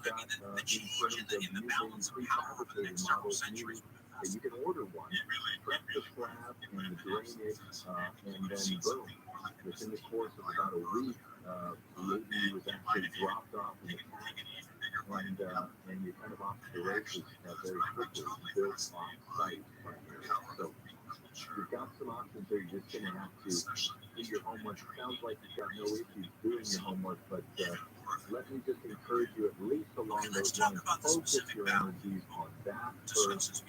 I mean, the change in the balance of power over the next several centuries. You can order one, prep the slab and drain it, and then boom. Within the course of about a week, the AD was actually dropped off in the pack, and you're kind of off the races very quickly, built on site primarily. So you've got some options there. You're just going to have to do your homework. It sounds like you've got no issues doing your homework, but let me just encourage you, at least along those lines, focus your energies on that first,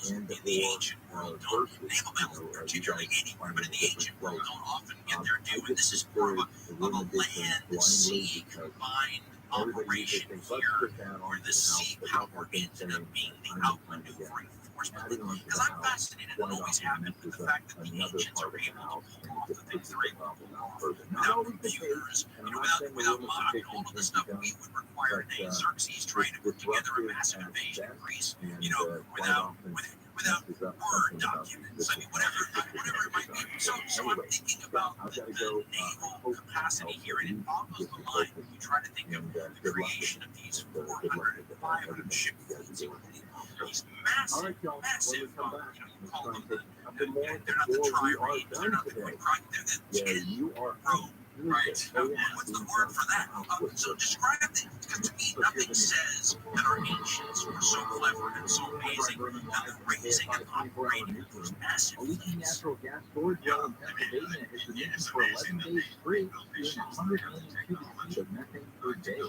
In the ancient world, naval battles, particularly anywhere, but in the ancient world, don't often get their due. And this is more of a land and sea combined operation here, where the sea power ended up being the outmaneuvering force. Because I'm fascinated and always have been with the fact that the ancients are able to pull off the things they're able to pull off without computers, without modern, all of the stuff we would require today. Xerxes trying to put together a massive invasion of Greece, without Word documents, I mean, whatever it might be. So I'm thinking about the naval capacity here, and it boggles the mind when you try to think of the creation of these 400 to 500 ship fleets, these massive, you call them they're not the triremes, they're not the quick prime, they're the 10 row. Right. What's the word for that? So describe it, because to me, nothing says that our ancients were so clever and so amazing that raising and operating those massive fleets. Natural gas storage well in Pennsylvania has been used for 11 days straight, doing 100 million cubic feet of methane per day.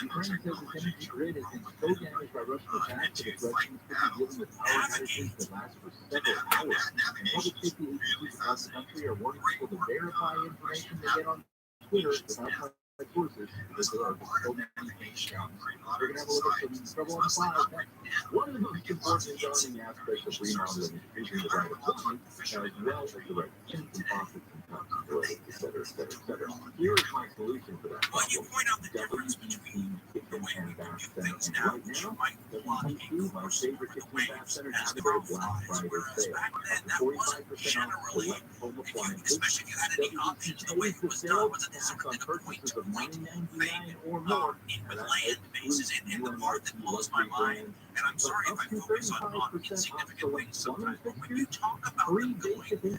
Ukraine says its energy grid has been so damaged by Russian attacks that its residents could be dealing with power outages that last for several hours. And public safety agencies across the country are warning people to verify information they get on Twitter without sources, because there are so many things down. We're going to have a look at some trouble on the fly next. One of the most important and daunting aspects of remodeling is choosing the right equipment, as well as the right pins and faucets and cups, etc., etc., etc. Here is my solution for that problem. Well, you point out the difference between the way we do things now, which might block my favorite kitchen bath center has a Black Friday sale. back then, that wasn't 45% generally, off home appliances. especially if you had any options, the way it was done was a sort of point to point thing or more. With land bases, and the part that blows my mind, and I'm sorry if I focus on insignificant things sometimes, but when you talk about them going to the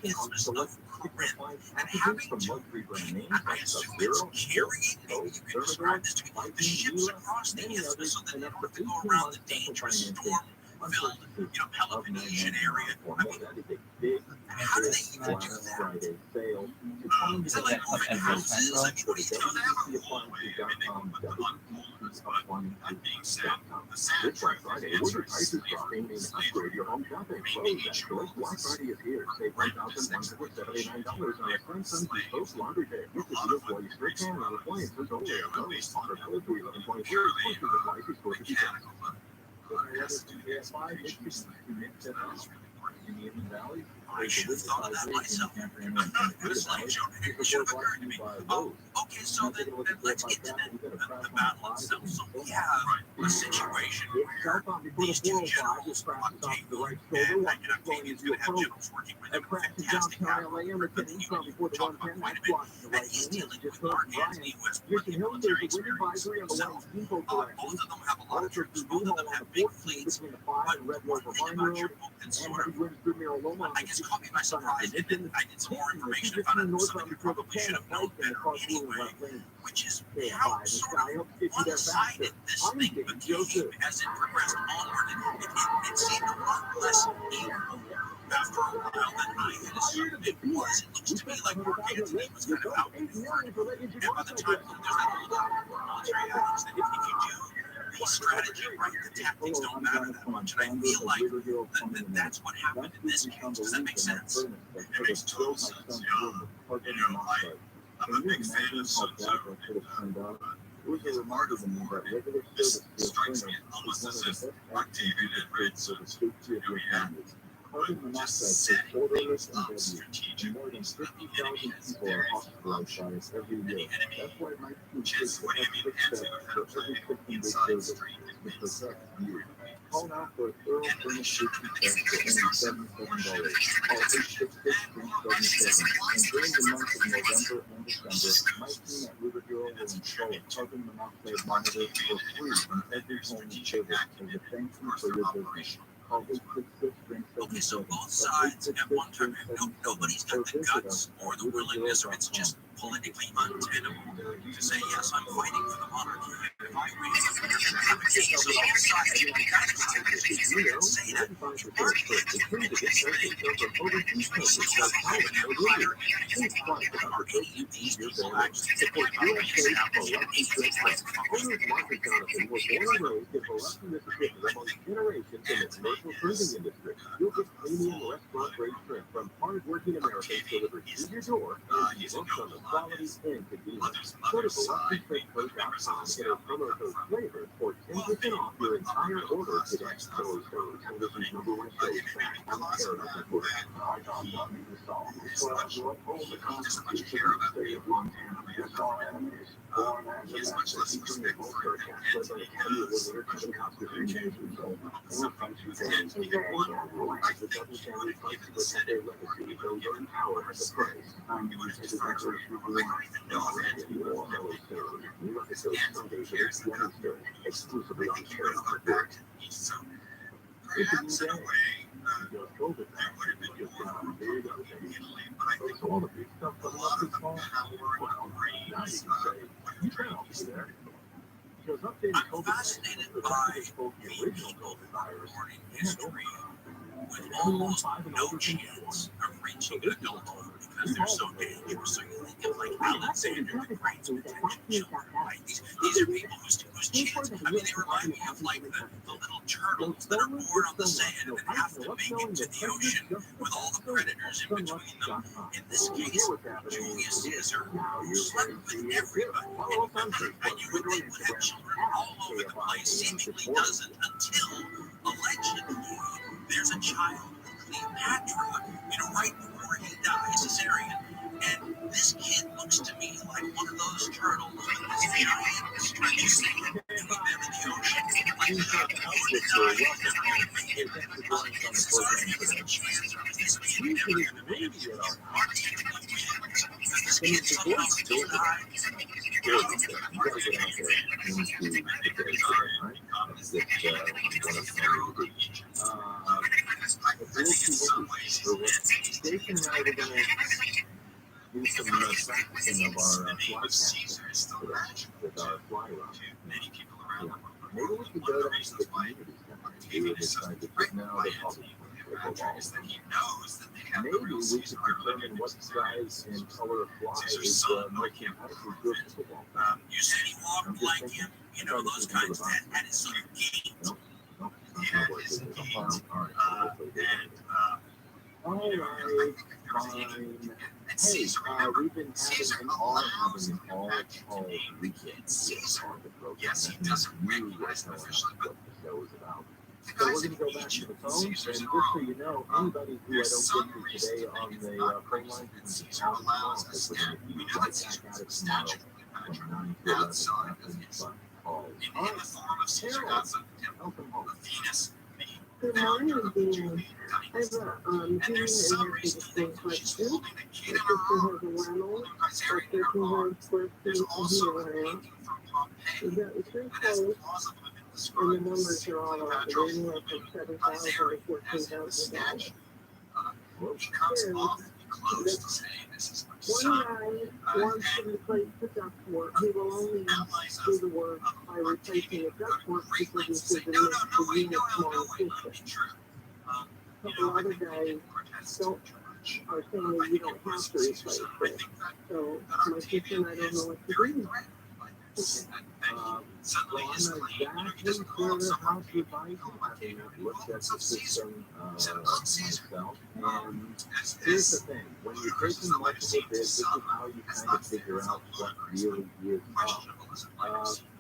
business of rent and having to, I assume it's carrying, maybe you can describe this to me, the ships across the isthmus so that in order to go around the dangerous storm-filled, Peloponnesian area, I mean, how do they even do that? Is it like moving houses? I mean, what do you tell them? That being said, the sad truth is Upgrade your home shopping. Black Friday is here. Save $1,179 on a front sun post laundry day. Use the deals while you straight on appliances only. I should have thought of that myself. This light should have occurred to me. Okay, so then let's get to the battle itself. So we have a situation where these two generals want to take over, and Octavian's going to have generals working with him, fantastic cavalry, but then you talk about quite a bit, and he's dealing with Argans and U.S. military experience himself. Both of them have a lot of troops, both of them have big fleets, but one thing about your book that sort of, I guess, caught me by surprise, and I did some more information, I found out something you probably should have known better anyway, which is how sort of one-sided this thing became as it progressed onward. It seemed a lot less equal after a while than I had assumed it was. It looks to me like Argan's name was kind of outnumbered, and by the time there's that little military adage that if you do the strategy right, the tactics don't matter that much, and I feel like that's what happened in this case. Does that make sense? It makes total sense, yeah. I'm a big fan of Sub-Zero. It was a remarkable move that regular service Strikes me almost as if Octavian had read some safety of your families. Carbon monoxide is odorless and deadly, and more than 50,000 people are hospitalized by it every year. That's why my team takes the extra steps for every system they service to protect you. Call now for a thorough furnace safety test for only $77. Call 866-77. And during the months of November and December, my team at Riverdale will install a carbon monoxide monitor for free in every home we service as a thank you for your business. Call 866-77. Okay, so both sides at one time, nobody's got the guts or the willingness, or it's just politically untenable to say, yes, I'm fighting for the monarchy. If I read it, so both sides, you kind of say that. Are any of these people actually support Owners Market Jonathan was born and raised in Biloxi, Mississippi, among generations in the commercial cruising industry. You'll get premium restaurant-grade shrimp from hard-working Americans delivered to your door, and you look on the quality and convenience. Go to BiloxiShrimpCo.com and get a promo code flavor for 10% off your entire order today. So, and this is number one show back on Paradise Report. I got nothing to solve. So I grew up home the Constitution of the state of Montana. That's all enemies. Born as a master, teaching the whole church, led by the Academy of Literature and Constitution. We're country fans who go on the life of the double family fight to protect their legacy, those are in power at the price. I'm going to take the declaration of war. You look at those Sundays with this Wednesday, exclusively on Paradise Report. It's a new day. You just COVID now. You just got on big of things. So all the big stuff coming up this fall, well, now you can say, you can help me there. Because updated COVID fascinated by the original COVID virus in history with almost no chance of reaching adulthood because they're so dangerous. So you think of like Alexander the Great's protection children, right? These are people whose chance, I mean, they remind me of like the little turtles that are born on the sand and have to make it to the ocean with all the predators in between them. In this case, Julius Caesar slept with everybody. And you would think would have children all over the place, seemingly doesn't until allegedly there's a child, Cleopatra, right before he dies, cesarean. And this kid looks to me like one of those turtles with this giant stretchy thing between them in the ocean. Like the born to die, never gonna make it. So there's a chance of this kid never gonna make it. Because this kid somehow still died. You gotta get out there into the right? That's one of the Jason and I were going to do some practicing of our fly casting with our fly rod. Yeah. Maybe we could go down to the community center and do this kind of thing. Now they probably maybe we could determine what size and color of fly is most compatible good for football. You said he walked like him, those kinds that is some game. Nope. All right, fine. Hey, we've been having an all-call weekend on the program. Yes, he doesn't really know what the show is about. So we're going to go back to the phones, and just so you know, anybody who I don't get to today on the phone line can call the office, and if you right back at it tomorrow from 9 to 11 after calls. All right, Harold, welcome home. Good morning, Dan. I have a Junior Energy Display question. My sister has a rental of 1,300 square feet in here. We've gotten 3 quotes, and the numbers are all out. They're anywhere from $7,000 to $14,000. One guy wants to replace the ductwork. He will only do the work by replacing the ductwork because he says it makes the unit more efficient. A couple other guys are saying that you don't have to replace it. So my sister and I don't know what to do. Well, I'm not exactly sure how to advise you. I mean, I've looked at the system myself, and here's the thing. When you're taking multiple bids, this is how you kind of figure out what really is up.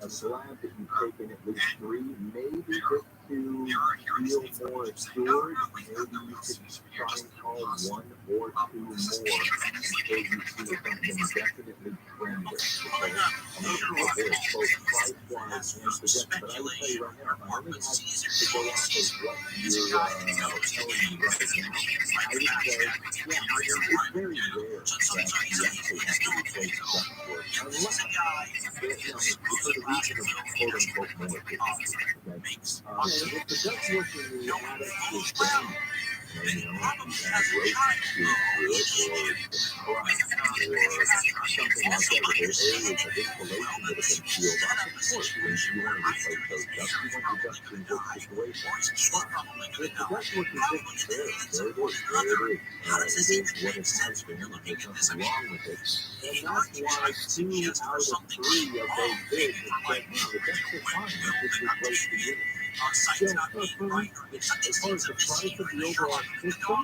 I'm glad that you've taken at least 3, maybe just to feel more assured. Maybe you could try and call 1 or 2 more until you see something definitely trending. Okay? I'm not sure if it's both price-wise and projection, but I would tell you right now, if I only had to go off of what you're telling me right now, I would say, yeah, it's very rare that you actually have to replace ductwork, unless, for the reason of quote-unquote more efficiency. Okay? If the ductwork in the attic is damaged, you know, if you have roaches through it, or it's crushed, or something like that, where there are areas of insulation that have been peeled off, of course, when you want to replace those ducts, you want your ducts in good situation. But if the ductwork is just there it is, it is what it has been, there's nothing wrong with it, and that's why 2 out of 3 of those bids have said, no, the ducts are fine, let's just replace the unit. Yeah, as far as the price of the overall system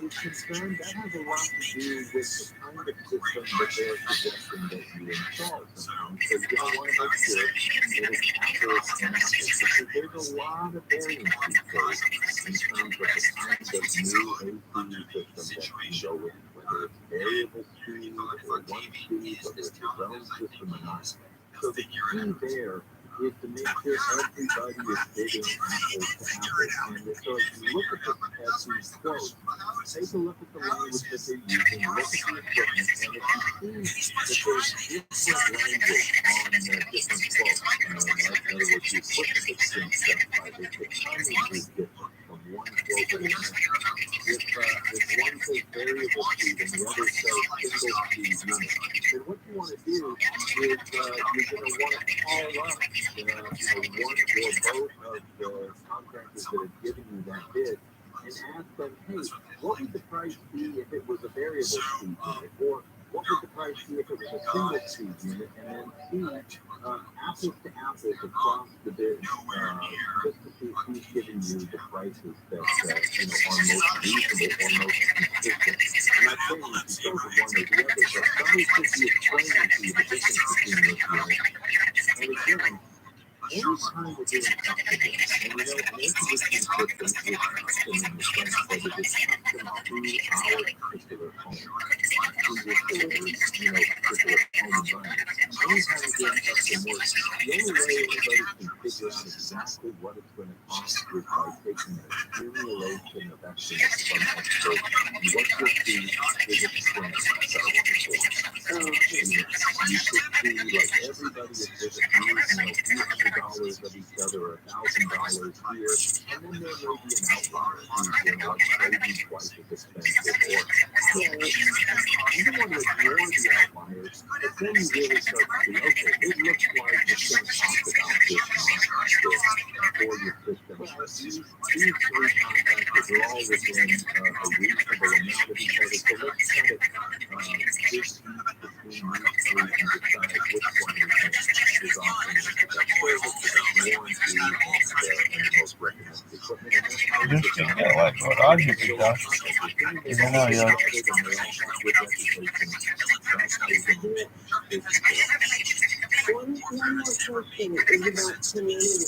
is concerned, that has a lot to do with the kind of system that they're suggesting that you install sometimes. So you're going to want to make sure that it's apples and apples, because there's a lot of variance these days in terms of the kind of new AC system that can go in, whether it's variable speed or 1-speed, whether it's your zone system or not. So the key there is to make sure everybody is bidding apples to apples. And so if you look at these quotes, take a look at the language that they're using, look at the equipment, and if you see that there's different language on different quotes, in other words, the equipment that's being specified, if the timing is different from one quote to the next, if one says variable speed and the other says single speed unit, then what you want to do is you're going to want to call up one or both of the contractors that have given you that bid and ask them, hey, what would the price be if it was a variable speed unit? Or what would the price be if it was a single speed unit? And then see apples to apples across the bid, just to see who's giving you the prices that are most reasonable or most consistent. I'm not saying you should go for one or the other, but somebody should be explaining to you the difference between those units. And again, any time we're doing custom, and an air-conditioning system is custom in the sense that it is custom to our particular home, to your particular home environment. Anytime we're doing custom work, the only way anybody can figure out exactly what it's going to cost is by taking an accumulation of estimates from experts. And what you'll see is a trend. You should see, like, everybody is with a few $100 of each other, $1,000 here, and then there may be an outlier who's maybe twice as expensive, or you don't want to ignore the outliers, but then you really start to see, okay, it looks like it's going to cost about this much for your system. These 3 contractors are all within a reasonable amount of each other, so let's kind of dig between these 3 and decide which one we think is offering the best service, the best warranty, and the most recommended equipment. And that's how you decide. What logic is that? Even though you're One more question is about community. It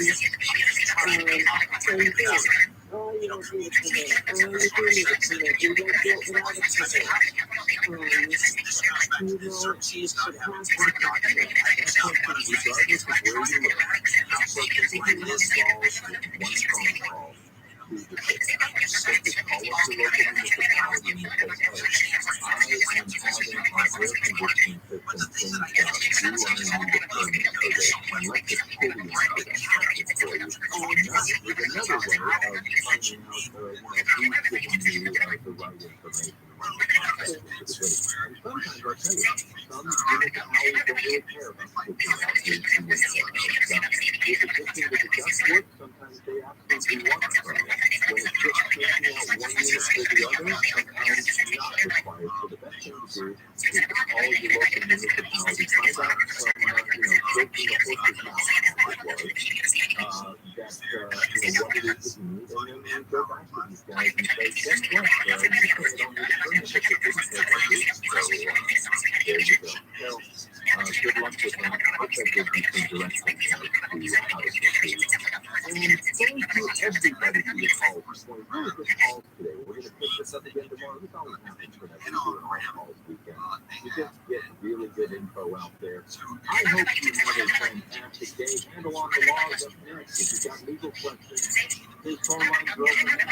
is in our county, oh, you don't need a permit. Oh, you do need a permit. You don't do it without a permit. You know, she's the passport. Regardless of where you live, that person can be involved with one phone call to the system. Simply call up the local municipality and say, hey, I am having my air conditioning system changed out. Do I need a permit for this? And let the city answer that question for you. And that is another way of finding out who's giving you the right information around the contract to the city. And sometimes I'll tell you, some municipalities don't really care about switching out to if it's just into the ductwork, sometimes they absolutely want a permit. When it's just changing out one unit for the other, sometimes it's not required. So the best thing do is call your local municipality, find out from, scraping the horse's mouth, as it was, what it is that you need, and then you go back to these guys and say, guess what, you say I don't need a permit, but they didn't say I do, so there you go. So, good luck with that. I hope that gives you some direction to how to proceed. And thank you everybody for your calls. Really good calls today. We're going to pick this up again tomorrow. This always happens whenever we do an all-calls weekend. You just get really good info out there. I hope you have a fantastic day. Handle on the laws up next. If you've got legal questions, his phone lines are open now.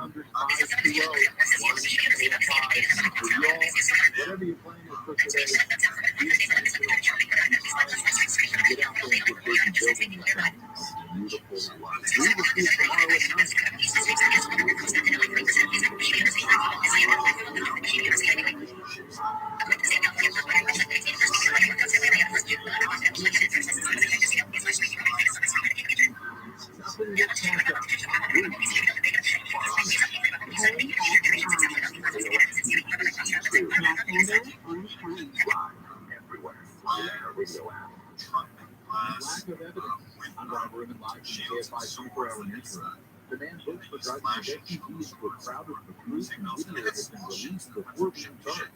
800-520-1885. And for y'all, whatever you're planning for today, be intentional, be kind, and get out there and get busy building yourself a beautiful life. We will see you tomorrow at 9. Lack of evidence. I'm Robert and live from KFI 24-hour newsroom. Demand books for driving SUVs were crowded with proof and video has been released before being charged.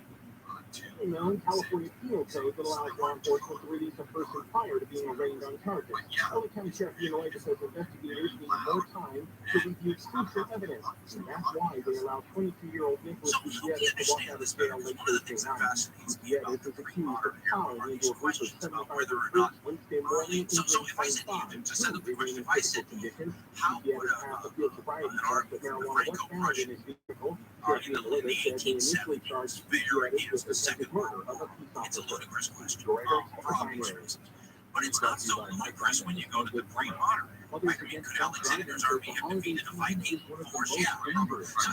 California penal code that allows law enforcement to release a person prior to being arraigned on charges. LA County Sheriff United says investigators need more time to review crucial evidence, and that's why they allowed 22-year-old Nicholas Gutierrez to walk out of jail late Thursday night. Gutierrez is accused of plowing into a group of 75 recruits Wednesday morning in Green Farm. They were in critical condition. Gutierrez passed a field sobriety test, but marijuana was found in his vehicle. Sheriff United said he initially charged Gutierrez with attempted murder of a peace officer. It's a ludicrous question for obvious reasons. But it's not so ludicrous when you go to the Green Water. Could Alexander's army have defeated a Viking? Of course, yeah.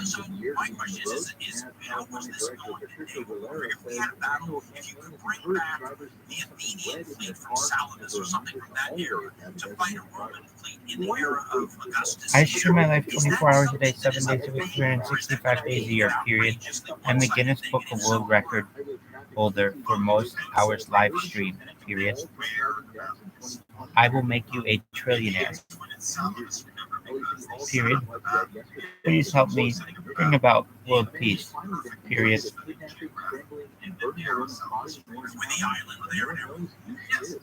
So my question is how was this going to enable, if we had a battle, if you could bring back the Athenian fleet from Salamis or something from that area to fight a Roman fleet in the era of Augustus? I stream my life 24 hours a day, 7 days a week, 365 days a year, period. I'm the Guinness Book of World Record holder for most hours live stream, period. I will make you a trillionaire, period. Please help me bring about world peace, period. With the island there and everything. Yes.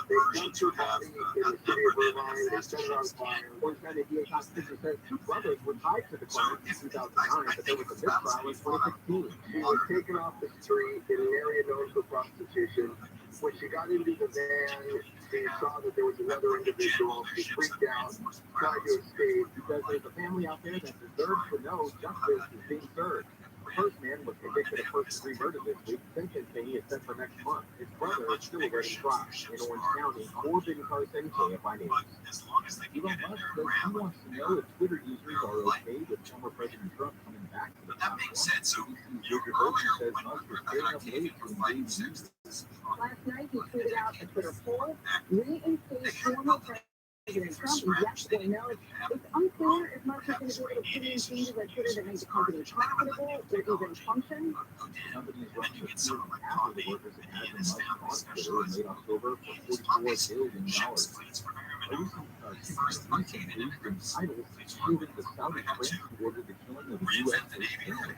They dumped her body in the city of Irvine. They set it on fire. One time the DA Constitution said 2 brothers were tied to the crime in 2009, but there was a mistrial in 2016. She was taken off the street in an area known for prostitution. When she got into the van, she saw that there was another individual. She freaked out, tried to escape, because there's a family out there that deserves to know justice is being served. The first man was convicted of first-degree murder this week. Sentencing is set for next month. His brother is still awaiting trial in Orange County. Corbin Carson, KFI News. Elon Musk says he wants to know if Twitter users are okay with former President Trump coming back to the top. So Richard Hogan says Musk is staying up late to engage users. Last night, he tweeted out a Twitter poll, reinstate former President Trump, and yes or no. It's unclear if Musk is going to be able to put in changes at Twitter that make the company profitable or even function. Companies running the field after the workers at Elon Musk bought Twitter in late October for $44 billion. A recent boost in titles proving the Saudi prince who ordered the killing of the U.S. family.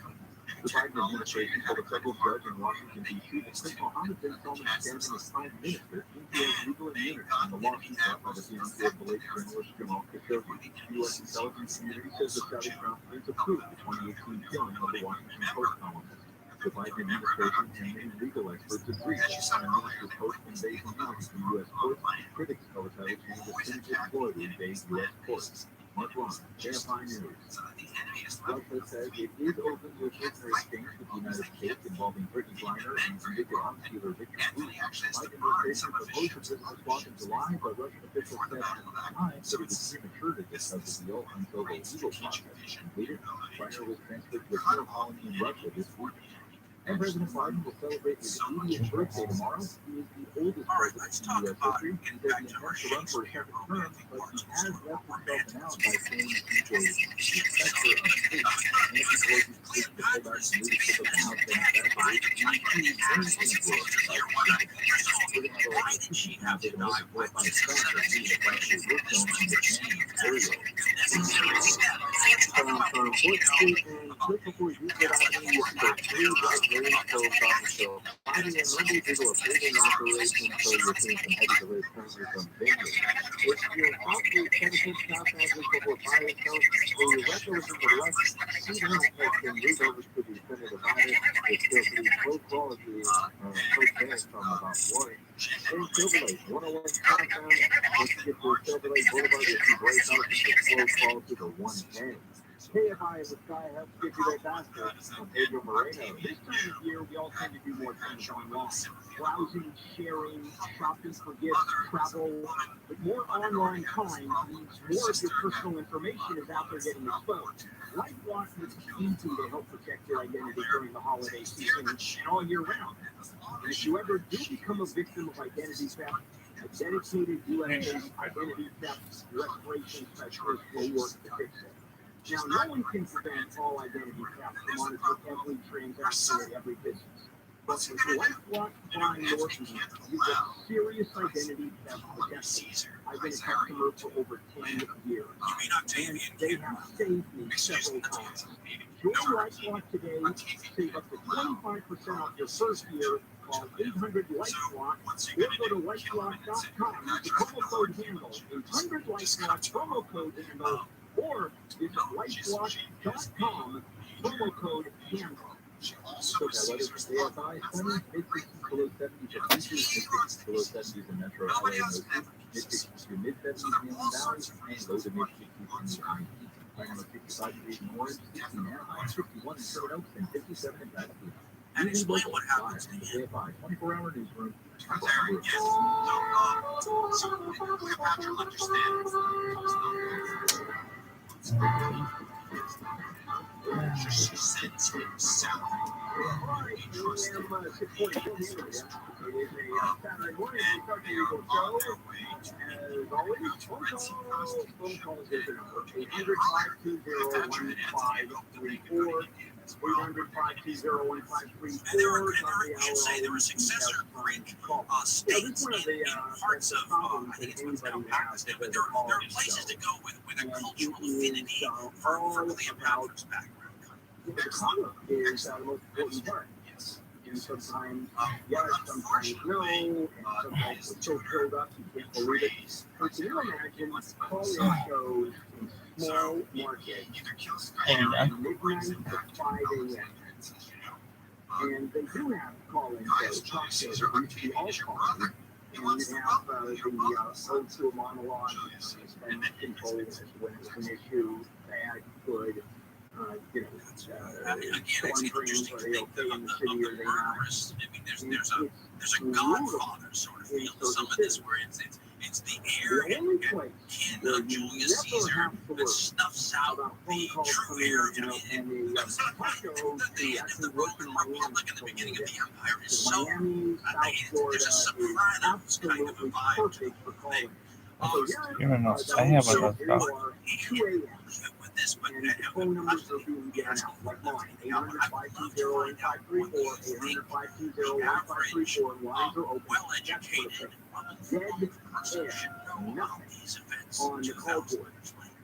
The Biden administration told a federal judge in Washington, D.C. that Prince Mohammed bin Salman stands as Prime Minister enjoys legal immunity in the lawsuit brought by the fiancé of the late journalist Jamal Khashoggi. The U.S. intelligence community says the Saudi Crown Prince approved the 2018 killing of the Washington Post columnist. The Biden administration and many legal experts agree that Prime Minister's post-invasion immunity to U.S. courts. Critics tell us how it's being a cynical ploy to invade U.S. courts. Mark Long, KFI News. Russia says it is open to a prisoner exchange with the United States involving Brittany Griner and convicted arms dealer Victor Boot. Biden administration proposed a prisoner swap in July, but Russian officials said at the time that it was premature to discuss the deal until the legal process was completed. Griner was transferred to a penal colony in Russia this week. And President Biden will celebrate his 80th birthday tomorrow. He is the oldest president in U.S. history. He says he intends to run for a second term, but he has left himself out by saying he's a respecter of state. Nancy Pelosi speaks to pull back from leadership of the House Democrats. We're going to have a chief now take a look at 4 or 5 stocks that see the price of work on the channel. There we go. From 4th Street and quick before you get out of here, you see those 3 white lanes closed off until 5 a.m. Monday due to a paving operation, so you're seeing some heavy delays currently from Vineyard. If you're possibly 17 southbound just before 5 o'clock, or you're leftovers to the left, see that has been moved over to the center divider. It's still pretty low quality first band from about Florida. And Silver Lake, 101 southbound, once you get to Silver Lake Boulevard, you'll see Bryce House with slow call to the 110. KFI is the sky helps get you there faster. I'm Pedro Moreno. This time of year, we all tend to do more things online. Browsing, sharing, shopping for gifts, travel. But more online time means more of your personal information is out there getting exposed. LifeLock is easy to help protect your identity during the holiday season and all year round. And if you ever do become a victim of identity theft, a dedicated U.S.-based identity theft restoration specialist will work to fix it. Now, no one can prevent all identity theft from monitoring every transaction at every business. But with LifeLock by Norton, you get serious identity theft protection. I've been a customer for over 10 years, and they have saved me several times. Join LifeLock today, save up to 25% off your first year. Call 800-LifeLock or go to LifeLock.com. The promo code handle 800-LifeLock promo code handle. Or visit LifeLock.com, promo code handle. So that weather for KFI, sunny, mid-60s below 70s for beaches, mid-60s below 70s in metro LA and Ocean, mid-60s to mid-70s in the Valley, and low to mid-60s in the IE. Right now, 55 degrees in Orange, 60 in Anaheim, 51 in Sherwood Oaks, and 57 in Pasadena. And explain what happens to the him. KFI 24-hour newsroom. Yes. So we have to understand. She sends him south. Alright, I am 6:44 here. It is a Saturday morning. We start the usual show. As always, phone calls is the number 800-520-1534. 800-520-1534. You say there was successor Greek states in parts of, I think it's what's now Pakistan, but there are places to go with a cultural affinity for Cleopatra's background. The color is the most important part. And sometimes yes, sometimes no, and sometimes it's so filled up you can't believe it. But can you imagine call-in shows in small markets from midnight to 5 a.m. And they do have call-in shows, talk shows, that used to be all calling. And you have the old school monologue, spend control when it's an issue, bad, good. It's interesting to think of the murderous. I mean, there's a Godfather sort of feel to some of this, where it's the heir and kin of Julius Caesar that snuffs out the true heir. I mean, the Republic in the beginning of the Empire is so. There's a Sopranos kind of a vibe to it. I have a lot of stuff. This, but and the phone numbers are being given out, like mine, 800-520-1534, 800-520-1534, lines are open, well-educated, dead air, nothing on the call board,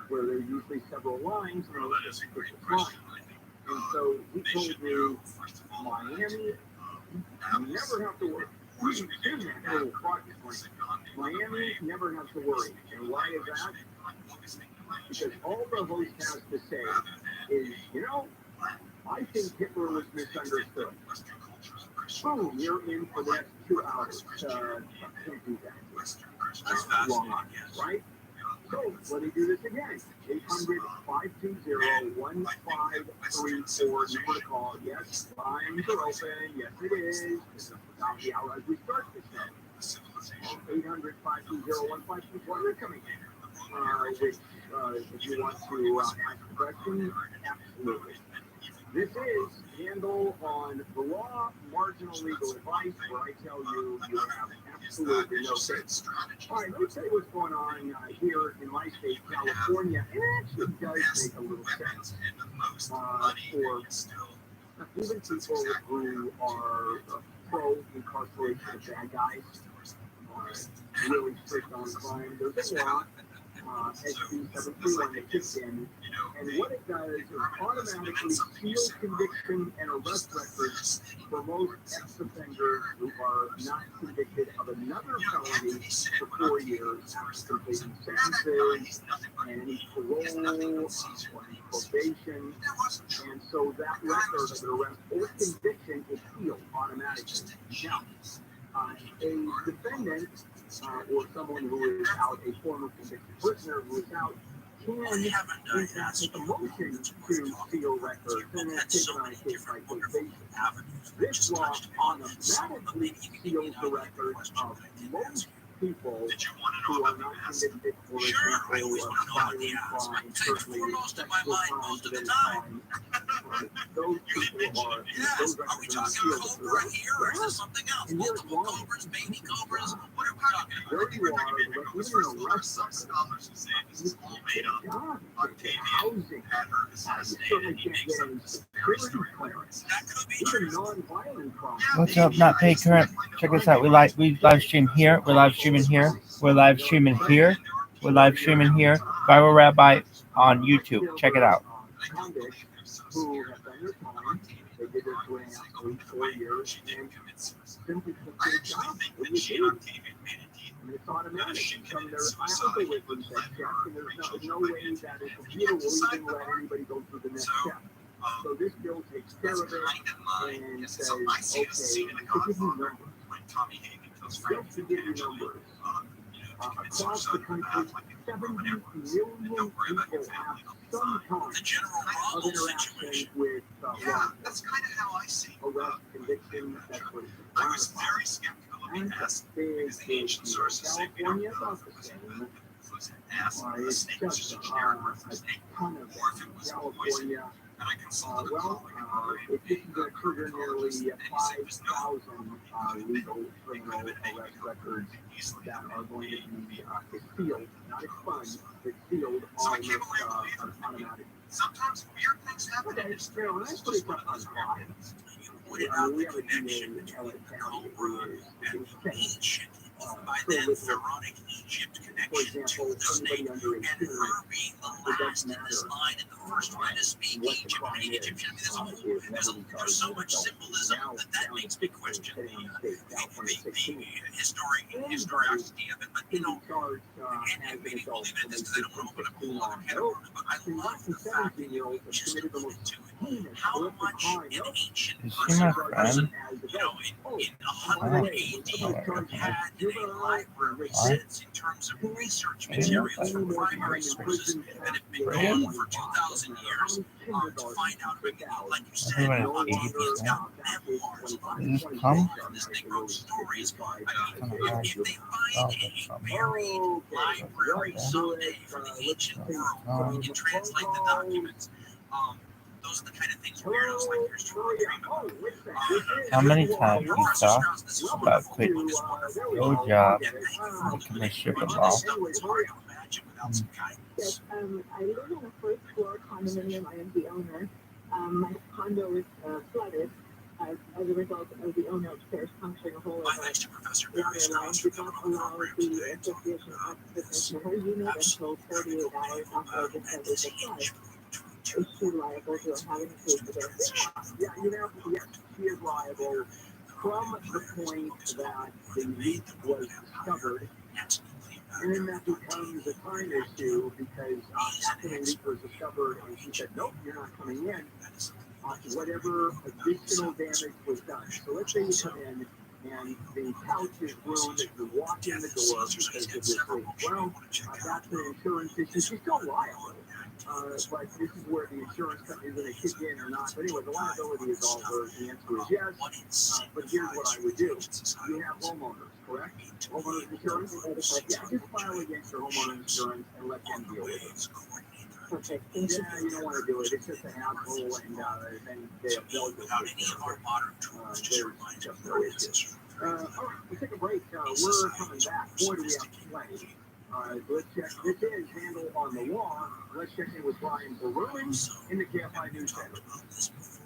where there are usually several lines, and they're just line. And so he told me, Miami, you never have to worry. Miami never has to worry. And why is that? Because all the host has to say is, I think Hitler was misunderstood. Boom, you're in for the next 2 hours. Can't do that. Wrong on, right? So, let me do this again. 800-520-1534. Number to call. Yes, lines are open. Yes, it is. This is about the hour as we start this show. 800-520-1534. They're coming in. If you want to ask a question, absolutely. This is handle on the law, marginal legal advice, where I tell you you have absolutely no case. All right, let me tell you what's going on here in my state, California. It actually does make a little sense for even people who are pro-incarceration of bad guys, really strict on crime. There's a law, SB 731, that kicks in, and what it does is automatically seal conviction and arrest records for most ex-offenders who are not convicted of another felony for 4 years, completing sentences, and any parole, or any probation, and so that record of an arrest or conviction is sealed automatically. Now, a defendant or someone who is out, a former convicted prisoner who is out, can in fact make a motion to seal records and then take it on a case-by-case basis. This law automatically seals the records of most people who are not convicted, for example, of violent crime, certainly sexual crimes of any kind. Those people are, those records are sealed for the rest. And here's why. Where you are, even an arrest record, you can't get job, housing, you certainly can't get any security clearance, even non-violent crimes. What's up? Not paid current. Check this out. We live stream here. We're live streaming here. We're live streaming here. We're live streaming here. ViralRabbi on YouTube. Check it out. Who have done their time, they did their 2.5, 4 years, and simply took their job. What do you do? I mean, it's automatic. From their also with them that check, and there's no way that a computer will even let anybody go through the next step. So this bill takes care of it and says, okay, to give you numbers. Just to give you numbers. Across the country, 70 million people have some kind of interaction with law. That's kind of how I see arrest, conviction, that's what it's about. I was very skeptical of the past because the ancient sources say California is not the same. It's just a ton of California. If this is going to trigger nearly 5,000 legal criminal arrest records that are going to be sealed, not expunged, but sealed almost automatically. Sometimes weird things happen. Okay, so let's put it up on 5. We have a DA in LA County who is insane. By then, Pharaonic Egypt connection to those names, and her being the last in this line and the first one to speak Egypt, I mean, Egyptian, there's so much symbolism that makes me question the historicity of it, but you know, and maybe believe it is because I don't want to open up a whole other category, but I love the fact that you just alluded to it, how much an ancient person, you know, in 100 AD had a library sense in terms of research materials from primary sources that have been gone for 2,000 years to find out, like you said, no longer it's got memoirs of this they wrote stories. If they find a buried library someday from the ancient world where we can translate the documents, those are the kind of things weirdos like yours truly dream about. How many times you saw about quit your job and can they strip them off? Yes, I live in a first floor condominium. I am the owner. My condo is flooded as a result of the owner upstairs puncturing a hole in the water line. Did not allow the association of business in her unit until 48 hours after the discovery of flood. Is she liable to have any case against her? Yeah, you know, yes, she is liable from the point that the leak was discovered. And then that becomes a time issue because after the leak was discovered and she said, nope, you're not coming in, whatever additional damage was done. So let's say you come in and the couch is ruined as you walk in the door because of this leak. Well, that's an insurance issue. She's still liable. But this is where the insurance company is going to kick in or not. But anyway, the liability is all hers. The answer is yes. But here's what I would do. You have homeowners, correct? Homeowners insurance? Yeah, just file against your homeowner insurance and let them deal with it. Okay, Yeah, you don't want to do it. It's just a hassle, and then they'll just Without any of our modern tools to remind just you no issue. All right, we'll take a break. We're coming back. Boy, do we have plenty. Let's check. This is Handle on the Law. Let's check in with Brian Berlin in the KFI News Center.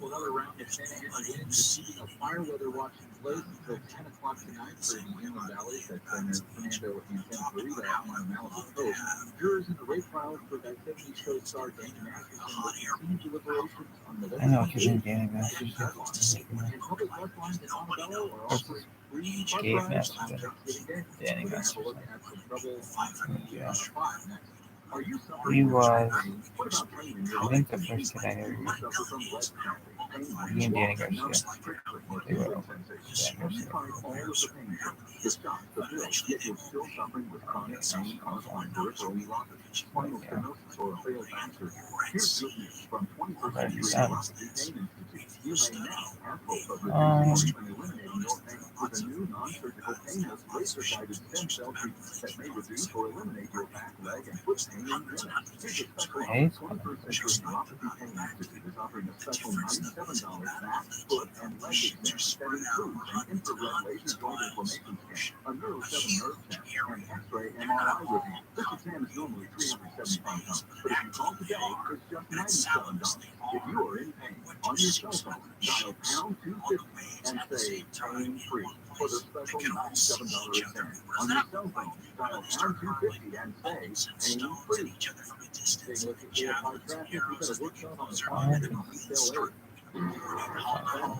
Another round of 10 a.m. again, receiving a fire weather watch in place until 10 o'clock tonight for the Inland Valley. That's near Fernando and Santa Clarita on the Malibu coast. Jurors in the rape trial for that 70s show star Danny Masterson will continue deliberations on November. I know what you're doing, Danny Masterson. And public bus lines in Montebello are offering free bus Dave rides on Masterson. Thanksgiving Day. Danny We're going to have a look Masterson. at some trouble Yeah. 5 next. Are you He suffering was, what about pain in your I think, the first kid I ever You suffer from leg cramp, pain He and Danny numbness, Garcia. or They were tingling over. sensation. Yeah, You find all of the pain, the shock, the thrill, yet you're still suffering with chronic pain caused by peripheral neuropathy, spinal stenosis, or a failed back surgery. Here's good news from 21st Century Neuropathy Pain Institute. You may now have hope of reducing or even eliminating your pain with a new non-surgical painless laser-guided stem cell treatment that may reduce or eliminate your back, leg, and foot pain in minutes. Here's a special offer. 21st Century Neuropathy Pain Institute is offering a special $97 back, foot, and leg exam that includes an infrared laser joint inflammation scan, a Neuro 7 nerve test, and X-ray MRI review. This exam is normally $375, but if you call today, it's just $97. If you are in pain on your cell phone, dial pound 250 and say pain free for the special $97 exam. On your cell phone, dial pound 250 and say pain free. Take a look at KFI traffic. We've got a workshop on the fire in detail area.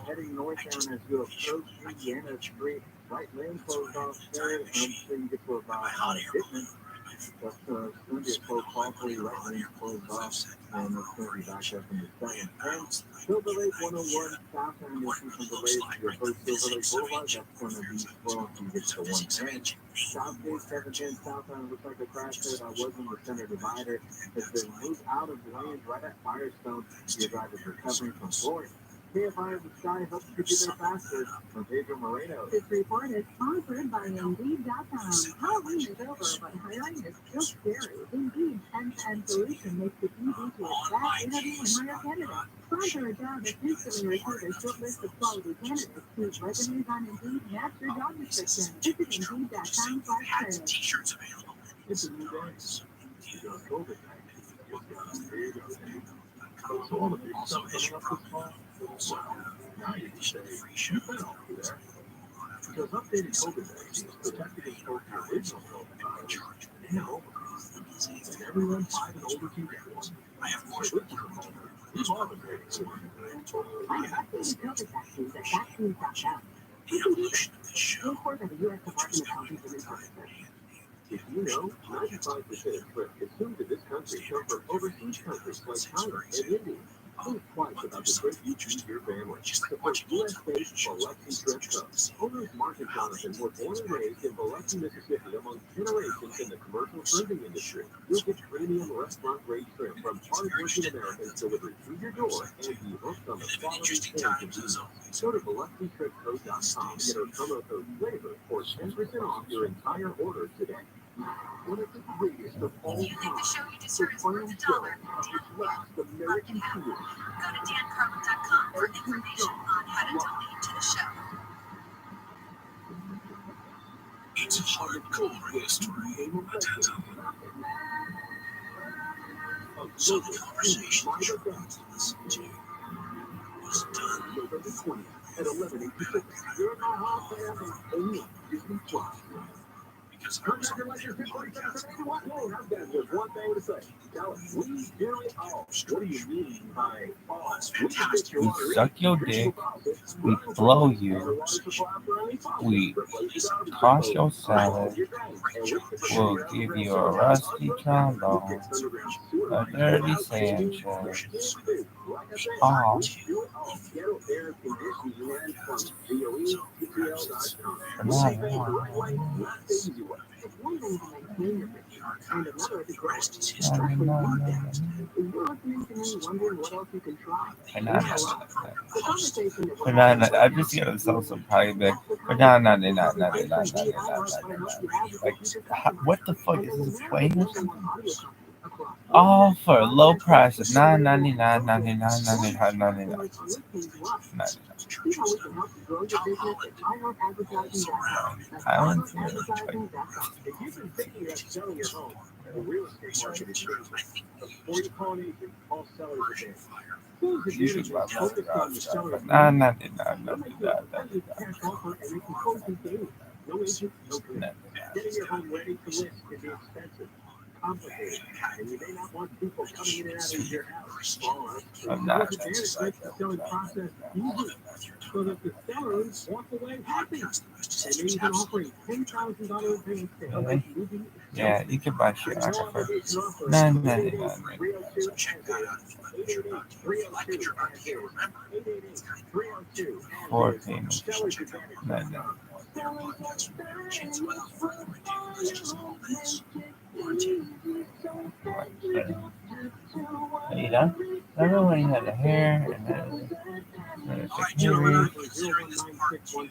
Heading northbound as you approach Indiana Street, right lane closed off there until you get to about Hickman. That's going to be a close call for you, right lane closed off, and it's going to be back up in the second. And Silver Lake 101 southbound, you'll see some delays to your first Silver Lake Boulevard. That's going to be slow until you get to 110. Southgate 710 southbound looks like a crash there that was in the center divider. Has been moved out of the lanes right at Firestone. Your driver's recovering from Florida. KFI in the Sky helps get you there faster. From Pedro Moreno. This report is sponsored by Indeed.com. Halloween is over, but hiring is still scary. Indeed's end-to-end solution makes it easy to attract, interview, and hire candidates. Sponsor a job that instantly recruit a short list of quality candidates whose resumes on Indeed match your job description. Visit Indeed.com/sales. T-shirts available. It's a new day. You got COVID. There you go. So all the big stuff coming up this fall. Now you can say, you better not do that. Because updated COVID vaccines protect against both the original COVID virus and Omicron. And everyone 5 and older can get one. I have more. So this is a moment. We've all been waiting for it. Find updated COVID vaccines at vaccines.gov. The evolution of this show. Report by the U.S. Department of Health and Human Services. Did you know 95% of trips consumed in this country come from overseas countries like China and India? Think twice about the trip you choose your family. Support U.S.-based Biloxi Shrimp Co. Owners Mark and Jonathan were born and raised in Biloxi, Mississippi among generations in the commercial shrimping industry. You'll get premium restaurant-grade shrimp from hard-working Americans delivered to your door and be hooked on the quality and convenience. Go to BiloxiShrimpCo.com and enter promo code FLAVOR for 10% off your entire order today. One of the greatest of all If you think the show you just heard is worth $1, the American go theater. to dancarlin.com for information on how to donate to the show. It's hardcore history. Attention. So the conversation you're about to listen to was done November 20th at 11 Pacific. You're in my house, and only Disney Plus. because I was Congratulations, 24781. Hey, I've got just one thing to say. Tell us, we do it all. What do you mean by all? We suck your dick, we blow you, we toss your salad, we'll give you a rusty trombone, a dirty Sanchez. Oh, One thing to maintain your picture, and another to grow. no. If you're listening to me wondering what else you can try, the conversation that I'm just gonna sell some probably big. But no. Like, what the fuck is this playing? All for a low price of $9.99. Island If you've been thinking about selling your home, the real estate market is changing. Before you call an agent, call sellers again. Those advantages focus on the seller's needs. They'll make you a competitive cash offer and they can close you daily. No agent, no commission. Getting your home ready to list can be expensive, complicated, and you may not want people coming in and out of your house. All us, those advantages make the selling process easy, so that the sellers walk away happy. And they're even offering $10,000 advance to help with moving. Yeah, you can buy shit like that for $9.99. Check that out. 4 payments. $9. Are you done? Remember when you had the hair and then Considering this part 2,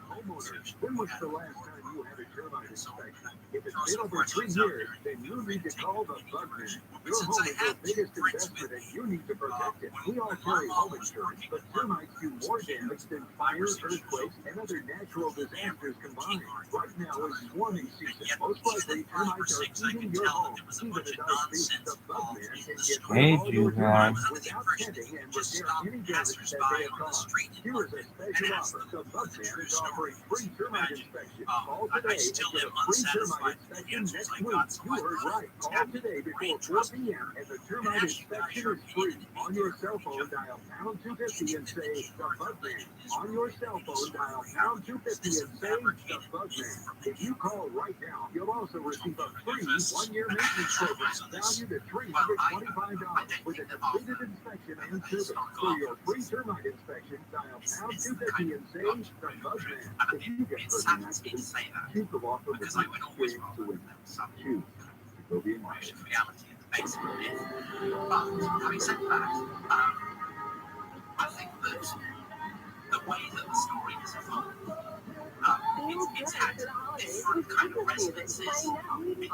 homeowners, when was the last time you had a termite inspection? If it's been over 3 years, then you need to call the bugman. Your home is your biggest investment and you need to protect it. We all carry home insurance, but termites do more damage than fire, earthquakes, and other natural disasters combined. Right now is warming season. Most likely, termites are eating your home. Even as I speak, the bugman can get rid of all your termites without tending and repair any damage that they have caused. Here is a special offer. The bugman is offering free termite inspection. Call today and get a free termite inspection next week. You heard right. Call today before 4 p.m. and the termite inspection is free. On your cell phone, dial pound 250 and say the bugman. On your cell phone, dial pound 250 and say the bugman. If you call right now, you'll also receive a free 1-year maintenance program valued at $325 with a completed inspection and service. For your free termite inspection, dial pound 250 and say the bugman. If you get hurt in an accident, choose the law firm with the experience to win. Choose to be in market. Having said that, I think that the way that the story has evolved, it's had different kind of resonances in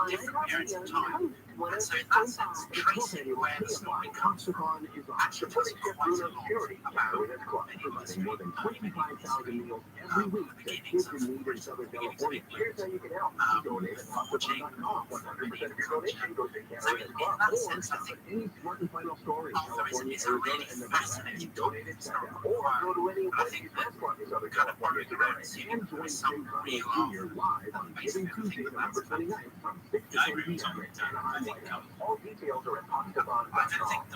different periods of time. And so in that sense, tracing where the story comes from actually tells quite a lot about providing more than 25,000 meals every week to kids in need in Southern California. Here's how you can help. Donate at photooftheday.com. 100% of your donation goes to Canada Red Cross. Or any Smart and Final store in California, Arizona, and Nevada, and donate at checkout. Or go to any Wendy's restaurant in Southern California today. And join St. Carlos Jr. live on Giving Tuesday, November 29th from 6 to 10 p.m. at Anaheim White House. All details are at photooftheday.com. And thanks.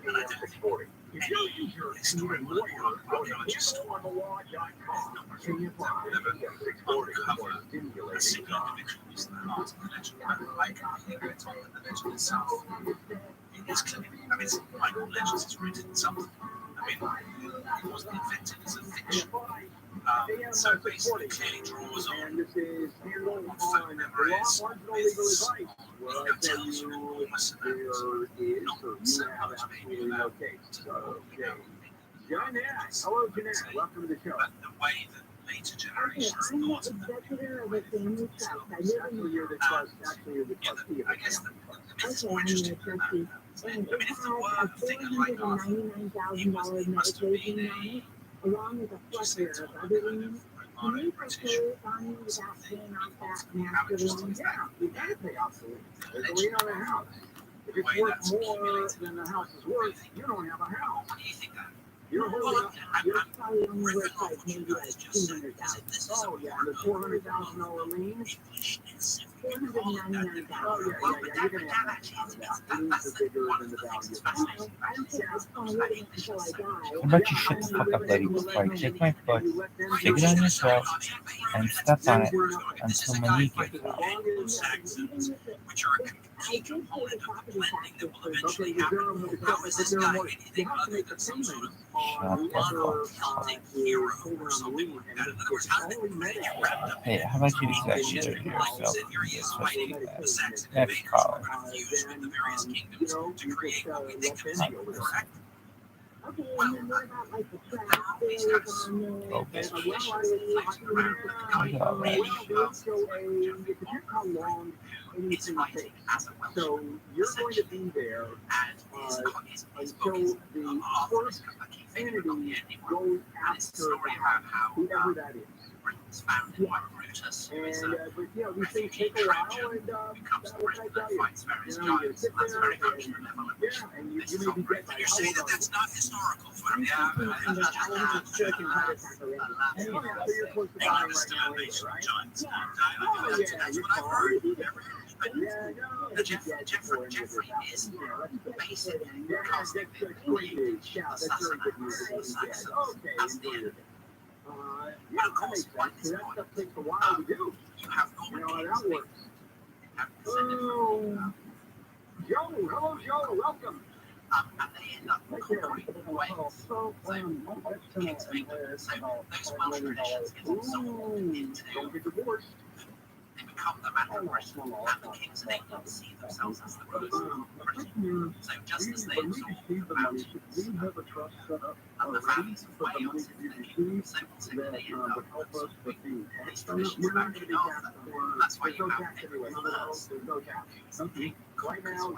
AM 640. If you're a user and you're a lawyer, go to handleonthelaw.com. KFI AM 640 for stimulating talk. It's clearly, I mean, it's Michael Legends is rooted in something. I mean, it wasn't invented as a fiction. So basically, clearly draws on this is handled on memories. marginal legal advice. Well, I tell you, there is, or you have absolutely no case. So, okay. Jeanette, hello, Jeanette. Welcome to the show. But the way that later generations I'm the thought of it. executor of a family trust. I live in Actually, you're the trust. Actually, you're the trustee of I the guess family trust. the myths Okay, more I'm interesting the than that. trustee. And it has a $499,000 medication on it, along with a plethora of other liens. Can you foreclose on me without paying off that master loan? Yeah, you gotta pay off the lien. There's a lien on the house. If it's worth more than the house is worth, you don't have a house. What do you think that? You're holding up. You're, Probably only worth like maybe like $200,000. oh yeah, the $400,000 lien. $499,000. Oh yeah, you're gonna have that out of that. Liens are bigger than the value of the house. I don't care. I just want to live until I die. How about you shut the fuck up, lady, before I kick my foot, stick it on your throat, and step on it until my knee gets off. Which are a I complete did pay the component of property the lending that taxes will for eventually Okay, happen. How is this guy you anything have to other make the than some sort of payments on whoever Celtic hero or something like that? In other words, how did they get wrapped up Hey, how about you execute She's it been yourself? and here he is fighting the Saxon Next invaders caller. trying to fuse with the various kingdoms to create what we think of as correct. Okay, and then what about like the trash bills on there? Okay. Well, it depends how long anything takes. So you're going to be there until the first entity goes after whoever that is. And but you know, these things take a while, and what can I tell you? You know, you sit there and you may be getting like, You're saying that that's not historical for me. so you're close to buying right now anyway, right? That's what I've heard. Yeah, no, The Jeffrey is basic. that's great news. Yeah, that's very good news. Okay, enjoy your day. Yeah, that makes sense. So that stuff takes a while to do. You have You know how that works. Oh, Joe, hello, Joe, welcome. Right there. So, that's $5 million. Ooh, don't get divorced. They become the matter of Britain, and the kings of England see themselves as the rulers of Britain. So just as they absorb the mountains We have a trust set up and the already valleys of for the money Wales, to be received so also that they end would up help us with the It's tax. We're not going to be taxed on. That's why There's you no have tax anyway. There's no tax. Right now,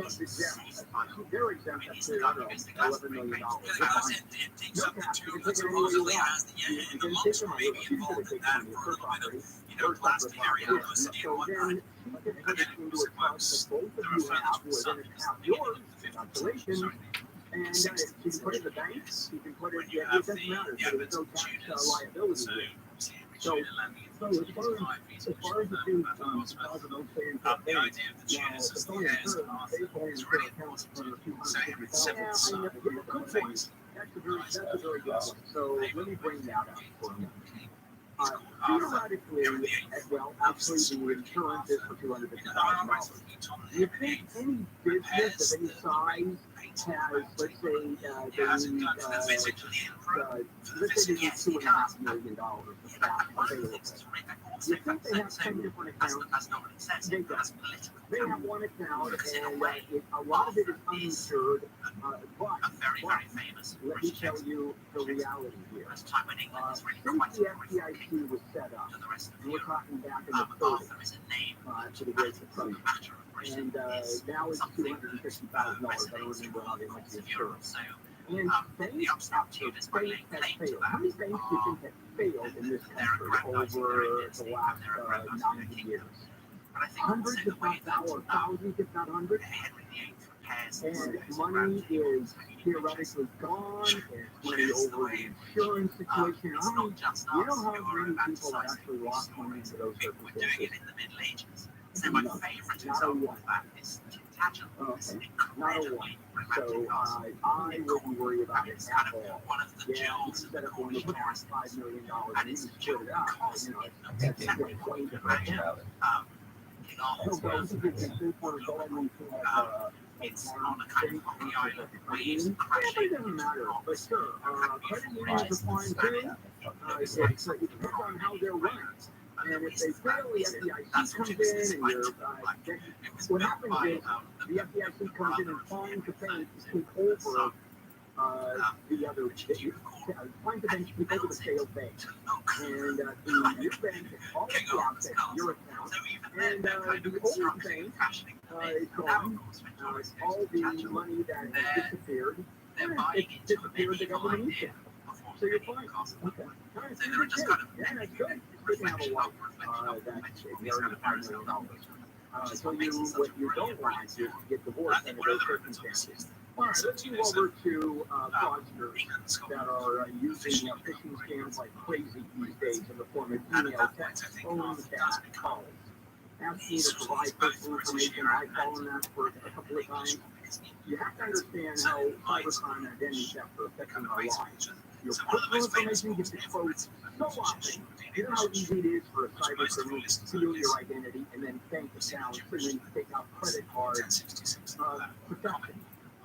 it's exempt. They're exempt up to $11 million. because it digs up the tube that supposedly has the lumps were maybe involved in that for a little bit of, plastic area publicity and whatnot. Put it into a trust that both of you have, where then it's half yours, calculation, and you can put it in the banks, you can put it, it doesn't matter, so there's no tax liability there. So as far as the two, deposit those savings The bank, idea of the now, tune is it's the only hairs insurance, are they only is insure really accounts important. for So you have several $250,000. Yeah, good point. That's a very good one. So let me bring that up for a minute. Theoretically, well, actually, the insurance is for $250,000. Do you think any business of any size has, let's say, they need, let's say they need $2.5 million of cash available? You think they have 10 different accounts? They don't. They have one account, and a lot of it is uninsured, but let me tell you the reality here. Since the FDIC was set up, and we're talking back in the 30s, to the Great Depression, and now it's $250,000. I don't remember how they went to insurance. And banks after banks have failed. How many banks do you think have failed in this country over the last 90 years? Hundreds, if not thousands, if not hundreds. And money is theoretically gone. It's money over the insurance situation. You know how many people have actually lost money into those circumstances? Not a one. Okay. Not a one. So I wouldn't worry about it at all. Yeah, you set up one of the past $5 million and you split it up. You know, that's $20 different. It's on the kind of the island waves. It doesn't matter, but sure, credit unions are fine too. It depends on how they're run. And if they fail, the FDIC comes in, and you're, what happens is the FDIC comes in and finds the bank to take over the other, finds the bank to take over the failed bank. And your bank all the assets, your account, and the old bank is gone. All the money that has disappeared, it's disappeared to government each. So you're fine. Okay. All right. So they're just kind of, yeah, that's good. It's good to have a wife that's nearly $5 million. So what you don't want is to get divorced under those circumstances. All right, let's move over to fraudsters that are using phishing scams like crazy these days in the form of email, text, phone, chat, calls. Asking you to provide personal information. I've fallen that for a couple of times. You have to understand how cybercrime and identity theft are affecting our lives. Your personal information gets exposed so often. You know how easy it is for a cyber criminal to steal your identity and then bank accounts and then take out credit cards. Protection.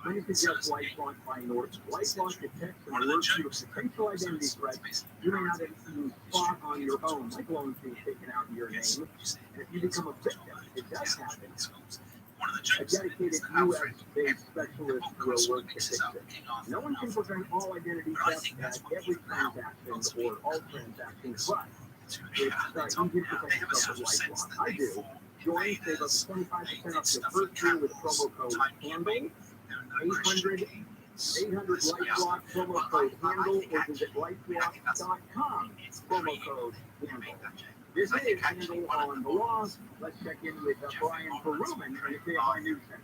Let me suggest LifeLock by Norton. LifeLock detects and alerts you of potential identity threats you may not even spot on your own, like loans being taken out in your name. And if you become a victim, it does happen. A dedicated U.S.-based specialist will work to fix it. No one can prevent all identity theft at every transaction or all transactions, but it's easy to protect yourself with LifeLock. I do. Join, save up to 25% off your first year with promo code HANDLE, 800-LifeLock, promo code HANDLE, or visit LifeLock.com, promo code HANDLE. This is Handle on the Law. Let's check in with Brian Peruman in the KFI News Center.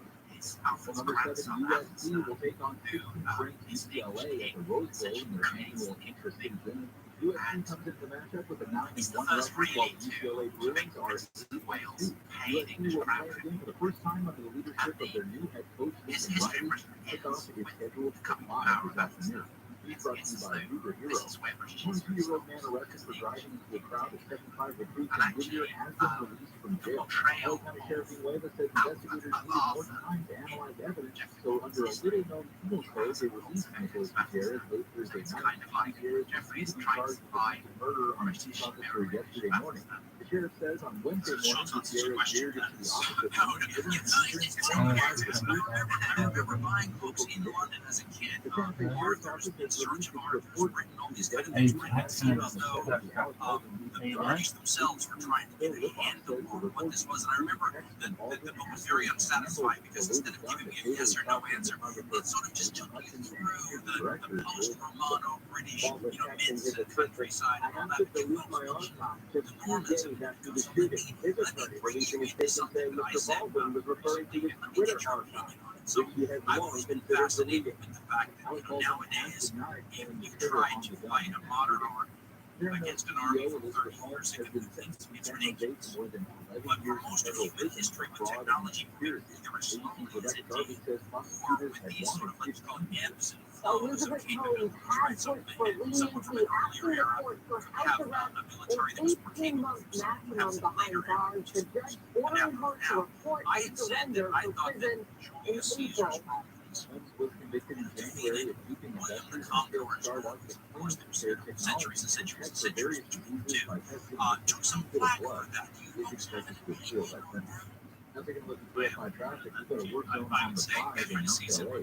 Number 7, USC will take on 15th-ranked UCLA at the Rose Bowl in their annual inter-season. USC comes into the matchup with a 9-1 record, while the UCLA Bruins are 8-2. USC will play again for the first time under the leadership of their new head coach, Lincoln Riley. Kickoff is scheduled for 5 this afternoon. He's brought to you by Uber Hero. 22-year-old man arrested for driving into a crowd of 75 recruits in Whittier has been released from jail. LA County Sheriff Nueva says investigators needed more time to analyze evidence, so under a little-known penal code, they released Nicholas Gutierrez late Thursday night. Gutierrez was previously charged with murder on a police officer yesterday morning. The sheriff says on Wednesday morning, Gutierrez veered into the opposite lane. I remember buying books in London as a kid. Arthur's In Search of Art was written all these kind of things. The British themselves were trying to get a handle on what this was. And I remember the book was very unsatisfying because instead of giving me a yes or no answer, it sort of just took me through the post-Romano British, myths and countryside and all that. But you also the Mormonism goes on the meaning. Let me bring you into something that I said about let me get your opinion on it. So I've always been fascinated with the fact that nowadays, if you try to fight a modern art against an army from 30 years ago, it's ridiculous. But for most of human history with technology, there are small incidents or with these sort of let's call it ebbs and flows of capabilities, right? So someone from an earlier era would have a military that was more capable of something perhaps a later era. Now, I had said that I thought that Julius Caesar's Romans was convicted in January of keeping investors and startups centuries and centuries and centuries took some flack for that. Is expected to appeal that sentence. Now taking a look at my traffic, we've got a work zone on the 5 in North LA.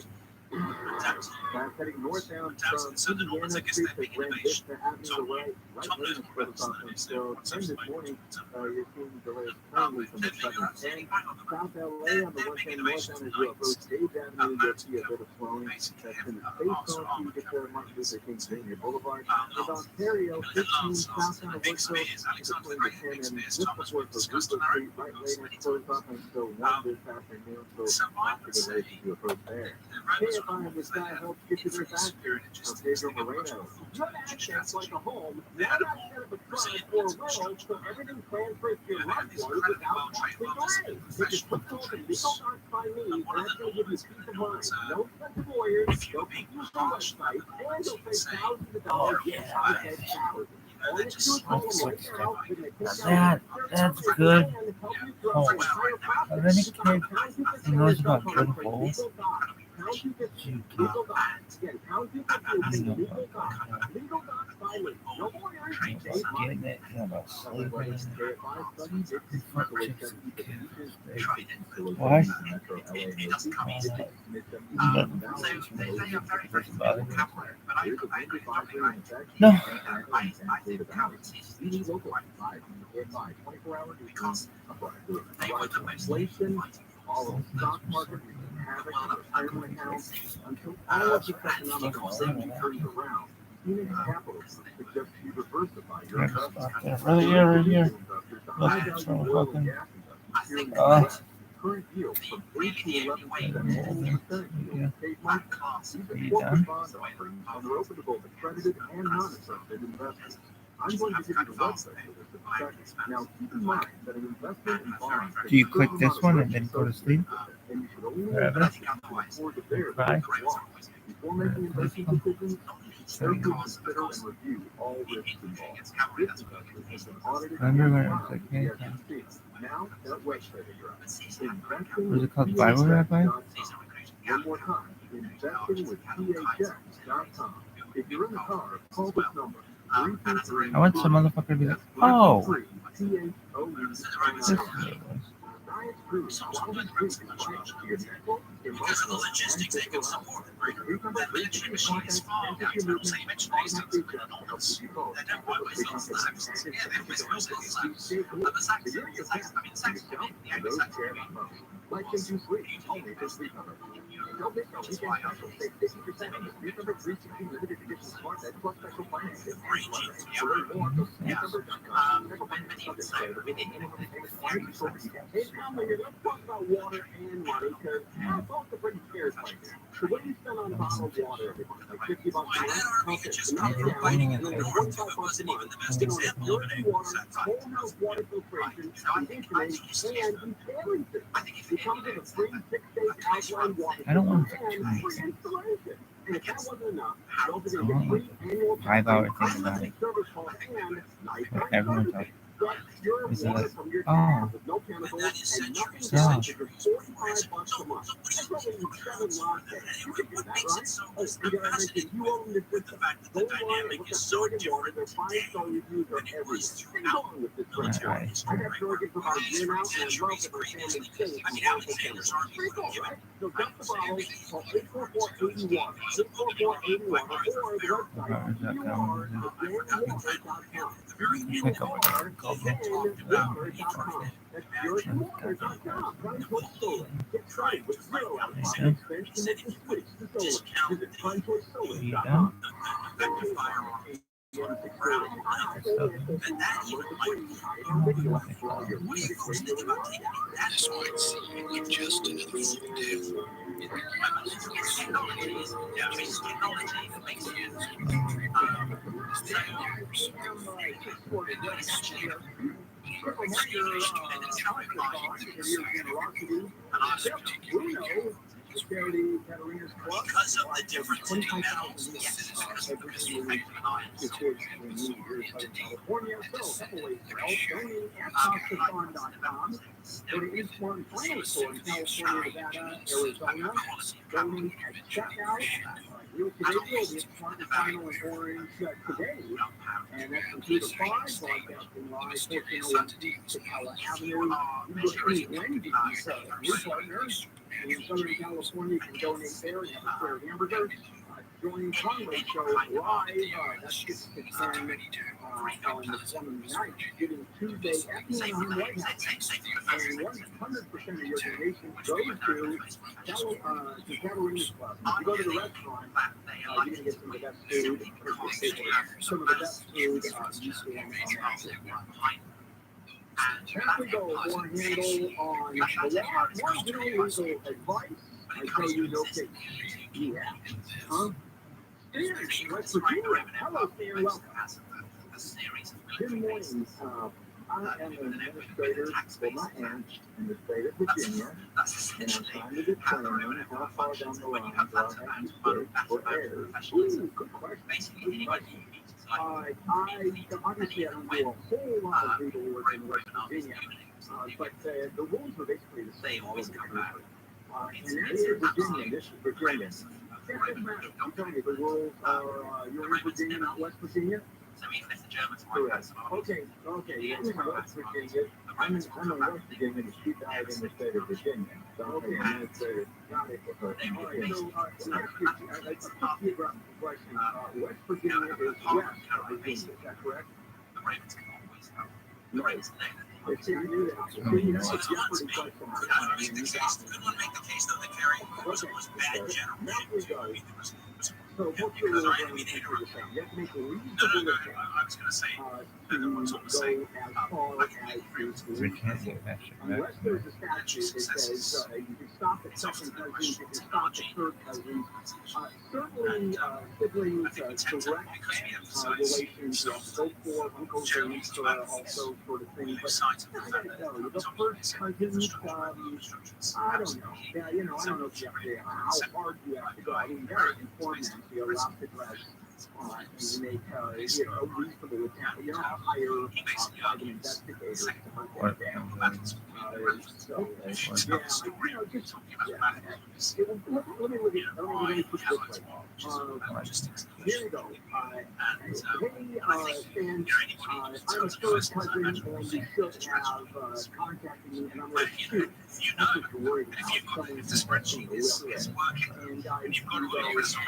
Last heading northbound from Indiana Street to Grand Vista Avenue, right lane is closed off. So 10 this morning, you're seeing delays currently from the 710. South LA on the west end northbound as you approach Stage Avenue, you'll see a bit of slowing. That's in the Space Zone to get to Martin Luther King Jr. Boulevard. With Ontario, 15 southbound of Woodville, between the 10 and just before Fazooka Street, right lane is closed off until 1 this afternoon, so after the race as you approach there. KFI in the sky helps get you there faster. I'm Pedro Moreno. Your access like a home. Why not set up a truck or rental so everything transfers to your loved ones without costly delay? They just put those in legal docs by me, and that's going to give you peace of mind. No expensive lawyers, no confusing website, and you'll save thousands of dollars inside that salary. That's good. Oh, are there any kids who knows about good holes? Getting it, about slavery. Why? No. All of the stock market havoc on retirement accounts until all of the economic activity turns around. Phoenix Capital suggests you diversify your investments. Really, right here. Look, it's from fucking. Current yield from 8 to 11% yield. Save money. These are corporate bond offerings and are open to both accredited and non-accredited investors. I'm going to give you the website for this discussion. Now, keep in mind that an investment in bonds. Do you click this one and then go to sleep? And you should only Rabbi? invest to afford the bear that before making investment decisions, you should carefully consider and review all risks involved. This investment has been audited Remember when it and was like, by hey, the SEC. Now, that website address. was it called Bible Rabbi? One more time. Investingwithphx.com. If you're in the car, call this number. I want some motherfucker to be like, oh, this is what it was. highest fruit, quality fruit, and bites to your mental, Because of the emotional, and logistics they physical can health. support. Remember, That mention machines fall down to the same mention automatically distance. adjusts to help you both. That don't work with Because those it's axes. active Yeah, they to always help use those you stay cool. But the sax, So you're your sax, pet, I mean, sax, yourself, the and angry those sax. care about most. Like they do free, only this week. Don't miss our weekend special. Save 50% on this Cucumber 360 limited edition smart bed plus special financing and leverage. For learn more, go to cucumber.com. Special financing subject to within minimum payment requirements for details. Hey, Tom, let's talk about water and money because both are pretty scarce right now. So what do you spend on a bottle of water every month? Like $50 a month? Okay, so now Maybe it's down, pointing and at then the 45 bucks a month. best You know, example of an purity water, whole house water filtration, conditioning, and desalination. It comes with a free 6-day outline water I don't want and to free installation. And if that wasn't enough, don't forget I the want free annual 5-hour thing about it. service call and But nighttime everyone's service. like, Get your is it water like, from your oh, tap with no chemicals and nothing down for just 45 bucks a month. That's probably 7 lattes. You can do that, right? Oh, and did I mention you own the system? Go online and look at Oregon Water. Their 5-star reviews are everywhere. Sing along with this brand. Alright. I got Oregon for about a year now, and I love that my family stays in local chemicals. Pretty cool, right? So get the bottle, call 844-80-WATER, 844-80-WATER, or the website, purwater.com. pick up a couple. Purwater.com. That's purwater.com. Try Choice Solar. Get started with ViralRabbi. Expense to make the switch to solar. Visit trychoicesolar.com. This might seem like just another video. Because of the difference in metals, Go to each one final store in California, Nevada, Arizona. Donate at checkout. Today will be Smart and Final and Orange today. And that's from 2 to 5, broadcasting live 1401 East Capella Avenue. You can go to any Wendy's, new partners. In Southern California, you can donate there and have a fair hamburger. Join Conway Show live. That's 6 to 10 on the 29th, giving Tuesday afternoon on White House. And 100% of your donations go to Catalina's Club. If you go to the restaurant, you're going to get some of the best food. Some of the best food you can imagine. Here we go, more handle on the law. Marginal legal advice. I tell you no case. Yeah. Huh? Stan, West Virginia. Hello, Stan. Welcome. Good morning. I am an administrator for my aunt in the state of Virginia, and I'm trying to determine how far down the line do I have to stick for heirs. Ooh, good question. Good question. Obviously, I don't do a whole lot of legal work in West Virginia, but the rules are basically the same all over the country. And that is Virginia. This is Virginia. It doesn't matter. I'm telling you, the rules are, you're in Virginia, not West Virginia? Correct. Okay. You're in West Virginia. I'm in West Virginia, the chief out in the state of Virginia. So I'm an administrator. Got it. All right, so that's a geographical question. West Virginia is west of Virginia. Is that correct? Right. Let's see, I knew that. So you know, it's a Jeopardy question. Couldn't make the case though that Kerry was bad general. Now we go. So what's your rule when you take the same? You have to make a reasonable attempt I was going to say, to go as far as is reasonable. Unless there's a statute that says you can stop at second cousins, you can stop at third cousins. Certainly, siblings, direct relations, both for uncles and aunts, also sort of thing. But I got to tell you, the first cousins, I don't know. Yeah, you know, I don't know if you have to, how hard you have to go. I mean, you got to inform them. You're allowed to dress and make, a reasonable attempt. You don't hire private investigators to hunt them down. So, yeah, just, let me put it this way. Here you go. I'm a first cousin, and you should have contacted me, and I'm like, shoot, that's what you're worried about. Someone's in the will. And you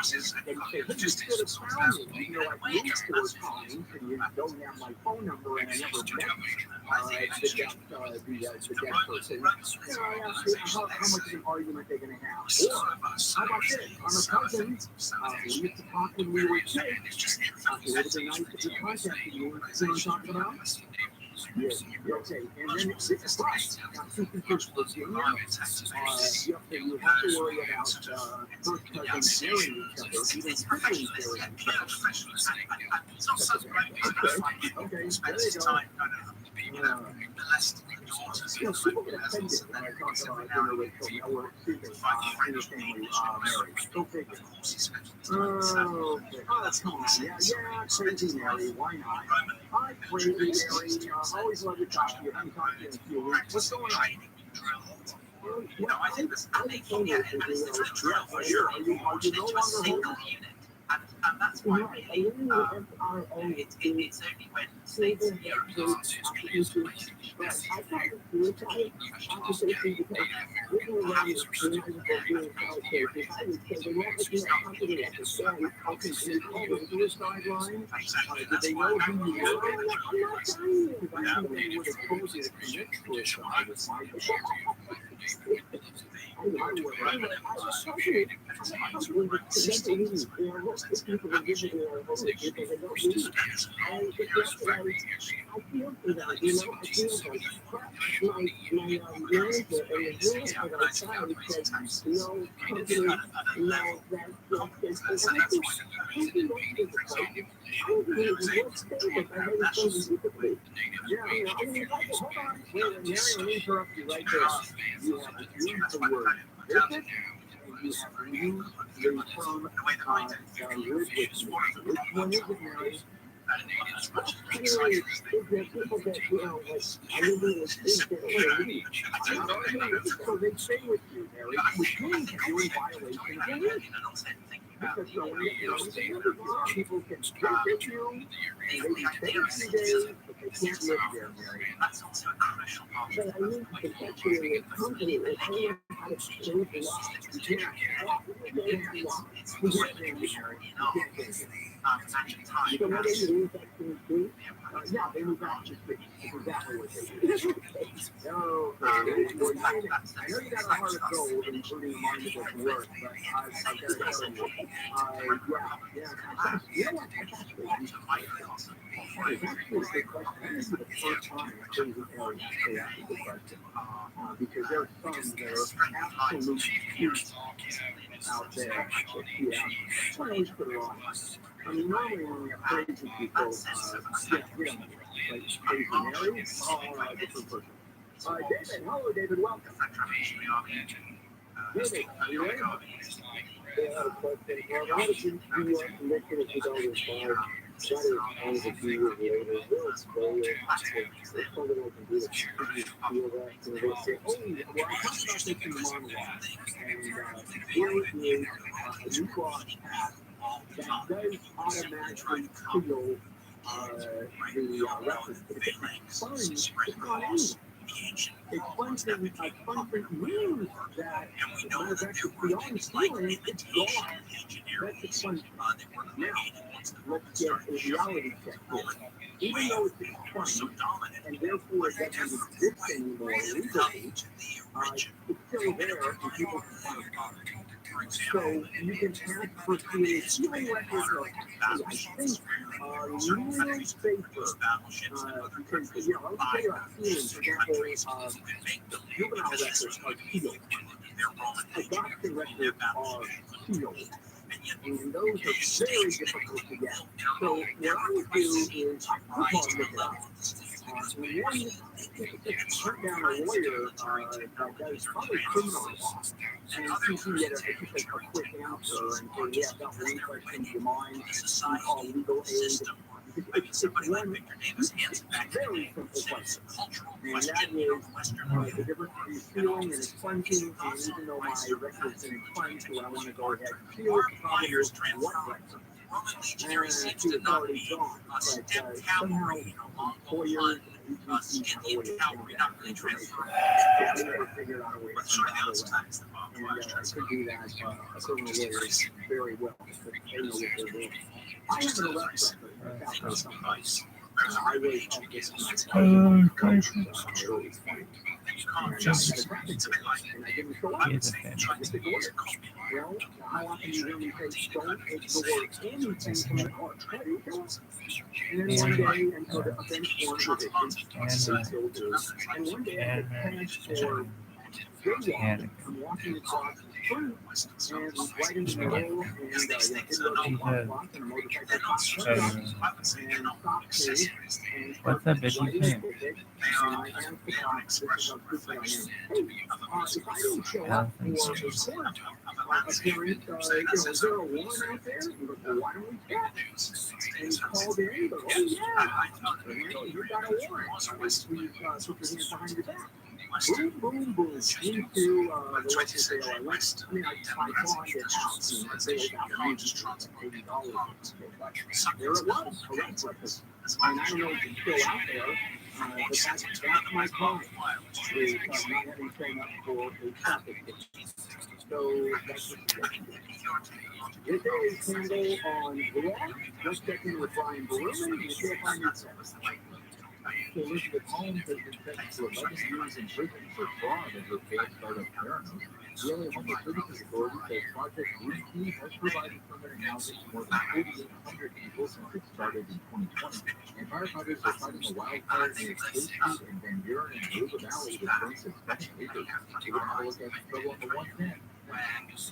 say, hey, you should have found me. You know, I've moved 4 times, and you don't have my phone number, and I never met the deaf person. You know, I asked you, how much of an argument they're going to have. Or, how about this? I'm a cousin. We used to talk when we were kids. It would have been nice if you contacted me. You know what I'm talking about? Yes. Okay. And then it's right. Now, since it's Virginia, you have to worry about first cousins marrying each other, even siblings marrying each other. Okay. There you go. People get offended when I talk about interracial or inter-family marriage. Go figure. Oh, come on. Yeah, crazy Mary. Why not? Hi, crazy Mary. Always love to talk to you. I haven't talked to you in a few weeks. What's going on? I think this is a drill for sure. Are you no longer single unit? And that's why really, it's only when states and Europeans interrupt you right there. You have to use the word visit, and you have to use the term live with me. Which one is it, Mary? So they say with you, Mary, which means you're in violation of the lease. Because people can visit you, and they can stay a few days, but they can't live there, Mary. That's also a crucial part. But I need to catch you in a company and I know how to change the law. It's actually time. So what is it that can do? Yeah, they move out just exactly what they do. No, I know you got a heart of gold, including a mind that doesn't work, but I gotta tell you, it's actually a good question. This is the first time I've been able to say that's a good question. Because there are some that are absolute cute out there that trying to put it on. I mean, normally when we have crazy people, like crazy Mary, a different person. David, hello, David, welcome. David, are you ready? Yeah, but well, how did you make it if you don't respond? That is only a few years later. It's very it's something I can do to feel that. So they say, Oh, well, I talked about this in the monologue, and here is a new clause that does automatically seal the reference. But if it's fun, it's not in. It's fun thing means that, as a matter of fact, if we aren't stealing, it's gone. That's the fun. Now, let's get a reality check here. Even though it's fun, and therefore it doesn't exist anymore legally, it's still there and people can find it. So you can ask for stealing records are, I think, really safer. Because, you know, I'll tell you about stealing, for example, juvenile records are sealed. Adoption records are sealed. And those are very difficult to get. So what I would do is, I'll look it up. When one hunt down a lawyer that does probably criminal law, and see if you get a quick answer and say, yeah, I've got one question in your mind, you call legal aid. It's one very simple question, and that is the difference between stealing and expunging. And even though my record's been expunged, so I want to go ahead and steal, the problem is what record. She was already gone. But somehow, 4 years, UGC cavalry not really transferred. They never figured out a way to find out a way. And I could do that criminal lawyers very well because they know what they're doing. I have an arrest record for somebody. I was at this and I didn't show up. Well, how often do you hear me say, don't ignore anything from the court? And then one day, until the offense form was issued, and one day I had plans for jaywalking. I'm walking across the street, and right in the middle, and a motorcycle pops up and stops me, and what's that bitch right in saying? the ticket, and I asked the cop, this is how stupid I am, hey, if I don't show up for a court appearance, is there a warrant out there? He goes, well, why don't we check? And he called in, he goes, oh yeah, you got a warrant. I was, we put your hands behind your back. Boom, boom, boom, into the Western sale. I went, I mean, I saw his house, and they were about $80. There it was, a red breakfast. And I don't know if it's still out there, but that's my client, is not having shown up for a traffic ticket. So that's what this is Campbell on Raw. Just checking with Brian Berman. You can't find yourself. Elizabeth Holmes has been sentenced to 11 years in prison for fraud in her failed startup Theranos. The LA Homeless Services Authority says Project ROTHSCHILD has provided permanent housing to more than 4,800 people since it started in 2020. And firefighters are fighting a wildfire near State Street in Van Buren and River Valley that burns its 7 acres. We're going to look at the struggle on the 110.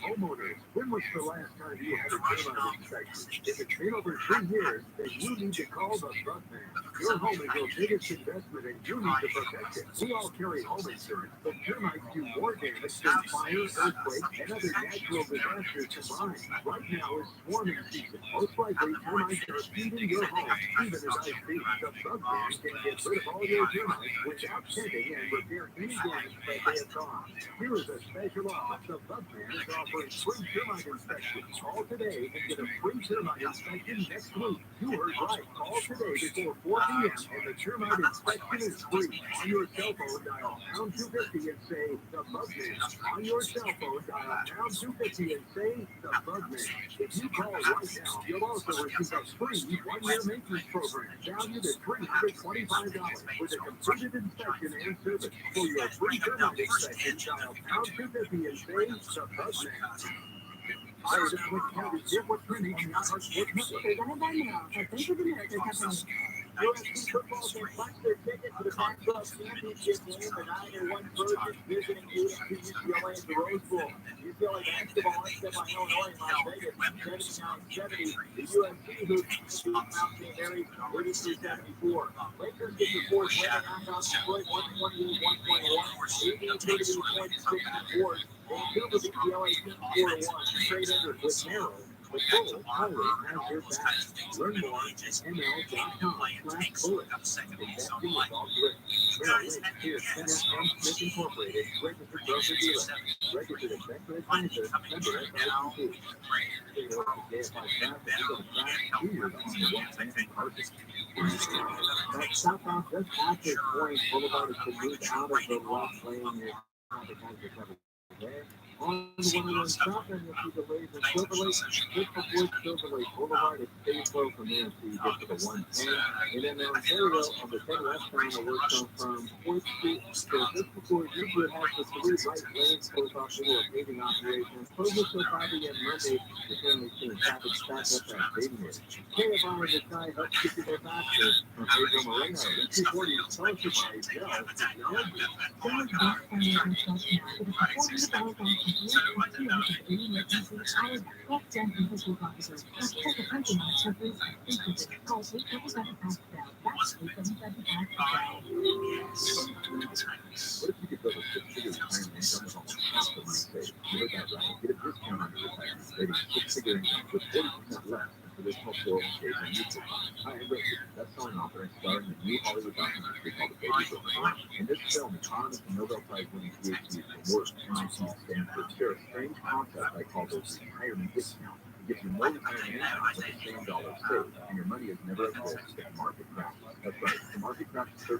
Homeowners, when was the last time you had a termite inspection? If it's been over 3 years, then you need to call the Bug Man. Your home is your biggest investment and you need to protect it. We all carry home insurance, but termites do more damage than fire, earthquake, and other natural disasters combined. Right now is swarming season. Most likely, termites are feeding your home. Even as I speak, the Bug Man can get rid of all your termites without tending and repair any damage that they have caused. Here is a special offer. The Bug Man is offering free termite inspection. Call today and get a free termite inspection next week. You heard right. Call today before 4 p.m. and the termite inspection is free. On your cell phone, dial pound 250 and say the Bug Man. On your cell phone, dial pound 250 and say the Bug Man. If you call right now, you'll also receive a free 1-year maintenance program valued at $325 with a completed inspection and service. For your free termite inspection, dial pound 250 and say the Bug Man. I was just looking at it. What's trending on your heart? USC football can punch their ticket to the Pac-12 championship game, and either one person visiting UCLA at the Rose Bowl. UCLA basketball upset by Illinois in Las Vegas, 79-70. The USC hoops beat Mount St. Mary's 83-74. Lakers get the fourth win and knock out Detroit 128-121. 88 points, 6 fours. Vancouver beat the LA Kings 4-1. Trade Enders with narrow. The Bull always has your back. Learn more at ml.com/bullet. Investing is all good. Merrill Lynch, here, Kenneth M. Smith Incorporated, registered broker-dealer. Registered executive advisor, member FICC. Take a look at JFI traffic. We're going to crash here on the 110 carpet. Southbound just after Point Boulevard has been moved out of the left lane near traffic has recovered. On the one on Southbound, you'll see delays in Silver Lake, just before Silver Lake Boulevard. It stays slow from there until you get to the 110. And then Ontario, on the 10 westbound, the work comes from 4th Street. So just before Euclid has the 3 right lanes closed off due to a paving operation. Closure till probably at Monday, apparently seeing traffic back up that paving area. KFI on the side helps get you there faster. From Pedro Moreno, 240 is sponsored by Dell. What if you could build a six-figure retirement income with almost half the money saved? You heard that right. Get a discount on your retirement savings, six-figure income with 40% less than traditional 401ks and mutual funds. Hi, I'm Rabbi, best-selling author and star in the new Hollywood documentary called The Baby Boom. In this film, economist and Nobel Prize-winning PhD from Work, MIT Stanford, share a strange concept I call the retirement discount. gives you more retirement income with the same dollar saved, and your money is never at risk if the market crashes. That's right. If the market crashes 30%, you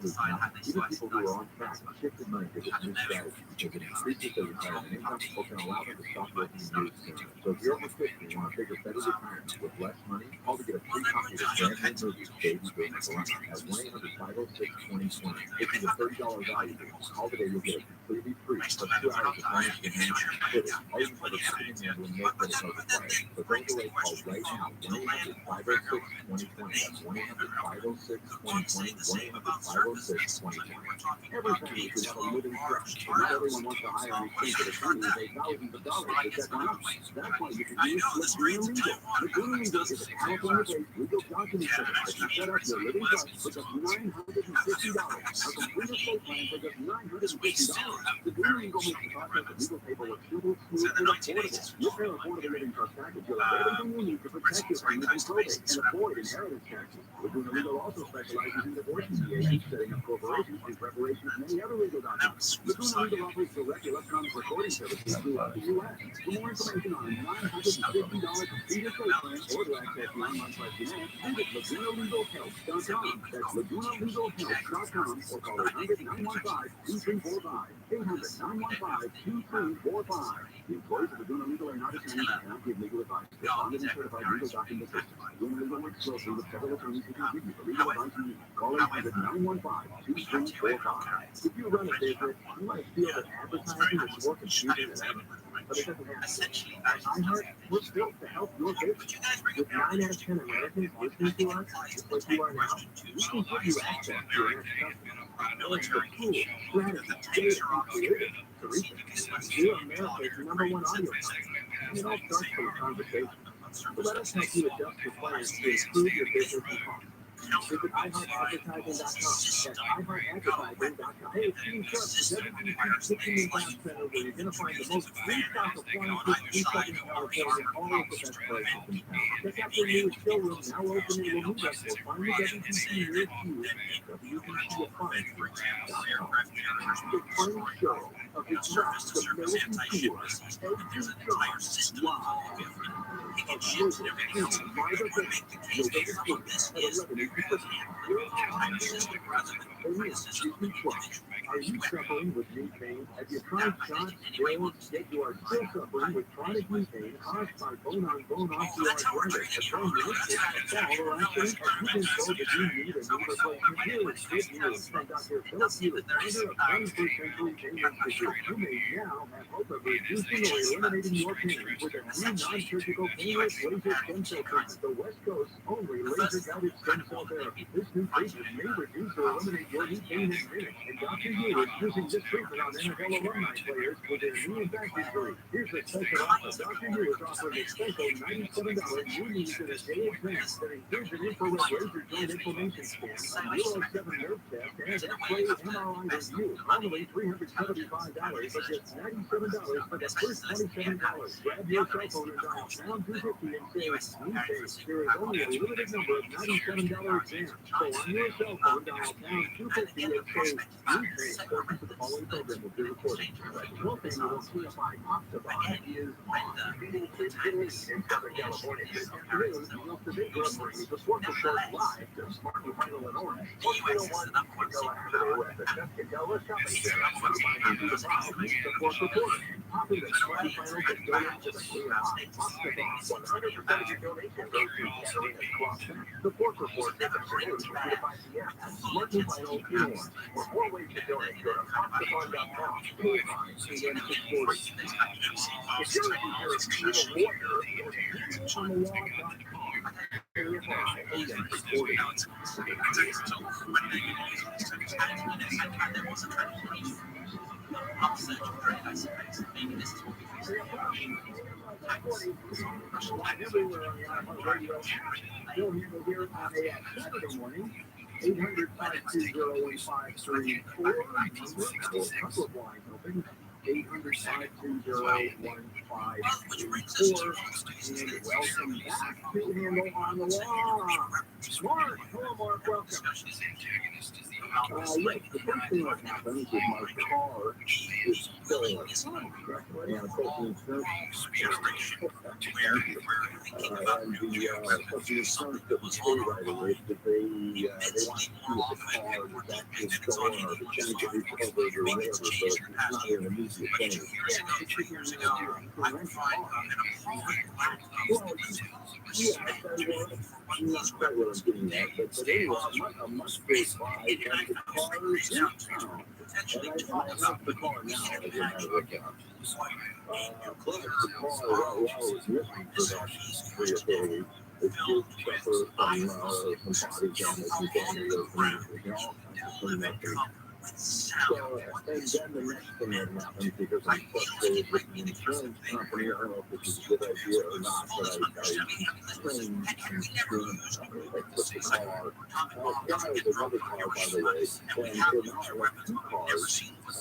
lose nothing. Even people who are on track have shifted money to this new strategy because it increases their retirement income or can allow them to stop working years sooner. So if you're over 50 and want a bigger, better retirement with less money, call to get a free copy of the brand new movie, Baby Boomers Run, at 1-800-506-2020. This is a $30 value. Call today, you'll get it completely free for 2 hours of bonus enhancement. All you can put is shipping and handling, no credit card required. So don't delay, call right now, 1-800-506-2020. That's 1-800-506-2020, 1-800-506-2020. Every family should have a living trust, but not everyone wants to hire an exchange attorney who pays thousands of dollars to set one up. That's why you can use Laguna Legal. Laguna Legal is a California-based legal document service that can set up your living trust for just $950. A complete estate plan for just $950. Laguna Legal makes the process of legal paperwork simple, smooth, and affordable. With their affordable living trust package, you'll have everything you need to protect your family from probate and avoid inheritance taxes. Laguna Legal also specializes in divorce mediation, setting up corporations, and preparation of many other legal documents. Laguna Legal offers direct electronic recording services throughout the U.S. For more information on a $950 complete estate plan or to access the online questionnaire, visit LagunaLegalHealth.com. That's LagunaLegalHealth.com or call 800-915-2345. 800-915-2345. The employees of Laguna Legal are not attorneys and cannot give legal advice. They're bonded and certified legal document assistants. Laguna Legal works closely with several attorneys who can give you the legal advice you need. Call 800-915-2345. If you run a business, you might feel that advertising is more confusing than ever. But it doesn't have to. At iHeart, we're built to help your business. With 9 out of 10 Americans listening to us, just like you are now, we can give you access to your next customer. It's the tool, strategy, data, and creative. Teresa, you're America's #1 audio company, and it all starts from a conversation. So let us help you adjust your plans to improve your business and cost. Visit iHeartAdvertising.com. That's iHeartAdvertising.com. Hey, it's Steve Sharp, WBC Kitchen and Bath Center, where you're going to find the most free-stock appliances, free-stock power tools, and all of the best prices in town. Check out their new showroom, now open in Lamouga, or find the WBC nearest you at WBCAppliances.com. The final show of the Draft American Tour, every song live. A global premium live event, November 20th at 11 Eastern. Disney Plus. Are you suffering with knee pain? Have you tried shots, pills, yet you are still suffering with chronic knee pain caused by bone-on-bone osteoarthritis, a bone injury, a fall, or accident? Have you been told that you need a knee replacement? Here is good news from Dr. Philip Hughes, founder of 21st Century Pain Institute. You may now have hope of reducing or eliminating your pain with a new non-surgical painless laser stem cell treatment. The West Coast's only laser-guided stem cell therapy. This new treatment may reduce or eliminate your knee pain in minutes. And Dr. Hughes is using this treatment on NFL alumni players with their knee and back injury. Here's a special offer. Dr. Hughes is offering a special $97 new knees in a day advance that includes an infrared laser joint inflammation scan, a Euro 7 nerve test, and X-ray MRI review. Normally $375, but just $97 for the first $27. Grab your cell phone and dial pound 250 and say knee pain. There is only a limited number of $97 exams. So on your cell phone, dial pound 250 and say knee pain. Portions of the following program will be recorded. Your annual CFI Octobot is on. In Southern California this afternoon, you'll submit your brings the Sport Report live to Smart Final and Orange. 401 Pico Avenue at the Tuscadella Shopping Center. Find you to buy the Sport Report. Copy the Smart Final to donate to the CFI Octobot. 100% of your donation goes to Catalina's Club. The Sport Report this afternoon, 3 to 5 p.m. at Smart Final in Orange. For more ways to donate, go to foxthefun.com. KFI CN 640. If you're looking for a digital warrior, go to HeroesOnTheWall.com. KFI CN 640. Everywhere on the iHeart Radio. You'll hear me here on a Saturday morning. 800-520-1534. A couple of lines open. 800-530-1584. And welcome back to Handle on the Law. Mark, hello Mark, welcome. Yes, the first thing that happened is my car is stolen. And I'm taking insurance. And the insurance doesn't pay right away, but they want to see if the car is actually stolen or the change of recovered or whatever, so it's not an immediate thing. I'm not quite what I'm getting at, but anyway, a month goes by and the car is in town. And I have the car now, as a matter of fact. The car, while I was missing for that 3 or 4 weeks, it did suffer some body damage and vandalism and all kinds of cleanup. So, and then the next thing that happened, because I'm frustrated with the insurance company, I don't know if this is a good idea or not, but I claimed insurance, I took the car. That was another car, by the way, and so now I have 2 cars, the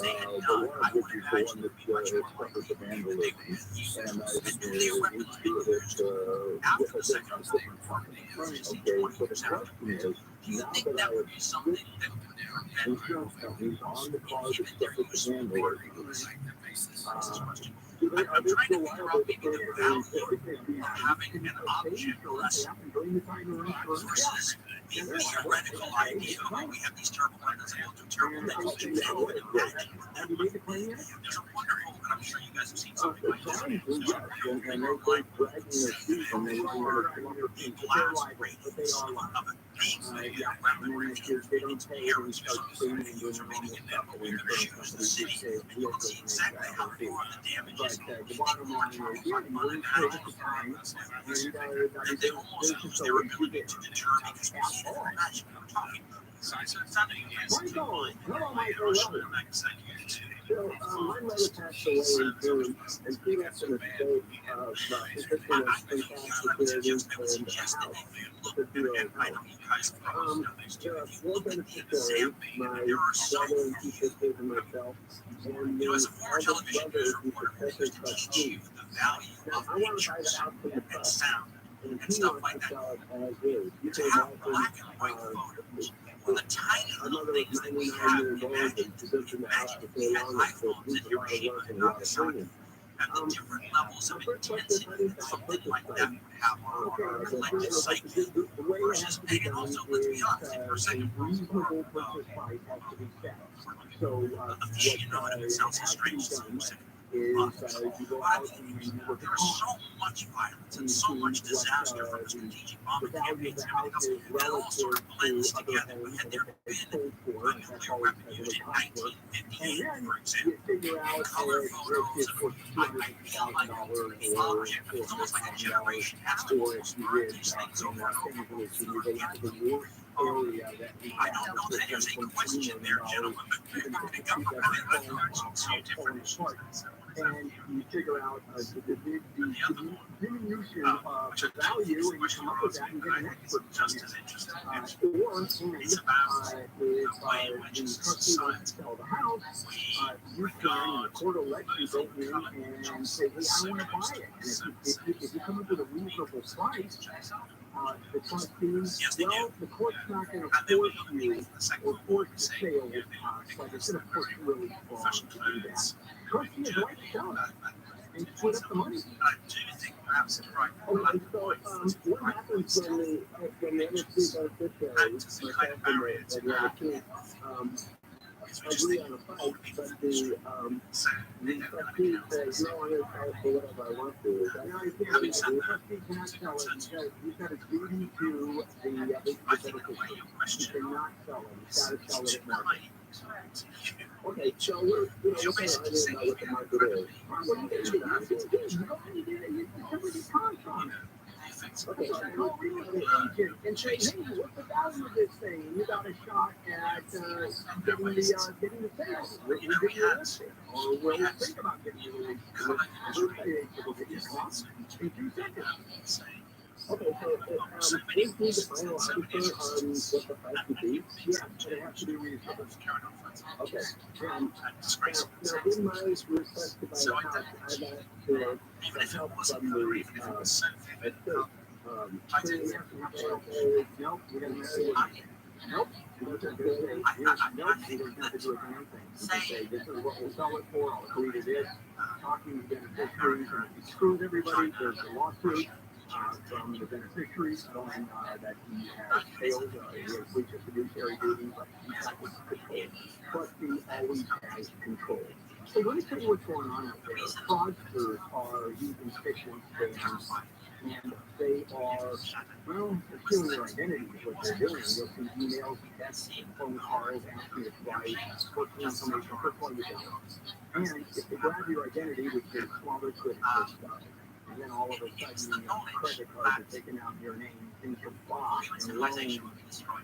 one of which is the one that suffered the vandalism, and I insured it with a different company. Okay, so the question is, now that I have switched insurance companies on the car that suffered the vandalism, are they still liable to pay for having an object during the time of insurance? Theoretical idea. We have these terrible weapons able to do terrible things. Have you made the claim yet? There's a wonderful, and I'm sure you guys have seen something like this. Yes, and they're dragging their feet and they want to come up with things, but they're liable, but they are liable. And then if they don't pay it, we start suing and doing the normal stuff. We insurance companies say, we have to make that fee. But the bottom line is, you take the time, and there's just a way to get Michael, hello Michael, welcome. So, my mother passed away in June, and she left an estate of consisting of 3,000 securities and a house, a 50-year-old house. There are 4 beneficiaries, my brother and 2 sisters and myself, and the eldest brother is the successor trustee. Now, I want to buy the house from the trust, and he wants to sell it as is. You can imagine, my mother is 99 years old, and she lives in the house for so long, so it needs a lot of work and a lot of cleaning. My first question is, how do you sell a purchase price? Okay, the way it has to be done is a reasonable purchase price has to be set. So, what has to be done is you go out and you look at so much violence and so much disaster from strategic bombing campaigns. The house is relative to other homes that they sold for, and that's always has a conflict. And then you figure out if it's for $200,000 or $400,000, or if you did you go into the worst area that we have, which is from $20 million, even if it's and you figure out the diminution of value, and you come up with that and get an expert to come in. Or, if the trustee wants to sell the house, you can, in the court of election, go in and say, hey, I want to buy it. And if you come up with a reasonable price, the trustees, well, the court's not going to force you or force the sale with us. Like it's going to push you really strong to do that. Trustee is right to sell it and split up the money. Okay, so what happens when the other 2 beneficiaries, myself and the other 2, agree on a price, but the trustee says, no, I'm going to sell it for whatever I want to. No, you can't. The trustee cannot sell it because he's got a duty to the beneficiary. He cannot sell it. He's got to sell it at market. Okay, so we're what kind of idea about what the market is? What are you going to do? You go and you get somebody contract. Okay, so go real estate agent and say, hey, what's the value of this thing? And you got a shot at getting the sale. We'll give you a listing, or we'll think about getting you a listing. Real estate agent will get you a cost in 2 seconds. Okay, so please do the final answer on what the price would be. Yeah, but it has to be reasonable. Okay, now in my request to buy a house, I've asked for help from the estate. Trillionaire, nope, we're going to marry you. Nope. Nope, we don't have to do a damn thing. We just say, this is what we'll sell it for, I'll agree to this. Talking to beneficiaries, and if he screws everybody, there's a lawsuit from the beneficiaries showing that he has failed, he has breached his fiduciary duty, but he's not in control. Trustee always has control. So let me tell you what's going on out there. Fraudsters are using phishing scams, and they are, well, they're stealing your identity is what they're doing. You'll see emails, texts, and phone calls asking you to provide personal information, personal yourself. And if they grab your identity, which is smaller critical stuff, and then all of a sudden, credit cards are taken out in your name, things are blocked and loaned.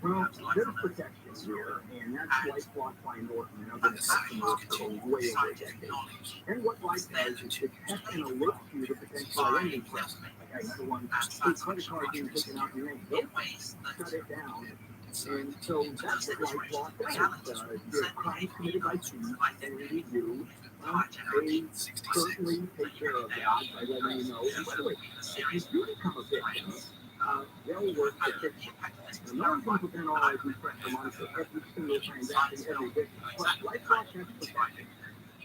Well, there's protection here, and that's LifeLock by Norton, and I've been a customer for way over a decade. And what Life does is detect and alert you to potential identity theft. Like I had one, credit card being taken out in your name. Nope, shut it down. And so that's what LifeLock does. If crimes committed by thieves and you, they certainly take care of that by letting you know. And by the way, if you do become a victim, they'll work to fix it. And no one can prevent all ID theft or monitor every single transaction, every victim. But LifeLock has protection.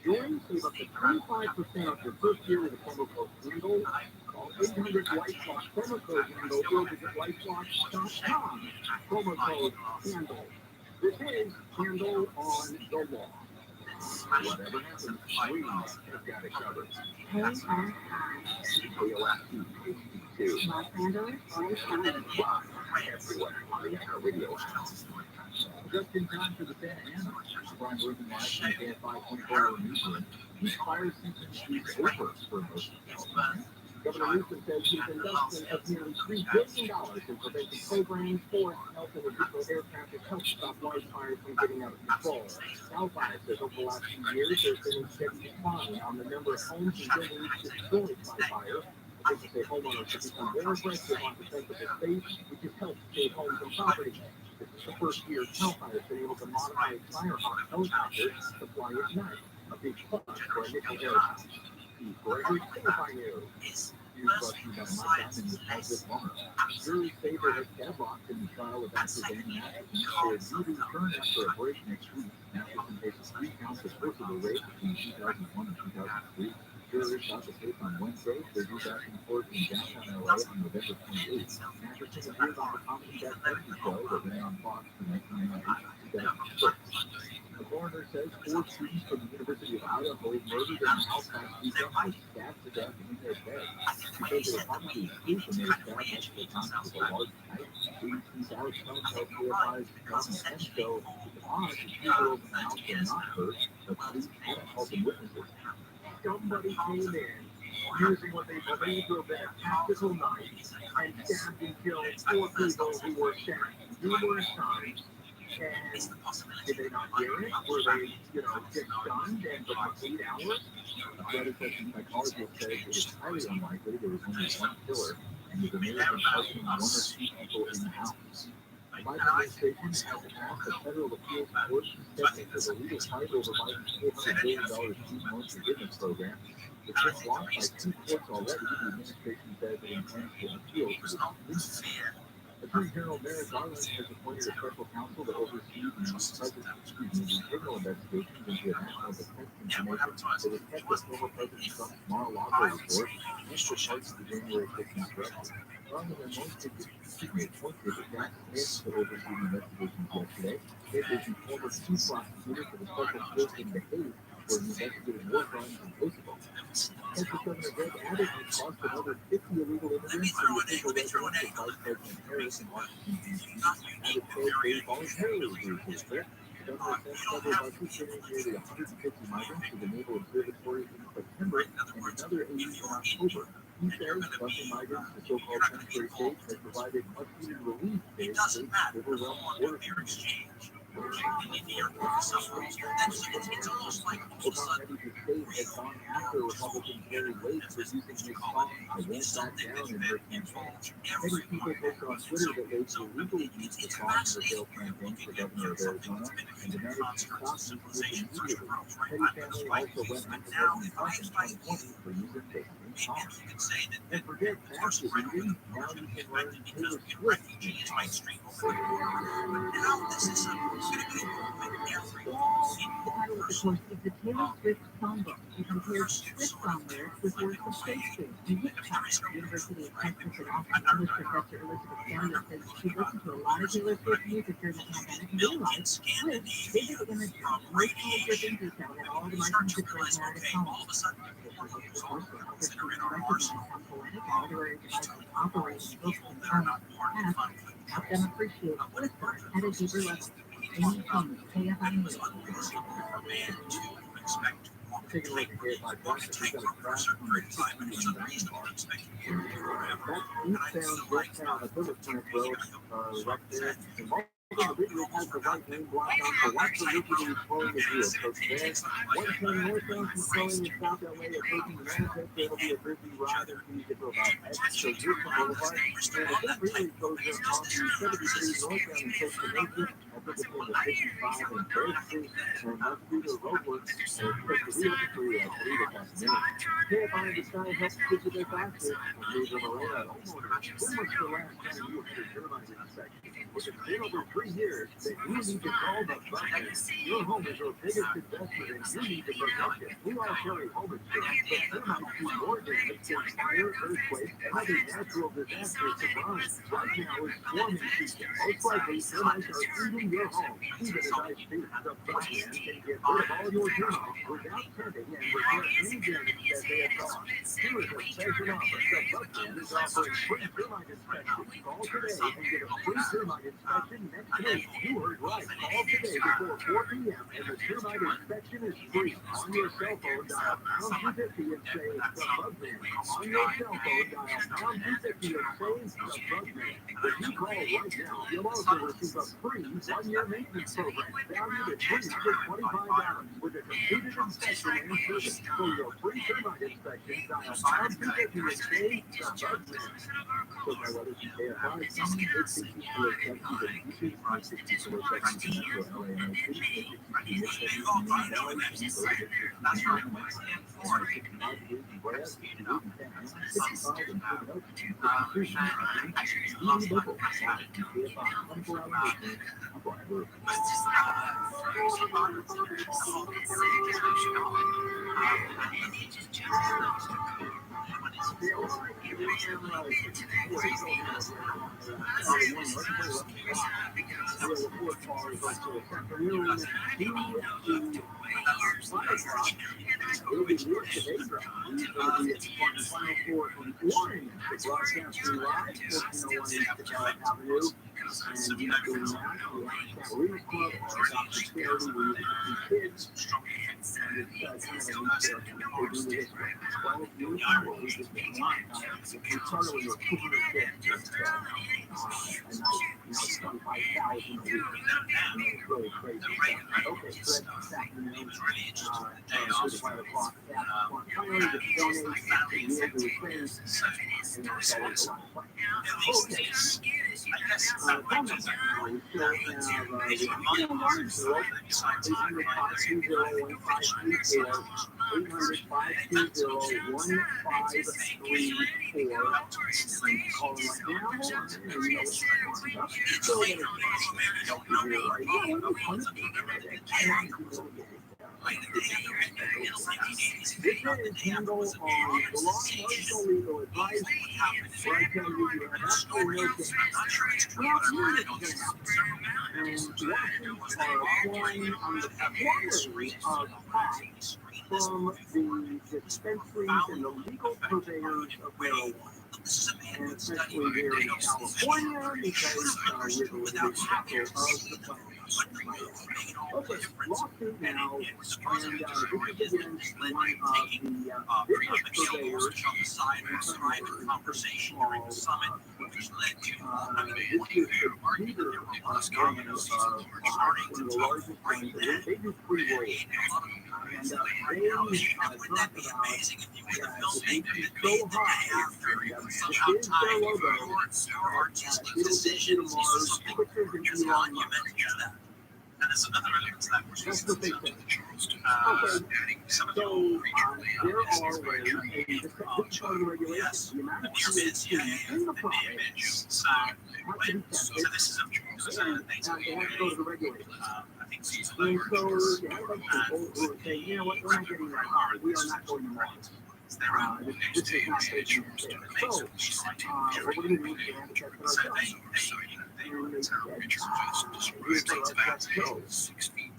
Join, save up to 25% off your first year with a promo code HANDLE. Call 800 LifeLock, promo code HANDLE, or visit LifeLock.com. Promo code HANDLE. This is Handle on the Law. Whatever happens, we have got it covered. Everywhere on the radio. Just in time for the Santa Ana. Brian Rubin live from the KFI 24-hour newsroom. These fire season is over for most of California. Governor Newsom says he's investing of nearly $3 billion in prevention programs, forest health, and additional air traffic help stop large fires from getting out of control. Cal Fire says over the last few years, there's been a steady decline on the number of homes and buildings destroyed by fire. Officials say homeowners have become more aggressive on defensible space, which has helped save homes and property. This is the first year Cal Fire has been able to modify its firehawk helicopters to fly at night, a big plus for initial air attacks. Gregory Simplify News. Here's brought to you by Mike Diamond with Positive Moment. Juries say that at deadlocked in the trial of actor Dan Masterson said due to return after a break next week. Masterson faces 3 counts of forcible rape between 2001 and 2003. Jurors shot the tape on Wednesday. They're due back in court in downtown LA on November 28th. Masterson appeared on the Comedy That 70 show that ran on Fox from 1998 to 2006. The coroner says 4 students from the University of Idaho murdered in an Halifax weekend were stabbed to death in their bed. She says they were probably asleep when they were stabbed multiple times with a large knife. ABC's Alex Combs tells KFI's Calvin Kent show it's odd that 2-year-old mouths were not hurt, but police hadn't called them witnesses. Somebody came in using what they believed to have been a tactical knife and stabbed and killed 4 people who were stabbed numerous times. And did they not hear it? Were they, just stunned and for about 8 hours? Athletic and psychologist says it is highly unlikely there was only one killer and the may have been targeting 1 or 2 people in the house. The Biden administration has passed a federal appeals court suspecting for the legal fight over Biden's $400 billion student loan forgiveness program. It's been blocked by 2 courts already. The administration says it intends to appeal to the Supreme Court. Attorney General Merrick Garland has appointed a special counsel to oversee the internal investigations into the national defense information that was kept with former President Trump's Mar-a-Lago report and for parts of the January 6th insurrection. Garland appointed Jack Smith to oversee the investigations yesterday. It is the former chief prosecutor for the special court in The Hague for investigating war crimes in Kosovo. Texas Governor Greg Abbott has lost another 50 illegal immigrants from the official residence of Vice President Harris in Washington, D.C. Abbott says they voluntarily agreed to the trip. The governor sent several buses carrying nearly 150 migrants to the Naval Observatory in September and another 80 in October. He says busing migrants to so-called sanctuary states has provided much-needed relief to overwhelmed border communities. It's almost like all of a sudden, Ready to state has gone after Republicans very late for using his song "I Won't Back Down" in their campaign. Many people posted on Twitter that they illegally used the song in their failed campaign for governor of Arizona and demanded to stop using it immediately. Petty family also went after President Trump in 2020 for using the same song. And forget fascist reading, now you can learn Taylor Swift. Now this is going to be a movement every The title of the course is the Taylor Swift Songbook. It compares Swift song lyrics with works of Shakespeare and Hitchcock. University of Texas at Austin English professor Elizabeth Daniel says she listened to a lot of Taylor Swift music during the pandemic and realized Swift's vivid imagery, emotional driven detail that all the marketing portrays narrative tones. The course will help us to recognize how poetic and literary devices operate in books and films and help them appreciate Swift art at a deeper level. Amy King, KFI News. Take a look at it like once we've got a crash on the 60 and 90 mark. That eastbound westbound Plymouth Plant Road, right there. The video has the right lane blocked on, so watch the literally flowing as you approach there. 110 northbound from flowing in South LA approaching the manifest. There will be a busy ride until you get to about X, so Houston Boulevard. And if that really closure on the 73 northbound in Costa Mesa, I think it's in the 55 and 3rd Street, and that's due to roadworks, and expect to reopen for 3 to 5 minutes. KFI in the sky helps get you there faster. I'm Pedro Moreno. When was the last time you were termite inspection? Was it been over 3 years that you need to call the button? Your home is your biggest investment and you need to protect it. We all carry home insurance, but termites do more damage than fire, earthquake, and other natural disasters combined. Right now is swarming season. Most likely, termites are eating your home. Even as I speak, the button can get rid of all your termites without tending and repair any damage that they have caused. Here is a special offer. The button is offering free termite inspection. Call today and get a free termite inspection next week. You heard right. Call today before 4 p.m. and the termite inspection is free. On your cell phone, dial pound 250 and say the Bugman. On your cell phone, dial pound 250 and say the Bugman. If you call right now, you'll also receive a free 1-year maintenance program valued at $325 with a completed inspection and service. For your free termite inspection, dial pound 250 and say the Bugman. So my weather from KFI, it's 64 Texas and Houston, 64 Texas and Metro LA and OC, 62 Valley, and 65 degrees west, 68 and 65 and 52 local. KFI 24 hours a day. I'm Brian Burke. Handle on the law and legal advice, where I tell you you have absolutely no chance. And lawsuits are applying on the quality of facts from the dispensaries and the legal purveyors of marijuana. And especially here in California, because we're the living capital of the planet. Okay, lawsuit now, and this is against one of the business purveyors, conversation during the summit This is the leader brand of in the largest brand. They do pre-roll. And they talk about the beach is so hot. It is their logo. It'll get you to Mars quicker than Elon Musk. That's what they say. Okay, so there are ways, and this is part of the regulation. The amount of THC in the product has to be tested, and it has to go to the regulators. And so the other people who are saying, you know what, we're not getting that hot. We are not going to Mars. This is not taking it there. So, what we're going to do is we're going to test it ourselves. And they said, here's what our test shows.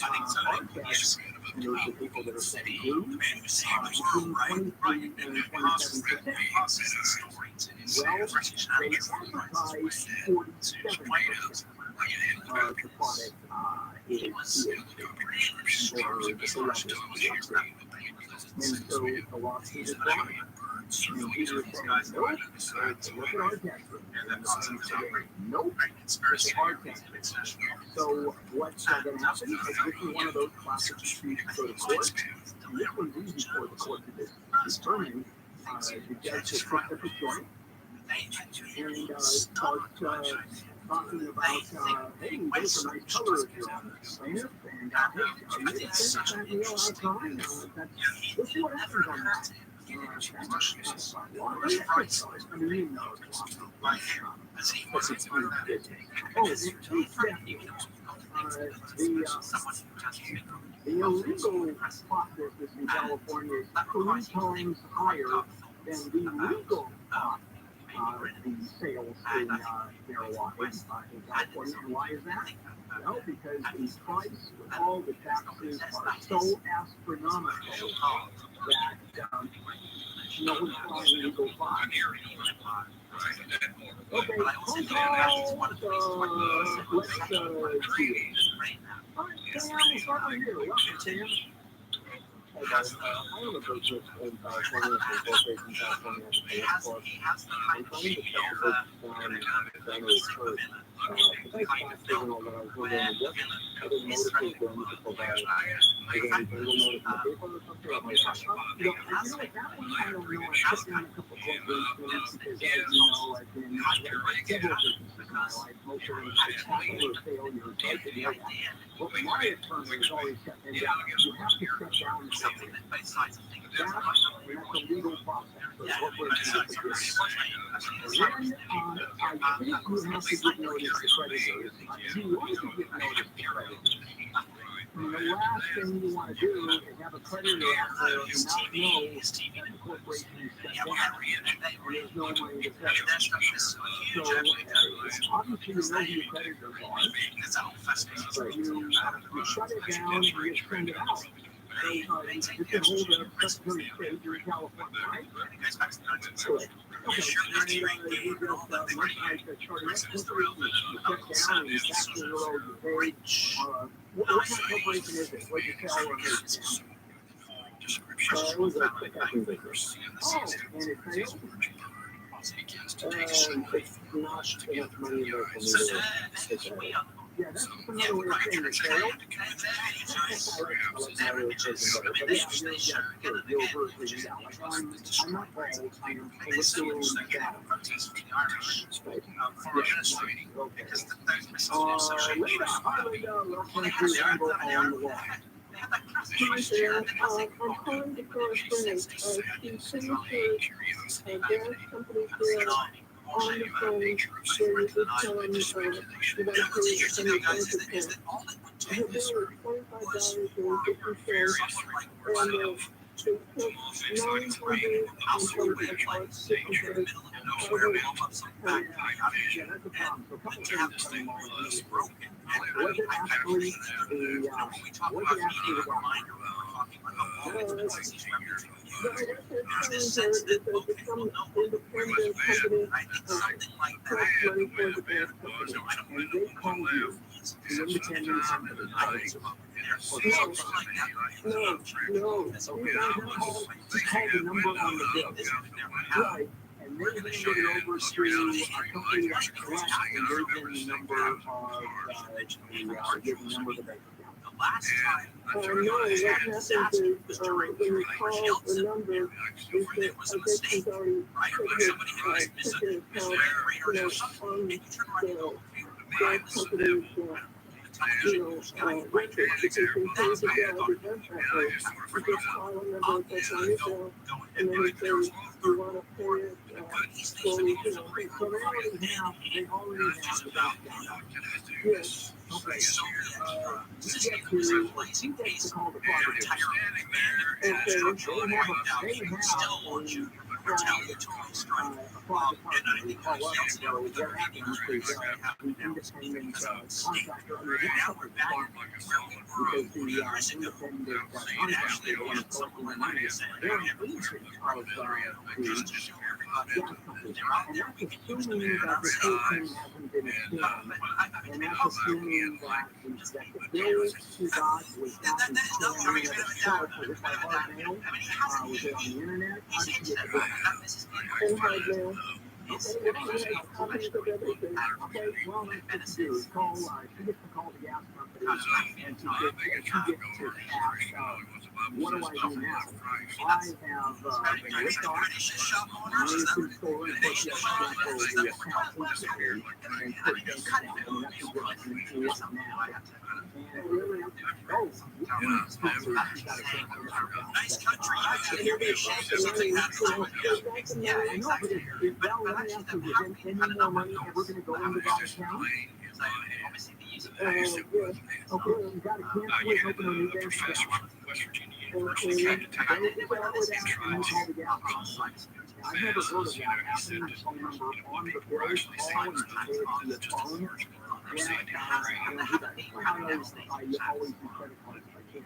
Our test, and those are people that are saying blue, between 23 and 27%. Well, they advertise 47%. The product is THC, or the selective THC. And so the lawsuit is brought. And Peter is saying, nope, look at our test. And saying, nope, look at our test. So what's going to happen is this is one of those classic disputes go to court. And this one's easy for the court to determine. The judge will front up the joint and start talking about, hey, there's a nice color if you're on this planet, and hey, are you the same that meal out of time? We'll see what happens on that. I mean, you know, the illegal pot business in California is 3 times higher than the legal pot. The sales in marijuana in California. And why is that? Well, because the price with all the taxes are so astronomical that no one's buying legal pot. Okay, let's see it. All right, Sam, we'll start right here. Welcome, Sam. I own a business in California, in California, I'm trying to sell this family church. The big taxes and all that I was wondering, what other notices do I need to provide? Is there any legal notice in the paper or something? I'm like, you know, that one I don't know. I put down a couple of things because, as you know, I've been several businesses in my life. Most of them are spectacular failures. But my attorney has always said, and you have to shut down the company. That's a legal process. So what we're doing is then I think you have to give notice to creditors. You want to give notice to creditors. And the last thing you want to do is have a creditor out there and not know that the corporation is shut down. There's no money to pay. So obviously you know who your creditors are. So you shut it down and you send it out. So you can hold a Secretary of State here in California, right? Correct. Okay, and you just much like the charter corporation, you shut down and you tax the road, you pay. What kind of corporation is it? What did you tell them? It was a quick acting business. Oh, and it failed? It's not enough money in there for me to take that. Yeah, that's another way of saying it failed. I like my way of taking better. But yeah, you're virtually down. Like, I'm not bald, I'm political down. right. Okay. Linda, welcome to Angle on the Wall. Hi there. I'm calling to correspond. She finished her gas company here on the phone where you just tell them you want to pay some of the benefit. Her bill was $25.50, and they took $900 Yeah, that's a problem. So a couple things coming along. Was it actually the independent company. No. He called the number on the bill. Right. And and they handed it over to a company like Slack, and gave them the number of the bank account. No, what happens is when you call the number, is that I guess he's already put his account, on their company's, record, because they pay the bill every month that way. You just call a number that's on your bill, and then you say you want to pay it, So they already have the bank account. yes. Okay, we get to call the property. Okay. They have a private company. We call up and go, we're acting as the independent contractor under the public department. Because the independent contractor, the one collecting the money, they're an agent of the gas company. And that's assuming that the person hasn't been scammed. And that's assuming that the bill she got was not in itself. Was it by hard mail? Was it on the internet? How did she get the bill? And hard mail. Okay, well, copies of everything. Okay, well, that's what you do. Call, she gets to call the gas company, and she gets to ask, what do I do now? I have been ripped off, money has been stolen, of course, you have to cancel the account instantly, and put things down. I mean, that's what you do now. And really, she's got to cancel the account. Nice country. I know, but if that money after you didn't any more money ever going to go into that account? Yes. Okay, you got to cancel it, open a new bank account. Okay. I've never heard of that happening. The phone number on the bill, call and pay it to your phone. Yeah, I don't do that. I always do credit cards if I can.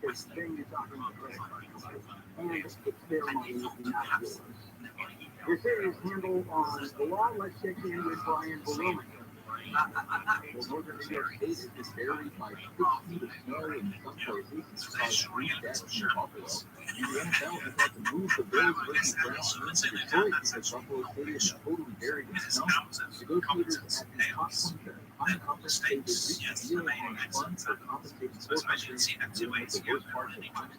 Because then you're talking about credit cards. And it's their money, not yours. This is handled on the law. Let's check in with Brian Barone. Well, northern New York State is varied by 6 feet of snow in some places. It's caused 3 deaths in Buffalo. The NFL has had to move the Bills versus Browns to Detroit because Buffalo Stadium is totally buried in snow. Negotiators at the top uncompensated deal on funds for compensating sports players dealing with the worst part of the climate.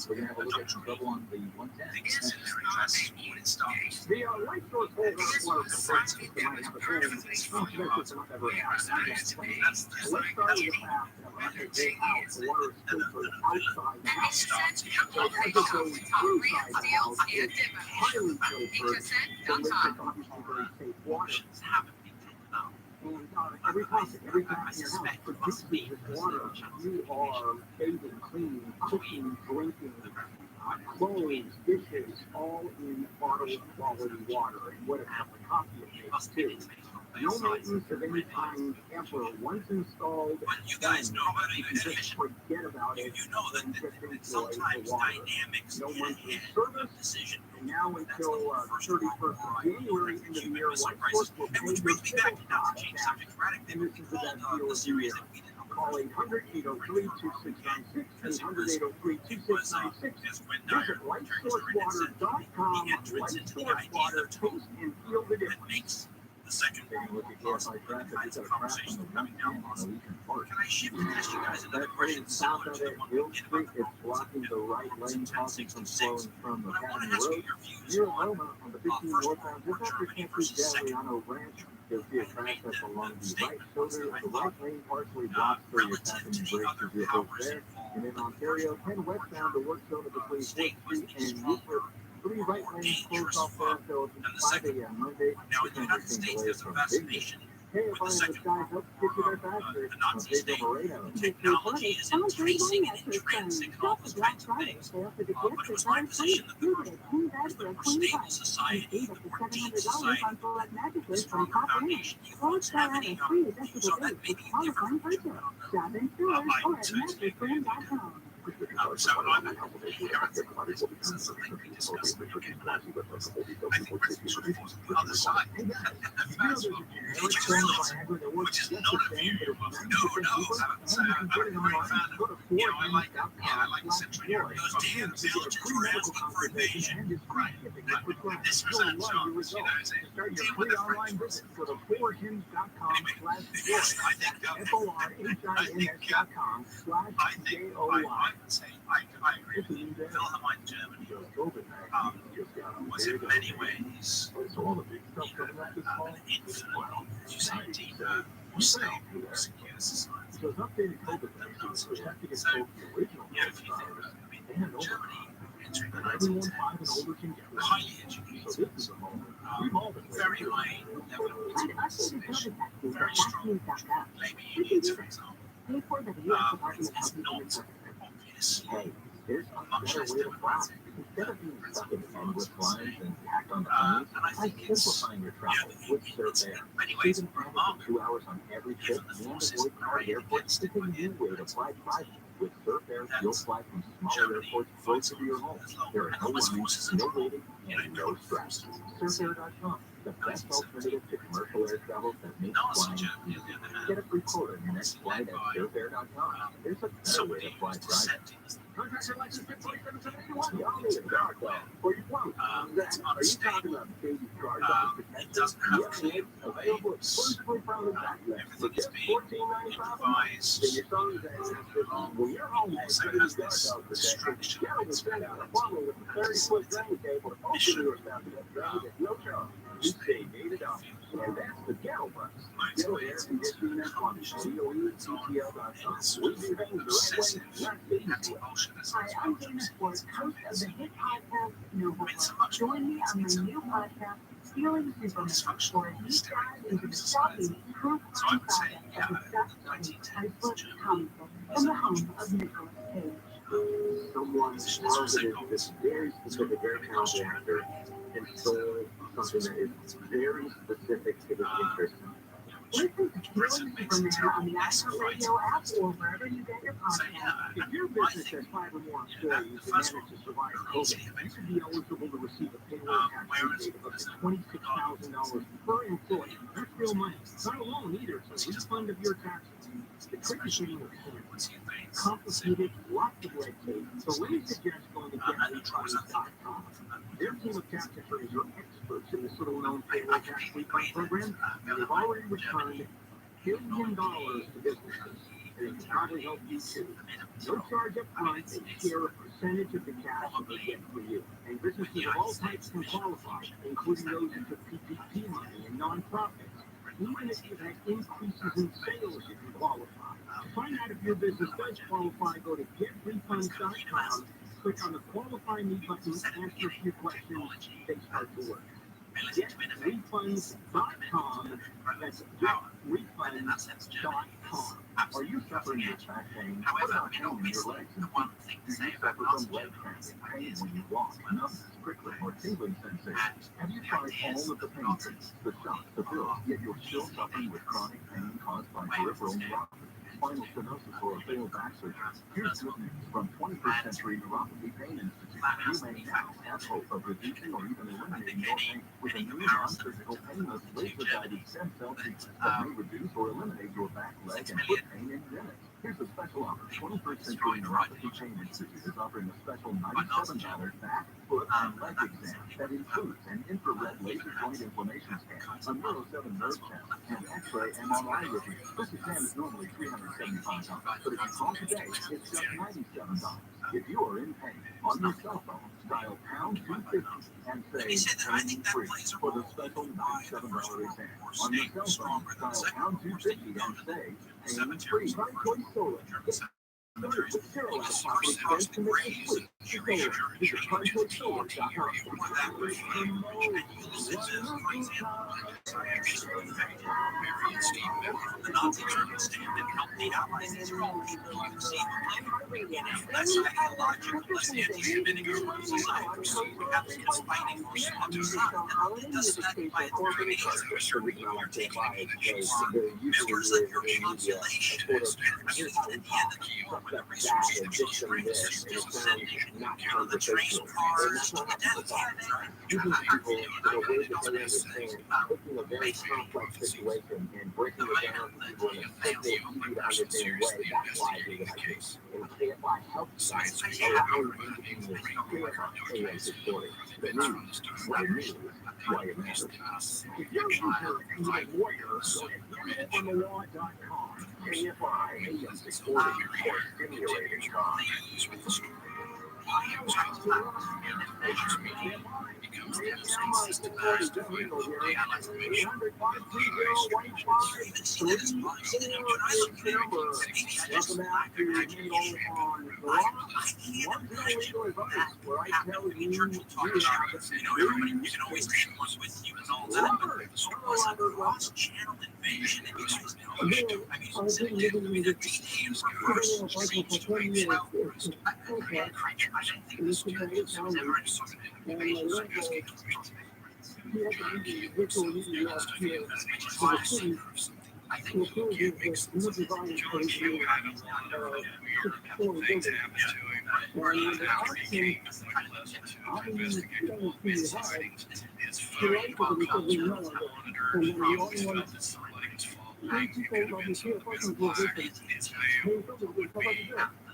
We're going to have a look at some trouble on the 110. The light source holds out water for friends that might have a home. Let's start with the fact that after they out, the water is filtered outside the house. So as it goes inside the house, it's highly filtered, so it's obviously very safe water. And every faucet, every tap in your house produces this water. You are bathing, cleaning, cooking, drinking, clothes, dishes, all in bottled quality water. And what a cup of coffee it makes too. No maintenance of any kind ever. Once installed, you guys know about you can just forget about it. You know that and just enjoy sometimes the water. dynamics No monthly service. And now until 31st of January, end of the year, White Source will pay your bill back. And this is the best deal of the year. Call 800-803-2696, 800-803-2696. Visit lightsourcewater.com. Light Source Water, taste and feel the difference. The second look at KSI traffic, it's got a crash on the coming down on a weekend park. Can I shift and ask you guys another That question train similar south to of the one Hill we did Street, about it's blocking the right lane, causing some slowing from But I want Academy to ask you Road. your views Near on Loma, on the 15 northbound, just after Campus Gagliano Ranch, you'll see a crash that's along the right shoulder of the right lane, partially blocked for your tapping and brake to vehicles there. And in Ontario, 10 westbound, the work zone between 4th Street and Newport. 3 right lanes closed off there until 5 a.m. Monday. now in the United States there's a fascination Hey, if I the skies help get you there faster. the Nazi state. Laredo. Technology is increasing in intrinsic and all those kinds of things. But it was my position that the more stable society, the more deep society, the stronger foundation you once have any so that maybe different So I'm here at the moment will be discussing the other side. Did you realize? Which is not a view. No, I haven't said I'm a great fan of, I like Central Europe. Because dear Belgians were asking for invasion. Right. This was a chance, deal with the French. Anyway, I think I would say I agree. Wilhelmine Germany was in many ways infinitely, as you say, deeper, more stable, more secure society. So it's updated COVID so if you think, Germany entering the everyone 1910s, 5 and older can get highly educated, So this is a moment. We've all been very high level of participation, very strong labor unions, for example. It's not obvious. Hey, there's a Much better less way to fly. democratic. Instead of being stuck in endless lines and packed on the And planes, I try think it's, simplifying your travel with it's Surf Air. in many Save ways an average of remarkable. 2 hours on every trip Given the and forces avoid crowded arrayed airports. against It's it a by new way to fly private. With Surf Air, you'll fly from smaller Germany airports fights closer to your home. as long There are no as lines, forces are no drawn, waiting, and no stress. SurfAir.com, the best alternative to commercial air travel that makes Nazi flying Germany, easy. on the other hand, Get a free quote on your next flight at SurfAir.com. There's a better way somebody to fly who's private. dissenting as the Contracts are licensed at 2771. Y'all need a guard dog for your plane. it's unstable. Baby guard It doesn't have clear waves. Everything is being improvised. When you're home, Also has this distraction of its you stay gated up. And that's the ghetto bus. Ghetto air conditioning on COETTL.com. We do things the right way, not the easy way. Hi, I'm Dana Ford, host of the hit podcast Noble. Join me on my new podcast, Stealing Superman, for a deep dive into the shocking true crime saga of the best-selling textbook comic book from the home of Nicolas Cage. Someone positive this very specific, very talented actor and stole something that is very specific to his interest. Listen to Stealing Superman on the iHeartRadio app or wherever you get your podcasts. If your business has 5 or more employees and managed to survive COVID, you should be eligible to receive a payroll tax rebate of up to $26,000 per employee. That's real money. Not a loan either, it's a refund of your taxes. The tricky thing is complicated, lots of red tape, so let me suggest going to getrefunds.com. Their team of tax attorneys are experts in this little-known payroll tax refund program, and they've already returned $1 billion to businesses. And it can probably help you too. No charge up front, and share a percentage of the cash that they get for you. And businesses of all types can qualify, including those who took PPP money and nonprofits. Even if you've had increases in sales, you can qualify. To find out if your business does qualify, go to getrefunds.com, click on the Qualify Me button, answer a few questions, they start to work. Getrefunds.com, that's getrefunds.com. Are you suffering with back pain? What about pain in your legs and feet? Do you suffer from leg cramps, pain when you walk, numbness, prickling, or tingling sensations? Have you tried all of the pain treatments, the shots, the pills, yet you're still suffering with chronic pain caused by peripheral neuropathy, spinal stenosis, or a failed back surgery? Here's good news from 21st Century Neuropathy Pain Institute. You may now have hope of reducing or even eliminating your pain with a new non-surgical painless laser-guided stem cell treatment that may reduce or eliminate your back, leg, and foot pain in minutes. Here's a special offer. 21st Century Neuropathy Pain Institute is offering a special $97 back, foot, and leg exam that includes an infrared laser joint inflammation scan, a Neuro 7 nerve test, and X-ray MRI review. This exam is normally $375, but if you call today, it's just $97. If you are in pain, on your cell phone, dial pound 250 and say pain free for the special $97 exam. On your cell phone, dial pound 250 and say pain free. By Choice Solar. The Nazi German stand and helped the Allies Israel people you can see the less ideological, less anti-Semitic society perceived to have against fighting for Assad. It does that by its very nature. You're taking members of your population and at the end of the year, when the resources control still sending the train cars to the death. Giving people the way that they understand, taking a very complex situation and breaking it down to people in a simple, easy to understand way. That's why I do what I do. And KFI helps science allow you to be KFI supporting the news, why it matters. If you're even more on the law.com, KFI supporting or stimulating crime.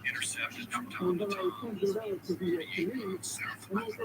Intercepted from time to time.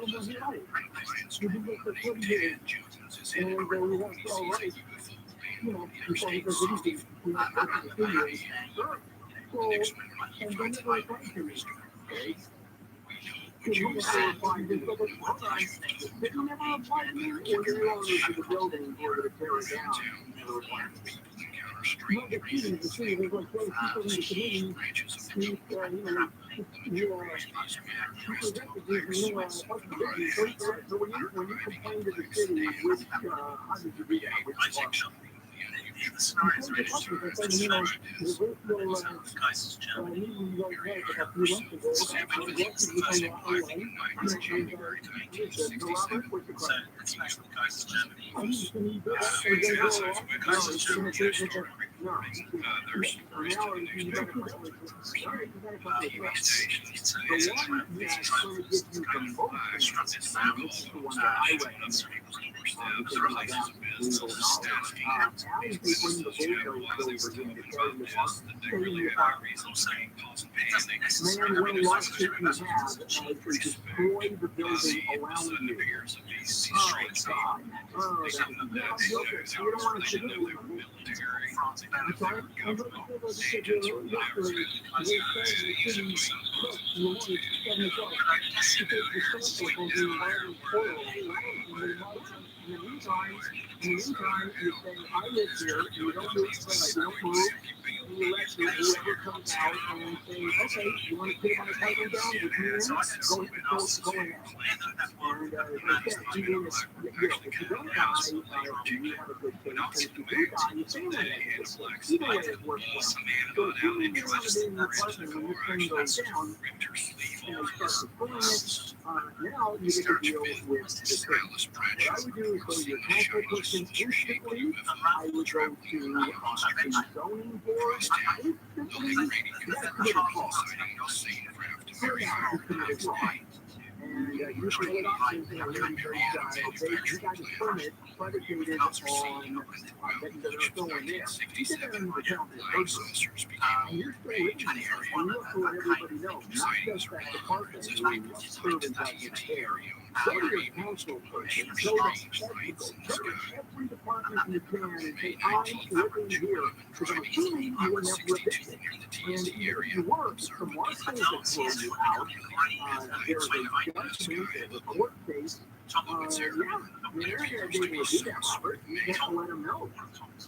They're going to be able to do that, Robert. You have to let them know.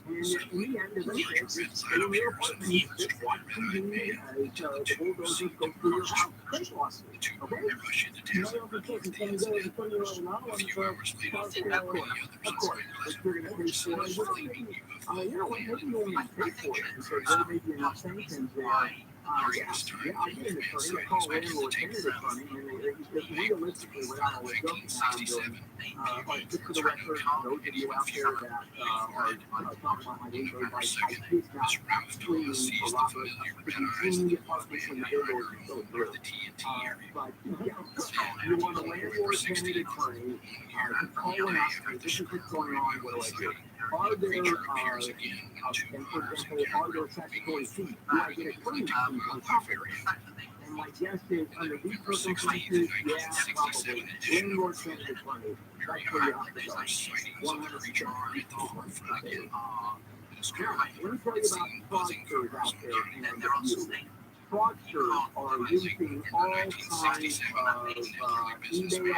And in the end, eventually, just stay in your apartment, just watch TV as the bulldozers go through your house. Great lawsuit, okay? No other case is going to go to 20-year-old novel and for of course, but you're going to pay for it. You know what, maybe you won't even pay for it, because there may be enough sanctions there. I get an attorney, I call landlord tenant attorney, and just realistically, without all the joking I'm doing, just for the record, those of you out there that are talking about my neighbor, I did not flee for Robert to be in the apartment when the builders are so through. But you want a landlord tenant attorney, just call it out, this is what's going on, what do I do? Are there, and for example, are there statutory fees? Do I get a cleaning fee on top of it? And my guess is, under these circumstances, yeah, probably. Landlord tenant attorney, that's where you have to go. 100%. Now, let me tell you about fraudsters out there in the community. Fraudsters are using all kinds of email,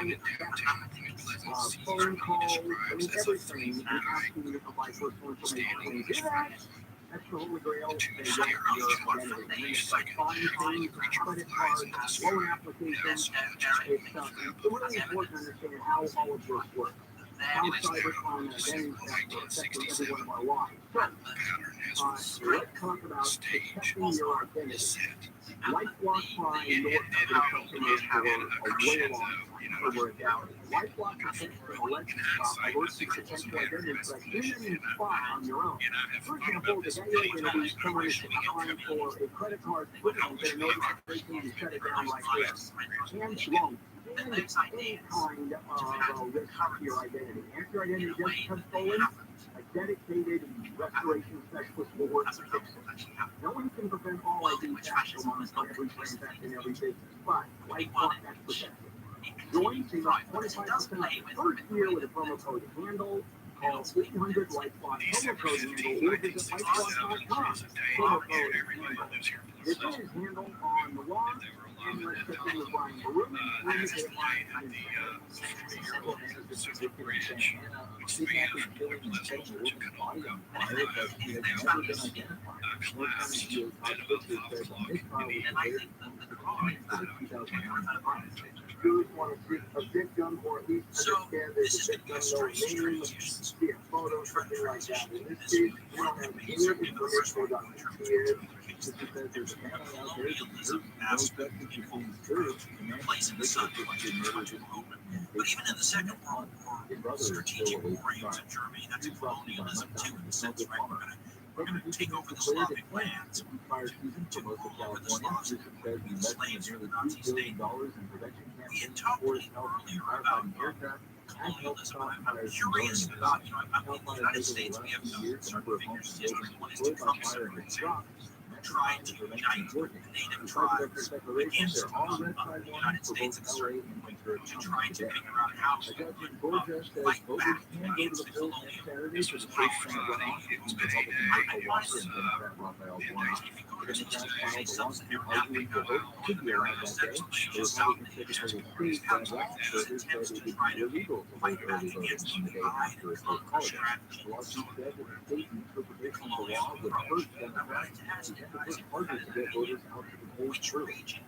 phone calls, I mean everything, and asking you to provide personal information. When you do that, that's the holy grail. They get your identity. It's like buying things, credit cards, loan applications. It's really important to understand how all of this works. How cybercrime and identity theft are affecting every one of our lives. So, let's talk about protecting your identity. LifeLock Prime North has been something for a way long time, over a decade. LifeLock protects from alerts to potential identity threats in and spot on your own. For example, today you're going to be someone is applying for a credit card and their notification you shut it down right there. And wrong. And any kind of risk to your identity. If your identity does become stolen, a dedicated restoration specialist will work to fix it. No one can prevent all ID theft from monitoring every transaction, every business, but LifeLock that's protected. Join save up 25% off the first year with a promo code HANDLE. Call 800-LifeLock, promo code HANDLE, or visit LifeLock.com. Promo code HANDLE. This is Handle on the law. And let's get into Brian Maroon. A victim, or at least understand there's a victim, no name, see a photo, something like that. In this case, we don't have any information about who he is. Just because there's a family out there that place in the sun for much movement. But even in the Second World War, strategic war aims in Germany, that's colonialism too, in the sense, right? We're going to take over the Slavic lands, took over the Slavs, slaves for the Nazi state. We had talked earlier about colonialism, and I'm curious about, in the United States, we have certain figures in history. One is to Trump's example, trying to unite native tribes against the United States at a certain point, to try to figure out how to fight back against the colonialism. This was how it was made. I honestly, if you go to the States, they're mapping out various sections of South Asian wars, how to attempts to try to fight back against the divide and conquer strategy. So, the colonial approach, which region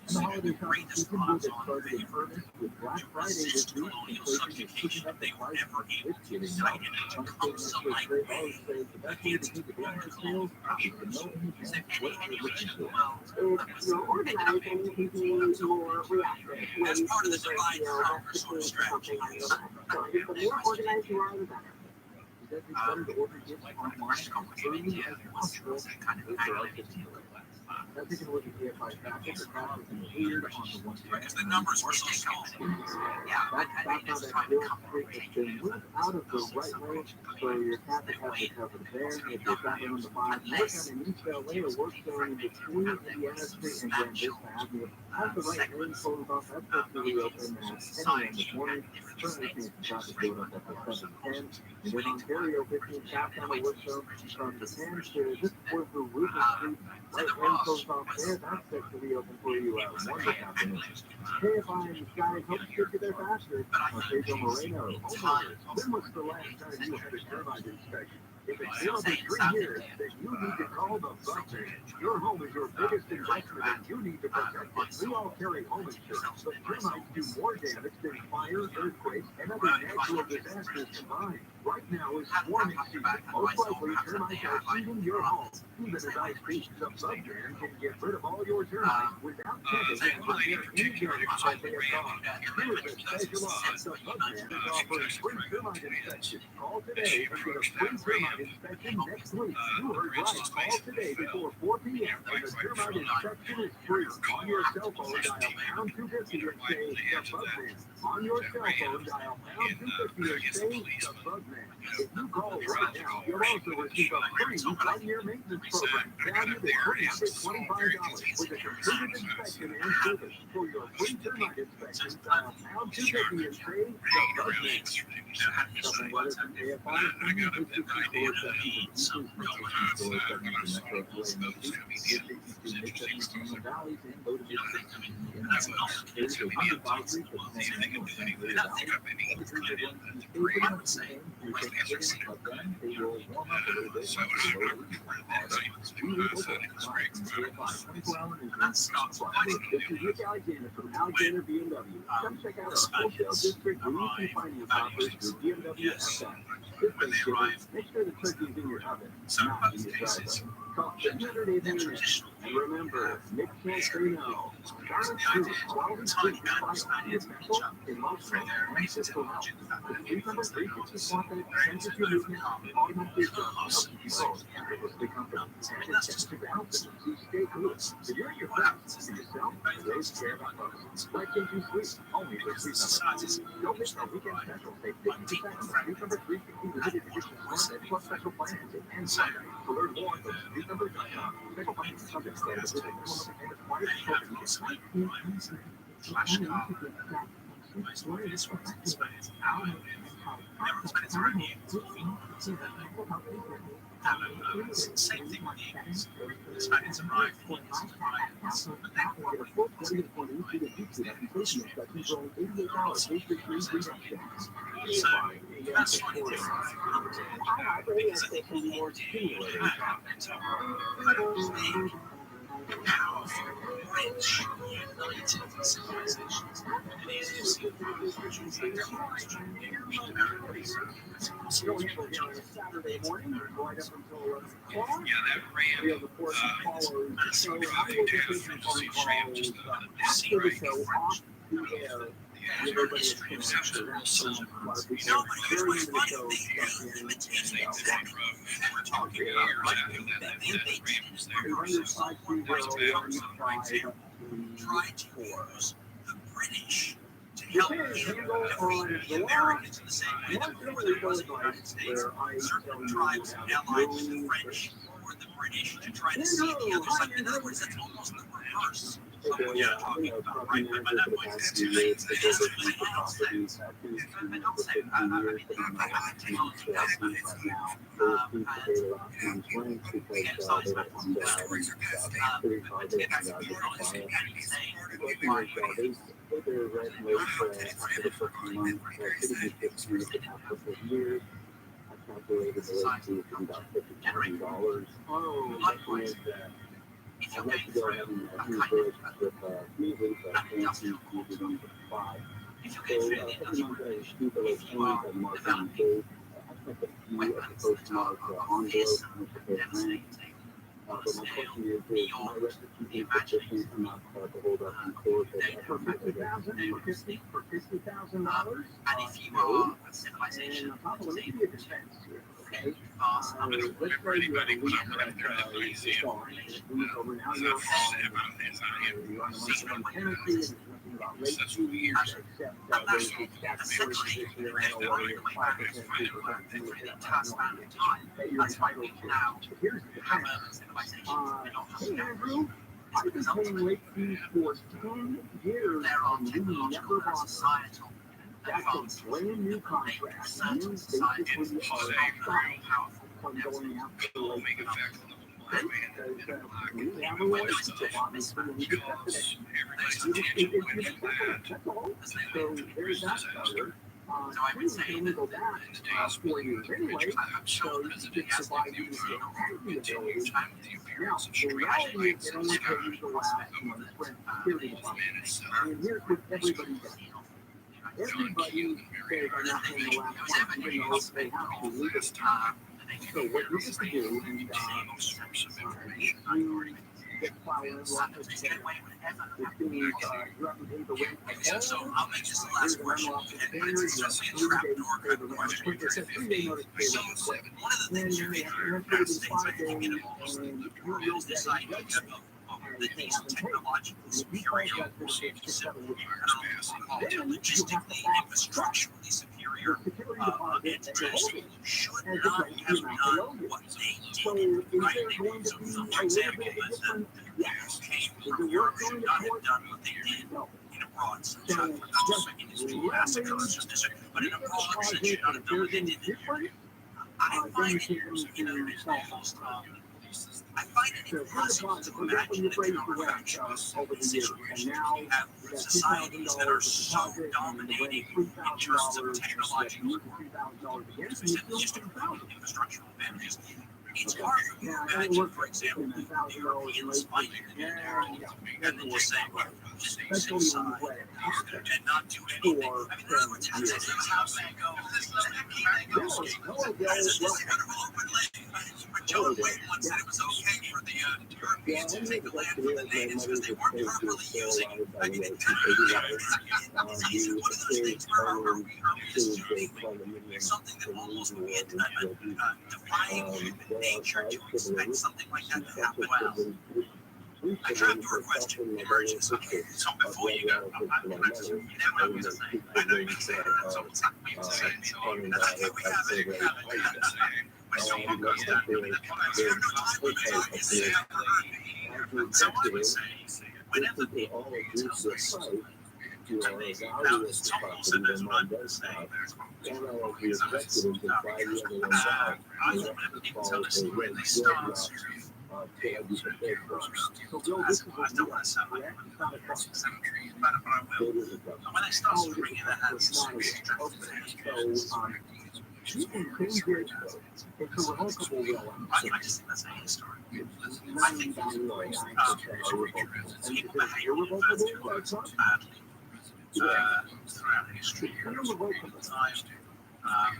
And the holiday shopping season will get started in earnest with Black Friday this week. Inflation is pushing up the price of Thanksgiving. Some states next week, great dollars say the best way to take advantage of sales is to know in advance what you're looking for. If you're organizing, people more reactive. That's part of the divide and conquer sort of strategy. So the more organized you are, the better. Because it's better to order gifts online as early as possible if there are 15 minutes. Now taking a look at AFI traffic, the crowd is weird on the one side. Because the numbers were so small. That's how that real quick has been moved out of the right way, so your traffic has to cover there. If you're traveling on the 5, look at an East LA or work zone in between Indiana Street and Grand Vista Avenue. Have the right lane closed off. That's supposed to reopen at 10 a.m. this morning. Currently seeing some traffic going up at 7:10. And in Ontario, 15 southbound work zone from the 10 to just before the Rubin Street. Right lane closed Microsoft has access to reopen for you at 1 this afternoon. KFI and Sky help get you there faster. Pedro Moreno, homeowners, when was the last time you had a termite inspection? If it's more than 3 years, then you need to call the Buckman. Your home is your biggest investment and you need to protect it. We all carry home insurance, but termites do more damage than fire, earthquakes, and other natural disasters combined. Right now is swarming season. Most likely, termites are eating your home. Even as I speak, the Buckman can get rid of all your termites without checking and repair any damage that they have caused. Here is a special offer. The Buckman is offering free termite inspection. Call today and get a free termite inspection next week. You heard right. Call today before 4 p.m. and the termite inspection is free. On your cell phone, dial pound 250 and say the Buckman. On your cell phone, dial pound 250 and say the Buckman. If you call right now, you'll also receive a free 1-year maintenance program valued at $325 with a completed inspection and service. For your free termite inspection, dial pound 250 and say the Buckman. Something weather from AFI from Alexander BMW. Come check out our wholesale district where you can find your offers through BMW FM. This Thanksgiving, make sure the turkey's in your oven, not in your driveway. Call 800-800. And remember, Nick can't say no. Garlic Food, quality food is vital to your mental, emotional, and physical health. The 360 temperature movement, automatic system helps you both effortlessly comfortable. And it's just to balance it, so you stay cool. So you're your best for yourself and those who care about others. Like King Sweet, only for Sweet. Don't miss our weekend special. Save 50% on the Sweet 360 limited edition content plus special financing and Sunday. To learn more, go to sweetnumber.com. Special financing subject to availability. Minimum payment required Same thing with igers. This packet's arrived. That's funny. Because I think more stimulating. Powerful, rich, united civilizations. And these you see cultures like Saturday morning, right up until Yeah, that ran. so I will get this phone calls after the show off the air. Everybody is connected. A lot of people very into the show. We're talking years after that try to use the British to help the Americans in the same way that there was in the United States. Certain tribes allied with the French or the British to try to see the other side. In other words, that's almost the reverse of what you're talking about, right? But that was too late. I don't say, I'd like to go ahead and do this with music, fancy music on the spot. So every month I do the like change of marketing date. I expect a few of the postmark envelopes and prepare rent. But my question is my recipe petition enough to hold up in court for $50,000? For $50,000? and if you are a And civilization, on top of it, let me give you a defense here, okay? Let's say you have a week over now you're on tenancy and there's nothing about late fees except those statutory position and or your 5% 2% that you're entitled to. Here's the defense. Hey Andrew, I've been paying late fees for 10 years and you never bought them. That's a brand new contract. You basically are stopped from going after late fees. We have a relationship, obviously, and we discussed it. That's all. So there's that starter. You can only go back 4 years anyway, so you can just provide you the ability. Now, the reality is it only takes you the last security deposit. And here's what everybody does. Everybody says, I'm not paying the last one, even though they have to leave it. So what you have to do, and you get plowing in lots of things. Which means you have to pay the rent. So I'll make this the last question. It's just a trapdoor kind of question. It says 3-day notice period. One of the things you may hear in the United States, I think, in most of the world is this idea that these technologically superior logistically, infrastructurally superior entities should not have done what they did. Right? So, for example, the KGB should not have done what they did in a broad sense. Not just like industry massacres, but in a broad sense, should not have done what they did there. I find it I find it impossible to imagine that there are factions over the years, and now you have societies that are so dominating in terms of technological infrastructural advantages. It's hard for you to imagine, for example, the Europeans fighting and then just saying, well, just be inside and not do anything. I mean, in other words, that's how they go. John Wayne once said it was okay for the Europeans to take the land from the natives because they weren't properly using it. I mean, one of the things where our something that almost defying nature to expect something like that to happen. Well, I tried to request emergence. So before you go, you never know what to say. I know you can say that, so it's not me to say. So that's okay. We have it. We have it. So I would say, whenever the all agrees to this, you are evaluating the property that one does have, and all of the executives and try the other ones out, and you have to follow the red roadmap to have you prepared for. So Bill, this is what we are. When I start bringing that you can change it. It's a revocable will. I just think that's a history. I think that's irrevocable. Irrevocable, that's not badly. Throughout history, irrevocable time.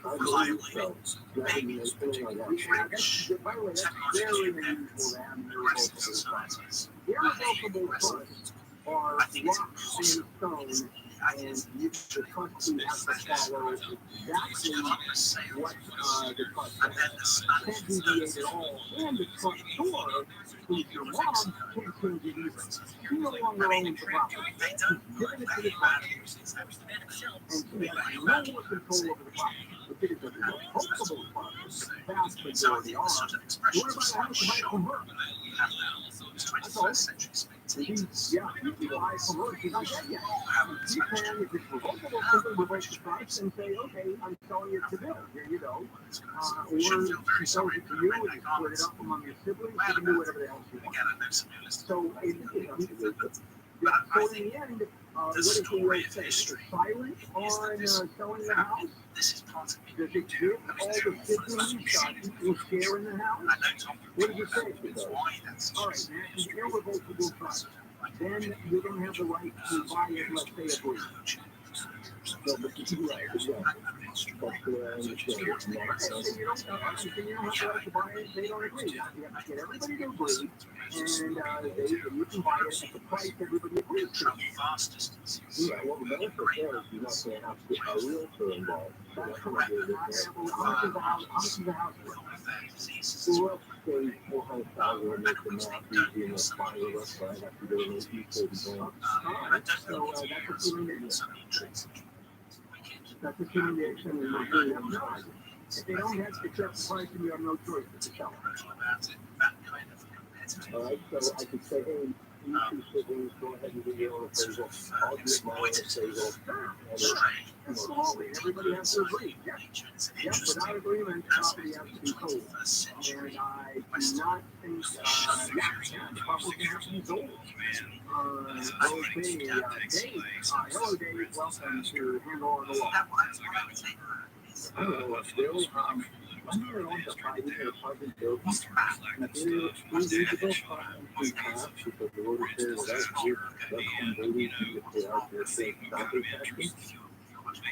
Reliably, maybe it's particularly rich technology and progressive societies. Irrevocable funds are locked in stone. And you the trustee has to follow exactly what the trust can't deviate at all. And the trustor, who's your mom, can't change it either. She no longer owns the property. She's given it to the trustee. And she has no more control over the property. If it is a revocable fund, the vast majority are. What about the house you buy from her? That's all. Yeah, you buy from her, she's not dead yet. You can, if it's revocable, simply reverse the price and say, okay, I'm selling it to Bill. Here you go. Or she sells it to you and you split it up among your siblings. You can do whatever the hell you want. So, in the end, what does the rate say? Is it silent on selling the house? Does it give all the siblings equal share in the house? What does it say? All right, man, it's an irrevocable trust. Then you're going to have the right to buy it, let's say, a bridge. So, but you right, but I understand. You don't have the right to buy it, they don't agree. You have to get everybody to agree, and you can buy it at the price everybody agrees to. Yeah, well, the benefit there is you're not going to have to get a realtor involved. That's correct. How much is the house worth? Who else pays $400,000 and make the math easy and that's fine with us, but I have to go to the people to go. So that's assuming that that's assuming they extend the money. If they don't have to accept the price, you have no choice but to sell it. All right, so I could say, hey, you two siblings, go ahead and do your own appraisal. I'll do my own appraisal. And slowly, everybody has to agree. Yep, without agreement, property has to be sold. And I do not think probably years old. Okay, Dave. Hello, Dave. Welcome to Handle on the Wall. Hello, Bill. I'm here on the Friday at apartment building. And if you're usable from class, because the order says that's your baby if they are your safe property taxes.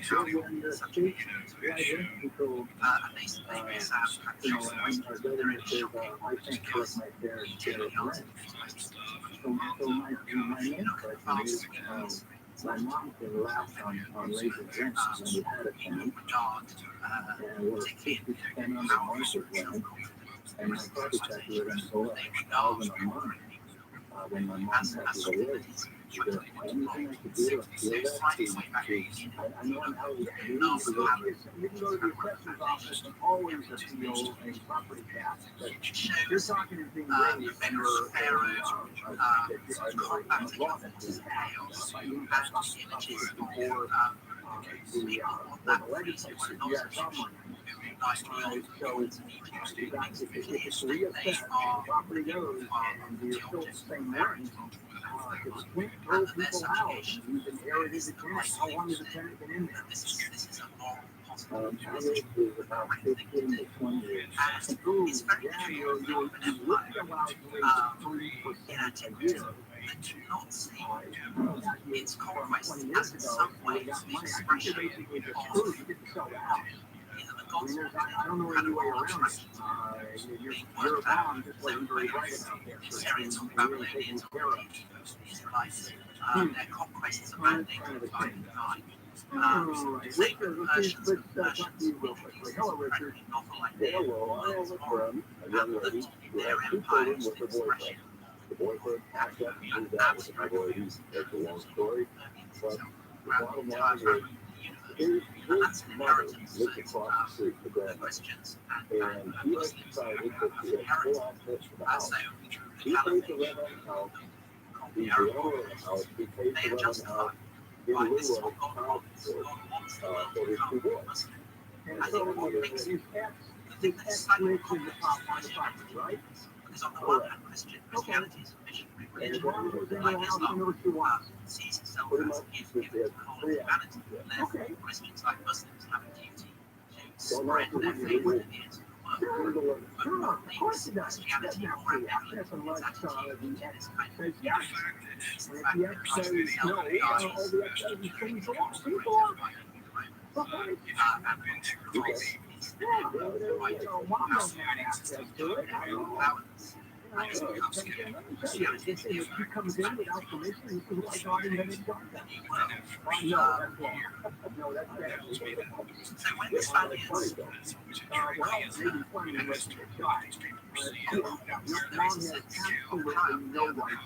So when you're state right here, people, you know, I'm letting it say, I can't collect my fair share of rent. So my main question is, my mom can laugh on raising rent when we had a tenant, and we're 60% on the market rent, and my property tax was going to go up $1,000 a month when my mom passes away. Is there anything I could do to appeal that? I know how you can go to the assessor's office and always appeal a property tax, but you're talking is being raised under the legislature. You have someone. So if it's reassessed, property goes, and you're still the same rent, because you can't throw people out. You've inherited the tenant. How long has the tenant been in there? Average is about 15 to 20 years. Ooh, yeah, you would be allowed to raise 3% a year. It's compromised as in some ways expression or you get to sell the house. I don't know any way around it. You're a mom, just like you're right about there. So you're really taking care of Israelites. Their conquests of land by nine. Richard, let's talk to you real quickly. Hello, Richard. Hello, I am from a young lady who has two children with her boyfriend. The boyfriend packed up and moved out with the minority. That's a long story. But the bottom line is, his mother lived across the street, the grandmother, and he has decided that she has full access to the house. He pays the rent on the house. He's the owner of the house. He pays the rent on the house in lieu of child support for his two boys. And so his ex lives in the property, right? Because on the one hand, Christian Christianity is a vision. And as long as there's any house, you know what you want. Sees itself as if given the call of humanity. Therefore, Christians like Muslims have a duty to spread their faith in the ends of the world. But Of course it does. Christianity more evident That's a in its lifestyle attitude of the to this ex kind says of yes. And if the ex says no, all the ex says is things belong. People are. Okay. Mom doesn't have access to it. I don't know. If she comes in without permission, you can like God invented God. No, that's wrong. No, that's bad. So when this family is Well, maybe funny when it's shot. Mom has absolutely no right to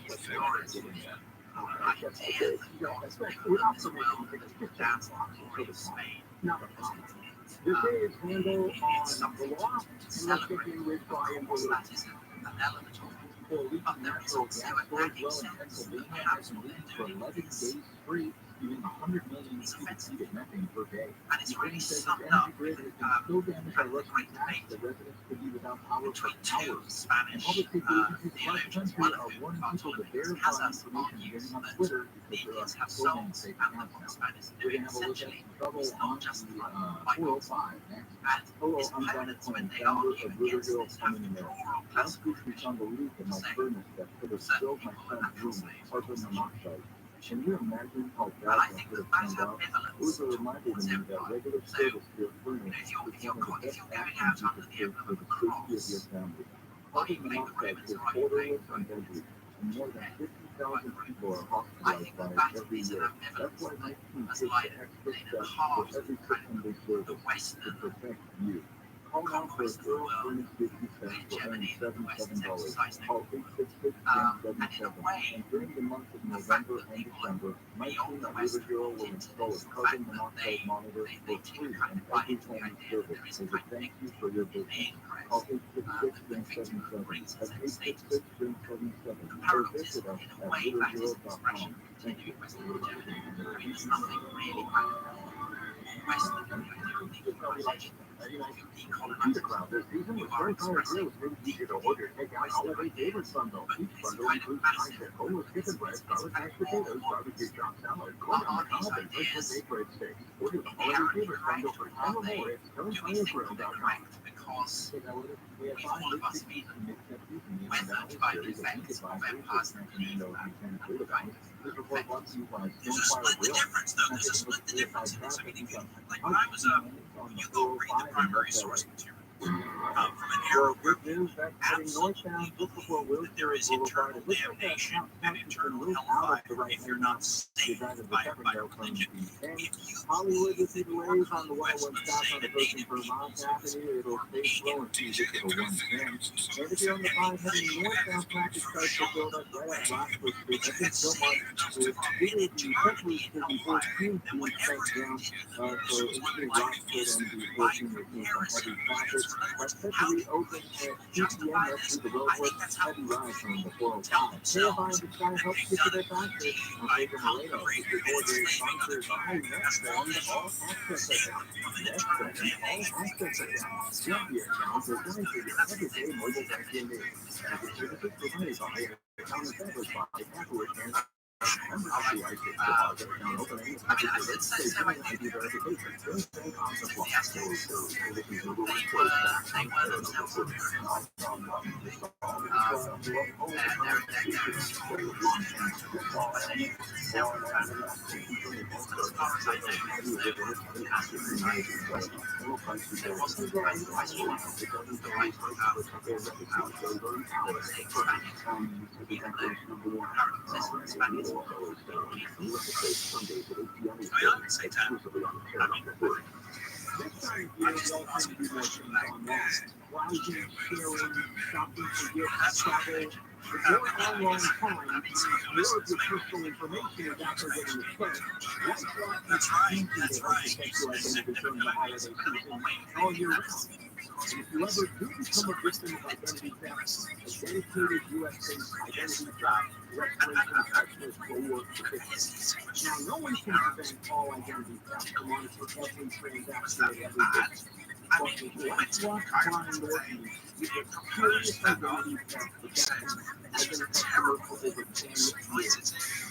without permission, it's down not a problem. This is handled on the law, and we're speaking with Brian Blue. an element of For leaking natural gas storage well in Pennsylvania has been leaked for 11 days straight, using 100 million cubic feet of methane per day. and it's really Says summed the up energy grid with has been so damaged by Russian attacks that residents could be without power for between two hours. And Spanish public safety agencies across the theologians. country One are of whom, warning people to verify has us information argued beginning on that Twitter the because there Indians are have so many souls fake and the accounts now. Spanish We're doing going to have a look at essentially some trouble is on not just the like 405 next. and Hello, his I'm John opponents when Quinn, they founder argue of against Riverville this have Plumbing to and draw Air. on Last classical week we found a leak in my furnace that could have filled my son's room with carbon monoxide. Can you imagine how and bad I that think could that have that turned out? It ambivalence was a reminder to towards me that everyone. regular So, service to your furnace if is you're one of the best going actions out you under could the take emblem for of the the safety of your cross, family. while you Carbon think the monoxide Romans is are right borderless thing, and deadly, and more than 50,000 people are I hospitalized think by that it that every is an year. That's why my team as takes light the extra in the steps heart for every of kind system they of the service to Western protect you. Call now for a conquest of the thorough world, furnace safety the test for only hegemony that the West has $77. exercised over Call the world. 866-7777. And in a way, And during the months of the fact November that and people December, my beyond team the at West Riverville bought will into install a this, the carbon fact that monoxide monitor they for take free a kind in of buy every into the home idea that service there is as a a kind of thank you for your business. increase Call that victory 866-7777. brings That's as a status. 866-7777. The Or paradox is, visit us in a at way, that is an riverville.com. expression of Thank you. continuing Western hegemony. I mean, there's nothing really kind of Western in the idea of decolonization. The crowd this season with Fire Grills made it easier to order takeout holiday favorites bundle. Each bundle includes nice boneless chicken breast, garlic mashed potatoes, barbecue chopped salad, corn on the cob, and freshly baked bread steaks. Order the holiday favorites bundle for 10 or more at FireGrill.com. Because all of us meet with divided effects of empires that leave there's a split the difference though. There's a split the difference in this. I mean, if you, like when I was you go read the primary source material from an error where you absolutely believe that there is internal damnation and internal hellfire if you're not saved by religion. If you believe that you are West to say that native peoples are pagan, And if you're on the 5 heading northbound traffic starts to build up right at Rockford Street, I think so much with video the temporary to the 14th being shut down for between Rockford and the 14th from heavy traffic. That's set to reopen at 2 p.m. That's through the road with heavy rides on the 405. KFI and the Sky helps get to their factory. I'm Pedro Moreno. Mr. Gordon sponsors by Nestband All Access Account. Nestband All Access Account. Get your account designed for your everyday mobile banking needs. Banking services provided by account established by Affluent and members of the ICE deposit account opening. It says ID verification. Don't stay on the block. Next time you all tend to be more things online. Browsing, sharing, shopping for gifts, travel. If you're online time, more of your personal information is out there getting exposed. That's right. That's right. During the holiday season all year round. And if you ever do become a victim of identity theft, a dedicated U.S.-based identity theft restoration specialist will work to fix it. Now, no one can prevent all identity theft from monitoring every transaction and every business. But with LifeLock Blind Orphan, you get serious identity theft protection. I've been a customer for over 10 years,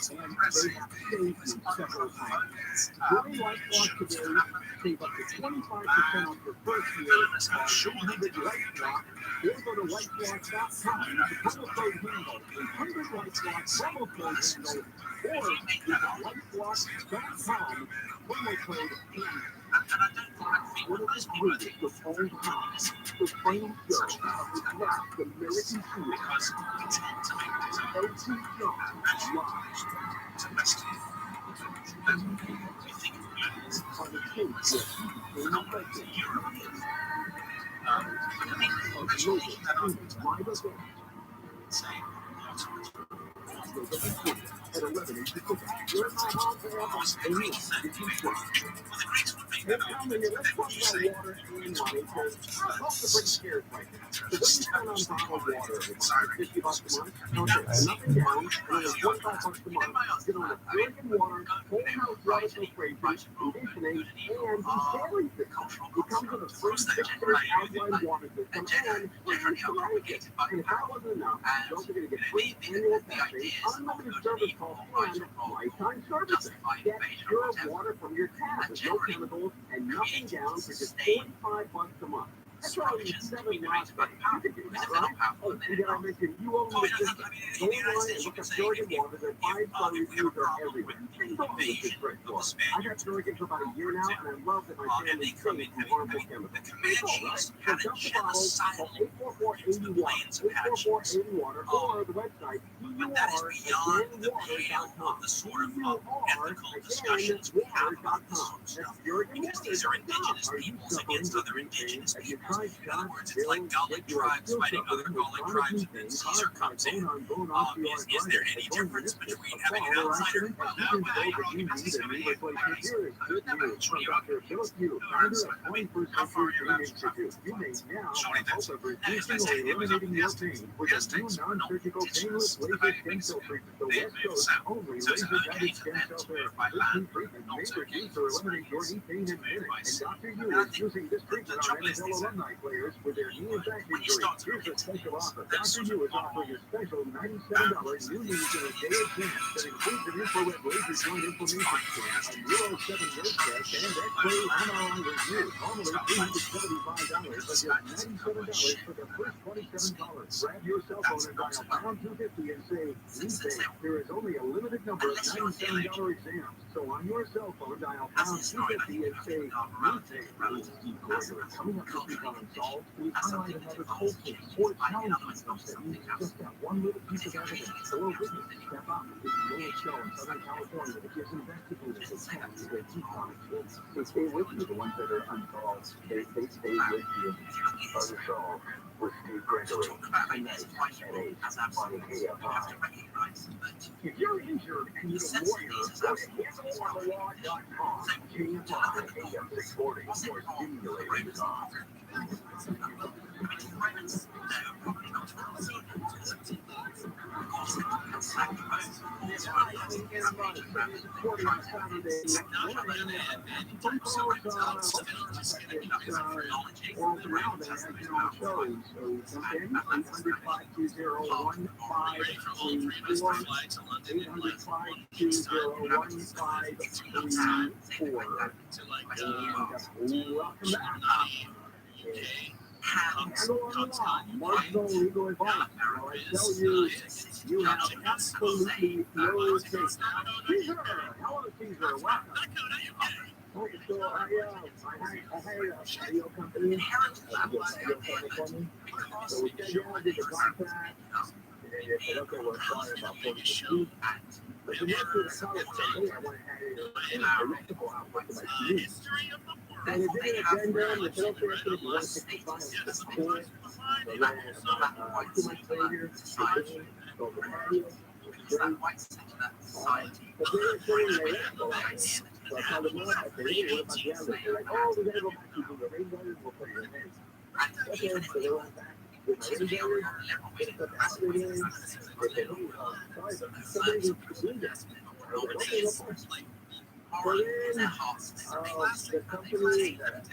and they have saved me several times. Join LifeLock today, save up to 25% off your first year at 800 LifeLock, or go to LifeLock.com, the promo code handle, 800 LifeLock, promo code handle, or visit LifeLock.com, promo code handle. One of the greatest of all time, the final show of the last American theater, Elton John live. On the stage where he became a legend. Live event. At 11 in Pacific. You're in my home forever. And you, if you should. Hey, tell me, let's talk about water and money, because it's also pretty scarce right now. So what do you spend on bottled water? It's $50 a month? Okay, nothing down, and it's $25 a month. Get on a Puritan water, whole house water filtration, conditioning, and desaline system. It comes with a free 6-day outline water system and free certificate. And if that wasn't enough, you also get free annual testing, unlimited service calls, and lifetime services. Get pure water from your tap with no chemicals and nothing down for just $45 a month. That's only 7 miles, but you can do that, right? Oh, and did I mention you only need to go online and look up Puritan water. Their 5-star reviews are everywhere. Things all this is great water. I've had Puritan for about a year now, and I love that my family is safe from harmful chemicals. It's all right. So dump the bottles, call 844-80-WATER, 844-80-WATER, or the website, PUR-water.com. PUR-water.com. That's Puritan water. These are indigenous peoples against other indigenous peoples. In other words, it's like Gullah tribes fighting other Gullah tribes, and then Caesar comes in. Is there any difference between having an outsider? Well, no, because he's coming in. How far are you about to travel? You may now help of reducing or eliminating your pain with a new non-surgical painless laser stem cell treatment, the West Coast only laser-guided stem cell therapy. This new treatment may reduce or eliminate your knee pain in minutes. And Dr. Yu is using this treatment on NFL alumni players with their knee and back injury. Here's a special offer. Dr. Yu is offering a special $97 new knees in a day exam that includes an infrared laser joint inflammation scan, a Euro 7 nerve test, and X-ray MRI review. Normally $375, but just $97 for the first 27 callers. Grab your cell phone and dial pound 250 and say, "Knee pain." There is only a limited number of $97 exams. So on your cell phone, dial pound 250 and say, "Knee pain." Coming up this week on Unsolved, we highlight another cold case or challenge systems that needs just that one little piece of evidence or witness to step up. It's the only show in Southern California that gives investigators a chance to get deep on it. So stay with you, the ones that are unsolved. They stay with you. Unsolved with Steve Gregory. Tonight at 8 on KFI. If you're injured and need a lawyer, go to handleonthelaw.com. KFI AM 640. More stimulating talk. Marginal legal advice. Now I tell you, you have absolutely no choice. Caesar! Hello, Caesar. Welcome. Okay, so I hired a video company. For me. So we said, yeah, I did the contract. And they said, okay, we're sorry about 40%. But the next year, I said, hey, I want to add a electrical output to my TV. And they did an addendum, they said, okay, it's going to be 165, it's cool. So then, 2 months later, they did it, so the patio, but they didn't say they electrical output. So I called them up, I said, hey, what about the others? They're like, oh, we got to go back to the rain gutters, we'll put it in there. Okay, so they went back. With my rain gutters, they put the outlet in, they said, hey, sorry, but somebody needs to do this. I was like, okay, no problem. So then, the company that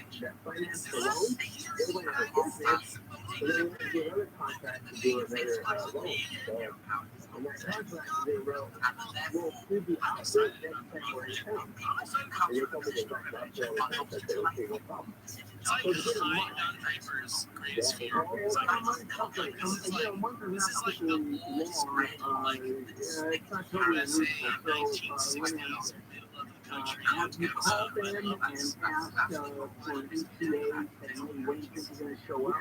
financed the loan, they went out of business, so they had to get another contract to do another loan. So, in that contract, they wrote, we'll do the output next time we're in town. And they told me they got that, so I said, okay, no problem. So to get in line, it's not totally unreasonable. So, you call them and ask for an ETA and when you think you're going to show up.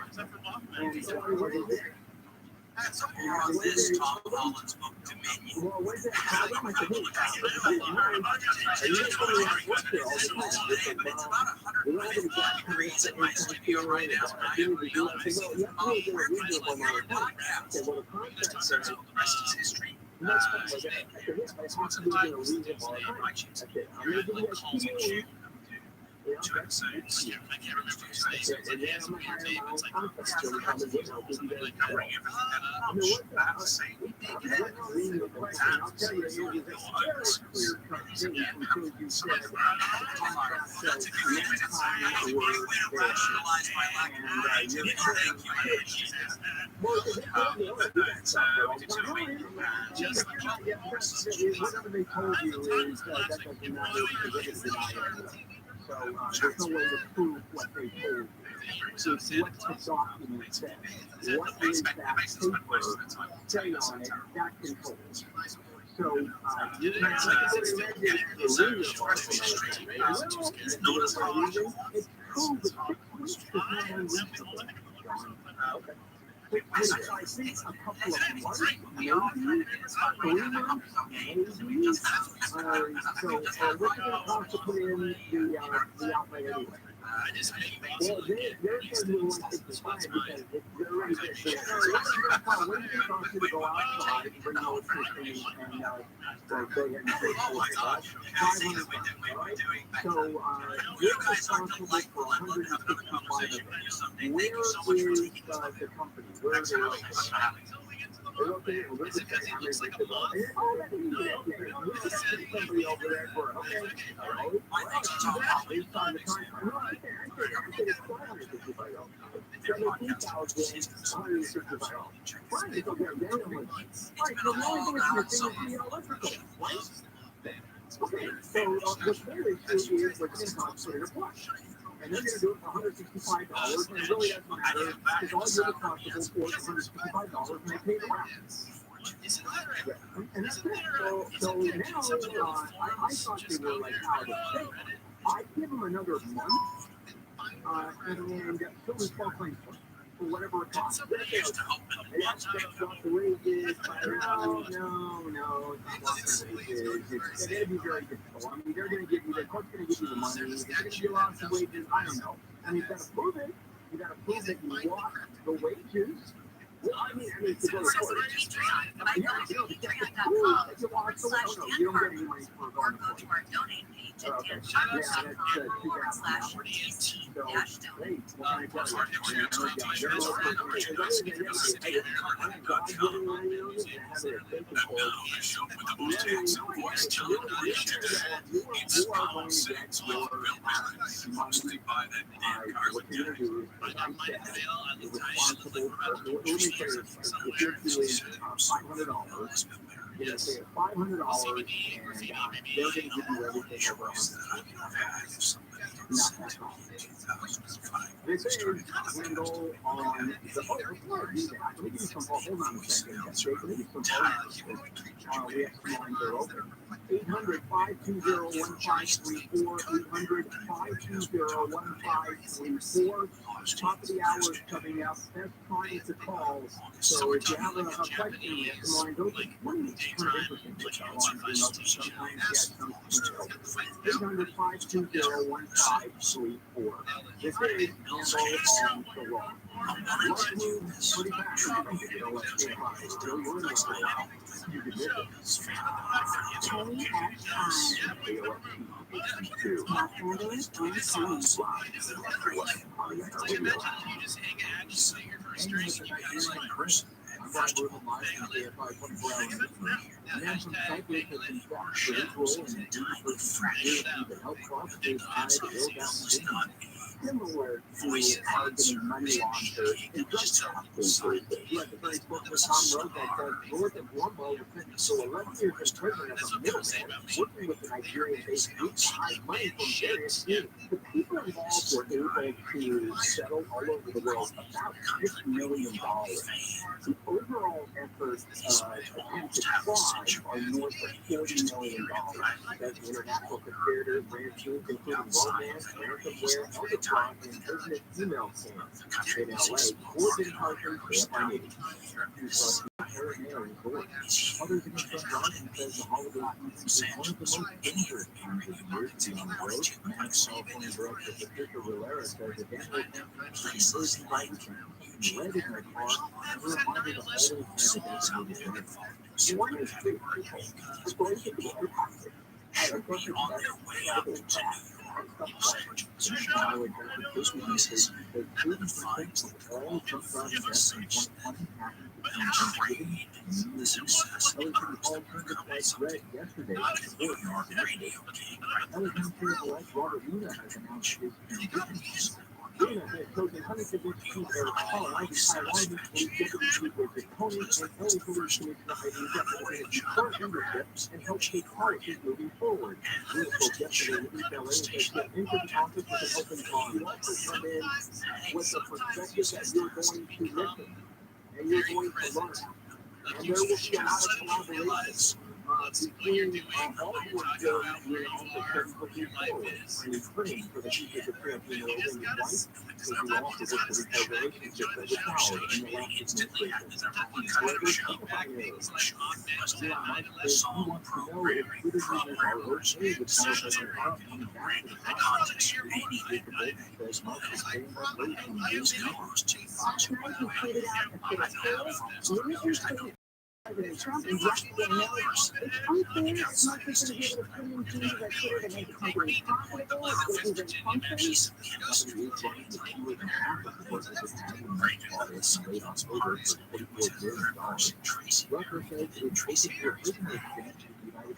And so what is it? Tom Holland's book Dominion. Well, where's that problem? I said, hey, are you just going to work there all the time? We're not going to get in my studio right now. I didn't realize it. Well, you have to do a reasonable amount of time. Okay, well, the contract says the rest is history. And that's fine. I said, yes, but I have to do a reasonable amount of time. I said, I'm going to give you a key. Yeah, that's right. I can't remember his name. And then I'm going to hire my own contract. So we're probably going to give you guys a call. I mean, what the hell? I'll tell you, it was a very clear-cut thing until you said the contract says next time we're there. And you're saying, well, they told me, oh, do that stuff for all the time. Whatever they told you is that doesn't matter because they're going to deny it. So there's no way to prove what they told you. It's what the document says. What is that paper say on it that controls? So you can have it's true, but 6 weeks is not unreasonable. Okay. I think a couple of months, maybe 3 months, maybe. So what's it going to cost to put in the outlet anyway? Well, they're saying we want to take the time because they're already there. What is it going to cost you to go outside and bring all this thing and go ahead and take $500, right? So you're responsible for 165 of them. Where is the company? Where are they located? okay, well, this is because he looks like a moth. Oh, that's somebody over there for, okay. Based on the time. No, I said it's $565. $17,165. Fine, it's okay. Then I'm like, all right, so the only thing that's missing is the electrical, right? Okay, so the fair issue is like considered a flush. And they're going to do it for $165, and it really doesn't matter because all you're responsible for is $165, and they pay the rest. And that's it. So now, I thought they were like out of shape. I'd give them another month, and fill in 12 claims for whatever it costs. That's not the way it is. No, it's not the way it is. It's going to be very difficult. I mean, they're going to give you, the court's going to give you the money. They're going to give you lots of wages. I don't know. I mean, you've got to prove it. You've got to prove that you lost the wages. Well, I mean, to go to court. Yeah, you know, you get you don't get any money for going to court. Okay. Yeah, that's if you're doing $500, you're going to pay $500, and they're going to give you everything over $100. Not that much. This is handle on the let me give you some hold on a second. Let me give you some hold. We have some lines that are open. 800-520-1534. 800-520-1534. Top of the hour is coming up. Best time to call. So if you have a question, we have some lines open. It's kind of interesting. Sometimes you have some 800-520-1534. This is handle on the law. Let's move pretty fast. You can miss it. Similar to targeting money launderers in drug trafficking. Like the very book with Tom Road that says north of Colombo was sentenced to 11 years in prison as a middleman, working with the Nigerian-based group to hide money from various schemes. The people involved were able to settle all over the world about $6 million. The overall effort attempted fraud are north of $40 million. That's international conspirators ran schemes including romance, ransomware, elder fraud, and business email scams in LA, organ partners, and money. Others against drug laws says the holiday season is one of the most dangerous times of the year to be on the road. National California Director Patricia Rivera says the January 10th emergency lights red in her car and reminded of always have a day. One is three people are going to be impacted. Are going to be on their way out of the chat. Dana has chosen hundreds of institutes that are calling out the Taiwan and executive with opponents and only police commissioner Heidi Jefferson current membership and help take policies moving forward. We spoke yesterday in East LA and said into the office with an open call. You also come in with the perspective that you're going to listen and you're going to learn. And there will be a lot of collaboration between all who are doing we're also trying to push forward and praying for the future of Filipino and his wife, because we also work to repair relationships that were soured in the last administration. He wants to know if Twitter users are okay with President Trump coming back to the process. Says Mark is saying that late from the President Trump and yes, no, it's unfair. It's not just going to be able to put in changes at Twitter to make the company profitable. It's going to even function. Rucker says it's open for business expansion in the United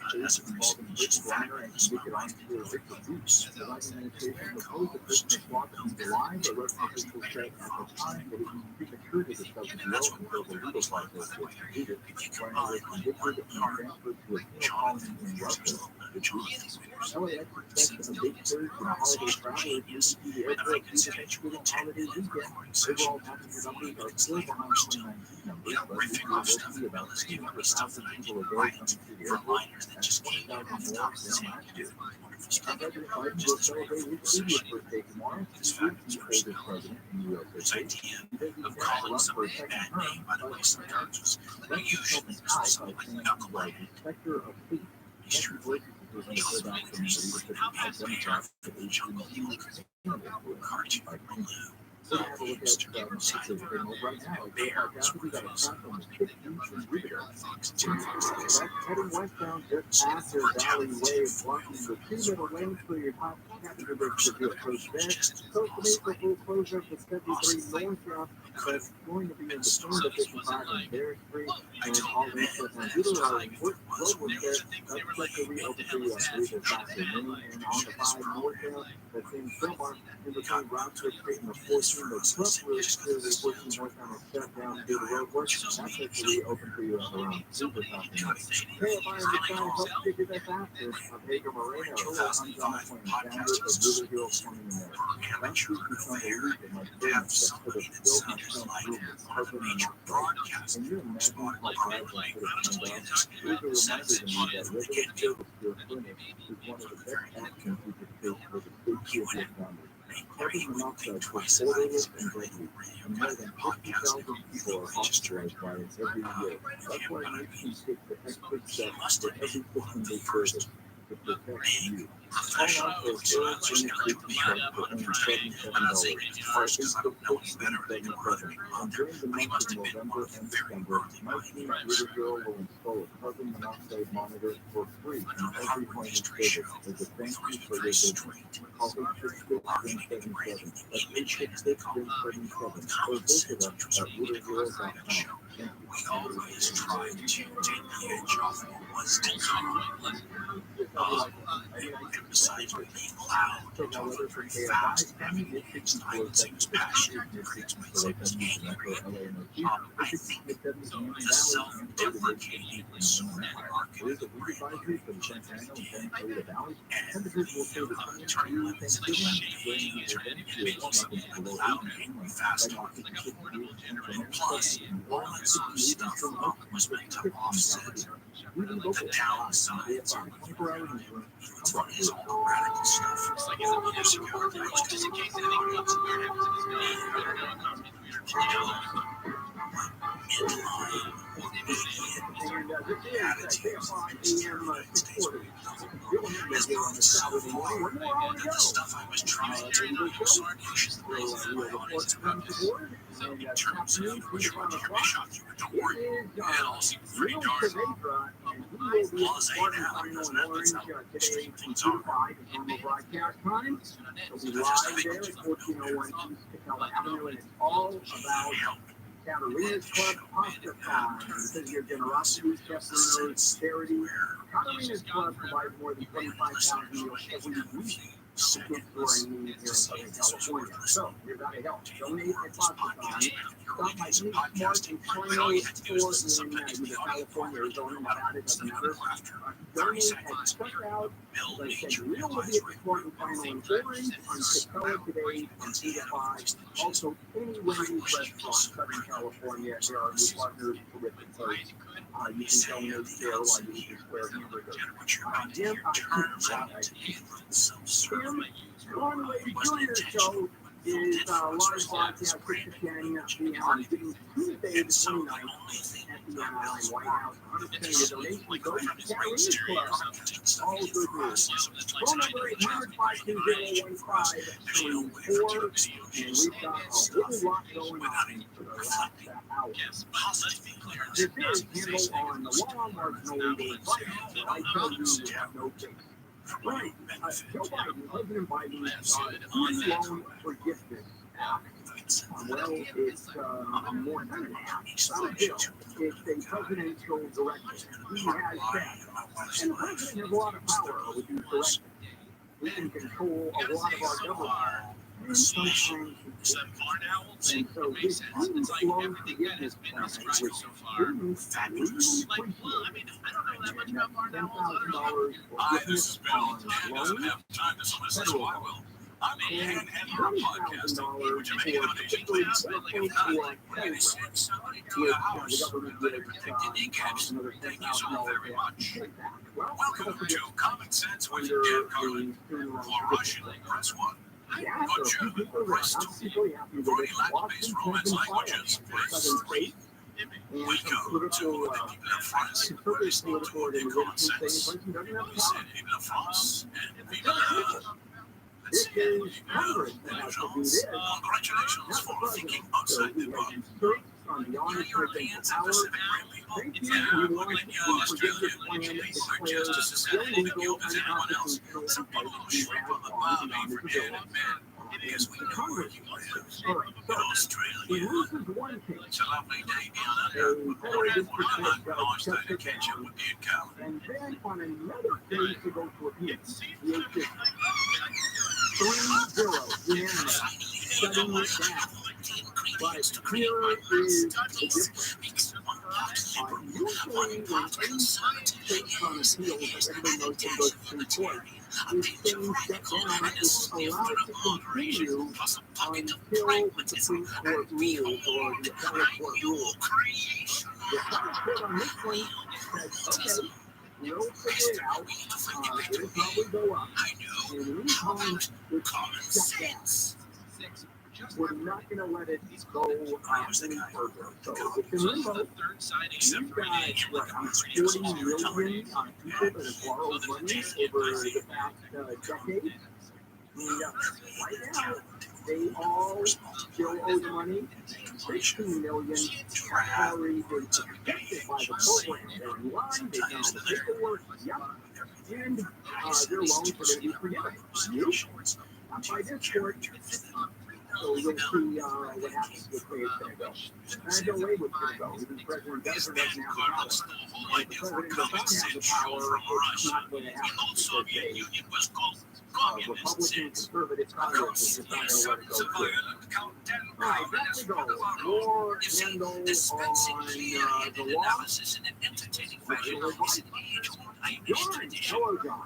States involving Britain and convicted entrepreneur Richard Booth. The Biden administration proposed a Christmas swap in July, but Russian officials said at the time that it would be premature to discuss the deal until the legal process was completed. When was convicted and transferred to a penal colony in Russia this week. LAX expects a big surge in holiday travelers moving through the airport due to Thanksgiving holiday weekend. Overall passenger numbers are still behind 2019 numbers, but this year will see about 200,000 people a day coming through the airport. That's 20,000 more than last year. President Biden will celebrate his 80th birthday tomorrow. He is the oldest president in U.S. history. He says he's next to run for a second term, but let's help him out by saying he's like inspector of fleet. Nancy Pelosi is going to go back from the leadership of Democrats to so have a look at the signals right now. They are rapidly got a crash on the 15th and Jupiter. Heading westbound just after Valley Way, blocking the 2 middle lanes for your top passenger bridge to be approached there. Coastal Maple full closure of the 73 northbound, but going to be in between the 55 and Bear Street and all the way to Jupiter. Road was there. That's set to reopen for you, I believe, this afternoon. And on the 5 northbound, that same Philmar in between Rockford Street and the 14. The truck route to the 14 northbound is shut down due to road work. That's set to reopen for you at around 2 this afternoon. KFI and the sign helps you get that faster of Hager Moreno, Unjohn's Point, founder of River Hill Plumbing and Air. Last week we found a leak in my furnace that could have still not shown through with carbon monoxide. Can you imagine how bad that could have turned out? Here's a reminder to me that regular service to your furnace is one of the best actions you could take with a safety of your family. Carbon monoxide is odorless and deadly, and more than 50,000 people are hospitalized by it every year. That's why nations take the extra steps for every system they service to protect you. Call out for third furnace safety check for only $77. Our 866-7777. And during the months of November and December, my team at River Hill will install a carbon monoxide monitor for free in every home and service as a thank you for your business. Call 866-7777. That's 866-7777. Or visit us at riverhill.com. Thank you. We always try to take the edge off what was to come. Besides being loud, delivering fast, having silencing's passion creates my sickness. I think the self-deprecating was so remarkable that we're able to and turning lemons into champagne, turning loud, angry, fast talking, plus all that sort of stuff was meant to offset the downside. What is all the radical stuff? It's like years ago, just in case anything comes to where midline or idiot attitudes the stuff I was trying to do so I terms of which one you hear me shock you, but don't worry, it all seems pretty darn blasé now. Doesn't that straighten things over? Broadcast time. We'll be live there at 1401 East Capella Avenue, and it's all about Catalina's Club Pasta Time. Because of your generosity, Catalina's charity, Catalina's Club provides more than 25,000 meals every week. Kids who are in need here in Southern California. So, you're going to help. Donate at Pasta Time. Stop by Eat Smart and Plano store in either California, Arizona, Nevada, doesn't matter. Donate at checkout. Like I said, Real will be at the Smart and Plano in Orange on Capella today from 2 to 5. Also, any Wendy's restaurant, Southern California, there are new partners with the place. You can donate there while you eat your square hamburger. Jim, One way to join the show is live broadcast 6 to 10 p.m. Tuesday the 29th at the White House. 100% of the donation goes to the Chinese Club. All good news. Phone number 800-520-1534, and we've got a whole lot going on for the last hour. This is handle on the law, there's no legal advice. I tell you, you have no case. Right. Joe Biden, President Biden, loan forgiveness act. Well, it's more than an act. It's not a bill. It's a presidential directive. He has that. And the president has a lot of power with these directives. We can control a lot of our government. And sometimes and so this loan forgiveness plan, which students really appreciate, $10,000 forgiveness on loans, federal loans, and $20,000 for particularly folks who are payers, which the government gives another $10,000 back. Well, welcome to Common Sense with Dan Carlin for Russian Press One. Yeah, so German, press 2, for any Latin-based Romance languages, press 3. We go to France, press 4 for Common Sense. Listen in La France and Viva la. This is Congress that has to do this. Congratulations for thinking outside the box. On the honest presidential power, thank you. We want to forgive this plan declared illegal, unconstitutional, because we have gone beyond the bill. Because we know where you live. All right, so he loses one case. It's a lovely day down under. Federal district court judge sets it down. And then on another case to go to appeals, he is just 3-0 unanimous, shutting it down. But here is the difference. Usually when any state on appeals, everybody knows it goes to the Supreme Court, is things shut down, it's allowed to continue until the Supreme Court rules or the appellate court rules. The appellate court on this one says, okay, we'll figure it out, it'll probably go up, and in the meantime, it's shut down. We're not going to let it go any further. So it's in limbo. You've got, 40 million people that have borrowed money over the past decade. And right now, they all still owe the money. 16 million have already been protected by the program. They're in line, they've done all the paperwork, and their loans are going to be forgiven. Not by this court. So you'll see what happens with where it's going to go. And I don't know where it's going to go. Even President Denver doesn't have the power. If the president doesn't have the power, it's not going to happen because Republican conservative Congress is just not going to let it go through. All right, back we go. More handle on the law. John, hello, John.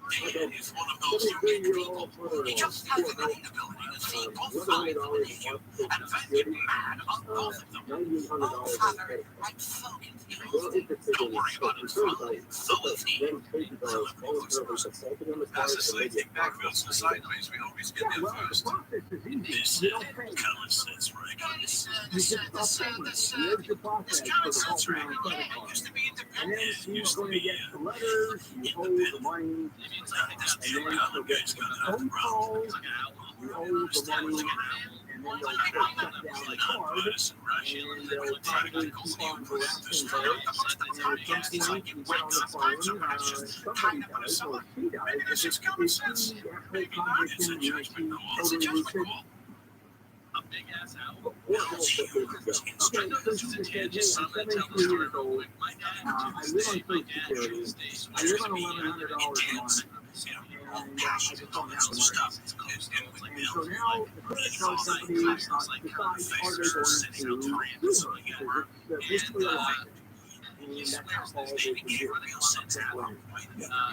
Okay, 73-year-old for $1,100 $9,800 well, if the figure is conservative, then cases are voluntarily assaulted on the card and they get backfilled sideways. We always get that first. The process is easy. You don't pay. You just stop paying. Here's the process for the whole credit card. And then you're going to get the letters, you owe the money, and then you'll get phone calls, you owe the money, and then they'll shut down the card, and they'll probably keep on harassing her, and at some point you get on the phone, somebody does, or she does, if she actually cognition, you totally lucid, or else the paper goes. Okay, so she just said, hey, I'm 73 years old, I live on Social Security, I live on $1,100 a month, and I just don't have the money. And so now the credit card company decides, are they going to sue her? Because it's basically a lawsuit. And that's all they can do.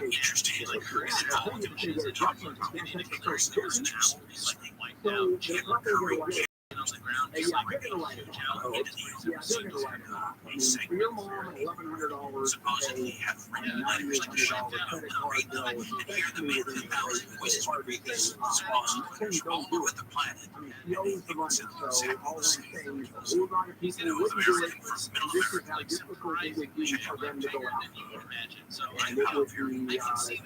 Interesting. I'll tell you to get adjustments, you can't touch the Social Security. So they're probably going to they're gonna write it off. Yeah, they're gonna write it off. I mean, for your mom, an $1,100 pay on a $9,800 credit card bill, especially within the rate hard to say, don't do it. I mean, she owes the money, so all I'm saying is a whole lot of people wouldn't do it, and this is how difficult it would be for them to go out. And it would be probably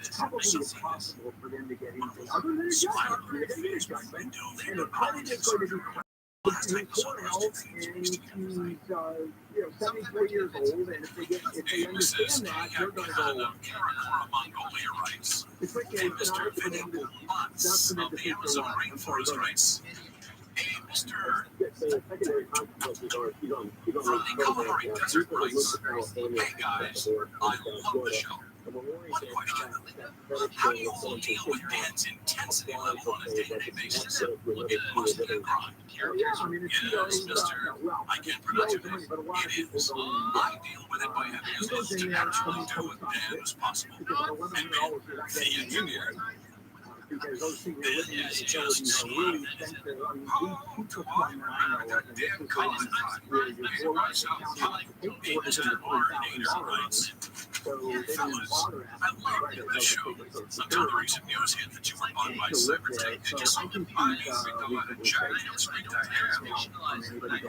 impossible for them to get anything other than a job. They're going to get a job, and the credit is going to be in poor health, and she's 74 years old, and if they understand that, they're going to go. The quick answer is not for them to document the future life. I'm sorry, go ahead. Hey, Mr. The secondary consequences are if you don't Covering Desert Rights. Hey guys, I love the show. One question. How do you all deal with Dan's intensity level on a day-to-day basis? It must be a grind. Yes, Mr. I can't pronounce your name. It is. I deal with it by having as close to naturally do with Dan as possible. And the engineer. Because those senior living facilities are really expensive. I mean, we took one that I know of, and this was the one where your board is counting the paperwork is in the $40,000. So they didn't bother asking I love the show until the recent news hit that you were bought by Cybertech. Did you something I mean, we know a giant street to have. Now I don't believe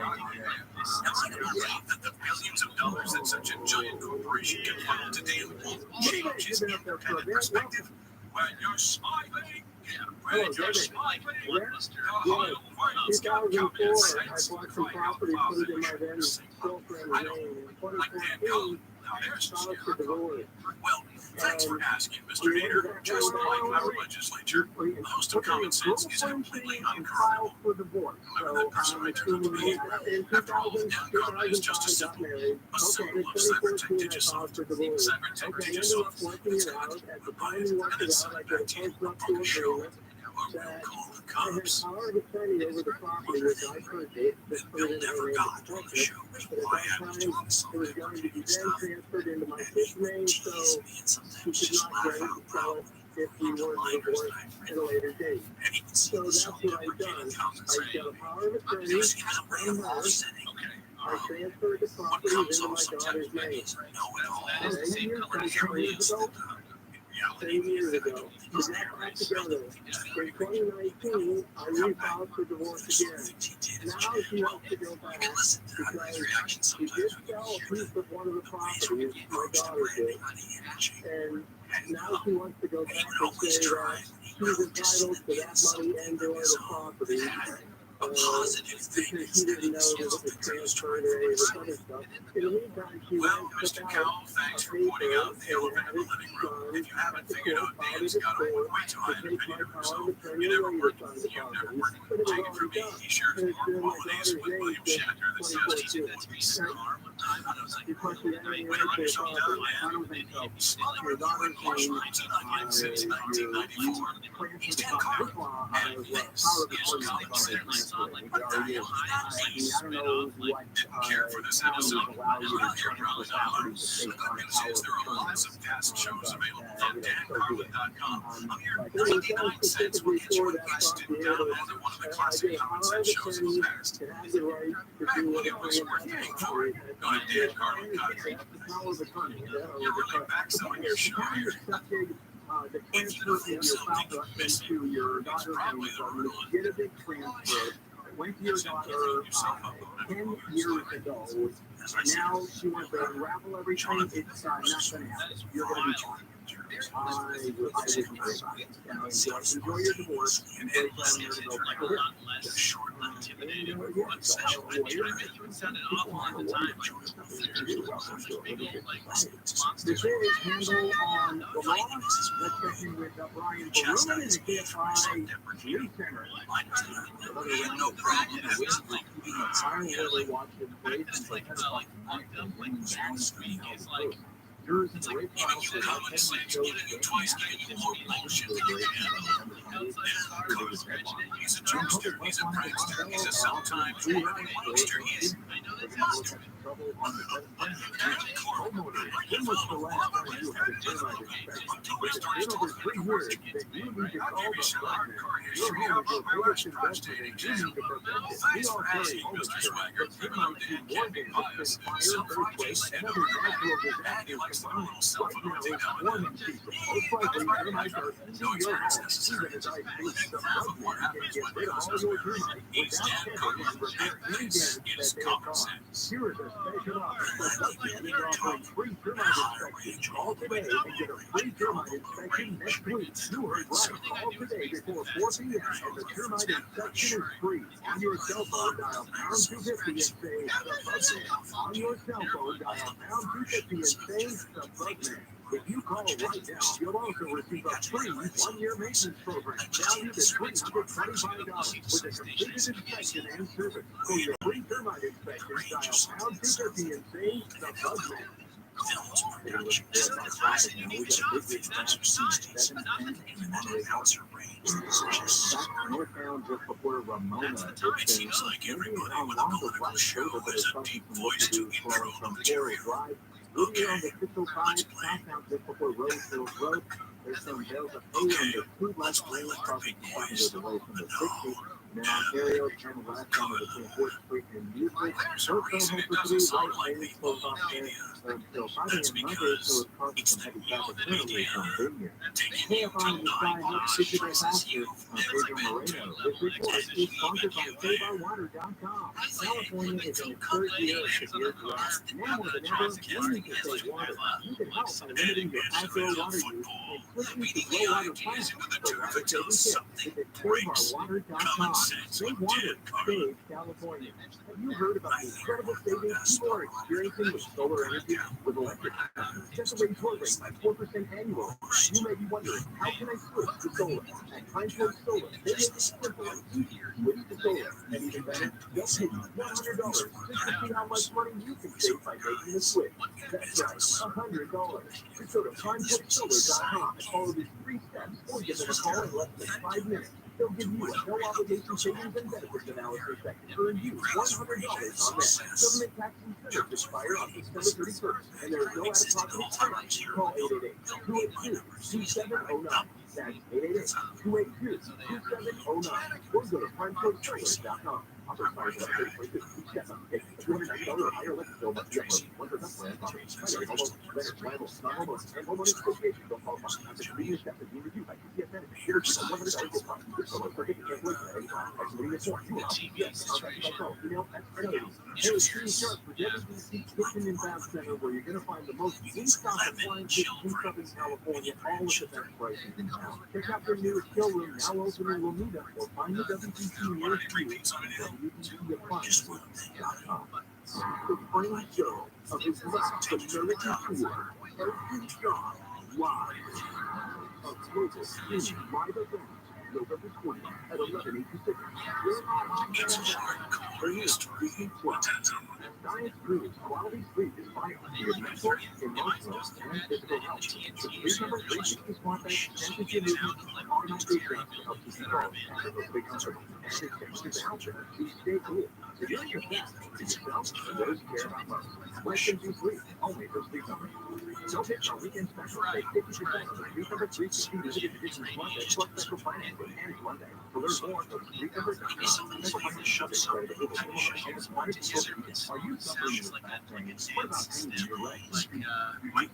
that the billions of dollars that such a giant corporation can funnel today will change his independent perspective. When you're smiling, when you're smiling, Mr. 2004, I bought some property, put it in my then girlfriend's name. In 2014, I filed for divorce. Well, thanks for asking, Mr. Nader. Just like our legislature, most of common sense is completely uncorruptible. For divorce. Remember that person I told to me? In After all, uncommon is just as simple. A symbol of Cybertech Digisoft. Cybertech Okay, I ended up Digisoft. working it out. At the time we worked it out, I got a post-nuptial agreement that I had power of attorney over the property, which I purchased, that put it in my name as a purchase. But at that time, it was going to be then transferred into my kid's name, so he could not get it to sell it if we were divorced at a later date. So that's what I've done. I got a power of attorney from her. I transferred the property into my daughter's name. And 10 years ago, we got back together. In 2019, I refiled for divorce again. Now she wants to go back because she did sell a piece of one of the properties my daughter did. And now she wants to go back and say that she's entitled to that money and or the property. Because she didn't know that it was transferred or any of this other stuff. In the meantime, she Well, went Mr. took Cowell, out thanks a for pointing paper out the elephant in the living room. If you haven't figured out, Dan's got a way too high an opinion of himself. You never worked with Tiger for me. He shares more qualities with William Shatner than Seth. That's bizarre. One time when I was like, when I shut down, I don't think so. Your daughter's name since 1994. He's 10 cars. And this is common sense. I don't know what Care for this episode? Well, you're probably not alone. The good news is there are lots of past shows available on dancarlin.com. I'm here 99 cents will get you requested to download one of the classic common sense shows of the past. Back when it was worth paying for it, go to dancarlin.com. You're really back selling your show here. the transfer of your father into your daughter's name, so you get a big transfer. Went to your daughter 10 years ago. Now she wants to unravel everything. It's not going to happen. You're going to be fine. I wouldn't worry about it. Enjoy your divorce and break down your divorce. The short intimidating one session. I sounded awful all the time. The jury's handle on the law. Let's check in with Brian Berman in the KFI Beauty Center. No problem. Yours is a great Giving you common sense, getting you twice, getting you more bullshit than you can handle. He's a jokester, he's a prankster, he's a sometime prankster, he is. trouble on the 710? Homeowners, when was the last time you had a termite inspection? If it's been over 3 years, then you need to call the Plug. Your home is your biggest investment and you need to protect it. We all carry home insurance, but termites do more damage than fire, earthquake, and other natural disasters combined. Right now, it's warming season. Most likely, termites are eating your home. Even as I speak, the Plug Man can get rid of all your termites without checking and repair any damage that they have caused. Here is a special offer. The Plug Man is offering free termite inspection. Call today and get a free termite inspection next week. You heard right. Call today before 4 p.m. and the termite inspection is free. On your cell phone, dial pound 250 and say the Plug Man. On your cell phone, dial pound 250 and say the Plug Man. If you call right now, you'll also receive a free 1-year maintenance program valued at $325 with a completed inspection and service. For your free termite inspection, dial pound 250 and say the Plug Man. Northbound just before Ramona, it's been maybe around longer rush over, but it's something from what to do flowing from Florida Drive. Moving on to 605 southbound just before Rosehill Road. There's some bales of hay on the 2 left lanes crossing from away from the 60. And then Ontario, turn left onto the 4th Street and Usually. Northbound Hooper 3, right lanes closed off there until Friday and Monday, so it's causing some heavy traffic currently from Vineyard. KFI in the sky helps get you there faster. Pedro Moreno. This report is sponsored by SaveOurWater.com. California is in its 3rd year of severe drought. Now more than ever, we need to save water. You can help by limiting your outdoor water use and switching to low water plants. For water saving tips, visit SaveOurWater.com. Save water, save California. Have you heard about the incredible savings people are experiencing with solar energy? With electric customers, just raise your rate by 4% annually. You may be wondering, how can I switch to solar? At Pineport Solar, they make it simple and easier to switch to solar. And even better, they'll pay you $100 just to see how much money you can save by making the switch. That's right, $100. Just go to PineportSolar.com and follow these 3 steps or give them a call in less than 5 minutes. They'll give you a no-obligation savings and benefits analysis that can earn you $100 on that. Government tax incentives expire on December 31st, and there is no out-of-pocket expense. Call 888-282-2709. That's 888-282-2709. Or go to PineportSolar.com. $290 or higher electric bill must be uploaded. One person plan primary homeowners, renters, landlords, non-homeowners, and homeowners associations don't qualify. After convenience steps are being reviewed by TCSN, here is a $100 gift card. This promo for ticket cancellation at any time by submitting a form. Email, TCS, contact by phone, email, @NOAD. Hey, it's Steve Sharp for WBC Kitchen and Bath Center, where you're going to find the most in-stock appliances in Southern California, all with the best prices in town. Check out their newest showroom, now open in Lomita, or find the WBC nearest you at WBCappliances.com. The final show of his last American tour, Every Job Live. A global streaming live event, November 20th at 11 Pacific. Disney Plus. Science proves quality sleep is vital to your mental, emotional, and physical health. The Sleep Number 360 Smart Bed senses your movement, automatically trains to help you control and remotely comfortable. And it senses the help you stay cool. So you're the best for yourself and those you care about most. Let them do sleep, only for Sleep Number. Don't miss our weekend special. Save 50% on the Sleep Number 360 limited edition Smart Bed plus special financing and Monday. To learn more, go to sleepnumber.com. Special financing is credit over minimum and smart control. Are you suffering with back pain? What about pain in your legs? Do you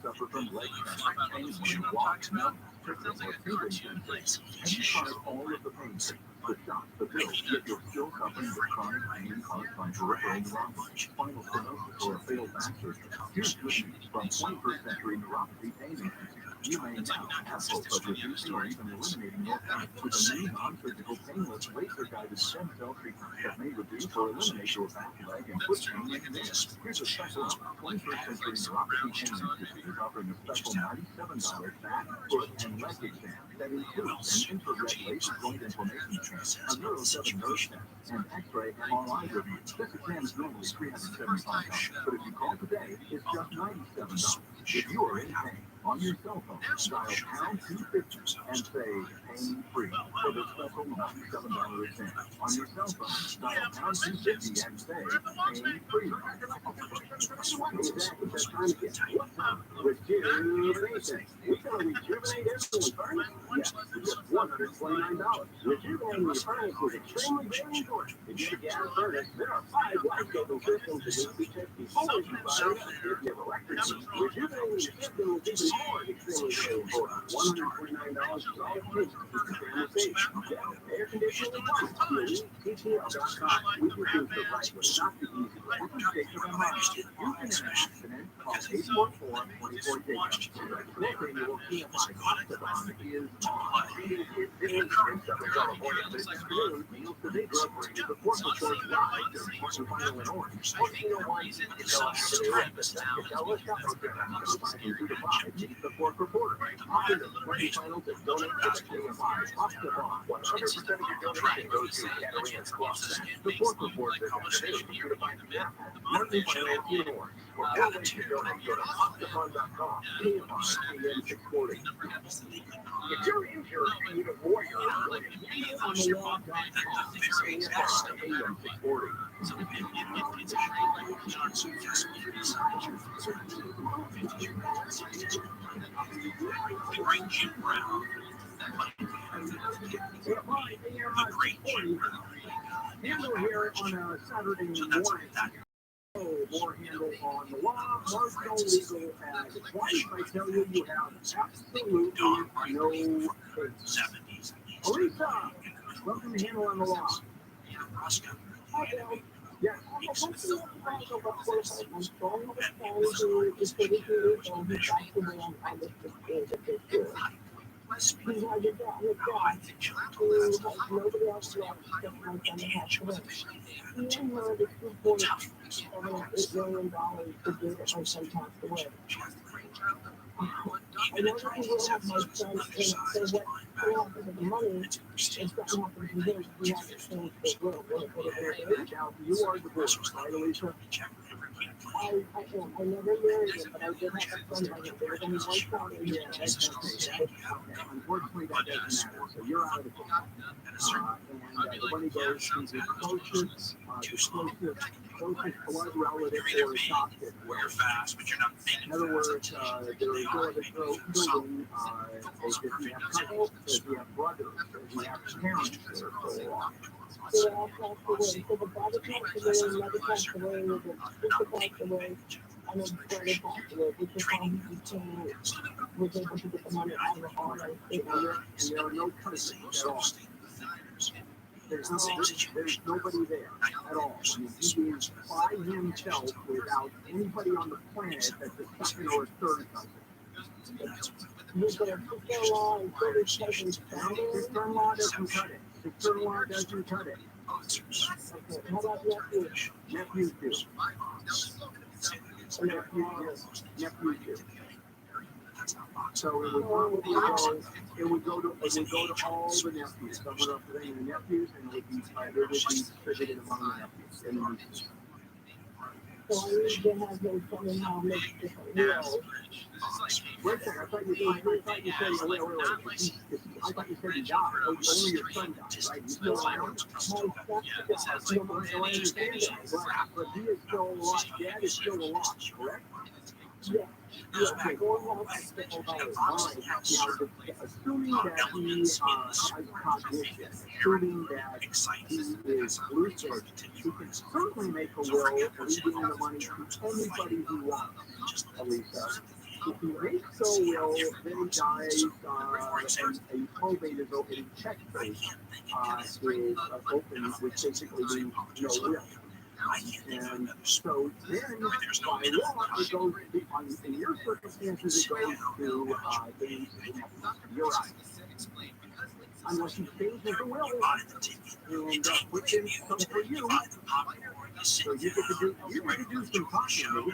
suffer from leg cramp, pain when you walk, numb, tickling, or tingling sensations? Have you tried all of the pain treatments, the shots, the pills, yet you're still suffering with chronic pain caused by peripheral neuropathy, spinal stenosis, or a failed back surgery? Here's good news from 21st Century Neuropathy Pain Institute. You may now have hope of reducing or even eliminating your pain with a new non-surgical painless laser-guided stem cell treatment that may reduce or eliminate your back, leg, and foot pain in minutes. Here's a special offer. 21st Century Neuropathy Pain Institute is offering a special $97 back, foot, and leg exam that includes an infrared laser joint inflammation test, a Neuro 7 nerve test, and X-ray MRI review. This exam is normally $375, but if you call today, it's just $97. If you are in pain, On your cell phone, dial pound 250 and say pain free for the special $97 exam. On your cell phone, dial pound 250 and say pain free. Exactly, that's trying to get rejuvenation. We can rejuvenate everyone's furnace. Yes, for just $129. Rejuvenating your furnace is extremely very important. If you have a gas furnace, there are 5 life-saving systems that need to be checked before you fire. If you have electric heat, rejuvenating your system is even more extremely very important. $129 is all it takes to keep your family safe. Gas, air conditioning, and plumbing. TTL.com. We can do the right way, not the easy way. We can take your mind. If you can have an accident, call 844-24-JACOB. Local annual PFI Hospital is on. This afternoon, meals today grocery is the Fourth of July live during Martin Final and Orange. 1401 Until Avenue at the Casella Shopping Center. 5-2-5 meets the Fourth Reporter. Opposite Martin Final to donate to the KFI Hospital. 100% of your donation goes to Katarina's Club. The Fourth Reporter this afternoon. 2-5 p.m. Martin Final in Orange. For more ways to donate, go to Hospital.com. KFI AM 640. If you're injured and you need a warrior, go to HealOnTheWall.com. KFI AM 640. The Great Jim Brown. Handle here on a Saturday morning. More handle on the law, marginal legal advice. I tell you, you have absolutely no case. Alisa, welcome to Handle on the Law. Hi, Bill. Yes. He has a job, nobody else left except my son and half away. He inherited $2.78 million to do it my son passed away. I know that he will have my son, and so what happens with the money, if something happens to him, we have to change the will. Now, you are divorced, right, Alicia? I never married him, but I did have a son by him. There was only one child in here. Unfortunately, that doesn't matter. So you're out of the picture. And the money goes to the closest blood relative or adopted. You're fast, but you're not In other words, there is no other building. If you have cousins, if you have brothers, if you have parents that are still alive. They all passed away. So the father passed away, the mother passed away, the sister passed away, and then the brother passed away, which is how he was able to get the money out of all my estate. And there are no cousins at all. There's nobody there at all. I mean, he is by himself without anybody on the planet that's a second or a third cousin. He's got a sister-in-law and 30 cousins. Sister-in-law doesn't cut it. Sister-in-law doesn't cut it. Okay, how about nephews? Nephews do. Nephews do. So it would go to all the nephews. Someone representing the nephews, and it would be distributed among the nephews. So I need to have him come in now and make different wills. Wait a second, I thought you said, wait. I thought you said he died. Only your son died, right? He's still around. My stepdad, I understand that, but he is still alive. Dad is still alive, correct? yeah. Yeah, go ahead. Assuming that he has cognition, assuming that he is lucid, he can certainly make a will leaving the money to anybody he wants, Alicia. If he makes a will, then he dies, and a probate is open, check base is open, which basically means no will. And so then, by law, it goes in your circumstances, it goes to your eyes. Unless he changes the will, and puts in some for you, so you get to do some talking.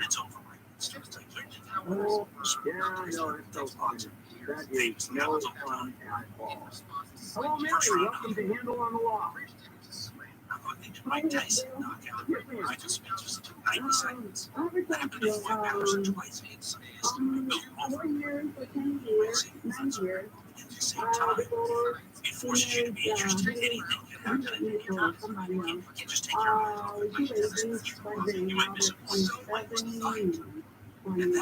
Oh, yeah, I know, it's so fun. That is no fun at all. Hello, Mary, welcome to Handle on the Law. Mike Tyson knockout. Michael Spence was into 90 seconds. I have a question. 4 years or 10 years, 9 years. Before she married somebody else. She raised by the mother 27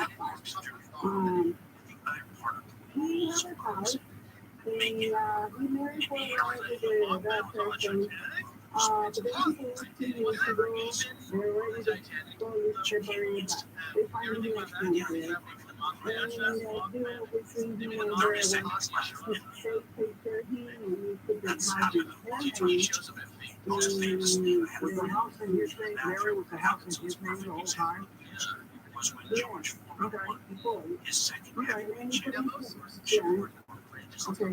he had a house. He married for a while with that person. But then he came 2 years ago. They were ready to go with February, but they finally had cancer. And doing between him and her was to take care of him and he took the house Was the house in his name? Mary was the house in his name the whole time? Yeah. Okay. Okay, and he put in yeah. Okay.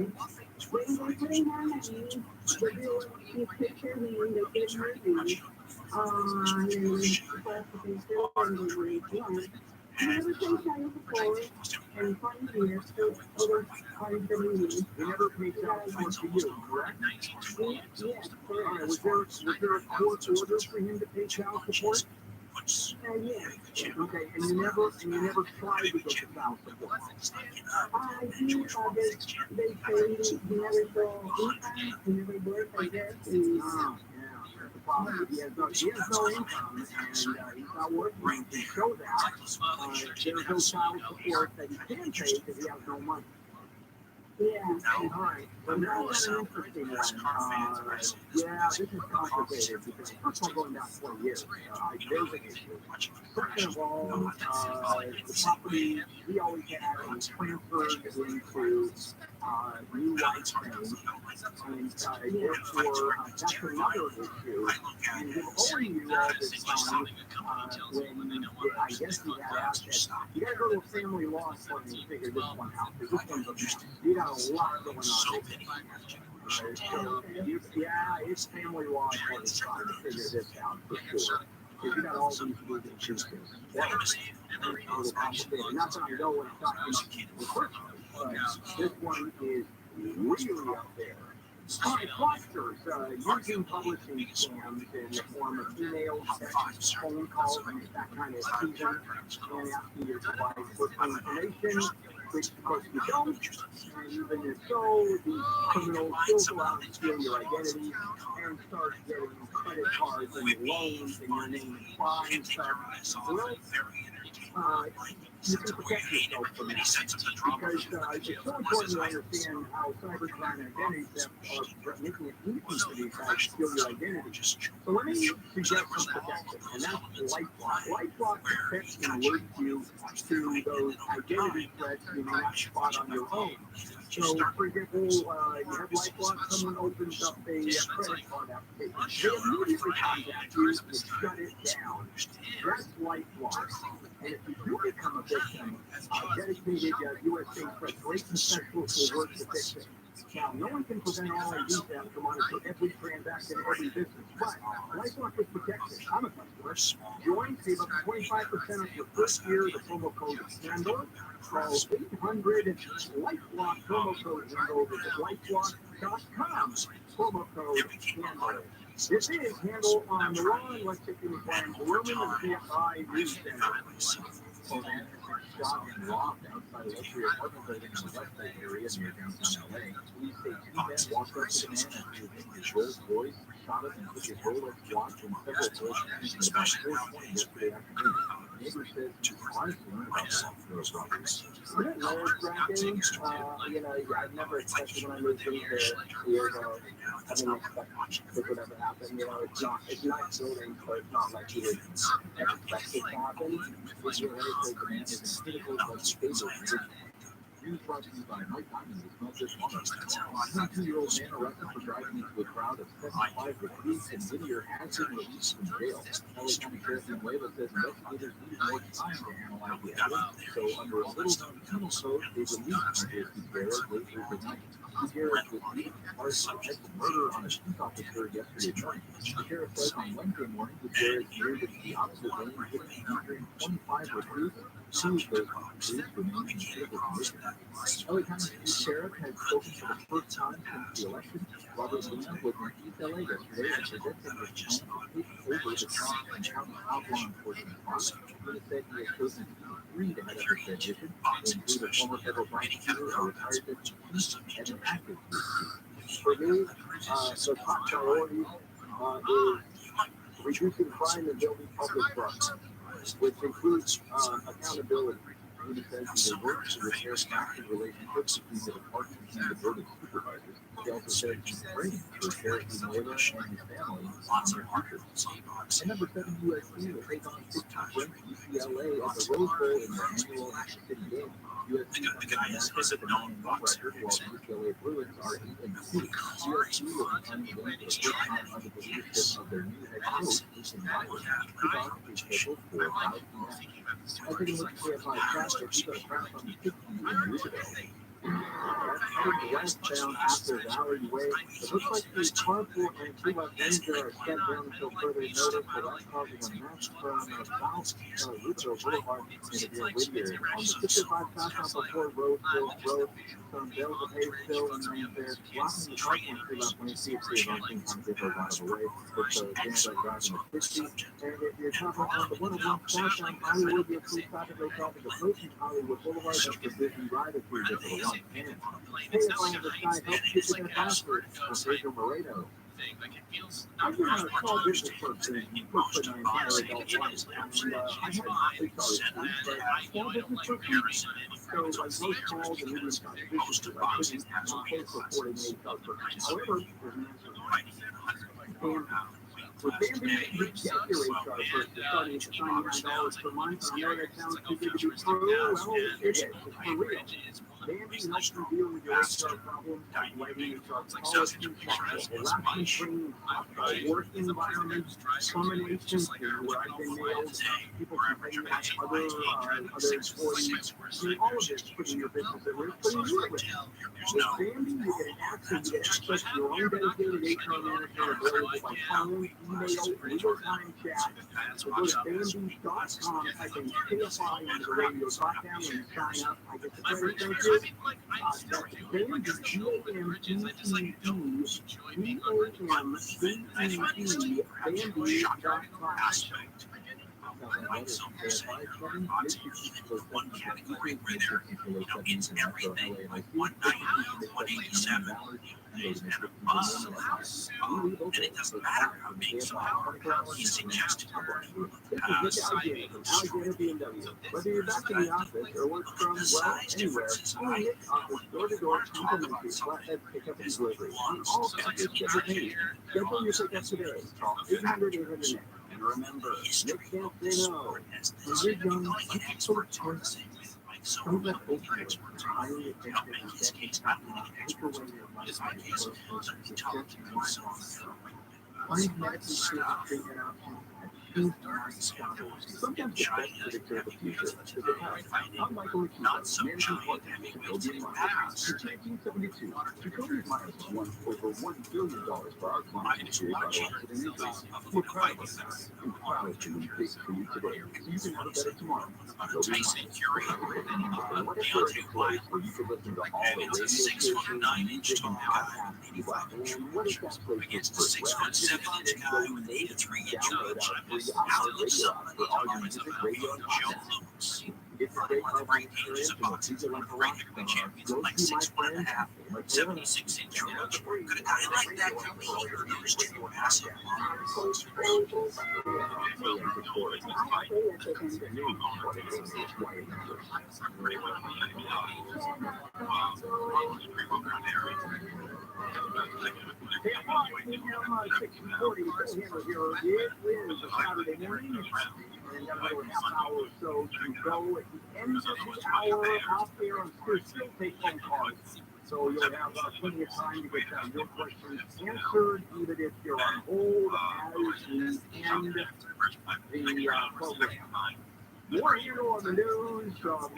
When they put in her name, the bill, he took care of him, they gave her a ring. And then supposed to be still under the ring. He never paid child support in 20 years, over 27 years. He never paid child support to you, correct? Yes, All right. correct. Was there a court order for him to pay child support? Yes. Okay, and you never tried to get the child support. I do, they say he never saw income, he never worked, I guess, and, Yeah, that's the problem. He has no income, and he's not working to show that. There's no child support that he can pay because he has no money. yeah. All right, well, now that's an interesting one. Yeah, this is complicated because first of all, going back 20 years, there's an issue. Second of all, the property he always had was transferred into new wife's name, and therefore that's another issue. And he'll owing you all this time when I guess he had assets. You got to go to a family law firm and figure this one out because this one's a mess. You got a lot going on. So, it's family law for the trying to figure this out for sure. Because you got all these moving pieces. That's a little complicated. Not that I know what I'm talking about the first one, but this one is really up there. All right, fraudsters, using publishing scams in the form of emails, text, phone calls, that kind of season, and asking you to provide personal information, which of course you don't, and even if so, these criminals still go out and steal your identity and start getting credit cards and loans in your name and crime stuff. Well, you can protect yourself from that because it's so important to understand how cybercrime and identity theft are making it easy for these guys to steal your identity. So let me suggest some protection, and that's LifeLock. LifeLock protects and alerts you to those identity threats you may not spot on your own. So, for example, you have LifeLock, someone opens up a credit card application. They immediately contact you to shut it down. That's LifeLock. And if you do become a victim, dedicated U.S.-based restoration specialists will work to fix it. Now, no one can prevent all ID theft to monitor every transaction, every business, but LifeLock is protected. I'm a customer. Join, save up to 25% of your first year. The promo code is Handle. Call 800 LifeLock promo code Handle. Visit LifeLock.com. Promo code Handle. This is Handle on the Lawn. Let's take you to Blooming and CFI News Center. Well, man, shot and robbed outside a luxury apartment building in the West Bay area near downtown LA. Police say 2 men walked up to the man and using his Rolls Royce, shot him and took his Rolex watch and several clothes at about 4:20 yesterday afternoon. Neighbors said to honestly learn about those robberies. Nerve-wracking. I've never expected when I moved in here years ago. I didn't expect this would ever happen. It's not building, so it's not like you would expect it to happen. It's really crazy. It's a critical but stable condition. News brought to you by Mike Diamond with Not Just One. A 22-year-old man arrested for driving into a crowd of 75 recruits in Whittier has been released from jail. LA County Sheriff Nueva says investigators needed more time to analyze the evidence, so under a little-known penal code, they released Andreas Gutierrez late Thursday night. Gutierrez was being charged with attempted murder on a police officer yesterday morning. The sheriff says on Wednesday morning, Gutierrez neared the officer's lane, hitting 125 recruits Some of those policies remain in critical condition. LA County Sheriff has spoken for the first time since the election. Robert Luna was in East LA yesterday and presented his plan to take over the county outlaw enforcement department. Luna said he has chosen three to head up his transition. They include a former federal prosecutor, a retired deputy chief, and an active police chief. For me, the top priority is reducing crime and building public trust, which includes accountability. Luna says he will work to repair fractured relationships between the department and the building supervisors. He also said he's praying for Sheriff Luna and his family on their future. And number 7 USC will take on 16th ranked UCLA at the Rose Bowl in the annual City Game. USC is a known record, while UCLA Bruins are 8-2. USC will be playing the first time under the leadership of their new head coach, Ethan Myers. Kickoff is scheduled for 5 p.m. I think it looks like my traffic. You got a crash on the 50 in Roosevelt. Heading westbound after Valley Way. It looks like the carpool and two left lanes are shut down until further notice, so that's causing a mess from south Roosevelt Boulevard into the Whittier. On the 55 southbound before Road, some Delta Page still in lanes there. Blocking the carpool and two left lanes, see if they don't think I'm get those out of the way. With the jam driving the 50. And if you're talking on the 101 southbound Hollywood, you'll see traffic goes off at approaching Hollywood Boulevard. That's the busy rider through this for the 110. Hey, if I have a side help, get you that password. I'm Pedro Moreno. I've been a small business person for my entire adult life. And I had police always but small business person. So like most small and medium-sized businesses, I couldn't pay for 48 person. However, with Bambi, you get your HR person starting at $99 per month. I know that sounds too good to be true. Well, it is. It's for real. Bambi helps you deal with your HR problems, writing HR policies, harassment training, work environments, terminations, where I've been nailed, people complaining about other employees. I mean, all of this putting your business at risk, but you do it with. With Bambi, you get access to your own dedicated HR manager available by phone, email, real-time chat. So go to Bambi.com, type in KFI into the radio drop-down and sign up. I get the credit, thank you. That's Bambi, One category where there, it's everything, like one night, 187, bus, house, and it doesn't matter how big, so he suggested Alexander BMW. Whether you're back in the office or work from, well, anywhere, only Nick offers door-to-door complimentary flathead pickup and delivery on all package scheduled. Schedule your pickup today. Call 800-800-NICK. And remember, Nick can't say no. When you're done, expert choice. Don't let overwork highly effective and take away your life and your find medically treatment options at foodporn. Sometimes the best predictor of the future is the past. I'm Michael Akiva, managing partner at Jacoby Myers. Since 1972, Jacoby Myers has won over $1 billion for our clients to create our accident injuries. We're proud of us and proud to be big for you today, so you can have a better tomorrow. Jacoby Myers. What a great place where you can listen to all the radio stations, music, and podcasts. And what is that place against the 6'7" guy with 83-inch reach. How to lose someone for all your Joe Lewis. It's a great Range of boxes and regular champions of like 6'1.5", 76-inch reach. Could a guy like that come here? There's two massive Saturday morning. And another half hour or so to go. At the end of the hour, out there and still take phone calls. So you'll have plenty of time to get your questions answered, even if you're on hold as we end the program. More here on the news. All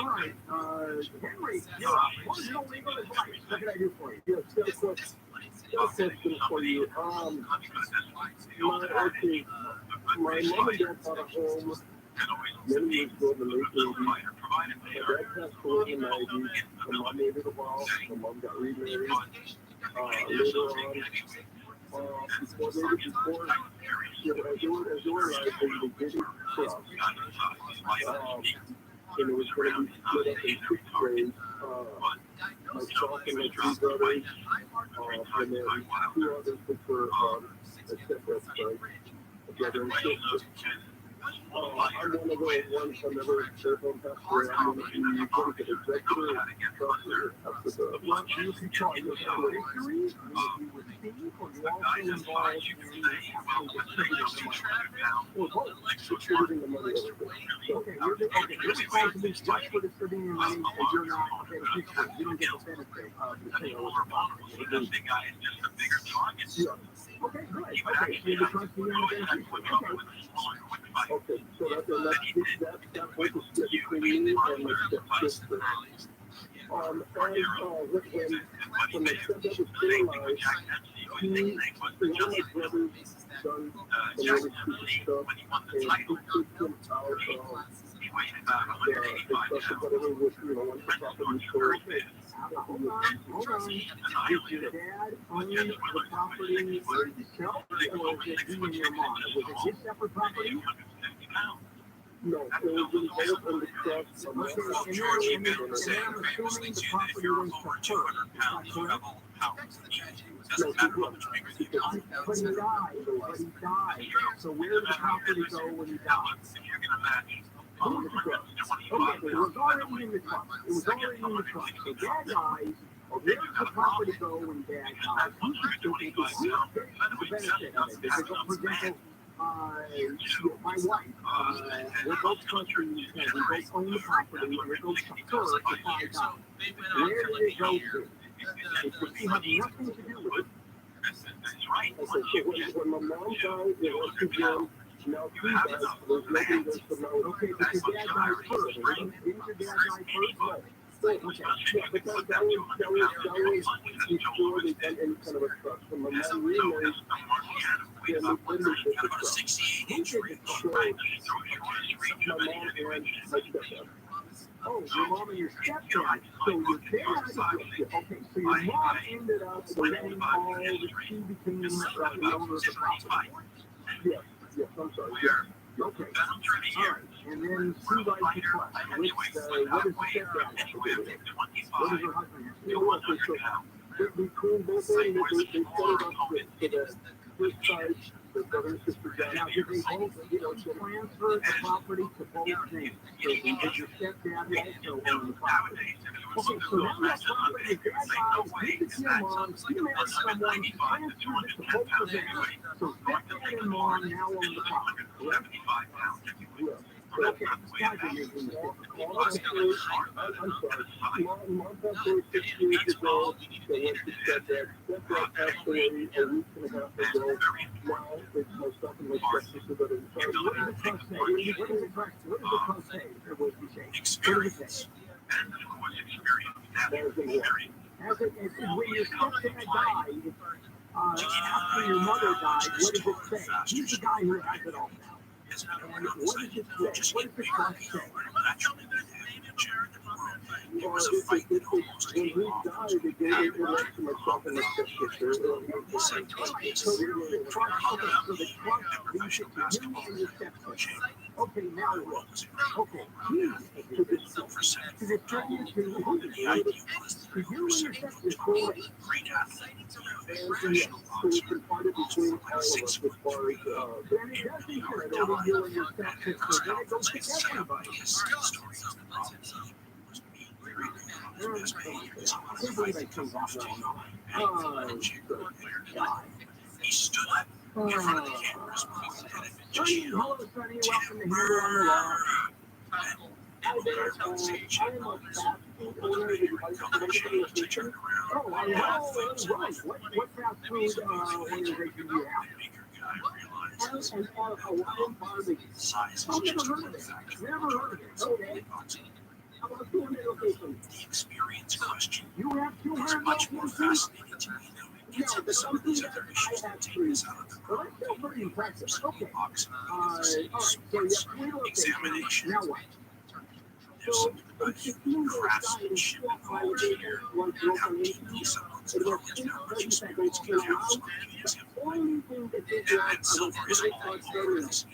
right, Henry, you're up. What is your legal advice? What can I do for you? Just for you. my mom and dad bought a home many years ago in the late 80s. My dad passed away in the 90s. My mom made it a while. My mom got remarried. Later on, before they were before, as they were alive, they did it for us. And it was going to be split up in 6th grade. Myself and my 3 brothers, and then 2 others which were a separate brother and sister. I'm one of those ones I never served on pastor. I'm going to be the executive after the lunch. You can talk about victory, you would think, or you also involved in well, both distributing the money. Okay, you're responsible just for distributing the money, and you're not a beneficiary. You don't get the benefit of the sale of the property. Okay, good. Okay, so you're the trustee and the beneficiary. Okay, so that's what the split between me and my stepsister. And when my stepdad was still alive, one of my brothers done some really stupid stuff, and he took him out of the discussion, whatever was, once the property sold. Hold on. Did your dad own the property himself, or was it you and your mom? Was it his separate property? No, it was in both in the trust. And then I'm assuming the property went to her. Is that correct? No, but he died. So where did the property go when he died? Okay, it was already in the trust. So Dad dies. Where does the property go when Dad dies? Who gets the benefit of it? Does it go, for example, my wife, we're both trustees, we both own the property, and it goes to her if I die. Where did it go to? It have nothing to do with it. Okay, so when my mom died, it went to Jim. Now she died, there's nobody that's to know. Okay, but your dad died first. Didn't your dad die first? No. Okay, yeah, but that was before they did any kind of a trust. When my mom remarried, then they did the trust. Who did the trust? My mom and my stepdad. Oh, your mom and your stepdad. So your dad, okay, so your mom ended up letting all the she became the owner of the property. Yes, I'm sorry. Yeah. Okay. All right. And then she writes the trust. What does the stepdad have to do with it? What does her husband have to do with it? So between both of them, they set it up for the first side, the brother and sister down. Now, did they both, transfer the property to both names? So did your stepdad also own the property? Okay, so now that property, if dad dies, you could your mom, you married someone, she transferred it to both of them. So stepdad and mom now own the property, correct? Yeah. Okay, guys are making this difficult. I'm sorry. Mom passed away 6 years ago. They went to stepdad. Stepdad passed away a week and a half ago. Now it's myself and my stepsister that are sorry. What does the trust say? What does the trust say? What does it say? As when your stepdad died, after your mother died, what does it say? He's the guy who has it all now. And what does it say? What does the trust say? When he died, they gave it to myself and my stepsister. So the trust leaves it to you and your stepsister. Okay, now look. Okay, you to distribute to you and your stepsister. And so we can find it between all of us as far as then it doesn't hurt over you and your stepsister. Then it goes to everybody. I can't believe I chose that one. God. He stood up in front of the cameras. Sonny, hello, Sonny. Welcome to Handle on the Law. Hi there. I am a fast food owner. Oh, right. What fast food organization do you have? And Hawaiian barbecue. I've never heard of it. Okay. How about 200 locations? The experience question. You have 200 locations? No, the something that I have to. Well, that's still pretty impressive. Okay. All right. So you have 3 locations. Now what? So it's 15-day site is still validated once local issues. It was 30 seconds to allow. The only thing that did not was credit card settings.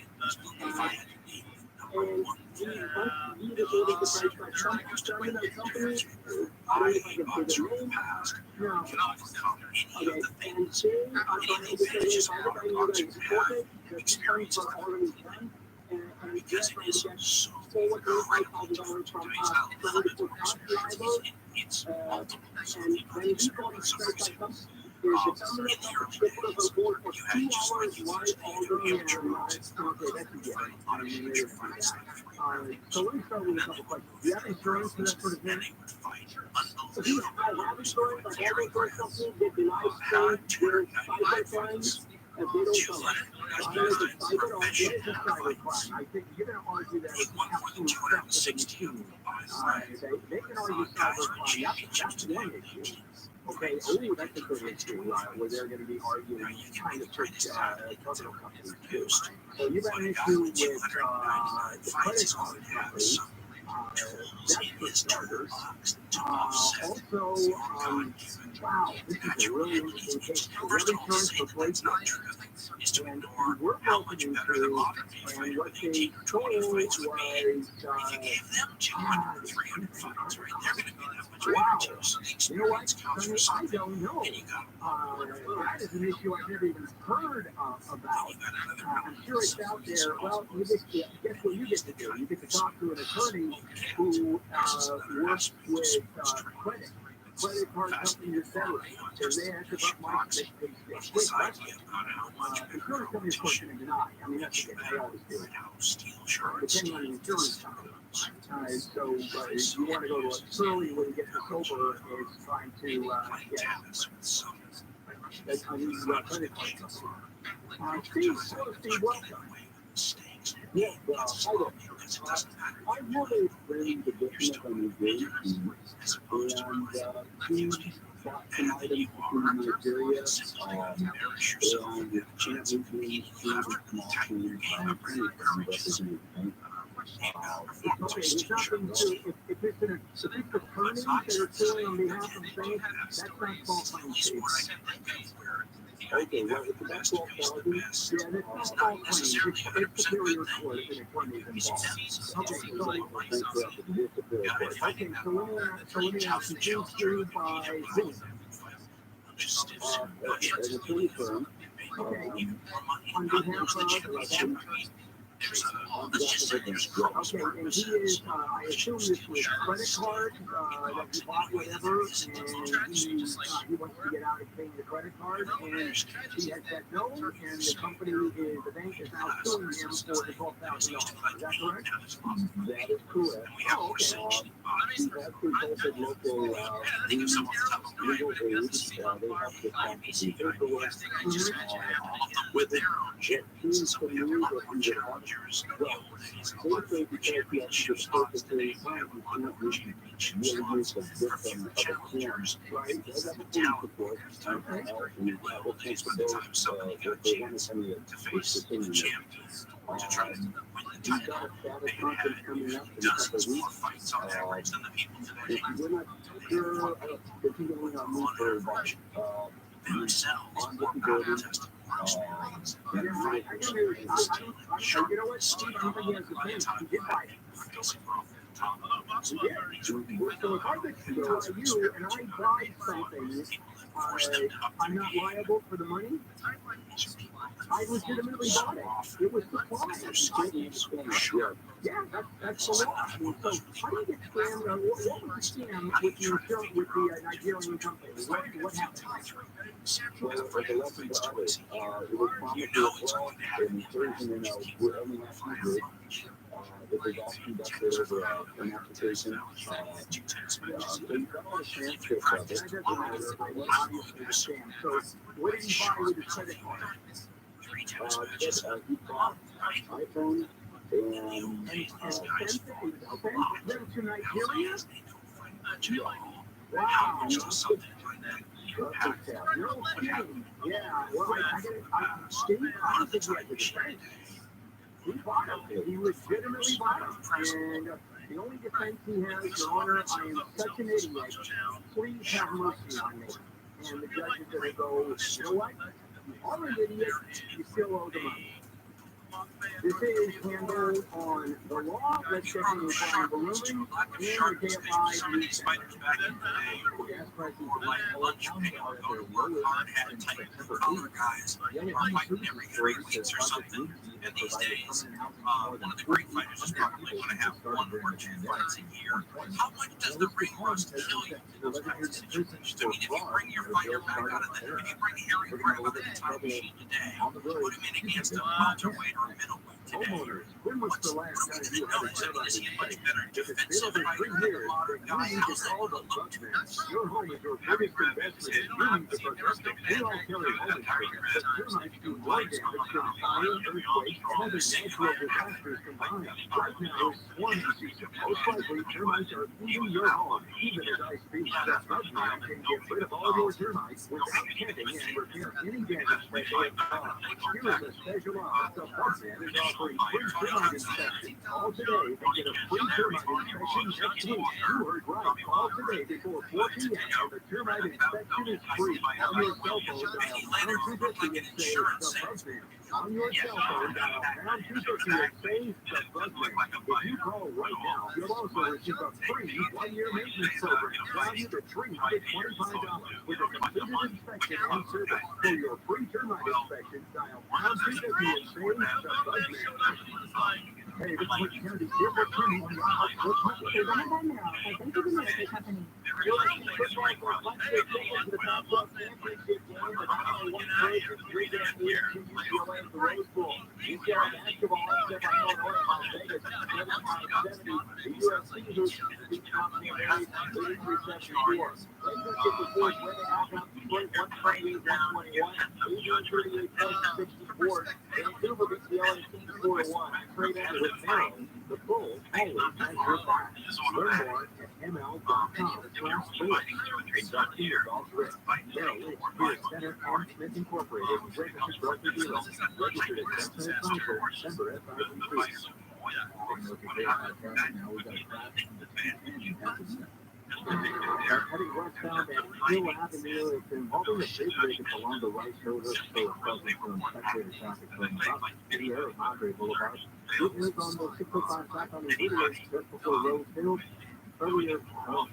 And we debated the price by some terminal company. I don't know if I can say the name. No. Okay, and they are trying to say if everybody you guys support it, the returns are already done. And they're trying to get forward $5,000 from us. So it's a cost driver. And when we go to straight by company, there's a terminal company that put us on board for 2 hours while all the okay, that's a given. I mean, they're fine. So let me start with a couple questions. Do you have insurance for that sort of thing? So I have insurance, but all insurance companies that deny staying their cyber crimes, and they don't cover it. I don't know if it's cyber or what is a cyber crime. I think you're going to argue that it's absolute theft of the machine. They can argue cyber crime. That's one issue. Okay, that's a good issue where they're going to be arguing trying to trick terminal companies too. So you've got an issue with the credit card company. That's for starters. Also, wow, this is a really interesting case. We have insurance for breakage. And we're broken into, and what they told was, wow, you know what, Sonny, I don't know. That is an issue I've never even heard about. I'm sure it's out there. Well, guess what you get to do? You get to talk to an attorney who works with credit card company, etc. And they ask about my quick question. Insurance company, of course, going to deny. I mean, that's the they always do. Depending on the insurance company. So you want to go to a Shirley when you get the sober is trying to get credit card company. Steve, welcome. Yeah, hi there. I have a friend that business on New Jersey, and he bought some items from Nigeria, and can't legally do the small things representing bank. Okay, it's nothing to, if it's attorneys that are suing on behalf of banks, that's not fault finding. Okay, well, it's about 12,000. Yeah, that's not fault finding. It's superior court if an attorney is involved. Okay, so let me ask you, who's sued by who? An attorney firm. Okay, on behalf of okay, and he is, I assume this was credit card, that he bought whatever, and he wants to get out of paying the credit card, and he has said no, and the company is, the bank is now suing him for the $12,000. Is that correct? That is correct. Oh, okay. He has consulted local legal aid. They help with complicated paperwork. It seems to me that he would have, well, basically because he has to purpose the time, he cannot really use the victim of a crime. Right? He does have a police report, and he will take the vote if they want to send me a opinion. He's got a status conference coming up in a couple of weeks. If you're not sure if he's going to move for a bunch, on disability, You know what, Steve, I don't think he has the thing. He did buy it. So if I get to you and I buy something, I'm not liable for the money? I legitimately bought it. It was supplied. Yeah, that's the law. So how do you get scammed? What was the scam with the Nigerian company? What happened? Well, like a lesson to others, it was promised as well, and Thursday, we're only asking group. It was all conducted over an application. So you've got all the transcripts of it. That doesn't matter. Obviously, the scam. So what did he buy with his credit card? He bought iPhone and sent them to Nigeria? Wow. No kidding. Yeah, well, Steve, I don't think he had to defend. He bought him. He legitimately bought him. And the only defense he has, Your Honor, I am such an idiot. Please have mercy on me. And the judge is going to go, you know what? You are an idiot. You still owe the money. This is handled on the law. Let's check in with Brian Balloon and the KFI News Center. Gas prices in Orange County are at their lowest since September 8th. Yet it only every 3 weeks or something. And these days, one of the great fighters is probably going to have 1 or 2 fights a year. How much does the repost kill you in those kinds of situations? I mean, if you bring your fighter back out of there, if you bring Harry Graham out of the time machine today, put him in against a welterweight or a middleweight today, When was the last time you had a going to see a much better defensive fighter than the modern guy out there. Your home is your biggest investment. You need to protect it. We all carry home insurance, but termites do more damage than fire, earthquakes, and other natural disasters combined. Right now is swarming season. Most likely, termites are eating your home. Even as I speak, the Bugman can get rid of all your termites without checking and repair any damage that they have caused. Here is a special offer. The Bugman is offering free termite inspection. Call today and get a free termite inspection next week. You heard right. Call today before 4 p.m. and the termite inspection is free. On your cell phone, dial pound 250 and say the Bugman. On your cell phone, dial pound 250 and say the Bugman. If you call right now, you'll also receive a free 1-year maintenance program valued at $325 with a completed inspection and service. For your free termite inspection, dial pound 250 and say the Bugman. Hey, this is what Kennedy did. What Kennedy on the output? Presented by Merrill, a Bank of America company. The bull always has your back. Learn more at ml.com/sports. Conducting your golf risk. Merrill Lynch, Beer Center, and Smith Incorporated. Registered broker-dealer. Registered at Central Council. Member FICC. Heading westbound at Hill Avenue, it's involving a big rig along the right shoulder, so it's causing some spectator traffic from up the air of Madre Boulevard. It is on the 605 track on the freeway just before Rose Hill. Earlier,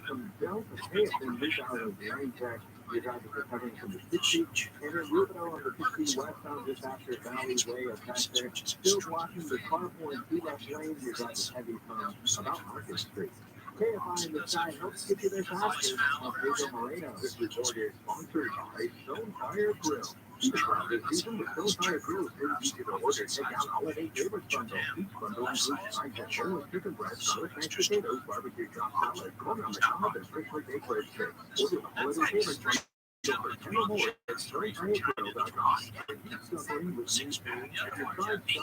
some Delta may have been moved out of the rain track. Your drivers are coming from the 60, and then Rubidoux on the 60 westbound just after Valley Way up back there. Still blocking the carpool and 2 left lane. Your drivers heavy from about Market Street. KFI in the sky helps get you there faster. Pedro Moreno. This report is sponsored by Stone Fire Grill. This season, the Stone Fire Grill is very easy to order. Take out holiday favorites bundle. Each bundle includes sides of boneless chicken breast, garlic mashed potatoes, barbecue chopped salad, corn on the cob, and freshly baked bread sticks. Order the holiday favorites bundle. For 10 or more at StoneFireGrill.com. If you're suffering with knee pain, if you're trying to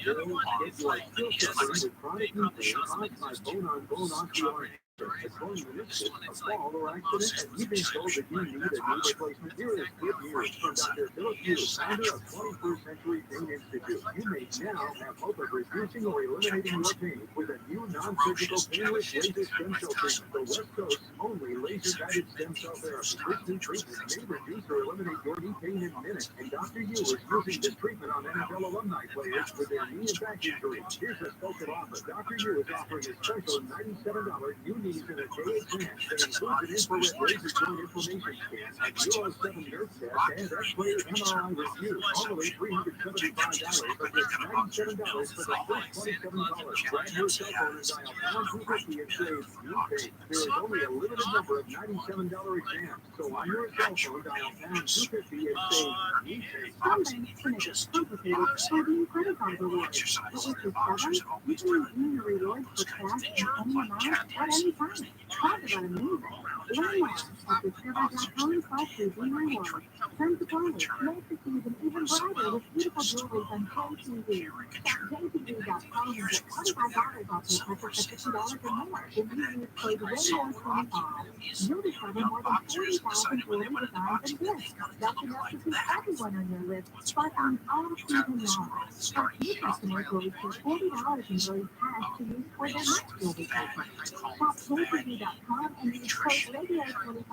if you are still suffering with chronic knee pain caused by bone-on-bone osteoarthritis, a torn meniscus, a fall or accident, and you've been told that you need a knee replacement, here is good news from Dr. Philip Hughes, founder of 21st Century Pain Institute. You may now have hope of reducing or eliminating your pain with a new non-surgical painless laser stem cell treatment. The West Coast only laser-guided stem cell therapy. This new treatment may reduce or eliminate your knee pain in minutes, and Dr. Hughes is using this treatment on NFL alumni players with their knee and back injuries. Here's a special offer. Dr. Hughes is offering a special $97 new knees in a day advance that includes an infrared laser joint inflammation scan, a Euro 7 nerve test, and X-ray MRI review. All the way $375, but just $97 for the first $27. Grab your cell phone and dial pound 250 and save new pay. There is only a limited number of $97 exams, so on your cell phone, dial pound 250 and save new pay. Some banks can make it complicated by being credit card rewards. But with Discover, you can redeem your rewards for cash in any amount at any time. Talk about amazing. Learn more at discover.com/redeemer1. Some suppliers may receive an even brighter with beautiful jewelry from JTV. Shop JTV.com and get $25 off your purchase of $50 or more when you use code RADIO25. You'll discover more than 40,000 jewelry designs and gifts. That's enough to keep everyone on your list sparkling all season long. Our new customers will receive $40 in jewelry cash to use for their next jewelry purchase. Shop JTV.com and use code RADIO25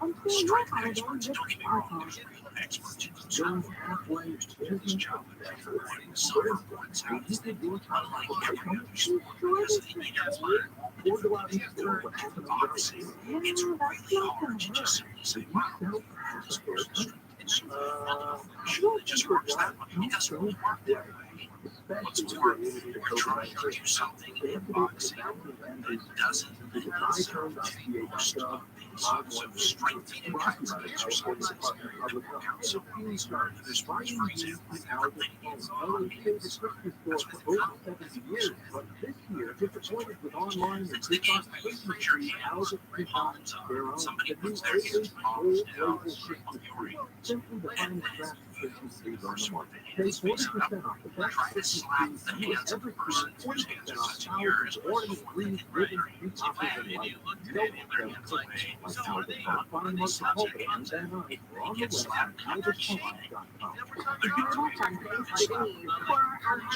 and fill your holiday with sparkle. Going halfway is his job. Or go out and store what happened on just works that way. He doesn't really work there. Especially when you're trying to do something in boxing, and it doesn't. Straight feeding exercise. So please start. There's one reason everything is That's for over 70 years, but this year, disappointed with online and TikTok Christmas tree houses design their own. The new AA simply the finest craft Christmas trees on the market. Pay 40% off the best Christmas trees you have ever seen, 40% off thousands of ornaments, wreaths, ribbons, peacocks, and lights. No one does like how they find what's the pulpit and then on the website, igers.com. If you're on Sunday, news for our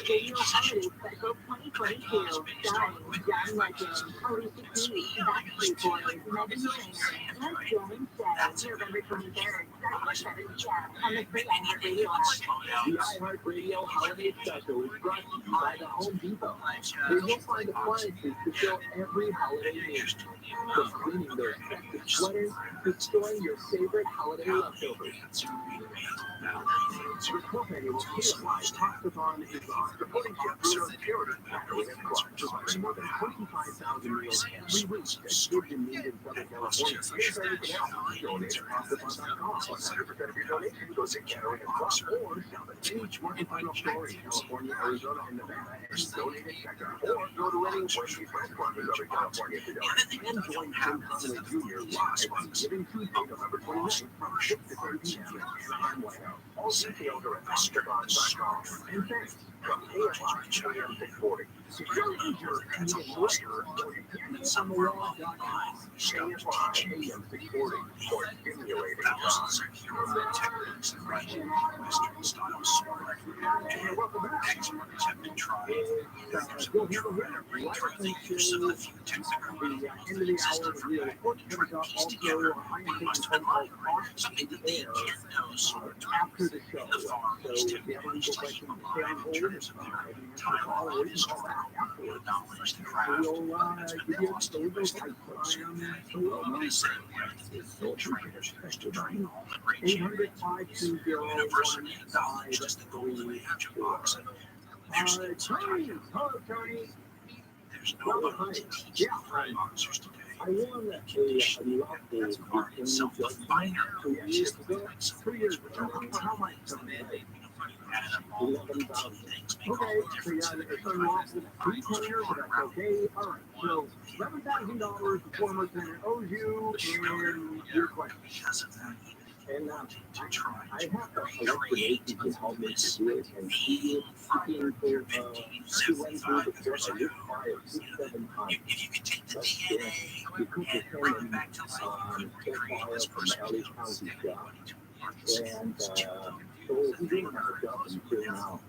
annual holiday special 2022, starring John Legend, Alicia Keys, Backstreet Boys, Megan Trainor, and Joan Jett, November 23rd, starting at 7 p.m. on the free iHeartRadio app. The iHeartRadio Holiday Special is brought to you by the Home Depot, where you'll find appliances to fill every holiday need. From cleaning those festive sweaters to storing your favorite holiday leftovers. Your company will realize Hackathon is on. Supporting Chef Security providing more than 25,000 meals every week that kids in need in Southern California. Here's how you can help. Donate at Hackathon.com. 100% of your donation goes to Caring and Cross or shop at any Martin Final store in California, Arizona, and Nevada and donate at checkout. Or go to any Wendy's restaurant in Southern California to donate. And join Tim Conley Jr. live on Giving Tuesday, November 29th from 6 to 10 p.m. in Anaheim, White House. All details are at Hackathon.com. And thanks from AFI AM 640. Secure Agers and the lawyer on the wall.com. AFI AM 640 for stimulating thousands of human techniques and writing Western style sword. Welcome back. Experts have been trying years of retraining use of the few technical systems for piece together what must have been like something that the kid knows after the show. the farm So is if you have any questions, stay on hold. terms of their title and history, knowledge, the craft, We'll give you just a little bit of they say the trainers used to train all the great champions. 800-520-1534. University knowledge is the golden age of boxing. There's no time. Hello, Tony. There's nobody to teach the boxers today. I won a That's part of self-defined 2 years ago. 2 years with ago. their How much? all the things make all Okay, the so you difference. had a son lost with a retainer, but that's okay. All right, so $11,000 the former tenant owes you, and your question. Because of that, And to try I to have to create to help me this to do it and being speaking for she went through the 75 years course I ago. lived by it 6-7 times. If you could take the But DNA you put the and bring it tenant back to life, on profile this from person LA becomes County job. everybody And so he didn't have a job until now.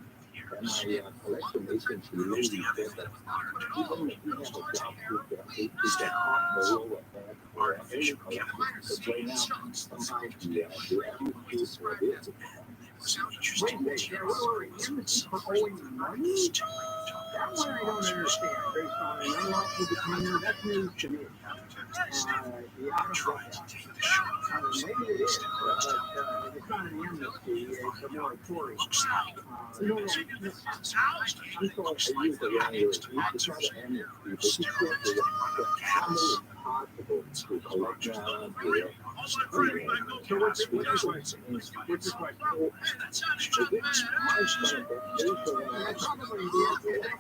And my collection agency lady said that even if you have a job to get off the lower end or any collection, but right now, somehow the attitude for this. Wait a minute, yeah, we're in for owing money? That one I don't understand, based on an unlawful detainer, that's news to me. Yeah, I don't get that. maybe it is, but it's not an amnesty, it's a moratorium. No, I'm sorry, I used the wrong word. It's not an amnesty, but you can't figure out how is it possible to collect marijuana for So what's your question? What's your question? my son,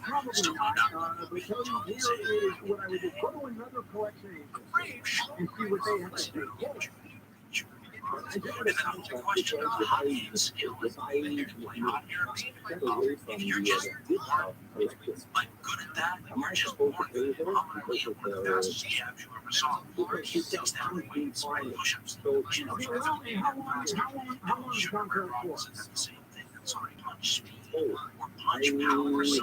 Probably not, because here is what I would do. Go to another collection agency and see what they have to do. I get what it sounds like because if I get away from the discount collection, am I supposed to pay them because of the being fined? So, How long is the contract for? I have no idea.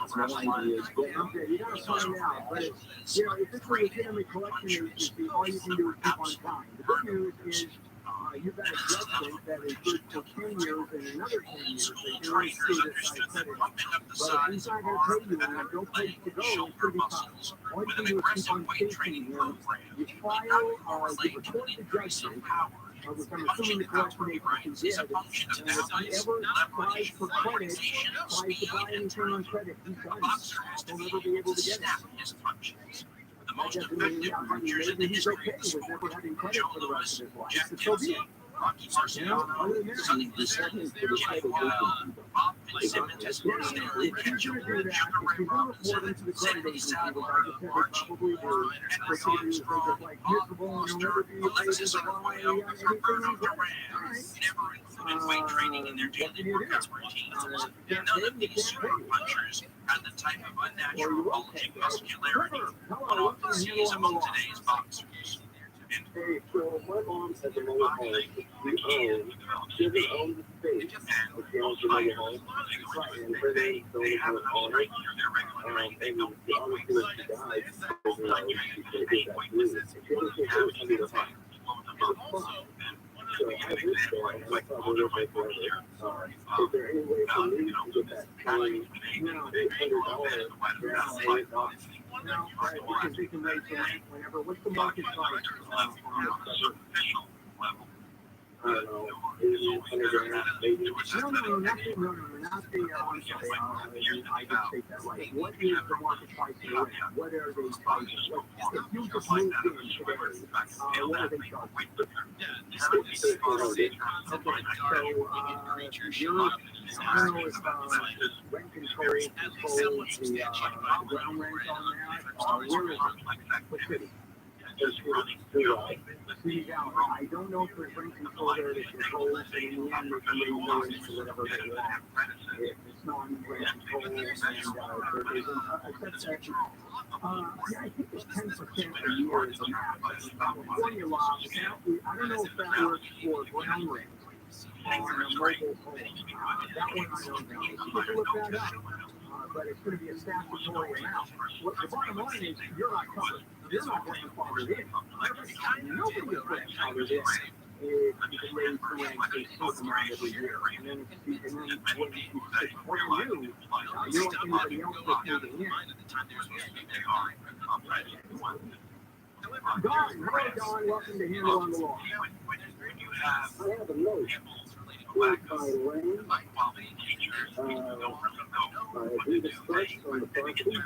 Okay, you gotta find out. But if it's a legitimate collection agency, all you can do is keep on time. The good news is you've got a judgment that is good for 10 years and another 10 years. They can always see this side credit. But if he's not going to pay you and there's no place to go, it's pretty tough. All you can do is keep on chasing him. You file, you report the judgment, which I'm assuming the collection agency did. And if he ever applies for credit, tries to buy anything on credit, he's done. He'll never be able to get it. That doesn't mean maybe he's okay with never having credit for the rest of his life. But so be it. You know, other than that, it's easier to do that. If you're going to report into the credit agency, which I just said they probably do, for somebody who's like miserable and you'll never be able to buy anything on credit. All right. What can you do? Then you can't pay you. And the type of unnatural bulging muscularity. Hello, what's the handle on the law? Today's boxers. Hey, so my mom has a mobile home. She doesn't own the space, but she owns the mobile home. And her name don't have an owner. And the obviously when she died, she's going to get that through. And she only takes it under the house. It's fine. So I lived there, and I thought we were there forever. Is there any way for me to get that $800 $800? No, right, because they can raise the rent whenever. What's the market price on this cover? I don't know, $100, maybe. No, not the, I'm sorry, I didn't take that right. What is the market price for rent? What are they charging? If you just moved in today, what are they charging? Okay, so, I don't know if rent control controls the ground rent on that, where is it? What city? I don't know if there's rent control there that controls, and in the end, they can raise the rent to whatever they want. It's non-rent control, and there isn't a section. Yeah, I think it's 10% a year is the max. California law, I don't know if that works for ground rent on a mobile home. That one I don't know. You can look that up. But it's going to be a statutory amount. What the bottom line is, you're not covered. You're not getting fathered in. Nobody is getting fathered in. You can raise the rent a certain amount every year. And then when it's brand new, you don't anybody else that's moving in. Don, hello Don, welcome to Handle on the Law. I have a note. By rain, I do the stretch on the property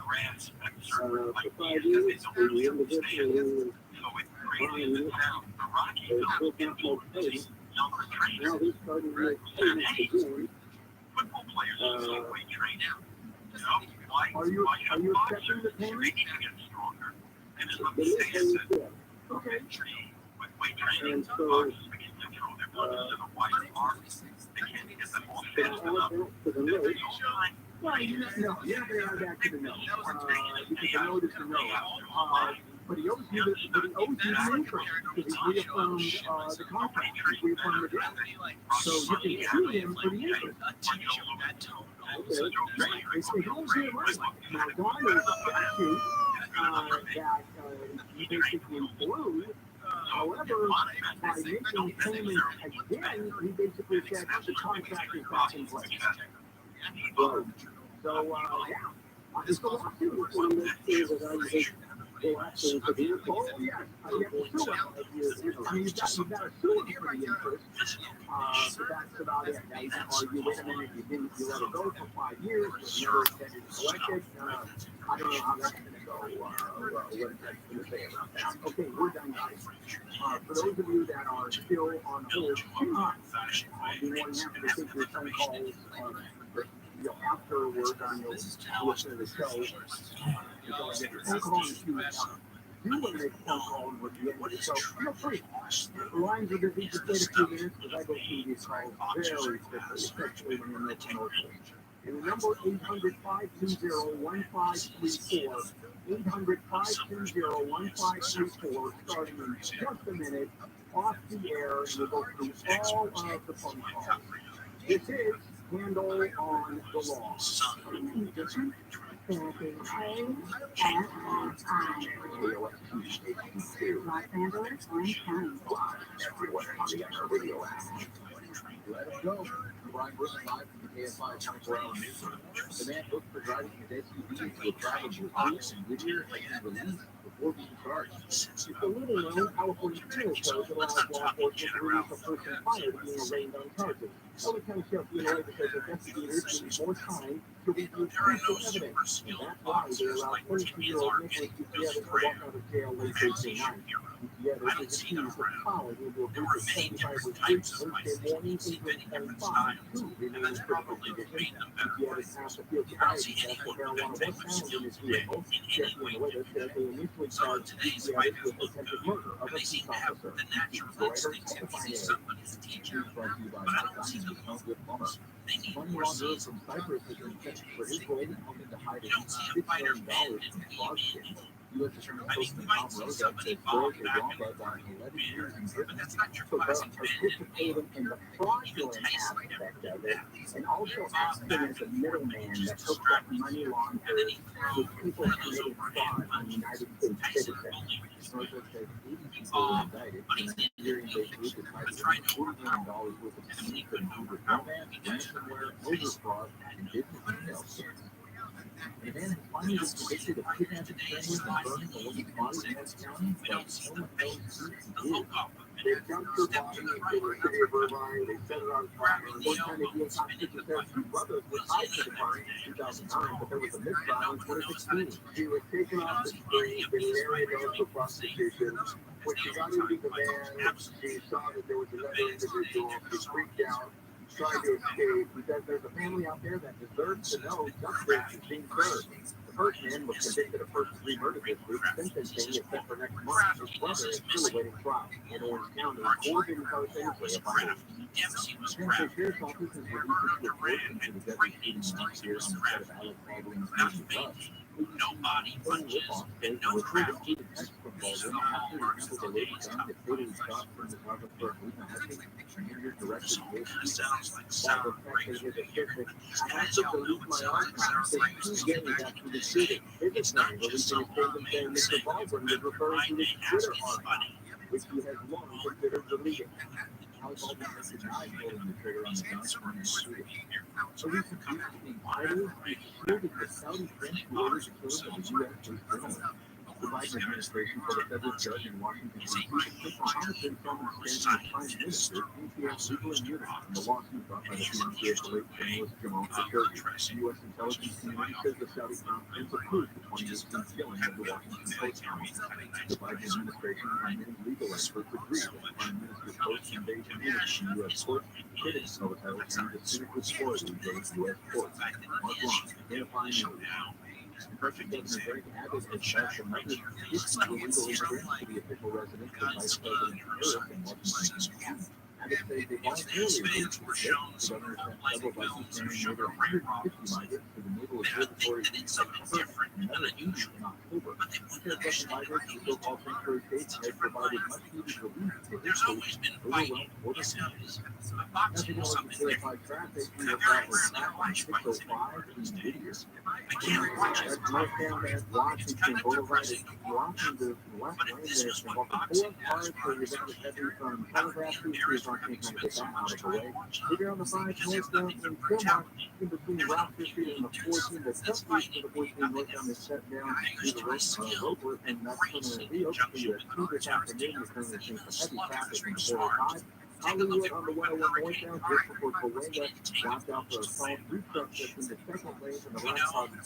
for 5 years, and the individual who buying it, they still can't make payments. Now they're starting to make payments again. Are you accepting the payment? They make payments yet. Okay. And so, to the note. Well, you're not going to add that to the note, because the note is the note. But he owes you the interest, because he reaffirmed the contract, he reaffirmed the debt. So you can sue him for the interest. Okay. He owes you money. Now, Don, there's a statute that he basically blew. However, by making payments again, he basically said the contract is back in place. So, yeah. It's the lawsuit. One of the things that I Well, actually, the vehicle, yeah, you have to sue him. I mean, you've got to sue him for the interest. But that's about it. Now you can argue, wait a minute, you let it go for 5 years, but never intended to collect it. I don't know how that's going to go, what that's going to say about that. Okay, we're done, guys. For those of you that are still on hold, I'll be more than happy to take your phone calls afterward on your listen to the show. So I get your phone call if you want to make a phone call and we're at the end of the show. Feel free. The lines are busy. Just wait a few minutes because I go through these calls very quickly, especially when you're making commercial. And the number 800-520-1534. 800-520-1534. Starting in just a minute, off the air, and we'll go through all of the phone calls. This is Handle on the Law. Los Angeles, Orange County. Everyone on the radio app. Let us go. Brian Griffin live from the KFI 24-hour news. The man booked for driving his SUV to a travel with police and Whittier and released before being charged. It's a little known California penal code that allows law enforcement to release a person prior to being arraigned on charges. LA County Sheriff Illinois because investigators need more time to review crucial evidence, and that's why they allowed 22-year-old Nicholas Gutierrez to walk out of jail late Thursday night. Gutierrez is accused of plowing into a group of 75 recruits Thursday morning, April 25, who remain in critical condition. Gutierrez passed a field sobriety test for marijuana was found in his vehicle. Sheriff Illinois said they initially charged Gutierrez with attempted murder of a peace officer. Go ahead and testify there. Brought to you by Mike Diamond with No Good Plumber. Money launderer from Cyprus has been sentenced for his role in helping to hide $6 million from fraud scams. U.S. Attorney Spokesman Tom Rosa says George Rabbi got 11 years in prison for participating in the fraudulent aspect of it and also acting as a middleman that hooks up money launderers with people committing fraud on United States citizens. Rosa says 80 people were indicted. The Nigerian-based group is fighting $40 million worth of schemes that include romance, ransomware, overfraud, and business email scams. A man has finally been convicted of kidnapping families and burning a woman's body in Orange County, but no one knows who he is. They dumped her body in the city of Irvine. They set it on fire. One time they gave hostages their two brothers were tied to the body in 2009, but there was a mistrial in 2016. She was taken off the street in an area known for prostitution. When she got into the van, she saw that there was another individual. She freaked out, tried to escape, because there's a family out there that deserves to know justice is being served. The first man was convicted of first-degree murder this week, sentencing is set for next month. His brother is still awaiting trial in Orange County. Corbin Carthensley, a final. The Sheriff's Office has released a report into the deadly shooting last year on the set of Alex Baldwin's movie Rush. Nobody punches and no crowd. Text from Baldwin after he handled a lady son that fatally shot from the target for a movement husband. Junior directed the sounds like sour grapes. I have to believe my own time. It's 2 days after the shooting. It's not releasing a statement saying Mr. Baldwin was referring to his Twitter archive, which he has long considered deleted. Alex Baldwin has denied pulling the trigger on the gun when he shooting. Police accused the idol shielded the Saudi French who ordered the killing of a U.S.-based journalist. The Biden administration told a federal judge in Washington, D.C. to take Mohammed from his standing as prime minister, DPS legal immunity in the lawsuit brought by the fiancé of the late journalist Jamal Khashoggi. The U.S. intelligence community says the Saudi Crown Prince approved the 2018 killing of the Washington Post journalist. The Biden administration and many legal experts agree that the prime minister's post-invasion immunity in U.S. courts. Critics of the title claim the cynical spoiled those U.S. courts. Mark Long, identifying news. Perfect Governor Greg Abbott has passed another 50 illegal immigrants to the official residence of Vice President Harris in Washington, D.C. Abbott says they voluntarily agreed to this. The governor sent several buses carrying over 150 migrants to the Naval Observatory in September and another 80 in October. He says Russian migrants to so-called sanctuary states had provided much-needed relief to there's always been fighting. Yes, it is. Boxing or something different. Traffic, I rarely watch fights anymore these days. I can't watch it. It's kind of depressing to watch. But if this was what boxing was when I was a kid, I would be embarrassed for having spent so much time watching it. Because it's nothing but brutality. in between There's Rock no 15 and the doing 14, the something that's tough piece fighting. for the 14 Nothing Northbound is else. set down Tigers to the try right skill roadwork, and and that's grace going to in be open to you conjunction at with 2 this other afternoon. talents. You're going to see some heavy Slug traffic is from very the smart. 45. Take a look Hollywood at on the what 101 Hurricane northbound Carter just before Cahuenga, did to take blocked out for a approach to solid land 3 trucks punch. that's in the second lane from the You left know, side he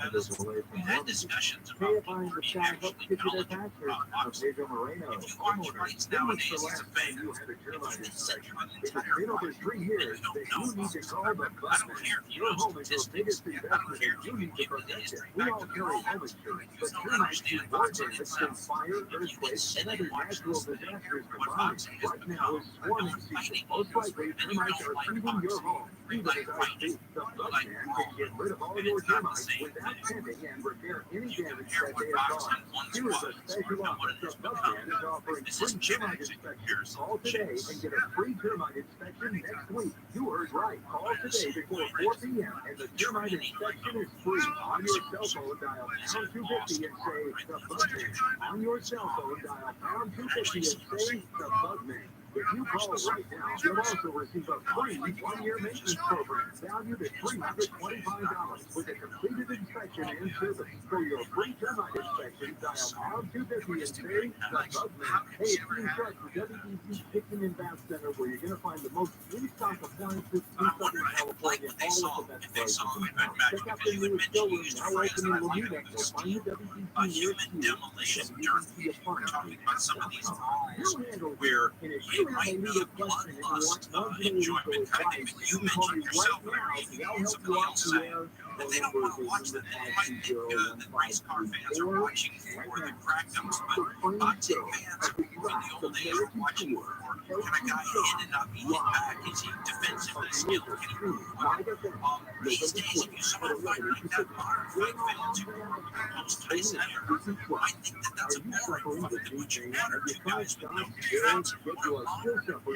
of the says, away from we've had Normandy. discussions about KFI people in the being sky actually helps get you their knowledgeable pastors about of boxing. Pedro Moreno. If you watch fights nowadays, it's a fact. You had a They termite can set inspection. through an It's entire been over fight 3 and years you don't that know you need to boxing. call the I don't Buzzman. care if you Your know home is your statistics. biggest I don't investment, care and if you you need can to give me the protect it. history We back all to the carry home Romans. insurance, You but don't termites understand do more boxing damage than itself. fire, If you can earthquakes, sit and and other watch natural this thing, disasters what combined. boxing has Right now become, is I swarming don't fight season. it. Most likely, And you termites don't are like feeding your boxing. home. You Even like as I fighting. speak, the You like Buzzman can brawling. get rid of all And your it's not the termites same without thing. tending and repair any You damage compare that what they have boxing caused. once Here is a was special and what offer. it The has Buzzman become. is offering This free is termite genetic inspection. comparison. Call today and get a free termite inspection next week. You heard right. Call today before 4 p.m. and the termite inspection is free. On your cell phone, dial pound 250 and say the Buzzman. On your cell phone, dial pound 250 and say the Buzzman. If you call right now, you'll also receive a free 1-year maintenance program valued at $325 with a completed inspection and service. For your free termite inspection, dial pound 250 and say the Buzzman. Hey, it's being charged for WBC Kitchen and Bath Center, where you're going to find the most in-stock appliances in Southern California, all with the best prices in town. Check out the newest showroom now open in Lomita. You'll find the WBC nearest you. Demolition dirt. WBC We're talking about some of these brawls You'll handle where and if it might be a bloodlust enjoyment kind of thing, but you mentioned yourself earlier, you and somebody else saying that they don't want to watch that. They might think the race car fans are watching for the crackdowns, but boxing fans from the old days were watching for, can a guy hit and not be hit back? Is he defensively skilled? Can he move well? These days, if you saw a fight like that, modern fight fans who grew up post Tyson era, I think that that's a boring fight to put you down to guys with no defense. What a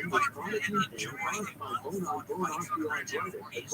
modern fight fan enjoying a well-fought fight for the right referees.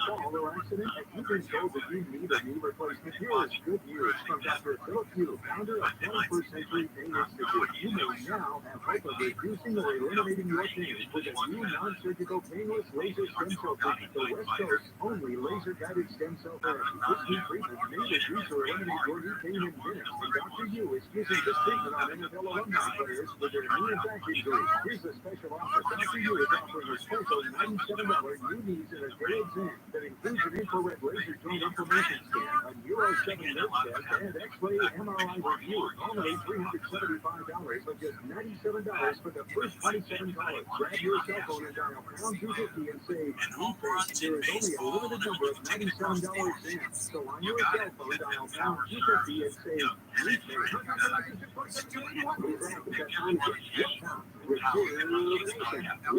fall or accident, and you've been told that you need a knee replacement. Here is good news from Dr. Philip Hugh, founder of 21st Century Pain Institute. You may now have hope of reducing or eliminating your pain with a new non-surgical painless laser stem cell treatment. The West Coast only laser-guided stem cell therapy. This new treatment may reduce or eliminate your knee pain in minutes. And Dr. Hugh is using this treatment on NFL alumni players with their knee and back injuries. Here's a special offer. Dr. Hugh is offering a special $97 new knees and a day exam that includes an infrared laser joint inflammation scan, a Neuro 7 nerve test, and X-ray MRI review. Only $375, but just $97 for the first 27 callers. Grab your cell phone and dial pound 250 and say knee pain. There is only a limited number of $97 exams. So on your cell phone, dial pound 250 and say knee pain. We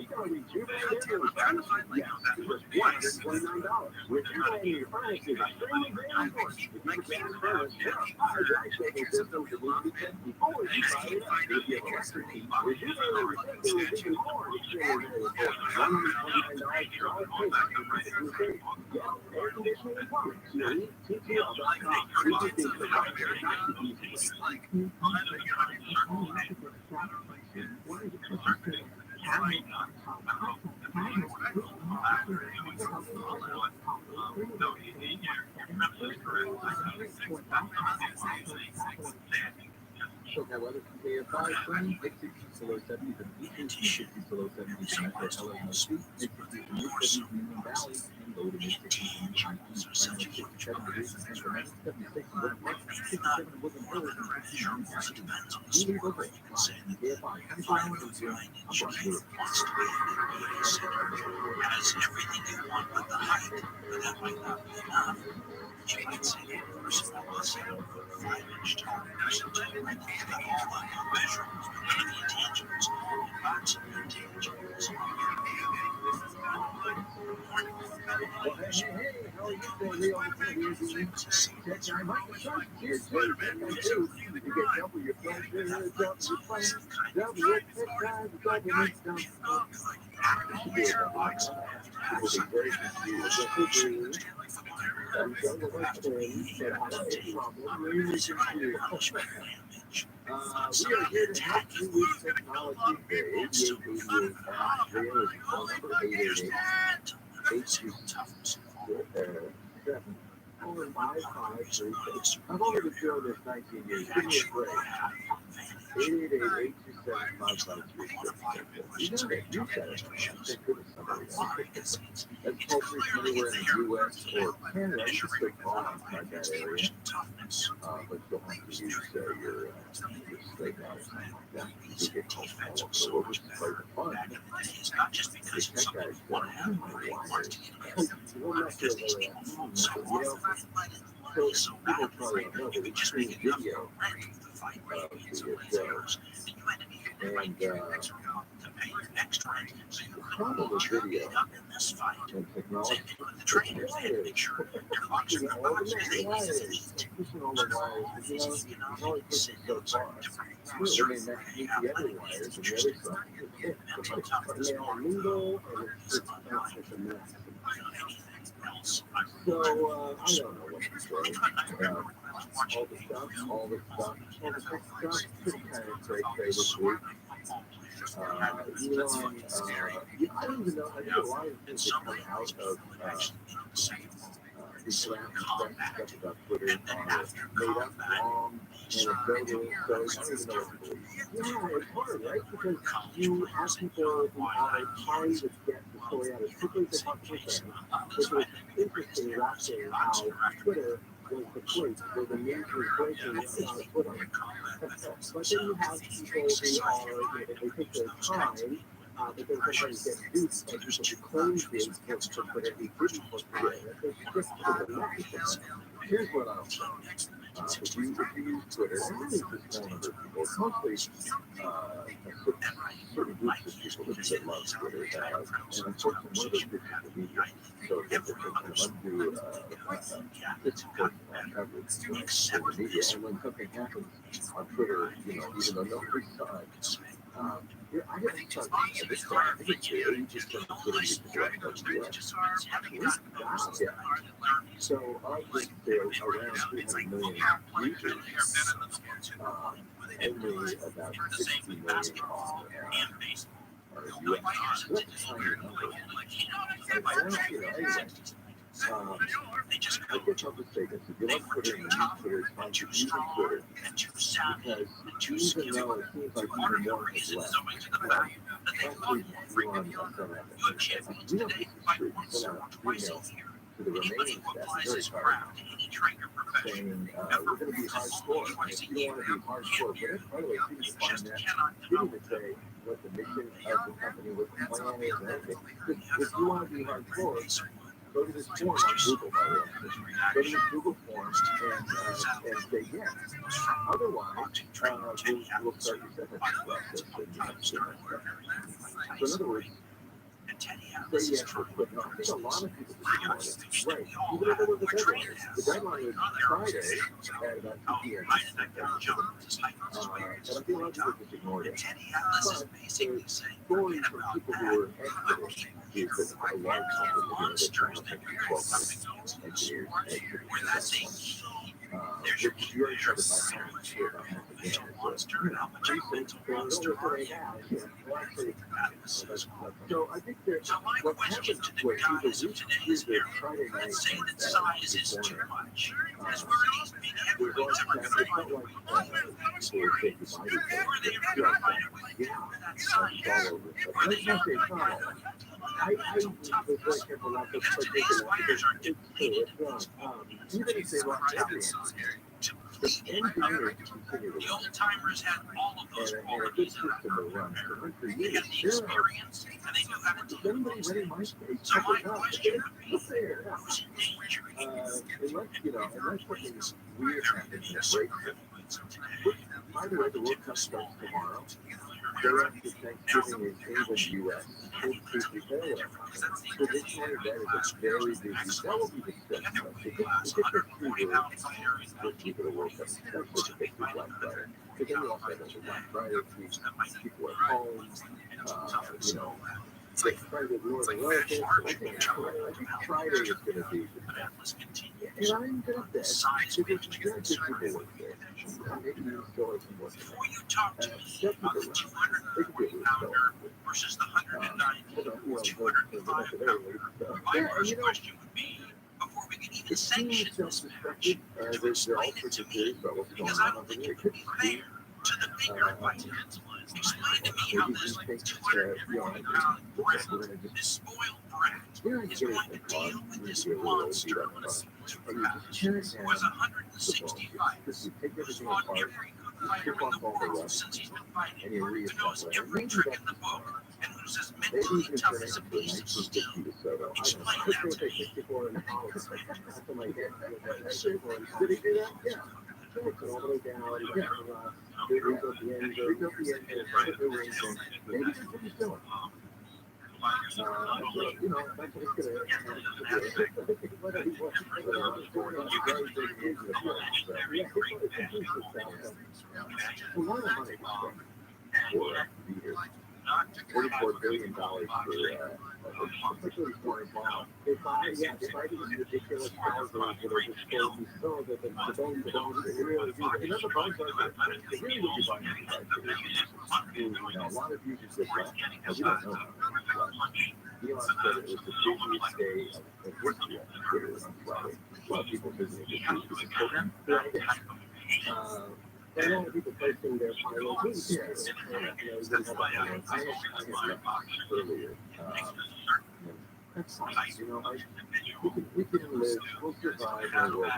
can rejuvenate everyone. Yes, just $129. Rejuvenating your furnace is extremely very important. If your gas furnace has high life-saving systems that need to be checked before you fire it up. If you have electric heat, rejuvenating your system is even more extremely very important. $129 for all payments you can save. Yes, air conditioning and plumbing. See TTL.com. We just need the right easy way. Showtime weather from KFI, sunny, mid-60s to low 70s, and mid-60s to low 75 for LA, mid-60s to mid-70s in Union Valley, and low to mid-60s in High East. Right now, 67 degrees in Sacramento, 76 in Woodland Park, 67 in Woodland Hills, and 69 in Pasadena. We local, live from KFI, 24 hours a year. I'm Brian Lewis. Has everything you want but the height, but that might not be enough. You might say to a person that was 5-inch tall person, I think he's got all the measurables, but none of the intangibles. In boxing, the intangibles Well, hey, how are you doing, Leo? tech guy Mike Construction here too. You get double your pleasure, double your fun, double your tech guys, double your stuff. It should be very confused. I'm going to work today, but I don't have a problem. Maybe we can do it. We are here to help you with technology. The 8888 reality phone number 888-827-4553. I've only been doing this 19 years. Give me a break. 888-827-5553. You know that you said it. Thank goodness somebody else. That's hopefully anywhere in the U.S. or Canada. You just click on inside that area. But you'll have to use your state now or something like that. You get called follow. So we'll just play the fun. The tech guys go, I don't know why. We'll not feel very so people probably don't know that we stream video of the shows. And the problem with video and technology is pushing all the wires, always pushing so far. They may not meet the other wires and the other stuff. And they all mingle, and it's just a mess. So, I don't know what to say about all the stuff, pretty kind of cray this week. I don't even know, I think a lot of things that come out of these stuff about Twitter are made up, wrong, anecdotal, so I don't even know what to believe. Yeah, it's hard, right? Because you have people who are trying to get the story out as quickly as they possibly can, which was interesting watching how Twitter was the place where the news was breaking on Twitter. But then you have people who are, they take their time, but then sometimes get duped by people who claim to be for Twitter who didn't for Twitter. It's just a mess. Here's what I'll say. If you use Twitter, and really just small number of people, it's mostly certain groups of people that love Twitter, and unfortunately, one of those groups is the media. So if they kind of undo disproportionate coverage in the media, and when something happens on Twitter, even though nobody saw it, I haven't talked about this time. I think it's 80% of Twitter people are from the US. So of this, there are around 300 million users. Only about 60 million are US. That's a tiny number. Anyway. I guess I'll just say this. If you love Twitter and you use Twitter, it's fine to use Twitter. Because even though it seems like even more is left, actually, we don't get this true. Send out an email to the remaining staff, very hard, saying, we're going to be hardcore. And if you want to be hardcore, but by the way, you can find that. You need to say what the mission of the company, what the plan is, and everything. If you want to be hardcore, go to this form on Google, by the way. Go to this Google form and say yes. Otherwise, we'll start your severance process. So in other words, say yes or quit. No, I think a lot of people just ignore it. Right. Even though there was a deadline. The deadline was Friday at about 2 p.m. And I think a lot of people just ignored it. But the story from people who were exiting is that a large number of the engineers exited. Which you already tried to buy time here about half again. So I think that what happens where people use their Friday night and Saturday morning, there's all kinds of people who say goodbye to all over. Let's not say follow. I was very careful not to partake in that because it's true, it's wrong. Even if they lost everyone, the engineers continue to run. And a good system to run. For years, does anybody ready my space? Check it out. It's there. Unless something weird happens, breaks it. By the way, the World Cup starts tomorrow. after Thanksgiving is England, U.S. Traditionally, that is a very busy. That will be discussed. If it's true, we'll keep it a World Cup, especially if it's Black Friday. But then you also have the Black Friday week, people are home, trying to ignore the relatives. I think Friday is going to be the best. And I'm going to bet there's very good people work there. Maybe you still have some work there. They could be able to sell versus the 109 or 205. Before we can even sanction this match, there's all sorts of theories about what's going on over there. It could be fair to the bigger fight. Explain to me how this 200-pound this spoiled brat, is going to deal with this monster on a split route. Was 165. Who's won every good fighter in the world since he's been fighting. Who knows every trick in the book and who's as mentally tough as a piece of steel. Explain that to me. Did he do that? Yeah. It's all the way down. Maybe that's what he's doing. That's what it's going to a lot of money for leaders. $44 billion for particularly for involved. If I did ridiculous powers that would have exposed me so that the bones really do. And then the bones are they really would be buying a lot of users that left, and we don't know how many left. Elon said it was the busiest day of history on Twitter on Friday. A lot of people visiting the program. A lot of people posting their final tweets. I had earlier. That's nice, we can live, we'll survive in a world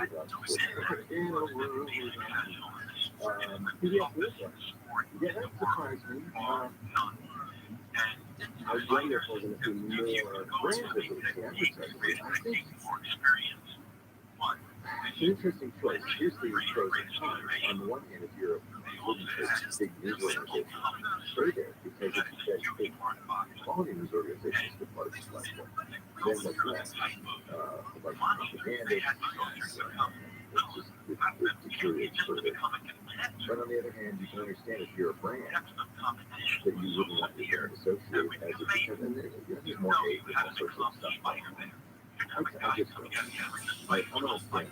without yeah, that surprised me. I wonder if we're going to do more branded advertising. I think it's an interesting choice. Here's the pros and cons. On the one hand, if you're a big news organization, stay there because it's big quality news organizations that part of this platform. Then what's next? Like propaganda, it deteriorates further. But on the other hand, you can understand if you're a brand that you wouldn't want your brand associated as it because then there's more hate and all sorts of stuff. I'm going to stand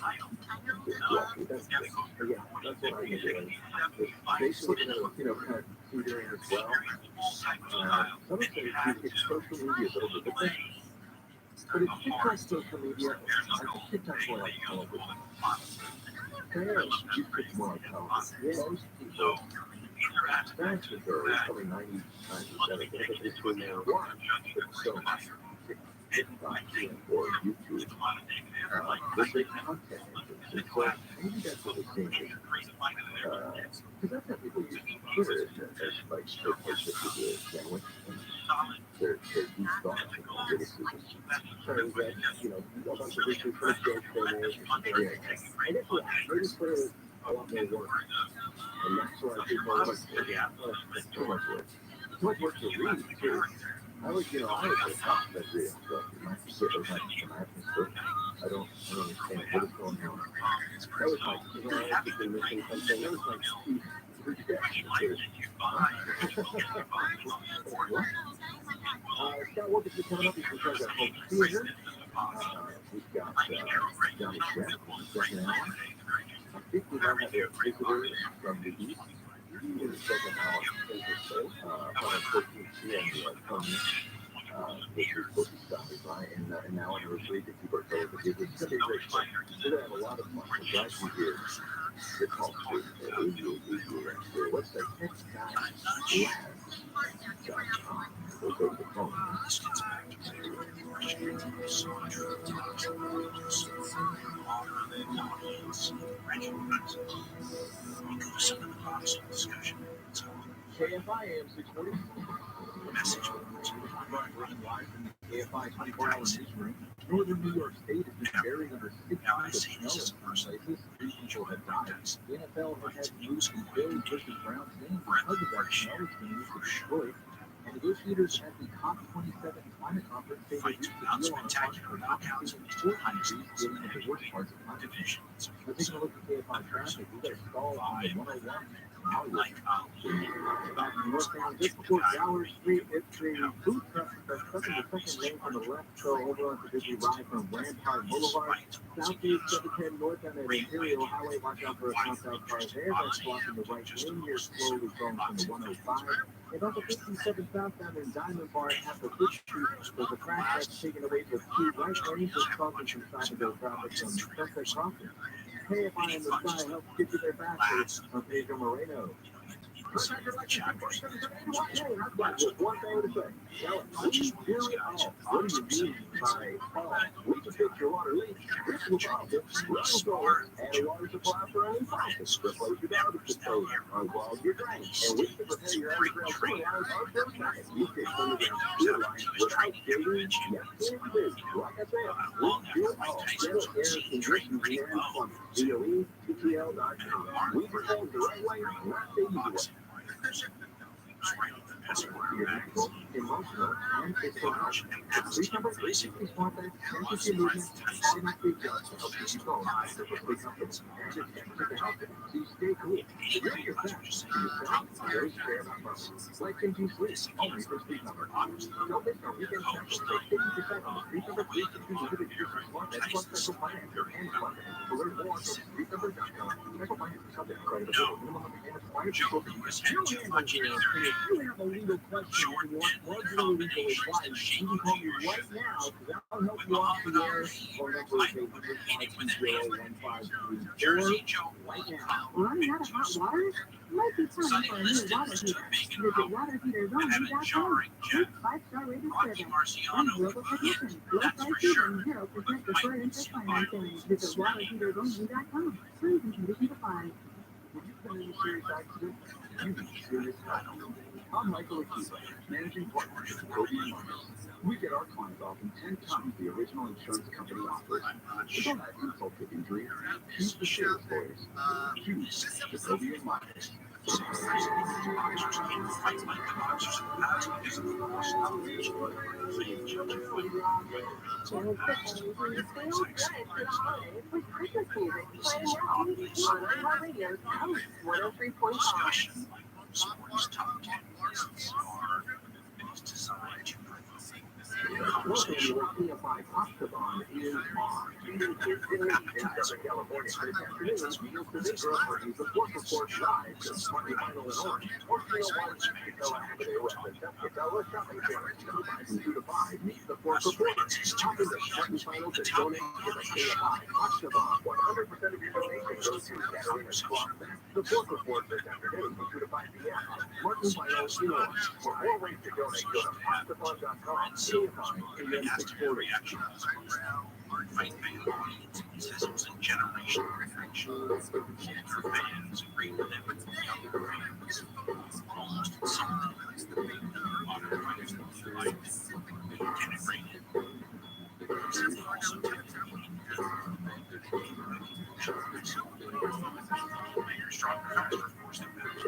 back. That's what I'm doing. Basically, kind of tutoring as well. Some of the things it's social media, but it's different. But it's TikTok social media. I think TikTok's more like television. YouTube's more like television. Most people, vast majority, probably 90% it's when they watch, but so much. TikTok or YouTube, they're big content engines. And so maybe that's what we're seeing. Because that's how people use Twitter as like their place to do a sandwich and their deep thoughts and criticism. Sorry, we got, a bunch of issues for the jokes they made or something. And it's maybe Twitter is a lot more work. And that's why people are like, too much work. Too much work to read, too. I was at the top of that reading, so my shit was like some atmosphere. I don't understand what is going on. That was like, I was missing something. That was like, what? Scott Wilkins is coming up. He's in charge of home theater. We've got Johnny Jack in the second hour. I think we might have a visitor from the east. In the second hour, on 14th on the Tony, which is supposed to be stopping by, and now anniversary to keep our toes. It's going to be a great fun. We're going to have a lot of fun. We're glad you're here. They're called their website, techguys.com. We'll go to the phone. KFI AM 640. Message. Running live from the AFI 24-hour newsroom. Northern New York State has been buried under 6 feet of snow in some places. 3 people have died. The NFL has had moves in Bills versus Browns games because of that snow. It's been used to destroy. And negotiators at the COP27 climate conference say they reached a deal on a fund for compensating poor countries dealing with the worst parts of climate change. Now taking a look at KFI traffic, we got a stall on the 101. Back in North Town, just before Gower Street, it's a food truck that's stuck in the second lane from the left, so over on the busy ride from Rampart Boulevard. Southeast 710 north on the Imperial Highway, watch out for a southbound car there. That's blocking the right lane. You're slowly going from the 105. And on the 57 southbound in Diamond Bar at the Fifth Street, there's a crash that's taken away the 2 right lanes that's causing some stop-and-go traffic from Sunset Crossing. KFI on the side helps get you there faster on Pedro Moreno. I've got just one thing to say. We do it all. What do you mean by all? We can fix your water leak, fix your problem, run solar, and a water supply for any faucets, replace your garbage disposal, unclog your drain, and we can prepare your underground sewer lines on first night. You fix underground sewer lines without digging. Yes, indeed. Like I said, we do it all. Settle air conditioning and plumbing. VOETTL.com. We perform the right way, not the easy way. Physical, emotional, and physical health. Please number 360 SmartBank, empathy movement, and big guns to help you go live with a big company. And it's to help you so you stay cool. You're your best to yourself, those care about others. Like Thinking Sleep, only for Sleep Number. Don't miss our weekend special. Take 50% on the Sleep Number 360 limited edition SmartBank plus special finance and SmartBank. To learn more, go to sleepnumber.com. Special finance is subject to credit approval. Minimum and required before you have a legal question and you want legal advice, you can call me right now because I'll help you off the air. Phone number is 800-520-1534 right now. Running out of hot water? Might be time for a new water heater. Visit waterheaterzone.com. Quick 5-star rated service. And global technician. Low prices and 0% deferred interest financing. Visit waterheaterzone.com. Terms and conditions apply. When you've been in a serious accident, you need serious help. I'm Michael Akiva, managing partner of Kobe and Marcus. We get our clients off in 10 times the original insurance company offers. We don't have insult to injury. Choose the sheriff's lawyers. Choose Jacoby and Marcus. Welcome to where PFI Octagon is on. In Southern California this afternoon, you'll present your offerings of Fourth Report Live to Smarty Final and Orange. Or Trail 1 Mexico Avenue at the Tescatella Shopping Center. From 2 to 5, meet the Fourth Report. Talk to the Smarty Final to donate to the PFI Octagon. 100% of your donation goes to Catalina's Club. The Fourth Report this afternoon from 2 to 5 p.m. Smarty Final in Orange. For more ways to donate, go to octagon.com. PFI AM 640. Systems and generation reflections. Their fans agree with them. Almost something modern writers like integrated. Stronger factor force them back to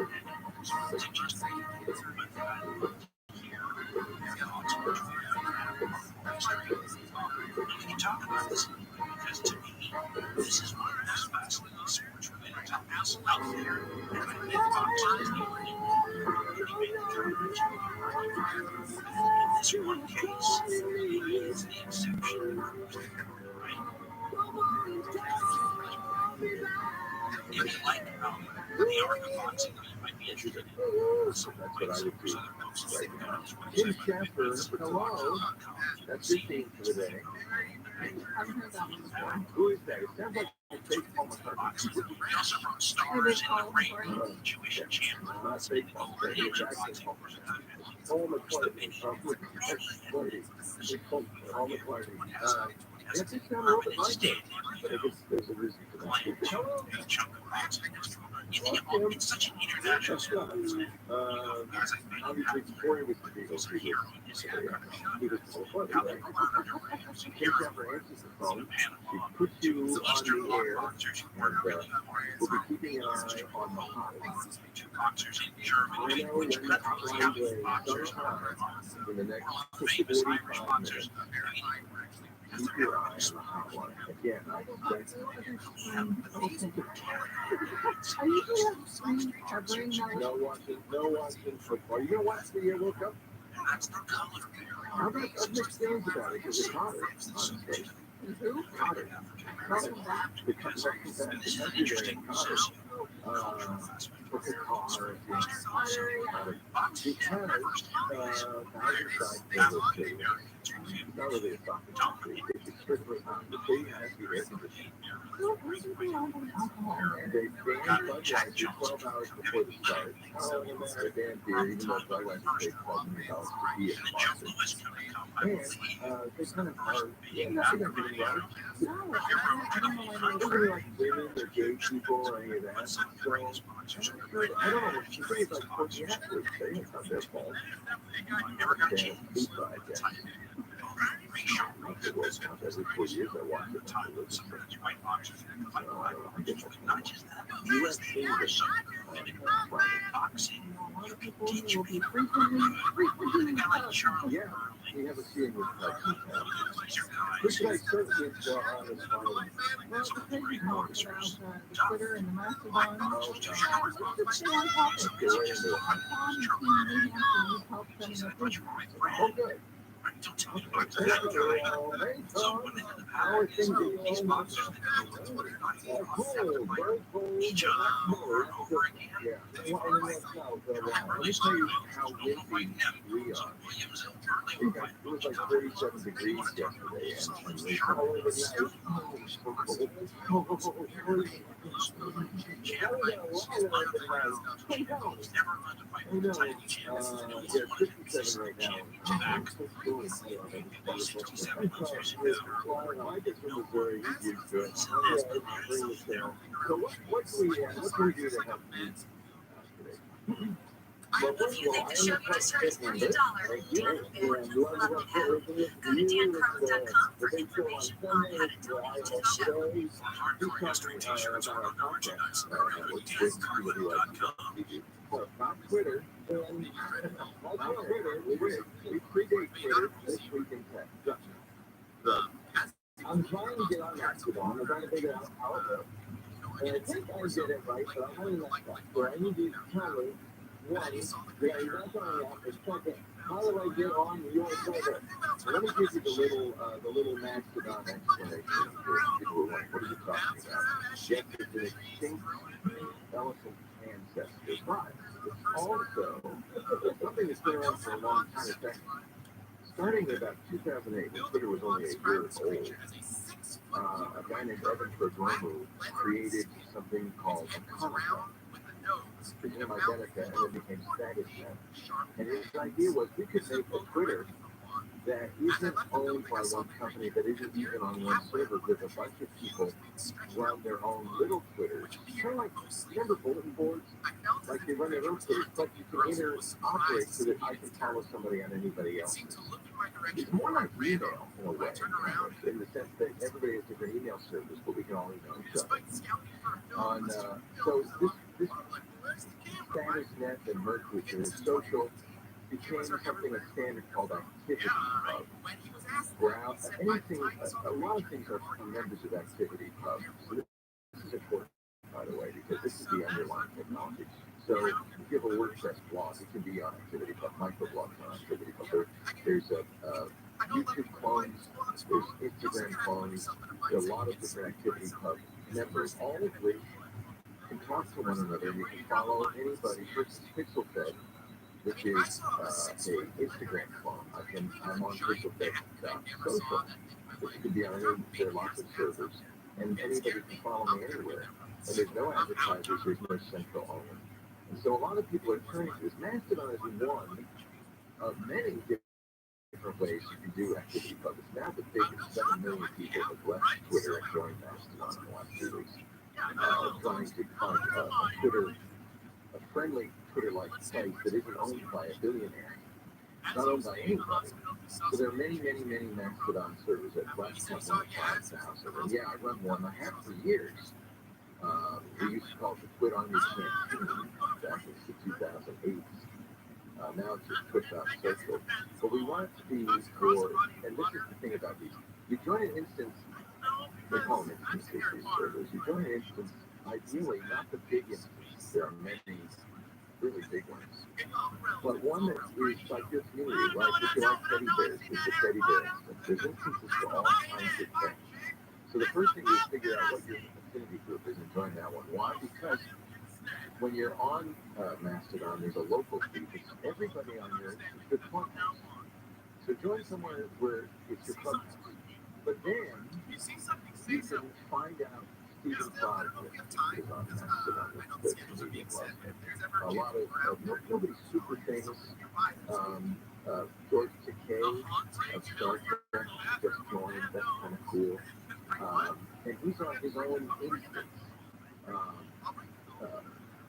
you talk about this because to me, this is one of the most fascinating research related to house out there. In this one case, it is the exception. Right? If you like the arthropods, you might be interested in. So that's what I would do right now. Kim Shaffer, hello. That's your theme for the day. Who is that? It sounds like a fake Paul McCartney. We also wrote Stars in the Rain, Jewish channel. Not fake Paul McCartney. It's actually Paul McCartney. Paul McCartney. It just sounded a little bit like it, but I guess there's a reason for that. A chunk of rocks. It's such an international sport. Obviously, supporting with the Beatles, he was funny, right? She takes out her answers the phone, she puts you on the air, and we'll be keeping an eye on the hotline. I know when the hotline goes sometime in the next 45 minutes. Keep your eye on the hotline. Again, I don't think Are you going to screen covering now? no watching football. You gonna watch the World Cup? I'm mixed feelings about it because it's hotter, honestly. Who? Hotter. The country interesting hotter. For the car, because not really a soccer country. It's strictly on the city has to be air conditioned. They banned Budweiser 12 hours before the start. Oh, no matter damn beer, even though Budweiser pays $12 million to be a sponsor. And they kind of are, yeah, nothing of getting right. No, I don't know why Nobody like women or gay people or any of that. So, I don't know. She says like, well, you have to say it's not their fault. Damn, food side, yeah. The World Cup every 4 years I watch it. U.S. English a lot of people who will be frequently yeah, we have a feeling with this guy says it's on his phone. well, the crazy part about the Twitter and the Mastodon. Just to stay on topic. Get right into it. Our Tom and Team New Hampshire needs help setting up these Mastodon. Oh, good. How are things going? Cool, very cool. Yeah. Well, let me tell you how windy we are. It was like 37 degrees yesterday, and we all over the ice. Yeah, 57 right now. I just from Missouri, he's used to it. So what do we do to help you today? I love you. Think the show you deserve is $1 million. Dan Barrett, love to have. Go to dancarlin.com for information on how to donate to the show. Not Twitter. We predate Twitter this week in tech. I'm trying to get on Mastodon. I'm trying to figure out how it works. And I think I did it right, but I'm having that stuff where I need you to tell me, one, that I'm not on the app, and second, how do I get on your server? So let me give you the little Mastodon explanation. What are you talking about? Yes, it's an extinct elephant ancestor, but it's also something that's been around for a long time. In fact, starting in about 2008, when Twitter was only a year old, a guy named Evan Perdomo created something called a comic book. Became Identica and then became StatusNet. And his idea was we could make a Twitter that isn't owned by one company, that isn't even on one server, with a bunch of people run their own little Twitters. Kind of like, remember bulletin boards? Like they run their own Twitters, but you can interoperate so that I can follow somebody on anybody else's. It's more like email in a way, in the sense that everybody has different email servers, but we can all email each other. So this StatusNet and merged with the social became something a standard called Activity Hub. Anything, a lot of things are members of Activity Hub. So this is important, by the way, because this is the underlying technology. So if you have a WordPress blog, it can be on Activity Hub, microblogs on Activity Hub. There's YouTube clones, there's Instagram clones, there's a lot of different Activity Hub members, all of which can talk to one another. You can follow anybody. First, PixelFed, which is an Instagram clone. I'm on picoftheday.social, which can be on any, there are lots of servers, and anybody can follow me anywhere. And there's no advertisers, there's no central owner. And so a lot of people are turning to this. Mastodon is one of many different ways you can do Activity Hub. It's now the biggest. 7 million people have left Twitter and joined Mastodon in the last 2 weeks. trying to find a friendly Twitter-like site that isn't owned by a billionaire, not owned by anybody. So there are many, many, many Mastodon servers at less than 5,000. And yeah, I run one. I have for years. We used to call it the Quit Army Campaign back in 2008. Now it's just push-out social. But we want it to be for, and this is the thing about these. You join an instance, they call them instances, these servers. You join an instance, ideally, not the big instance. There are many really big ones. But one that is like your community, like if you like teddy bears, it's a teddy bear instance. There's instances for all kinds of things. So the first thing is figure out what your affinity group is and join that one. Why? Because when you're on Mastodon, there's a local feed. It's everybody on your the clubhouse. So join somewhere where it's your clubhouse. But then you can find out Stephen Fry is on Mastodon. The comedian love. A lot of nobody's super famous. George Takei of Star Trek just joined. That's kind of cool. And he's on his own instance.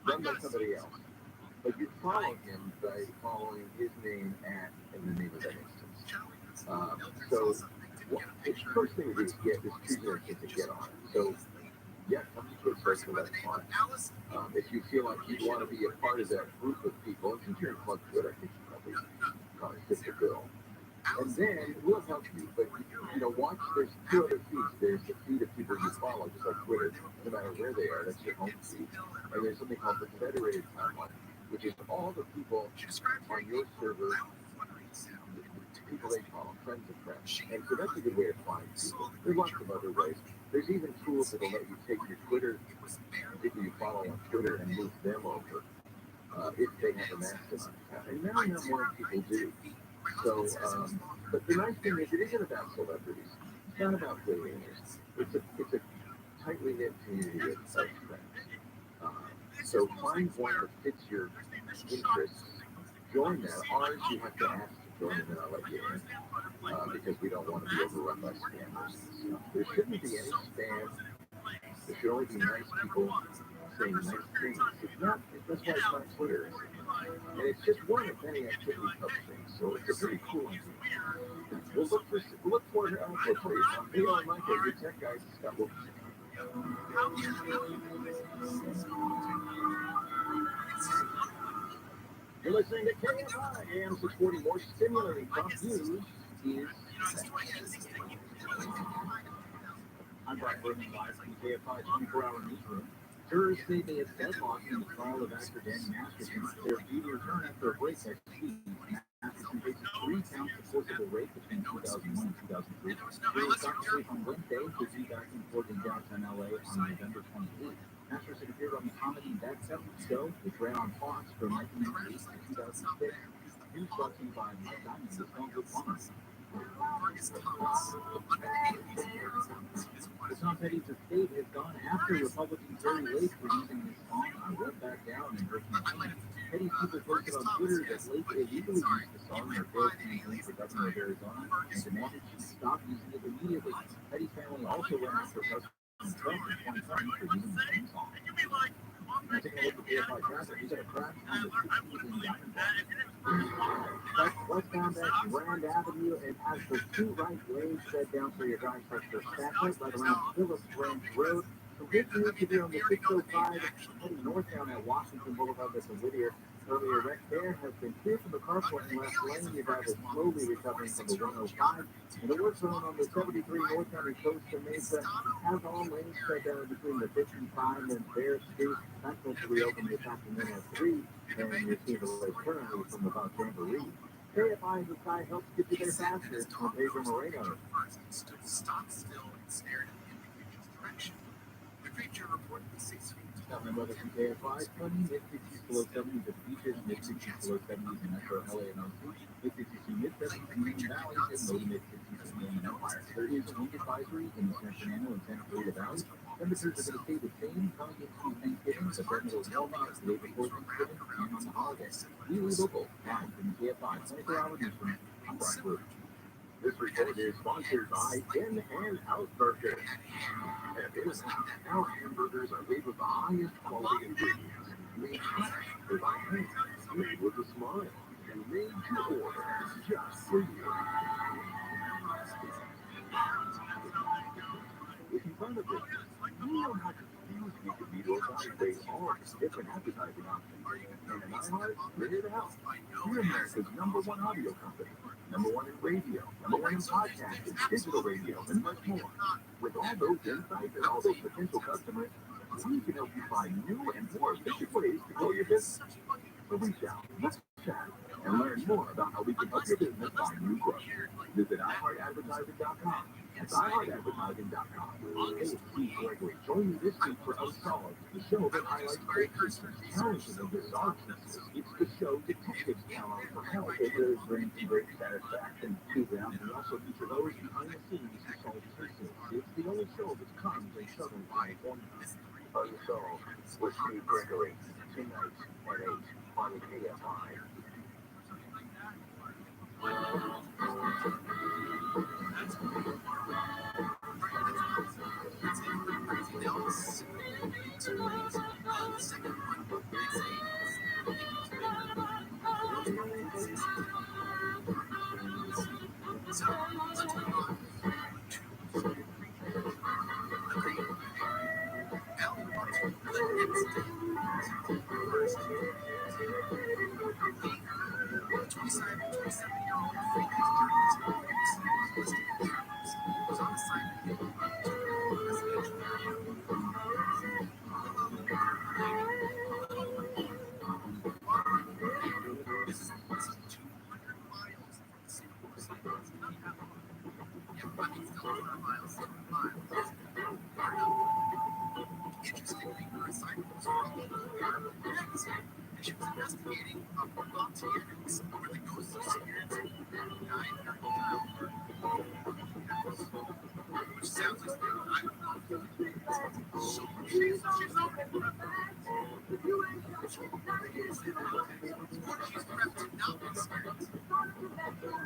Run by somebody else. But you follow him by following his name and the name of that instance. So the first thing to do is choose your instance to get on it. So yeah, come to a social, that's fine. If you feel like you want to be a part of that group of people, and since you're in Club Twitter, I think you probably fit the bill. And then we'll help you, but watch, there's two other feeds. There's the feed of people you follow, just like Twitter, no matter where they are, that's your home feed. And there's something called the Federated Timeline, which is all the people on your server, the people they follow, friends of friends. And so that's a good way to find people. There's lots of other ways. There's even tools that will let you take your Twitter, people you follow on Twitter, and move them over if they have a Mastodon account. And now more people do. So, but the nice thing is, it isn't about celebrities. It's not about billionaires. It's a tightly knit community of friends. So find one that fits your interests. Join that. Ours, you have to ask to join, and then I'll let you in because we don't want to be overrun by scammers and stuff. There shouldn't be any spam. There should only be nice people saying nice things. It's not. That's why it's not Twitter. And it's just one of many activity posting, so it's a pretty cool one. We'll look for it. I'll tell you, ViralRabbi, your tech guys, Scott. You're listening to KFI AM 640. More stimulating top news is. I'm Brian Berman, live from KFI 24-hour newsroom. Jurors say they have deadlocked in the trial of actor Danny Masterson. Their due to return after a break next week. Masterson faces 3 counts of forcible rape between 2001 and 2003. Jurors got to on Wednesday to be back in court in downtown LA on November 28th. Masterson appeared on the comedy That 70s Show, which ran on Fox from 1998 to 2006. News brought to you by Mike Diamond, the Stone Good Woman. The Tom Petty's estate has gone after Republicans very late for using his song on Went Back Down in her campaign. Petty's people posted on Twitter that Lake illegally used the song in her failed campaign for governor of Arizona and demanded she stop using it immediately. Petty's family also went after President Trump in 2020 for using the same song. Now taking a look at KFI traffic, we got a crash on the 60s in Diamondback. Westbound at Grand Avenue and has the 2 right lanes set down for your guys for Stacklet right around Phillips Branch Road. Some good news to do on the 605 heading northbound at Washington Boulevard at the Whittier. Earlier wreck there has been cleared from the carport in left lane. Your guys are slowly recovering from the 105. And the work zone on the 73 northbound and Costa Mesa has all lanes shut down between the 55 and Bear Street. That's supposed to reopen this afternoon at 3. And you're seeing the way currently from about Jamboree. KFI inside helps get you there faster on Pedro Moreno. Stop still and stared at the individual's direction. The creature reportedly 6 feet. Nothing weather from KFI, sunny, mid-60s below 70s at the beaches, mid-60s below 70s in Metro LA and OC, mid-60s to mid-70s in Green Valley, and low to mid-60s in Inland Empire. There is a wind advisory in the San Fernando and Santa Clarita Valley. Temperatures are going to stay the same coming into Thanksgiving, the Federal Walmart, the day before Thanksgiving, and on the holidays. We local, now from KFI 24-hour newsroom. I'm Brian Berman. This report is sponsored by In and Out Burger. At In and Out, our hamburgers are made with the highest quality ingredients, made fresh with our hands, made with a smile, and made to order just for you. If you run a business, you know how confused you can be to evaluate all the different advertising options. And in iHeart, we're here to help. We're America's #1 audio company, #1 in radio, #1 in podcasting, digital radio, and much more. With all those insights and all those potential customers, we can help you find new and more efficient ways to grow your business. So reach out, let's chat, and learn more about how we can help your business find new growth. Visit iHeartAdvertising.com. That's iHeartAdvertising.com. Hey, it's Steve Gregory. Join me this week for Unsolved, the show that highlights cold cases, challenges, and bizarre cases. It's the show detectives count on for help. It does bring some great satisfaction to them. We also feature those behind the scenes who solve cases. It's the only show that comes in Southern California. Unsolved with Steve Gregory, tonight at 8 on KFI.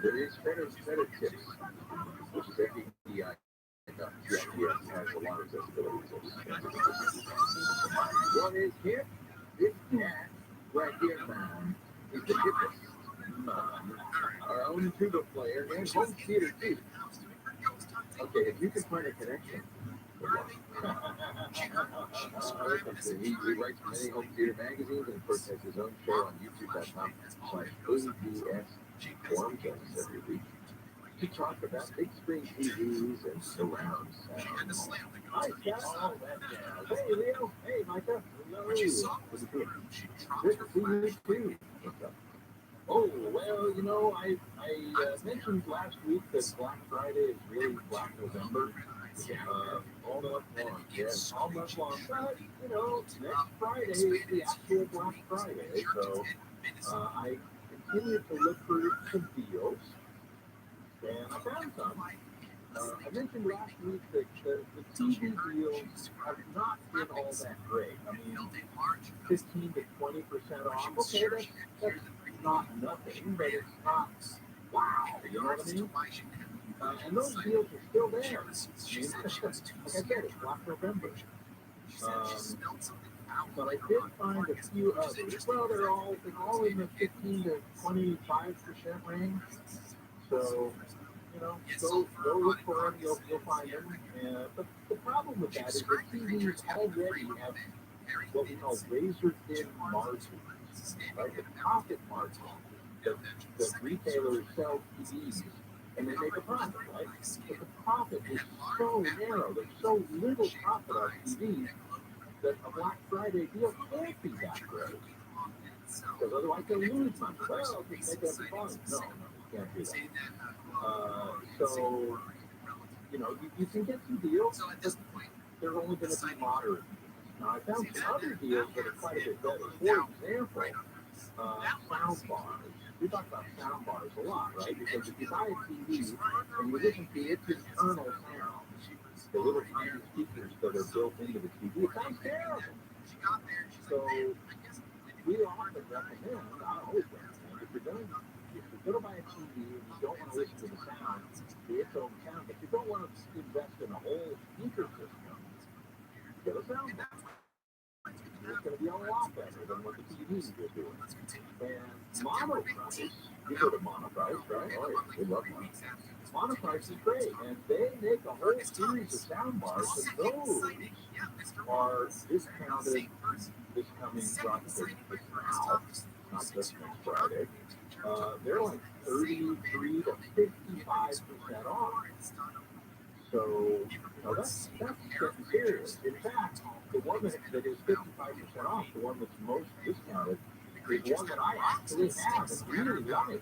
There is better tips, which is FDI. GPS has a lot of disabilities. What is hip? This cat right here, man, is the hippest. Our own tuba player and home theater too. Okay, if you can find a connection. He writes for many home theater magazines and of course has his own show on youtube.com/OEDS forums every week to talk about big screen TVs and surround sound. Hi, Scott. Oh, that jazz. Hey, Leo. Hey, Micah. Hello. Good to see you too. What's up? Oh, well, you know, I mentioned last week that Black Friday is really Black November. All month long. Yes, all month long. But, you know, next Friday is the actual Black Friday. So I continue to look for some deals. And I found some. I mentioned last week that the TV deals have not been all that great. I mean, 15 to 20% off. Okay, that's not nothing, but it's not wow. You know what I mean? And those deals are still there. I mean, like I said, it's Black November. But I did find a few others. Well, they're all in the 15 to 25% range. So, you know, go look for them. You'll find them. But the problem with that is the TVs already have what we call razor thin margins, right? The profit margin. The retailers sell TVs and they make a profit, right? But the profit is so narrow. There's so little profit on TVs that a Black Friday deal can't be that great. Because otherwise they lose money. Well, they make up the volume. No, you can't do that. So, you know, you can get some deals, but they're only going to be moderate. Now, I found some other deals that are quite a bit better. For example, sound bars. We talk about sound bars a lot, right? Because if you buy a TV and you listen to its internal sound, the little tiny speakers that are built into the TV, it sounds terrible. So we often recommend, I always recommend, if you're go to buy a TV and you don't want to listen to the sound, its own sound, but you don't want to invest in a whole speaker system, get a soundbar. It's going to be a lot better than what the TVs are doing. And monoprice, you've heard of monoprice, right? Oh, yeah, we love monoprice. Monoprice is great, and they make a whole series of soundbars, and those are discounted this coming Friday, now, not just next Friday. They're like 33 to 55% off. So, that's getting serious. In fact, the one that is 55% off, the one that's most discounted, is one that I actually have and really like.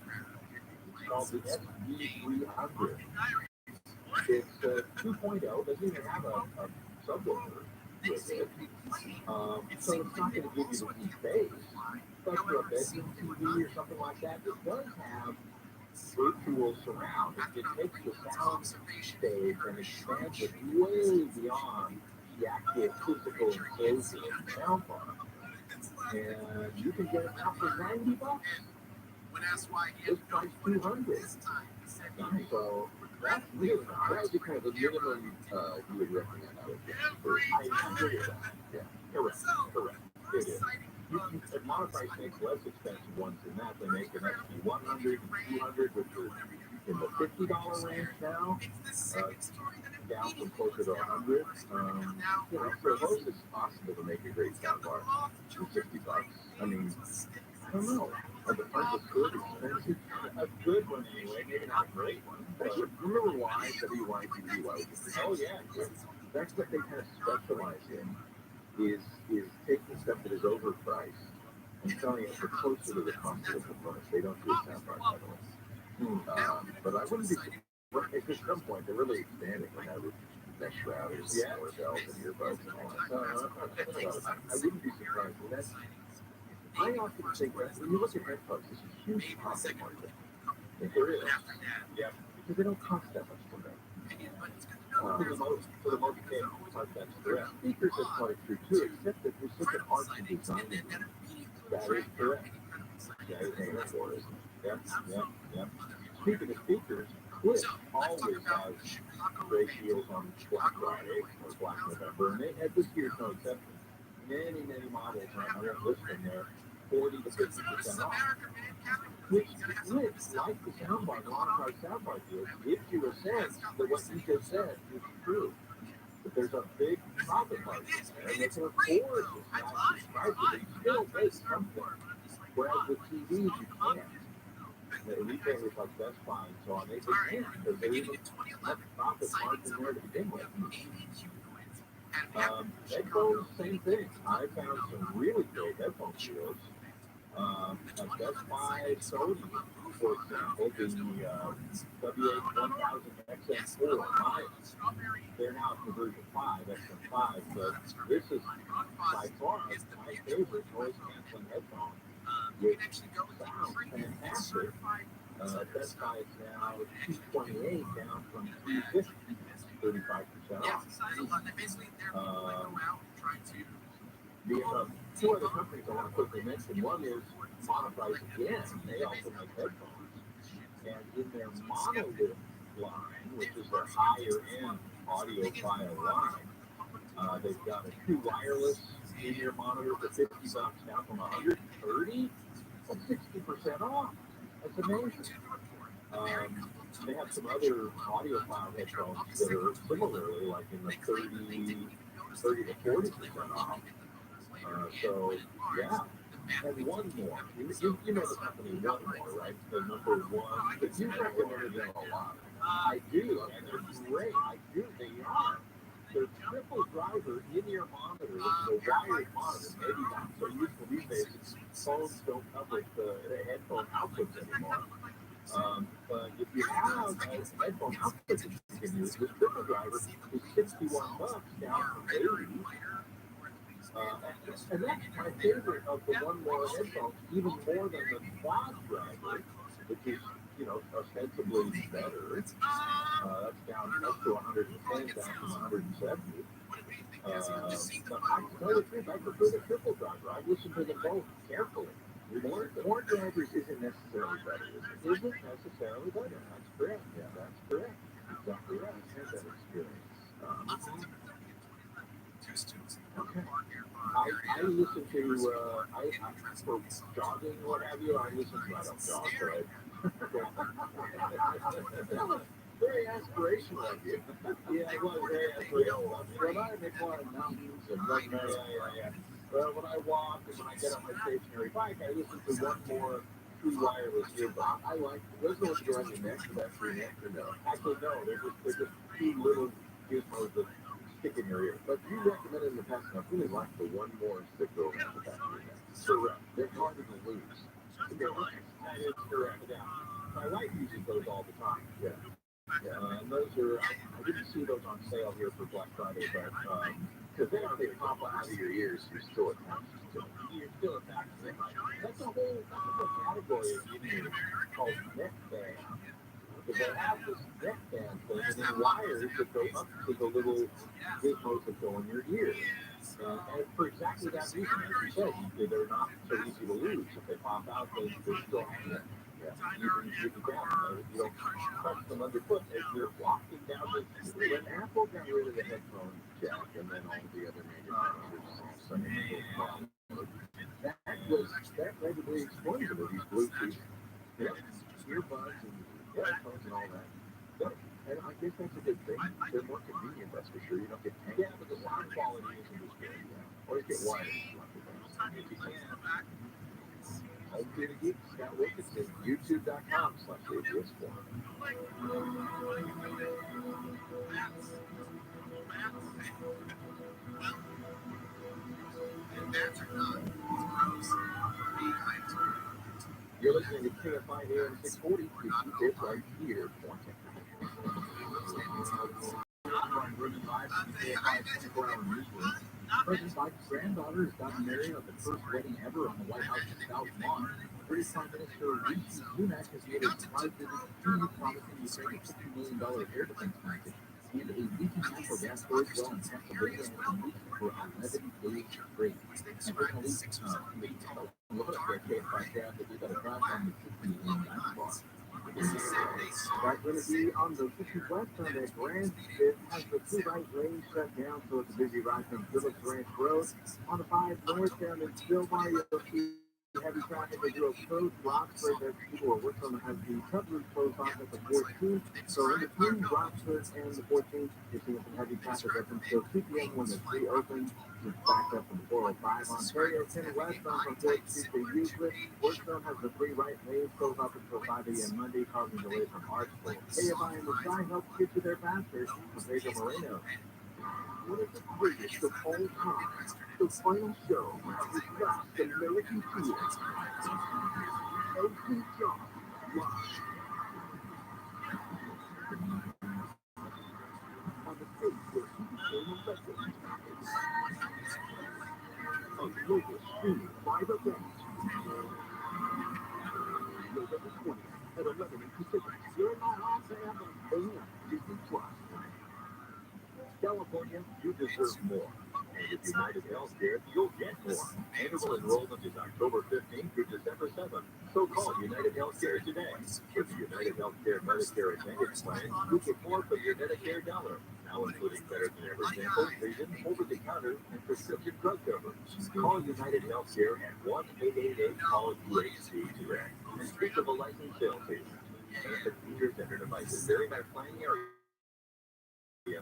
It's called the SD300. It's 2.0, doesn't even have a subwoofer with it. So it's not going to give you the deep bass. But for a bedroom TV or something like that, it does have virtual surround. It takes the sound stage and expands it way beyond the actual physical enclosure of the soundbar. And you can get it now for $90. This price $200. So that's really nice. That would be kind of the minimum you would recommend. I agree with that. Yeah, correct. It is. Monoprice makes less expensive ones than that. They make an XP100 and 200, which are in the $50 range now, down from closer to 100. For most, it's possible to make a great soundbar for $60. I mean, I don't know. Are the price of good expensive? A good one anyway, maybe not a great one. But remember why WYTV was? Oh yeah, that's what they kind of specialize in. Is taking stuff that is overpriced and selling it for closer to the cost of the components. They don't do soundbar, by the way. But I wouldn't be surprised. At some point, they're really expanding when I would mesh routers, doorbells, and earbuds and all that. I wouldn't be surprised. I often think that when you look at headphones, it's a huge profit margin. There is. Yeah. Because they don't cost that much to make. For the most part, that's correct. Speakers are quite true too, except that there's such an art to design. That is correct. That is hanging for it. Yep. Speaking of speakers, Twitch always has great deals on Black Friday or Black November, and they had this year's no exception. Many models, I won't list them there, 40 to 50% off. Which, like the soundbar, modified soundbar deal, gives you a sense that what you just said is true. But there's a big profit margin there, and they can afford this massive price, but they still make something. Whereas with TVs, you can't. The retailers like Best Buy and so on, they can't, because there isn't much profit margin there to begin with. Headphones, same thing. I found some really great headphone deals. At Best Buy, Sony, for example, the WH-1000XM4. They're now at the version 5, XM5, but this is by far my favorite noise-canceling headphone, which sounds fantastic. Best Buy is now $228, down from $350, 35% off. The two other companies I want to quickly mention, one is Monoprice again. They also make headphones. And in their monolith line, which is their higher end audiophile line, they've got a true wireless in-ear monitor for $50, down from $130. That's 60% off. That's amazing. They have some other audiophile headphones that are similarly like in the 30 to 40% off. So, yeah. And one more. You know the company One More, right? The number one. But you recommended them a lot. I do, and they're great. I do. They are. They're triple driver in-ear monitors, the wired monitor. Maybe not so useful these days. Phones don't come with the headphone outputs anymore. But if you have a headphone output that you can use, this triple driver is $61, down from $80. And that's my favorite of the One More headphones, even more than the quad driver, which is, ostensibly better. That's down up to $110, down from $170. But I tell you the truth, I prefer the triple driver. I listen to them both carefully. More drivers isn't necessarily better, is it? Isn't necessarily better. That's correct. Yeah, that's correct. Exactly right. I've had that experience. Okay. I listen to, for jogging, what have you, I listen to, I don't jog, but very aspirational of you. Yeah, it was very aspirational. When I make a lot of mountains and well, when I walk and when I get on my stationary bike, I listen to one more true wireless earbud. I like, those ones go on your neck, the back of your neck, or no? Actually, no, they're just two little gizmos that stick in your ear. But you recommended in the past, and I really like the one more that go around the back of your neck. Correct. They're harder to lose. That is correct. Yeah. My wife uses those all the time. Yeah. Yeah. And those are, I didn't see those on sale here for Black Friday, but because they pop out of your ears, you're still attached to them. You're still attached to them. That's a whole category of ear called neck band. Because they have this neck band thing and then wires that go up to the little gizmos that go in your ears. And for exactly that reason, as you said, they're not so easy to lose. If they pop out, they're still hanging. Yeah. You can grab them. You don't touch them underfoot as you're walking down the street. When Apple got rid of the headphone jack and then all the other manufacturers suddenly that led to the explosion of these Bluetooth earbuds and headphones and all that. But, and I guess that's a good thing. They're more convenient, that's for sure. You don't get tangled. Yeah, but the sound quality isn't as good. Yeah. Or you get wireless. Okay, the geek, Scott Wilkinson, youtube.com/ABS4. You're listening to KFI AM 640. You keep it right here. Running live on KFI 24-hour newsroom. President Biden's granddaughter has gotten married on the first wedding ever on the White House South Lawn. British Prime Minister Rishi Sunak has made a surprise visit to Kyiv, promising Ukraine a $50 million air defense package and a leaking natural gas storage well in Pennsylvania has been leaked for 11 days straight. And we're going to look at the KFI staff that we got a drop on the 50 in that bar. That's going to be on the 50 west on that branch. It has the 2 right lanes shut down, so it's a busy ride from Phillips Ranch Road. On the 5 north down in Stillbar, you'll see heavy traffic as you approach Rockford. As people are working on the Cutler closed off at the 14th. So in between Rockford and the 14th, you're seeing some heavy traffic up until 2 p.m. when the 3 opens. It's backed up from 405. Ontario 10 westbound from 4th Street to Euclid. Workstone has the 3 right lanes closed off until 5 a.m. Monday, causing delays from Archville. KFI in the sky helps get you there faster. From Pedro Moreno. One of the greatest of all time, the final show of the last American tour. Elton John live on the stage where he became a legend. A global streaming live event. November 20th at 11 in Pacific. You're not on forever. And Disney Plus. California, you deserve more. And with United Healthcare, you'll get more. Annual enrollment is October 15th through December 7th. So call United Healthcare today. With the United Healthcare Medicare Advantage Plan, you get more for your Medicare dollar. Now including better than ever dental, vision, over-the-counter, and prescription drug coverage. Call United Healthcare at 1-888-CALL-UHC today. And speak of a licensed sales agent. Benefit features and their devices vary by planning area.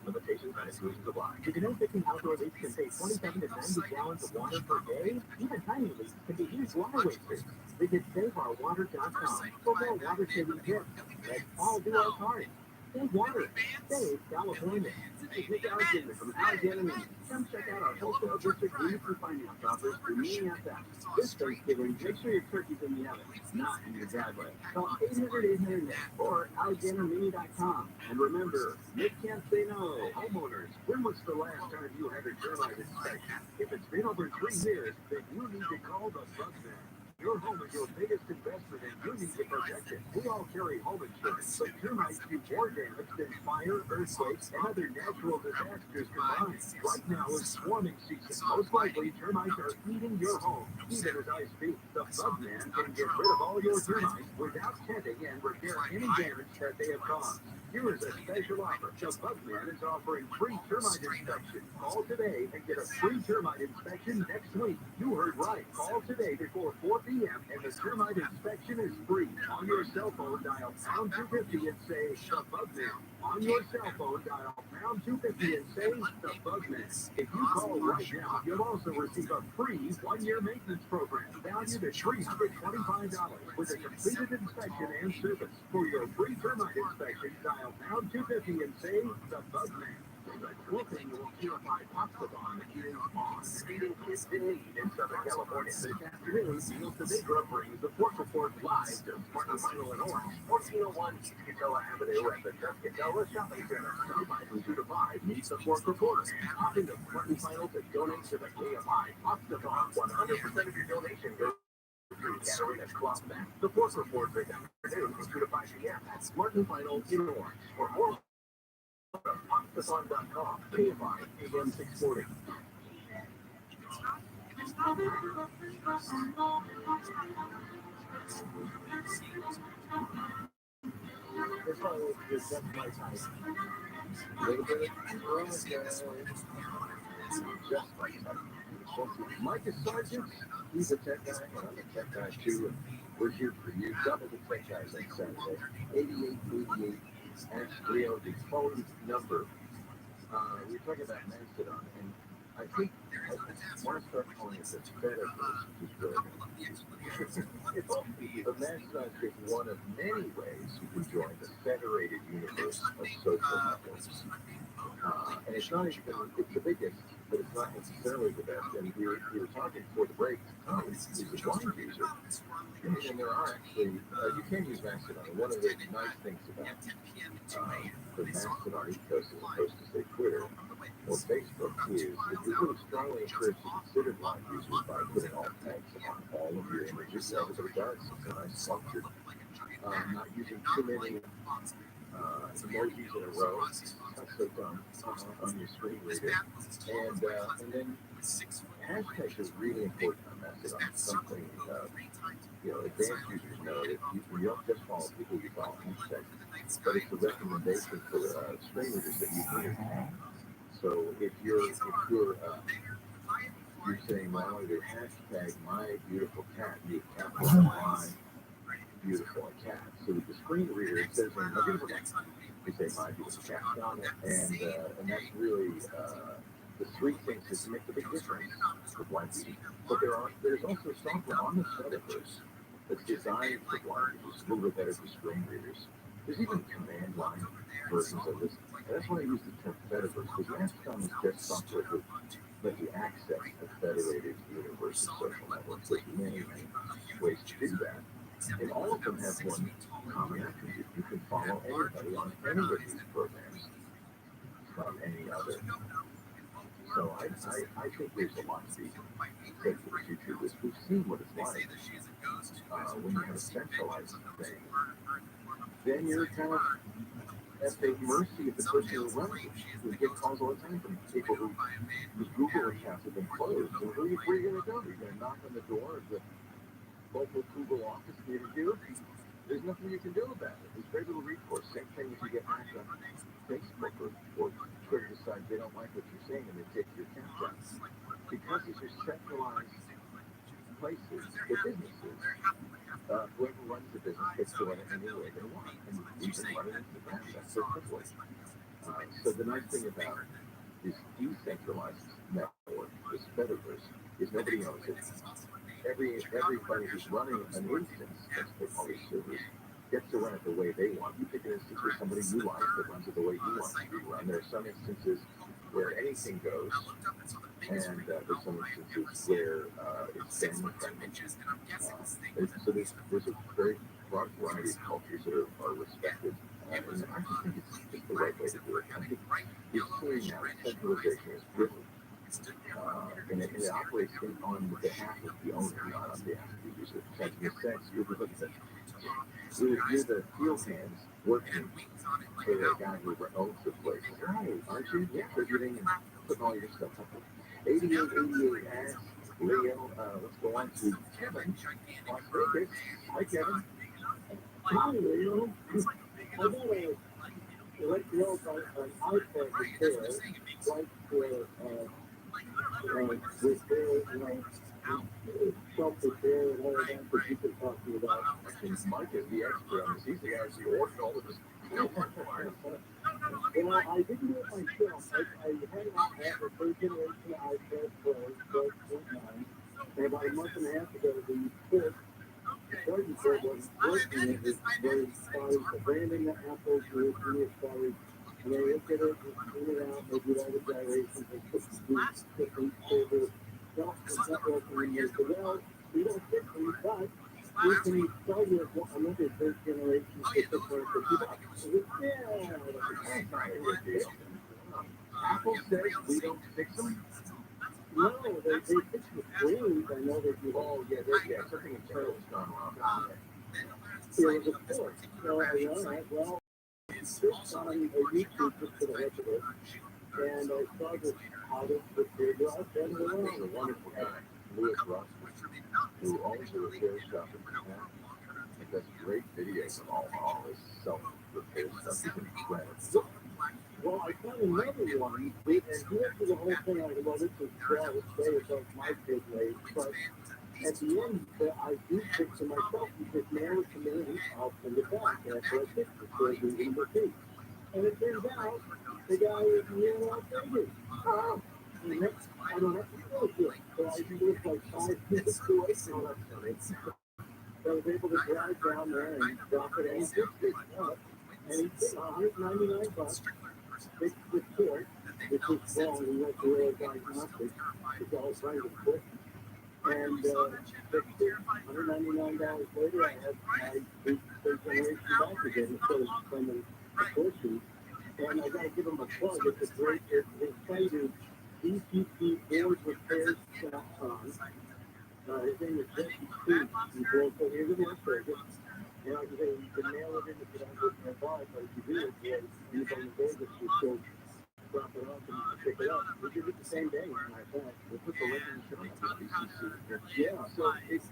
Limitations and exclusions apply. Did you know 15 outdoor leaks can save 27 to 90 gallons of water per day? Even tiny leaks can be huge water wasters. Visit SaveOurWater.com for more water-saving tips. Let's all do our part. Save water. Save California. This is Nick Alexander from Alexander Media. Come check out our wholesale district lease and finance offers through MiniFX. This Thanksgiving, make sure your turkey's in the oven, not in your driveway. Call 800-800-NICK or AlexanderMini.com. And remember, Nick can't say no. Homeowners, when was the last time you had a termite inspection? If it's been over 3 years, then you need to call the Bugman. Your home is your biggest investment and you need to protect it. We all carry home insurance, but termites do more damage than fire, earthquakes, and other natural disasters combined. Right now is swarming season. Most likely, termites are eating your home. Even as I speak, the Bugman can get rid of all your termites without tenting and repair any damage that they have caused. Here is a special offer. The Bugman is offering free termite inspection. Call today and get a free termite inspection next week. You heard right. Call today before 4 p.m. and the termite inspection is free. On your cell phone, dial pound 250 and say the Bugman. On your cell phone, dial pound 250 and say the Bugman. If you call right now, you'll also receive a free 1-year maintenance program valued at $325 with a completed inspection and service. For your free termite inspection, dial pound 250 and say the Bugman. The cool thing you will hear by Oxidon is on. Feeding kids in need in Southern California. This afternoon, Meals to Bigger brings the Pork Report live to Martin Final and Orange, 1401 Tuscatella Avenue at the Tuscatella Shopping Center. Certified from 2 to 5 meets the Pork Report. Opting to Martin Final to donate to the KFI Oxidon. 100% of your donation goes through Katarina's Club. The Pork Report this afternoon from 2 to 5 p.m. at Martin Final in Orange. For more Oxidon.com, KFI, AM 640. This one is just my type. A little bit of just my type. Mike is Sergeant. He's a tech guy, and I'm a tech guy too. And we're here for you. Double the tech guys on Saturday. 8888 #30, the phone number. We're talking about Mastodon, and I think I want to start calling it the Fediverse, which is really the Mastodon is just one of many ways you can join the federated universe of social networks. And it's not even, it's the biggest, but it's not necessarily the best. And we were talking before the break, he's a blind user. And there are actually, you can use Mastodon. And one of the nice things about the Mastodon ecosystem, as opposed to, say, Twitter or Facebook, is that we really strongly encourage to consider blind users by putting alt tags on all of your images. Everybody does. It's a nice structure. Not using too many emojis in a row. That's so dumb on your screen reader. And then hashtags is really important on Mastodon. Something advanced users know that you don't just follow people, you follow hashtags. But it's a recommendation for screen readers that you need. So if you're saying, well, I want to hashtag my beautiful cat, you capital my beautiful cat. So with the screen reader, it says my beautiful cat. You say my beautiful cat on it, and that's really the three things that make the big difference for blind people. But there's also software on the Fediverse that's designed for blind users, a little bit better for screen readers. There's even command line versions of this. And that's why I use the term Fediverse, because Mastodon is just software that lets you access the federated universe of social networks. There's many, many ways to do that. And all of them have one common attribute. You can follow anybody on any of these programs from any other. So I think there's a lot to be said for the future of this. We've seen what it's like when you have a centralized thing. Then you're kind of at the mercy of the person who runs it. We get calls all the time from people whose Google accounts have been closed. And where are you going to go? You're going to knock on the door of the local Google office near you? There's nothing you can do about it. There's very little recourse. Same thing if you get hacked on Facebook or Twitter decides they don't like what you're saying and they take your account down. Because these are centralized places, the businesses, whoever runs the business gets to run it any way they want. And we've been running into the ground that so quickly. So the nice thing about this decentralized network, this Fediverse, is nobody owns it. Everybody who's running an instance, as they call these servers, gets to run it the way they want. You pick an instance with somebody you like that runs it the way you want it to be run. There are some instances where anything goes, and there's some instances where it's family friendly. So there's a very broad variety of cultures that are respected. And I just think it's the right way to do it. I think we're seeing now centralization is brittle. And it operates on behalf of the owner, not on behalf of the use it. Besides the sex, you're the field hands working for the guy who owns the place. Right, aren't you? Yeah, contributing and putting all your stuff up there. 8888 asks Leo, let's go on to Kevin. Las Vegas. Hi, Kevin. Hi, Leo. I got a let you know about an iPad repair, like repair, self-repair and all that that you can talk to me about. Mike is the expert on this. He's the guy who ordered all of this. Well, I didn't do it myself. I had a third generation iPad Pro, 12.9, and about a month and a half ago, the fifth charging port wasn't working. It was very spotty. The branding that Apple was really spotty. And they looked at it, and cleaned it out, they did all the gyrations, they put the over. No, it's not working. And they said, well, we don't fix them, but we can sell you another third generation for $650. I said, Apple says we don't fix them? no, they fix the screens. I know they do. Oh, yeah, something internal's gone wrong. It was a port. So I went, all right, well, this on a YouTube just for the heck of it. And I saw this how this repair job and There's a wonderful guy, Louis Ross, who owns a repair shop in Japan. He does great videos of all his self-repair stuff. He's incredible. well, I found another one, and here's the whole thing. I go, well, this is well, say above my big weight, but at the end, I do fix it myself. You just mail it to me, and I'll send it back. And that's what I fix it for a reasonable fee. And it turns out the guy is near Las Vegas. Oh, and that's, I don't have to go to it. So I can do it like 5 minutes away from it. So I was able to drive down there and drop it and fix it. And it's $199. Fix the port, which is wrong. We went to Real Diagnostics. It's all right, of course. And fixed it. $199 later, I had my third generation back again instead of spending a fortune. And I got to give them a plug. It's a great, the site is bppboardrepairs.com. His name is Jesse Steve. He's local here in Las Vegas. And like I say, you can mail it in if you don't live nearby, but if you do, anybody in Vegas, you still drop it off and you can pick it up. We did it the same day, as a matter of fact. We'll put the link in the show notes. Yeah, so this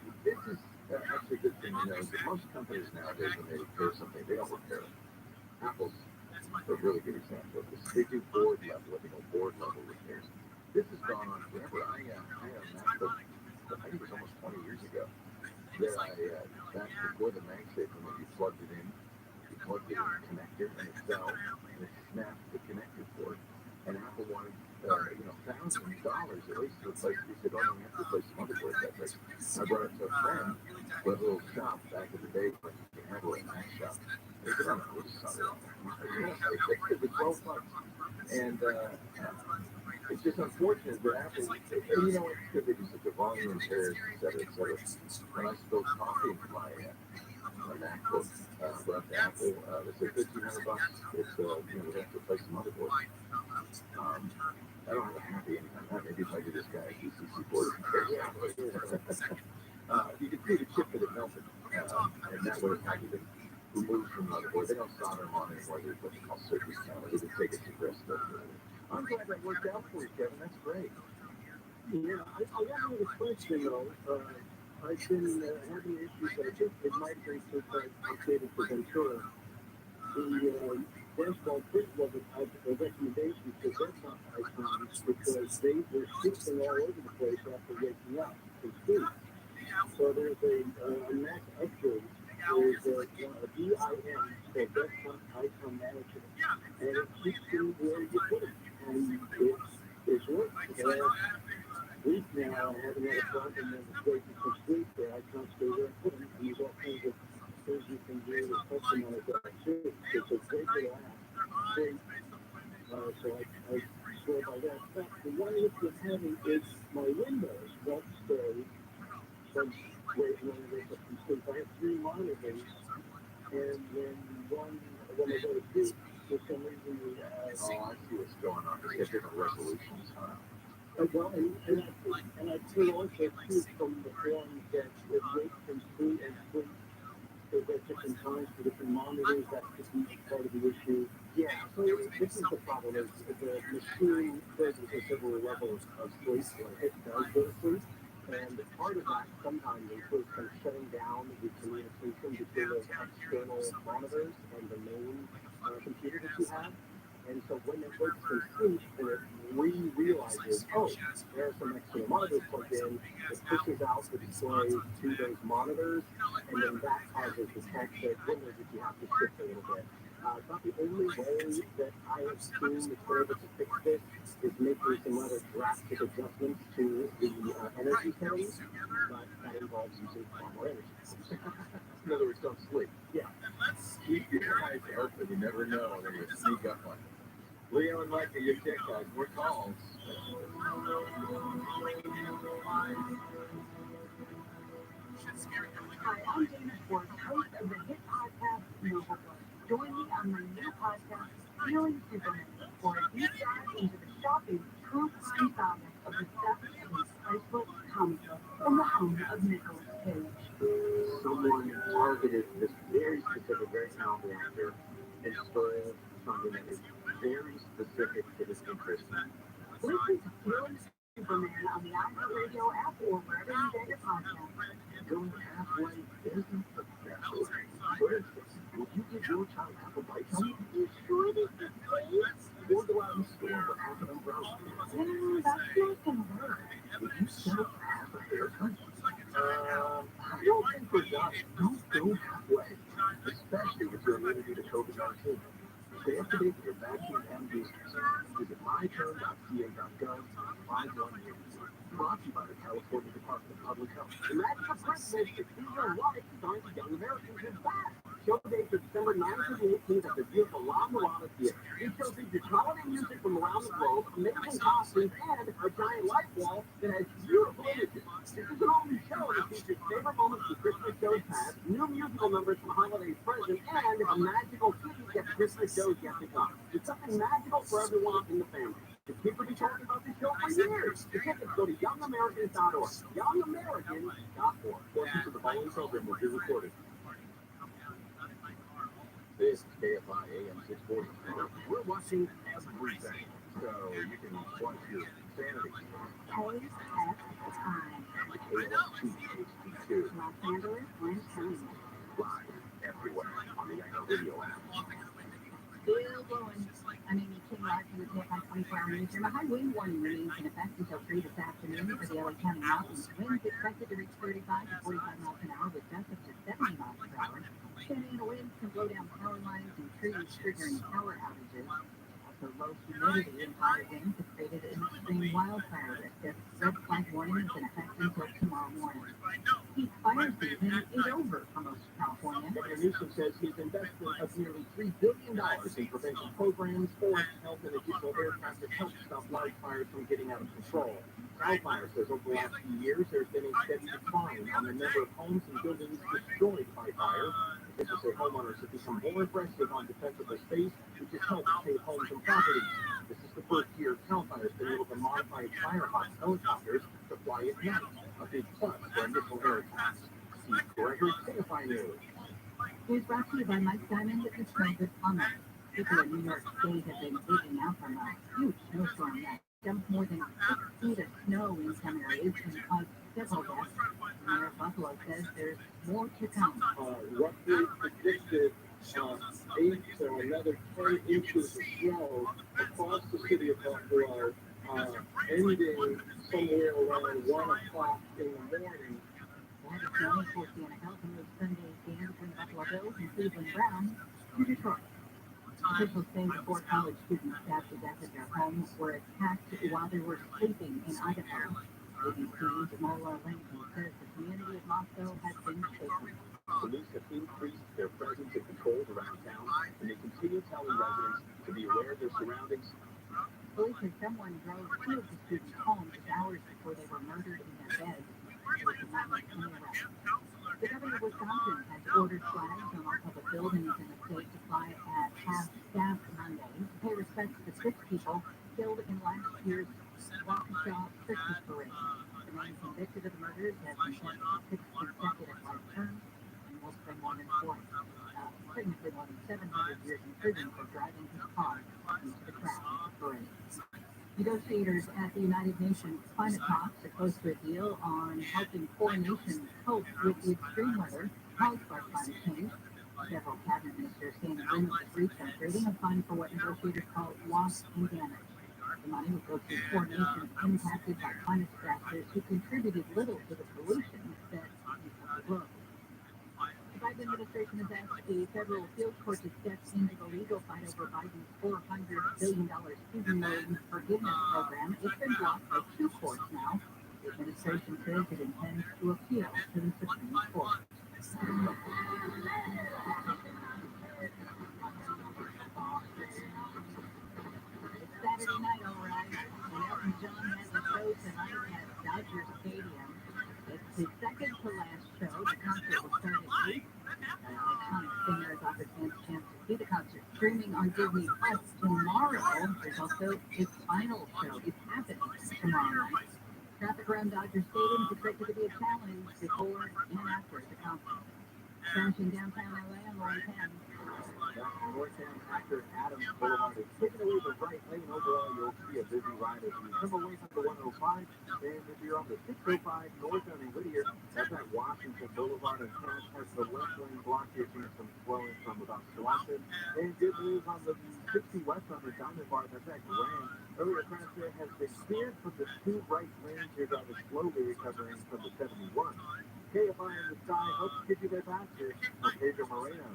is actually a good thing. You know, most companies nowadays, when they repair something, they don't repair it. Apple's a really good example of this. They do board level, what they call board level repairs. This has gone on forever. I had a MacBook, I think it was almost 20 years ago, that back before the MagSafe, when you plugged it in, you plugged it in the connector, and it fell, and it snapped the connector cord. And Apple wanted, $1,000 at least to replace it. He said, oh, no, we have to replace the motherboard that way. I brought it to a friend for a little shop back in the day when you had a little Mac shop. They said, oh, no, we'll just sell it. They fixed it with $12. And it's just unfortunate that Apple, and you know, it's because they do such a volume of repairs, et cetera, et cetera. When I spilled coffee into my MacBook, brought to Apple, they said $1,500. It's, we have to replace the motherboard. I don't have a happy anytime. Maybe if I do this guy a GCC board repair. You can see the chip that it melted, and that would have had to be removed from the motherboard. They don't solder them on anymore. There's what they call surface counters. They can take it to the rest of it. I'm glad that worked out for you, Kevin. That's great. Yeah, I got another question though. I've been having issues. I think it might be since I updated for Ventura. The desktop print wasn't a recommendation for desktop icons because they were shifting all over the place after waking up from sleep. So there's a Mac upgrade. There's a DIM, so desktop icon manager, and it keeps you where you put it. And it's worked. Week now, I haven't had a problem with waking from sleep where I can't stay where I put them. And there's all kinds of things you can do to customize that too. It's a great little app. Great. So I swear by that. But the one issue I'm having is my Windows won't stay from where when I wake up from sleep. I have 3 monitors, and when I go to sleep, for some reason, I see what's going on. It's got different resolutions, huh? Well, and I feel also too from the form that it went from sleep and sleep to the different times for different monitors, that could be part of the issue. Yeah, so this is the problem is the machine does a considerable level of sleep when it does go to sleep. And part of that sometimes includes kind of shutting down the communication between those external monitors and the main computer that you have. And so when it wakes from sleep and it realizes, oh, there are some external monitors plugged in, it pushes out the display to those monitors, and then that causes the text that windows that you have to shift a little bit. Not the only way that I have seen it's been able to fix this is making some rather drastic adjustments to the energy settings, but that involves using far more energy. In other words, don't sleep. Yeah. Keep your eyes open. You never know. They're going to sneak up on you. Leo and Mike, your TikTok. More calls. Hi, I'm Dana Ford, host of the hit podcast Noble. Join me on my new podcast, Feeling Superman, for a deep dive into the shocking true crime saga of the Japanese Facebook comic book from the home of Nicolas Cage. Someone targeted this very specific, very talented actor and stole something that is very specific to this interest. Listen to Feeling Superman on the iHeartRadio app or wherever you get your podcast. Going halfway isn't the best way. For instance, would you give your child apple bites? Are you sure this is safe? Or go out in the store with half an umbrella? That's not gonna work. Would you settle for half a haircut? I don't think we're done. Don't go halfway, especially with your immunity to COVID-19. Stay up to date with your vaccines and boosters. Visit myturn.ca.gov and find one near you. Brought to you by the California Department of Public Health. The magical Christmas that ViralRabbi designed for young Americans is back. Show dates are December 9th to the 18th at the beautiful La Mirada Theater. It features holiday music from around the globe, amazing costumes, and a giant light wall that has beautiful images. This is an all-new show that features favorite moments from Christmas shows past, new musical numbers from holidays present, and a magical peek at Christmas shows yet to come. It's something magical for everyone in the family. The people have been talking about this show for years. The tickets go to youngamericans.org. Youngamericans.org. Portions of the following program will be recorded. This is KFI AM 640. We're watching everything, so you can watch your sanity. KFI. KLFT HD2. Los Angeles and China. Live everywhere on the iHeartRadio app. Still going. I'm Amy King, live from the KFI 24-hour newsroom. A high wind warning remains in effect until 3 this afternoon for the LA County Mountains. Winds expected to reach 35 to 45 miles an hour with gusts up to 70 miles per hour. Shannon winds can blow down power lines and trees, triggering power outages. Also, low humidity and high winds have created an extreme wildfire risk. A red flag warning is in effect until tomorrow morning. Peak fire season is over for most of California. Governor Newsom says his investment of nearly $3 billion in prevention programs, forest health, and additional air traffic help stop wildfires from getting out of control. Wildfire says over the last few years, there's been a steady decline on the number of homes and buildings destroyed by fire. This is where homeowners have become more aggressive on defensible space, which has helped save homes and properties. This is the first year Cal Fire has been able to modify its firehawk helicopters to fly at night, a big plus for initial air attacks. See Gregory KFI News. News brought to you by Mike Diamond at the Transit Plumber. People in New York State have been digging out from a huge snowstorm that dumped more than 6 feet of snow in some areas and caused several deaths. Mayor of Buffalo says there's more to come. Roughly predicted 8 or another 10 inches of snow across the city of Buffalo, ending somewhere around 1 o'clock in the morning. Well, the snow forced the NFL to move Sunday's game between the Buffalo Bills and Cleveland Browns to Detroit. Officials say the 4 college students stabbed to death at their homes were attacked while they were sleeping in Idaho. ABC's Mola Lincoln says the community of Moscow has been shaken. Police have increased their presence and patrols around town, and they continue telling residents to be aware of their surroundings. Police say someone drove 2 of the students home just hours before they were murdered in their beds. They did not make any arrests. The governor of Wisconsin has ordered flags on all public buildings in the state to fly at half-staff Monday to pay respect to 6 people killed in last year's Waukesha Christmas Parade. The man convicted of the murders has been sentenced to 6 consecutive life terms and will spend more than 700 years in prison for driving his car into the crowd at the parade. Negotiators at the United Nations climate talks are close to a deal on helping poor nations cope with the extreme weather caused by climate change. Several cabinet ministers say an agreement was reached on creating a fund for what negotiators call loss and damage. The money would go to poor nations impacted by climate disasters who contributed little to the pollution that makes up the globe. The Biden administration has asked a federal appeals court to step into the legal fight over Biden's $400 billion student loan forgiveness program. It's been blocked by 2 courts now. The administration says it intends to appeal to the Supreme Court. It's Saturday night, all right, and Elton John has a show tonight at Dodger Stadium. It's his second to last show. The concert will start at 8. Iconic singer has offered fans a chance to see the concert streaming on Disney Plus tomorrow. There's also his final show. It's happening tomorrow night. Traffic around Dodger Stadium is expected to be a challenge before and after the concert. Crashing downtown LA on Roy 10. Northtown after Adams Boulevard is taking away the right lane. Overall, you'll see a busy ride as you come away from the 105. And if you're on the 605 northbound in Whittier, that's at Washington Boulevard and past the left lane block. You're seeing some flowing from about Swanson. And good news on the 60 west on the Diamond Bar, that's at Grand. Earlier crash there has been cleared from the 2 right lanes. You're driving slowly recovering from the 71. KFI in the sky helps get you there faster. I'm Pedro Moreno.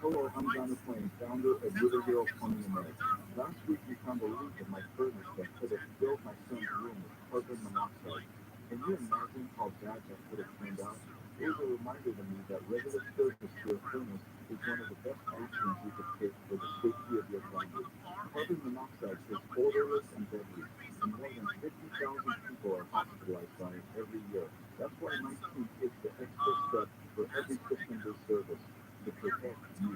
Hello, I'm Jonathan Plain, founder of Little Girl Plumbing and Medic. Last week we found a leak in my furnace that could have filled my son's room with carbon monoxide. Can you imagine how bad that could have turned out? It was a reminder to me that regular service to a furnace is one of the best actions you could take for the safety of your family. Carbon monoxide is odorless and deadly, and more than 50,000 people are hospitalized by it every year. That's why my team takes the extra step for every 6-day service to protect you.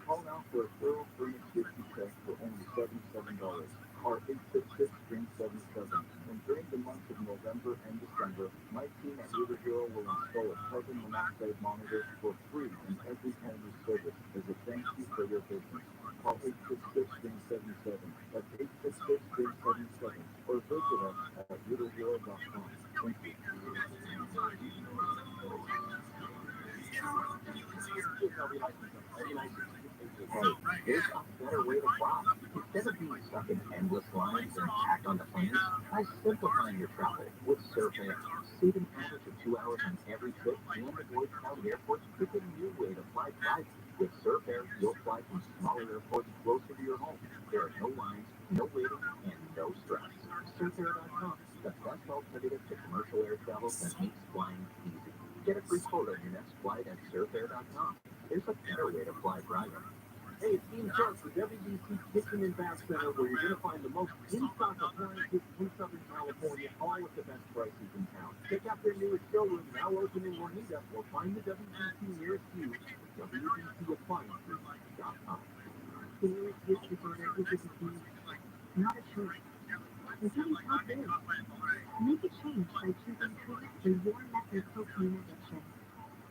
Call now for a thorough furnace safety check for only $77. Call 866-77. And during the months of November and December, my team at River Hero will install a carbon monoxide monitor for free in every family service as a thank you for your business. Call 866-77. That's 866-77. Or visit us at RiverHero.com. Thank you. There's a better way to fly. Instead of being stuck in endless lines and packed on the planes, try simplifying your travel with Surfair. Save an average of 2 hours on every trip and avoid crowded airports with a new way to fly flights. With Surfair, you'll fly from smaller airports closer to your home. There are no lines, no waiting, and no stress. Surfair.com, the best alternative to commercial air travel that makes flying easy. Get a free quote on your next flight at Surfair.com. There's a better way to fly private. Hey, it's Team Chuck with WBC Kitchen and Bath Center, where you're going to find the most in-stock appliances in Southern California, all at the best prices in town. Check out their newest showroom, now open in Juanita, or find the WBC nearest you at WBCappliances.com. Can you repeat the order? This is a team, not a choice. It's really top in. Make a change by choosing treatment for your method cocaine addiction.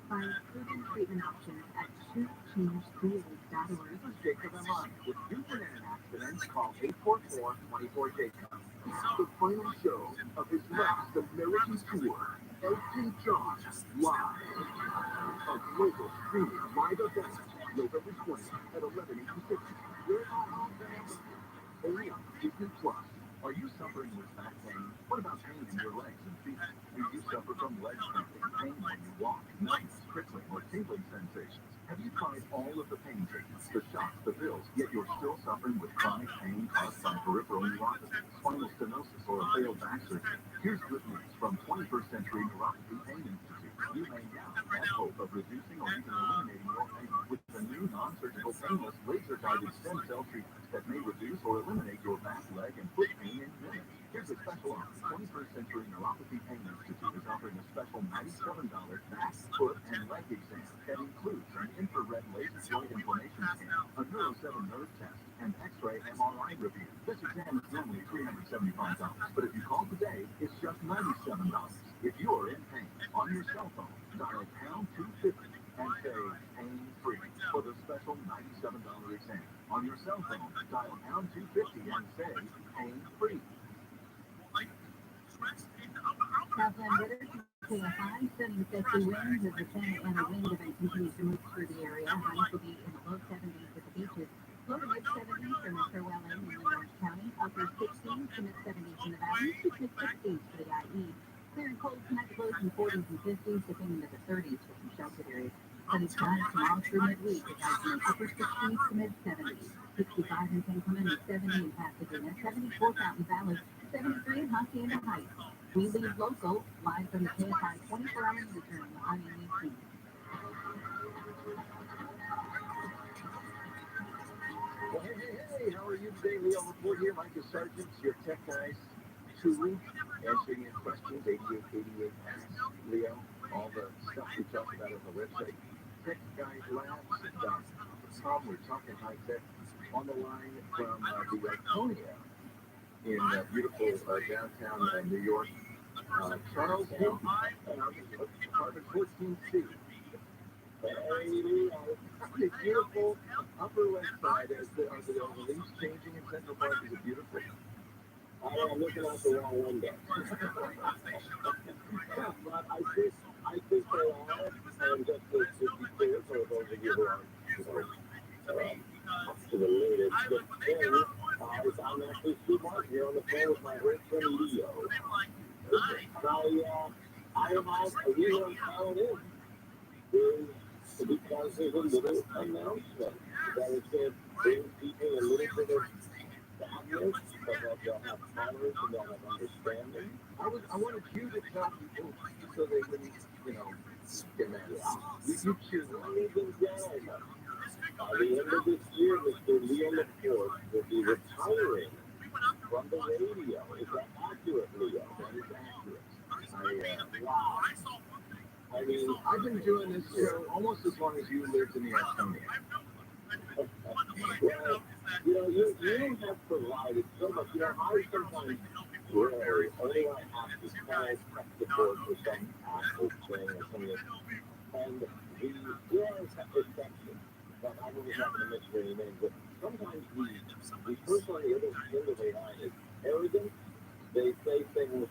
Find proven treatment options at choosechangeCreative.org. This is Jacob M.I. If you've been in an accident, call 844-24-JACOB. The final show of his last American tour, Elton John Live. A global streaming live event, November 20th at 11 Eastern. You're not home, fans. Only on Disney Plus. Are you suffering with back pain? What about pain in your legs and feet? Do you suffer from leg cramping, pain when you walk, numbness, prickling, or tingling sensations? Have you tried all of the pain treatments, the shots, the pills, yet you're still suffering with chronic pain caused by peripheral neuropathy, spinal stenosis, or a failed back surgery? Here's good news from 21st Century Neuropathy Pain Institute. You may now have hope of reducing or even eliminating your pain with the a new non-surgical painless laser-guided stem cell treatment that may reduce or eliminate your back, leg, and foot pain in minutes. Here's a special offer. 21st Century Neuropathy Pain Institute is offering a special $97 back, foot, and leg exam that includes an infrared laser joint inflammation scan, a Neuro 7 nerve test, and X-ray MRI review. This exam is normally $375, but if you call today, it's just $97. If you are in pain, on your cell phone, dial pound 250 and say pain-free for the special $97 exam. On your cell phone, dial pound 250 and say pain-free. Southland weather continuing a fine, sunny, gusty winds as the Santa Ana wind event continues to move through the area. Highs will be in the low 70s at the beaches, low to mid 70s for Metro LA and Orange County, upper 60s to mid 70s in the valley, to mid 60s for the IE. Clear and cold tonight, lows in the 40s and 50s, dipping into the 30s for some sheltered areas. Sunny skies tomorrow through midweek, with highs in the upper 60s to mid 70s. 65 in San Clemente, 70 in Pasadena, 74 Fountain Valley, 73 in Hacienda Heights. We leave local, live from the KFI 24-hour newsroom on NBC. Well, hey, how are you today? Leo Report here. Mike is Sargent, your tech guys. 2 weeks, answering your questions, 8888 Ask Leo. All the stuff we talked about on the website. TechGuysLabs.com. We're talking high tech. On the line from the Iconia in beautiful downtown New York. Charles Hilton, apartment 14C. The beautiful Upper West Side. Are the leaves changing in Central Park? Is it beautiful? I'm looking out the wrong window. But I think they are, and just to be clear for those of you who are up to the latest thing, I'm actually Steve Martin here on the phone with my great friend Leo. I am out, we are calling in because there's a little announcement that is going to bring people a little bit of sadness, but that they'll have tolerance and they'll have understanding. I wanted you to tell people so they wouldn't, get mad. You choose. Ladies and gentlemen, by the end of this year, Mr. Leo Laporte will be retiring from the radio. Is that accurate, Leo? That is accurate. Wow. I mean, I've been doing this show almost as long as you lived in the Iconia. well, you have provided so much. I sometimes worry, only I have to call tech support for some actual thing or something. And there are exceptions, but I'm really not going to mention any names, but sometimes the person on the other end of the line is arrogant. They say things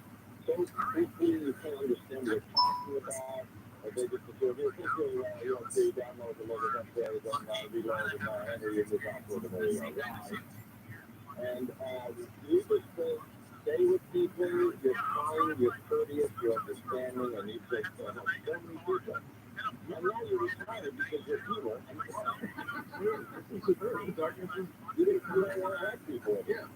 so quickly you can't understand what they're talking about. Or they just assume, you download the logo, that's there, then reload and enter your new password and there you go. And you just stay with people, you're kind, you're courteous, you're understanding, and you just help so many people. And now you're retired because you're evil and you didn't come out and ask people. Yeah.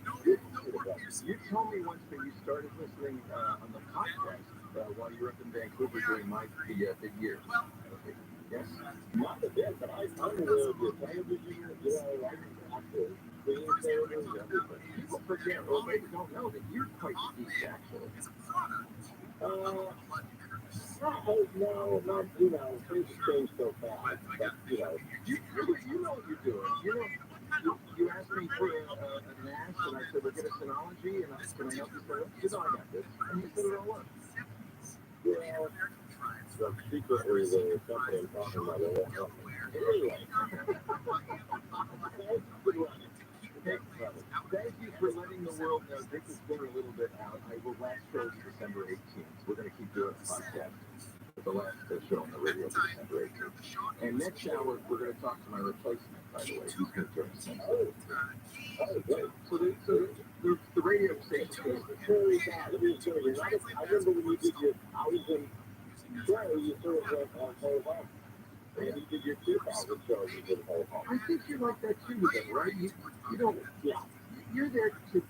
You told me once that you started listening on the podcast while you were up in Vancouver during the big year. Okay. Yes? Not the bit, but I'm aware of your television, actors, screensaver, everything. People forget, or maybe don't know that you're quite the geek, actually. No, not, things change so fast, but, you know what you're doing. You asked me for an ask, and I said, well, get a Synology, and I said, can I help you set it up? You know I got this. And you set it all up. Yeah, so secretly the company I'm talking about, they won't help me. Anyway. Thank you for letting the world know this has been a little bit out. Our last show is December 18th. We're going to keep doing a podcast. The last show on the radio is December 18th. And next hour, we're going to talk to my replacement, by the way. He's going to join us next week. Oh, great. So the radio station is very bad. Let me tell you, I remember when you did your, I was in show, you sort of went whole home. And you did your 2,000 shows, you did whole home. I think you're like that too, then, right? You don't, Yeah. You're there to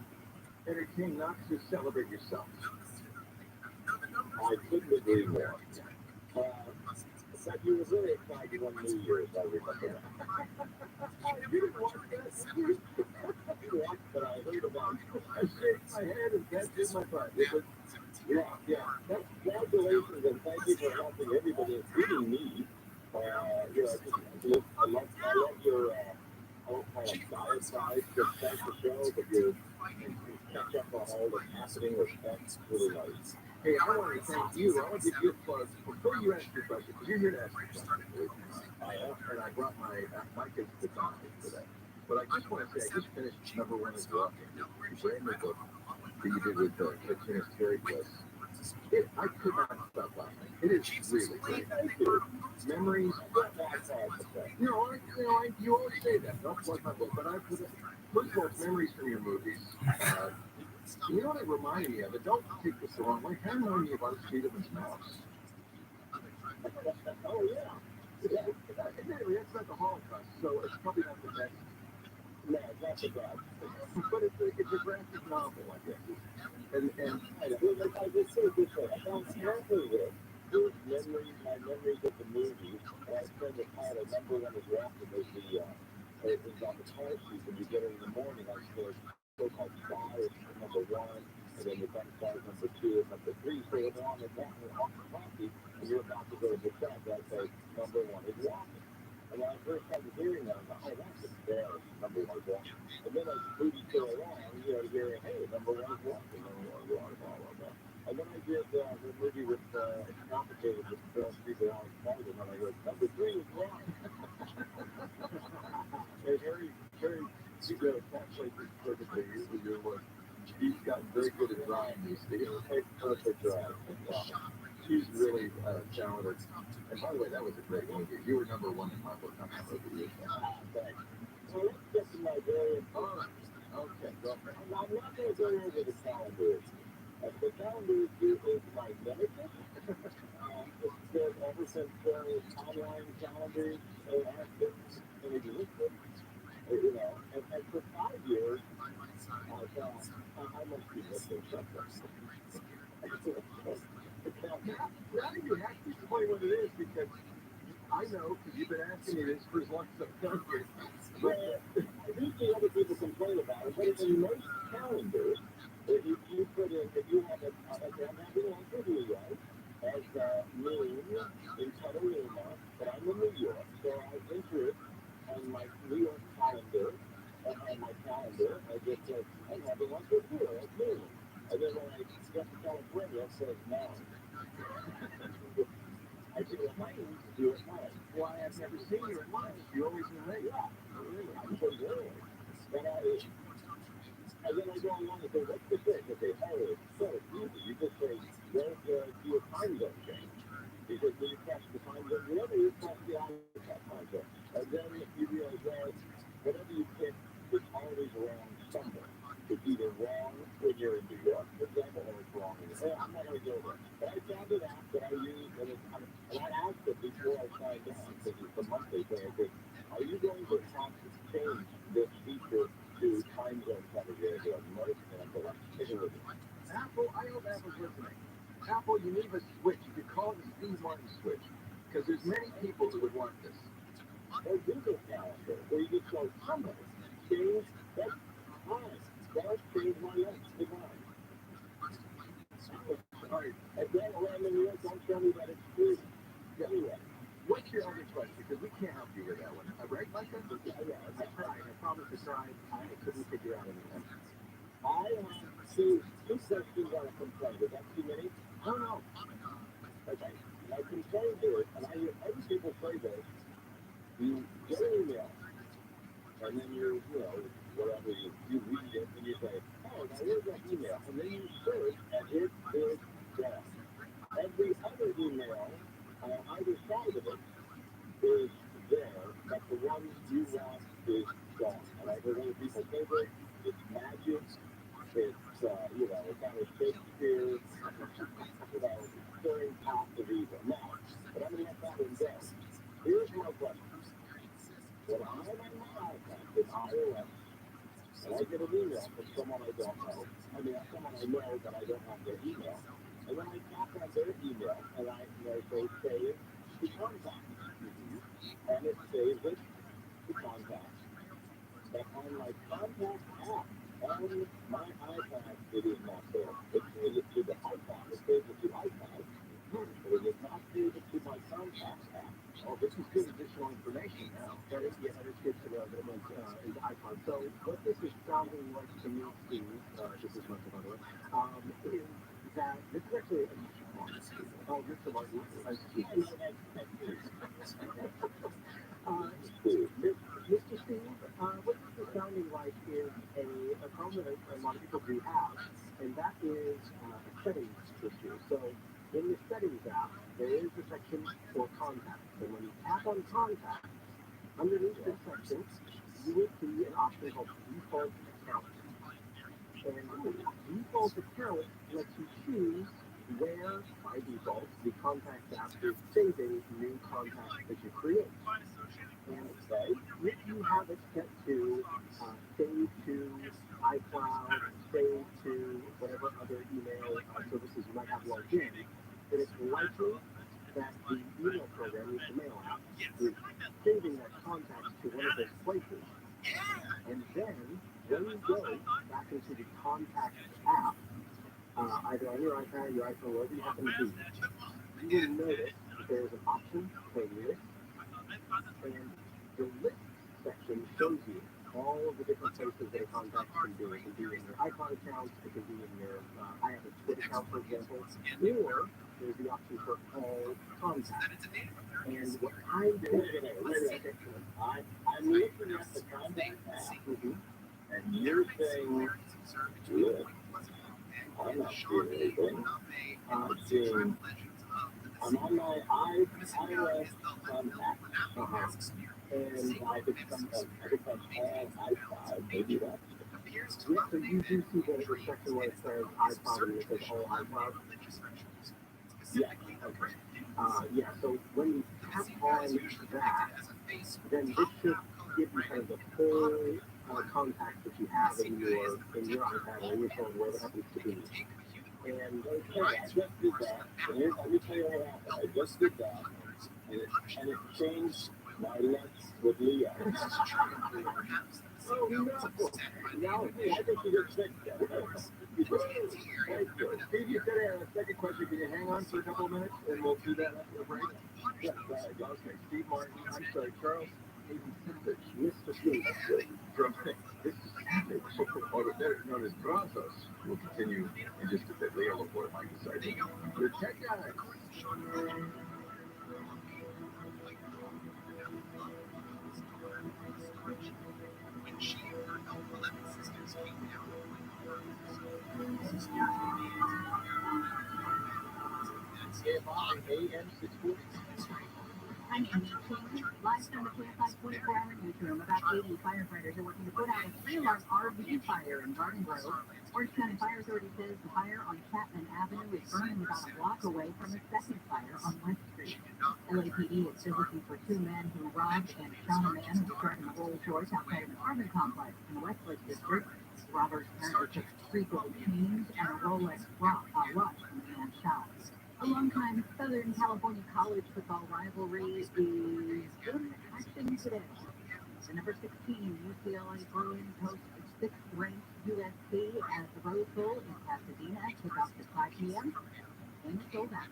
entertain, not to celebrate yourself. I couldn't agree more. But you were very excited one New Year's, I remember that. You didn't watch that? You watched, but I heard about it. I shaked my head and that's in my butt. Yeah. That's congratulations and thank you for helping everybody, including me. I love your diet side, just thanks the show, but you catch up on all that's happening with that's really nice. Hey, I want to thank you. I want to give you a plug before you ask your question, because you're here to ask your question. And I brought my kids to the conference today. But I just want to say, I just finished number one is Walking. The brand new book that you did with cartoonist Terry Bliss. I could not stop laughing. It is really great. Memories. You always say that. Don't plug my book, but I put it. First of all, it's memories from your movies. You know what it reminded me of? It don't take this the wrong way. It reminded me of Art Friedman's Mouse. Oh, yeah. Admittedly, that's not the Holocaust, so it's probably not the best. No, it's not the best. But it's a graphic novel, I guess. And I just say this way, I found halfway there. Those memories, my memories of the movie, and I spent the time, I remember when it was Walking, it was on the car seat when you get it in the morning, I was so-called stars, number one, and then the gun stars number two and number three, so when they're on the coffee, and you're about to go to the set, I say, number one is Walking. And when I first started hearing that, I thought, oh, that's embarrassing, number one is Walking. And then as the movie go along, hearing, hey, number one is Walking, number one is Walking, blah, blah, blah. And then I did the movie with Complicated with people on Spider, and I go, number three is Walking. Hey, Harry, you go translate this perfectly. He's gotten very good at drawing these things. Perfect drawing. She's really talented. And by the way, that was a great movie. You were number one in my book on that movie. Thanks. So let's get to my very important. Okay, go ahead. I'm not going to go over the calendar. The calendar is my nemesis. It's been ever since online calendars have been in existence. And for 5 years, I thought, I must be missing something. Now you have to explain what it is, because I know, because you've been asking me this for as long as I've done here. Well, I do see other people complain about it, but it's a nice calendar that you put in, if you have I'm having one for New York, as noon in Catalina, but I'm in New York, so I enter it on my New York calendar, on my calendar, I just say, I'm having one for here at noon. And then when I get to California, it says 9. I do it at 9. Why, I've never seen you at 9. You're always in late. Yeah, I'm so early. And then I go along and say, what's the trick? Okay, it's so easy. You just say, where's your time zone change? Because when you catch the time zone, whenever you catch the time zone, and then you realize that whatever you pick, it's always wrong somewhere. It's either wrong when you're in New York, for example, or it's wrong in I'm not going to go there. But I found an app that I use, and I asked it before I signed on, because it's a monthly thing. I said, are you going to have to change this feature to time zone coverage? Most of them, but let's take a look at it. Apple, I hope Apple's listening. Apple, you need a switch. You could call it the Steve Martin switch, because there's many people who would want this. Or Google Calendar, where you just go, somebody, change that time. That changed my life. Goodbye. And then around the New York, don't tell me that it's free. Anyway. What's your other question? Because we can't help you with that one. Right, Micah? Yeah, I tried. I promised to try. I couldn't figure out anything. I have two questions on a complaint. Is that too many? I don't know. Okay. My complaint is, and I hear other people say this, you get an email, and then whatever, you read it, and you say, oh, now here's that email, and then you search, and it is gone. Every other email on either side of it is there, but the one you want is gone. And I heard other people say this, it's magic, it's, it's kind of Shakespeare, stirring pot of evil. Now, but I'm going to let that one go. Here's my question. When I'm on my iPad with iOS, and I get an email from someone I don't know, someone I know that I don't have their email, and then I tap on their email, and I say save, to contacts. And it saves it to contacts. But on my contact app on my iPad, it is not there. It saves it to the iPad. It saves it to iPad. But it does not save it to my contacts app. Oh, this is good additional information now. That is, yeah, that is good to know that it went into iPod. So what this is sounding like to me, Steve, this is Martha, by the way, is that this is actually a oh, Mr. Martin, Mr. Steve, what this is sounding like is a problem that a lot of people do have, and that is a settings issue. So in the settings app, there is a section for contacts. And when you tap on contacts, underneath this section, you will see an option called default account. And default account lets you choose where, by default, the contacts app is saving new contacts that you create. And if you have it set to save to iCloud, save to whatever other email services you might have logged in, then it's likely that the email program, the mail app, is saving that contact to one of those places. And then, when you go back into the contacts app, either on your iPad, your iPhone, wherever you happen to be, you will notice that there is an option for list, and the list section shows you all of the different places that a contact can be. It can be in your iCloud account, it can be in your I have a Twitter account, for example, or there's the option for all contacts. And what I'm doing, I'm looking at the contact app, and you're saying, look, I'm not seeing anything. I'm seeing, I'm on my iOS contact, and I could come up, I could touch all iCloud, maybe that's yes, so you do see that the section where it says iCloud and it says all iCloud? yeah, okay. Yeah, so when you tap on that, then this should give you kind of the full contact that you have in your iPad or your phone, wherever it happens to be. And Okay, I just did that. And here's, let me tell you what happened. I just did that, and it changed my length with Leo. Oh, no. Now, I think you just fixed that. Steve, you said I had a second question. Can you hang on for a couple of minutes and we'll do that after the break? Yeah, right. Okay, Steve Martin, I'm sorry, Charles Mr. Steve, drumstick. This is savage. Or the better known as brazos. We'll continue in just a bit. Leo before Mike decides. The tech guys. AM 640. I'm Amy King, live from the KFI 24-hour newsroom. About 80 firefighters are working to put out a 3-alarm RV fire in Garden Grove. Orange County Fire Authority says the fire on Chapman Avenue is burning about a block away from a second fire on West Street. LAPD is still looking for 2 men who robbed and shot a man who was driving a Rolls-Royce outside an apartment complex in the Westlake District. Robbers apparently took 3 gold chains and a Rolex watch from the man shot. A longtime Southern California college football rivalry is in action today. The number 16 UCLA Bruins host 6th-ranked USC at the Rose Bowl in Pasadena. Kickoff at 5 p.m. and sold out.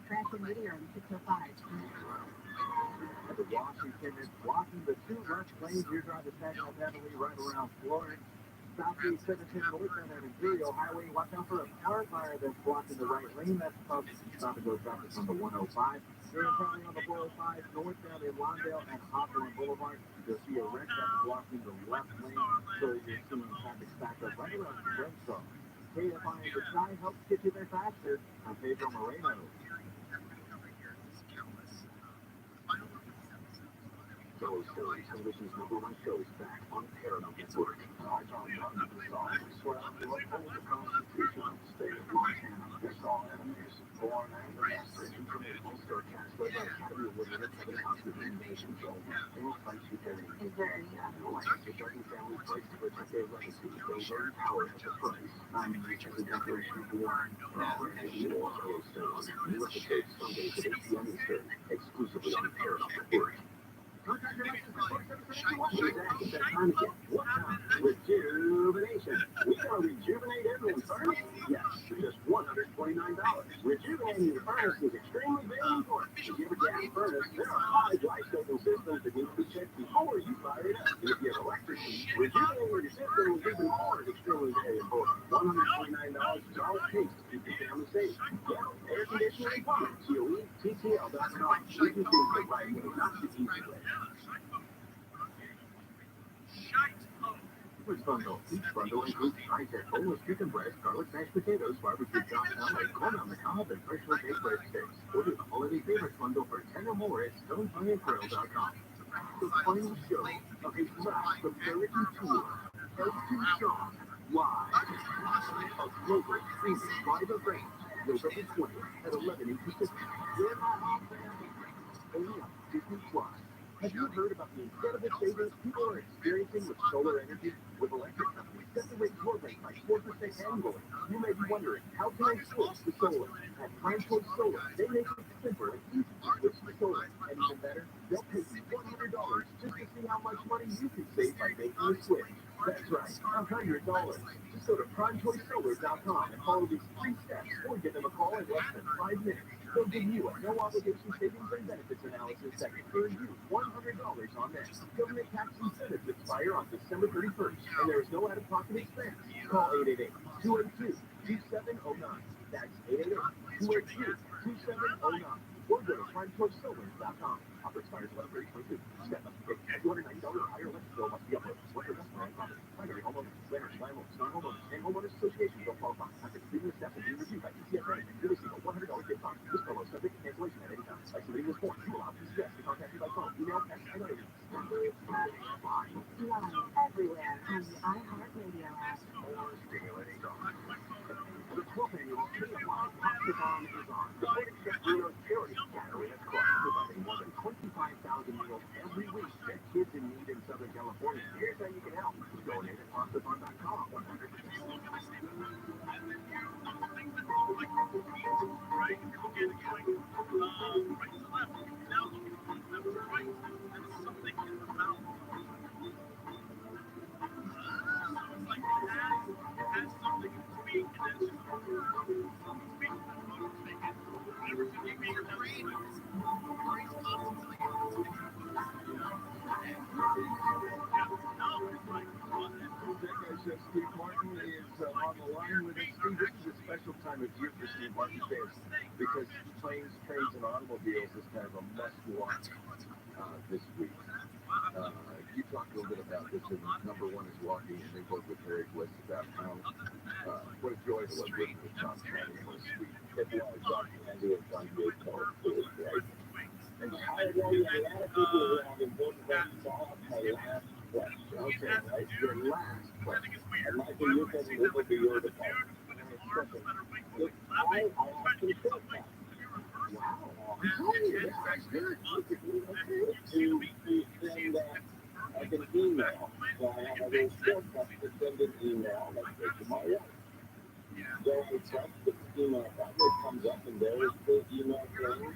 Trash and video on 605. At the Washington is blocking the 2 left lanes. Here's on the National Avenue right around Florence. Southeast 17 northbound at Imperial Highway. Watch out for a car fire that's blocking the right lane. That's up. Stop and go traffic on the 105. You're currently on the 405 northbound in Lawndale and Hawthorne Boulevard. You'll see a wreck that's blocking the left lane. So you're seeing traffic stacked up right around the Redstone. KFI the sky helps get you there faster. I'm Pedro Moreno. Those stories, television's #1 show is back on Paramount Network. I John Martin resolved swear to uphold the Constitution of the state of Montana. Against all enemies, foreign and domestic. Informational Starcast led by Academy Award winner Kevin Costner and Nation Show. Any fight you carry. Is there any other way? The Jordan family fights to protect their legacy, their very power of the price. I'm reaching the declaration of war. Look at those Sundays at 8 p.m. Eastern, exclusively on Paramount Network. What time? Rejuvenation. We gonna rejuvenate everyone's furnace? Yes, for just $129. Rejuvenating your furnace is extremely very important. If you have a gas furnace, there are 5 life-saving systems that need to be checked before you fire it up. And if you have electric heat, rejuvenating your system is even more extremely very important. $129 is all it takes to keep your family safe. Yeah, air conditioning and plumbing. TTL.com. We do things the right way, not the easy way. Each bundle includes tri-tech boneless chicken breast, garlic mashed potatoes, barbecue chopped salad, corn on the cob, and freshly baked breadsticks. Order the holiday favorites bundle for 10 or more at StoneFireGrill.com. The final show of a blast of American tour, Everton Song, live. A global streaming live event, November 20th at 11 Pacific. Only on Disney Plus. Have you heard about the incredible savings people are experiencing with solar energy? With electric companies set the rate your rate by 4% annually. You may be wondering, how can I switch to solar? At Prime Choice Solar, they make it simple and easy to switch to solar. And even better, they'll pay you $100 just to see how much money you can save by making the switch. That's right, $100. Just go to PrimeChoiceSolar.com and follow these 3 steps or give them a call in less than 5 minutes. They'll give you a no-obligation savings and benefits analysis that can earn you $100 on that. Government tax incentives expire on December 31st, and there is no out-of-pocket expense. Call 888-282-2709. That's 888-282-2709. Or go to PrimeChoiceSolar.com. Offer expires 11/30/22. Step up to $290 higher electric bill must be uploaded. What your customer and property. Primary homeowners, renters, landlords, non-homeowners, and homeowners associations don't qualify. After completing the steps and being reviewed by TCFA, you'll receive a $100 gift card. This promo is subject to cancellation at any time. By submitting this form, you will allow TCS to contact you by phone, email, text, and other means. Live everywhere on the iHeartRadio app. More stimulating talk. The 12th annual Statewide Hackathon is on. Supporting Chef Bruno's charity gathering across, providing more than 25,000 meals every week to kids in need in Southern California. Here's how you can help. Donate at hackathon.com. 100%. Steve Martin is on the line with us. Steve, this is a special time of year for Steve Martin fans because planes, trains, and automobiles is kind of a must-watch this week. You talked a little bit about this, and number one is walking, and they both with Harry Bliss about how what a joy it was working with Tom Candy. What a sweet. If you want to talk to Andy, it's on good color, right? And I know you have a lot of people who have important things to solve. My last question. Okay, right? Your last question. And Michael, you can it will be your department. If I asked you to Wow. I'm telling you, that's good. to send that as an email. So I have a little shortcut to send an email like this to my wife. So I trust the email packet comes up and there is the email thing.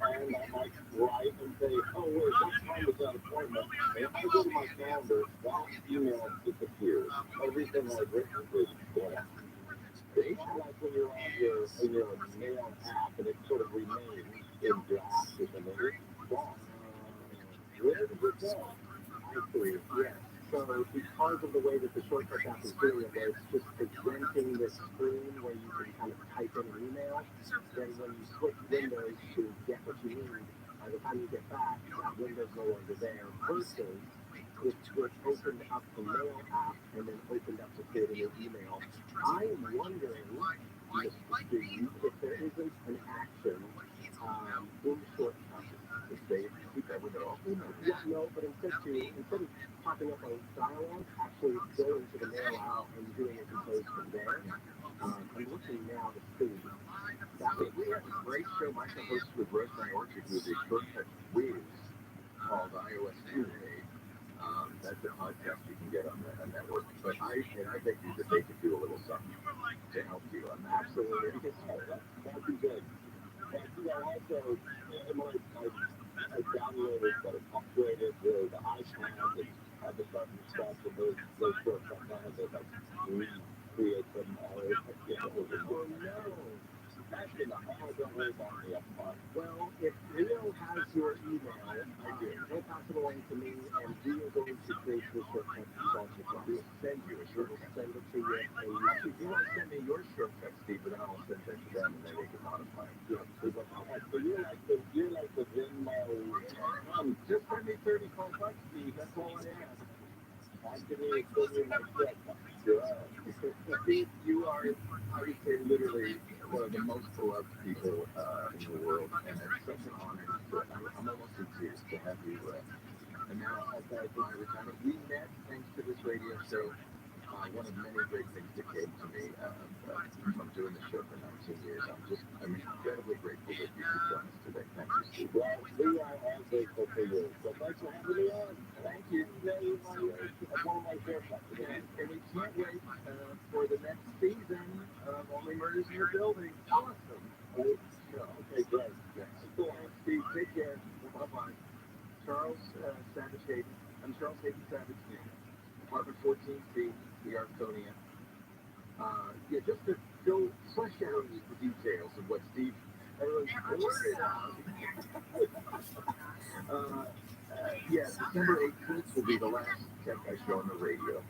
And I might write and say, oh, wait, what time is that appointment? And if I go to my calendar, that email disappears. Everything I've written is gone. It's like when you're on your mail app and it sort of remains in draft and then it's gone. Where did it go? I see. Yes. So because of the way that the shortcut app is doing it, where it's just presenting the screen where you can kind of type in an email, then when you switch windows to get what you need, by the time you get back, that window's no longer there. Versus it opened up the mail app and then opened up to create a new email. I'm wondering, Mr. Steve, if there isn't an action in shortcut to say keep everything off. Yeah, no, but instead of popping up on dialogue, actually go into the mail out and doing it compose from there. I'm looking now to see. We have a great show Michael hosts with Rosemary Orchard with a shortcut whiz called iOS Tuesday. That's a podcast you can get on the network. I bet you that they could do a little something to help you on that. Absolutely. Because that'd be good. And also, I downloaded, but it's upgraded the iPad and have the button stuff and those shortcuts on it that recreate them all. Oh no! That's in the don't worry about me up front. Well, if Rio has your email, he'll pass it along to me, and we are going to create the shortcut results. We'll send you a shortcut. Send it to you. And actually, if you want to send me your shortcut, Steve, then I'll send that to them, and then they can modify it. Yeah. So you're like the Venmo. Just send me $35, Steve. That's all I ask. I can really send you my check. Steve, you are, I would say, literally one of the most beloved people in the world, and it's such an honor. I'm almost in tears to have you. And now, aside from my retirement, we met thanks to this radio show. One of many great things that came to me from doing the show for 19 years. I'm incredibly grateful that you could join us today. Thank you, Steve. Well, we are all grateful for you. So thanks for having me on. Thank you. One of my favorite. And we can't wait for the next season of Only Murders in the Building. Awesome. Okay, great. Thanks, Steve. Take care. Bye-bye. Charles Savage Hayden. I'm Charles Hayden Savage. Apartment 14C, the Arconia. Just to go flesh out the details of what Steve blurted out. December 18th will be the last Tech Guy show on the radio.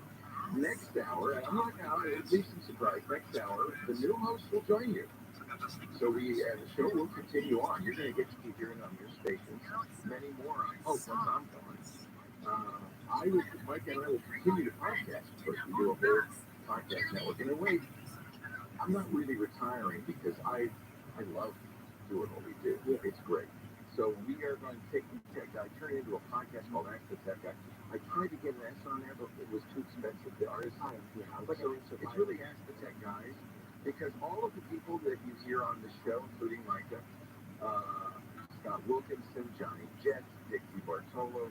Next hour, and I'm not going to leave some surprise. Next hour, the new host will join you. So the show will continue on. You're going to get to keep hearing on your stations. Many more, I hope, once I'm gone. Mike and I will continue to podcast. Of course, we do a whole podcast network. And wait, I'm not really retiring because I love doing what we do. It's great. So we are going to take the Tech Guy, turn it into a podcast called Ask the Tech Guy. I tried to get an S on there, but it was too expensive. The artist, so it's really Ask the Tech Guys, because all of the people that you hear on the show, including Micah, Scott Wilkinson, Johnny Jett, Dixie Bartolo,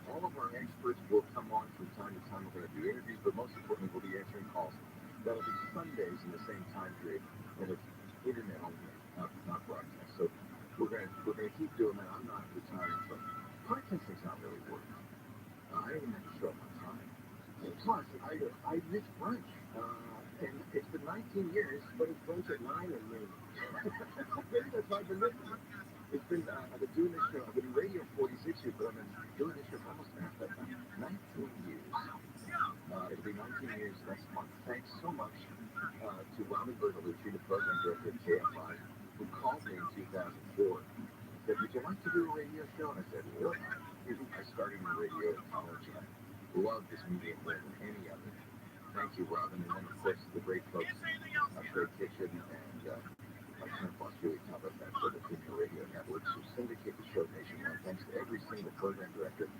all of our experts will come on from time to time. We're going to do interviews, but most importantly, we'll be answering calls. That'll be Sundays in the same time period, and it's internet only, not broadcast. So we're going to keep doing that. I'm not retiring from podcasting's not really working. I don't even have to show up on time. And plus, I miss brunch. And it's been 19 years, but it's brunch at 9 and noon. Maybe that's why I've been missing it. I've been doing this show. I've been in radio 46 years, but I've been doing this show for almost half that time. 19 years. It'll be 19 years next month. Thanks so much to Robin Bertolucci, the program director at KFI, who called me in 2004. Said, would you like to do a radio show? And I said, well, I started in radio at college, and I love this medium more than any other. Thank you, Robin. And then, of course, the great folks, Craig Kitchen and my current boss, Julie Talbot, for the Premier Radio Network, who syndicate the show nationwide. Thanks to every single program director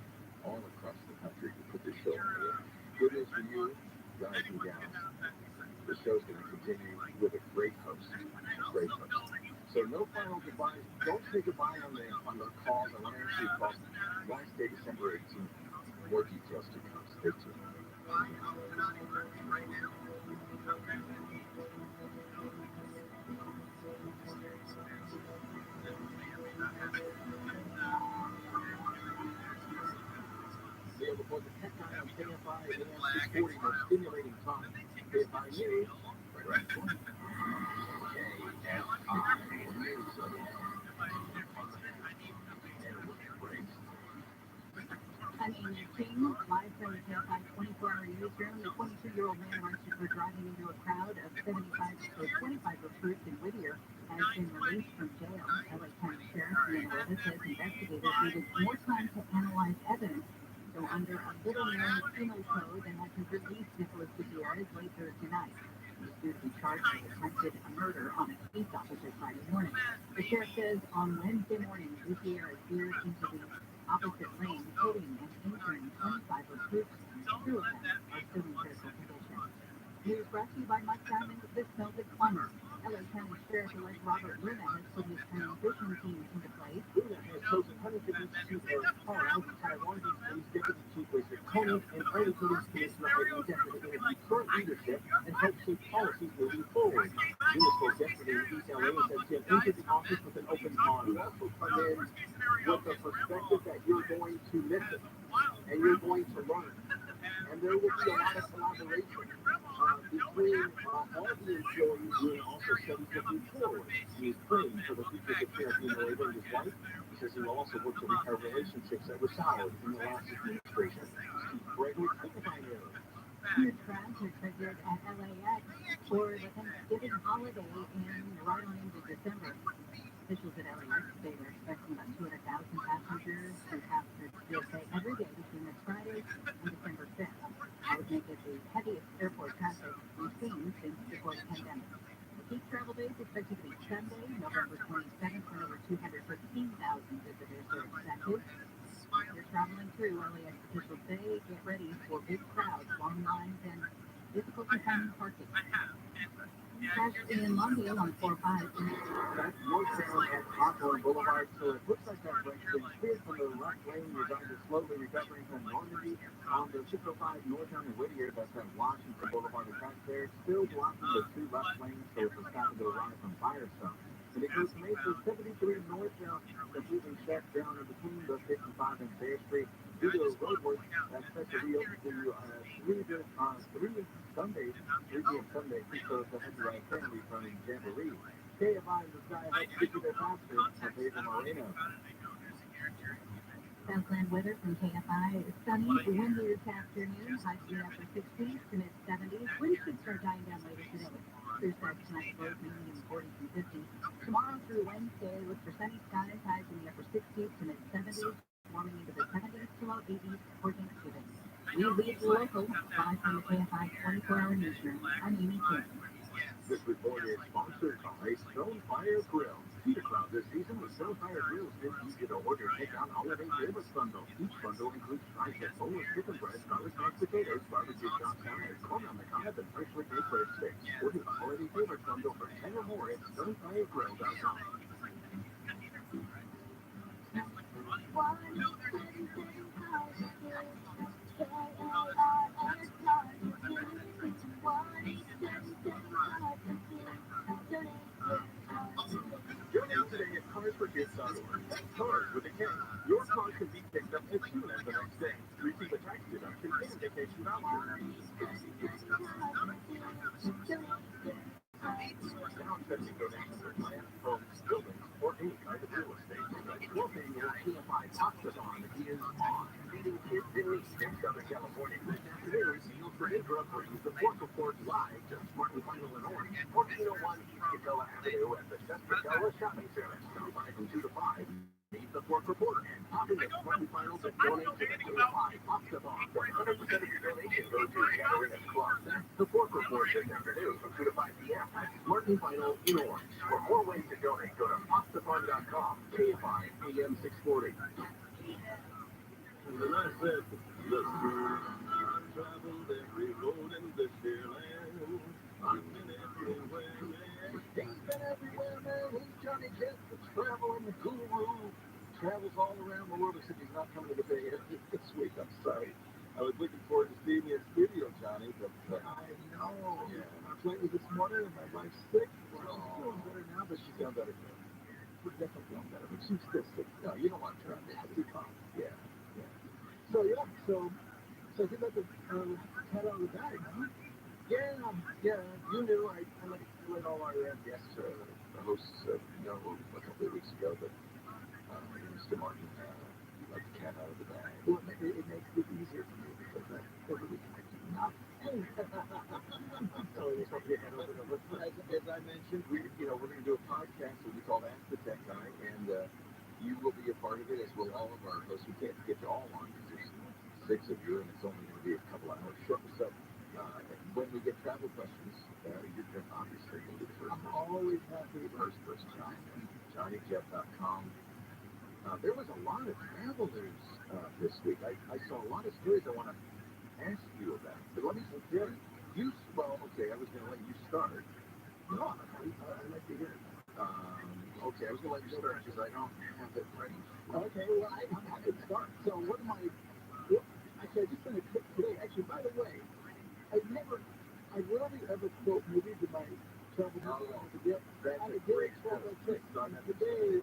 all across the country who put this show on the air. Good news for you, guys and gals. The show's going to continue with a great host. So no final goodbyes. Don't say goodbye on the calls. I want to answer your calls. Last day, December 18th. More details to come. Stay tuned. Before the Tech Guy on KFI and AM 640, more stimulating talk. KFI News, right around the corner. King, live from the KFI 24-hour newsroom. The 22-year-old man arrested for driving into a crowd of 25 recruits in Whittier has been released from jail. LA County Sheriff Minnesota says investigators needed more time to analyze evidence. So under a little-known penal code, they had to release Nicholas Gutierrez late Thursday night. He's due to be charged with attempted murder on a police officer Friday morning. The sheriff says on Wednesday morning, Gutierrez veered into the opposite lane, hitting and injuring 25 recruits. 2 of them are still in critical condition. News brought to you by Mike Diamond, the Celtic Plumber. LA County Sheriff-elect Robert Luna has put his transition team into place. Luna has chosen Huntington Beach Chief Eric Carl, Taiwanese Police Deputy Chief Richard Tony, and Early Police Commissioner Deputy leadership and help shape policies moving forward. Lewis spoke yesterday in East LA and said she had entered the office with an open mind. You also come in with the perspective that you're going to listen and you're going to learn. And there will be a lot of collaboration between all the employees doing also studies looking forward. He is praying for the future of the Cherokee Labor and his wife. He says he will also work to repair relationships that were soured in the last administration. Steve Gregory, picoftheday. Huge crowds are expected at LAX for the Thanksgiving holiday and right on into December. Officials at LAX say they're expecting about 200,000 passengers to pass through TSA every day between this Friday and December 5th. That would make it the heaviest airport traffic we've seen since before the pandemic. The peak travel day is expected to be Sunday, November 27th, when over 215,000 visitors are expected. If you're traveling through, LAX officials say get ready for big crowds, long lines, and difficulty finding parking. Crash in Longview on 4-5. That's northbound at Hawthorne Boulevard, so it looks like that break's been cleared from the left lane. You're driving slowly recovering from Normandy on the 605 northbound in Whittier. That's at Washington Boulevard. The track there still blocking the two left lanes, so it's a stop and go right from Firestone. And it goes to Mesa 73 northbound, completely shut down in between the 55 and Bear Street due to roadwork. That's set to reopen to 3 Sundays, 3 p.m. Sunday, so it's a heavy right family from Jamboree. KFI in the sky helps get you there faster. I'm Pedro Moreno. Southland weather from KFI is sunny, windy this afternoon, high speed upper 60s to mid 70s. Winds should start dying down later today. Clear skies tonight, lows mainly in the 40s and 50s. Tomorrow through Wednesday, look for sunny skies, highs in the upper 60s to mid 70s, warming into the 70s to low 80s for Thanksgiving. We lead the local, live from the KFI 24-hour newsroom. I'm Amy Kim. This report is sponsored by Stonefire Grill. See the crowd this season with Stonefire Grills. It's easy to order. Take out holiday favorites bundle. Each bundle includes tri-tip boneless chicken breast, garlic mashed potatoes, barbecue chopped salad, corn on the cob, and freshly baked bread sticks. Order the holiday favorites bundle for 10 or more at StonefireGrill.com. Donate today at carsforkids.org. That's cars with a K. Your car can be picked up as soon as the next day. Receive a tax deduction and a vacation voucher. Now accepting donations for land, homes, buildings, or any kind of real estate. Your annual TFI Talkathon is on. Meeting kids in need in Southern California. This afternoon, you'll for interrupt the Pork Report live to Martin Final in Orange. 1401 East Capella Avenue at the Capella Shopping Center. Stop by from 2 to 5. Meet the Pork Reporter and pop in the Martin Finals and donate to the TFI Talkathon. 100% of your donation goes to Gathering at Club. That's the Pork Report this afternoon from 2 to 5 p.m. at Martin Final in Orange. For more ways to donate, go to Talkathon.com. KFI AM 640. When I said, look, I've traveled every road in this here land. I've been everywhere, man. He's been everywhere, man. He's Johnny Jet, the traveling the guru. Travels all around the world, except he's not coming to the Bay Area this week. I'm sorry. I was looking forward to seeing you in studio, Johnny, but I know. Yeah, I played with this morning, and my wife's sick. Well, she's feeling better now, but she's feeling better. We're definitely feeling better, but she's still sick. No, you don't want to travel. Too calm. Yeah. So yeah, so he let the cat out of the bag, huh? Yeah. You knew I let all our guests, the hosts, know a couple of weeks ago, but Mr. Martin let the cat out of the bag. Well, it makes it easier for me because every week I do nothing. So it's up your head over the list. As I mentioned, we're going to do a podcast that we call Ask the Tech Guy, and you will be a part of it, as will all of our hosts. We can't get you all on because there's 6 of you, and it's only going to be a couple hours show. So when we get travel questions, you're obviously going to be the first. I'm always happy. First person, JohnnyJeff.com. There was a lot of travel news this week. I saw a lot of stories I want to ask you about. But let me say, I was going to let you start. No, I'd like to hear it. Okay, I was going to let you start because I don't have it ready. Okay, well, I'm happy to start. So what am I just going to click today. Actually, by the way, I've never ever quote movies in my travel to get. That's I a did great travel quote. trick. Today,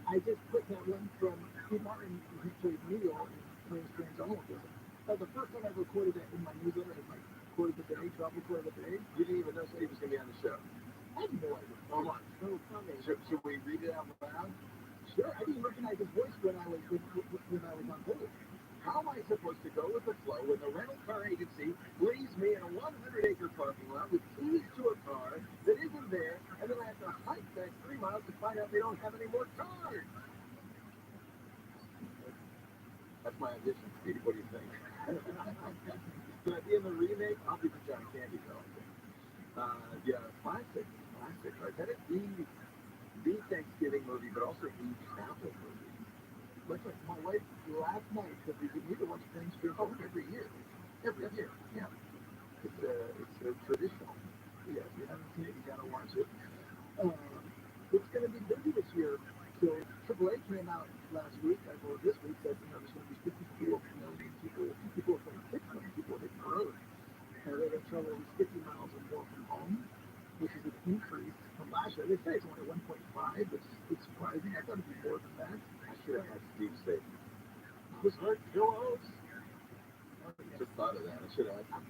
I just put that one from Steve Martin, who played Neil in Planes, Trains, Automobiles. The first time I recorded that in my newsletter as my quote of the day, travel quote of the day. You didn't even know he was going to be on the show. I had no idea. Oh my. So funny. Should we read it out loud? Sure, I didn't recognize his voice when I was on hold. How am I supposed to go with the flow when the rental car agency leaves me in a 100-acre parking lot with keys to a car that isn't there, and then I have to hike back 3 miles to find out they don't have any more cars? That's my audition, Steve. What do you think? Can I be in the remake? I'll be the John Candy though. Yeah, classic. Right? That is the Thanksgiving movie, but also the travel movie. Like my wife last night said we need to watch Planes, Trains, Every year. Yeah. It's traditional. Yeah, if you haven't seen it, you gotta watch it. It's gonna be busy this year. So AAA came out last week, or this week, said there's gonna be 54 million people, 54.6 million people hitting the road. They're gonna travel 50 miles or more from home, which is an increase from last year. They say it's only 1.5, which is surprising. I thought it'd be more than that. I should have had Steve say, Was hurt pillows. just thought of that. I should have had.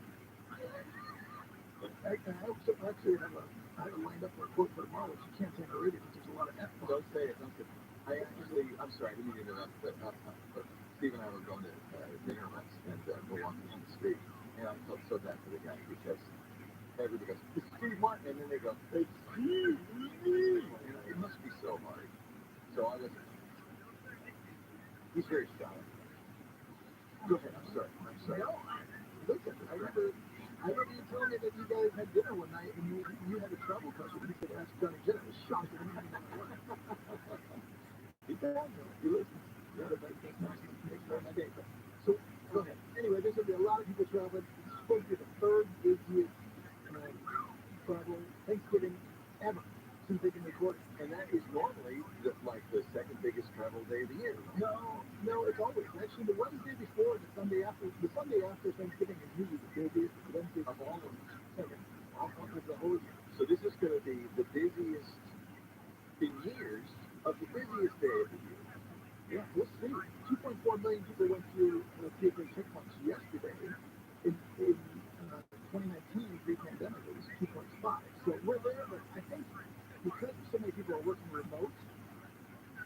I actually have a lined up for a quote for tomorrow, which you can't say on the radio because there's a lot of F-bombs. Don't say it. I'm sorry, I didn't mean to interrupt, but Steve and I were going to dinner once, and we're walking down the street, and I felt so bad for the guy because everybody goes, it's Steve Martin, and then they go, it's Steve. It must be so hard. So I was, he's very shy. Go ahead, I'm sorry. No, listen, I remember you telling me that you guys had dinner one night and you had a travel question. You said, ask Johnny Jenner. I was shocked. I didn't even know what. He does. He listens. The other guy thinks not. Makes no mistake. So, go ahead. Anyway, there's going to be a lot of people traveling. It's supposed to be the third busiest travel Thanksgiving ever since they can record it. And that is normally the second biggest travel day of the year. Right? No, it's always. Actually, the Wednesday before, the Sunday after Thanksgiving is usually the busiest. The Wednesday Of all of them. second. Of the whole year. So this is going to be the busiest in years of the busiest day of the year. Yeah, we'll see. 2.4 million people went through PFA checkpoints yesterday. In 2019, pre-pandemic, it was 2.5. So we're there, but I think because so many people are working remote,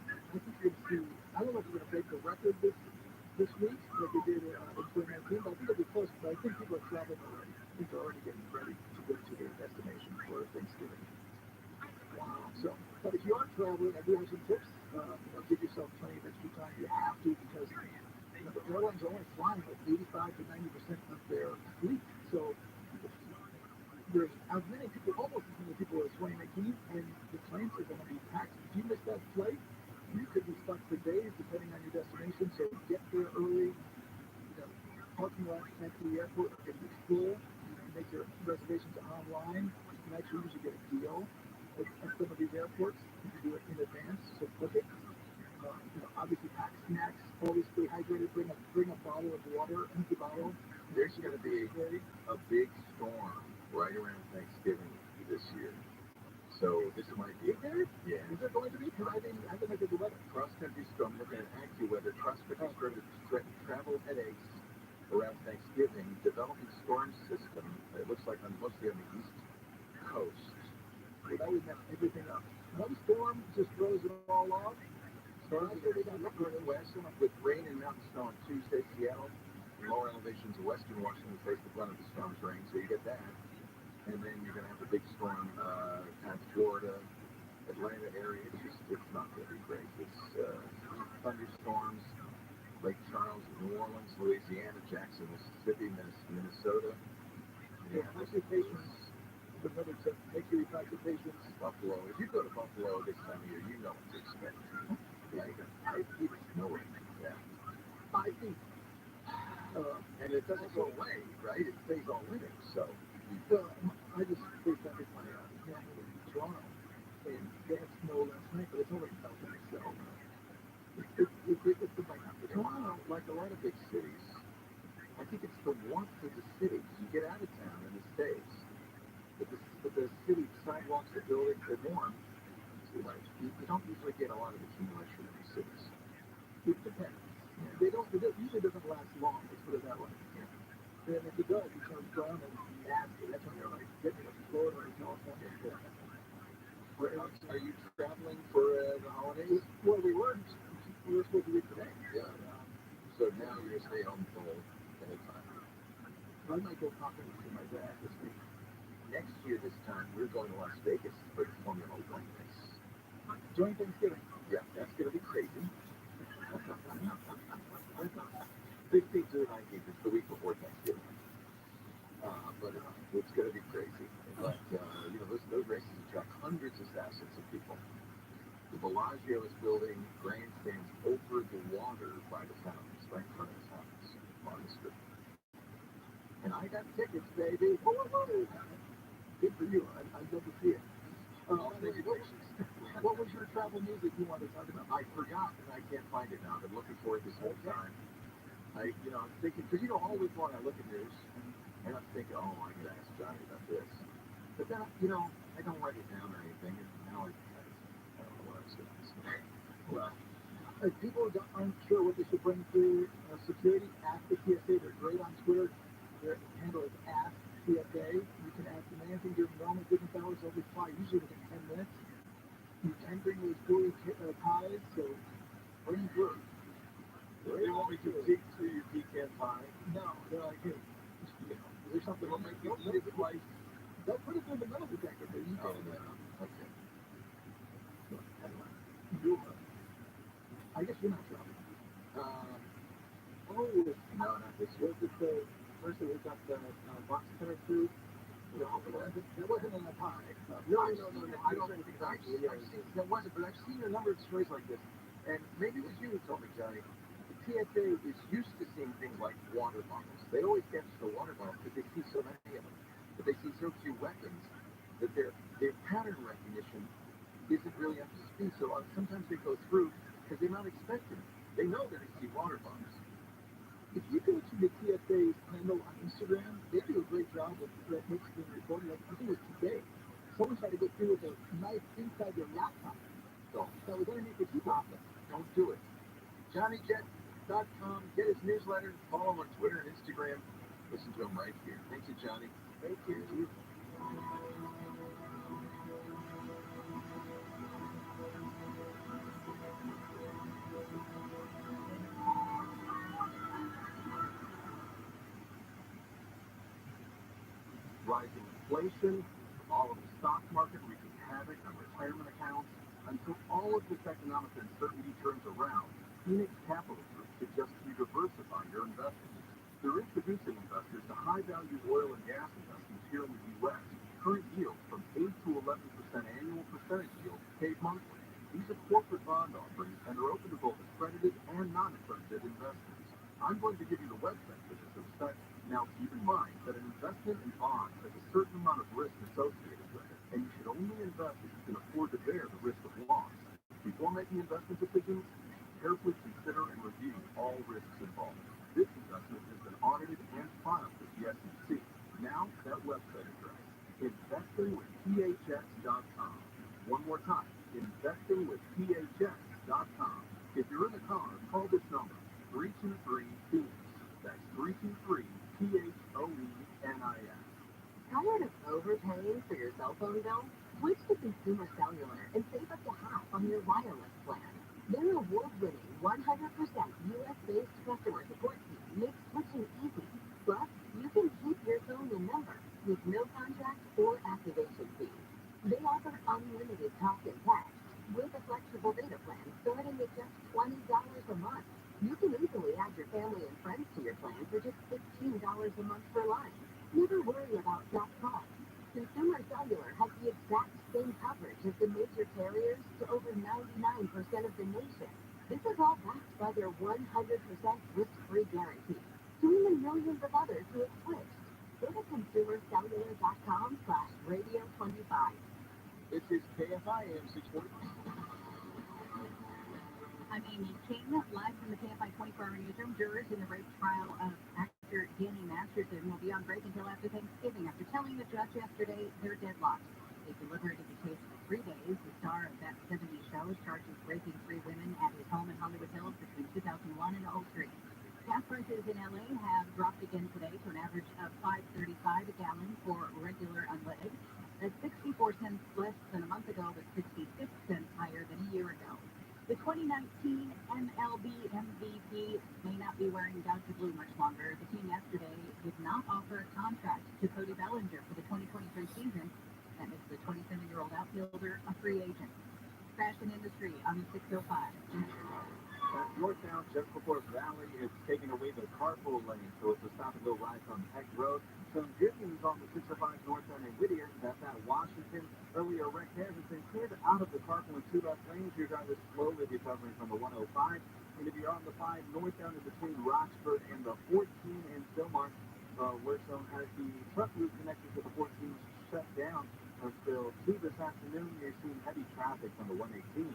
I think you're going to see, I don't know if we're going to break the record this week like they did in 2019, but I think it'll be close. But I think people are traveling already. I think they're already getting ready to go to their destination for Thanksgiving. Wow. So, but if you are traveling, I do have some tips. Give yourself plenty of extra time. You have to because the airlines are only flying like 85 to 90% of their fleet. So there's as many people, almost as many people as 2019, and the planes are going to be packed. If you miss that flight, you could be stuck for days depending on your destination. So get there early. Parking lot at the airport can be full. You can make your reservations online. You can actually usually get a deal at some of these airports. You can do it in advance, so book it. Obviously pack snacks. Always stay hydrated. Bring a bottle of water, empty bottle. There's going to be a big storm right around Thanksgiving this year. So this might be there? Yeah. Is there going to be? Because I didn't look at the weather. Cross-country storm, looking at AccuWeather, cross-country storm to threaten travel headaches around Thanksgiving, developing storm system. It looks like mostly on the east coast. Well, that would mess everything up. One storm just throws it all off. Storms in the northwest with rain and mountain snow on Tuesday, Seattle. Lower elevations of western Washington face the brunt of the storm's rain, so you get that. And then you're going to have a big storm at Florida, Atlanta area. It's not going to be great. It's thunderstorms, Lake Charles, New Orleans, Louisiana, Jackson, Mississippi, Minnesota. Yeah, occupations. Another tip, make sure you practice patience. Buffalo. If you go to Buffalo this time of year, you know what to expect. Yeah, you got 5 feet of snow. Yeah. 5 feet. And it doesn't go away, right? It stays all winter. So, I just faced that with my family in Toronto, and they had snow last night, but it's already melting itself. It's the bike. Toronto, like a lot of big cities, I think it's the warmth of the city. You get out of town in the States, the the city sidewalks, the buildings, the norm, you don't usually get a lot of accumulation in these cities. It depends. They don't. It usually doesn't last long. Let's put it that way. And if it does, it turns brown and nasty. That's when they're like, get me to Florida or California. Where else are you traveling for the holidays? Well, we weren't. We were supposed to be today. Yeah. So now you're gonna stay home the whole time. I might go talking to my dad this week. Next year, this time, we're going to Las Vegas for the Formula One race. During Thanksgiving. Yeah, that's going to be crazy. 16th to the 19th, it's the week before Thanksgiving. But it's going to be crazy. But, those races attract hundreds of thousands of people. The Bellagio is building grandstands over the water by the fountains, right in front of his house on the strip. And I got tickets, baby. Good for you. I'd love to see it. What was your travel news that you wanted to talk about? I forgot, and I can't find it now. I've been looking for it this whole time. I'm thinking, because always when I look at news, and I'm thinking, oh, I could ask Johnny about this. But then, I don't write it down or anything, and now I don't know what I was going to say. Well, if people aren't sure what they should bring to security, ask the TSA. They're great on Twitter. Their handle is @TSA. You can ask them anything during normal business hours. They'll reply usually within 10 minutes. You can bring those gooey pies, so bring through. They want me to dig through your pecan pie? No, they're like, hey, is there something that'll make you eat it twice? They'll put it in the metal detector. Okay. I guess you're not traveling. No, not this year. Was it the first that we got the box cutter food? No, that wasn't in the pie. No. I don't think exactly. That wasn't, but I've seen a number of stories like this. And maybe it was you who told me, Johnny. The TSA is used to seeing things like water bottles. They always catch the water bottles because they see so many of them. But they see so few weapons that their pattern recognition isn't really up to speed. So sometimes they go through because they're not expecting it. They know that they see water bottles. If you go to the TSA's handle on Instagram, they do a great job of making the reporting. I think it was today. Someone tried to get through with a knife inside their laptop. So that was underneath the key office. Don't do it. JohnnyJet.com. Get his newsletter. Follow him on Twitter and Instagram. Listen to him right here. Thank you, Johnny. Thank you. Rising inflation, all of the stock market wreaking havoc on retirement accounts. Until all of this economic uncertainty turns around, Phoenix Capital Group suggests you diversify your investments. They're introducing investors to high-value oil and gas investments here in the U.S. Current yields from 8 to 11% annual percentage yield paid monthly. These are corporate bond offerings and are open to both accredited and non-accredited investors. I'm going to give you the website for this website. Now, keep in mind that an investment in bonds has a certain amount of risk associated with it, and you should only invest if you can afford to bear the risk of loss. Before making investment decisions, carefully consider and review all risks involved. This investment has been audited and filed with the SEC. Now, that website address, investingwithphx.com. One more time, investingwithphx.com. If you're in the car, call this number, 323-PHOENIX. That's 323-PHOENIX. Tired of overpaying for your cell phone bill? Switch to Consumer Cellular and save up to half on your wireless plan. Their award-winning 100% U.S.-based customer support team makes switching easy. Plus, you can keep your phone and number with no contract or activation fees. They offer unlimited talk and text with a flexible data plan starting at just $20 a month. You can easily add your family and friends to your plan for just $15 a month per line. Never worry about drop costs. Consumer Cellular has the exact same coverage as the major carriers to over 99% of the nation. This is all backed by their 100% risk-free guarantee. Join the millions of others who have switched. Go to consumercellular.com/radio25. This is KFI AM 640. I'm Amy King, live from the KFI 24-hour newsroom. Jurors in the rape trial of actor actor Danny Masterson will be on break until after Thanksgiving after telling the judge yesterday they're deadlocked. They deliberated the case for 3 days. The star of that 70s show is charged with raping 3 women at his home in Hollywood Hills between 2001 and 2003. Gas prices in LA have dropped again today to an average of $5.35 a gallon for regular unleaded. That's 64 cents less than a month ago, but 66 cents higher than a year ago. The 2019 MLB MVP may not be wearing Dodger blue much longer. The team yesterday did not offer a contract to Cody Bellinger for the 2023 season. That makes the 27-year-old outfielder a free agent. Fashion industry on the 605. Northbound just before Valley is taking away the carpool lane, so it's a stop-and-go ride on Peck Road. Some good news on the 605 northbound in Whittier. That's at Washington. Earlier wreck there has been cleared out of the carpool in 2 left lanes. Your driver is slowly recovering from the 105. And if you're on the 5 northbound in between Roxford and the 14 in Stillmar, where some has the truck route connected to the 14 shut down until 2 this afternoon. You're seeing heavy traffic on the 118.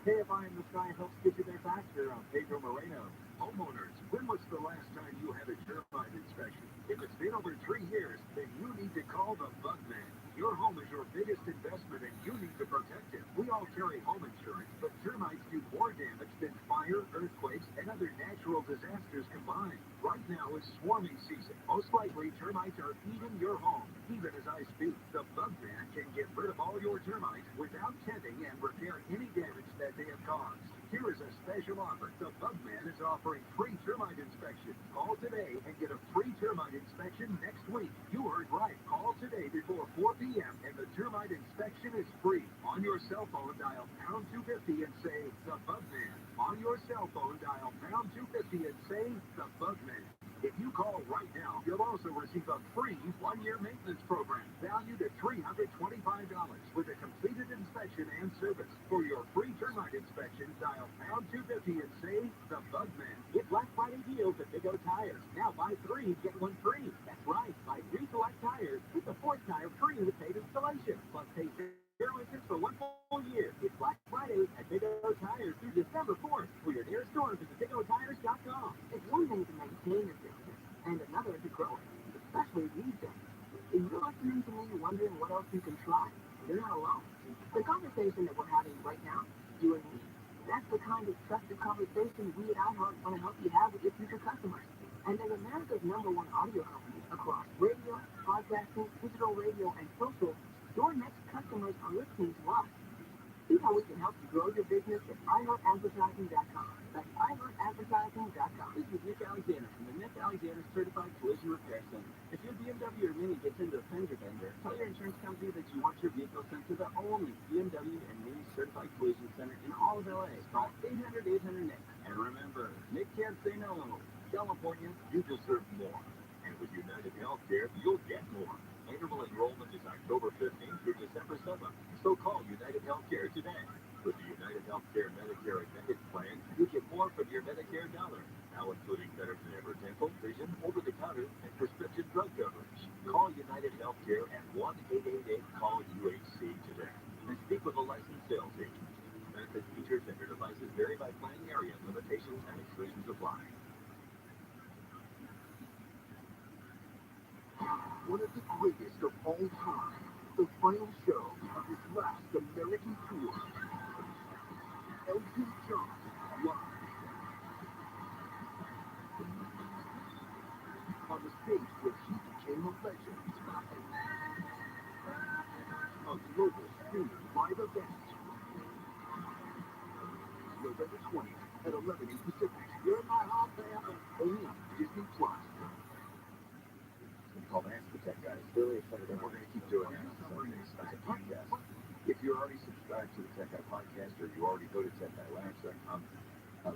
KFI in the Sky helps get you there faster on Pedro Moreno. Homeowners, when was the last time you had a termite inspection? If it's been over 3 years, then you need to call the Bug Man. Your home is your biggest investment and you need to protect it. We all carry home insurance, but termites do more damage than fire, earthquakes, and other natural disasters combined. Right now is swarming season. Most likely, termites are eating your home. Even as I speak, the Bug Man can get rid of all your termites without tending and repair any damage that they have caused. Here is a special offer. The Bug Man is offering free termite inspection. Call today and get a free termite inspection next week. You heard right. Call today before 4 p.m. and the termite inspection is free. On your cell phone, dial pound 250 and say, The Bug Man. On your cell phone, dial pound 250 and say, The Bug Man. If you call right now, you'll also receive a free 1-year maintenance program valued at $325 with a completed inspection and service. For your free termite inspection, dial pound 250 and say, The Bug Man. Get Black Friday deals at Big O Tires. Now buy 3, get 1 free. That's right. Buy 3 select tires. Get the 4th tire free with paid installation. Plus pay 0 interest for 1 full year. It's Black Friday at Big O Tires through December 4th. For your nearest store, visit bigotires.com. It's one thing to maintain a business and another to grow it, especially these days. If you're listening to me wondering what else you can try, you're not alone. The conversation that we're having right now, you and me, that's the kind of trusted conversation we at iHeart want to help you have with your future customers. And as America's #1 audio company across radio, podcasting, digital radio, and social, your next customers are listening to us. See how we can help you grow your business at iHeartAdvertising.com. That's iHeartAdvertising.com. This is Nick Alexander from the Nick Alexander Certified Collision Repair Center. If your BMW or Mini gets into a fender bender, tell your insurance company that you want your vehicle sent to the only BMW and Mini Certified Collision Center in all of LA. Call 800-800-NICK. And remember, Nick can't say no. California, you deserve more. And with United Healthcare, you'll get more. Interval enrollment is October 15th through December 7th. So call United Healthcare today. With the United Healthcare Medicare Advantage Plan, you get more from your Medicare dollar, now including better than ever dental, vision, over-the-counter, and prescription drug coverage. Call United Healthcare at 1-888-CALL-UHC today and speak with a licensed sales agent. Benefits, features, and your devices vary by plan area. Limitations and exclusions apply. One of the greatest of all time, the final show of his last American tour. Elton John live. On the stage where he became a legend. A global streaming live event. November 20th at 11 in Pacific. You're my hot family. Only on Disney Plus. Called Ask the Tech Guys. Really excited, and we're going to keep doing it on Sundays as a podcast. If you're already subscribed to the Tech Guy podcast, or you already go to techguylabs.com,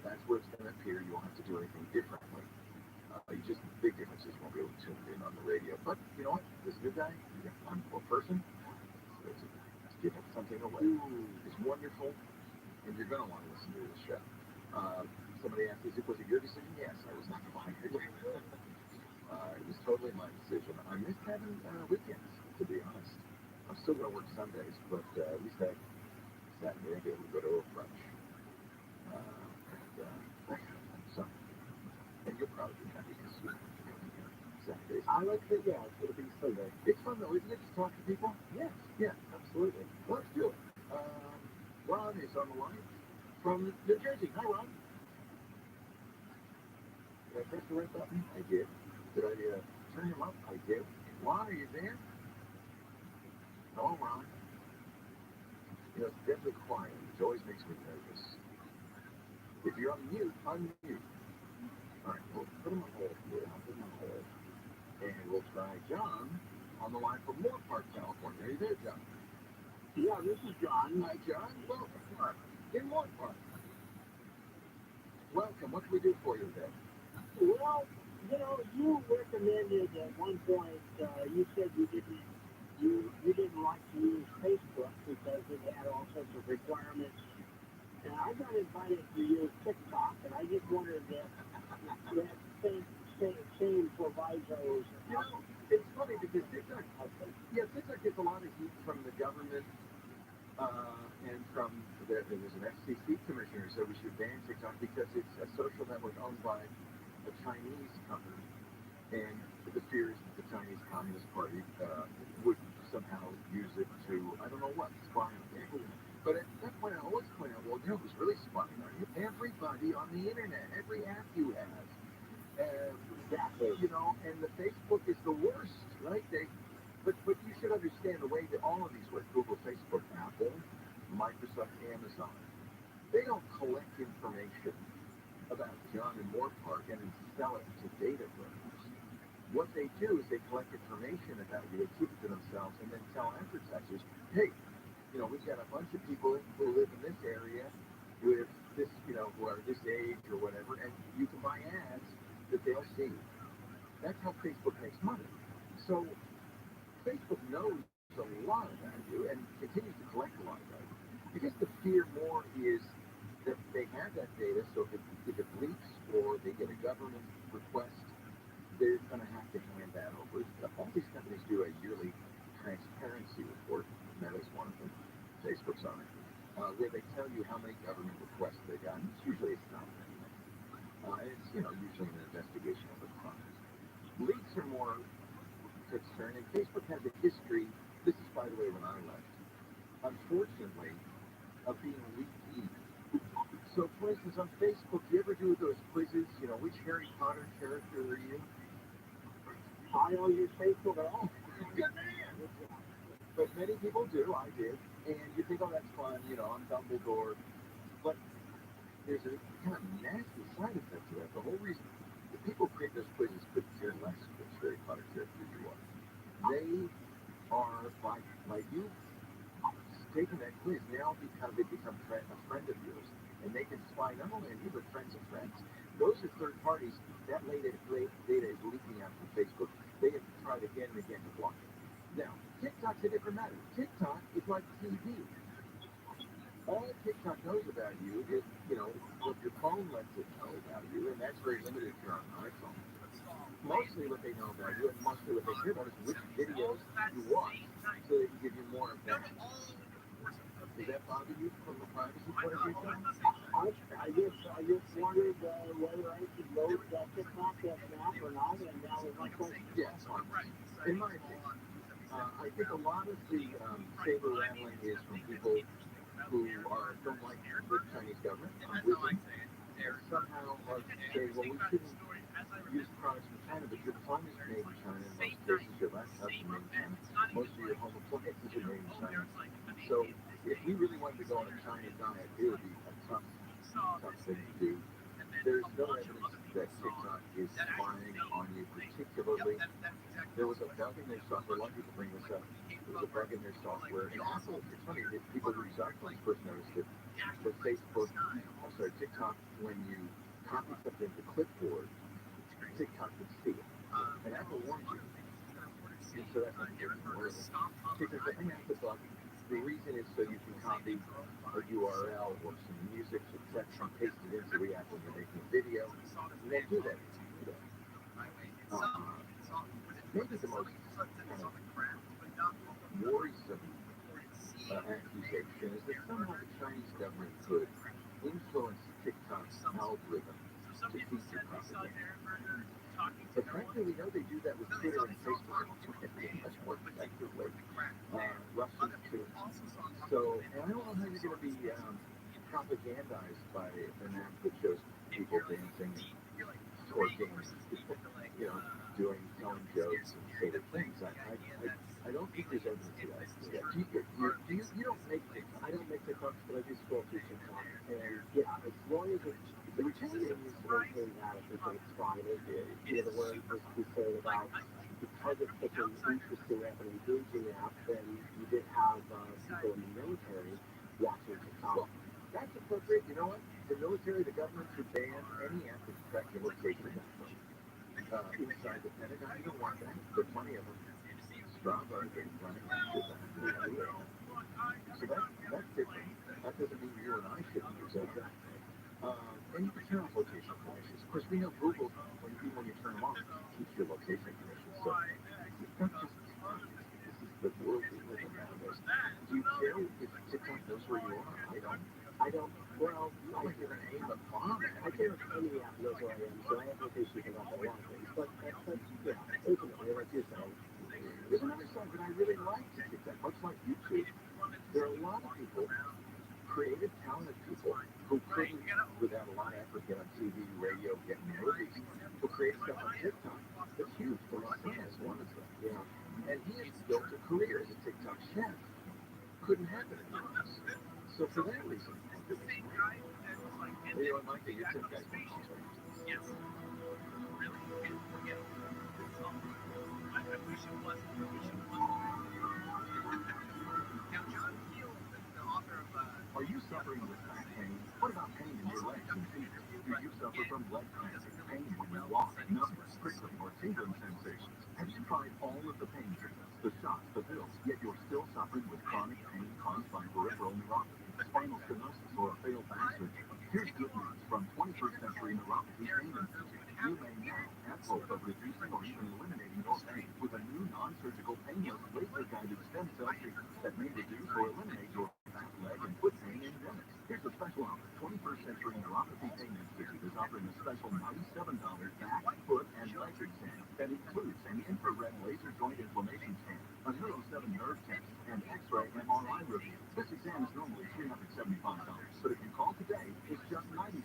that's where it's going to appear. You won't have to do anything differently. Just big differences. You won't be able to tune in on the radio. But you know what? This good guy, I'm a person. It's giving something away. It's wonderful, and you're going to want to listen to this show. Somebody asked, was it your decision? Yes, I was not fired. It was totally my decision. I missed having weekends, to be honest. I'm still going to work Sundays, but at least I Saturday I'll be able to go to a brunch. So, and you'll probably be happy because you're here. I like to, yeah, it'll be Sunday. It's fun though, isn't it, to talk to people? Yes, Yeah, absolutely. let's do it. Ron is on the line from New Jersey. Hi, Ron. Did I press the right button? I did. Did I turn him up? I did. Ron, are you there? Hello, Ron. You know, it's deadly quiet, which always makes me nervous. If you're on mute, unmute. All right, we'll put him on hold here. I'll put him on hold. And we'll try John on the line from Moore Park, California. Are you there, John? Yeah, this is John. Hi, John. Welcome. In Moore Park. Welcome. What can we do for you today? Well, you know, you recommended at one point, you said you didn't like to use Facebook because it had all sorts of requirements. And I got invited to use TikTok, and I just wondered if that same provisos. You know, it's funny because TikTok gets a lot of heat from the government and from there's an FCC commissioner who said we should ban TikTok because it's a social network owned by a Chinese company, and the fear is that the Chinese Communist Party would somehow use it to, I don't know what, spy on people. But at that point, I always point out, well, you know who's really spying on you? Everybody on the internet, every app you have. Exactly. You know, and the Facebook is the worst, right? But you should understand the way that all of these work, Google, Facebook, Apple, Microsoft, Amazon, they don't collect information about John and Moore Park and then sell it to data brokers. What they do is they collect information about you, they keep it to themselves, and then tell advertisers, hey, you know, we've got a bunch of people who live in this area with this, you know, who are this age or whatever, and you can buy ads that they'll see. That's how Facebook makes money. So Facebook knows a lot about you and continues to collect a lot about you. I guess the fear more is that they have that data, so if it leaks or they get a government request, they're going to have to hand that over. All these companies do a yearly transparency report. Meta's one of them. Facebook's on it, where they tell you how many government requests they got. Usually it's not many. It's, you know, usually an investigation of a crime. Leaks are more concerning. Facebook has a history, this is by the way when I left, unfortunately, of being leaky. So for instance, on Facebook, do you ever do those quizzes, you know, which Harry Potter character are you? I don't use Facebook at all. Good man! But many people do, I did, and you think, oh, that's fun, you know, I'm Dumbledore. But there's a kind of nasty side effect to that. The whole reason the people create those quizzes could care less which Harry Potter character you are. They are, by you taking that quiz, now they become a friend of yours. And they can spy not only on you, but friends of friends. Those are third parties. That data is leaking out from Facebook. They have tried again and again to block it. Now, TikTok's a different matter. TikTok is like TV. All TikTok knows about you is, you know, what your phone lets it know about you, and that's very limited if you're on an iPhone. Mostly what they know about you, and mostly what they care about is which videos you watch, so they can give you more of that. Does that bother you from the privacy point of view? I just wondered whether I should load TikTok app or not, and that was my question. Yes, in my opinion, I think a lot of the saber rattling is from people who don't like the Chinese government, somehow say, well, we shouldn't use products from China, but your phone is made in China in most cases, your laptop is made in China, most of your home appliances are made in China. So if we really wanted to go on a China diet, it would be a tough thing to do. There's no evidence that TikTok is spying on you particularly. There was a bug in their software, a lot of people bring this up, there was a bug in their software, and also, it's funny, if people who recycling first noticed it, but TikTok, when you copy something to clipboard, TikTok could see it. And Apple warned you. And so that's not horrible. TikTok said, hey, that's the bug. The reason is so you can copy a URL or some music, some text, and paste it into the app when you're making a video. You won't do that. Maybe the most worrisome accusation is that somehow the Chinese government could influence TikTok's algorithm to feed your propaganda. But Frankly, we know they do that with Twitter and Facebook. Much more effectively. Russians too. So, and I don't know how you're going to be propagandized by an app that shows people dancing, twerking, you know, telling jokes and saying things. I don't think there's evidence of that. You don't make TikTok. I don't make TikToks, but I do scroll through TikTok. And Yeah, as long as the continues to maintain that, I think it's fine. The other word was concerned about because it's such an interesting app and engaging app, then you did have people in the military watching TikTok. That's appropriate. You know what? The military, the government should ban any app that tracks your location at that point. Inside the Pentagon, you don't want that. There are plenty of them. Strava is running shit that so that's different. That doesn't mean you and I shouldn't use that. And you can turn off location permissions. Of course, we know Google, when you turn them off, keeps your location permissions. So it's not just TikTok. This is the world we live in nowadays. Do you care if TikTok knows where you are? I don't. Well, you only give an aim a bomb. I care if any app knows where I am, so I have locations about a lot of things. But yeah, ultimately, like you're saying, there's another side that I really like to TikTok, much like YouTube. There are a lot of people, creative, talented people, who couldn't, without a lot of effort, get on TV, radio, get movies, who create stuff on TikTok. It's huge. For my son is one of them. Yeah. And he has built a career as a TikTok chef. Couldn't happen anywhere else. So for that reason, you know, Mike, your tip guys want to Yes. Really? Yeah. I wish it wasn't. Now, John Keel, the author of... Are you suffering with back pain? What about pain in your legs and feet? Do you suffer from leg cramps, pain when you walk, numbness, prickling, or tingling sensations? Have you tried all of the pain treatments, the shots, the pills, yet you're still suffering with chronic pain caused by peripheral neuropathy, spinal stenosis, or a failed back surgery? Here's good news from 21st Century Neuropathy Pain Institute. You may now have hope of reducing or even eliminating your pain with a new non-surgical painless laser-guided stem cell treatment that may reduce or eliminate your back, leg, and foot pain in minutes. Here's a special offer. 21st Century Neuropathy Pain Institute is offering a special $97 back, foot, and leg exam that includes an infrared laser joint inflammation scan, a Neuro 7 nerve test, and X-ray MRI review. This exam is normally $375, but if you call today, it's just $97.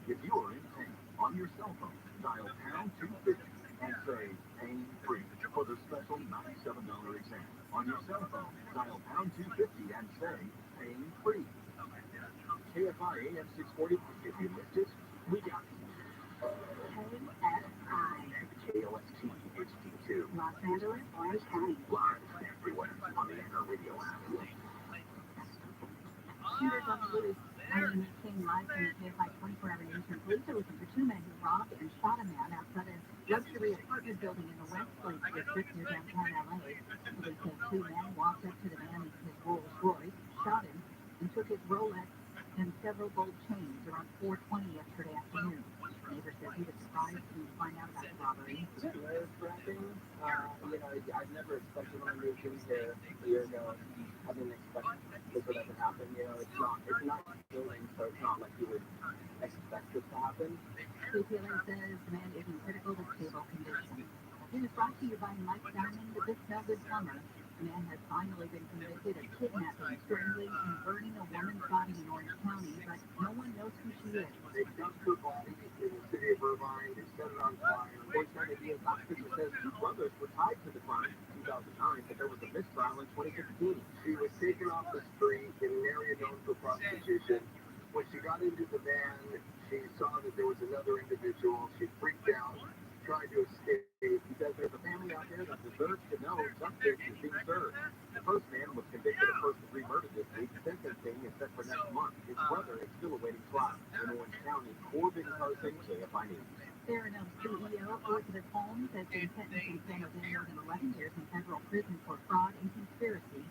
If you are in pain, on your cell phone, dial pound 250 and say pain-free for the special $97 exam. On your cell phone, dial pound 250 and say pain-free. KFI AM 640, if you missed it, we got it. KFI. KOST HD2. Los Angeles, Orange County. Live everywhere on the Anchor Radio app. Shooters on the loose. Irene King live from the KFI 24-hour news. Police are looking for two men who robbed and shot a man outside a luxury apartment building in the Westlake district near downtown LA. Police say two men walked up to the man in his Rolls Royce, shot him, and took his Rolex and several gold chains around 4:20 yesterday afternoon. Neighbor says he was surprised to find out about the robbery. is it nerve-wracking? I've never expected when I moved in here a year ago. I didn't expect this would ever happen. It's not building, so it's not like you would expect this to happen. CPLA says the man is in critical but stable condition. It is brought to you by Mike Diamond, the Big Velvet Plumber. The man has finally been convicted of kidnapping, strangling, and burning a woman's body in Orange County, but no one knows who she is. They dumped her body in the city of Irvine. They set it on fire. Orange County DA's officer says two brothers were tied to the crime in 2009, but there was a mistrial in 2015. She was taken off the street in an area known for prostitution. When she got into the van, she saw that there was another individual. She freaked out, tried to escape. He says there's a family out there that deserves to know justice is being served. The first man was convicted of first-degree murder this week. Sentencing is set for next month. His brother is still awaiting trial. In Orange County, Corbin Carson, KFI News. Theranos CEO Elizabeth Holmes has been sentenced in San Jose more than 11 years in federal prison for fraud and conspiracy.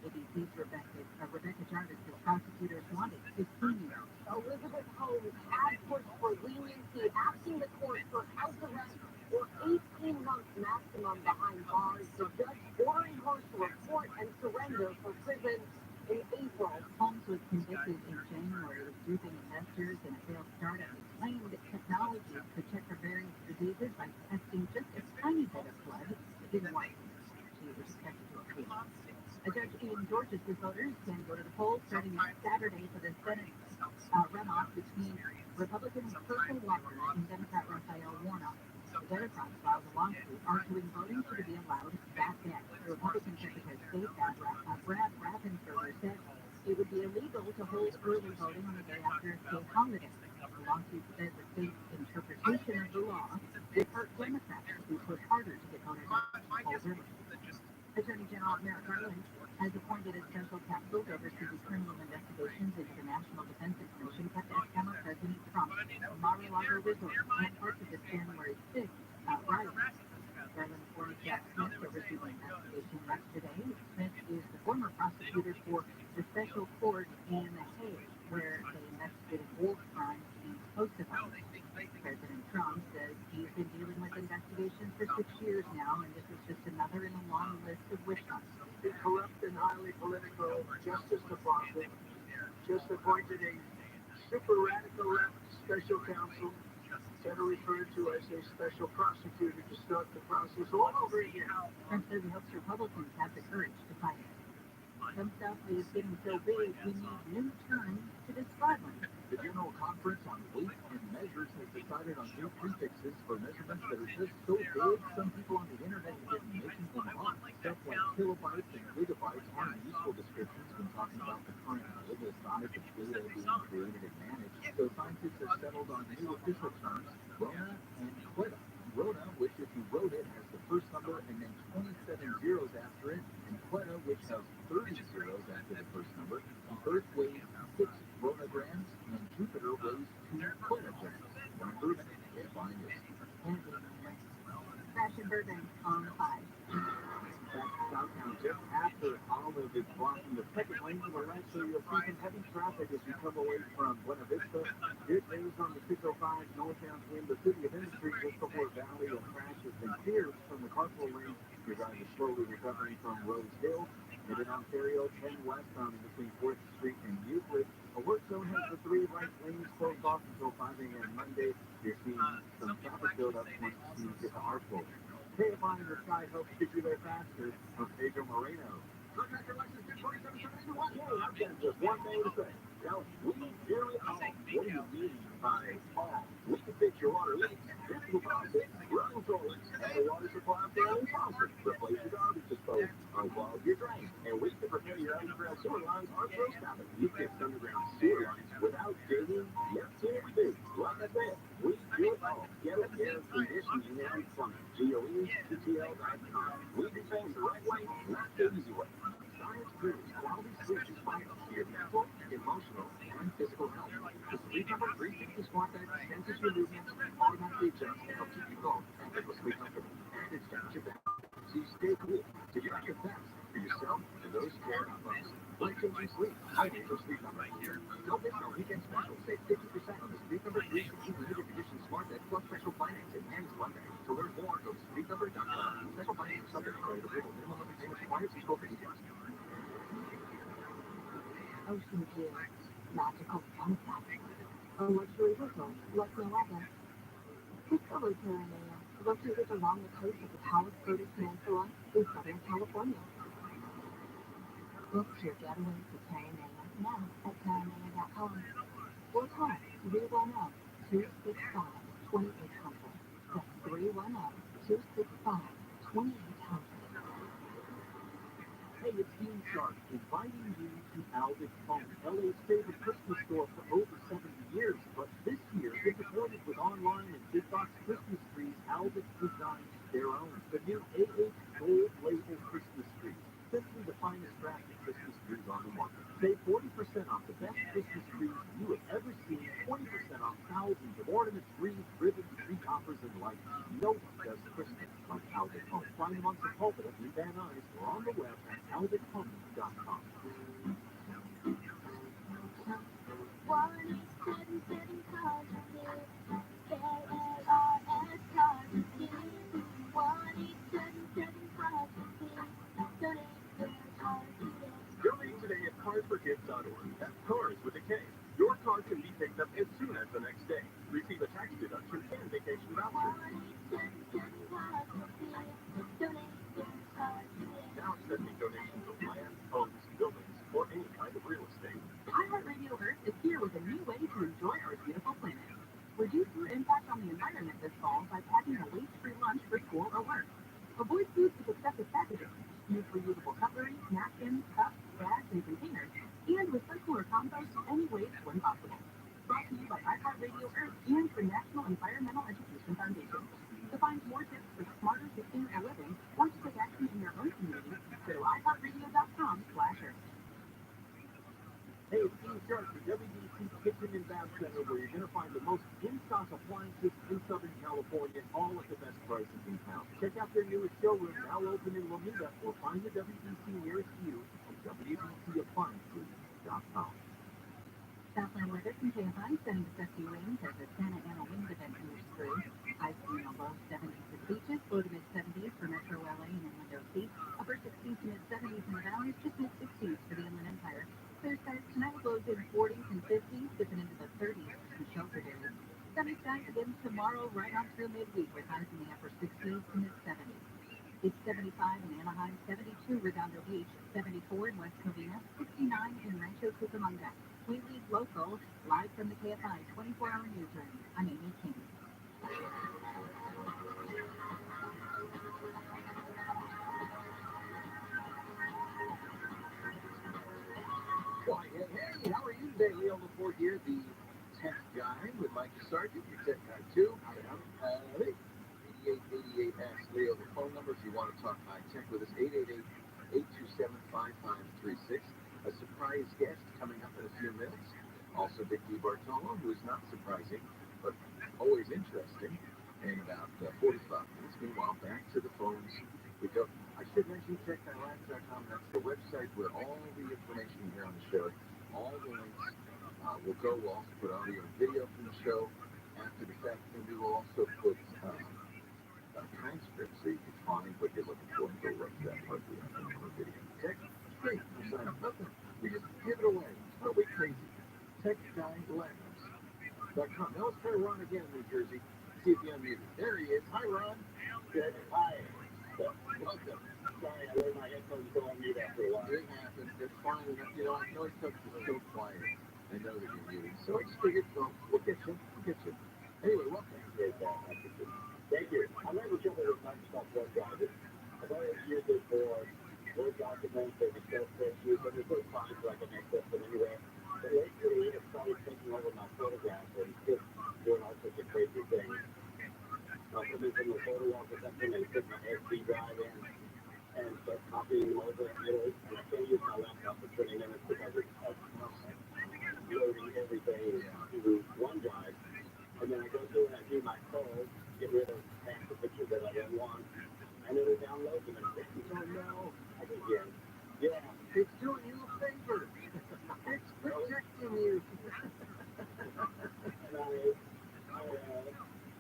ABC's Rebecca Jarvis says prosecutors wanted 15 years. Elizabeth Holmes had pushed for leniency, asking the court for house arrest or 18 months maximum behind bars. The judge ordering her to report and surrender for prison in April. Holmes was convicted in January of duping investors in a failed startup. It claimed technology could check for various diseases by testing in Georgia, the voters can go to the polls starting next Saturday for the Senate runoff between Republican Herschel Walker and Democrat Raphael Warnock. The Democrats filed a lawsuit arguing voting should be allowed back then. The Republican Secretary of State, Brad Raffensperger, said it would be illegal to hold early voting on the day after a state holiday. The lawsuit said the state's interpretation of the law would hurt Democrats who push harder to get voters out to the polls early. Attorney General Merrick Garland has appointed a special counsel to oversee criminal investigations into the National Defense Information kept at former President Trump, Mar-a-Lago Resort, and parts of the January 6th riot. Garland appointed Jack Smith to oversee the investigation yesterday. Smith is the former prosecutor for the special court in The Hague, where they investigated war crimes in Kosovo. President Trump says he's been dealing with investigations for 6 years now, and this is just another in a long list of witch hunts. The corrupt and highly political Justice Department just appointed a super radical left special counsel, better referred to as a special prosecutor, to start the process all over again. Trump says he hopes Republicans have the courage to fight it. Some stuff is getting so big, we need new terms to describe them. The General Conference on Weight and Measures has decided on new prefixes for measurements that are just so big, some people on the internet have been making them up. Stuff like kilobytes and gigabytes aren't useful descriptions when talking about the current global size of data being created and managed. So scientists have settled on new official terms, RONA and QUETA. RONA, which if you wrote it, has the first number and then 27 zeros after it, and QUETA, which has 30 zeros after the first number. Earth weighs 6 ronograms, and Jupiter weighs 2 quinograms. One improvement, get find it. Crash in Burbank on 5. Back to Southtown just after Olive is blocking the second lane to the right, so you'll see some heavy traffic as you come away from Buena Vista. Good news on the 605 northbound in the City of Industry just before Valley. A crash has been cleared from the carpool lane. Your driver is slowly recovering from Rose Hill. And in Ontario, 10 westbound in between 4th Street and Euclid. A work zone has the 3 right lanes closed off until 5 a.m. Monday. You're seeing some traffic buildup once you get to Archbold. KFI in the sky helps get you there faster. From Pedro Moreno. Contractor license 2771. Hey, I've got just one thing to say. Now, we do it all. What do you mean by all? We can fix your water leaks, physical faucets, run toilets, and the water supply failing faucet, replace your garbage disposal, unclog your drain, and we can repair your underground sewer lines or throw stopping. You fix underground sewer lines without digging. Yes, here we do. Like I said, we do it all. Get it, air conditioning, and plumbing. GOETTL.com. We do things the right way, not the easy way. Science proves quality switches vital to your mental, emotional, and physical health. The Sleep Number 360 Smart Bed senses your movements, automatically adjusts to help keep you calm and endlessly comfortable. And it's got your back, so you stay cool to get your best for yourself and those who care about most. Life-changing sleep. I need your Sleep Number. Don't miss our weekend special. Save 50% on the Sleep Number 360 limited edition Smart Bed plus special financing and Smart Bed. To learn more, go to sleepnumber.com. Special financing subject to credit approval. Minimum monthly payments required. See full for details. Ocean View, magical sunset, a luxury resort like no other. TRILLIONAIRE, located along the coast of the California Peninsula in Southern California. Book your getaway to TRILLIONAIRE now at TRILLIONAIRE.com. Or call 310-265-2800. That's 310-265-2800. Hey, it's Dean Sharp, inviting you to Albert Home, LA's favorite Christmas store for over 70 years. But this year, it's supported with online and big box Christmas trees. Albert designed their own. The new AH Gold Label Christmas tree. Simply the finest crafted Christmas trees on the market. Save 40% off the best Christmas trees you have ever seen. 20% off thousands of ornaments, wreaths, ribbons, tree toppers, and lights. No one does Christmas like Albert Home. Find them on Sepulveda in Van Nuys or on the web at alberthome.com. 1-877 KARS Casualty. 1-877 Donate today at carsforkids.org. That's cars with a K. Your car can be picked up as soon as the next day. Receive a tax deduction and vacation voucher. Now accepting donations of land, homes, with a new way to enjoy our beautiful planet. Reduce your impact on the environment this fall by packing a waste-free lunch for school or work. Avoid foods with excessive packaging. Use reusable cutlery, napkins, cups, bags, and containers, and recycle or compost any waste when possible. Brought to you by iHeartRadio Earth and the National Environmental Education Foundation. To find more tips for smarter sustainable living or to take action in your own community, go to iHeartRadio.com/Earth. Hey, it's Steve Sharp, the WDC Kitchen and Bath Center, where you're going to find the most in-stock appliances in Southern California, all at the best prices in town. Check out their newest showroom, now open in Lomita, or find the WDC nearest you at WDCappliances.com. Southland weather from KFI, setting to 50 winds as the Santa Ana wind event moves through. Highs in the low 70s for the beaches, low to mid-70s for Metro LA and Inland OC, upper 60s to mid-70s in the valleys, just mid-60s for the Inland Empire. Clear skies tonight with lows in 40s and 50s, dipping into the 30s for some sheltered areas. Sunny skies again tomorrow, right on through midweek with highs in the upper 60s to mid-70s. It's 75 in Anaheim, 72 Redondo Beach, 74 in West Covina, 69 in Rancho Cucamonga. We lead local, live from the KFI 24-hour newsroom. I'm Amy King. Why, hey, how are you today? Leo LaPorte here, the tech guy with Micah Sargent, your tech guy too. Hey, 8888 Ask Leo, the phone number if you want to talk high tech with us, 888-827-5536. A surprise guest coming up in a few minutes. Also, Dick DiBartolo, who is not surprising, but always interesting, in about 45 minutes. Meanwhile, back to the phones we go. I should mention checkmylabs.com. That's the website where all the information you hear on the show, all the links will go. We'll also put audio and video from the show after the fact, and we will also put a transcript so you can find what you're looking for and go right to that part of the video. Text, great. You sign up, nothing. We just give it away. Are we crazy? TechGuyLabs.com. Now let's try Ron again in New Jersey. See if he unmuted. There he is. Hi, Ron. Good. Hi. Welcome. Sorry, I let my headphones go on mute after a while. It happened. It's fine. You know, I know it's so quiet. I know that you're muted. So I just figured, well, we'll get you. Anyway, welcome. Great, thank you. I'm having trouble with Microsoft OneDrive. I've always used it for Word documents and Excel spreadsheets, and it's really fine so I can access them anywhere. But lately, it started taking over my photographs and just doing all sorts of crazy things. Something from the photo walk or something, and put my SD drive in and start copying them over, and I can't use my laptop for 20 minutes because it's loading everything to OneDrive. And then I go through and I do my calls, get rid of half the pictures that I don't want, and it'll download them and say, oh no, again. Yeah, It's doing you a favor. It's protecting you. and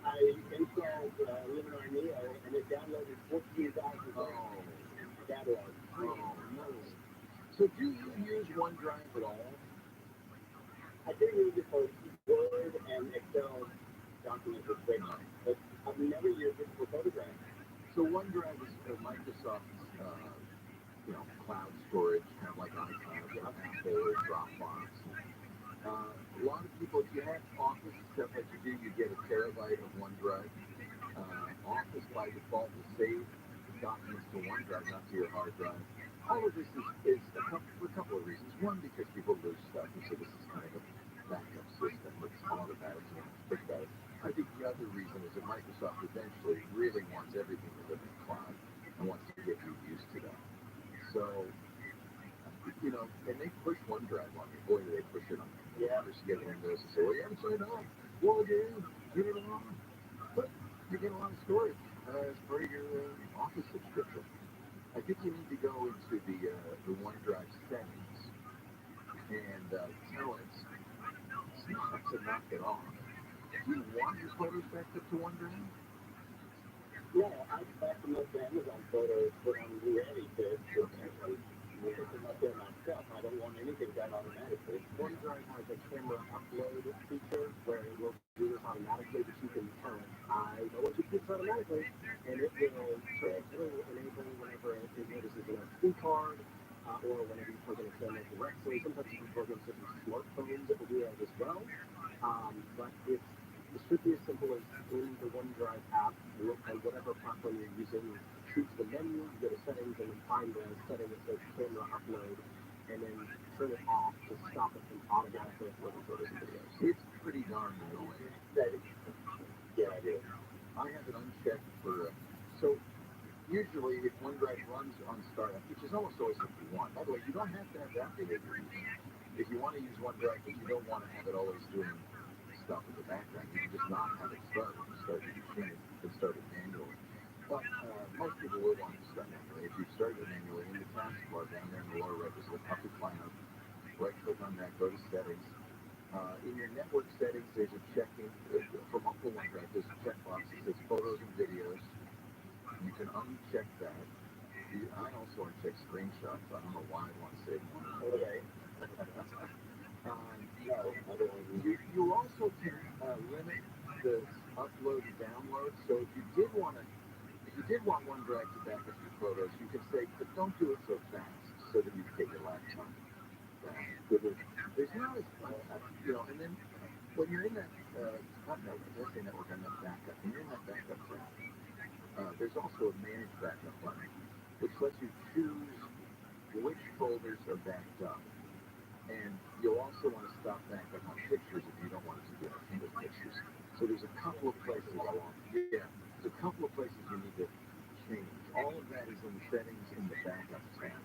I installed Luminar Neo, and it downloaded 14,000 catalogs. Oh, no. So do you use OneDrive at all? I do use it for Word and Excel documents with spreadsheets, but I've never used it for photographs. So OneDrive is Microsoft's, cloud storage, kind of like iCloud, Apple, Dropbox. A lot of people, if you have Office stuff like you do, you get a terabyte of OneDrive. Office by default will save documents to OneDrive, not to your hard drive. All of this is for a couple of reasons. One, because people lose stuff, and so this is kind of a backup system with automatic, so you don't have to think about it. I think the other reason is that Microsoft eventually really wants everything to live in the cloud and wants to get you used to that. So, and they push OneDrive on you. Boy, do they push it on you. Yeah. Just get Windows and say, well, you haven't signed up. Well, again, get it on. But you get a lot of storage as part of your Office subscription. I think you need to go into the OneDrive settings and tell it not to knock it off. Do you want your photos backed up to OneDrive? Yeah, I back them up to Amazon photos when I'm ready to actually put them up there myself. I don't want anything done automatically. OneDrive has a camera upload feature where it will do this automatically, but you can tell it, I know what you did automatically, and it will enable whenever it notices an SD card or whenever you program it send it directly. Sometimes you can program certain smartphones that will do that as well. But it should be as simple as in the OneDrive app, look on whatever platform you're using, choose the menu, go to settings, and then find the setting that says camera upload, and then turn it off to stop it from automatically uploading photos and videos. It's pretty darn annoying. Yeah, I do. I have it unchecked for, so usually if OneDrive runs on startup, which is almost always what you want. By the way, you don't have to have that behavior. If you want to use OneDrive, but you don't want to have it always doing stuff in the background, you can just not have it start your machine and start it manually. But most people will want to start manually. If you start it manually, in the taskbar down there in the lower right, there's a public lineup. Right click on that, go to settings. In your network settings, there's a checking for multiple OneDrive. There's a checkbox that says photos and videos. You can uncheck that. I also uncheck screenshots. I don't know why I want to save them. Okay. You also can limit the upload and download. So if you did want OneDrive to back up your photos, you can say, but don't do it so fast, so that you can get your laptop back. There's not as and then when you're in that network on that backup, when you're in that backup tab, there's also a manage backup button, which lets you choose which folders are backed up. And you'll also want to stop backup on pictures if you don't want it to do anything with pictures. So there's a couple of places there's a couple of places you need to change. All of that is in the settings in the backup tab.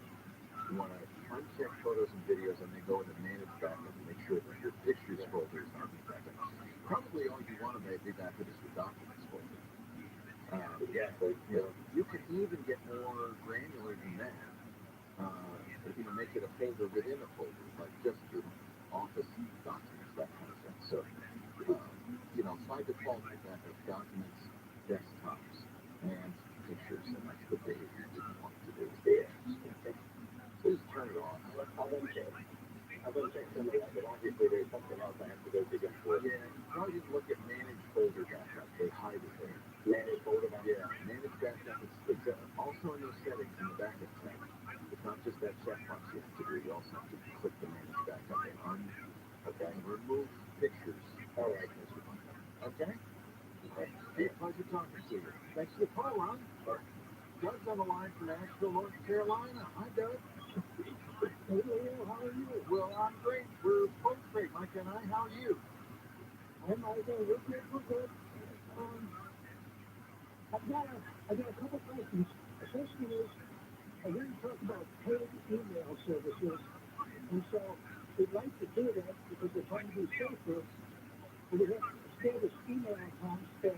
You want to uncheck photos and videos and then go into manage backup and make sure that your pictures folder is not being backed up. Probably all you want to be backed up is your documents folder. You can even get more granular than that. Make it a folder within a folder, like just your office documents, that kind of thing. So, by default, I got documents, desktops, and pictures, and that's the behavior you didn't want to do. Please turn it on. I'm going to check some of that, but obviously there's something else I have to go dig up for. Yeah, you probably just look at manage folder backup. They hide it there. Manage folder backup? Yeah, manage backup. It's also in those settings in the backup tab. It's not just that checkbox you have to do. You also have to click the manage backup and remove pictures. All right. Okay? Hey, pleasure talking to you. Thanks for the call, Ron. Doug's on the line from Nashville, North Carolina. Hi, Doug. Hello, how are you? Well, I'm great. We're both great, Mike and I. How are you? I'm good. I got a couple questions. The first one is, I heard you talk about paid email services, and so we'd like to do that because we're trying to be safer. And we have established email accounts that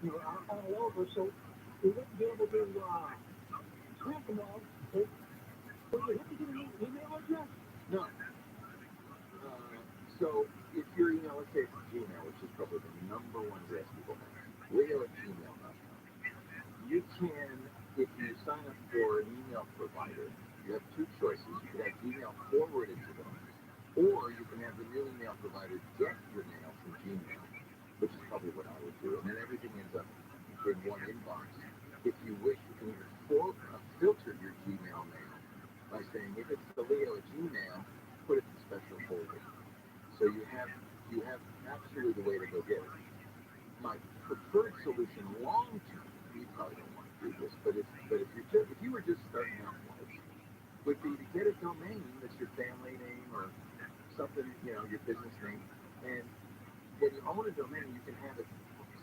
are all over, so we wouldn't be able to track them all. Would we have to get an email address? No. So if your email, let's say it's Gmail, which is probably the number one address people have, Leo@gmail.com. You can, if you sign up for an email provider, you have two choices. You can have Gmail forwarded to them, or you can have the new email provider get your mail from Gmail, which is probably what I would do. And then everything ends up in one inbox. If you wish, you can even filter your Gmail mail by saying, if it's the Leo@Gmail, put it in special folder. So you have absolutely the way to go get it. My preferred solution long term, you probably don't want to do this, but if you were just starting out life, would be to get a domain that's your family name or something, your business name, and when you own a domain, you can have it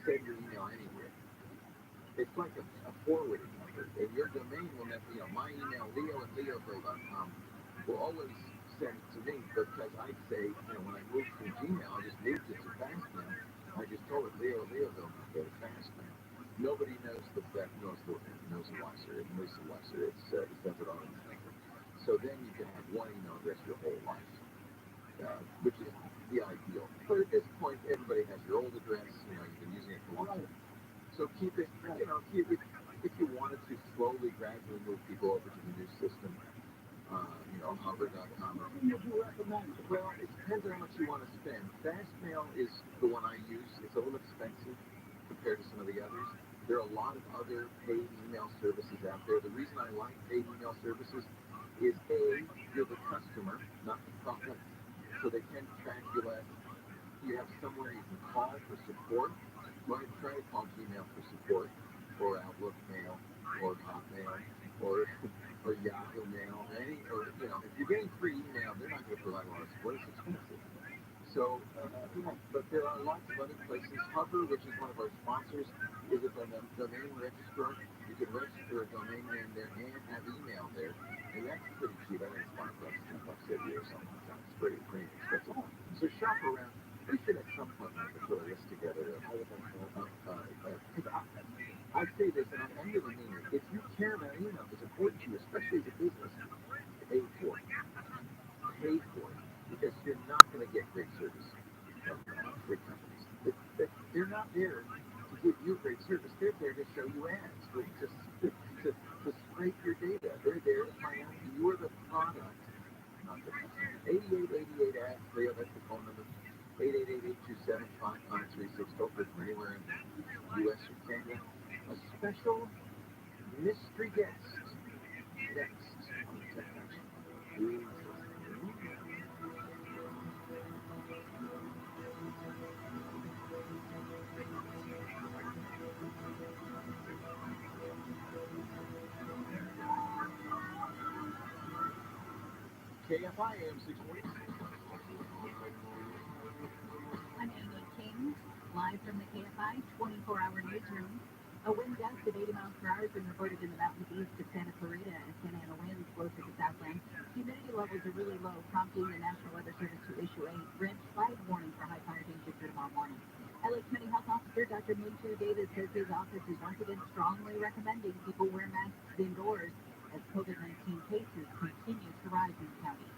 send your email anywhere. It's like a forwarding number, and your domain will never, my email, leo@leoville.com, will always send it to me, because I'd say, when I moved from Gmail, I just moved it to Fastmail. I just told it Leo@Leoville, go to Fastmail. Nobody knows the wiser. It knows the wiser. It does it automatically. So then you can have one email address your whole life, which is the ideal. But at this point, everybody has your old address. You've been using it for a long time. So keep it. If you wanted to slowly, gradually move people over to the new system, hover.com. What would you recommend? Well, it depends on how much you want to spend. Fastmail is the one I use. It's a little expensive compared to some of the others. There are a lot of other paid email services out there. The reason I like paid email services is A, you're the customer, not the product. So they can track you less. You have somewhere you can call for support. Right? Try to call Gmail for support, or Outlook Mail, or Hotmail, or Yahoo Mail. If you're getting free email, they're not going to provide a lot of support. It's expensive. So, but there are lots of other places. Hover, which is one of our sponsors, is a domain registrar. You can register a domain name there and have email there, and that's pretty cheap. I think it's $5, $10 a year or something like that. It's pretty expensive. So shop around. We should at some point have to put a list together. I say this, and I'm going to mean it. If you care about email, it's important to you, especially as a business. Pay for it. Pay for it. Because you're not going to get great service from big companies. They're not there to give you great service. They're there to show you ads, to scrape your data. They're there to find out you're the product, not the customer. 8888 ads, that's the phone number. 888-827-5536. Don't look for anywhere in the U.S. or Canada. A special mystery guest next on the Tech Action. KFI AM 640. I'm Amy King, live from the KFI 24-hour newsroom. A wind gust of 80 miles per hour has been reported in the mountains east of Santa Clarita as Santa Ana winds blow through the southland. Humidity levels are really low, prompting the National Weather Service to issue a red flag warning for high fire danger for tomorrow morning. LA County Health Officer Dr. Mintu Davis says his office is once again strongly recommending people wear masks indoors as COVID-19 cases continue to rise in the county.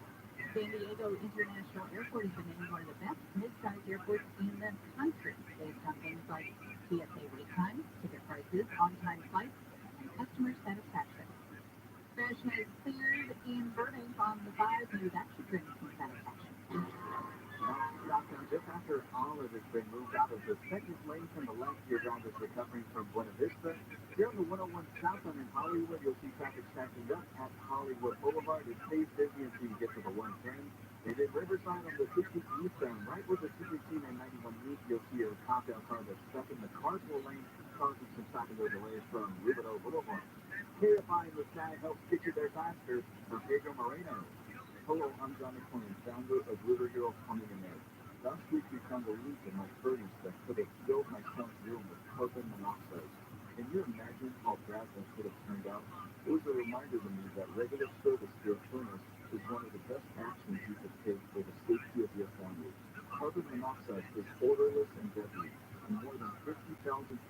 San Diego International Airport has been named one of the best mid-sized airports in the country based on things like TSA wait times, ticket prices, on-time flights, and customer satisfaction. Crash has cleared in Burbank on the 5. Maybe that should bring some satisfaction. Just after Olive has been moved out of the second lane from the left, your drivers recovering from Buena Vista. Here on the 101 southbound in Hollywood, you'll see traffic stacking up at Hollywood Boulevard. It stays busy until you get to the 110. And in Riverside on the 50 eastbound, right where the 215 and 91 meet, you'll see a compound car that's stuck in the carpool lane, causing some stop-and-go delays from Riverdo Boulevard. KFI in the sky helps get you there faster. For Pedro Moreno. Hello, I'm John McClain, founder of River Hero Plumbing and Air. Last week we found a leak in my furnace that could have filled my son's room with carbon monoxide. Can you imagine how bad that could have turned out? It was a reminder to me that regular service to your furnace is one of the best actions you could take for the safety of your family. Carbon monoxide is odorless and deadly, and more than 50,000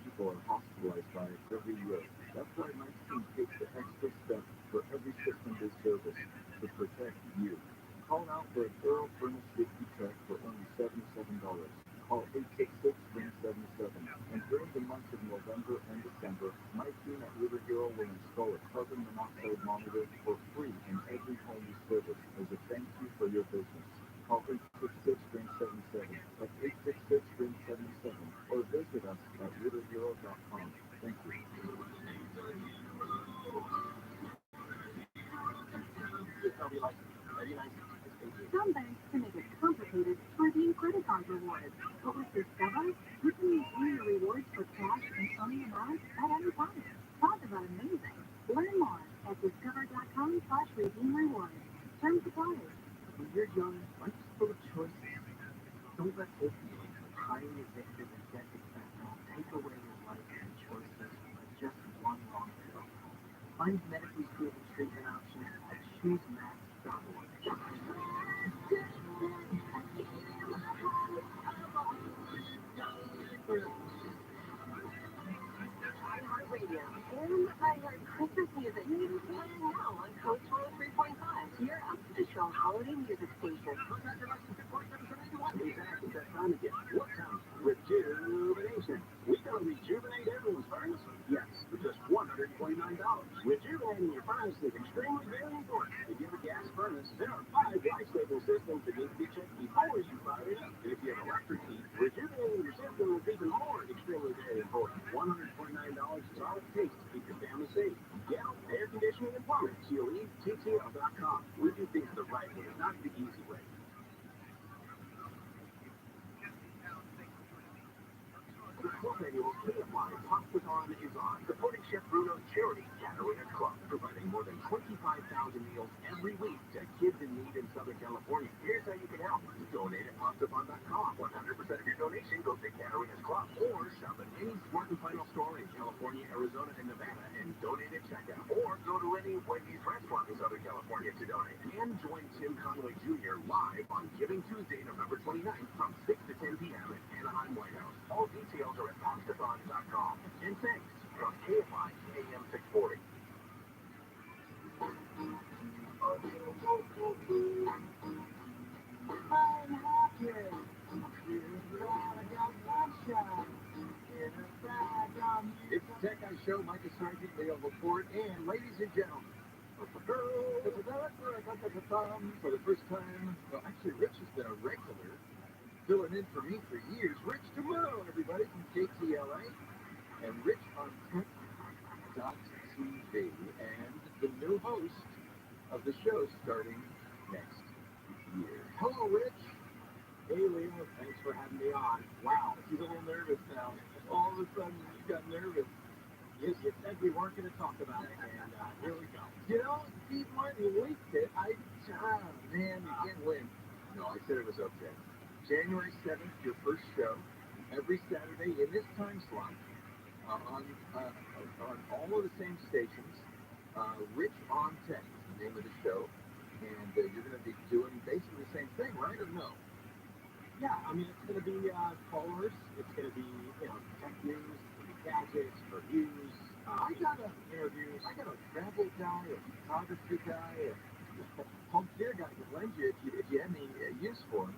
people are hospitalized by it every year. That's why my team takes the extra step for every system they service to protect you. Call now for a thorough furnace safety check for only $77. Call 866-77. And during the months of November and December, my team at River Hero will install a carbon monoxide monitor for free in every home we service as a thank you for your business. Call 866-77. That's 866-77. Or visit us at riverhero.com. Thank you. Some banks can make it complicated to redeem credit card rewards, but with Discover, you can redeem your rewards for cash and any amount at any time. Talk about amazing. Learn more at discover.com/redeem-rewards. Terms apply. When you're young, life's full of choices. Don't let opioids, highly addictive and deadly fentanyl take away your life and choices with just one wrong pill. Find medically proven treatment options at choosemax.org. Radio and I heard Christmas music. Playing now on Code 103.5. Your official holiday music station. Exactly, that time again. What time? Rejuvenation. We gonna rejuvenate everyone's furnace? Yes, for just $129. Rejuvenating your furnace is extremely very important. If you have a gas furnace, there are 5 life-saving systems that need to be checked before you fire it up. And if you have electric heat, rejuvenating your system is even more extremely very important. $129 is all it takes to keep your family safe. Yeah, air conditioning and plumbing. COE, TTL.com. picoftheday.com. We do things the right way, not the easy way. The 12th annual KFI Talkathon is on, supporting Chef Bruno's charity, Catarina Club, providing more than 25,000 meals every week to kids in need in Southern California. Here's how you can help. Donate at Talkathon.com. 100% of your donation goes to Catarina's Club. Or shop at any Smart and Final store in California, Arizona, and Nevada and donate at checkout. Or go to any Wendy's restaurant in Southern California to donate. And join Tim Conway Jr. live on Giving Tuesday, November 29th from 6 to 10 p.m. at Anaheim White House. All details are at Talkathon.com. And thanks from KFI AM 640. I'm happy. I got sunshine in a bag. It's the Tech Guy Show. Micah Sargent, Leo Laporte, and ladies and gentlemen, for the first time, well, actually, Rich has been a regular, filling in for me for years. Rich tomorrow, everybody, from KTLA, and Rich on Tech.tv, and the new host of the show starting next year. Hello, Rich. Hey, Leo, thanks for having me on. Wow, she's a little nervous now. All of a sudden, you got nervous. Yes, you said we weren't going to talk about it, and here we go. You know, Steve Martin leaked it. Man, you can't win. No, I said it was okay. January 7th, your first show, every Saturday in this time slot, on all of the same stations. Rich on Tech is the name of the show, and you're going to be doing basically the same thing, right, or no? Yeah, I mean, it's going to be callers. It's going to be, tech news, gadgets, reviews, interviews. I got a travel guy, a photography guy, a home care guy to lend you if you have any use for him.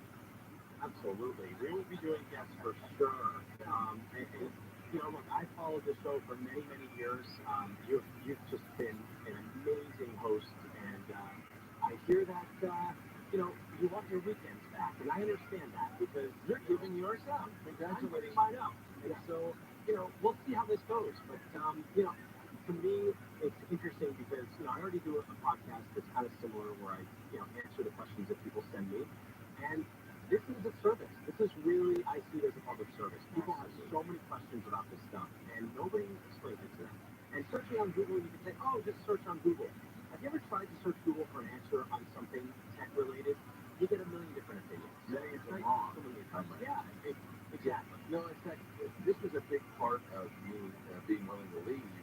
Absolutely. We will be doing guests for sure. Look, I followed the show for many, many years. You've just been an amazing host, and I hear that, you want your weekends back, and I understand that because You're giving yours up. congratulating mine out. And so, we'll see how this goes. But, to me, it's interesting because, I already do a podcast that's kind of similar where I, answer the questions that people send me. And this is a service. This is really, I see it as a public service. People have so many questions about this stuff, and nobody explains it to them. And searching on Google, you can say, oh, just search on Google. Have you ever tried to search Google for an answer on something tech-related? You get a million different opinions. Many of them wrong. Yeah, exactly. No, in fact, this was a big part of me being willing to leave.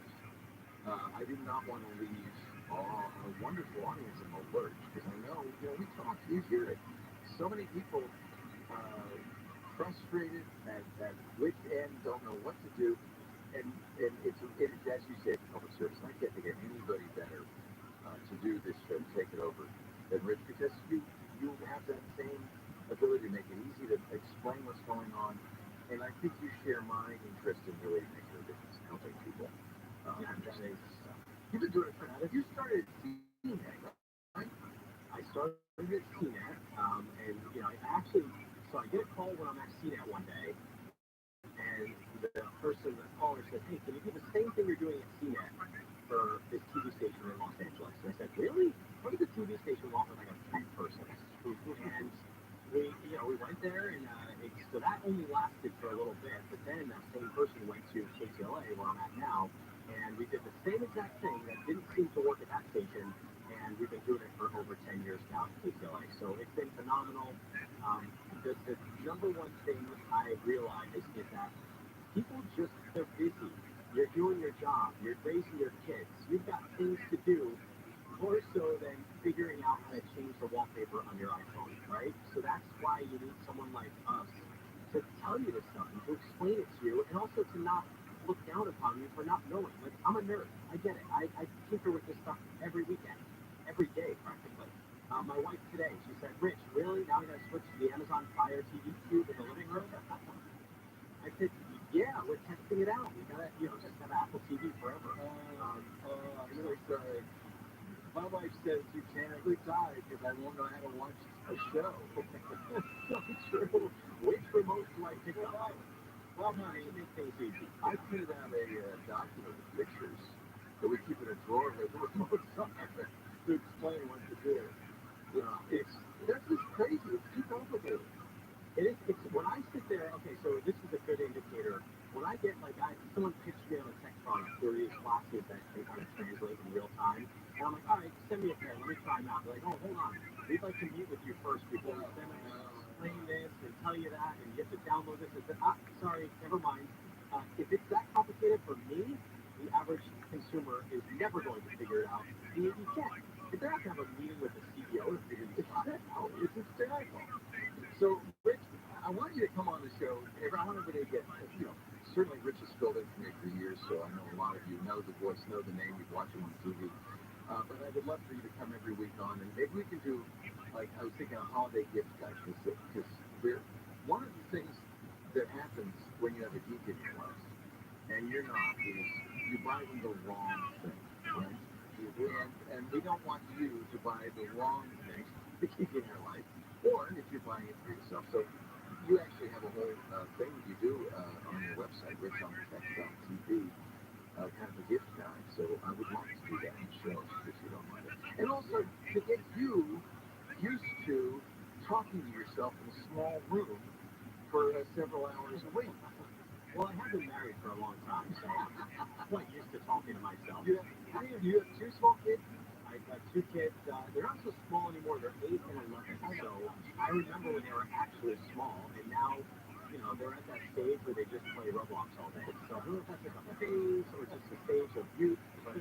I did not want to leave a wonderful audience in the lurch because I know, we talk, you hear it. So many people frustrated at which end, don't know what to do, and it's as you say, public service. I can't think of anybody better to do this show, take it over, than Rich, because you have that same ability to make it easy to explain what's going on, and I think you share my interest in really making a difference, helping people. You've been doing it for now. You started CNET, right? I started at CNET, and I get a call when I'm at CNET one day, and the caller said, hey, can you do the same thing you're doing at CNET for this TV station in Los Angeles? And I said, really? What does the TV station want with like a tech person? And we went there, and so that only lasted for a little bit, but then that same person went to KTLA, where I'm at now, and we did the same exact thing that didn't seem to work at that station, and we've been doing it for over 10 years now at KTLA. So it's been phenomenal. The number one thing I realized is that people they're busy. You're doing your job. You're raising your kids. You've got things to do more so than figuring out how to change the wallpaper on your iPhone, right? So that's why you need someone like us to tell you this stuff and to explain it to you, and also to not look down upon you for not knowing. Like, I'm a nerd. I get it. I tinker with this stuff every weekend, every day practically. My wife today, she said, Rich, really? Now I got to switch to the Amazon Fire TV cube in the living room? I said, yeah, we're testing it out. We got to, just have Apple TV forever. I'm really sorry. My wife says you can't die because I won't know how to watch a show. So true. Which remote do I pick up? Well, honey, make things easy. I printed out a document with pictures that we keep in a drawer with the remotes on to explain what to do. That's just crazy. It's too complicated. It's when I sit there. Okay, so this is a good indicator. When I get like someone pitched me on a tech product, there is classes that can kind of translate in real time, and I'm like, all right, send me a pair. Let me try them out. They're like, oh, hold on, we'd like to meet with you first before we send them and explain this and tell you that, and you have to download this. And say, sorry, never mind. If it's that complicated for me, the average consumer is never going to figure it out. And you can't. If they're not going to have a meeting with the CEO to figure these out, it's hysterical. So, Rich, I want you to come on the show. I want everybody to get, certainly Rich has filled in for me for years, so I know a lot of you know the voice, know the name, you've watched him on TV. But I would love for you to come every week on, and maybe we can do, like, I was thinking a holiday gift guide, because one of the things that happens when you have a geek in your life, and you're not, is you buy them the wrong thing, right? And we don't want you to buy the wrong things to keep in your life, or if you're buying it for yourself. So you actually have a whole thing you do on your website, richontech.tv, kind of a gift guide. So I would like to do that on the show if you don't mind it. And also to get you used to talking to yourself in a small room for several hours a week. Well, I have been married for a long time, so I'm quite used to talking to myself. You have two small kids? I've got two kids. They're not so small anymore. They're 8 and 11. So I remember when they were actually small, and now, they're at that stage where they just play Roblox all day. So I don't know if that's like a phase or just a stage of youth, but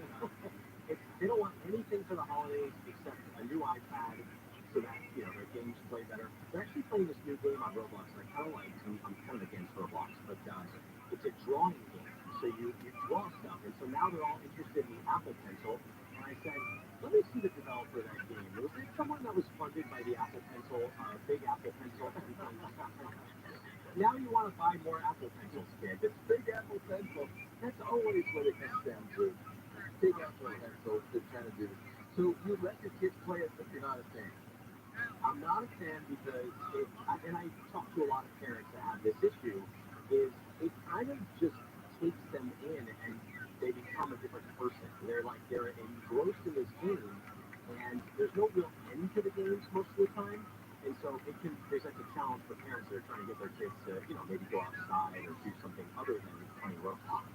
they don't want anything for the holidays except a new iPad so that, their games play better. They're actually playing this new game on Roblox, and I kind of like it. I'm kind of against Roblox, but it's a drawing game. So you draw stuff, and so now they're all interested in the Apple Pencil. And I said, let me see the developer of that game. Was it someone that was funded by the Apple Pencil, Big Apple Pencil? Now you want to buy more Apple Pencils, kid. It's Big Apple Pencil. That's always what it comes down to. Big Apple Pencil, they're trying to do. So you let your kids play it, but you're not a fan. I'm not a fan because, and I talk to a lot of parents that have this issue, is it kind of just takes them in and they become a different person. They're engrossed in this game, and there's no real end to the games most of the time. And so it can present a challenge for parents that are trying to get their kids to, maybe go outside or do something other than playing Roblox.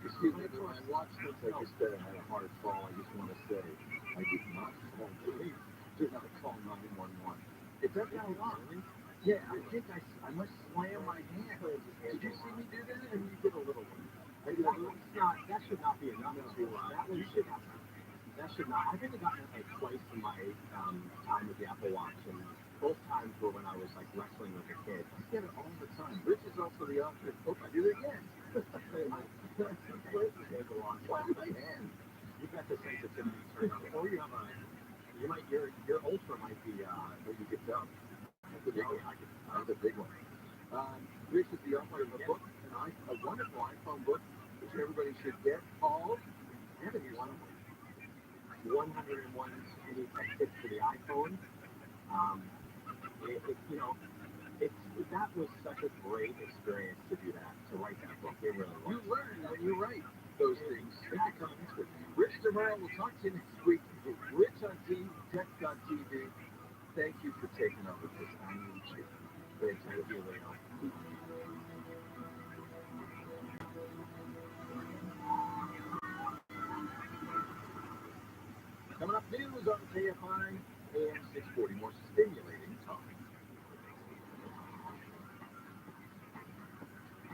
Excuse me, when I watched this, I just had a hard fall. I just want to say, I did not fall. Please do not call 911. Is that how long? Yeah, I think I must slam my hand. Did you see me do that? And you did a little one. That should not be enough to, that one should not. That should not. I've only gotten it like twice in my time with the Apple Watch, and both times were when I was like wrestling with a kid. I get it all the time. Rich is also the author. Oh, I did it again. Why my hand? You've got the sensitivity turned on, or you have your ultra might be what you could tell. That's a big one. That's a big one. Rich is the author of a book, a wonderful iPhone book, which everybody should get called. I haven't used one of them. 101 any tech tips for the iPhone. That was such a great experience to do that, to write that book. It really was. You learn when you write those things. Rich tomorrow, we'll talk to you next week. Rich on Tech.tv. Thank you for taking over this. I need you. Thank you, Leo. Coming up news on KFI AM 640. More stimulating talk.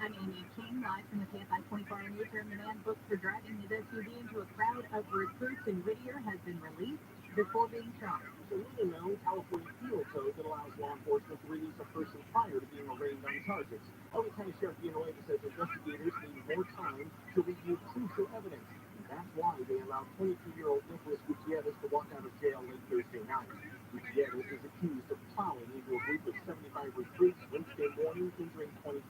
I'm Amy King, live from the KFI 24-hour newsroom. The man booked for driving his SUV into a crowd of recruits in Whittier has been released before being charged. It's a little-known California penal code that allows law enforcement to release a person prior to being arraigned on charges. LA County Sheriff Villanueva says investigators need more time to review crucial evidence. That's why they allowed 22-year-old Nicholas Gutierrez to walk out of jail late Thursday night. Gutierrez is accused of plowing into a group of 75 recruits Wednesday morning, injuring 25.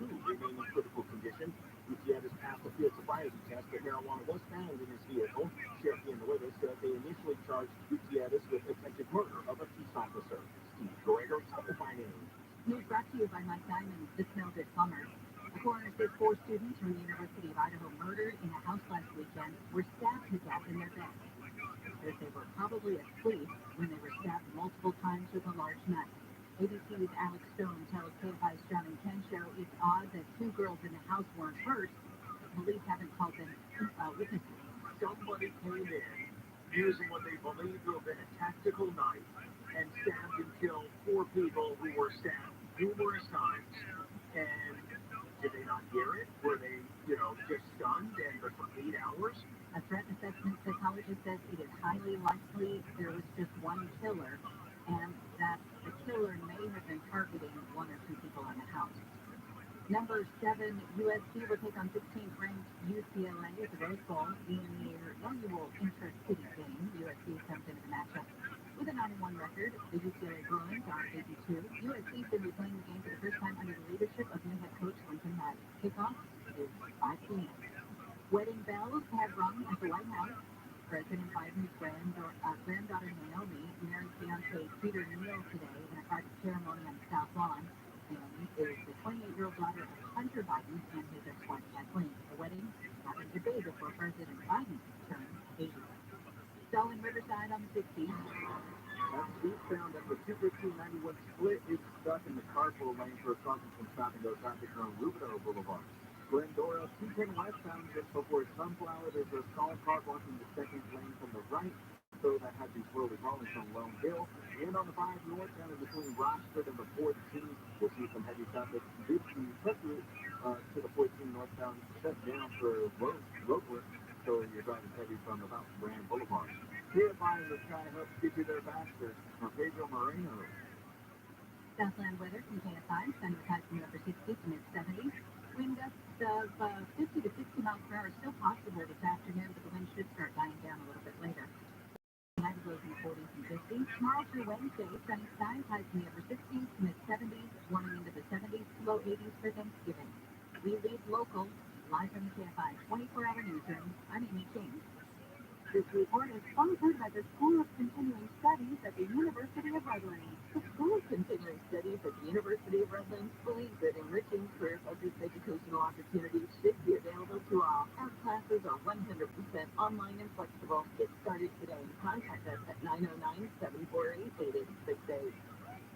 Two remain in critical condition. Gutierrez passed a field sobriety test, but marijuana was found in his vehicle. Sheriff Villanueva said they initially charged Gutierrez with attempted murder of a peace officer. Steve Gregor, by name. News brought to you by Mike Diamond, the Smell Good Plumber. The coroner says 4 students from the University of Idaho murdered in a house last weekend were stabbed to death in their beds. Says they were probably asleep when they were stabbed first, police haven't called them witnesses. Somebody came in using what they believe to have been a tactical knife and stabbed and killed 4 people who were stabbed numerous times. And did they not hear it? Were they, just stunned and for 8 hours? A threat assessment psychologist says it is highly likely there was just one killer and that the killer may have been targeting 1 or 2 people in the house. Number 7, USC will take on 16th ranked UCLA at the Rose Bowl in their annual inter-city game. USC comes into the matchup with a 9-1 record. The UCLA Bruins are 82. USC is going to be playing the game for the first time under the leadership of new head coach Lincoln Matt. Kickoff is 5 p.m. Wedding bells have rung at the White House. President Biden's granddaughter Naomi married fiancé Peter Neal today in a private ceremony on the South Lawn. Naomi is the 28-year-old daughter of Hunter Biden and his ex-wife Kathleen. The wedding happened the day before President Biden turned 80. So in Riverside on the 60s. Police found that the 215-91 split is stuck in the carpool lane for a causing some stop-and-go traffic on Rubino Boulevard. Glendora 210 westbound just before Sunflower, there's a stalled car blocking the second lane from the right, so that has been slowly rolling from Lone Hill. And on the 5 north, down in between Rockford and the 14, we'll see some heavy traffic. Due to cut route to the 14 northbound, shut down for road work, so you're driving heavy from about Grand Boulevard. Here by the Sky helps get you there faster from Pedro Moreno. Southland weather from KSI, sunny with highs from the upper 60s to mid-70s. Wind gusts of 50 to 60 miles per hour still possible this afternoon, but the wind should start dying down a little bit later. Night blows in the 40s and 50s. Tomorrow through Wednesday, sunny skies, highs in the upper 60s to mid-70s, warming into the 70s, low 80s for Thanksgiving. We lead local, live from the KFI 24-hour newsroom. I'm Amy King. This report is sponsored by the School of Continuing Studies at the University of Redlands. The School of Continuing Studies at the University of Redlands believes that enriching career-focused educational opportunities should be available to all. Our classes are 100% online and flexible. Get started today. Contact us at 909-748-8868.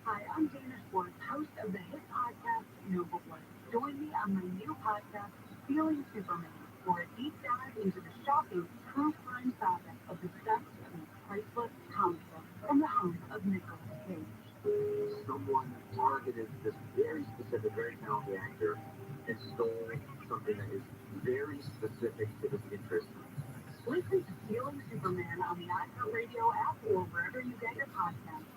Hi, I'm Dana Schwartz, host of the hit podcast Noble One. Join me on my new podcast, Feeling Superman, for a deep dive into the shocking true crime saga of the theft of a priceless comic book from the home of Nicolas Cage. Someone targeted this very specific, very talented actor and stole something that is very specific to his interest. Listen to Feeling Superman on the iHeartRadio app or wherever you get your podcasts.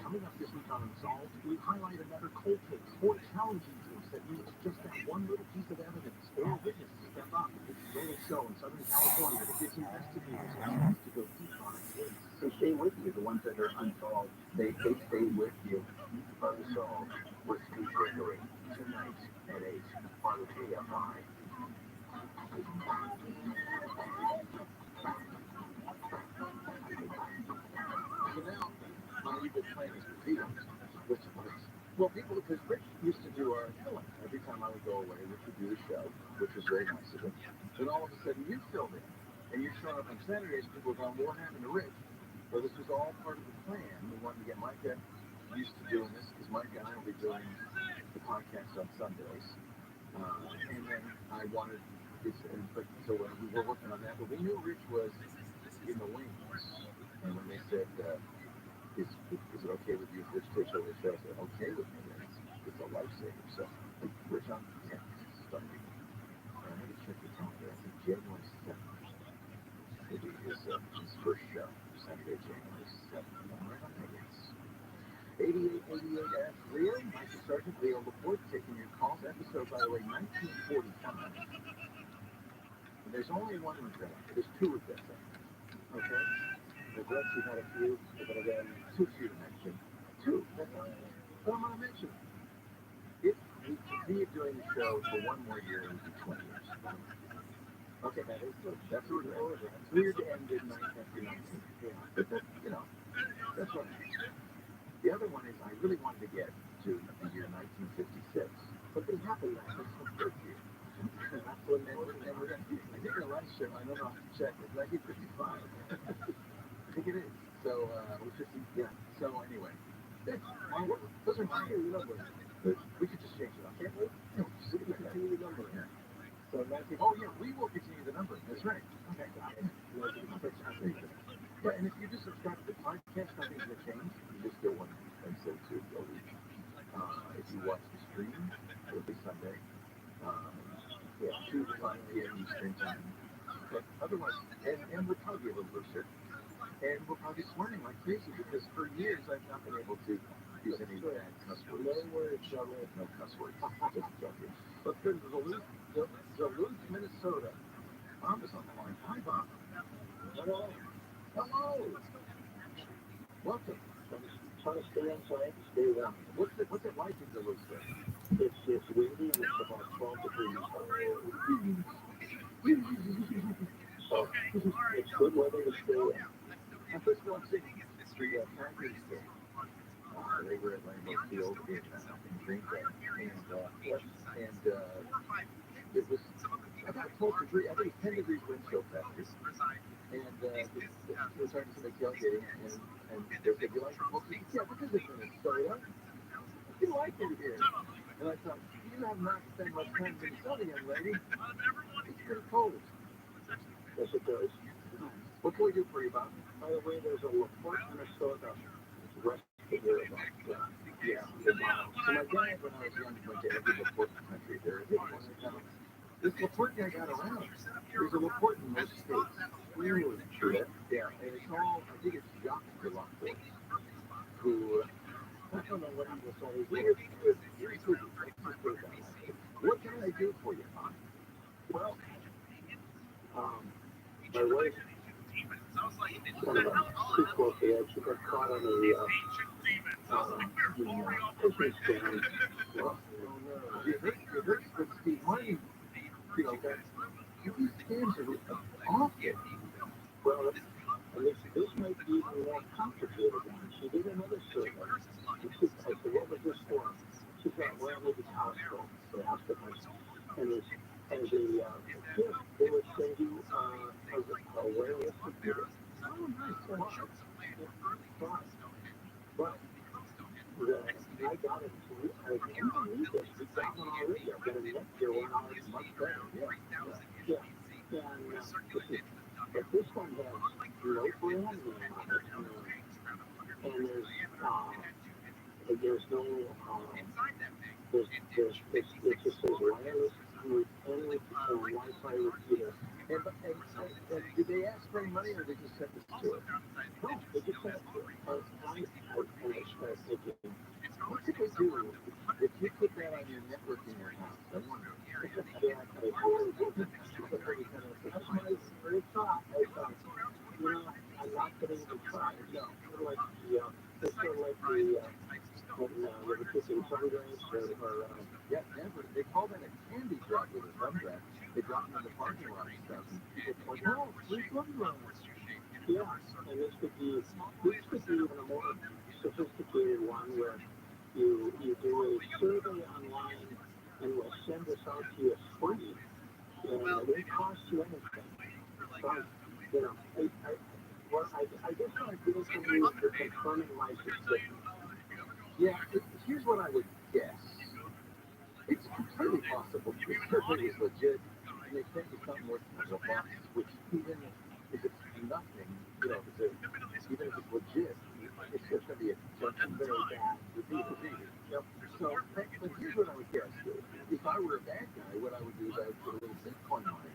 Coming up this week on Unsolved, we highlight another cold case, 4 challenging case that needs just that one little piece of evidence or a witness to step up. It's the only show in Southern California that gives investigators a chance to go deep on a case. So stay with you. The ones that are unsolved, they stay with you. Unsolved with Steve Gregory tonight at 8 on the KFI. So now, my evil plan is revealed. Well, people, because Rich used to do our filling every time I would go away. Rich would do the show, which was very nice of him. Then all of a sudden, you filled in, and you showed up on Saturdays. People were going, "What happened to Rich?" Well, this was all part of the plan. We wanted to get Micah used to doing this because Micah and I will be doing the podcast on Sundays, and then I wanted this, so we were working on that. But we knew Rich was in the wings, and when they said, is it okay with you if Rich takes over the show? I said, okay with me. It's a lifesaver. So, Rich on the 10th, Sunday. I had to check the calendar. I think January 7th will be his first show. Saturday, January 7th. I'm right on that, yes. 8888 Ask Leo. Michael Sergeant Leo Laporte taking your calls. Episode, by the way, 1945. And there's only one regret. There's 2 regrets. Okay? Regrets, you've had a few, but again, too few to mention. 2, that's all. But I'm going to mention them. If we continue doing the show for 1 more year, it would be 20 years. Okay, that is good. That's a regret. Weird ended 1919. Yeah, but that, that's what it is. The other one is I really wanted to get to the year 1956, but they happened last year. That's when we're going to do. I think our last show, I don't know how to check, it's 1955. I think it is. So, we're 50, yeah. So, anyway, those are my lovely. We could just change it up. Can't we? No, just We can continue the number. Yeah. So 19. Oh, yeah, we will continue the number. That's right. Okay. Yeah, and if you just subscribe to the podcast, nothing's going to change. You just get one episode to a week. If you watch the stream, it'll be Sunday. Yeah, 2 to 5 p.m. Eastern time. But otherwise, and we'll probably be a little looser. And we'll probably be swearing like crazy because for years I've not been able to use any bad cuss words. No words, Charlie. No cuss words. Just joking. Let's go to Duluth, Minnesota. Bob is on the line. Hi, Bob. Hello. Hello. Welcome. Trying to stay inside, stay warm. What's it like in Duluth? It's windy and it's about 12 degrees. So it's good weather to stay in. I first of all, the Packers game. They were at Lambeau Field in Green Bay, and it was about 12 degrees. I think it's 10 degrees wind chill factor. And it was starting to make tailgating, and they said, "You like it?" Well, yeah, because it's Minnesota. You like it here. And I thought, you have not spent much time in Minnesota, young lady. It's pretty cold. Yes, it does. What can we do for you, Bob? By the way, there's a LaPorte, Minnesota rest here about, Yeah. So my dad, when I was young, went to every LaPorte country there. This LaPorte guy got around. There's a LaPorte in most states. really true. Yeah, and it's all, I think it's Jacques de LaPorte, who, I don't know what I'm going to say. what can I do for you, Bob? Well, my wife, kind of too close to the edge, she got caught on the Christmas stand. It hurts, but Steve Martin, you know, that these scams are awful. Well, this might be even more complicated. She did another survey. I said, what was this for? She said, well, it was hospital. The hospital. And as a gift, they would send you a wireless computer. Oh, nice. But I got it. I didn't need this. We got one already. I've got a Netgear one on it. Much better. Yeah. But this one has no brand name on it. And there's no, it just says wireless with any Wi-Fi repeater. And did they ask for any money or they just sent this to it? No, they just sent it to it. And I started thinking, What could they do if you put that on your network in your house? I wonder. That's my very thought. I thought, you know, I'm not going to even try. No, sort of like it's sort of like when you ever kiss in some drinks or Yeah, never. They call that a candy drop with a thumb drive. They drop them in the parking lot and stuff. And people point out, free thumb drive. yeah, and this could be even a more sophisticated one where you do a survey online and we'll send this out to you free. And it won't cost you anything. But, you know, I guess what I feel from you is confirming my suspicion. Yeah, here's what I would guess. It's completely possible. This survey is legit, and they send you something worth $100, which even if it's nothing, you know, even if it's legit, it's just going to be a very bad review. Yep. So, but here's what I would guess. If I were a bad guy, what I would do is I would put a little Bitcoin on it.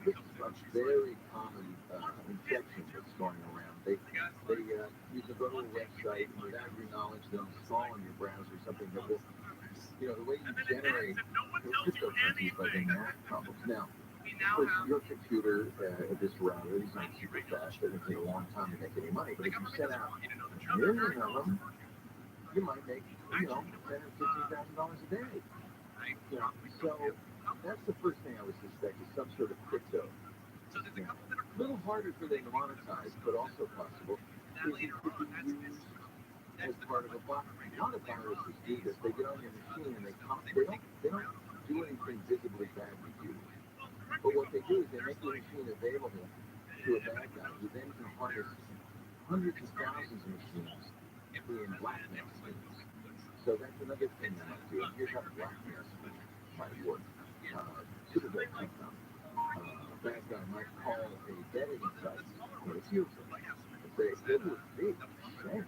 This is a very common infection that's going around. You can go to a website and without your knowledge, they'll install on your browser something that will, you know, the way you generate cryptocurrencies by the math problems. Now, with your computer, this router is not super fast. It would take a long time to make any money. But if you set out a million of them, you might make, you know, $10,000 or $15,000 a day. You know, so that's the first thing I would suspect is some sort of crypto. Yeah. A little harder for them to monetize, but also possible. Is it could be used as part of a bot. A lot of viruses do this. They get on your machine and they don't do anything visibly bad with you. But what they do is they make the machine available to a bad guy who then can harness hundreds of thousands of machines in blackmail schemes. So that's another thing I might do. And here's how the blackness might work. Super great income. Bad guy might call a betting site or a user and say, it would be a shame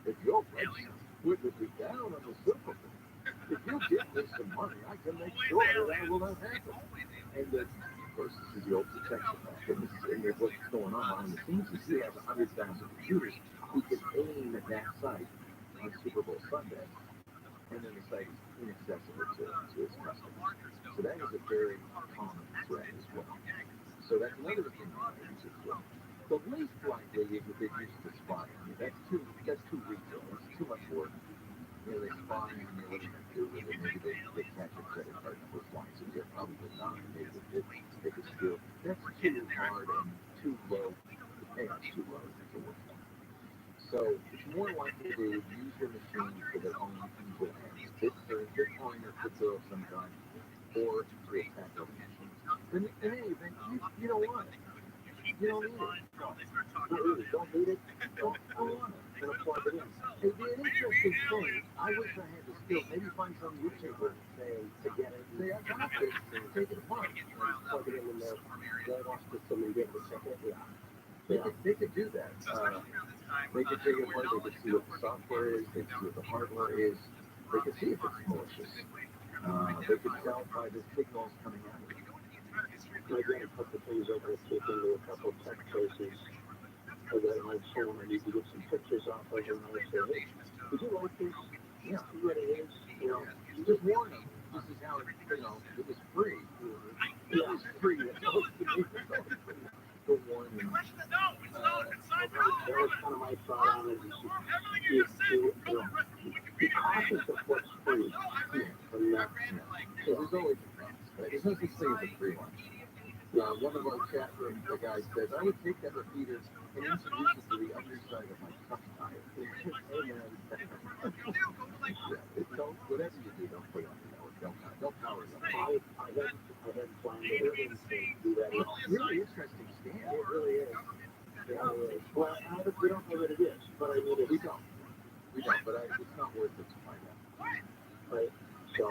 if your website would be down on the Super Bowl. If you give me some money, I can make sure that I will not happen. And then, of course, this is the old protection mechanism. And what's going on behind the scenes is he has 100,000 computers who can aim at that site on Super Bowl Sunday. And then the site is inaccessible to its customers. So that is a very common threat as well. So that's another thing that I use as well. The least likely is that they use to spy on you. That's too retail. That's too much work. You know, they spy on you, what are you going to do with it? Maybe they catch a credit card number flies and you're probably not. Maybe they could steal. That's too hard and too low. The payout's too low to work on. So it's more likely to use your machine for their own evil ends. Bitcoin or crypto of some kind, or to attack other machines. In any event, you don't want it. You don't need it. Don't need it. Don't want it. Gonna plug it in. It'd be an interesting thing. I wish I had the skill. Maybe find some YouTuber to get it. Say, I got this. Take it apart. Plug it in there. Watch the system and get the second. They could do that. They could take it apart. They could see what the software is. They could see what the hardware is. They could see if it's malicious. They could tell by the signals coming out of it. I got a couple things over to speak into a couple of tech cases. I got my phone. I need to get some pictures off of them. And I say, hey, would you like this? Yeah. See what it is? You know, just warn them. This is how it, it was free. It was free. It's supposed to be free. Go warn them. that was kind of my thought on it. Be cautious of what's free. And not, there's always a cost. There's no such thing as a free lunch. One of our chat room, the guy says, I would take that repeater and introduce it to the underside of my truck tire. Don't, whatever you do, don't put it on the network. Don't power it up. I hadn't planned it. Do that. It's really interesting scam. It really is. Well, we don't know what it is, but I mean, we don't, but it's not worth it to find out. Right. So,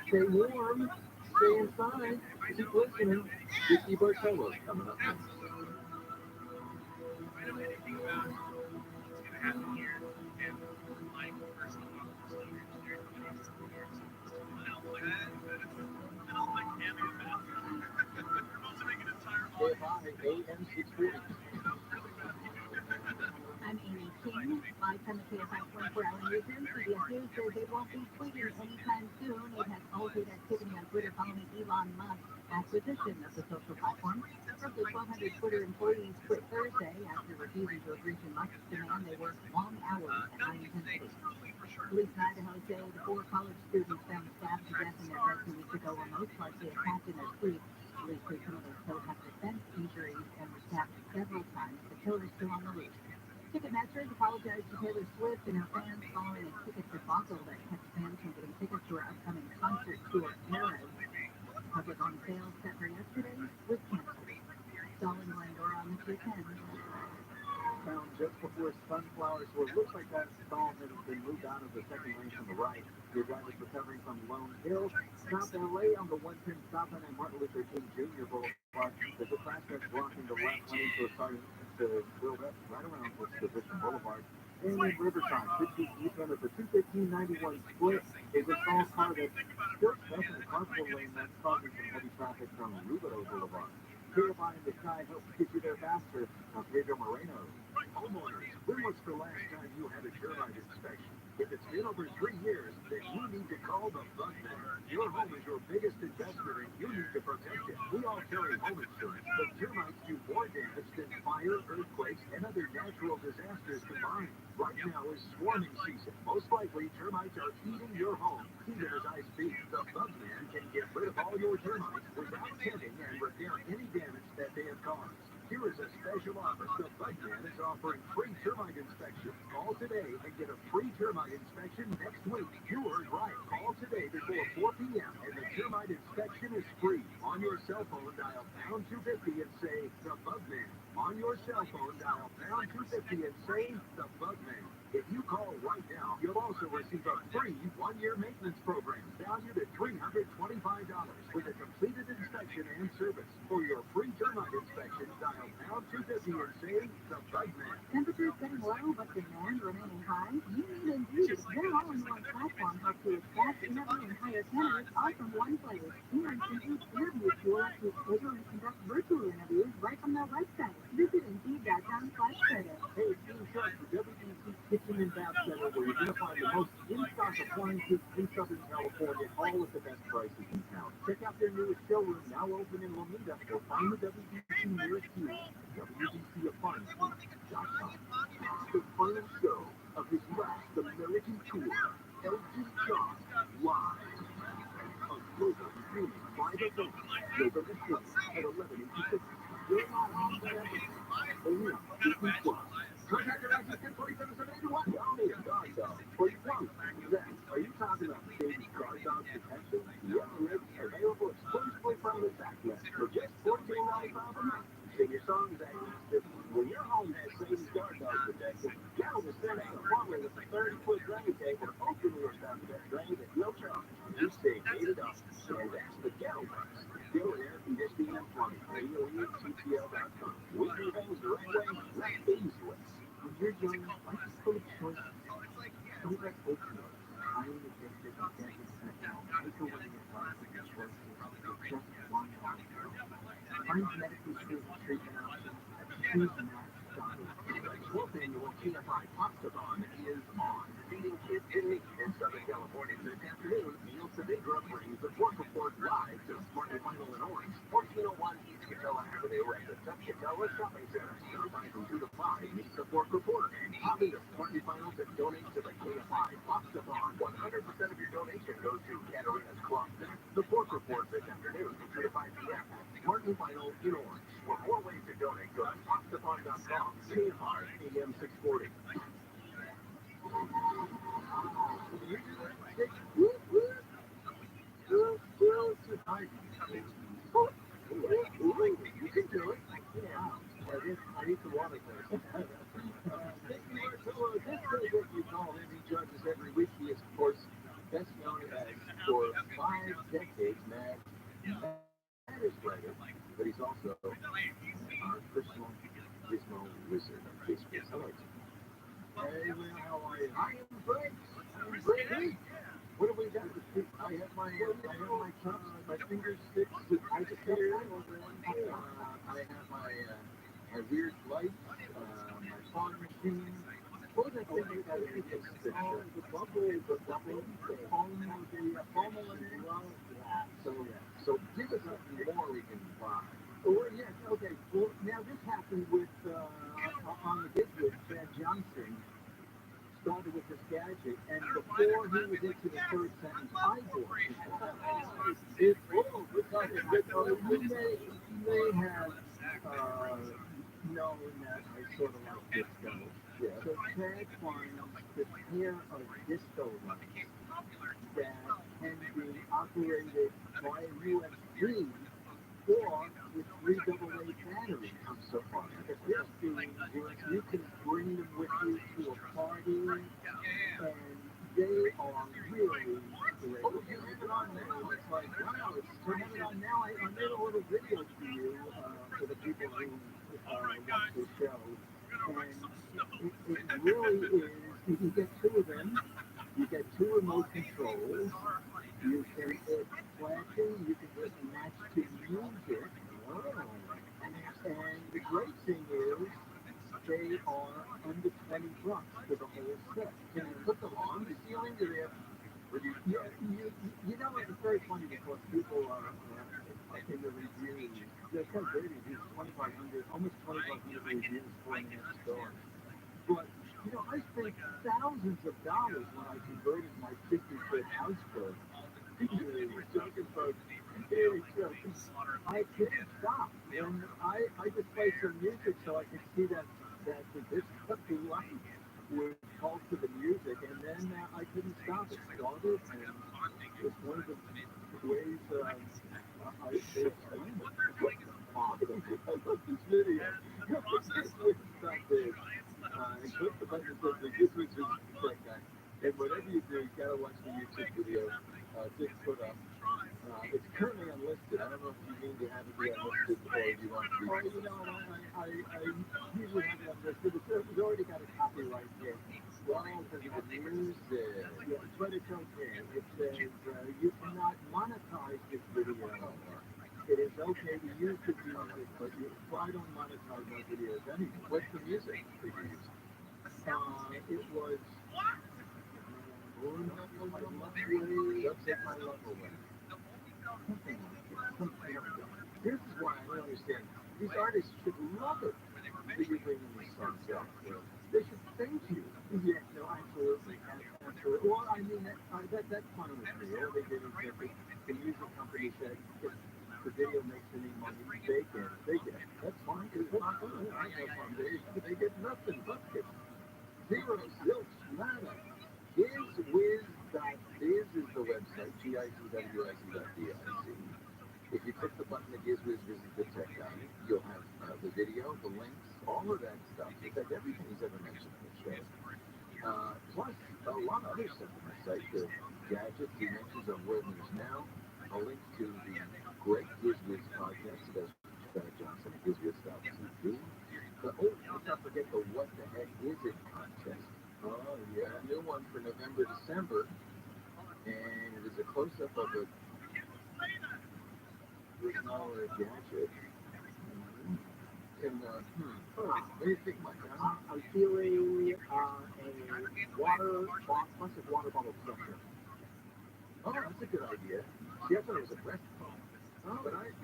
stay warm, stay inside, keep listening. Ricky Barcelo's coming up next. I know anything about what's going to happen here, and my personal engineering company for years. And I'll like camera bathroom. You're supposed to make an entire AM630. I'm Amy King, live from the KFI 24-hour newsroom. CBS News says they won't be tweeting anytime soon. It has altered activity on Twitter following Elon Musk's acquisition of the social platform. Roughly 1,200 Twitter employees quit Thursday after refusing to agree to Musk's demand they work long hours at high intensity. Police in Idaho say the 4 college students found stabbed to death in their bed 2 weeks ago were most likely attacked in their sleep. Police say some of those killed have defense injuries and were stabbed several times. The killer is still on the loose. Ticketmasters apologized to Taylor Swift and her fans following a ticket debacle that kept fans from getting tickets to her upcoming concert tour, Eras. Public on sale set for yesterday was canceled. Stalin Glendora on this weekend. Found just before sunflowers, well, it looks like that stall has been moved out of the second lane from the right. Your driver's recovering from Lone Hill. South LA on the 110 southbound and Martin Luther King Jr. Boulevard. There's a crash that's blocking the left lane, so it's starting to build up right around Position Boulevard. And in Riverside, 15 eastbound at the 215-91 split is a stalled car that's still stuck in the carpool lane that's causing some heavy traffic from Rubidoux Boulevard. Purifying the sky helps get you there faster. Now, Pedro Moreno. Homeowners, when was the last time you had a termite inspection? If it's been over 3 years, then you need to call the Bug Man. Your home is your biggest investment and you need to protect it. We all carry home insurance, but termites do more damage than fire, earthquakes, and other natural disasters combined. Right now is swarming season. Most likely, termites are eating your home, even as I speak. The Bug Man can get rid of all your termites without tending and repair any damage that they have caused. Here is a special offer. The Bug Man is offering free termite inspection. Call today and get a free termite inspection next week. You heard right. Call today before 4 p.m. and the termite inspection is free. On your cell phone, dial #250 and say, The Bug Man. On your cell phone, dial pound 250 and say the Bug Man. If you call right now, you'll also receive a free one-year maintenance program valued at $325 with a completed inspection and service. For your free termite inspection, dial pound 250 and say the Bug Man. Temperatures getting low, but demand remaining high? You need Indeed. Their all-in-one platform helps you attract, interview, and hire candidates all from one place. And Indeed's interview tool lets you schedule and conduct virtual interviews right from their website. Visit Indeed.com/credit. Hey, it's Dean Sharp for WDC Kitchen and Bath Center, where you're going to find the most in-stock appliances in Southern California, all at the best prices in town. Check out their newest showroom, now open in Lomita, or find the WDC nearest you. WDCappliances.com. The final show of his last American tour, Elton John Live. A global streaming live event, November 20th at 11:56. You're not wrong for that. Only on Disney Plus. Contact your agent at 4771. Y'all need a guard dog. For your phone. Zach, are you talking about baby guard dog protection? Yeah, Rick. Available exclusively from the Backlist for just $14.95 a month. Sing your songs, Zach. When your home has baby guard dog protection, Gal will send out a plumber with a 30-foot drain cable to open your stuff to that drain at no charge. Just save $80. And that's the Gal price. Go air conditioning and plumbing. RadioETTL.com. We do things the right way, not the easy way. When you're young, life is full of choices. Don't let oatmeal, highly addictive and deadly fentanyl take away your life and your choices with just one molecule. Find medically proven treatment options at choosematch.org. 12th annual TFI Pasta-Thon is on. Feeding kids in need in Southern California this afternoon. Meals Today Grub brings the Pork Report live to Martin Final in Orange, 1401 East Catella Avenue at the Catella Shopping Center. Sometime from 2 to 5, meet the Pork Report. Hobby of Martin Finals and donate to the KFI Pasta-Thon. 100% of your donation goes to Katarina's Club. The Pork Report this afternoon from 2 to 5 p.m. Martin Final in Orange. For more ways to donate, go to pastathon.com. KFI AM 640. You can do it. I need some water first. This is what you call him. He judges every week. He is, of course, best known as, for 5 decades, Matt is writer, but he's also our personal gizmo wizard on Facebook. Hello. Hey, man, how are you? I am great. Great. What have we got? I have my cups, my finger sticks. I just here. I have my weird light, my fog machine. What was I thinking that it is? The bubble, the foam eliminating. So give us something more we can buy. Oh, yes, okay. Well, now this happened with, on the gig with Chad Johnson. Started with this gadget, and before he was into the third sentence, I bought it. You may have known that I sort of like disco. Yeah. So Chad finds this pair of disco lights that can be operated by USB or with 3 AA batteries. So far, the best thing is you can bring them with you to a party, and they are really great. Oh, you have it on now. It's like, wow, you have it on now. I made a little video for you, for the people who watch the show. And it really is, you get 2 of them, you get 2 remote controls, you can hit flashing, you can hit match to music. And the great thing is, they are under $20 for the whole set. Can you put them on the ceiling? Do they have, you know, it's very funny because people are in the reviews. They're so great reviews, 2,500, almost 2,500 reviews for an store. But, you know, I spent thousands of dollars when I converted my 50-foot houseboat. We're joking, folks. I couldn't stop. And I just played some music so I could see that this light would call to the music, and then I couldn't stop. It started, and it's one of the ways I explain it. I love this video. This was not this. And click the button that says the This Was Visit the Tech Guy. And whatever you do, you gotta watch the YouTube video. Just put up. It's currently unlisted. I don't know if you mean to have it be unlisted or if you want to be. Oh, you know, I usually have it unlisted. It's already got a copyright hit. Well, because of the music. Yeah, but it's okay. It says you cannot monetize this video. It is okay to use the music, but I don't monetize my videos anymore. What's the music that you use? It was. Upset my love away. This is why I don't understand. These artists should love it that you're bringing these songs out. They should thank you. Yeah, no, absolutely. Absolutely. Well, I mean, that's fine with me. All they did is that the music company said if the video makes any money, they get it. That's fine. It's not good. I have fun. They get nothing but it. Zero, zilch, nada. Gizwiz.biz is the website, gizwiz.biz. If you click the button that Gizwiz Visit the Tech Guy, you'll have the video, the links, all of that stuff. In fact, everything he's ever mentioned in the show. Plus, a lot of other stuff on the site, the gadgets he mentions on World News Now, a link to the great Gizwiz podcast that does Johnson at gizwiz.tv. Let's not forget the What the Heck Is It contest. Oh, yeah, a new one for November, December, and it is a close-up of a smaller gadget. And, what do you think, Mike? I'm feeling a plastic water bottle crusher. Oh, that's a good idea. See, I thought it was a breast pump. Oh, but it's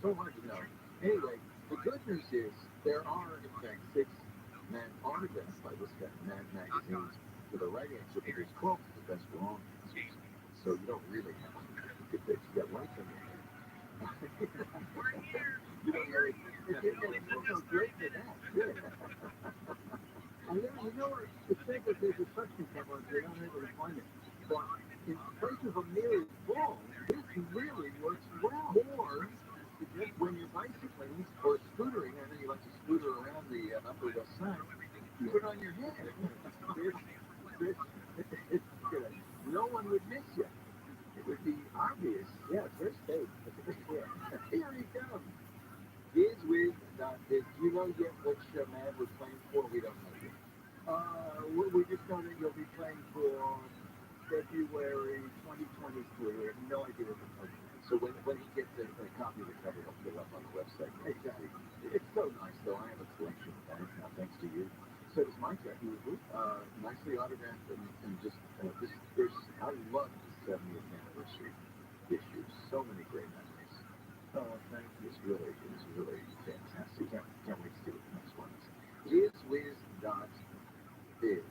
so hard to know. Anyway, the good news is there are, in fact, 6 man autographs by this guy, Mad Magazines, for the right answer, because 12 is the best wrong answers. So you don't really have to get this. You got life in your head. You don't really. It's so great for that. Good. You know what? It says that there's a suction cup on there. I'm able to find it. But in places of nearly full, this really works well. Or when you're bicycling or scootering, I know you like to scooter around the Upper West Side, you put it on your head. It's good. No one would miss you. It would be obvious. Yeah, it's very safe. Here he comes. Gizwiz.biz. Do you know yet which man we're playing for? We don't know yet. We just know that you'll be playing for February 2023. We have no idea what the plan is. So when he gets a copy of the cover, he'll put it up on the website. Exactly. It's so nice, though. I have a collection of that now, thanks to you. So does Mike. Nicely autographed and just I love the 70th anniversary issue. So many great memories. Oh, thank you. It's really fantastic. Can't wait to see what the next one is. Gizwiz.biz.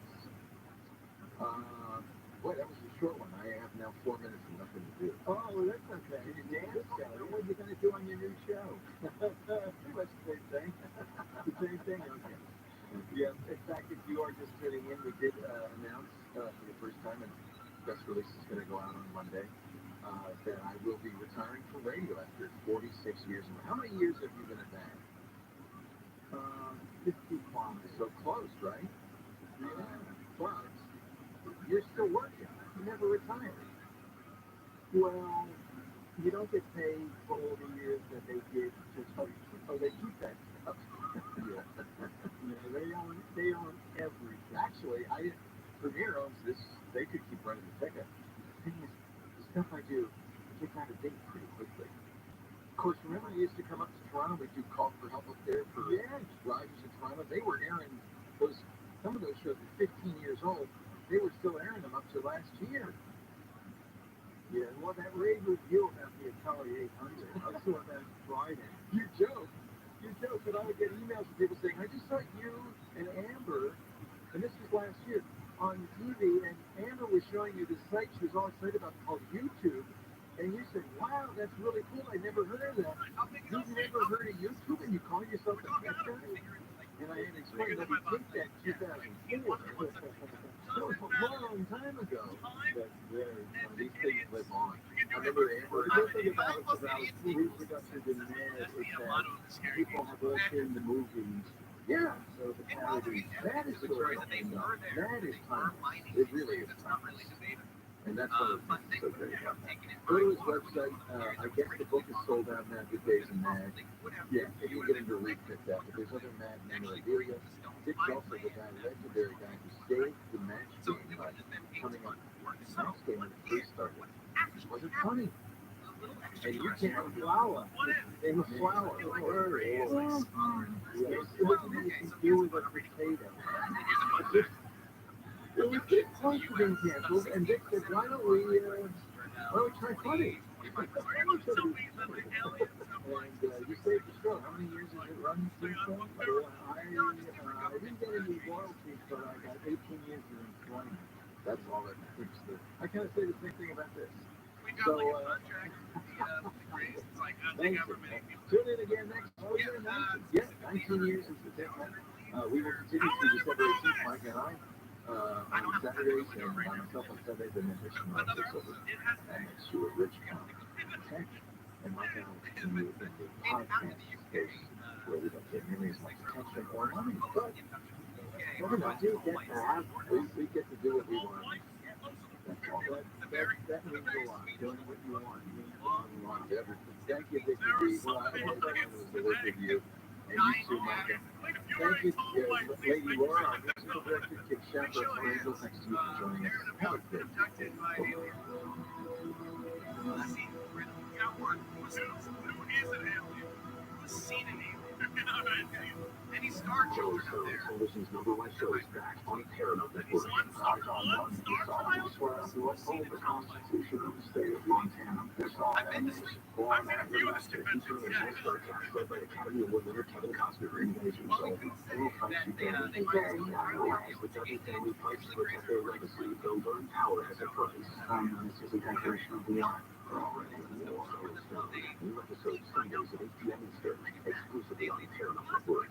Boy, that was a short one. I have now 4 minutes and nothing to do. Oh, well, that's okay. You dance, what are you going to do on your new show? Pretty much the same thing. The same thing, okay. Yeah, in fact, if you are just tuning in, we did announce for the first time, and press release is going to go out on Monday, that I will be retiring from radio after 46 years. How many years have you been at that? 55. So close, right? But you're still working. You never retired. Well, you don't get paid for all the years that they did. They keep that stuff. They own everything. Actually, Premier owns this. They could keep running the ticket. The thing is, the stuff I do gets out of date pretty quickly. Of course, remember I used to come up to Toronto. We'd do Call for Help up there for riders in Toronto. They were airing some of those shows at 15 years old. They were still airing them up to last year. Yeah, well, that rave review about the Atari 800, I saw that Friday. You joke, but I would get emails from people saying, I just saw you and Amber, and this was last year, on TV, and Amber was showing you this site she was all excited about called YouTube, and you said, wow, that's really cool, I never heard of that. You've never heard of YouTube, and you call yourself a tech guy? And I had explained that we taped that in 2004. That was a long time ago. That's very funny. These things live on. remember the good thing about police reductions in there is that people have all seen the movies. Yeah, so the parody, that is sort of thing. That is timeless. It really is timeless. And that's one of the things so great about that. Go to his website. I guess the book is sold out now these days in Mag. Yeah, if you get into read that, but there's other Mag memorabilia. Dick also the guy, legendary guy who saved the match game by coming up with the match game when it first started. Was it funny? And you can't flour. In the flour. It wasn't anything to do with a potato. It was getting close to being canceled, and Dick said, why don't we try funny? And you saved the show. How many years has it run since then? I didn't get any royalties, but I got 18 years of employment. That's all that matters. I kind of say the same thing about this. So, thanks. Tune in again next. Oh, yeah, 19 years since the deadline. We will continue through December 18th, Mike and I. On Saturdays and by myself on Sundays, and then there's some others over next to a rich tech. And Mike and I will continue in the podcast space where we don't get nearly as much attention or money, but we do get to have, we get to do what we want. That's all. That means a lot. Doing what you want means a lot. Everything. Thank you, Dick. Well, I hope that was the work of you. And you too, Micah. Thank you, Lady Laura, our musical director, Kid Shepherd, and Angel. Thanks to you for joining us. Have a great day. Any Star Children out there? Television's number one show is back on Paramount Network. The Constitution of the state of Montana. I've been to sleep. I've been a few of the conventions. Led by Academy Award winner Kevin Costner and his result. With every family fights to protect their legacy, they'll learn power has a purpose. This is a declaration of war. New episodes Sundays at 8 p.m. Eastern, exclusively on Paramount Network.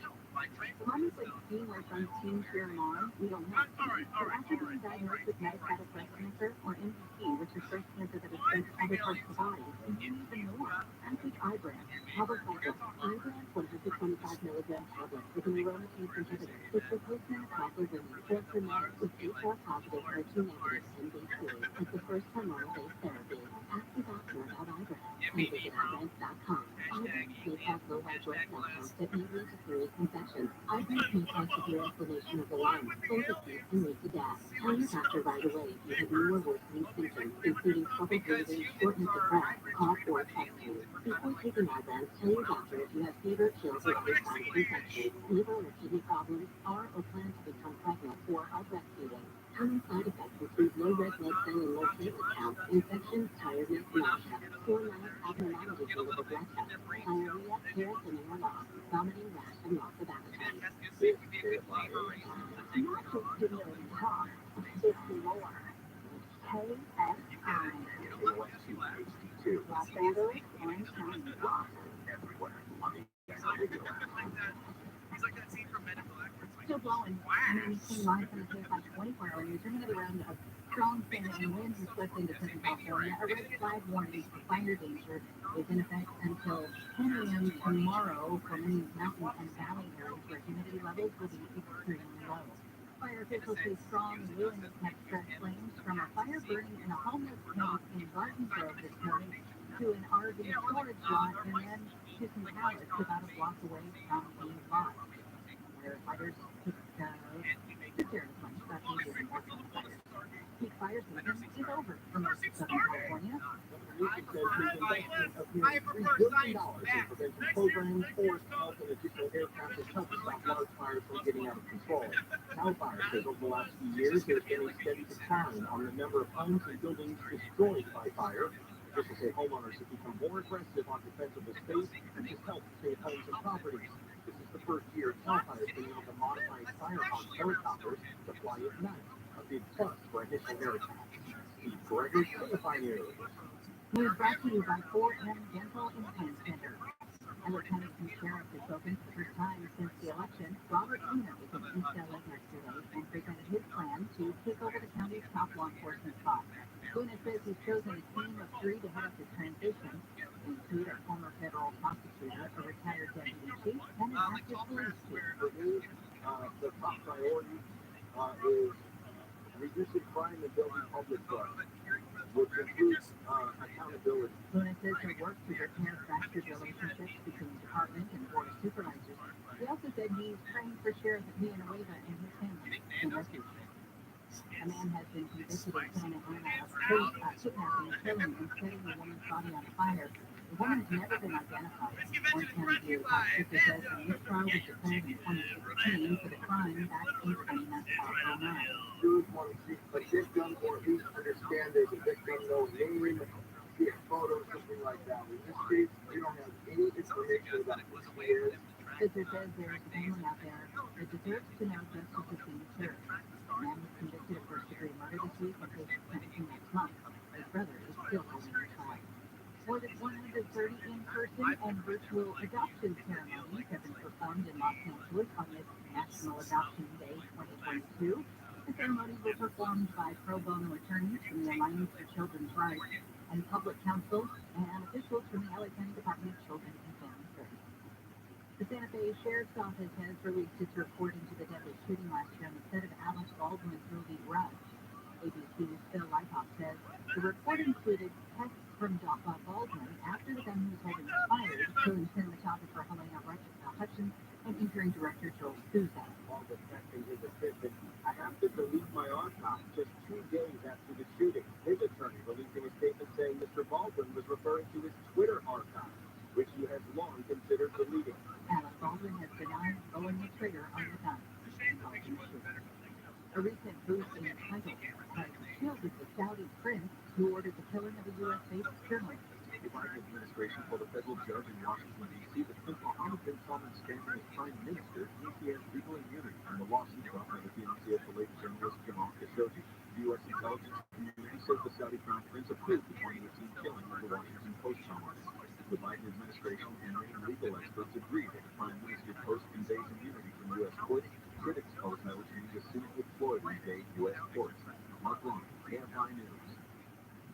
Moments like seeing our son's teen cheer him on, we don't know. But after being diagnosed with metastatic breast cancer, or MBC, which is breast cancer that affects other parts of the body, we need even more. I take iBrand, Palbociclib. iBrand 125 milligram tablet with an aromatase inhibitor. It's for postmenopausal women or for men with HR positive, HER2 negative, MBC. It's the first hormonal-based therapy. Ask your doctor about iBrand and visit iBrand.com. iBrand may cause low white blood cell counts that may lead to serious infections. iBrand may cause severe inflammation of the lungs, emphysema, and lead to death. Tell your doctor right away if you have new or worsening symptoms, including trouble breathing, shortness of breath, cough, or chest pain. Before taking iBrand, tell your doctor if you have fever, chills, or other signs of infection, liver or kidney problems, are or plan to become pregnant, or are breastfeeding. Common side effects include low red blood cell and low platelet count, infection, tiredness, nausea, sore mouth, abnormalities in liver blood tests, diarrhea, keratosis or loss, vomiting, rash, and loss of appetite. Not just give it a talk, it's more. KSI. Los Angeles, Orange County. Still blowing. I mean, you've seen lines in the past like 24 hours. You're going to get around a strong wind and winds and swept into Southern California. A red flag warning for fire danger is in effect until 10 a.m. tomorrow for many mountain and valley areas where humidity levels will be extremely low. Fire officials say strong winds have spread flames from a fire burning in a homeless camp in Garden Grove this morning to an RV storage lot and then to some pallets about a block away from the lot. Firefighters took care of much stuff needed in working the fires. Peak fire season is over for most of Southern California. $3 billion in prevention programs, forest health, and additional air traffic help stop large fires from getting out of control. Cal Fire says over the last few years, there's been a steady decline on the number of homes and buildings destroyed by fire. Officials say homeowners have become more aggressive on defensible space and just help save homes and properties. This is the first year Cal Fire has been able to modify its Firehawk helicopters to fly at night, a big plus for initial air attack. Steve Gregory, Certified News. News brought to you by 4M Dental Implant Center. Iowa County Sheriff has spoken for the first time since the election. Robert Eno was in East LA yesterday and presented his plan to take over the county's top law enforcement spot. Luna says he's chosen a team of 3 to head up the transition. They include a former federal prosecutor, a retired deputy chief, and an active police chief. For me, the top priority is reducing crime and building public trust, which includes accountability. Luna says he'll work to repair fractured relationships between department and board of supervisors. He also said he's praying for Sheriff Villanueva and his family in refuge. A man has been convicted in Santa Ana of kidnapping, killing, and setting a woman's body on fire. The woman has never been identified. One county DA prosecutor says a new trial was declared in 2016 for the crime back in 2009. Jurors want to see a victim or at least understand there's a victim, no name, see a photo, something like that. In this case, we don't have any information about who he is. Sister says there's a family out there that deserves to know justice is being served. The man was convicted of first-degree murder this week and faces sentencing next month. His brother is still holding his trial. More than 130 in-person and virtual adoption ceremonies have been performed in Los Angeles on this National Adoption Day 2022. The ceremonies were performed by pro bono attorneys from the Alliance for Children's Rights and public counsel and officials from the LA County Department of Children and Family Services. The Santa Fe Sheriff's Office has released its report into the deadly shooting last year on the set of Alec Baldwin's movie Rush. ABC's Phil Lykoff says the report included text from Baldwin after the gun was holding was fired, killing cinematographer Helena Hutchins and injuring director Joel Souza. While defending his assistant, I have to delete my archive just 2 days after the shooting. His attorney releasing a statement saying Mr. Baldwin was referring to his Twitter archive, which he has long considered deleting. Alec Baldwin has denied pulling the trigger on the gun. A recent boost in the title has shielded the Saudi prince who ordered the killing of a U.S.-based journalist. The Biden administration told a federal judge in Washington, D.C. that Prince Mohammed bin Salman's standing as prime minister means he has legal immunity from the lawsuit brought by the fiancé of the late journalist Jamal Khashoggi. The U.S. intelligence community says the Saudi crown prince approved the 2018 killing of the Washington Post journalist. The Biden administration and many legal experts agree that the prime minister post-conveys immunity from U.S. courts. Critics also know which means a suit with Florida invade U.S. courts. Mark Long, KFI News.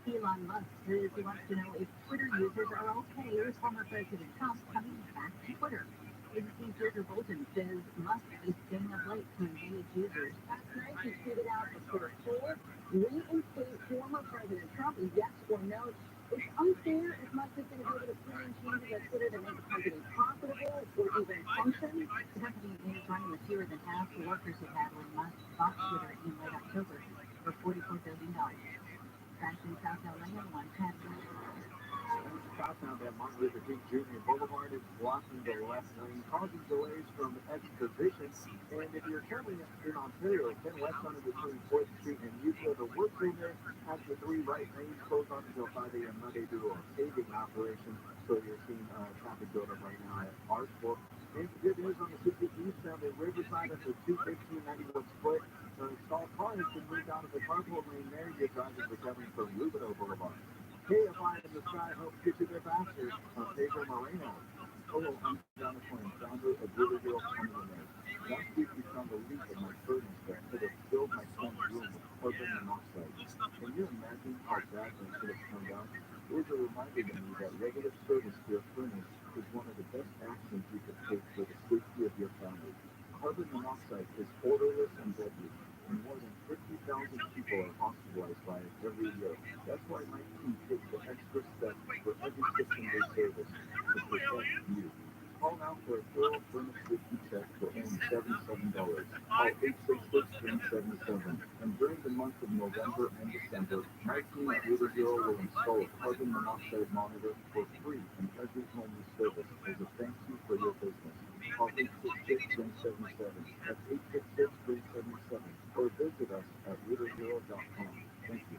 Elon Musk says he wants to know if Twitter users are okay with former President Trump coming back to Twitter. ABC's Roger Bolton says Musk is staying up late to engage users. Last night he tweeted out a Twitter poll: reinstate former President Trump, yes or no. It's unclear if Musk is going to be able to put in changes at Twitter that make the company profitable or even function. The company is running with fewer than half the workers it had when Musk bought Twitter in late October for $44 billion. Back in South LA, one Pat Southbound at Martin Luther King Jr. Boulevard is blocking the left lane, causing delays from exposition. And if you're traveling in Ontario, 10 west on between 4th Street and Euclid, the work there has the 3 right lanes closed off until 5 a.m. Monday due to a paving operation. So you're seeing traffic build up right now at Archbourg. And good news on the 50 eastbound at Riverside at the 215-91 split. The stalled car has been moved out of the carpool lane there. Your drivers recovering from Rubidoux Boulevard. KFI in the Sky helps get you there faster. Pedro Moreno. Hello, I'm Jonathan Quinn, founder of Riverville Plumbing. Last week we found a leak in my furnace that could have filled my son's room with carbon monoxide. Can you imagine how bad that could have turned out? It was a reminder to me that regular service to your furnace is one of the best actions you can take for the safety of your family. Carbon monoxide is odorless and deadly, and more than 50,000 people are hospitalized by it every year. That's why my team takes the extra steps for every system they service to protect you. Call now for a thorough furnace safety check for only $77. Call 866-377. And during the month of November and December, my team at Riverville will install a carbon monoxide monitor for free in every home we service as a thank you for your business. Call 866-377. That's 866-377. Or visit us at riverville.com. Thank you.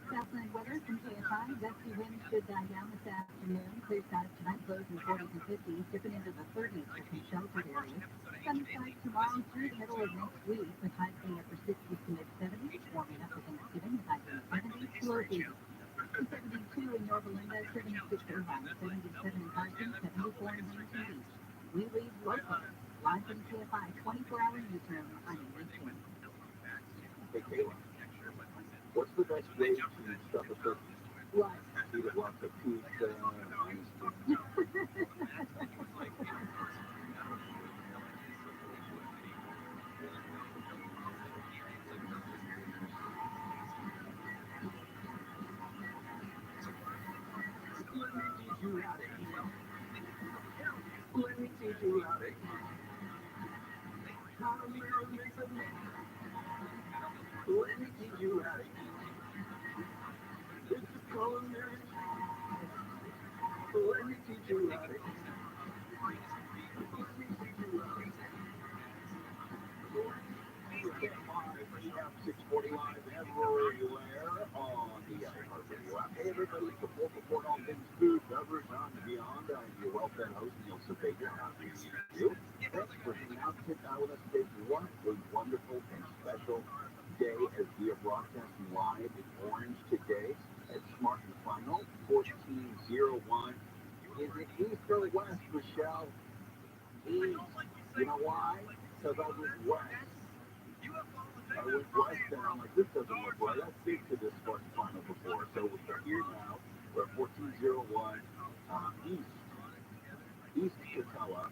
Southland weather from KFI. Gusty winds should die down this afternoon. Clear skies tonight, lows in 40s and 50s, dipping into the 30s for some sheltered areas. Sunny skies tomorrow through the middle of next week, with highs being upper 60s to mid 70s, warming up for Thanksgiving, with highs in the 70s to low 80s. 72 in Yorba Linda, 76 in Irvine, 77 in Carson, 74 in Huntington Beach. We lead locally. Live from KFI 24-hour newsroom on YouTube. Hey, Kayla, what's the best way to stuff a turkey? What? Feed it lots of pizza, ice cream. Let me teach you how to eat. How to make a meal. Let me teach you how to eat. It's a culinary. Let me teach you how to eat. We have 645 everywhere on the iHeartRadio app. Hey, everybody, it's the fourth all things food, beverage, on and beyond. I'm your well-fed host, Neil Sabega. Happy to see you. Thanks for hanging out, sitting out with us today. What a wonderful and special day as we are broadcasting live in Orange today at Smart and Final 1401. Is it east or west, Michelle? East. You know why? Because I was west. I was west, and I'm like, this doesn't look right. I've been to this Smart and Final before. So we're here now. We're at 1401 East Catella.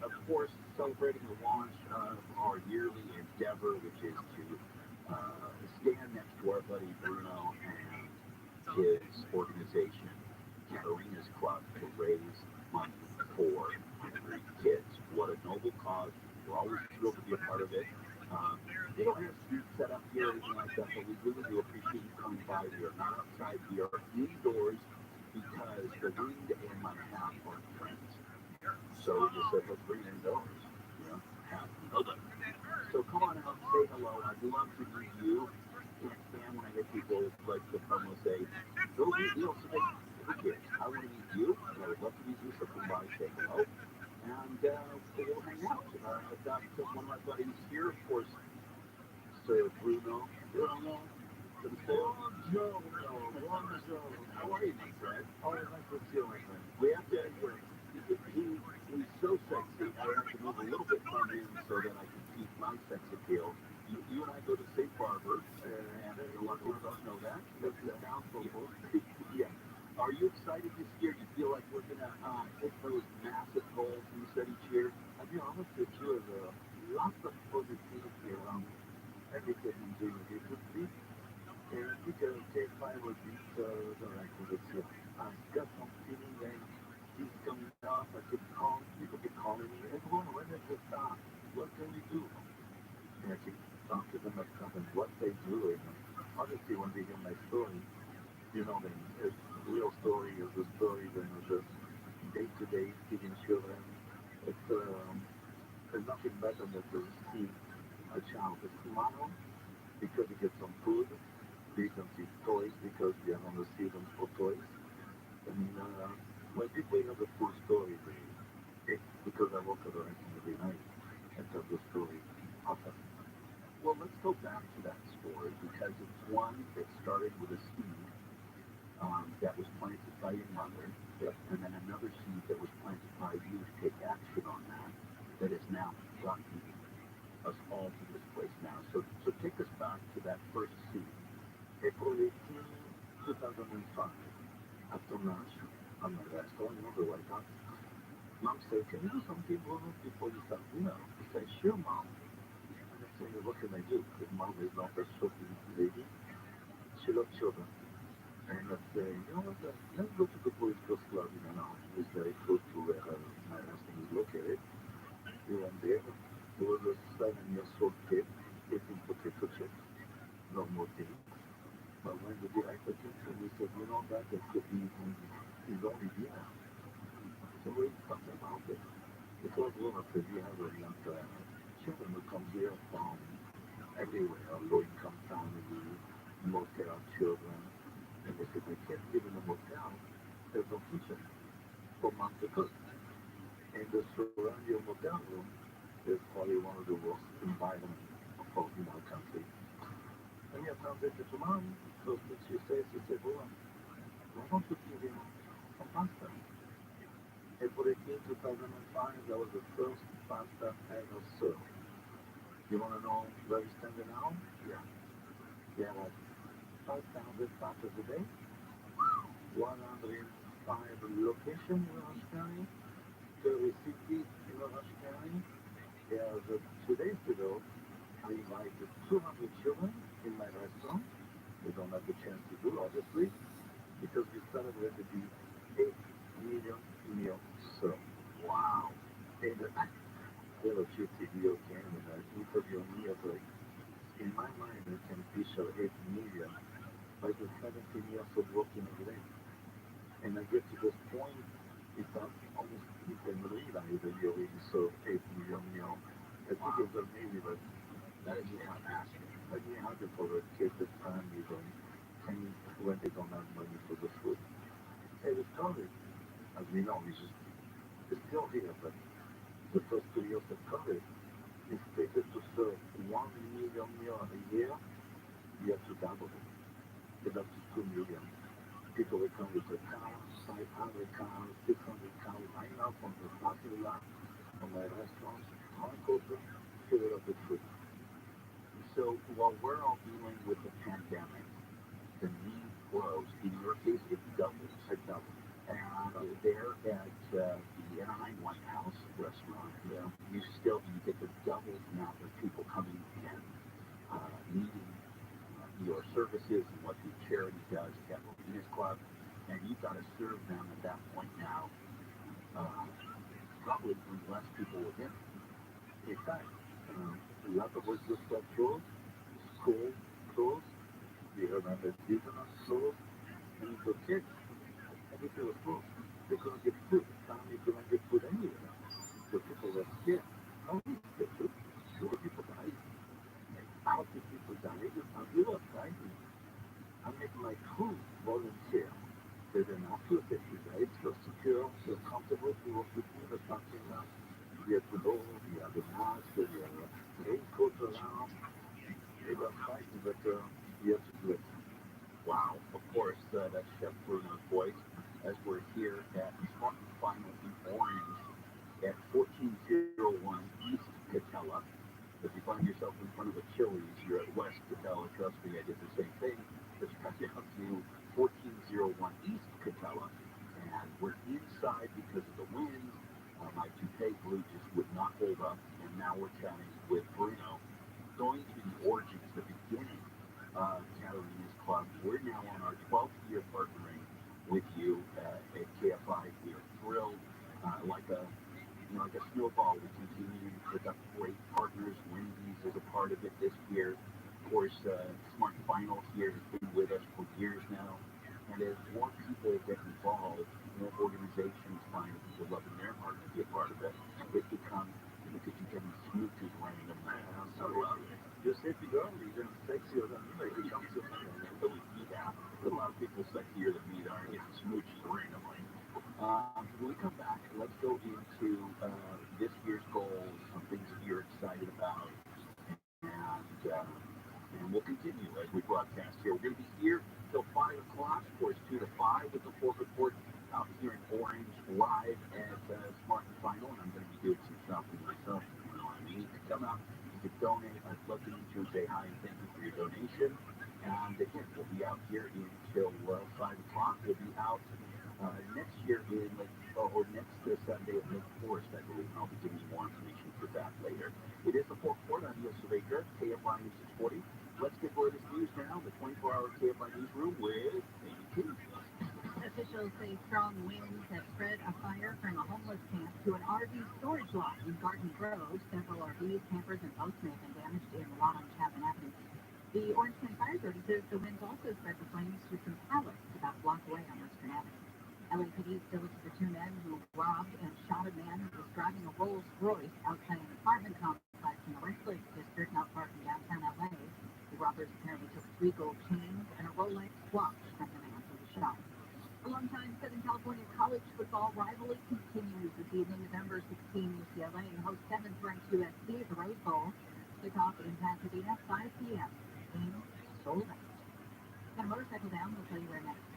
Of course, celebrating the launch of our yearly endeavor, which is to stand next to our buddy Bruno and his organization, Katarina's Club, to raise money for hungry kids. What a noble cause. We're always thrilled to be a part of it. We don't have seats set up here or anything like that, but we really do appreciate you coming by. We are not outside. We are indoors because the wind and my hat aren't friends. So we just said, let's bring it indoors. You know, so come on out, say hello. I'd love to meet you. Can't stand when I hear people like the promo say, go meet Neil Sabega. Who cares? I want to meet you, and I would love to meet you. So come by, say hello, and we'll hang out. I've got one of my buddies here, of course, Sir Bruno. Bruno. Joe. How are you, my friend? Oh, nice to see you, my friend. We have to. He's so sexy. I have to move a little bit from him so that I can keep my sex appeal. You and I go to St. Barbara, and a lot of us know that. That's the town football. Yeah. Are you excited this year? You feel like we're gonna hit those massive goals we set each year? I'll be honest with you, there's lots of positivity around everything I'm doing recently. And I think take 5 or 6 the record this year. I've got some feeling that it's coming up. I keep calling, people keep calling me. Everyone, when is this start? What can we do? And I keep talking to them about what they do. And obviously, when they hear my story, you know, then it's a real story is a story, then it's just day-to-day feeding children. It's there's nothing better than to see a child with smile because he gets some food. They can see toys because we are going to see them for toys. And when people hear the full story, it's because I work at the restaurant every night and tell the story often. Well, let's go back to that story because it's one that started with a seed that was planted by your mother, and then another seed that was planted by you to take action on that has now gotten us all to this place now. So take us back to that first seed. April 18, 2005, after lunch, I'm at the restaurant, you know, the white house. Mom said, can you do something before you start dinner? I said, sure, Mom. And I said, what can I do? Because Mom is not a shopping lady. She loves children. And I said, you know what, let's go to the Police Coast Club in an hour. It's very close to where my restaurant is located. We went there. There was a 7-year-old kid eating potato chips. Normal thing. But when the director came to me, he said, you know that could be his only dinner. So we talked about it. It was one of the we have a young children who come here from everywhere, low-income family, motel children. And they said, they can't live in a motel. There's no kitchen for mom to cook. And the surrounding motel room is probably one of the worst environments in our country. And he contacted to mom, so she said, well, why don't you give him some pasta? And for the kid, 2005, that was the first pasta ever served. You want to know where we stand now? Yeah. We have 5,000 pastas a day, 105 locations in Orange County, 30 cities in Orange County. As 2 days ago, I invited 200 children in my restaurant. They don't have the chance to do, obviously, because we celebrated the 8 million meals served. Wow. And they were cute video game and each of your meals, like, in my mind, I can picture 8 million, like the 17 years of working every day. And I get to this point, it's almost, you can realize that you already served 8 million meals. I think it's amazing, but that is happy. That is happy for the kids, the families, and things when they don't have money for the food. And it's COVID, as we know, it's still here, but the first 2 years of COVID, expected to serve 1 million meals a year, you have to double it. It's up to 2 million. People will come with a car, 500 cars, 600 cars, line up on the parking lot of my restaurant, hard open, fill it up with food. So while we're all dealing with the pandemic, the need grows. In your case, it doubles. It doubles. And there at the Anaheim White House restaurant, you get the double amount of people coming in, needing your services and what the charity does, Capital Venus Club, and you've got to serve them at that point now. Probably when less people within. In fact, a lot of work with that clothes, school clothes, you remember business clothes, and for kids, everything was closed. They couldn't get food. Family couldn't get food anywhere. So people were scared. How do you get food? More people died. How did people die? I grew up dying. I make my crew volunteer. They didn't have to get food. It's so secure, so comfortable to work with me. There's nothing else. We have to go, we have the mask, we have the raincoat around. They were fighting, but we have to do it. Wow, of course, that's Chef Bruno's voice as we're here at Smart Final in Orange at 1401 East Catella. If you find yourself in front of a Chili's, you're at West Catella. Trust me, I did the same thing. Let's cut down to 1401 East Catella. And we're inside because of the wind. My toupee glue just would not hold up. And now we're chatting with Bruno, going to the origins, the beginning of Catalina's Club. We're now on our 12th year partnering with you at KFI. We are thrilled, like a snowball. We continue with our great partners. Wendy's is a part of it this year. Of course, Smart Final here has been with us for years now. And as more people get involved, more organizations find people loving their heart to be a part of it. It becomes, because you get these smooches randomly. So just if you go, you're sexier than me. It becomes a a lot of people sexier than me are getting smooches randomly. When we come back, let's go into this year's goals, some things that you're excited about, and we'll continue as we broadcast here. We're going to be here till 5 o'clock, of course, 2 to 5 with the Fourth Report out here in Orange, live at Smart and Final, and I'm going to be doing some shopping myself. You know, I need to come out, you can donate. I'd love to meet you and say hi and thank you for your donation. And again, we'll be out here until 5 o'clock. We'll be out next year in or next Sunday at Lake Forest, I believe. I'll be giving you more information for that later. It is the Fourth Report. I'm Neil Surveyor, KFI News 640. Let's get latest news now. The 24-hour KFI newsroom with Amy. Officials say strong winds have spread a fire from a homeless camp to an RV storage lot in Garden Grove. Several RVs, campers, and boats may have been damaged in Long Chapman Avenue. The Orange County Fire Authority says the winds also spread the flames to some pallets about a block away on Western Avenue. LAPD still looking for 2 men who robbed and shot a man who was driving a Rolls Royce outside an apartment complex in the Westlake district not far from downtown LA. The robbers apparently took 3 gold chains and a Rolex watch from the man who was shot. A longtime Southern California college football rivalry continues this evening. November 16, UCLA hosts 7th-ranked USC at the Rose Bowl. Kickoff in Pasadena, 5 p.m. Game sold out. Got a motorcycle down. We'll tell you where next.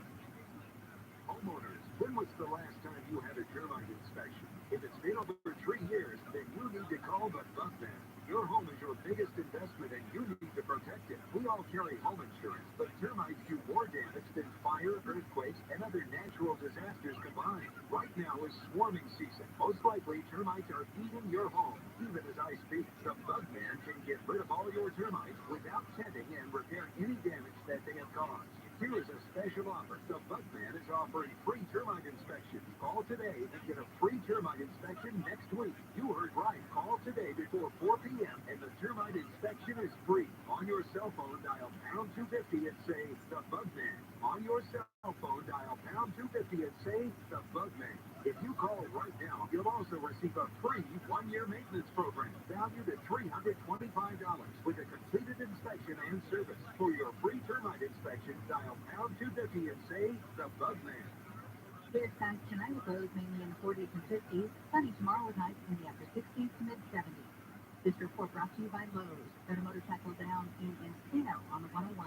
Homeowners, when was the last time you had a termite inspection? If it's been over 3 years, then you need to call the Bug Man. Your home is your biggest investment and you need to protect it. We all carry home insurance, but termites do more damage than fire, earthquakes, and other natural disasters combined. Right now is swarming season. Most likely, termites are eating your home, even as I speak. The Bug Man can get rid of all your termites without tenting and repair any damage that they have caused. Here is a special offer. The Bug Man is offering free termite inspection. Call today and get a free termite inspection next week. You heard right. Call today before 4 p.m. and the termite inspection is free. On your cell phone, dial pound 250 and say The Bug Man. On your cell phone, dial pound 250 and say The Bug Man. If you call right now, you'll also receive a free 1-year maintenance program valued at $325 with a completed inspection and service. For your free termite inspection, dial pound 250 and say The Bug Man. Clear skies tonight with lows mainly in the 40s and 50s. Sunny tomorrow with highs in the upper 60s to mid-70s. This report brought to you by Lowe's. Got a motorcycle down in Encino on the 101.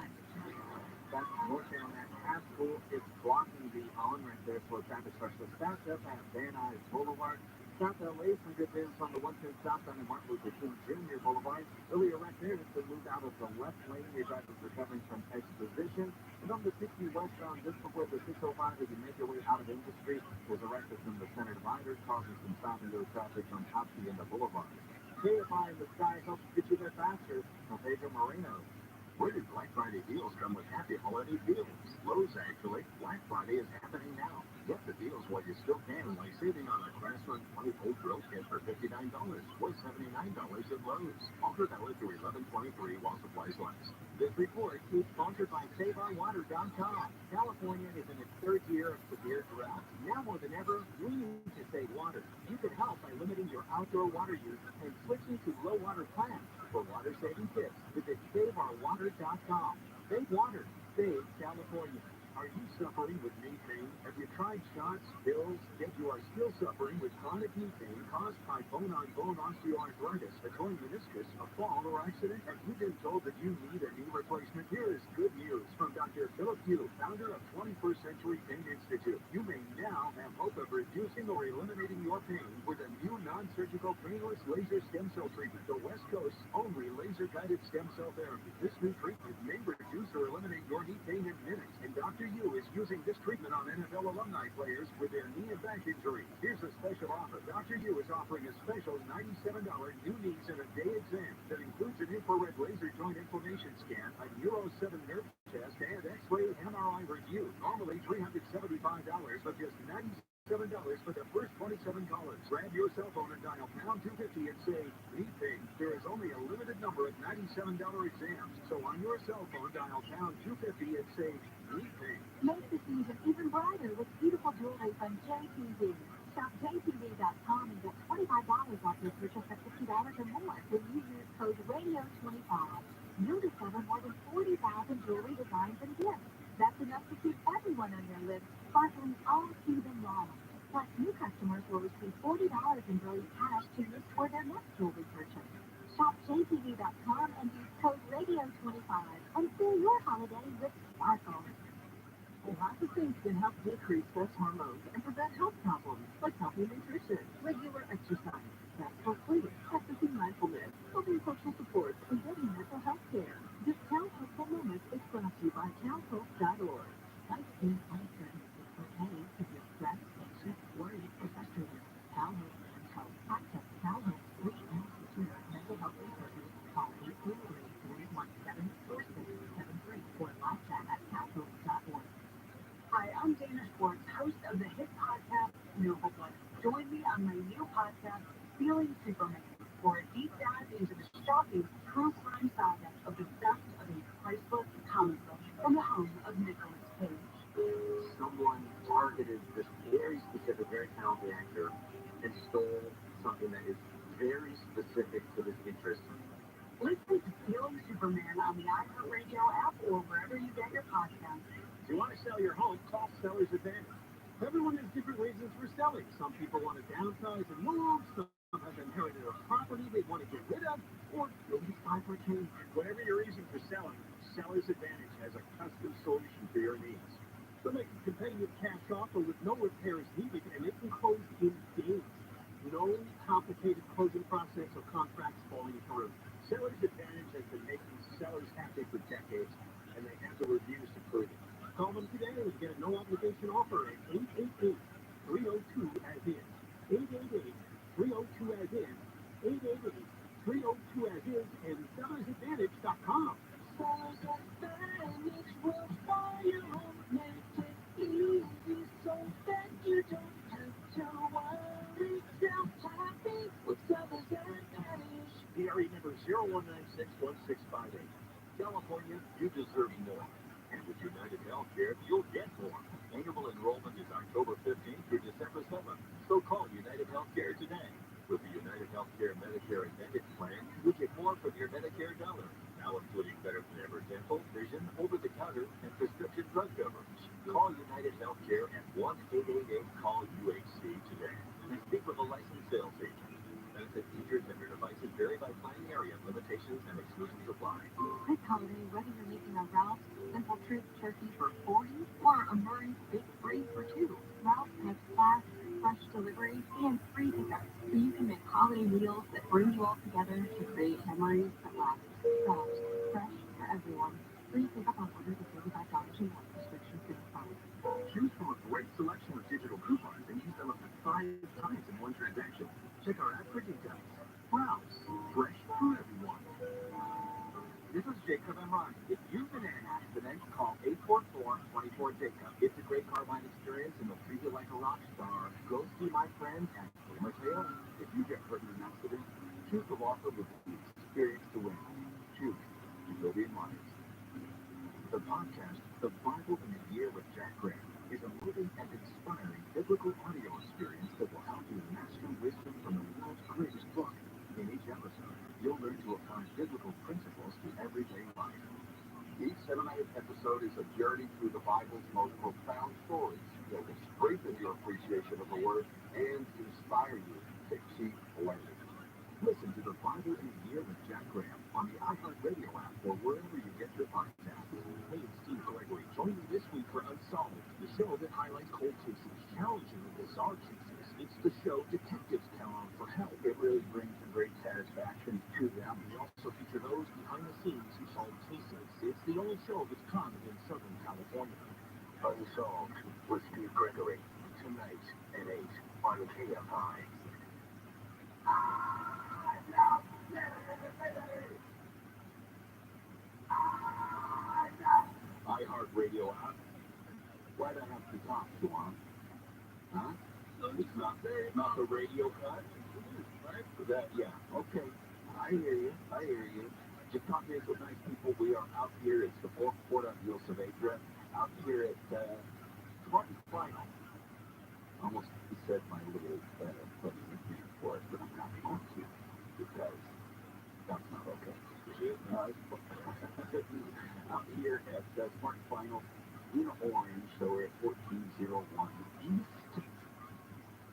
That's northbound at Haskell. It's blocking the island right there, so traffic starts to stack up at Van Nuys Boulevard. South LA, some good news on the 110 southbound and Martin Luther King Jr. Boulevard. Earlier right there, it's been moved out of the left lane. Your driver's recovering from exposition. And on the 60 westbound, just before the 605, as you make your way out of Industry, there's a wreck in the center divider, causing some stop and go traffic from Hopkins and the Boulevard. KFI in the sky helps get you there faster from Pedro Moreno. Where did Black Friday deals come with happy holiday deals? Lowe's, actually. Black Friday is happening now. Get the deals while you still can, like saving on a Class 1 20-volt grill kit for $59 or $79 at Lowe's. Offer valid through 11/23 while supplies last. This report is sponsored by SaveOurWater.com. California is in its third year of severe drought. Now more than ever, we need to save water. You can help by limiting your outdoor water use and switching to low water plants. For water-saving tips, visit SaveOurWater.com. Save water. Save California. Are you suffering with knee pain? Have you tried shots, pills, yet you are still suffering with chronic knee pain caused by bone-on-bone osteoarthritis, a torn meniscus, a fall, or accident? Have you been told that you need a knee replacement? Here is good news from Dr. Philip Pugh, founder of 21st Century Pain Institute. You may now have hope of reducing or eliminating your pain with a new non-surgical painless laser stem cell treatment, the West Coast's only laser-guided stem cell therapy. This new treatment may reduce or eliminate your knee pain in minutes, and Dr. Yu is using this treatment on NFL alumni players with their knee and back injuries. Here's a special offer. Dr. Yu is offering a special $97 new knees in a day exam that includes an infrared laser joint inflammation scan, a Euro 7 nerve test, and X-ray MRI review. Normally $375, but just $97 for the first 27 callers. Grab your cell phone and dial pound 250 and say knee pain. There is only a limited number of $97 exams, so on your cell phone dial pound 250 and say knee pain. Make the season even brighter with beautiful jewelry from JTV. Shop JTV.com and get $25 off your purchase of $50 or more when you use code RADIO25. You'll discover more than 40,000 jewelry designs and gifts. That's enough to keep everyone on your list sparkling all season long. Plus, new customers will receive $40 in brilliant cash to use for their next jewelry purchase. Shop JTV.com and use code RADIO25 and fill your holiday with sparkle. Lots of things can help decrease stress hormones and prevent health problems, like healthy nutrition, regular exercise, restful sleep, practicing mindfulness, building social support, and getting mental health care. This Cal Helpful Moment is brought to you by calhelp.org. Life is uncertain. It's okay to be stressed, anxious, worried, or frustrated. Cal Help can help. Access Cal Help's free and secure mental health resources. Call 833-317-4673 or live chat at calhelp.org. Hi, I'm Dana Schwartz, host of the hit podcast, Nofilter. Join me on my new podcast, Feeling Superman, for a deep dive into the shocking true crime saga of the theft of a priceless comic book from the home of Nicolas Cage. Someone targeted this very specific, very talented actor and stole something that is very specific to his interest. Listen to Feeling Superman on the iHeartRadio app or wherever you get your podcasts. If you want to sell your home, call Seller's Advantage. Everyone has different reasons for selling. Some people want to downsize and move. Some have inherited a property they want to get rid of, or maybe it's time for change. Whatever your reason for selling, Seller's Advantage has a custom solution for your needs. They'll make a competitive cash offer with no repairs needed, and they can close in days. No complicated closing process or contracts falling through. Seller's Advantage has been making sellers happy for decades, and they have the reviews to prove it. Call them today and get a no-obligation offer at 888-302-AS-IN. 888-302-AS-IN. 888-302-AS-IN and sellersadvantage.com. Sellers Advantage will buy your home, make it easy so that you don't have to worry. Sell happy with Sellers Advantage. DRE number 01961658. California, you deserve more. And with United Healthcare, you'll get more. Annual enrollment is October 15th through December 7th. So call United Healthcare today. With the United Healthcare Medicare Advantage plan, you get more from your Medicare dollar. Now including better than ever dental, vision, over-the-counter, and prescription drug coverage. Call United Healthcare at 1-888-CALL-UHC today. And speak with a licensed sales agent. Benefit features and your devices vary by plan area, limitations, and exclusions apply. This holiday, whether you're making a Ralph's Simple Truth turkey for 40 or a Murray's Big Free for 2, Ralph's has fast, fresh delivery and free pickup, so you can make holiday meals that bring you all together to create memories that last. Ralph's, fresh for everyone. Free pickup on orders of $35 and more. Restrictions may apply. Choose from a great selection of digital coupons and use them up to 5 times in one transaction. Check our app for details. Browse. Fresh for everyone. This is Jacob and Ronnie. If you've been in an accident, call 844-24-JACOB. It's a great car buying experience and they'll treat you like a rock star. Go see my friend at Mateo. If you get hurt in an accident, choose the law firm with the experience to win. Choose Julian Myers. The podcast, The Bible in a Year with Jack Graham, is a moving and inspiring biblical audio experience that will help you master wisdom from the world's greatest book. In each episode, you'll learn to apply biblical principles to everyday life. Each 7-minute episode is a journey through the Bible's most profound stories that will strengthen your appreciation of the Word and inspire you to keep learning. Listen to The Bible in a Year with Jack Graham on the iHeartRadio app or wherever you get your podcasts. Hey, it's Steve Gregory. Join me this week for Unsolved, the show that highlights cold cases, challenging and bizarre cases. It's the show detectives count on for help. It really brings a great satisfaction to them. We also feature those behind the scenes who solve cases. It's the only show of its kind in Southern California. Unsolved with Steve Gregory, tonight at 8 on KFI. iHeartRadio app. Why do I have to talk to him? Huh? It's not the radio cut? Right? That, yeah, okay. I hear you. Just talking to some nice people. We are out here. It's the fourth quarter of Yul Savedra. Out here at Spartan Final. Almost said my little funny nickname for it, but I'm not going to because that's not okay. Out here at Smart Final in Orange, so we're at 1401 East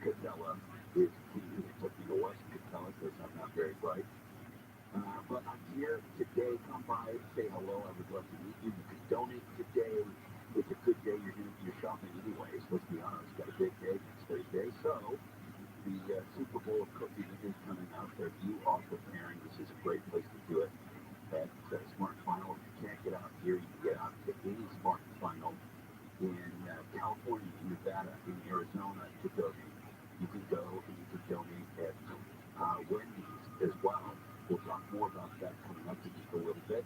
Catella is key. It took me to West Catella because I'm not very bright. But I'm here today. Come by, say hello. I would love to meet you. You can donate today. It's a good day. You're shopping anyways. Let's be honest. Got a big day next Thursday. So the Super Bowl of cookies is coming out. So if you are preparing, this is a great place to do it. At Smart Final. If you can't get out here, you can get out to any Smart Final in California, in Nevada, in Arizona to donate. You can go and you can donate at Wendy's as well. We'll talk more about that coming up in just a little bit.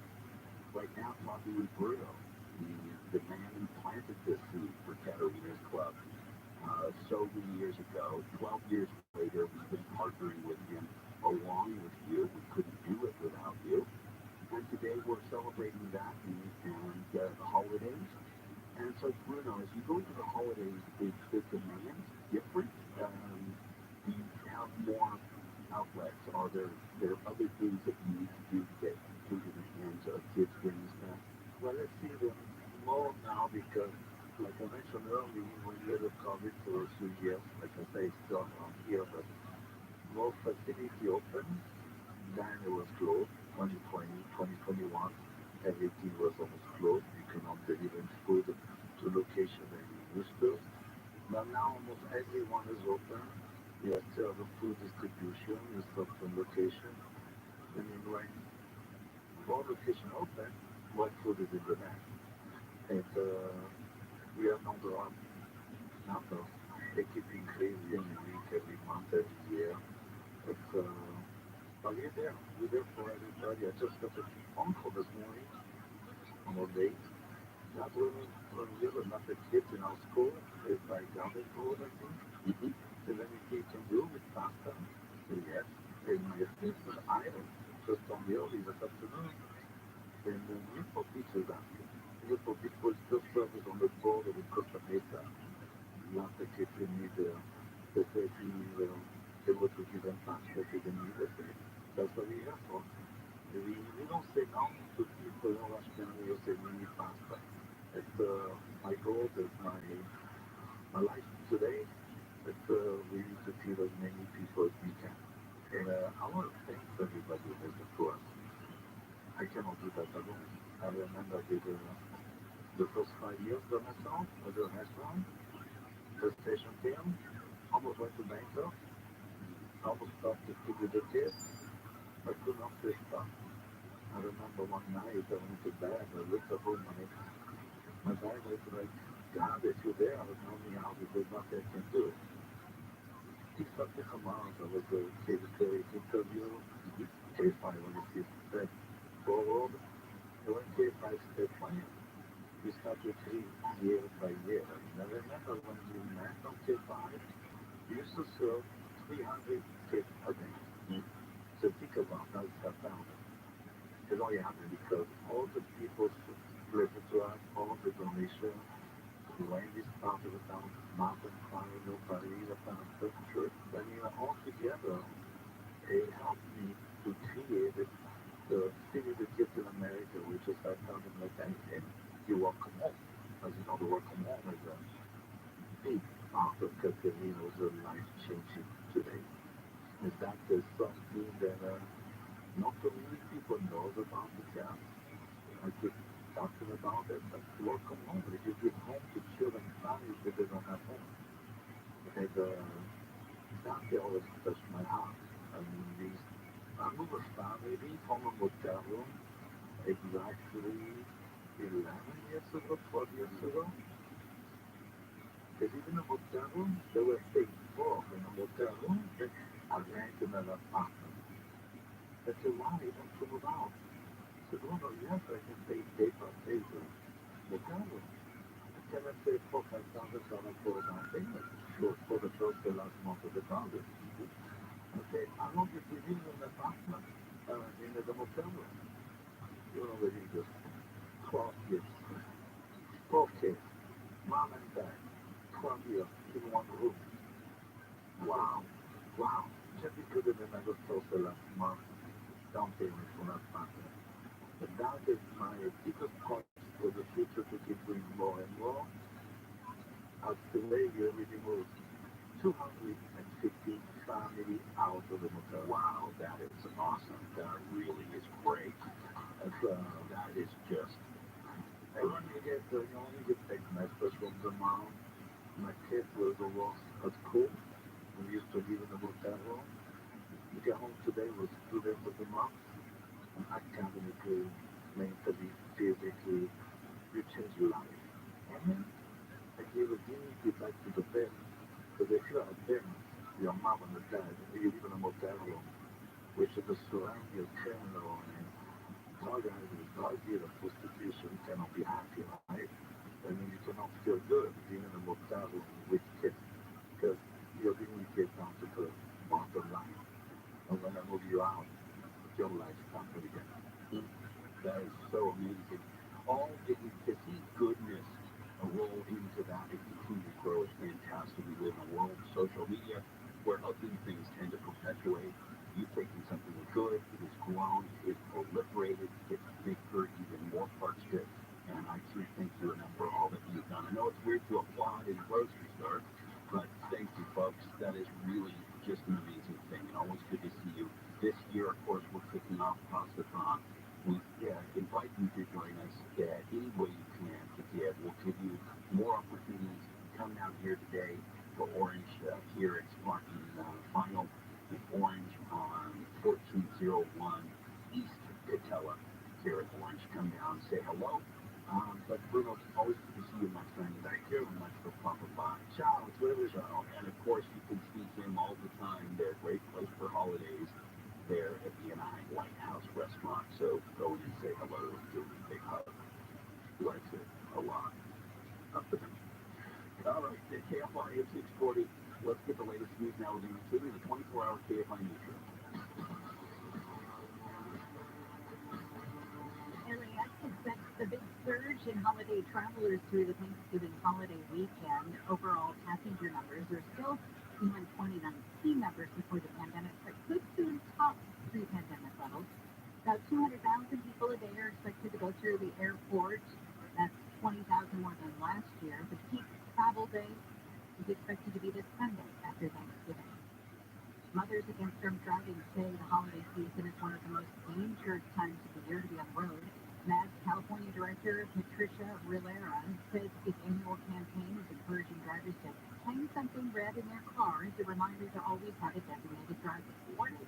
Right now, talking with Bruno, the man who planted this seed for Katarina's Club so many years ago. 12 years later, we've been partnering with him along with you. We couldn't do it without you. And today we're celebrating that and the holidays. And so, Bruno, as you go into the holidays, is the demand different? Do you have more outlets? Are there other things that you need to do to get food in the hands of kids during this time? Well, let's see them more now because, like I mentioned earlier, when you had COVID for a few years, like I say, it's done around here, but more facility open, then it was closed. 2020, 2021, everything was almost closed. You cannot deliver food to location that you used to. But now almost everyone is open. You have to have a food distribution, you stop from location. I mean, when more location open, more food is in demand. And we have numbers. They keep increasing every week, every month, every year. It's, but we're there for everybody. I just got a phone call this morning on a date. That when we were not a kid in our school, it's like garden food, I think. Is anything you can do with pasta? So yes. And my estate was idle just on the early this afternoon. And Newport Beach is asking. Newport Beach was just service on the border with Costa Mesa. Last the kids in need, they said they were to give them pasta if they need it. That's what we have for. We don't say no to people who are asking we say we need pasta. It's my goal is my life today. It's we need to feed as many people as we can. And I want to thank everybody who listened to us. I cannot do that alone. I remember I did the first 5 years by myself as a restaurant, the station came, almost went to bankrupt, almost stopped to feed with the kids. I could not say stop. I remember one night I went to bed, I looked up on my dad was like, God, if you're there, I was helping out if there's nothing I can do. He stopped me some hours. I was a K-3 interview, K5 when you see step forward. And when K5 step plan, we start with 3 year by year. And I remember when we met on K5, we used to serve 300 kids a day. So think about how it's got down. It only happened because all the people listened to us, all the donations, we went this part of the town, mountain climbing, nobody, the pastor, church. I mean, all together, it helped me to create the city of the kids in America, which is I found in like anything. You welcome home. As you know, the welcome home is a big part of Caterino's life changing today. And that is something that not so many people knows about the cat. I keep talking about it, but welcome home. If you give home to children and families that they don't have home. And that always touched my heart. I mean, these Aruba family from a motel room exactly 11 years ago, 12 years ago. They live in a motel room. They were paid for in a motel room. Then I rented an apartment. I said, why don't you move out? I said, oh, no, yes, I can pay day by day the cover. I cannot pay $4,000 for a down payment for the first and last month of the cover. I said, I want you to live in an apartment in the motel room. You know, where you just 12 kids, 4 kids, mom and dad, 12 years in one room. Wow, wow. Just because of the never first and last month down payment for that apartment. But that is my biggest point for the future to keep doing more and more. As today we already moved 250 family out of the motel. Wow, that is awesome. That really is great. That's, That is just. and when you get text messages from the mom, my kids were the worst at school. We used to live in a motel room. You get home today with students of the month, and academically, mentally, physically, you change your life. And I gave a dignity back to the parents. Because if you're a parent, your mom and your dad, and you live in a motel room, which is a surrounding of criminal and drug dealer, prostitution, you cannot be happy, right? I mean, you cannot feel good being in a motel room with kids. Because you're bringing kids down to the bottom line. And when I move you out, your life starts again. That is so amazing. All to see goodness roll into that and continue to grow is fantastic. We live in a world of social media where ugly things tend to perpetuate. You've taken something good, it has grown, it's proliferated, it's bigger, even more parts to it. And I truly thank you enough for all that you've done. I know it's weird to applaud in a grocery store, but thank you, folks. That is really just an amazing thing. And always good to see you. This year, of course, we're kicking off Pastathon. We invite you to join us any way you can to give. We'll give you here today for orange. Here it's blocking final with orange on 1401 East Catella. Here at orange, come down, say hello. But Bruno, always good to see you, my friend. Thank you very much for popping by. Ciao, ciao. And of course, you can see him all the time. They're a great place for holidays there at the Anaheim White House restaurant. So go and say hello and give him a big hug. He likes it a lot. All right, the KFR 8640. Let's get the latest news now. We're including the 24-hour KFI newsroom. LAX expects a big surge in holiday travelers through the Thanksgiving holiday weekend. Overall passenger numbers are still behind 2019 numbers before the pandemic, but could soon top pre-pandemic levels. About 200,000 people a day are expected to go through the airport. That's 20,000 more than last year. The peak travel day is expected to be this Sunday after Thanksgiving. Mothers Against Drunk Driving say the holiday season is one of the most dangerous times of the year to be on the road. MAD's California Director Patricia Rivera says its annual campaign is encouraging drivers to hang something red in their car as a reminder to always have a designated driver. One is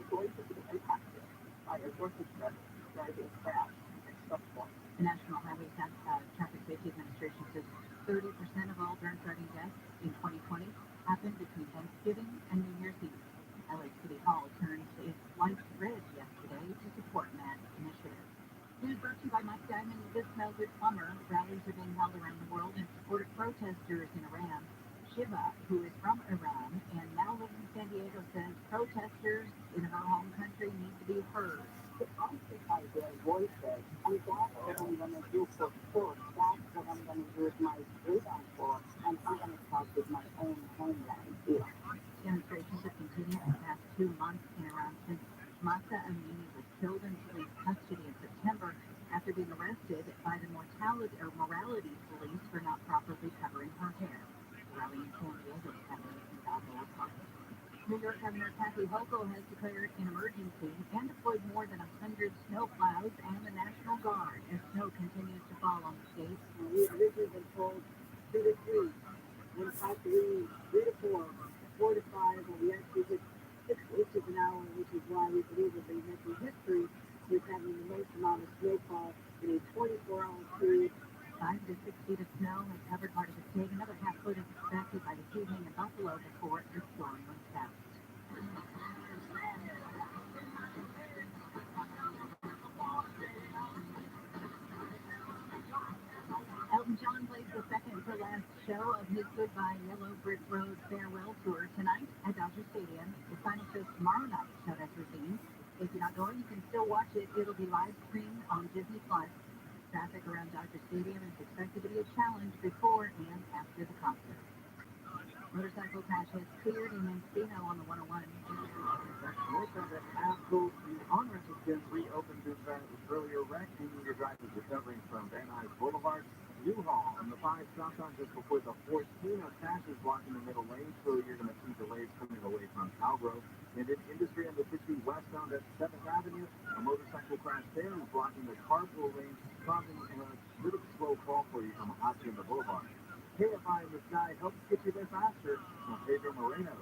going to be impacted by aggressive driving fast at some point. The National Highway Traffic Safety Administration says 30% of all drunk driving deaths in 2020 happened between Thanksgiving and New Year's Eve. LA City Hall turned its lights red yesterday to support MAD's initiative. News brought to you by Mike Diamond and This Smell Good Plumber. Rallies are being held around the world in support of protesters in Iran. Shiva, who is from Iran and now lives in San Diego, says protesters in her home country need to be heard. If I think I their voices, and that's what I'm going to do for sure. That's what I'm going to use my freedom for, and I'm going to start with my own homeland here. Demonstrations have continued for the past 2 months in Iran since Mahsa Amini was killed in police custody in September after being arrested by the morality police for not properly covering her hair. The rally in San Diego is happening in Balboa Park. New York Governor Kathy Hochul has declared an emergency and deployed more than 100 snowplows and the National Guard as snow continues to fall on the state. We have originally been told 2 to 3, 1 5 to 3 to 4, 4 to 5, and we actually hit 6 inches an hour, which is why we believe we'll be making history with having the most amount of snowfall in a 24-hour period. 5 to 6 feet of snow has covered part of the state. Another half foot is expected by this evening in Buffalo before the storm moves south. Elton John plays the second to last show of his Goodbye Yellow Brick Road farewell tour tonight at Dodger Stadium. The final show tomorrow night, show as routine. If you're not going, you can still watch it. It'll be live streamed on Disney+. Traffic around Dodger Stadium is expected to be a challenge before and after the concert. Motorcycle crash has cleared in Encino on the 101. The on-ramp has been reopened due to that earlier wreck, and your drivers recovering from Van Nuys Boulevard. Newhall on the 5 southbound just before the 14 crash is blocking the middle lane, so you're going to see delays coming away from Calgrove. And in Industry on the 60 westbound at 7th Avenue, a motorcycle crash there is blocking the carpool lane, causing a bit of a slow call for you from Hacienda Boulevard. KFI in the Sky helps get you there faster. I'm Pedro Moreno.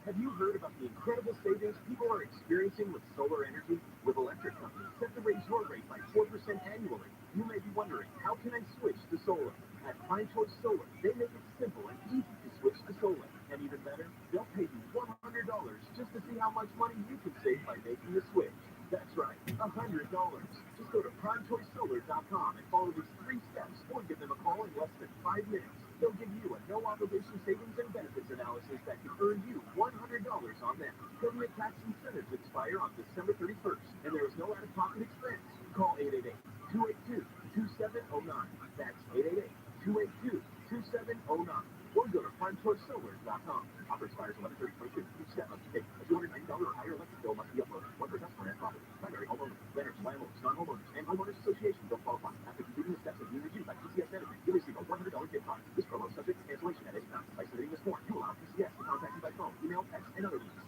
Have you heard about the incredible savings people are experiencing with solar energy? With electric companies set to raise your rate by 4% annually, you may be wondering, how can I switch to solar? At Pine Choice Solar, they make it simple and easy to switch to solar. And even better, they'll pay you $100 just to see how much money you can save by making the switch. That's right, $100. Just go to PrimeChoiceSolar.com and follow these 3 steps, or give them a call in less than 5 minutes. They'll give you a no-obligation savings and benefits analysis that can earn you $100 on them. Government tax incentives expire on December 31st, and there is no out-of-pocket expense. Call 888-282-2709. That's 888-282-2709. Or go to PrimeChoiceSolar.com. Offer expires 11/30/22. Each step must take a $290 or higher electric bill must be uploaded. One per customer and property. Primary homeowners, renters, landlords, non-homeowners, and homeowners associations don't qualify. After completing the steps and being reviewed by PCS management, you'll receive a $100 gift card. This promo is subject to cancellation at any time. By submitting this form, you allow PCS to contact you by phone, email, text, and other means.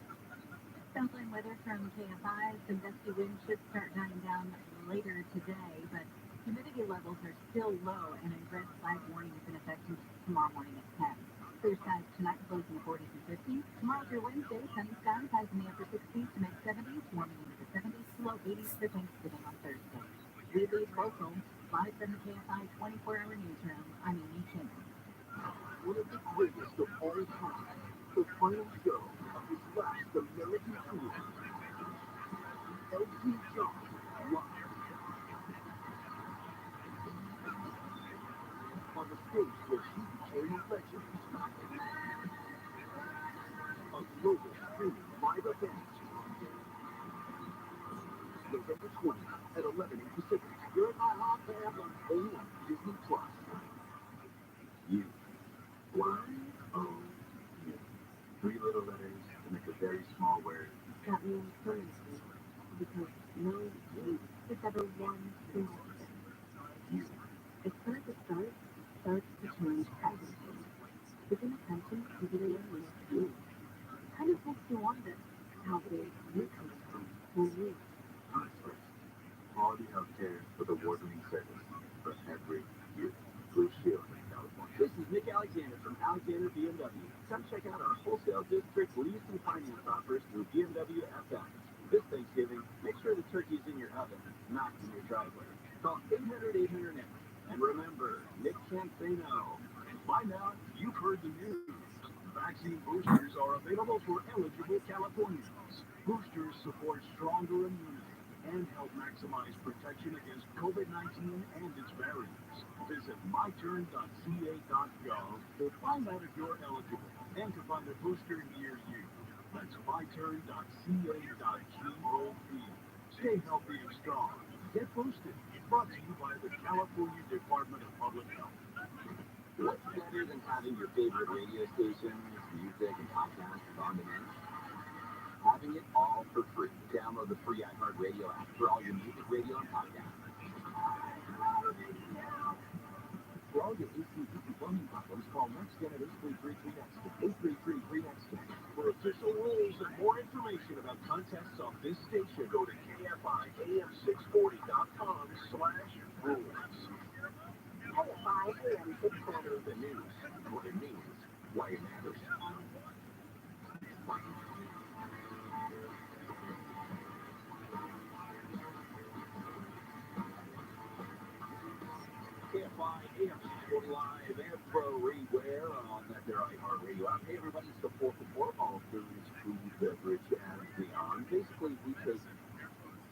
Southland weather from KFI. Some gusty winds should start dying down later today, but humidity levels are still low and a red flag warning is in effect tomorrow morning at 10. Clear skies tonight, lows in the 40s and 50s. Tomorrow's your Wednesday, sunny skies, highs in the upper 60s to mid 70s, warming into the 70s, low 80s for Thanksgiving on Thursday. We leave both homes live from the KFI 24-hour newsroom. I'm Amy King. One of the greatest of all time, the final show of his last American tour. Elton John live on the stage where he became a legend. A global streaming live event. November 20th at 11 a.m. Pacific. You're in my hot tab only on Disney Plus. You. Y-O-U. 3 little letters to make a very small word. That means currency, because no you is ever one single thing. You. It's start to start, starts to change everything. Begin attention to the way you. Kind of makes you wonder how big you can become when you. Honestly, quality healthcare with award-winning service for every youth. Blue Shield in California. This is Nick Alexander from Alexander BMW. Come check out our wholesale district lease and finance offers through BMW FX. This Thanksgiving, make sure the turkey's in your oven, not in your driveway. Call 800-800-NICK. And remember, Nick can't say no. By now, you've heard the news. Vaccine boosters are available for eligible Californians. Boosters support stronger immunity and help maximize protection against COVID-19 and its variants. Visit myturn.ca.gov to find out if you're eligible and to find a booster near you. That's myturn.ca.gov. Stay healthy and strong. Get boosted. Brought to you by the California Department of Public Health. What's better than having your favorite radio stations, music, and podcasts on demand? Having it all for free. Download the free iHeartRadio app for all your music, radio, and podcasts. For all your AC/DC plumbing problems, call NextGen at 833-NEXT. 833-NEXT. For official rules and more information about contests on this station, go to KFIAM640.com/rules. KFI AM 640. The news, what it means, why it matters. KFI AM 640 live and everywhere on their iHeartRadio app. Hey everybody, it's the 444, all things food, beverage, and beyond. Basically, we take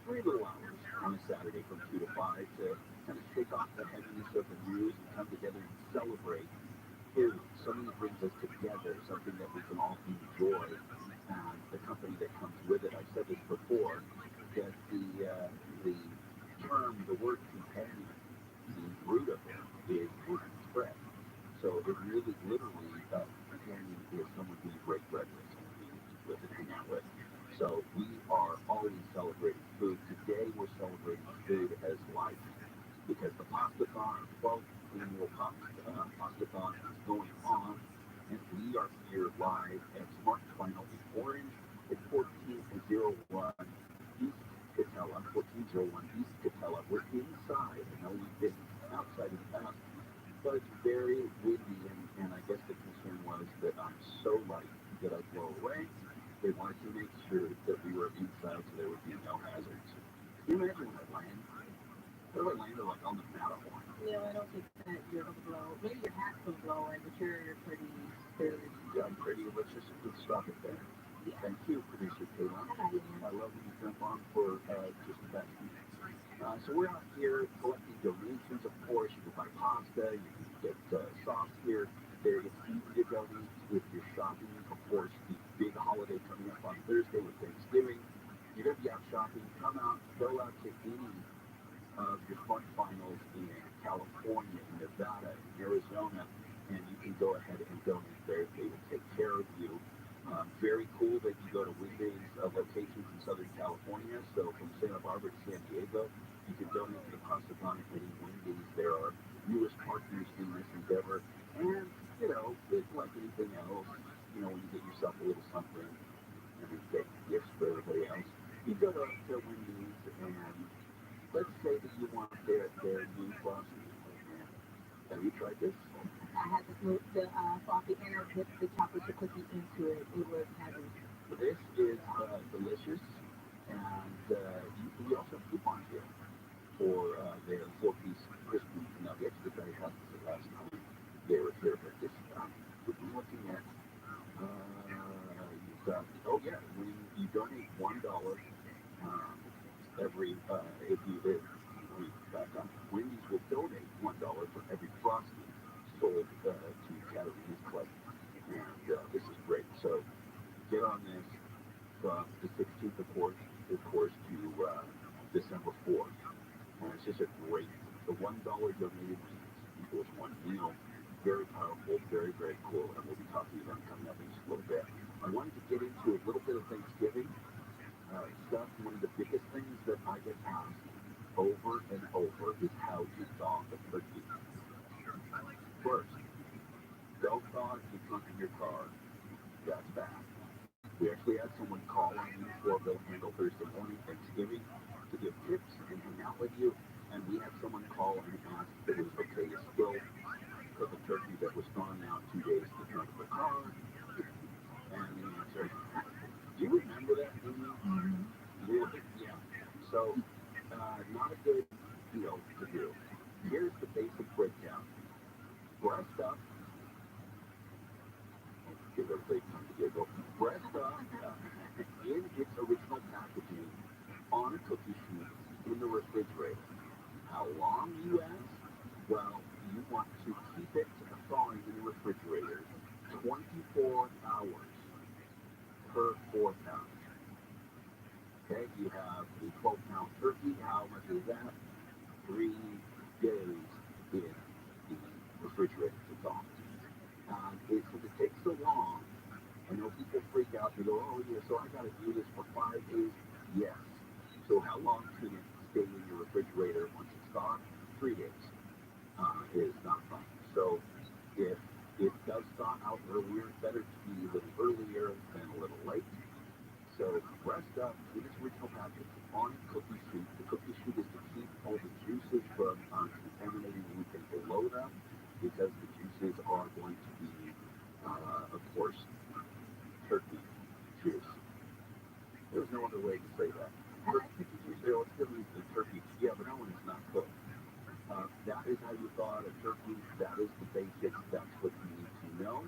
3 little hours on a Saturday from 2 to 5 to kind of shake off the heaviness of the news and come together and celebrate food, something that brings us together, something that we can all enjoy, and the company that comes with it. I've said this before, that the term, the word companion, the root of it is word spread. So it really, literally, companion is someone who's great bread with, someone who you live and hang out with. So we are always celebrating food. Today we're celebrating food as life, because the Pastathon, 12th annual Pastathon is going on, and we are here live at Smart Final in Orange at 1401 East Catella, 1401 East Catella. We're inside. I know we've been outside in the past, but it's very windy, and I guess the concern was that I'm so light that I blow away. They wanted to make sure that we were inside so there would be no hazards. Can you imagine when I land? What if I landed like on the Matterhorn? No, I don't think that you're going to blow. Maybe your hat's going to blow, but you're pretty good. Yeah, I'm pretty. Let's stop it there. Yeah. Thank you, producer Kayla. I love when you jump on for just that. So we're out here collecting donations, of course. You can buy pasta, you can get sauce here. There, it's easy to donate if you're shopping. Of course, the big holiday coming up on Thursday with Thanksgiving. You're going to be out shopping. Come out, go out to any of your fun finals in California, in Nevada, in Arizona, and you can go ahead and donate there. They will take care of you. Very cool that you go to Wendy's locations in Southern California. So from Santa Barbara to San Diego, you can donate to the Pastathon at any Wendy's. There are newest partners in this endeavor. And, you know, it's like anything else. You know, when you get yourself a little something and you get gifts for everybody else, you go to Wendy's and let's say that you want their new frosty. Have you tried this? I had the coffee and I dipped the chocolate chip cookie into it. It was heaven. This is delicious, and we also have coupons here for their 4-piece crispy nuggets, which I had the last time they were here. But this we're looking at, you've got, oh yeah, when you donate $1 every, if you live, back on, Wendy's will donate $1 for every Frosty sold to Katarina's Club. And this is great. So get on this from the 16th, of course, to December 4th. And it's just a great, the $1 donated equals one meal. Very powerful, very, very cool. And we'll be talking to them coming up in just a little bit. I wanted to get into a little bit of Thanksgiving stuff. One of the biggest things that I get asked over and over is how to thaw a turkey. First, don't thaw it in front of your car. That's bad. We actually had someone call on me for Bill Handle Thursday morning, Thanksgiving, to give tips and hang out with you. And we had someone call and ask if it was okay to still cook a turkey that was thawing out 2 days in the trunk of the car. And the answer, do you remember that, Amy? Mm-hmm. Yeah. So, not a good deal to do. Here's the basic breakdown. Breast up. Give everybody time to giggle. Breast up in its original packaging on a cookie sheet in the refrigerator. How long, you ask? Well, you want to keep it thawing in the refrigerator 24 hours per 4 pounds. Okay, you have a 12-pound turkey. How much is that? 3 days in the refrigerator to thaw. Since it takes so long, I know people freak out. They go, oh, yeah, so I got to do this for 5 days? Yes. So how long can it stay in your refrigerator once it's thawed? 3 days. Is not fun. So if it does thaw out earlier, it's better to be a little earlier than a little late. So breast up in its original package on a cookie sheet. The cookie sheet is to keep all the juices from contaminating anything below them, because the juices are going to be, of course, turkey juice. There's no other way to say that. Turkey juice, it's still the turkey. Yeah, but not when it's not cooked. That is how you thaw a turkey. That is the basics. That's what you need to know,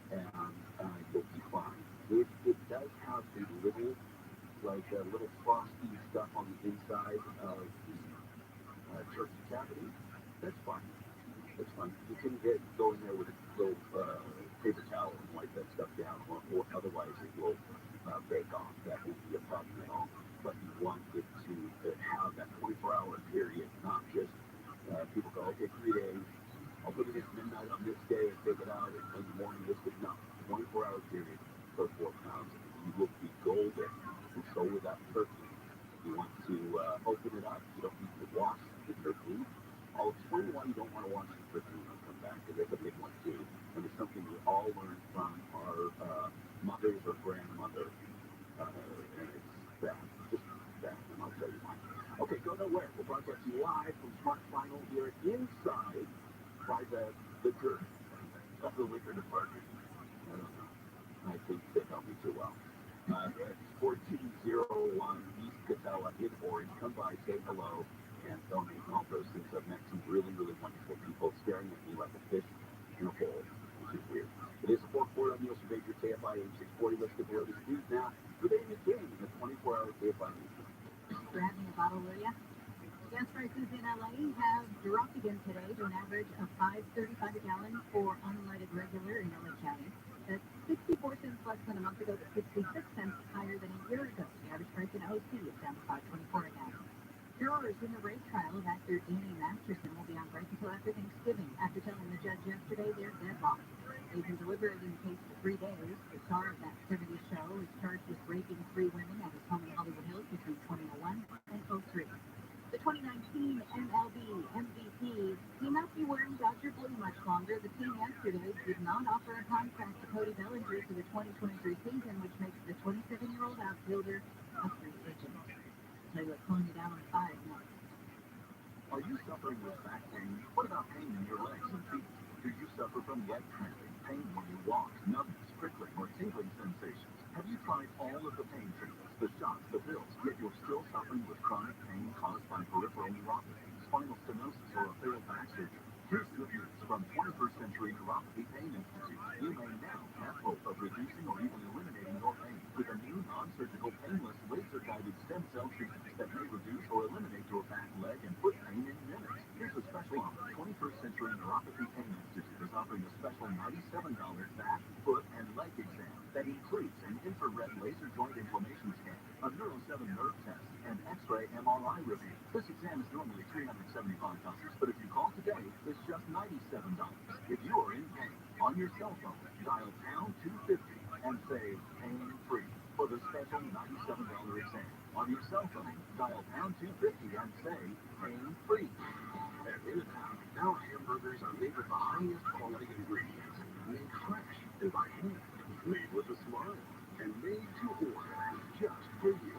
and you'll be fine. It does have a little, like a little frosty stuff on the inside of the turkey cavity. That's fine. That's fine. You can go in there with a little paper towel and wipe that stuff down, or otherwise it will bake off. That won't be a problem at all. But you want it to have that 24-hour period, not just people go, okay, 3 days, I'll put it at midnight on this day and take it out, and in the morning this day. No, 24-hour period per 4 pounds. You will be golden, and so with that turkey. You want to open it up. You don't need to wash the turkey. I'll explain why you don't want to wash the turkey when we come back, because that's a big one too, and it's something we all learned from our mothers or grandmother, and it's bad, just bad, and I'll tell you why. Okay, go nowhere. We'll broadcast you live from Smart Final here inside by the liquor of the liquor department. I don't know. I think they help me too well. 1401 East Catella in Orange. Come by, say hello, and donate all those things. I've met some really, really wonderful people staring at me like a fish in a bowl, which is weird. It is a 4-4 on Neil Surveyor, KFI 8640. Let's get the latest news now. Today in the game, the 24-hour KFI news. Grab me a bottle, will ya? Gas prices in LA have dropped again today to an average of $5.35 a gallon for unleaded regular in LA County. That's 64 cents less than a month ago, but 66 cents higher than a year ago. The average price in OC is down to $5.24 a gallon. Jurors in the rape trial of actor Danny Masterson will be on break until after Thanksgiving, after telling the judge yesterday they're deadlocked. They've been deliberating the case for 3 days. The star of that 70s show is charged with raping 3 women at his home in Hollywood Hills between 2001 and 2003. The 2019 MLB MVP may not be wearing Dodger blue much longer. The team yesterday did not offer a contract to Cody Bellinger for the 2023 season, which makes the 27-year-old outfielder a free agent. I'll tell you what, pulling you down on 5 next. Are you suffering with back pain? What about pain in your legs and feet? Do you suffer from pain when you walk, numbness, prickling, or tingling sensations. Have you tried all of the pain treatments, the shots, the pills, yet you're still suffering with chronic pain caused by peripheral neuropathy, spinal stenosis, or a failed back surgery? Here's good news from 21st Century Neuropathy Pain Institute. You may now have hope of reducing or even eliminating your pain with a new non-surgical, painless, laser-guided stem cell treatment that may reduce or eliminate your back, leg, and foot pain in minutes. Here's a special offer. 21st Century Neuropathy Pain Institute is offering a special $97 back, foot, and leg exam that includes an infrared laser joint inflammation scan, a Neuro 7 nerve test, and X-ray MRI review. This exam is normally $375, but if you call today, it's just $97. If you are in pain, on your cell phone, dial pound 250 and save pain-free for the special $97 exam. On your cell phone, dial pound 250 and save pain-free. And in town, our hamburgers are made with the highest quality ingredients, made fresh and by hand, made with a smile, and made to order just for you.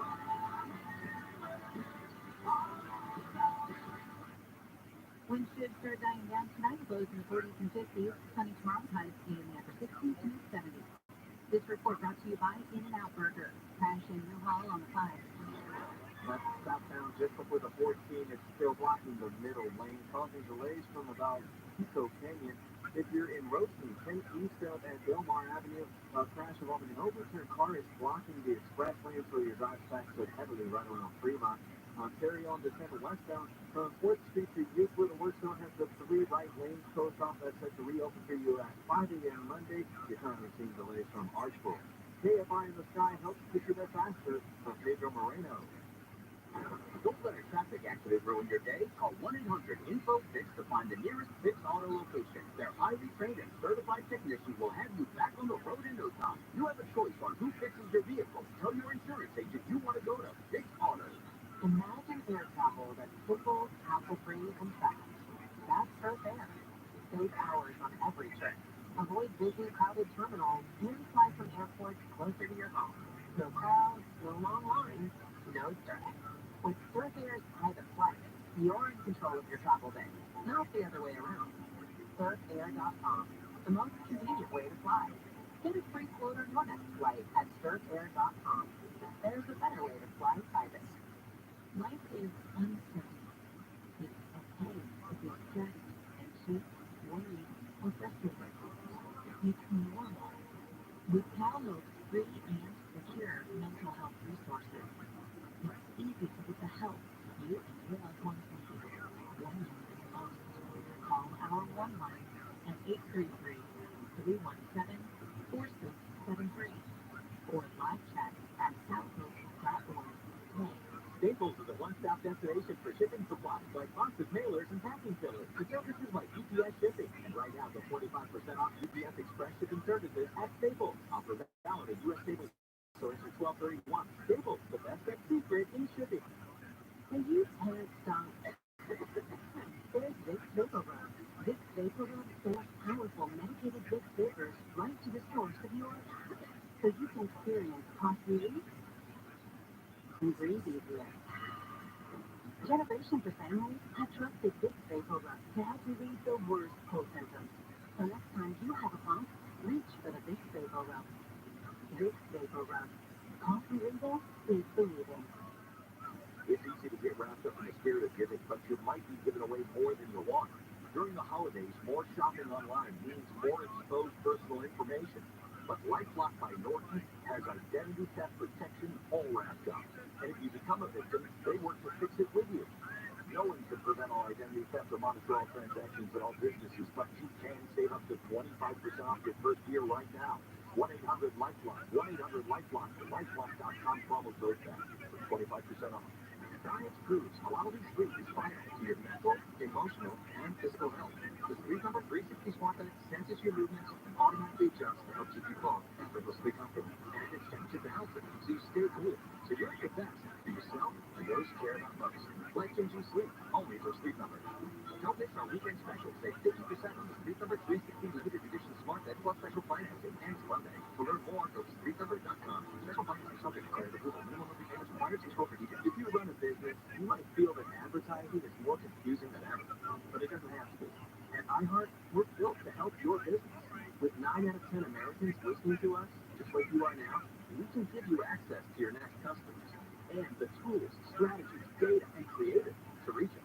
Wind should start dying down tonight, lows in the 40s and 50s. Sunny tomorrow, highs in the upper 60s and 70s. This report brought to you by In-N-Out Burger. Crash and U-Haul on the 5. Left southbound just before the 14, it's still blocking the middle lane, causing delays from about Pico Canyon. If you're in Rosemead, 10 east of at Delmar Avenue, a crash involving an overturned car is blocking the express lane, so your drive tracks could heavily run around Fremont. Carry on to Tampa westbound from 4th Street to Euclid. The work zone has the 3 right lanes closed off. That's set to reopen for you at 5 a.m. Monday. You're currently seeing delays from Archbold. KFI in the sky helps get you there faster from Pedro Moreno. Don't let a traffic accident ruin your day. Call 1-800-INFO-FIX to find the nearest Fix Auto location. Their highly trained and certified technicians will have you back on the road in no time. You have a choice on who fixes your vehicle. Tell your insurance agent you want to go to Fix Auto. Imagine air travel that's simple, hassle-free, and fast. That's Surf Air. Save hours on every trip. Avoid busy, crowded terminals and fly from airports closer to your home. No crowds, no long lines, no stress. With Surf Air's private flight, you're in control of your travel day, not the other way around. SurfAir.com, the most convenient way to fly. Get a free quote on your next flight at SurfAir.com. There's a better way to fly private. Life is uncertain. It's okay to be stressed, anxious, worried, or frustrated. It's normal. With Catalog's free and secure mental health resources, it's easy to get the help you and your loved ones need when you need it most. Call our one line at 833-317-4673 or live chat at southhope.org today. Staples is a one-stop destination for shipping supplies like boxes, mailers, and packing fillers to services like UPS Shipping. And right now, get 25% off UPS Express shipping services at Staples. Offer valid at U.S. Staples stores for 12/31. Staples, the best kept secret in shipping. Hey, you can't stop. There's Vicks Vapor Rub. Vicks Vapor Rub sends powerful medicated Vicks vapors right to the source of your habit, so you can experience cost relief and breathe easier. Generations of families have trusted Vicks Vapor Rub to help relieve the worst cold symptoms. So next time you have a cough, reach for the Vicks Vapor Rub. Vicks Vapor Rub. Cough reliever is believing. It's easy to get wrapped up in the spirit of giving, but you might be giving away more than you want. During the holidays, more shopping online means more exposed personal information. But LifeLock by Norton has identity theft protection all wrapped up. And if you become a victim, they work to fix it with you. No one can prevent all identity theft or monitor all transactions at all businesses, but you can save up to 25% off your first year right now. 1-800-LifeLock, 1-800-LifeLock, LifeLock.com promo code that for 25% off. Science proves allowing sleep is vital to your mental, emotional, and physical health. The Sleep Number 360 smartphone senses your movements and automatically adjusts to help keep you calm and effortlessly comfortable. And it's temperature to help you, so you stay cool. So you're at your best for yourself and those you care about most. Life-changing sleep, only for Sleep Number. Don't miss our weekend special. Save 50% on the Sleep Number 360 limited edition smart bed plus special financing ends Monday. To learn more, go to sleepnumber.com. Special financing subject to credit approval. Minimum monthly payments required. See store for details. If you run a business, you might feel that advertising is more confusing than ever, but it doesn't have to be. At iHeart, we're built to help your business. With 9 9 out of 10 Americans listening to us, just like you are now, we can give you access to your next customers and the tools, strategies, data, and creative to reach them.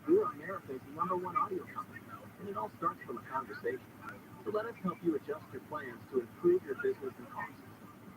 We're America's #1 audio company, and it all starts from a conversation. So let us help you adjust your plans to improve your business and costs.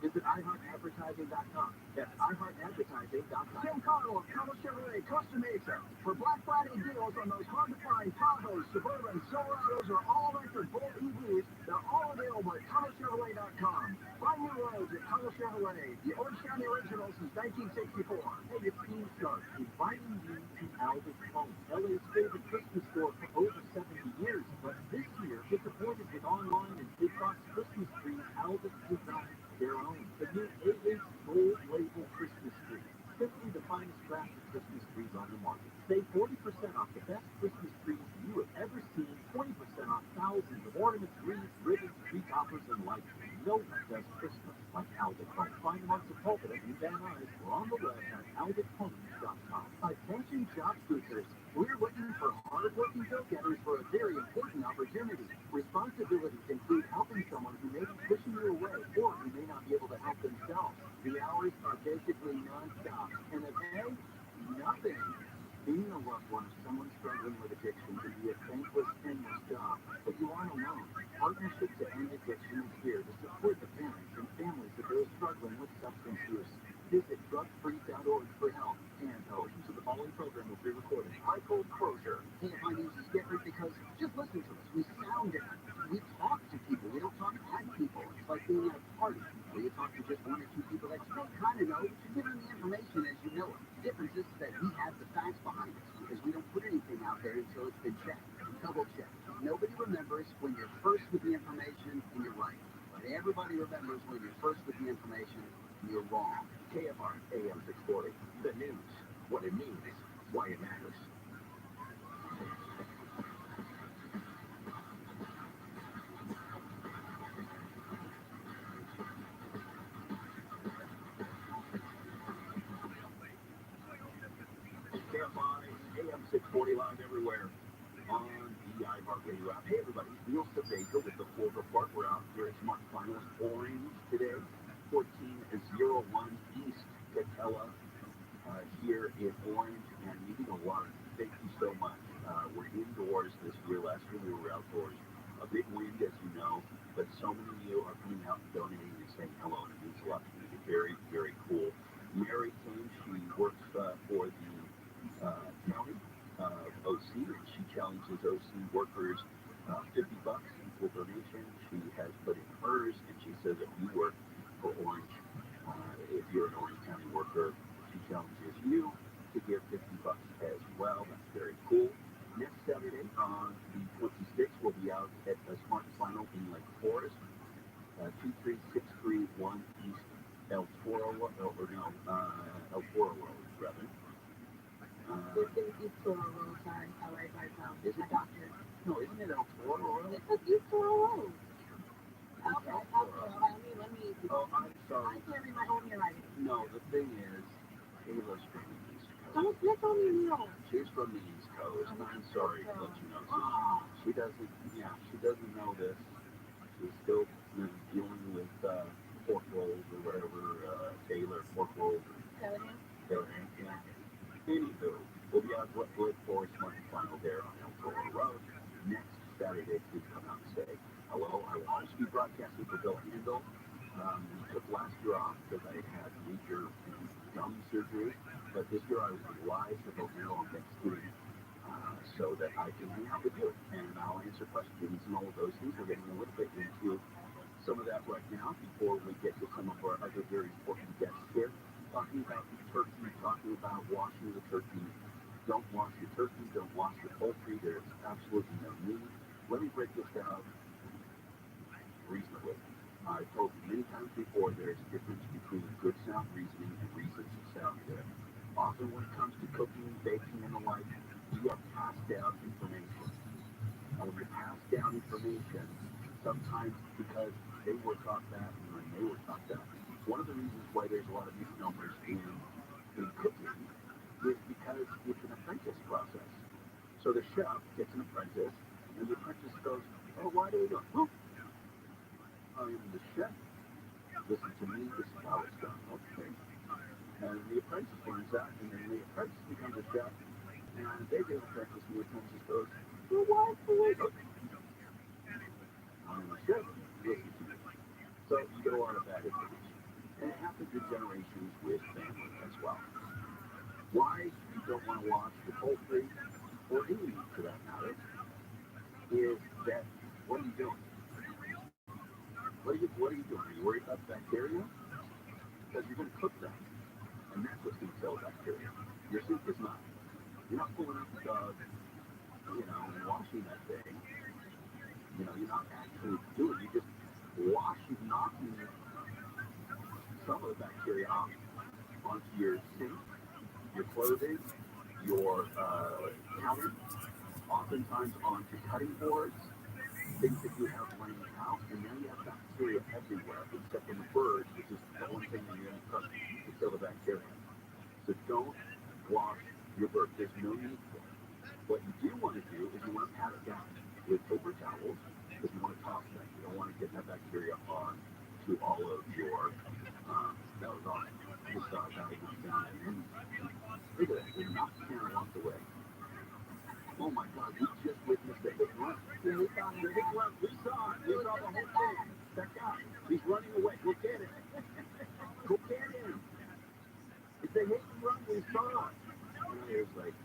Visit iHeartAdvertising.com. That's iHeartAdvertising.com. Tim Connell of Connell Chevrolet Costa Mesa for Black Friday deals on those hard-to-find Tahoes, Suburban, Silverados, or all-electric Bolt EVs. They're all available at ConnellChevrolet.com. Find new roads at Connell Chevrolet, the Orange County original since 1964. Hey, it's Team Shark inviting you to Albert Home, LA's favorite Christmas store for over 70 years. But this year, get supported with online and big box Christmas trees Albert designed their own. The new AH Gold Label Christmas tree. Simply the finest crafted Christmas trees on the market. Save 40% off the best Christmas trees you have ever seen. 20% off thousands of ornaments, wreaths, ribbons, tree toppers, and lights. No one does Christmas like Albert Home. Find them on Sepulveda in Van Nuys or on the web at alberthomes.com. Attention job seekers. We're looking for hard-working go-getters for a very important opportunity. Responsibilities include helping someone who may be pushing you away or who may not be able to help themselves. The hours are basically non-stop, and the pay, nothing. Being a loved one of someone struggling with addiction can be a thankless, endless job, but you aren't alone. Partnership to End Addiction is here to support the parents and families of those struggling with substance use. Visit drugfree.org for help, and portions of the following program will be recorded. I Cold Closure. Hey, my news is different because just listen to us. We sound different. We talk to people. We don't talk at people. It's like being at a party where you talk to just one or two people that you don't kind of know, but you're giving the information as you know it. The difference is that we have the facts behind us because we don't put anything out there until it's been checked. Double checked. Nobody remembers when you're first with the information and you're right. But everybody remembers when you're first with the information and you're wrong. KFR AM 640. The news. What it means. Why it matters. KFI AM 640 live everywhere on the iHeartRadio app. Hey everybody, Neil Sabeka with the Florida Park. We're out here at Smart Finals Orange today. 1401 East Catella here in Orange and meeting a lot. Thank you so much. We're indoors this year. Last year we were outdoors. A big wind, as you know, but so many of you are coming out and donating and saying hello. And it means a lot to me. Very, very cool. Mary came. She works for the county OC, and she challenges OC workers $50 equal donation. She has put in hers, and she says if you work for Orange, if you're an Orange County worker, she challenges you to give $50 as well. That's very cool. Next Saturday on the 26th, we'll be out at a Smart Final in Lake Forest, 23631 East El Toro, El Toro Road, rather. It's in East Toro Road, sorry. I write myself. Is it? My doctor. No, isn't it El Toro Road? It's East Toro Road. Okay, let me. Oh, I'm sorry. I can't read my own handwriting. No, the thing is, Kayla's from the East Coast. Don't click on me, no. She's from the East Coast. I'm sorry to let you know. She doesn't know this. She's still dealing with pork rolls or whatever, Taylor pork rolls. Callahan, yeah. Anywho, we'll be out at Lake Forest Smart Final there on El Toro Road next Saturday. Please come out and say hello. I will also be broadcasting for Bill Handel. We took last year off because I had major gum surgery, but this year I will be live for Bill Handel on Thanksgiving so that I can hang out with you and I'll answer questions and all of those things. We're getting a little bit into some of that right now before we get to some of our other very important guests here. Talking about the turkey, talking about washing the turkey. Don't wash your turkey, don't wash your poultry. There's absolutely no need. Let me break this down reasonably. I've told you many times before there's a difference between good sound reasoning and reasons that sound good. Often when it comes to cooking, baking, and the like, we are passed down information. And when you're passed down information, sometimes because they were taught that and when they were taught that, one of the reasons why there's a lot of misnomers in cooking is because it's an apprentice process. So the chef gets an apprentice, and the apprentice goes, oh, why do we do it? Well, I am the chef. Listen to me, this is how it's done. Okay. And the apprentice learns that, and then the apprentice becomes a chef, and they get an apprentice, and the apprentice goes, well, why food? I'm a chef. Listen to me. So you get a lot of bad information. And it happens in generations with family as well. Why you don't want to watch the poultry, or any meat for that matter, is that what are you doing? What are you doing? Are you worried about bacteria? Because you're going to cook them, and that's what's going to kill bacteria. Your soup is not. You're not pulling out the dog, and washing that thing. You're not actually doing it. You're just knocking some of the bacteria off onto your sink, your clothing, your counter, oftentimes onto cutting boards, things that you have laying out, and now you have bacteria everywhere, except in the birds, which is the one thing you're going to cook to kill the bacteria. So don't wash your bird. There's no need for it. What you do want to do is you want to pat it down with paper towels, because you want to toss that. You don't want to get that bacteria on to all of your, that was awesome. I just saw a guy went down and look at that, they're not carrying off the way. Oh my God, we just witnessed a hit and run. Yeah, we saw the hit and run. We saw it. We saw the whole thing. That guy, he's running away. Go get him. Go get him. It's a hit and run. We saw it. And there's like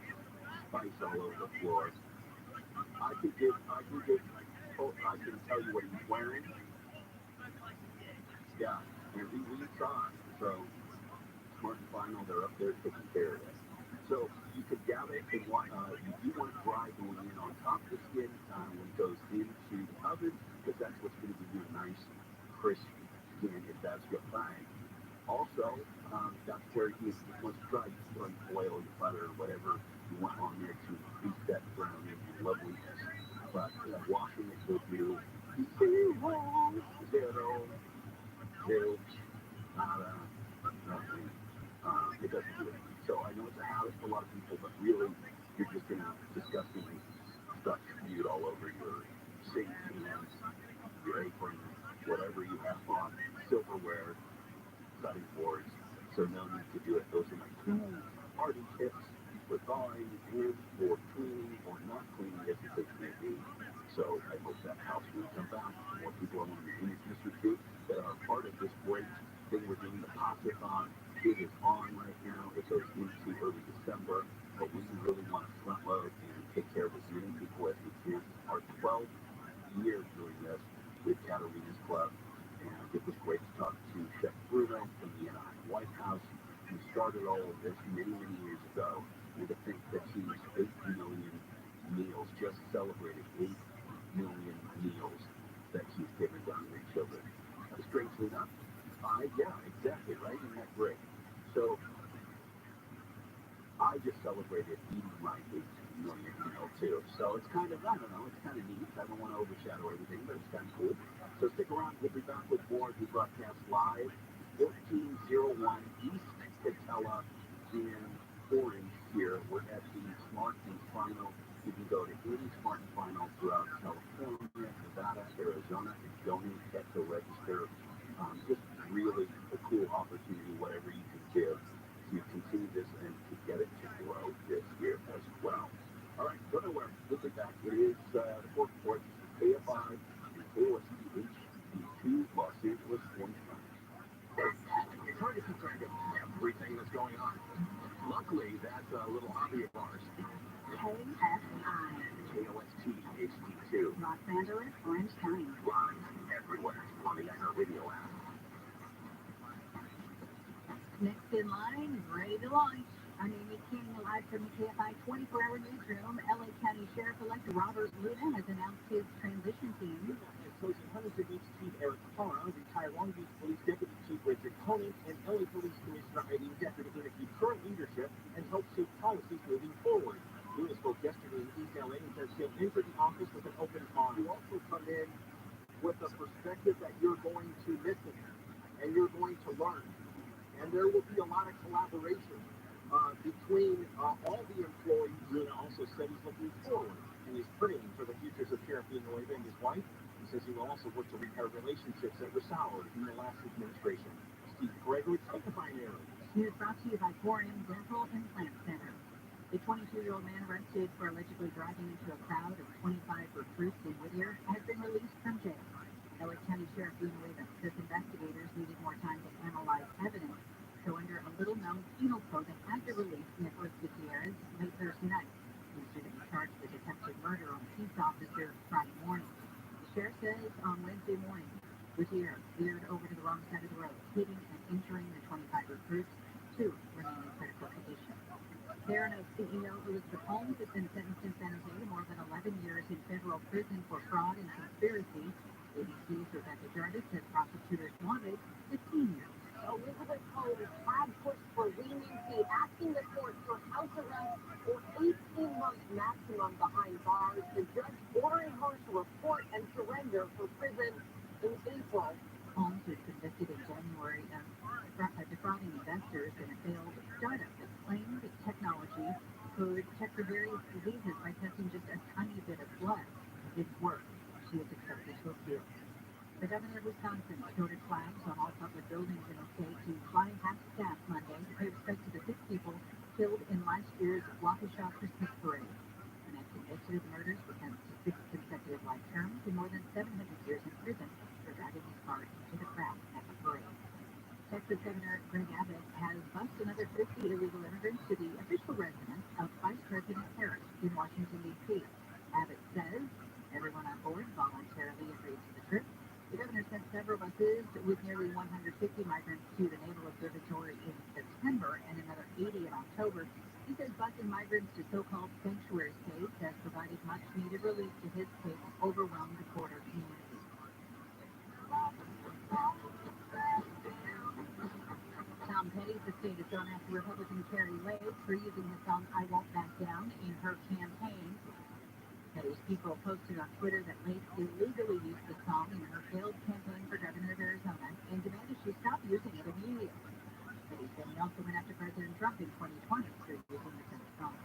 spice all over the floor. I can tell you what he's wearing. Yeah, and we saw it. So, Smart and Final, they're up there taking care of it. So, you could gather it, and you do want it dry going in on top of the skin when it goes into the oven, because that's what's going to give you a nice, crisp skin if that's your thing. Also, that's where you once it's dry, you throw oil, your butter, or whatever you want on there to boost that brown and loveliness. But washing it will do zero, nada, nothing. It doesn't do anything. So I know it's a habit for a lot of people, but really, you're just going to disgustingly stuff spewed all over your sink, your apron, whatever you have on, silverware, cutting boards. So no need to do it. Those are my 2 party tips for thawing and for cleaning or not cleaning as the case may be. So I hope that house will come back. More people are on the industry too that are part of this great thing we're doing, the Pocket-thon. It is on right now. It goes into early December, but we really want to front load and take care of as many people as we can. Our 12th year doing this with Katarina's Club, and it was great to talk to Chef Bruno from the Anaheim White House, who started all of this many, many years ago, and to think that he's 8 million meals, just celebrated 8 million meals that he's given to hungry children. Strangely enough, yeah, exactly, right? Isn't that great? So I just celebrated eating my 8 million meal too. So it's kind of, I don't know, it's kind of neat. I don't want to overshadow everything, but it's kind of cool. So stick around. We'll be back with more. We broadcast live, 1401 East Catella in Orange here. We're at the Smart and Final. You can go to any Smart and Final throughout California, Nevada, Arizona, and donate, get to register. Just really a cool opportunity, whatever you can give to continue this and to get it to grow this year as well. All right, go nowhere. We'll be back. It is the 4th Report, KFI and KOST HD2, Los Angeles, 1 It's hard to keep track of everything that's going on. Luckily, that's a little hobby of ours. KFI. KOST HD2. Los Angeles, Orange County. Live everywhere on the iHeartRadio app. Next in line is ready to launch. I'm Amy King, live from the KFI 24-hour newsroom. LA County Sheriff-elect Robert Luna has announced his transition team. Associate Huntington Beach Chief Eric Carr, retired Long Beach Police Deputy Chief Richard Conant, and LA Police Commissioner Eileen Decker to interview current leadership and help shape policies moving forward. Luna spoke yesterday in East LA and says he'll enter the office with an open arm. You also come in with a perspective that you're going to listen and you're going to learn. And there will be a lot of collaboration between all the employees. Luna also said he's looking forward and he's praying for the futures of Sheriff Villanueva and his wife. He says he will also work to repair relationships that were soured in the last administration. Steve Gregory, picoftheday. News brought to you by Boreum Dental Implant Center. A 22-year-old man arrested for allegedly driving into a crowd of 25 recruits in Whittier has been released from jail. LA County Sheriff Villanueva says investigators needed more time to analyze evidence, so under a little-known penal code, they had to release Nicholas Gutierrez late Thursday night. He was due to be charged with attempted murder on a peace officer Friday morning. The sheriff says on Wednesday morning, Gutierrez veered over to the wrong side of the road, hitting and injuring the 25 recruits. 2 remain in critical condition. Theranos CEO Elizabeth Holmes has been sentenced in San Jose to more than 11 years in federal prison for fraud and conspiracy. ABC's Rebecca Jarvis says prosecutors wanted 15 years. Elizabeth Holmes had pushed for leniency, asking the court for house arrest or 18 months maximum behind bars. The judge ordering her to report and surrender for prison in April. Holmes was convicted in January of defrauding investors in a failed startup that claimed that technology could check for various diseases by testing just a tiny bit of blood. It worked. She is expected to appeal. The governor of Wisconsin ordered flags on all public buildings in the state to fly half-staff Monday to pay respect to the 6 people killed in last year's Waukesha Christmas parade. The next convicted of the murders was sentenced to 6 consecutive life terms and more than 700 years in prison for driving his car into the crowd at the parade. Texas Governor Greg Abbott has bused another 50 illegal immigrants to the official residence of Vice President Harris in Washington, D.C. Abbott says everyone on board voluntarily agreed to the trip. The governor sent several buses with nearly 150 migrants to the Naval Observatory in September and another 80 in October. He says busing migrants to so-called sanctuary states has provided much-needed relief to his state's overwhelmed border community. Tom Petty sustained a thrown after Republican Carrie Lake for using the song I Won't Back Down in her campaign. Petty's people posted on Twitter that Lake illegally used the song in her failed campaign for governor of Arizona and demanded she stop using it immediately. Petty's family also went after President Trump in 2020 for using the same song.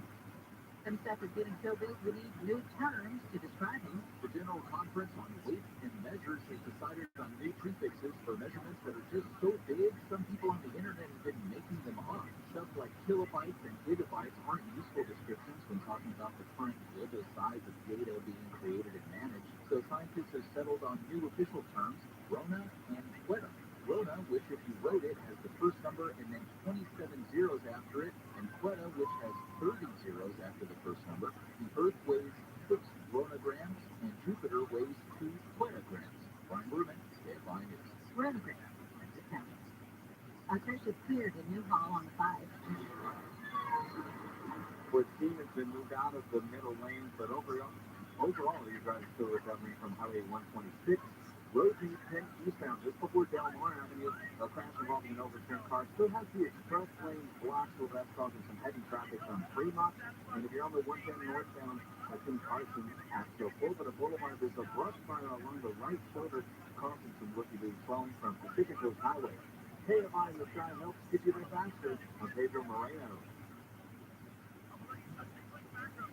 Some stuff is getting so big we need new terms to describe him. The General Conference on Weights and Measures has decided on new prefixes for measurements that are just so big, some people on the internet have been making them up. Stuff like kilobytes and gigabytes aren't useful descriptions when talking about the current global size of data being created and managed. So scientists have settled on new official terms, Rona and Quetta. Rona, which if you wrote it, has the first number and then 27 zeros after it, and Quetta, which has 30 zeros after the first number. The Earth weighs 6 ronograms, and Jupiter weighs 2 quettagrams. Brian Berman, Headline News. Ronagram. Crash is cleared in Newhall on the 5. Ford Stevenson moved out of the middle lanes, but overall, your driver still recovering from Highway 126. Road 10 eastbound just before Delmar Avenue. A crash involving an overturned car still has the express lane blocked, so that's causing some heavy traffic on Fremont. And if you're on the 110 northbound, King Carson at Silvota Boulevard, there's a brush fire along the right shoulder, causing some rookie swelling from Pacific Coast Highway. KFI in the sky helps get you there faster. I'm Pedro Moreno.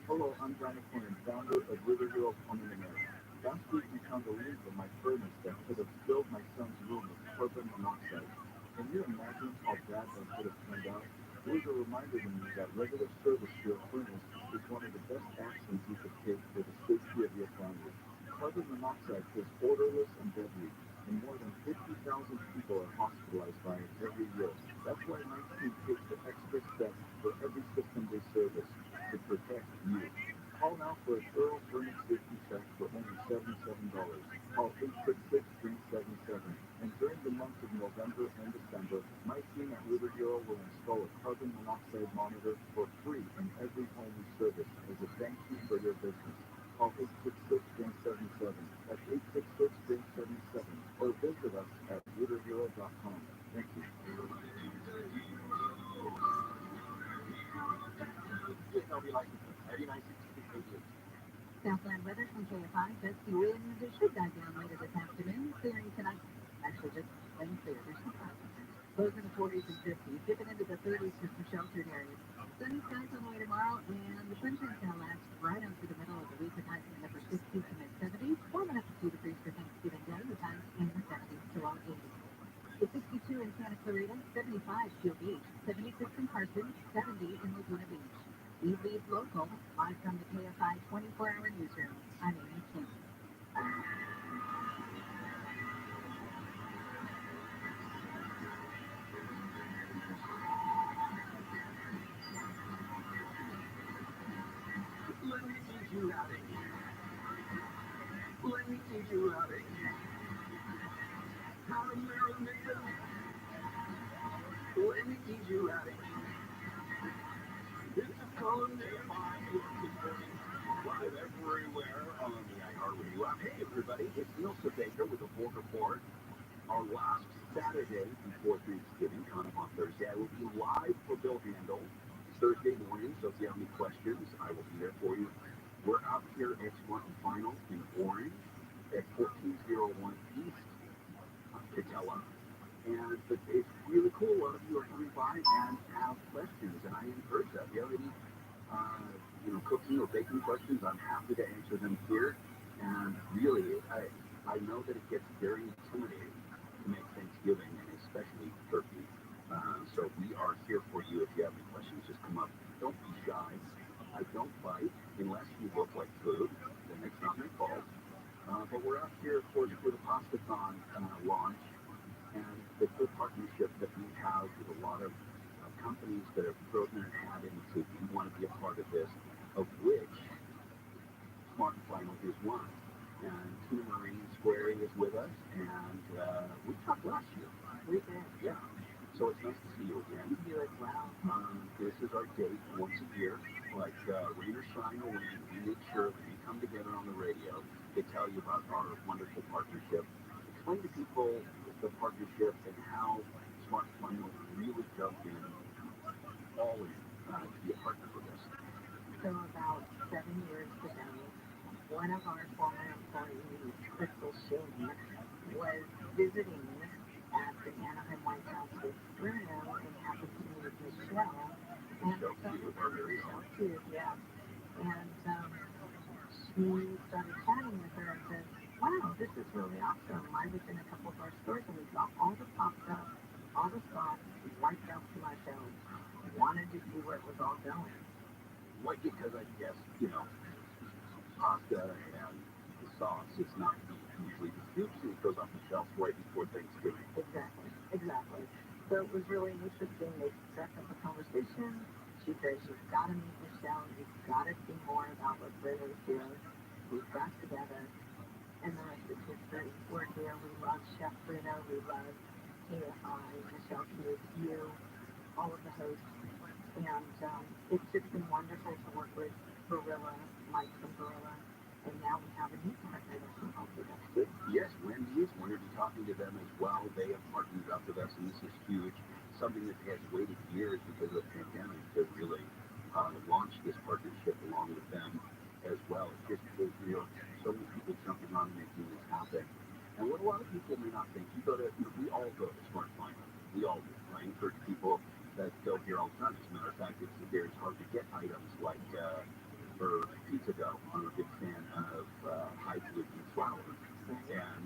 Hello, I'm Johnny Quinn, founder of River Hero Plumbing America. Last week we found a leak in my furnace that could have filled my son's room with carbon monoxide. Can you imagine how bad that could have turned out? It was a reminder to me that regular service to your furnace is one of the best actions you could take for the safety of your family. Carbon monoxide is odorless and deadly, and more than 50,000 people are hospitalized by it every year. That's why my team takes the extra steps for every system they service to protect you. Call now for a thorough furnace safety check for only $77. Call 866-377. And during the months of November and December, my team at River Hero will install a carbon monoxide monitor for free in every home we service as a thank you for your business. Call 866-377. That's 866-377. Or visit us at riverhero.com. Thank you. Southland weather from KFI. Gusty winds should die down later this afternoon. Clearing tonight. Actually, just plain clear. There's some clouds. Those in the 40s and 50s, dipping into the 30s for some sheltered areas. Sunny skies on the way tomorrow, and the sunshine's going to last right up to the middle of the week with highs in the upper 60s to mid 70s, warming up to 2 degrees for Thanksgiving Day with highs in the 70s to low 80s. It's 62 in Santa Clarita, 75 Seal Beach, 76 in Carson, 70 in Laguna Beach. We lead local, live from the KFI 24-hour newsroom. I'm Amy King. Let me teach you how to eat. Let me teach you how to eat. How to marinate them. Let me teach you how to eat. This is culinary live everywhere on the iHeartRadio app. Hey everybody, it's Neil Baker with the 4 Report. Our last Saturday before Thanksgiving, kind of on Thursday, I will be live for Bill Handel Thursday morning. So if you have any questions, I will be there for you. We're out here at Smart and Final in Orange at 1401 East Catella. And it's really cool. A lot of you are coming by and have questions, and I encourage that. If you have any cooking or baking questions, I'm happy to answer them here. And really, I know that it gets very intimidating to make Thanksgiving, and especially turkey. So we are here for you. If you have any questions, just come up. Don't be shy. I don't bite unless you look like food. Then it's not my fault. But we're out here, of course, for the Pastathon launch and the good partnership that we have with a lot of companies that have thrown their hat into. We want to be a part of this, of which Smart and Final is one. And Tina Marie Square is with us, and we talked last year. We did. Yeah. So it's nice to see you again. You as well. This is our date once a year. Like rain or shine or wind, we make sure that we come together on the radio to tell you about our wonderful partnership. Explain to people the partnership and how Smart Final really jumped in, all in, to be a partner with us. So about 7 years ago, one of our former employees, Crystal Shane, was visiting at the Anaheim White House with Bruno and happened to meet Michelle. And so Michelle too, yeah. And she started chatting with her and said, wow, this is really awesome. I was in a couple of our stores and we got all the pasta, all the sauce, wiped out to my shelves. Wanted to see where it was all going. Like, because I guess, pasta and the sauce is not usually it goes off the shelf right before Thanksgiving. Exactly. So it was really interesting. They struck up a conversation. She said, you've got to meet Michelle. You've got to see more about what Bruno is doing. We got together, and the rest is history. We're here. We love Chef Bruno. We love KFI, Michelle Hughes, you, all of the hosts. And it's just been wonderful to work with Barilla, Mike from Barilla, and now we have a new partner that can help with us. Yes, Wendy's. We're going to be talking to them as well. They have partnered up with us, and this is huge. Something that they had waited years because of the pandemic to really launch this partnership along with them as well. It's just because so many people jumping on making this happen. And what a lot of people may not think, we all go to Smart Final. We all do. I encourage people that go here all the time. As a matter of fact, it's very hard to get items like for pizza dough. I'm a big fan of high gluten flour. And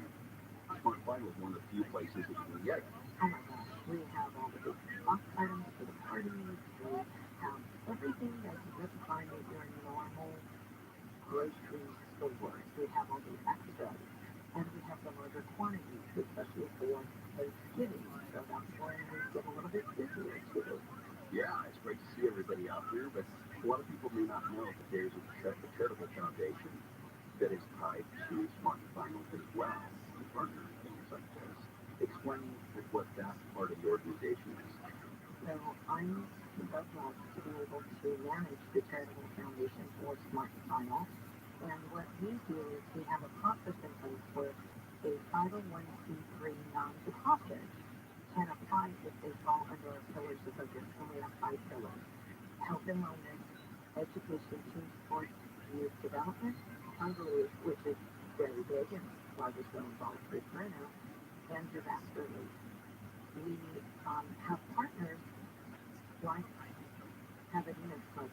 Smart Final is one of the few places that you can get it. Oh my gosh, we have all the box items for the parties. We have everything that you wouldn't find at your normal grocery stores. We have all the extras. And we have the larger quantities, especially for Thanksgiving. So that's when we get a little bit busier too. Yeah, it's great to see everybody out here, but a lot of people may not know that there's a charitable foundation that is tied to Smart Final as well, and partners things like this. Explain what that part of the organization is. So I'm so blessed to be able to manage the charitable foundation for Smart Final. And what we do is we have a process in place where a 501c3 non-for-profit can apply if they fall under our pillars of focus. And we have 5 pillars: health and wellness, education, team sports, youth development, hunger relief, which is very big and largest one involved with right now, and disaster relief. We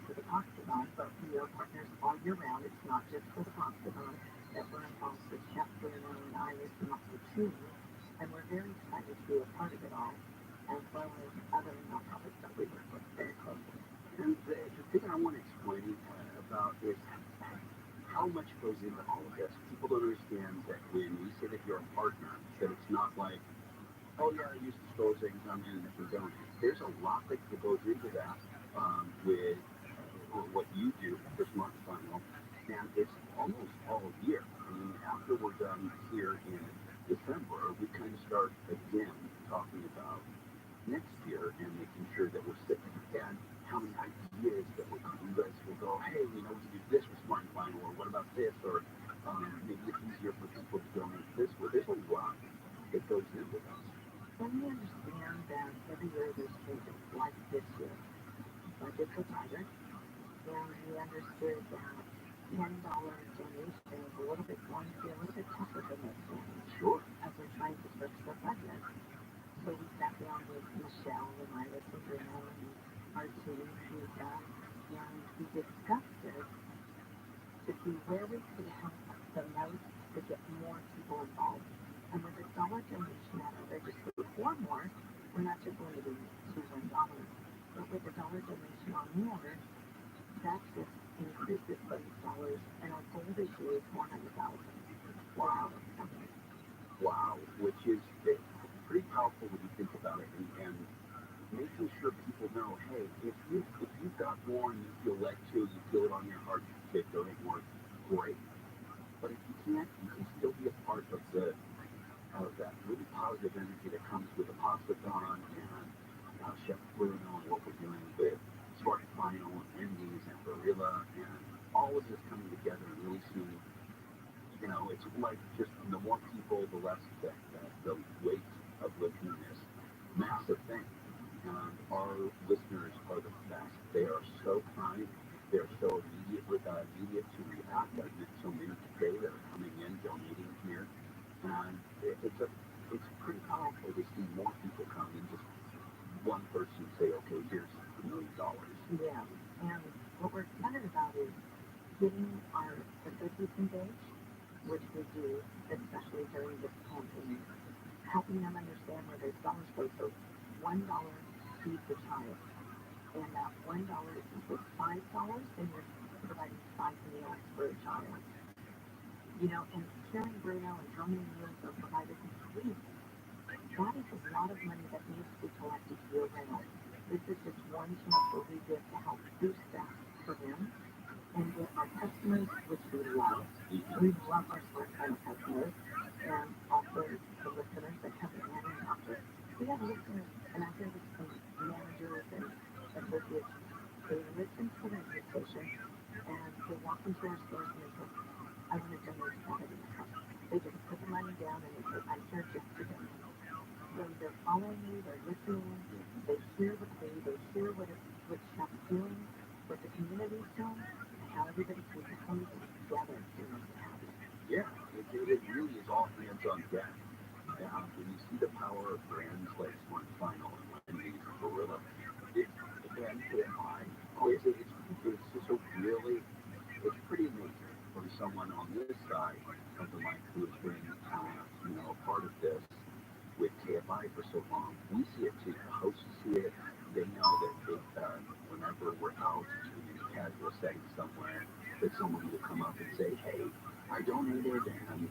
for the Poctathon, but we are partners all year round. It's not just for the Poctathon that we're involved with Chef Bruno and Iris and also Truman, and we're very excited to be a part of it all, as well as other nonprofits that we work with very closely. And the thing I want to explain about is how much goes into all of this. People don't understand that when we say that you're a partner, that it's not like, oh yeah, I use the store things, I'm in it for donate. There's a lot that goes into that with what you do for Smart Final, and it's almost all year. I mean, after we're done here in December, we kind of start again talking about next year and making sure that we're sitting and how many ideas that will come. You guys will go, hey, we can do this with Smart Final, or what about this, or maybe it's easier for people to donate this way. There's a lot that goes into this. And we understand that every year there's changes, like this year. Budget was higher, and we understood that $10 donation is a little bit going to be a little bit tougher for most families. Sure. As we're trying to stretch the budget. So we sat down with Michelle and Iris and Bruno and our team, Lisa, and we discussed it to see where we could help the most to get more people involved. And with a dollar donation at our register or more, we're not just limiting to $1. But with a dollar donation or more, that just increases those dollars. And our goal this year is $400,000. Wow. Wow. Which is pretty powerful when you think about it. And making sure people know, hey, if you've got more and you feel led to, you feel it on your heart to donate more, great. But if you can't, you can still be a part of that really positive energy that comes with the Poctathon and Chef Bruno and what we're doing with Smart Final and Wendy's and Gorilla and all of this coming together and really seeing, it's like just the more people, the less that the weight of lifting this massive thing. And our listeners are the best. They are so kind. They're so immediate to react. I've met so many today that are coming in, donating here. And it's pretty powerful to see more people come than just one person say, okay, here's $1 million. Yeah, and what we're excited about is getting our associates engaged, which we do, especially during this campaign, helping them understand where their dollars go. So $1 feeds a child, and that $1 equals $5, then you're providing 5 meals for a child. And Karen Bruno and how many meals are provided each week, that is a lot of money that needs to be collected year round. This is just one chance that we give to help boost that for them. And with our customers, which we love our Smart Final customers, and also the listeners that come in and after. We have listeners, and I hear this from managers and associates. They listen to the station, and they walk into our stores and they say, I want to donate Saturday night. They just put the money down and they say, I'm here just to donate. So they're following me, they're listening, they hear the plea, they hear what Chef's doing, what the community's doing, and how everybody can come together to make it happen. Yeah, it really is all hands on deck. And when you see the power of brands like Smart Final and Wendy's and Gorilla, it's just it's pretty amazing for someone on this side of the mic who has been, a part of this with KFI for so long. We see it too. The hosts see it. They know that whenever we're out in a casual setting somewhere, that someone will come up and say, hey, I donated and,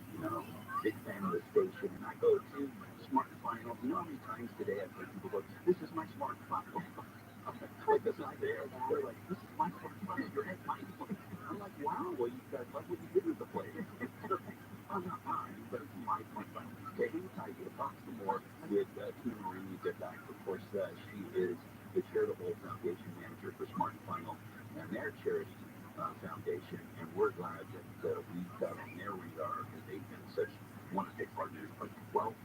big fan of the station. And I go to Smart Final. You know how many times today I've heard people go, this is my Smart Final. Like, this is there. They're like, this is my Smart Final. You're at my place. I'm like, wow, well, you guys love what you did with the place. I'm not mine, but it's my Smart Final. Okay, hang tight. We'll talk some more with Tina Marie when we get back. Of course, she is the charitable foundation manager for Smart Final and their charity foundation, and we're glad that we've got on their radar because they've been such wonderful partners. Our 12th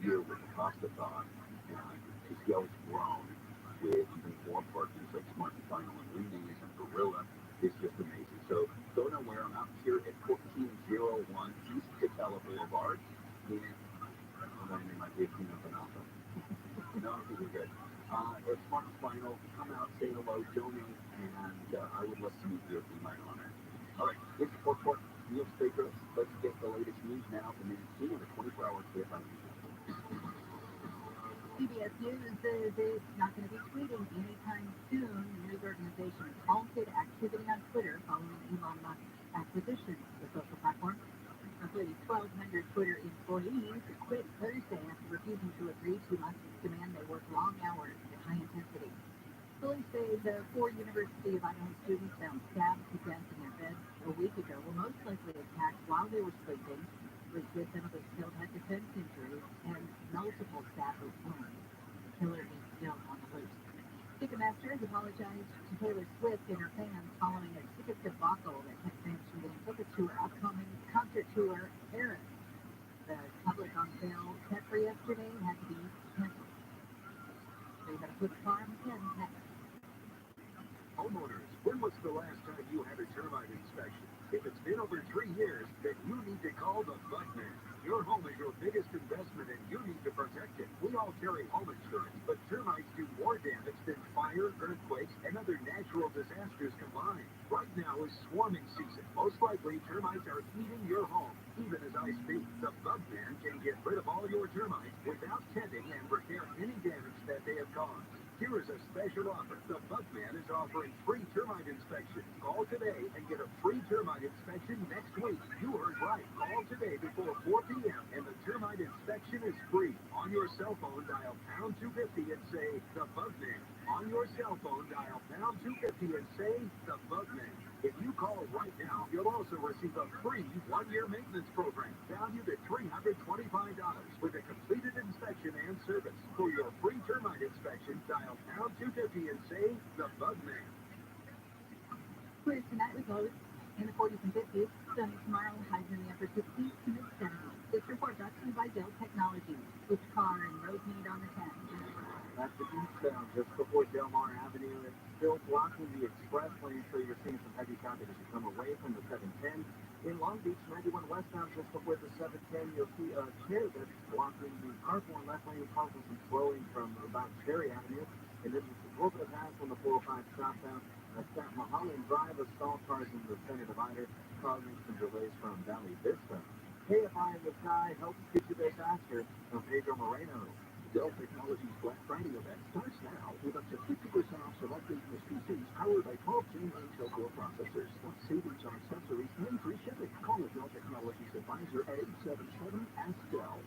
year with the Poctathon, and to see how it's grown with even more partners like Smart Final and Wendy's and Gorilla is just amazing. So go nowhere. I'm out here at 1401 East Catella Boulevard. And I might be clean up an alpha. No, I think we're good. At Smart Final, come out, say hello, donate, and I would love to meet you if you might on it. All right, it's foodporn. Neil Speakers. Let's get the latest news now from the team of the 24-hour clip on CBS News says it's not going to be tweeting anytime soon. The news organization halted activity on Twitter following Elon Musk's acquisition of the social platform. Roughly 1,200 Twitter employees quit Thursday after refusing to agree to Musk's demand they work long hours at high intensity. Police say the 4 University of Idaho students found stabbed to death in their beds a week ago were most likely attacked while they were sleeping. Police said some of those killed had defense injuries and multiple stab wounds. The killer is still on the loose. Ticketmaster has apologized to Taylor Swift and her fans following a ticket debacle that kept fans from getting tickets to her upcoming concert tour, Eras. The public on sale set for yesterday had to be canceled. So you got to put the car on the pin next. Homeowners, when was the last time you had a termite inspection? If it's been over 3 years, then you need to call the Bugman. Your home is your biggest investment and you need to protect it. We all carry home insurance, but termites do more damage than fire, earthquakes, and other natural disasters combined. Right now is swarming season. Most likely, termites are eating your home. Even as I speak, the Bugman can get rid of all your termites without tending and repair any damage that they have caused. Here is a special offer. The Bugman is offering free termite inspection. Call today and get a free termite inspection next week. You heard right. Call today before 4 p.m. and the termite inspection is free. On your cell phone, dial pound 250 and say the Bugman. On your cell phone, dial pound 250 and say the Bugman. If you call right now, you'll also receive a free 1-year maintenance program valued at $325 with a completed inspection and service. For your free termite inspection, dial pound 250 and say the Bugman. Clear tonight with lows in the 40s and 50s. Sunny tomorrow, highs in the upper 60s to mid 70s. This report brought to you by Dell Technologies, with car and road need on the 10. That's the eastbound just before Del Mar Avenue. It's still blocking the express lane, so you're seeing some heavy traffic as you come away from the 710. In Long Beach, 91 westbound just before the 710, you'll see a chair that's blocking the carpool and left lane, causing some slowing from about Cherry Avenue. And then just a little bit of hassle on the 405 southbound. That's that Mulholland Drive of stalled cars in the center divider, causing some delays from Valley Vista. KFI in the sky helps get you there faster from Pedro Moreno. Dell Technologies Black Friday event starts now with up to 50% off select business PCs powered by 12-gen Intel Core processors, plus savings on accessories and free shipping. Call the Dell Technologies advisor at 877-ASK-DELL.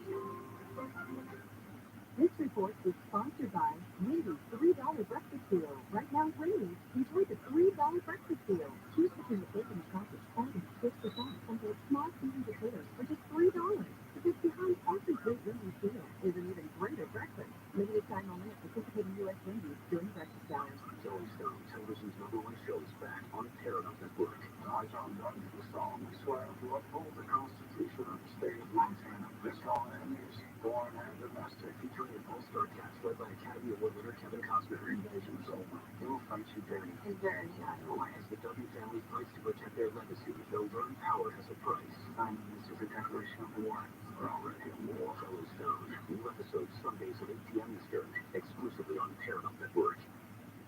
This report is sponsored by Wendy's $3 breakfast deal. Right now, Wendy's, enjoy the $3 breakfast deal. Choose between the bacon and sausage, only 6%, and get small seasoned potatoes for just $3. Because behind every great Wendy's deal is an even greater breakfast. Limited time only at participating U.S. Wendy's during breakfast hours. Joey Stone, television's #1 show, is back on Paramount Network. I John Dutton to the song, swear to uphold the Constitution of the state of Montana. This all enemies, born and domestic, featuring an all-star cast led by Academy Award winner Kevin Costner. Invasion's over. They will fight you dirty. And dirty, I know. As the W family fights to protect their legacy, though learned power has a price. Signing this is a declaration of war. We're already at war. Joey Stone. New episodes Sundays at 8 p.m. Eastern, exclusively on Paramount Network.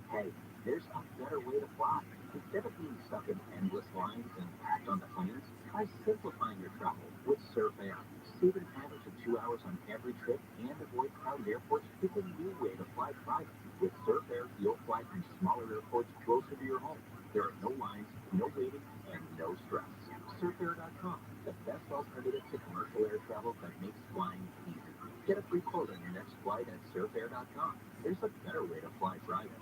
Hey, there's a better way to fly. Instead of being stuck in endless lines and packed onto planes, try simplifying your travel with Surf Air. Save an average of 2 hours on every trip and avoid crowded airports with a new way to fly private. With Surf Air, you'll fly from smaller airports closer to your home. There are no lines, no waiting, and no stress. SurfAir.com, the best alternative to commercial air travel that makes flying easy. Get a free quote on your next flight at SurfAir.com. There's a better way to fly private.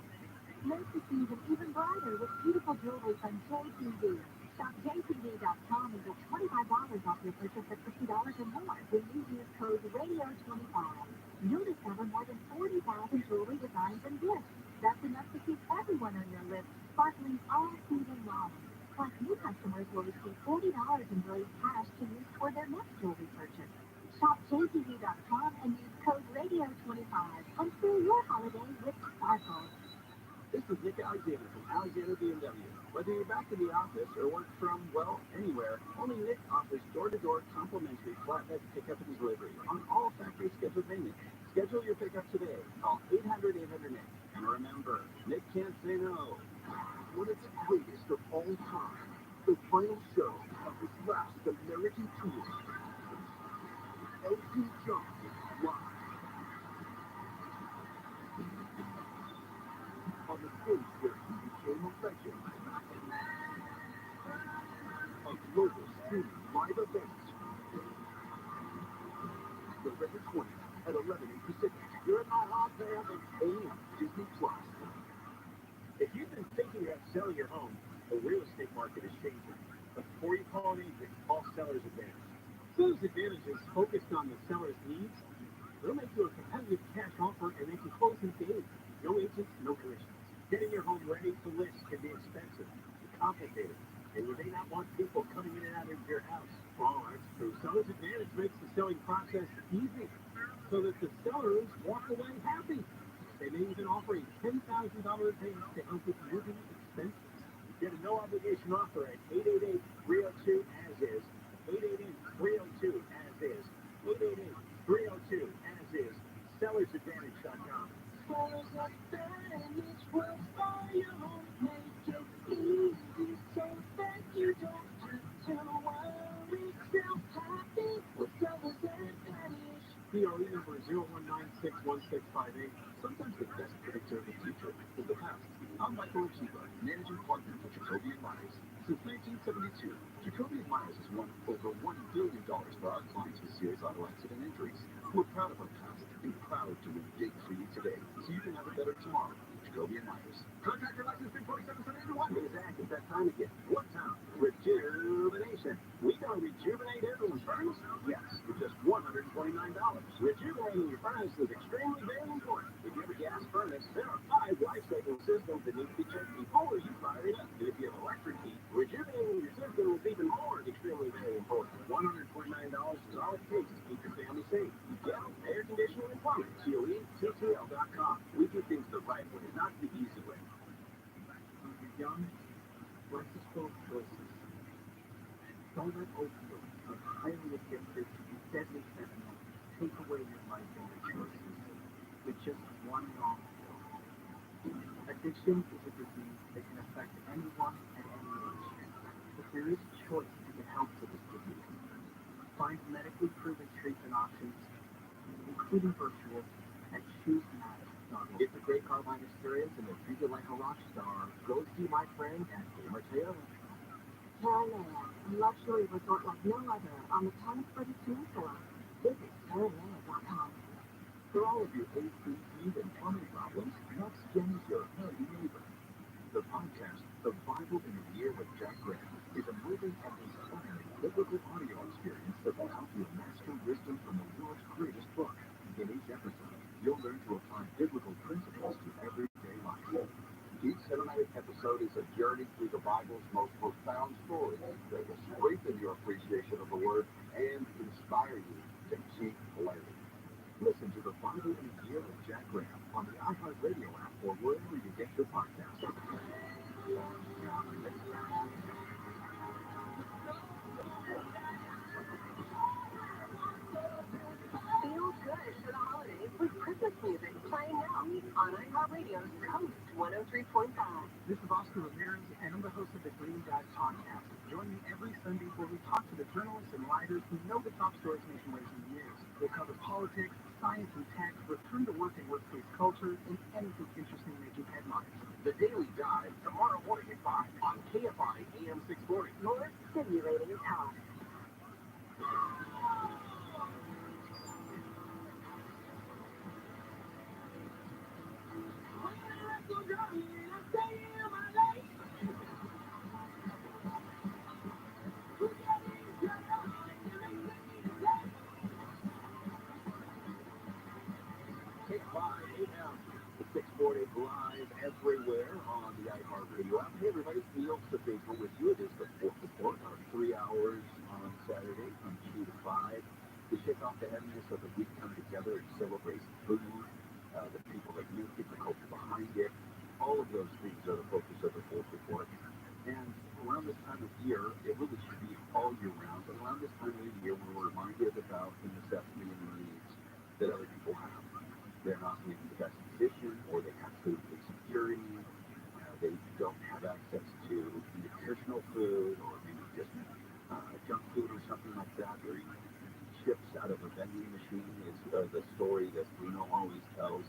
Make the season even brighter with beautiful jewelry from JTV. Shop JTV.com and get $25 off your purchase at $50 or more when you use code RADIO25. You'll discover more than 40,000 jewelry designs and gifts. That's enough to keep everyone on your list sparkling all season long. Plus, new customers will receive $40 in brilliant cash to use for their next jewelry purchase. Shop JTV.com and use code RADIO25 and fill your holiday with sparkle. This is Nick Alexander from Alexander BMW. Whether you're back to the office or work from, well, anywhere, only Nick offers door-to-door complimentary flatbed pickup and delivery on all factory scheduled maintenance. Schedule your pickup today. Call 800-800-NICK. And remember, Nick can't say no. one of the greatest of all time. The final show of his last American tour. Elton John live on the stage where he became a legend. A global streaming live event. November 20th at 11 a.m. Pacific. You're in my heart, man. 8 a.m. Disney Plus. If you've been thinking about selling your home, the real estate market is changing. But before you call an agent, call Seller's Advantage. Seller's Advantage is focused on the seller's needs. They'll make you a competitive cash offer and they can close in days. No agents, no commissions. Getting your home ready to list can be expensive and complicated, and you may not want people coming in and out of your house. Oh, that's true. Seller's Advantage makes the selling process easy so that the sellers walk away happy. They may even offer a $10,000 advance to help with moving expenses. Get a no-obligation offer at 888-302-AS-IS, 888-302-AS-IS, 888-302-AS-IS, sellersadvantage.com. Sellers Advantage will buy your home, make it easy so that you don't have to worry. Still happy with Sellers Advantage. PRE number 01961658. Sometimes the best predictor of the future is the past. I'm Michael Chiba, managing partner for Jacoby & Myers. Since 1972, Jacoby & Myers has won over $1 billion for our clients with serious auto accident injuries. We're proud of our past and proud to win big for you today, so you can have a better tomorrow. Jacoby & Myers. Contractor license 347-781. Exactly, it's that time again. What time? Rejuvenation. We gonna rejuvenate everyone's furnace? Yes, for just $129. Rejuvenating your furnace is extremely very important. If you have a gas furnace, there are 5 life-saving systems that need to be checked before you fire it up. And if you have electric heat, rejuvenating your system is even more extremely very important. $129 is all it takes to keep your family safe. Get air conditioning and plumbing. COETTL.com. We do things the right way, not the easy way. When you're young, life is full of choices. Don't let opioids, a highly addictive and deadly fentanyl, take away your life and your choices with just one wrong pill. Addiction is a disease that can affect anyone at any age. But there is a choice that can help with this disease. Find medically proven treatment options, including virtual, at ChooseMatter.org. It's a great Carvine experience and they treat you like a rock star. Go see my friend at Gamer Toyota. TRILLIONAIRE, a luxury resort like no other on the Thomasburg Peninsula. Visit TRILLIONAIRE.com. For all of your AC, heat, and plumbing problems, Next Gen is your handy neighbor. The podcast, The Bible in a Year with Jack Graham, is a moving and inspiring biblical audio experience that will help you master wisdom from the world's greatest book. In each episode, you'll learn to apply biblical principles to everyday life. Each cinematic episode is a journey through the Bible's most profound stories that will strengthen your appreciation of the Word and inspire you to keep learning. Listen to The Bible in a Year with Jack Graham on the iHeartRadio app or wherever you get your podcasts. Feel good for the holidays with Christmas music playing now on iHeartRadio's Coast 103.5. This is Oscar Ramirez, and I'm the host of the Green Dot Podcast. Join me every Sunday where we talk to the journalists and writers who know the top stories making waves in the news. We'll cover politics, science and tech, return to work and workplace culture, and anything interesting making headlines. The Daily Dive, tomorrow morning at 5 on KFI AM 640. More stimulating talk. AM 640 live everywhere on the iHeartRadio app. Hey everybody, Neil Faithful with you. It is the Fourth Report, our 3 hours on Saturday from 2 to 5. To shake off the heaviness of the week, come together and celebrate food, the people that make it, the culture behind it. All of those things are the focus of the Fourth Report. And around this time of year, it really should be all year round, but around this time of the year, we're reminded about the necessity and the needs that other people have. They're not making the best decision, or they have food insecurity, they don't have access to nutritional food or maybe just junk food or something like that, or eat chips out of a vending machine is the story that Reno always tells.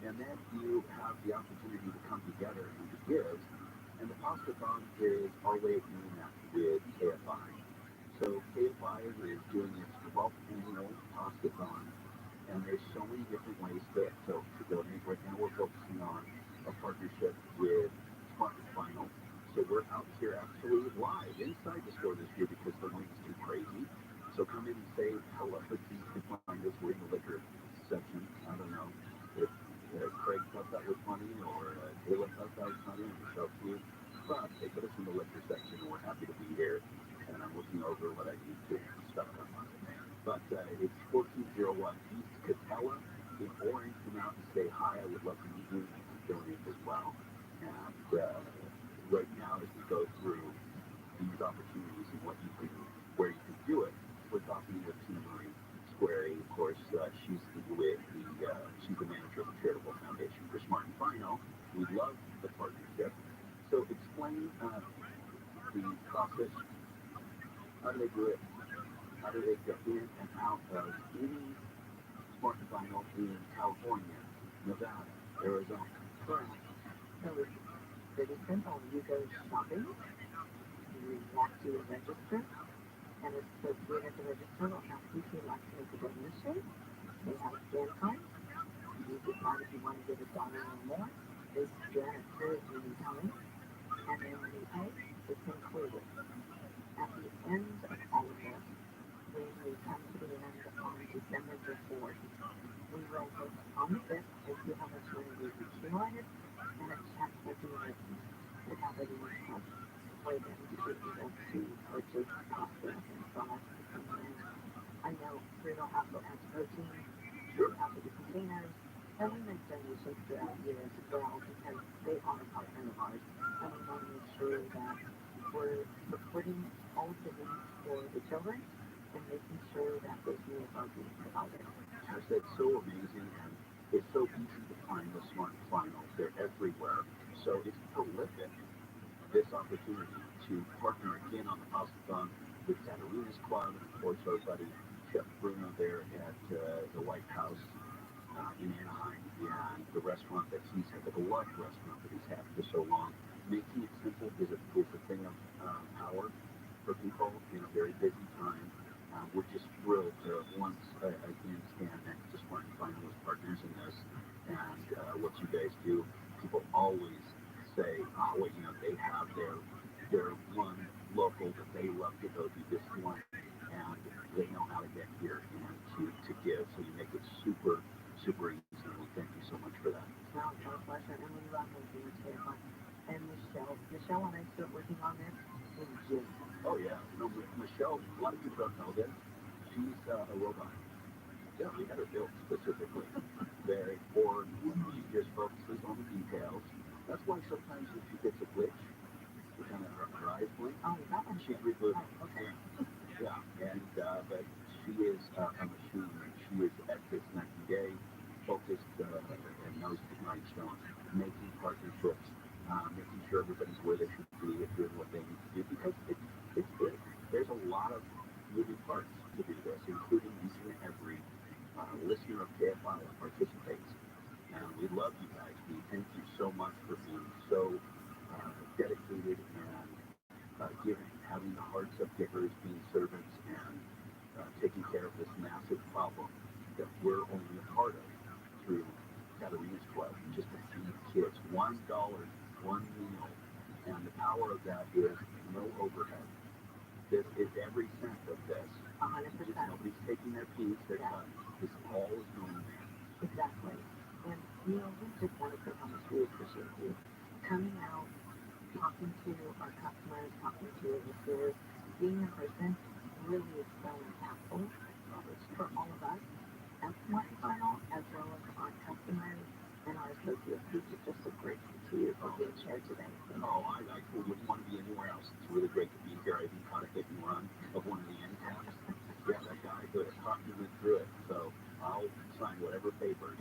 And then you have the opportunity to come together and to give. And the Pastathon is our way of doing that with KFI. So KFI is doing its 12th annual Pastathon, and there's so many different ways to donate. Right now we're focusing on a partnership with Smart and Final. So we're out here actually live inside the store this year because the line's too crazy. So come in and say hello. You can find us. We're in the liquor section. I don't know if Craig thought that was funny or Taylor thought that was funny or Michelle too. But they put us in the liquor section and we're happy to be here. And I'm looking over what I need to stuff on. But it's 1401 East Catella in Orange. Come out and say hi. I would love to meet you and donate as well. And right now, as we go through these opportunities and where you can do it, we're talking with Tina Marie Square. Of course, she's the manager of the Charitable Foundation for Smart and Final. We love the partnership. So explain the process. How do they do it? How do they get in and out of any Smart and Final in California, Nevada, Arizona? Correct. So it's pretty simple. You go shopping, you have to register, and it's so good at the register. They'll ask you if you'd like to make a donation. They have a scan card. You decide if you want to give $1 or more. They scan it through when you come in, and then when you pay, it's included. At the end of all of this, when we come to the end on December the 4th, we will vote on the 5th to see how much money we've accumulated, and a check will be written to have it in account for them to be able to purchase pasta and sauce and something. I know Reno also has protein, out of the containers, and we make donations throughout the year as well because they are a partner of ours, and we want to make sure that we're supporting all of the needs for the children and making sure that those meals are being provided. Gosh, that's so amazing, and it's so easy to find the Smart Finals. They're everywhere. So it's prolific, this opportunity to partner again on the Pastathon with Katarina's Club, and of course our buddy Chef Bruno there at the White House in Anaheim, and the restaurant that he's had, the beloved restaurant that he's had for so long. Making it simple is a thing of power for people in a very busy time. We're just thrilled to once again stand next to Smart and Final as partners in this, and what you guys do. People always say, oh, well, they have their one local that they love to go to this one, and they know how to get here and to give. So you make it super, super easy. And we thank you so much for that. Well, it's our pleasure, and we love working with KFI. And Michelle and I start working on this in June. Oh yeah, Michelle, a lot of people don't know this. She's a robot. Yeah, we had her built specifically there for she just focuses on the details. That's why sometimes if she gets a glitch, we kind of her eyes blink. Oh, that one. She's rebooting. Oh, okay. Yeah, and but she is a machine. She is at this 90-day focused and knows the grindstone, making partnerships, making sure everybody's where they should be, doing what they need to do, because it's big. There's a lot of moving parts to do this, including each and every listener of KFI that participates. And we love you guys. We thank you so much for being so dedicated and giving, having the hearts of givers, being servants, and taking care of this massive problem that we're only a part of through Katarina's Club, just to feed kids. $1, one meal, and the power of that is no overhead. This is every cent of this. 100%. Nobody's taking their piece, their cut. This all is going there. Exactly. And, we just want to say how much we appreciate you coming out, talking to our customers, talking to our listeners, being in person really is so impactful for all of us at Smart and Final, as well as our customers and our associates. This is just so grateful to you for being shared today. Oh, I wouldn't want to be anywhere else. It's really great to be here. I even caught a hit and run of one of the end caps. Yeah, that guy could have talked me through it. So I'll sign whatever papers.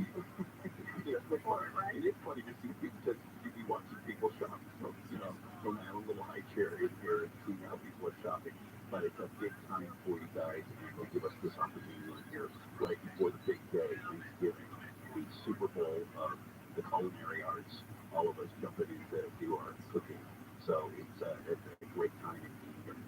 Before, right? It is funny to see people, because you be watching people shop. So, Super Bowl of the culinary arts. All of us jumping in to do our cooking. So it's a great time indeed.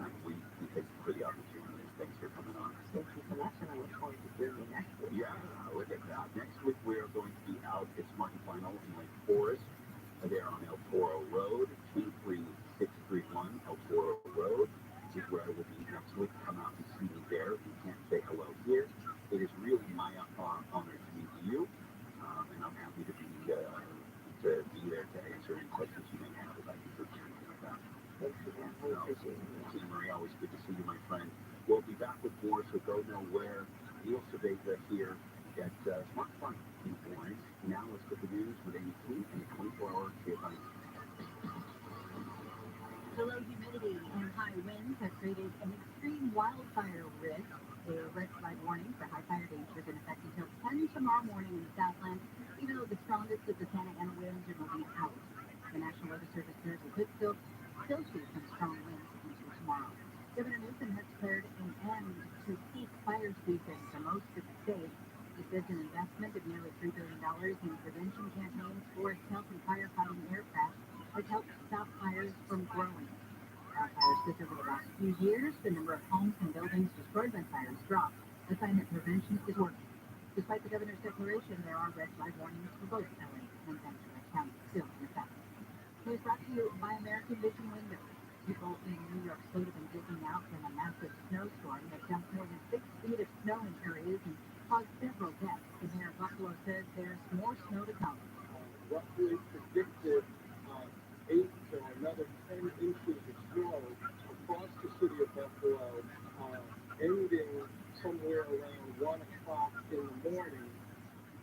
And we thank you for the opportunity. Thanks for coming on. Thank you so much, and I look forward to seeing you next week. Yeah, look at that. Next week we are going to be out. It's Martin Final in Lake Forest. They're on El Toro Road, 23631 El Toro Road. This is where I will be next week. Come out and see me there. If you can't say hello here, it is really my honor to meet you, and I'm happy to be there to answer any questions you may have about your channel like that. Thanks again. We appreciate you. Marie, always good to see you, my friend. We'll be back with more, so go nowhere. Neil Cerveza here at Smart Fun in Orange. Now let's get the news with Amy King and a 24-hour KFI. The low humidity and high winds have created an extreme wildfire risk. A red flag warning for high fire danger is in effect until 10 tomorrow morning in the Southland, even though the strongest of the Santa Ana winds are moving out. The National Weather Service says we could still see some strong winds into tomorrow. Governor Newsom has declared an end to peak fire season for most of the state. He says an investment of nearly $3 billion in prevention campaigns, forest health, and firefighting aircraft has helped stop fires from growing. Wildfires says over the last few years, the number of homes and buildings destroyed by fires dropped, a sign that prevention is working. Despite the governor's declaration, there are red flag warnings for both LA and Ventura County still in effect. News brought to you by American Vision Windows. People in New York State have been digging out from a massive snowstorm that dumped more than 6 feet of snow in areas and caused several deaths. The mayor of Buffalo says there's more snow to come. Roughly predicted 8 to another 10 inches of snow across the city of Buffalo, ending somewhere around 1 o'clock in the morning.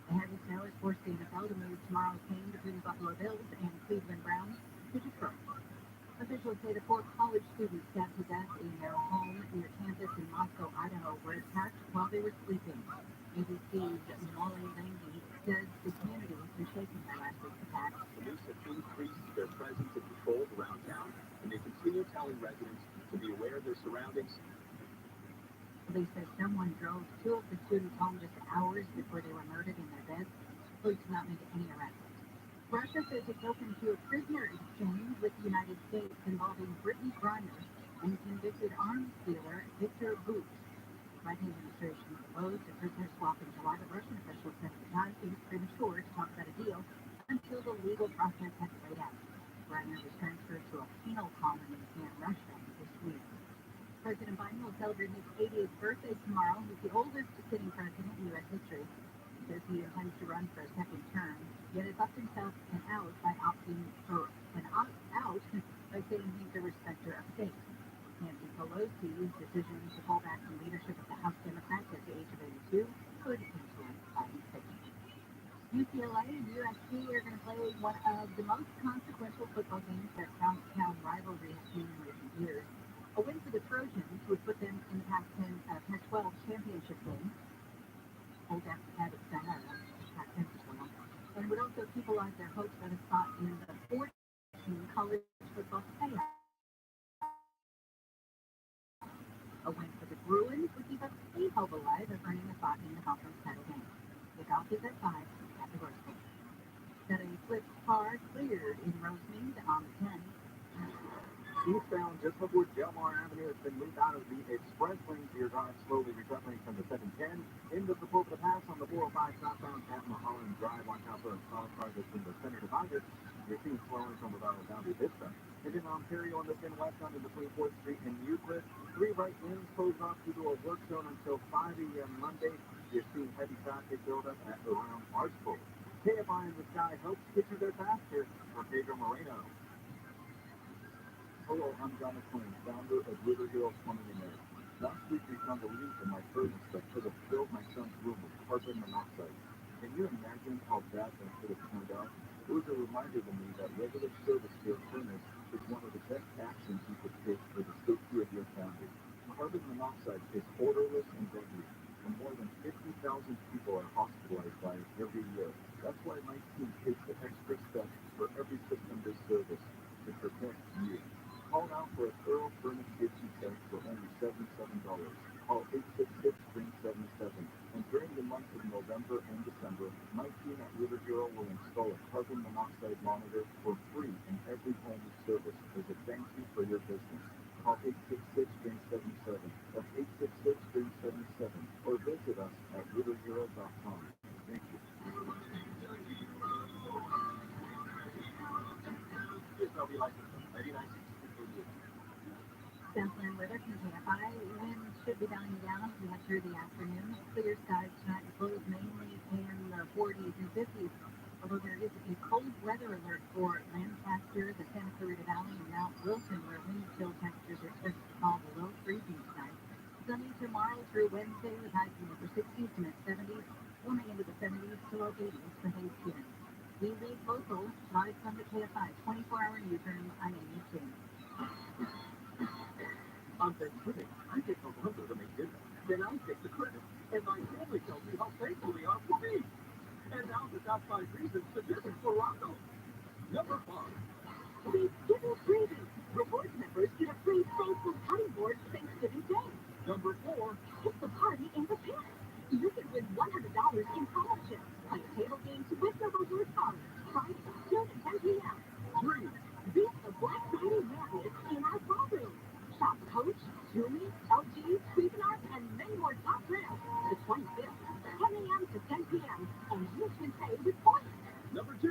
The heavy snow has forced the NFL to move tomorrow's game between the Buffalo Bills and Cleveland Browns to Detroit. Officials say the 4 college students stabbed to death in their home near campus in Moscow, Idaho, were attacked while they were sleeping. ABC's Molly Lange says the community has been shaken by last week's attack. Police have increased their presence and patrols around town, and they continue telling residents to be aware of their surroundings. Police say someone drove 2 of the students home just hours before they were murdered in their beds. Police did not make any arrests. Russia says it's open to a prisoner exchange with the United States involving Brittany Griner and convicted arms dealer Victor Bout. The Biden administration proposed a prisoner swap in July, but Russian officials said at the time it was premature to talk about a deal until the legal process had played out. Griner was transferred to a penal colony in Russia this week. President Biden will celebrate his 80th birthday tomorrow. He's the oldest sitting president in U.S. history. He says he intends to run for a second term, yet has upped himself an out by saying he's a respecter of state. Nancy Pelosi's decision to pull back from leadership of the House Democrats at the age of 82 could influence Biden's picture. UCLA and USC are going to play one of the most consequential football games that Southtown rivalry has seen in recent years. A win for the Trojans would put them in the Pac-12 championship game. Old Pac-10 and would also keep alive their hopes at a spot in the 14 college football playoff. A win for the Bruins would keep us a hope alive of earning a spot in the conference title game. Kickoff is at 5 at the Rose Bowl. Got a swift car cleared in Rosemead on the 10. Eastbound just before Delmar Avenue has been moved out of the express lane, so you're going slowly recovering from the 710 into the Pope of the Pass on the 405 southbound at Mulholland Drive. Watch out for a small car that's in the center divider. You're seeing slowing from about down to Vista. And in Ontario on the 10 west on the between 4th Street and Euclid. 3 right lanes closed off due to a work zone until 5 a.m. Monday. You're seeing heavy traffic build up at around Archbold. KFI in the Sky helps get you there faster for Pedro Moreno. Hello, I'm John McQueen, founder of River Heroes Plumbing and Air. Last week we found a leak in my furnace that could have filled my son's room with carbon monoxide. Can you imagine how bad that could have turned out? It was a reminder to me that regular service to your furnace is one of the best actions you could take for the safety of your family. Carbon monoxide is odorless and deadly, and more than 50,000 people are hospitalized by it every year. That's why my team takes the extra steps for every system they service to protect you. Call now for a thorough furnace safety test for only $77. Call 866-SPRING-77. And during the months of November and December, my carbon monoxide monitor for free in every home we service as a thank you for your business. Call 866-DREAM77. That's 866-DREAM77. Or visit us at ROTHSCHILD.com. Thank you. Southland weather from KFI. Winds should be dying down as we head through the afternoon. Clear skies tonight with lows mainly in the 40s and 50s. Although there is a cold weather alert for Lancaster, the Santa Clarita Valley, and Mount Wilson, where wind chill temperatures are expected to fall below freezing tonight. Sunny tomorrow through Wednesday with highs in the upper 60s to mid-70s, warming into the 70s to low 80s for Thanksgiving. We read local, live from the KFI 24-hour newsroom. I'm Amy King. On Thanksgiving, I get the lumber to make dinner. Then I take the credit, and my family tells me how thankful they are for me. And now the top 5 reasons to visit Toronto. Number 5. Thanksgiving freebies. Rewards members get a free thankful cutting board Thanksgiving Day. Number 4. It's the party in the past. You can win $100 in scholarships. Play table games with the rewards scholars. Friday, 2 to 10 p.m. 3. Beat the Black Friday madness in our ballroom. Shop Coach, Tumi, LG, Sweetenart, and many more top brands. The 25th, 10 a.m. to 10 p.m. And you can pay with points. Number 2.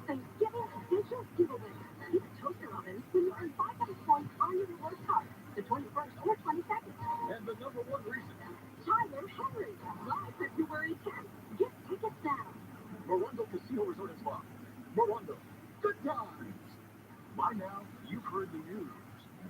Thanksgiving digital giveaway. Get a toaster oven when you earn 500 points on your rewards card. The 21st or 22nd. And the number 1 reason. Tyler Henry, live February 10th. Get tickets now. Morongo Casino Resort and Spa. Morongo. Good times. By now, you've heard the news.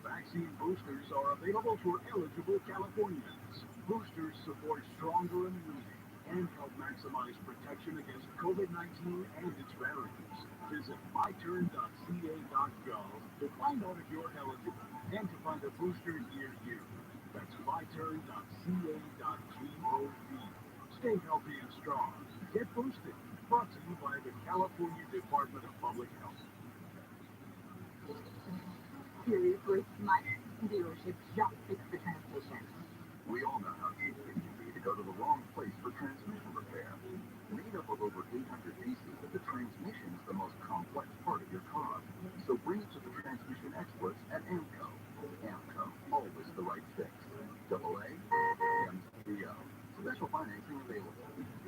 Vaccine boosters are available for eligible Californians. Boosters support stronger immunity and help maximize protection against COVID-19 and its variants. Visit myturn.ca.gov to find out if you're eligible and to find a booster near you. That's myturn.ca.gov. Stay healthy and strong. Get boosted. Brought to you by the California Department of Public Health. Seriously, my dealership just fixed the transmission. We all know how easy it can be to go to the wrong place for transmission repair. Made up of over 800 pieces, the transmission is the most complex part of your car. So bring it to the transmission experts at AMCO. AMCO, always the right fix. AA, MCO. Special financing available.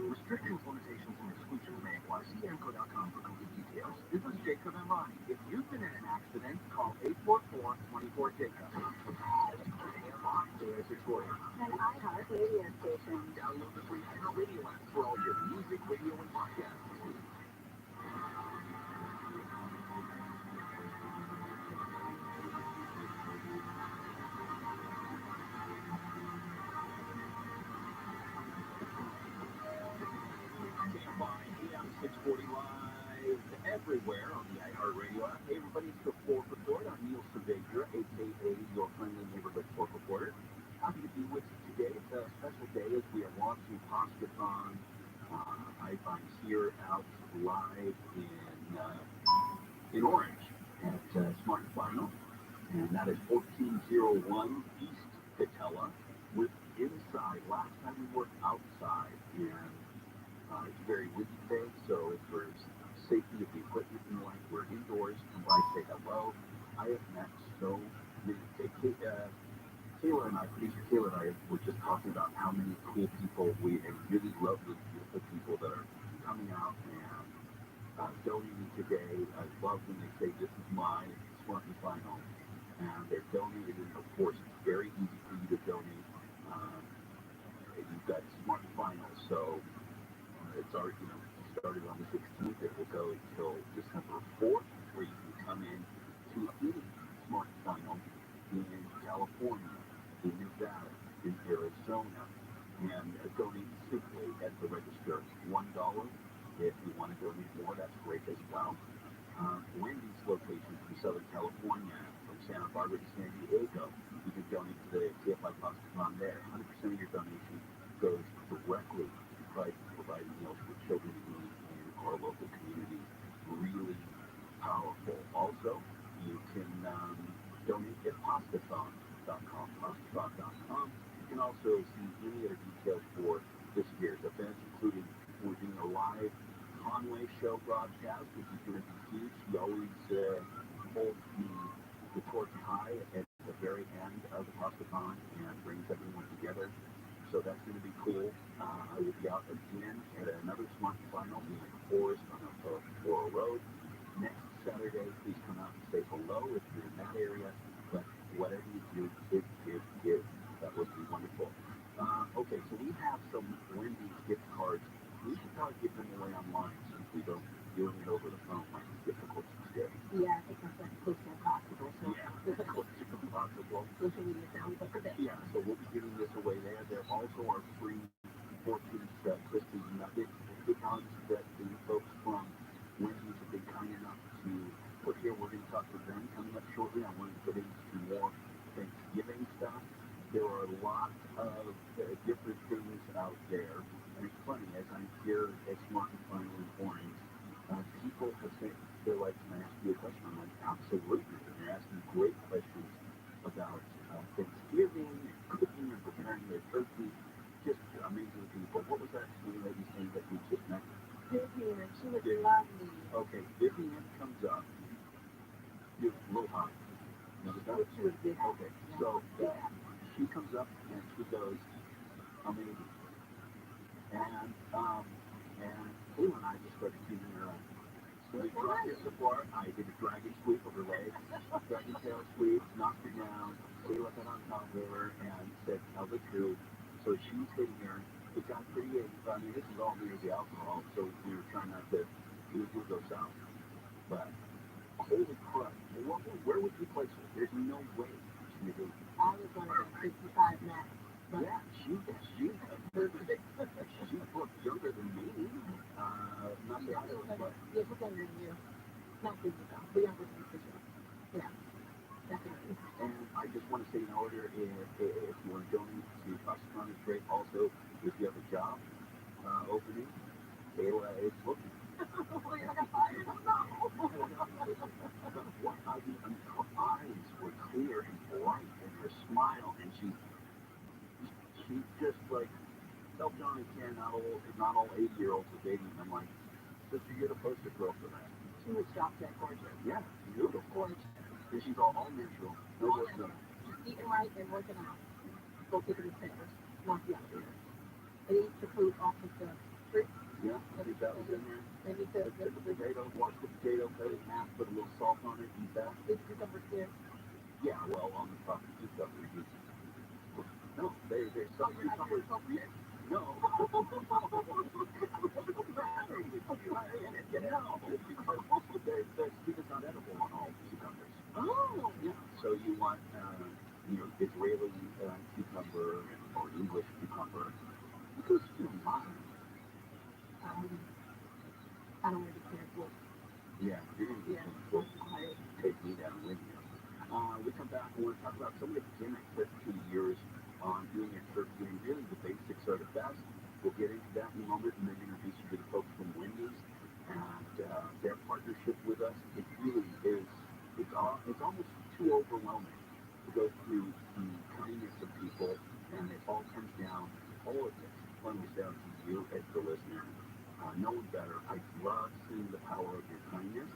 Restrictions, limitations, and exclusions may apply. See AMCO.com for complete details. This is Jacob and Ronnie. If you've been in an accident, call 844-24-JACOB. An iHeart radio station. Download the free iHeart Radio app for all your music, video, and podcasts. AM 640 live everywhere on the iHeart Radio app. Hey everybody, it's the Fourth Report. I'm Neil Saavedra, aka your friendly neighborhood Fourth Reporter. Happy to be with you today. It's a special day as we are launching Postathon. I'm here out live in Orange at Smart Final, and that is 1401 East Patella. With inside. Last time we were outside, and it's very windy today, so for safety of the equipment and the like, we're indoors. Come by, say hello. I have met so many. Taylor and I, producer Taylor and I, were just talking about how many cool people and really lovely, beautiful people that are coming out and donating today. I love when they say, this is my Smart and Final, and they're donating. Of course, it's very easy for you to donate. You've got Smart and Final, so it's already, started on the 16th. It will go until December 4th, where you can come in to any Smart Final in California, in Nevada, in Arizona, and donate simply at the register. $1. If you want to donate more, that's great as well. Wendy's locations from Southern California, from Santa Barbara to San Diego, you can donate to the KFI Postathon there. 100% of your donation goes directly to provide meals for children in need in our local community. Really powerful. Also, you can donate at Postathon.com, Postathon.com. You can also see any other details for this year's event, including we're doing a live one-way show broadcast, which is going to be huge. He always holds the torch high at the very end of the Hostathon and brings everyone together. So that's going to be cool. I will be out again at another Smart Final in Forest on Aurora Road. Next Saturday, please come out and say hello if you're in that area. But whatever you do, give. That would be wonderful. Okay, so we have some Wendy's gift cards. We should probably give them away online since we don't doing it over the phone might be difficult today. Yeah, I think that's as close as possible. So. Yeah, as close as possible. Social media sounds like a bit. Yeah, so we'll be giving this away there. There also are free 4-piece crispy nugget coupons that the folks from Wendy's have been kind enough to put here. We're going to talk to them coming up shortly. I wanted to get into more Thanksgiving stuff. There are lots of different things out there. And it's funny, as I'm here at Smart and Final in Orange, people have said, they're like, can I ask you a question? I'm like, absolutely. And they're asking great questions about Thanksgiving, and cooking, and preparing their turkey. Just amazing people. What was that young lady saying that we just met? Vivian, she was lovely. Okay, Vivian comes up. You're a little high. She was big. Okay, so she comes up and she goes, amazing. And Kayla and I just started feeding her up. So we dropped her support. I did a dragon sweep of her leg, dragon tail sweep, knocked her down. Kayla got on top of her and said, tell the truth. So she's sitting here. It got pretty, I mean, this is all near the alcohol, so we were trying not to do go south. But holy crap, where would you place her? There's no way she would do it. I was going to go 55 max. Yeah, she looked younger than me. Not that I was, but... Yeah, she's younger than you. Not 50 though, but younger than you for sure. Yeah, definitely. And I just want to say in order, if you want to donate to Hostathon, it's great. Also, if you have a job opening, Kayla is looking. You're going to fire them? What I mean, her eyes were clear and bright, and her smile, and she just like, tell John and Ken, not all 80-year-olds are dating. I'm like, sister, you're the poster girl for that. She was shocked at gorgeous. Yeah, beautiful. Gorgeous. And she's all natural. No work done. Just eating right and working out. Go pick the stairs, not the elevator. And eat the food off of the fridge. Yeah, I think that was in there. Maybe the potato, wash the potato, cut it in half, put a little salt on it, eat that. Did you cover stairs? Yeah, well, on the top of the cucumbers. No, they're some cucumbers. No. Because not edible on all cucumbers. Oh. Yeah. So you want, Israeli cucumber or English cucumber. Because you don't mind. I don't really care what. Yeah, you're going to get some take me down with you. We come back and we'll talk about some of the gimmicks that 2 years on doing your turkey, and really the basics are the best. We'll get into that in a moment and then introduce you to the folks from Wendy's and their partnership with us. It really is, it's almost too overwhelming to go through the kindness of people, and it all comes down, all of it comes down to you as the listener. No one better. I love seeing the power of your kindness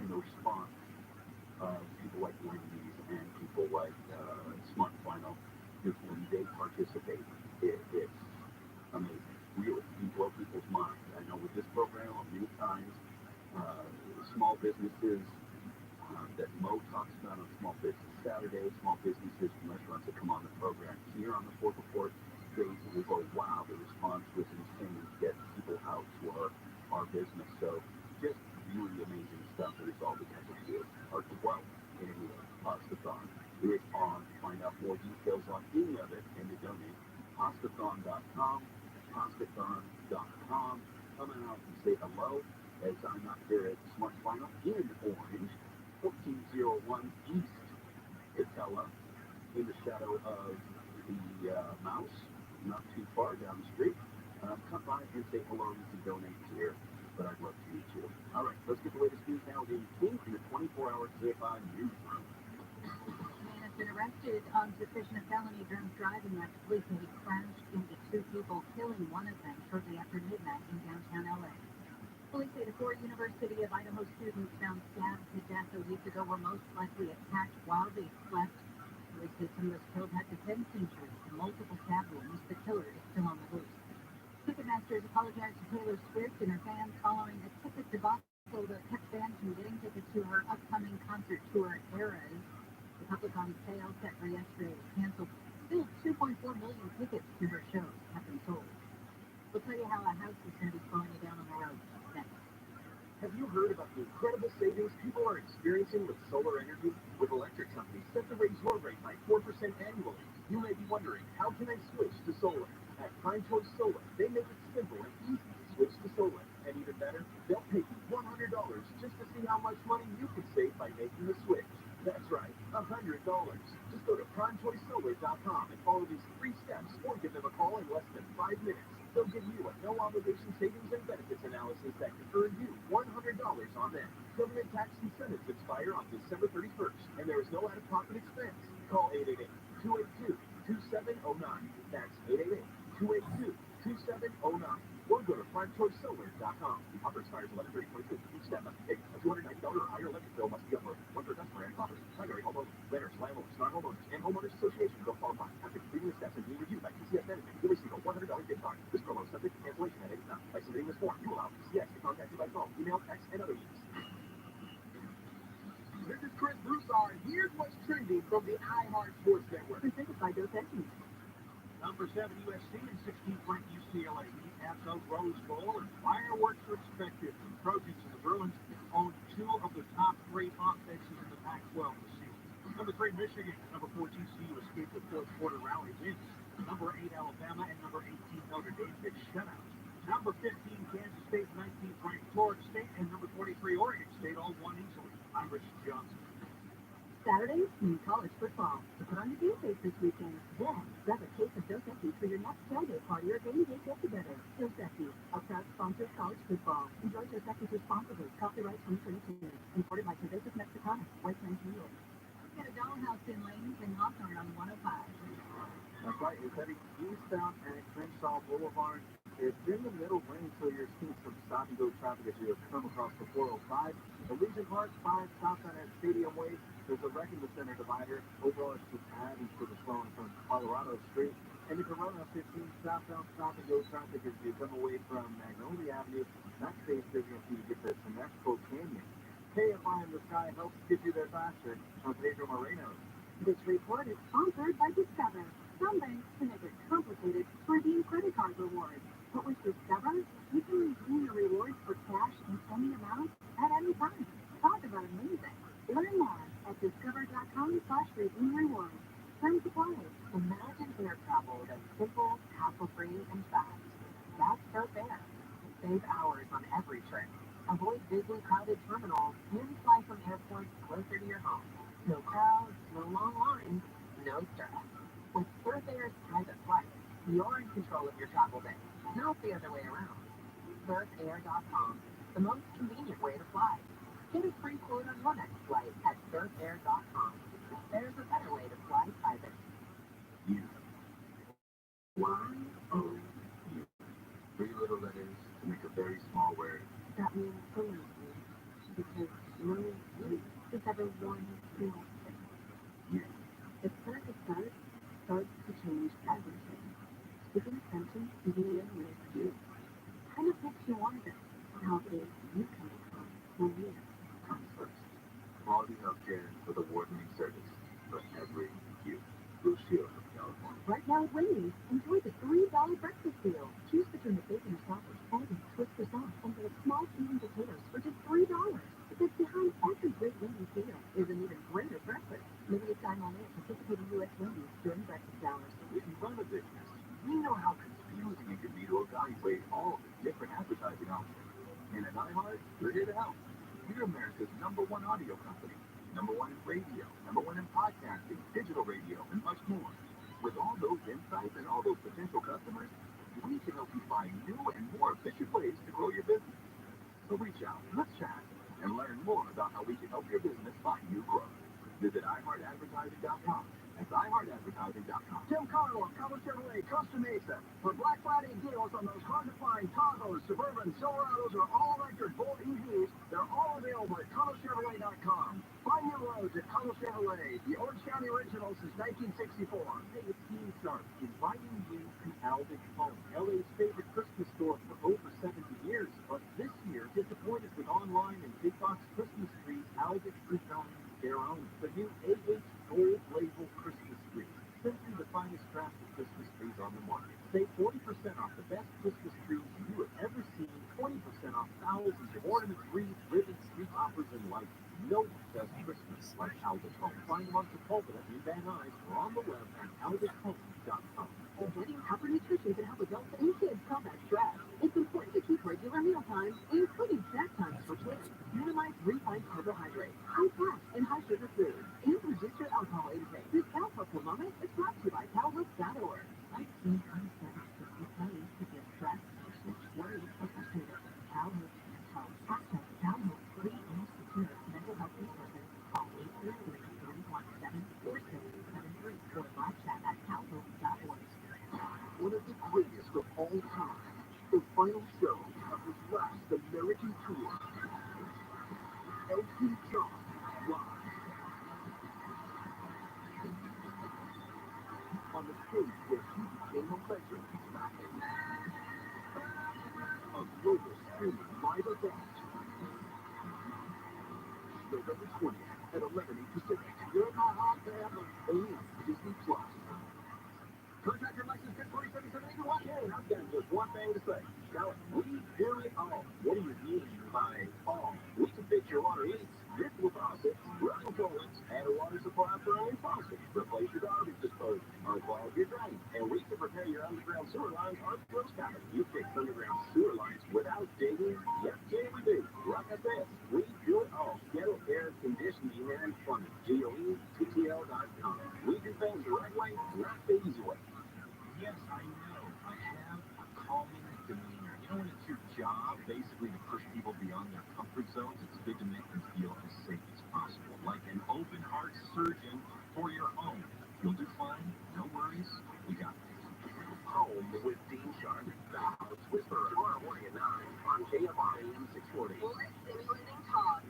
and the response of people like Wendy's and people like Smart Final. When they participate, it's amazing. Really, you blow people's minds. I know with this program, many times, small businesses that Mo talks about on Small Business Saturday, small businesses and restaurants that come on the program here on the 4-to-4 days, and we go, wow, the response was insane to get people out to our business. So just really amazing stuff that is all because of you. Our 12th annual Hostathon is on. Find out more details on any of it and to donate. Hostathon.com, Hostathon.com. Come out and say hello as I'm not here at Smart Final in Orange, 1401 East Itella, in the shadow of the Mouse, not too far down the street. Come by and say hello. You can donate here, but I'd love to meet you. All right, let's get the latest news now. In the 24-hour CFI newsroom. Man has been arrested on suspicion of felony drunk driving after police say he crashed into two people, killing one of them shortly after midnight in downtown LA. Police say the 4 University of Idaho students found stabbed to death a week ago were most likely attacked while they slept. The victim was killed at defense injuries and multiple stab wounds. The killer is still on the loose. Ticketmaster has apologized to Taylor Swift and her fans following a ticket debacle that kept fans from getting tickets to her upcoming concert tour, Eras. The public on sale set for yesterday was canceled. Still, 2.4 million tickets to her shows have been sold. We'll tell you how a house is going to be slowing you down on the road next. Have you heard about the incredible savings people are experiencing with solar energy? With electric companies set to raise your rate by 4% annually, you may be wondering, how can I switch to solar? At Prime Choice Solar, they make it simple and easy to switch to solar. And even better, they'll pay you $100 just to see how much money you could save by making the switch. That's right, $100. Just go to PrimeChoiceSolar.com and follow these 3 steps or give them a call in less than 5 minutes. They'll give you a no-obligation savings and benefits analysis that can earn you $100 on them. Government tax incentives expire on December 31st, and there is no out-of-pocket expense. Call 888-282-2709. That's 888-282-2709. Or go to PrimeChoiceSolar.com. The offer expires 11/30/22. Each step must be paid. A $290 or higher electric bill must be uploaded. One per customer and property. Primary homeowners, renters, landlords, non-homeowners, and homeowners associations don't qualify. After completing the steps and being reviewed by PCS Management, you'll receive a $100 gift card. This promo is subject to cancellation at any time. By submitting this form, you allow PCS to contact you by phone, email, text, and other means. This is Chris Broussard. Here's what's trending from the iHeart Sports Network. Presented by ootd. Number 7 USC and 16th ranked UCLA meet at the Rose Bowl, and fireworks are expected from the Trojans and the Bruins own 2 of the top 3 offenses in the Pac-12 this season. Number 3 Michigan and number 4 TCU escaped the fourth quarter rally wins. Number 8 Alabama and number 18 Notre Dame get shutouts. Number 15 Kansas State, 19th ranked Florida State, and number 43 Oregon State all won easily. I'm Rich Johnson. Saturdays mean college football. So put on your game face this weekend. Then grab a case of Dos Equis for your next tailgate party or game day get-together. Dos Equis, a proud sponsor of college football. Enjoy Dos Equis responsibly. Copyright 2022. Imported by Cervezas Mexicanas, White Plains, New York. Get a dollhouse in Lanes and Hawthorne on 105. That's right, it's heading eastbound at Crenshaw Boulevard. It's in the middle lane, so you're seeing some stop-and-go traffic as you come across the 405. Elysian Park, 5 southbound at Stadium Way. There's a wreck in the center divider. Overall, it's just adding to the slowing from Colorado Street. And if you run on 15 southbound stop-and-go traffic as you come away from Magnolia Avenue, that stays busy until you get to Mexico Canyon. KFI in the Sky helps get you there faster. I'm Pedro Moreno. This report is sponsored by Discover. Some banks can make it complicated to redeem credit card rewards. But with Discover, you can redeem your rewards for cash in any amount at any time. Talk about amazing. Learn more at discover.com/redeem-rewards. Terms apply. Imagine air travel that's simple, hassle-free, and fast. That's Surfair. Save hours on every trip. Avoid busy, crowded terminals and fly from airports closer to your home. No crowds, no long lines, no stress. With Surfair's private flights, you're in control of your travel day, not the other way around. Surfair.com, the most convenient way to fly. Get a free quote on your next flight at surfair.com. There's a better way to fly private. You. Y-O-U. 3 little letters to make a very small word. That means believe me, because no you is ever one single thing. You. If start to start, starts to change everything. Speaking a sentence begin with you. Kind of makes you wonder how big you can become when you come first. Quality healthcare with award-winning service for every you. Blue Shield of California. Right now at Wendy's, enjoy the $3 breakfast deal. Choose between the bacon sausage, egg, and Twister sauce, and get small seasoned potatoes for just $3. Because behind every great Wendy's deal is an even greater breakfast. Limited time only at participating U.S. Wendy's during breakfast hours. If you run a business, we know how confusing it can be to evaluate all the different advertising options. And at iHeart, we're here to help. We're America's #1 audio company, #1 in radio, #1 in podcasting, digital radio, and much more. With all those insights and all those potential customers, we can help you find new and more efficient ways to grow your business. So reach out, let's chat, and learn more about how we can help your business find new growth. Visit iHeartAdvertising.com. That's iHeartAdvertising.com. Tim Carlo of Cabo Chevrolet, Costa Mesa, for Black Friday deals on those hard-to-find Tahoes, Suburbans, Silverados, or all-electric full EV They're all available at ColorChevrolet.com. Find new roads at Color Chevrolet, the Orange County original since 1964. Hey, it's Team Sharp, inviting you to Aldic Home, LA's favorite Christmas store for over 70 years. But this year, disappointed with online and big box Christmas trees, Aldic designed their own. The new AH Gold Label Christmas tree. Simply the finest craft of Christmas trees on the market. Save 40% off the best Christmas trees you have ever seen, 20% off thousands of ornaments, wreaths, ribbons, tree toppers, and lights. No one does Christmas like Aldic Home. Find them on Sepulveda in Van Nuys or on the web at aldichome.com. Getting proper nutrition can help adults and kids combat stress. It's important to keep regular meal times, including snack times for kids. Minimize refined carbohydrates, high fat, and high sugar foods, and reduce your alcohol intake. This helpful moment is brought to you by CalHook.org. I've seen unsettled Christmas values to get stress, which worry or frustrated. CalHook can help. Hashtag CalHook, free and secure mental health resources. Call 833-317-4673 or live chat at CalHook.org. One of the greatest of all time, the final show of his last American tour. Elton John live. On the stage where he became a legend, a global streaming live event. November 20th at 11 Pacific. You're my hot family. And Disney Plus. Contractor license 104771. And I've got just one thing to say. Now, we do it all. What do you mean by all? We can fix your water leaks, dripple faucets, run toilets, add a water supply for your own faucet, replace your garbage disposal, unclog your drain, and we can repair your underground sewer lines or close cabin. You fix underground sewer lines without digging? Yes, we do. Like I said, we do it all. Kettle, air conditioning, and plumbing. GOETTL.com. We do things the right way, not the easy way. Yes, I know. I have a calming demeanor. You know, when it's your job, basically, to push people beyond their comfort zones, it's good to make them feel as safe as possible. Like an open heart surgeon for your home. You'll do fine. No worries. We got this. Home with Dean Sharp. The House Whisperer. Tomorrow morning at 9 on KFR AM 640. Stimulating talk.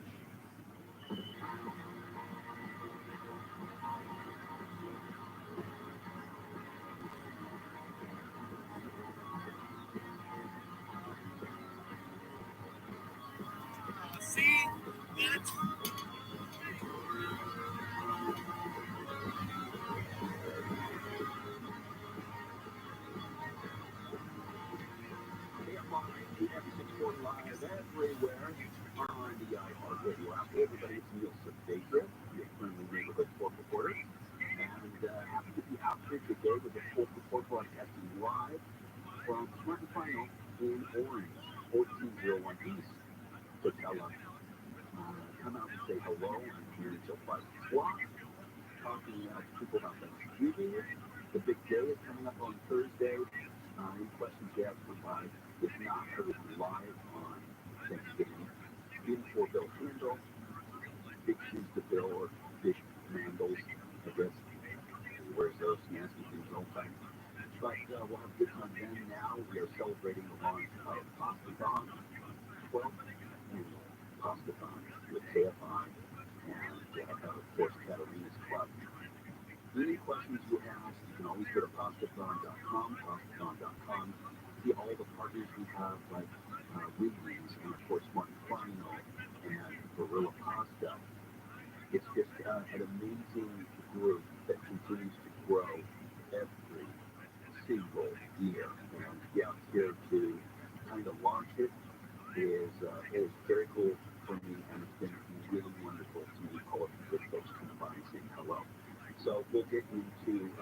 See? That's KFR AM 640 live everywhere on the iHeartRadio app. Everybody, it's Neil Sabacria, your friendly neighborhood sport reporter. And happy to be out here today with the Sport Report broadcasting live from Smarter Final in Orange, 1401 East. So tell us, come out and say hello. I'm here until 5 o'clock. Talking to people about Thanksgiving. The big day is coming up on Thursday. Any questions you have, provide. If not, I will be live on Thanksgiving. Beautiful Bill Handle. Big shoes to fill, or fish mandals, I guess. Where's those nasty things all the time? But we'll have a good time then. Now we are celebrating the launch of Pastathon, 12th annual Pastathon with KFI and, of course, Katarina's Club. Any questions you have, you can always go to pastathon.com, see all the partners we have, like Wrigley's and, of course, Martin Final and Gorilla Pasta. It's just an amazing group that continues to grow every single year. And yeah, here to kind of launch it is very cool for me, and it's been really wonderful to meet all of the good folks coming by and saying hello. So we'll get into a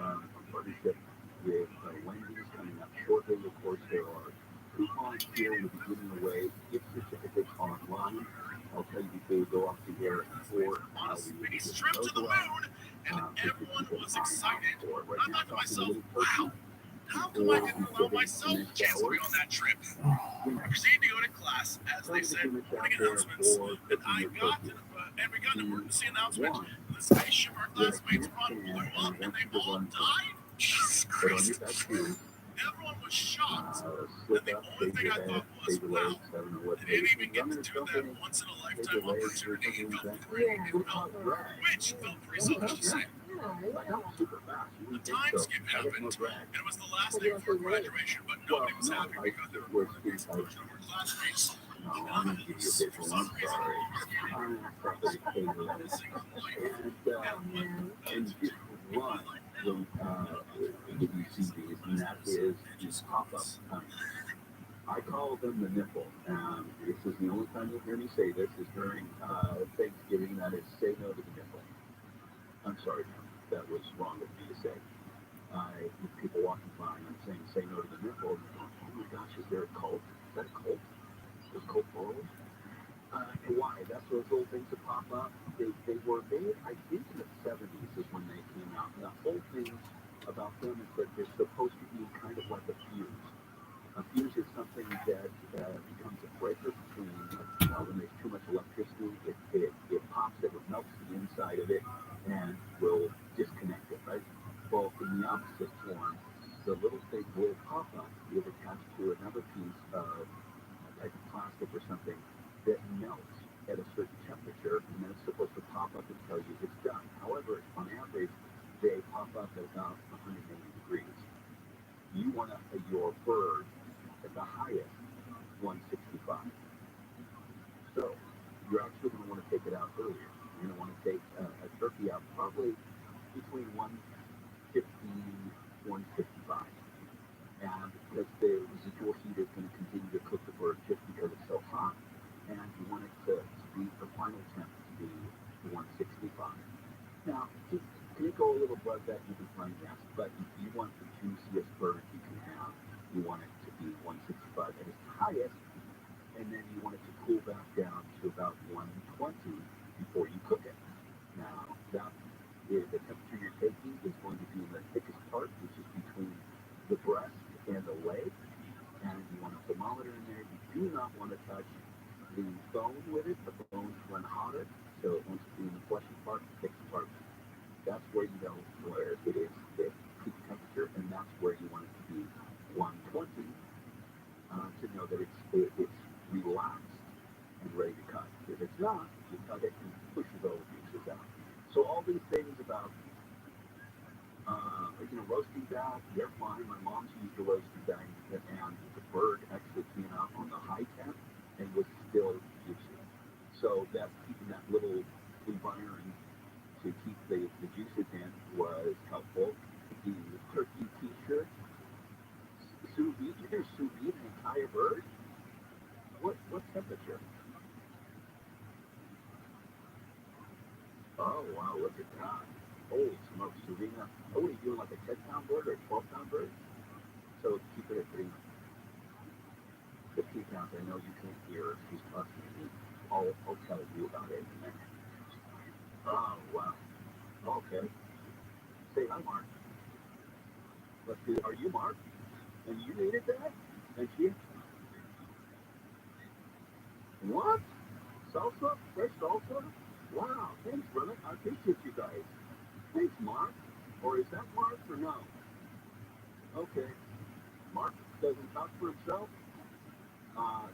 partnership with Wendy's coming up shortly. Of course, there are coupons here. We'll be giving away gift certificates online. I'll tell you before we go off the air for on a space trip to the moon, and everyone was excited. Right I thought to myself, wow, how come I didn't allow myself a chance to be on that trip? I proceeded to go to class, as they said, morning announcements, and I got and we got an emergency announcement. The spaceship our classmates were on blew up, and they all died. Jesus Christ. Everyone was shocked. Slip And the up, only shave thing your I head, thought was, shave your wow, legs, I don't know what they didn't even get to do that once in a lifetime opportunity. It felt great. It felt rich. It felt pretty selfish to say. The time skip happened. It was the last day before graduation, but nobody was happy because there were the exclusion of our classmates. I'm going to give you a bit more. I'm sorry. I'm sorry. And just one when you see these, and that is these pop-up. I call them the nipple. This is the only time you'll hear me say this is during Thanksgiving. That is, say no to the nipple. I'm sorry, that was wrong of me to say. People walking by and I'm saying, say no to the nipple. And they're going, oh my gosh, is there a cult? Is that a cult? Is cult followers? Why? That's those little things that pop up. They were made, I think, in the 70s is when they came out. And the whole thing about them is that they're supposed to be kind of like a fuse. A fuse is something that becomes a breaker between when there's too much electricity. It pops it, it melts the inside of it, and will disconnect it, right? Well, in the opposite form, the little thing will pop up is attached to another piece of type of plastic or something that melts at a certain temperature, and then it's supposed to pop up and tell you it's done. However, on average, they pop up at about 180 degrees. You want your bird at the highest 165. So you're actually going to want to take it out earlier. You're going to want to take a turkey out probably between 150 155. And because the residual heat is going to continue to cook the bird just because it's so hot, and you want it to be the final temp to be 165. Now, can it go a little above that? You can find yes, but if you want the juiciest bird you can have, you want it to be 165 at its highest, and then you want it to cool back down to about 120 before you cook it. Now, that is the temperature you're taking is going to be in the thickest part, which is between the breast and the leg, and you want a thermometer in there. You do not want to touch the bone with it. The bones run hotter, so it wants to be in the fleshy part, the thick part. That's where you know where it is the peak temperature, and that's where you want it to be 120 to know that it's relaxed and ready to cut. If it's not, you cut it and pushes all the juices out. So all these things about roasting that, they're fine. My mom's used a roasting bag, and the bird actually came out on the high temp and was still juicy. So that's keeping that little environment to keep the juices in was helpful. The turkey t-shirt, sous vide, you can sous vide an entire bird? What temperature? Oh wow, look at that. Holy smokes, sous vide. What are you doing, like a 10-pound bird or a 12-pound bird? So keep it at 15 pounds. I know you can't hear her. She's talking to me. I'll tell you about it in a minute. Oh, wow. Okay. Say hi, Mark. Let's see. Are you Mark? And you needed that? And she? What? Salsa? Fresh salsa? Wow. Thanks, brother. I appreciate you guys. Thanks, Mark. Or is that Mark or no? Okay. Mark doesn't talk for himself?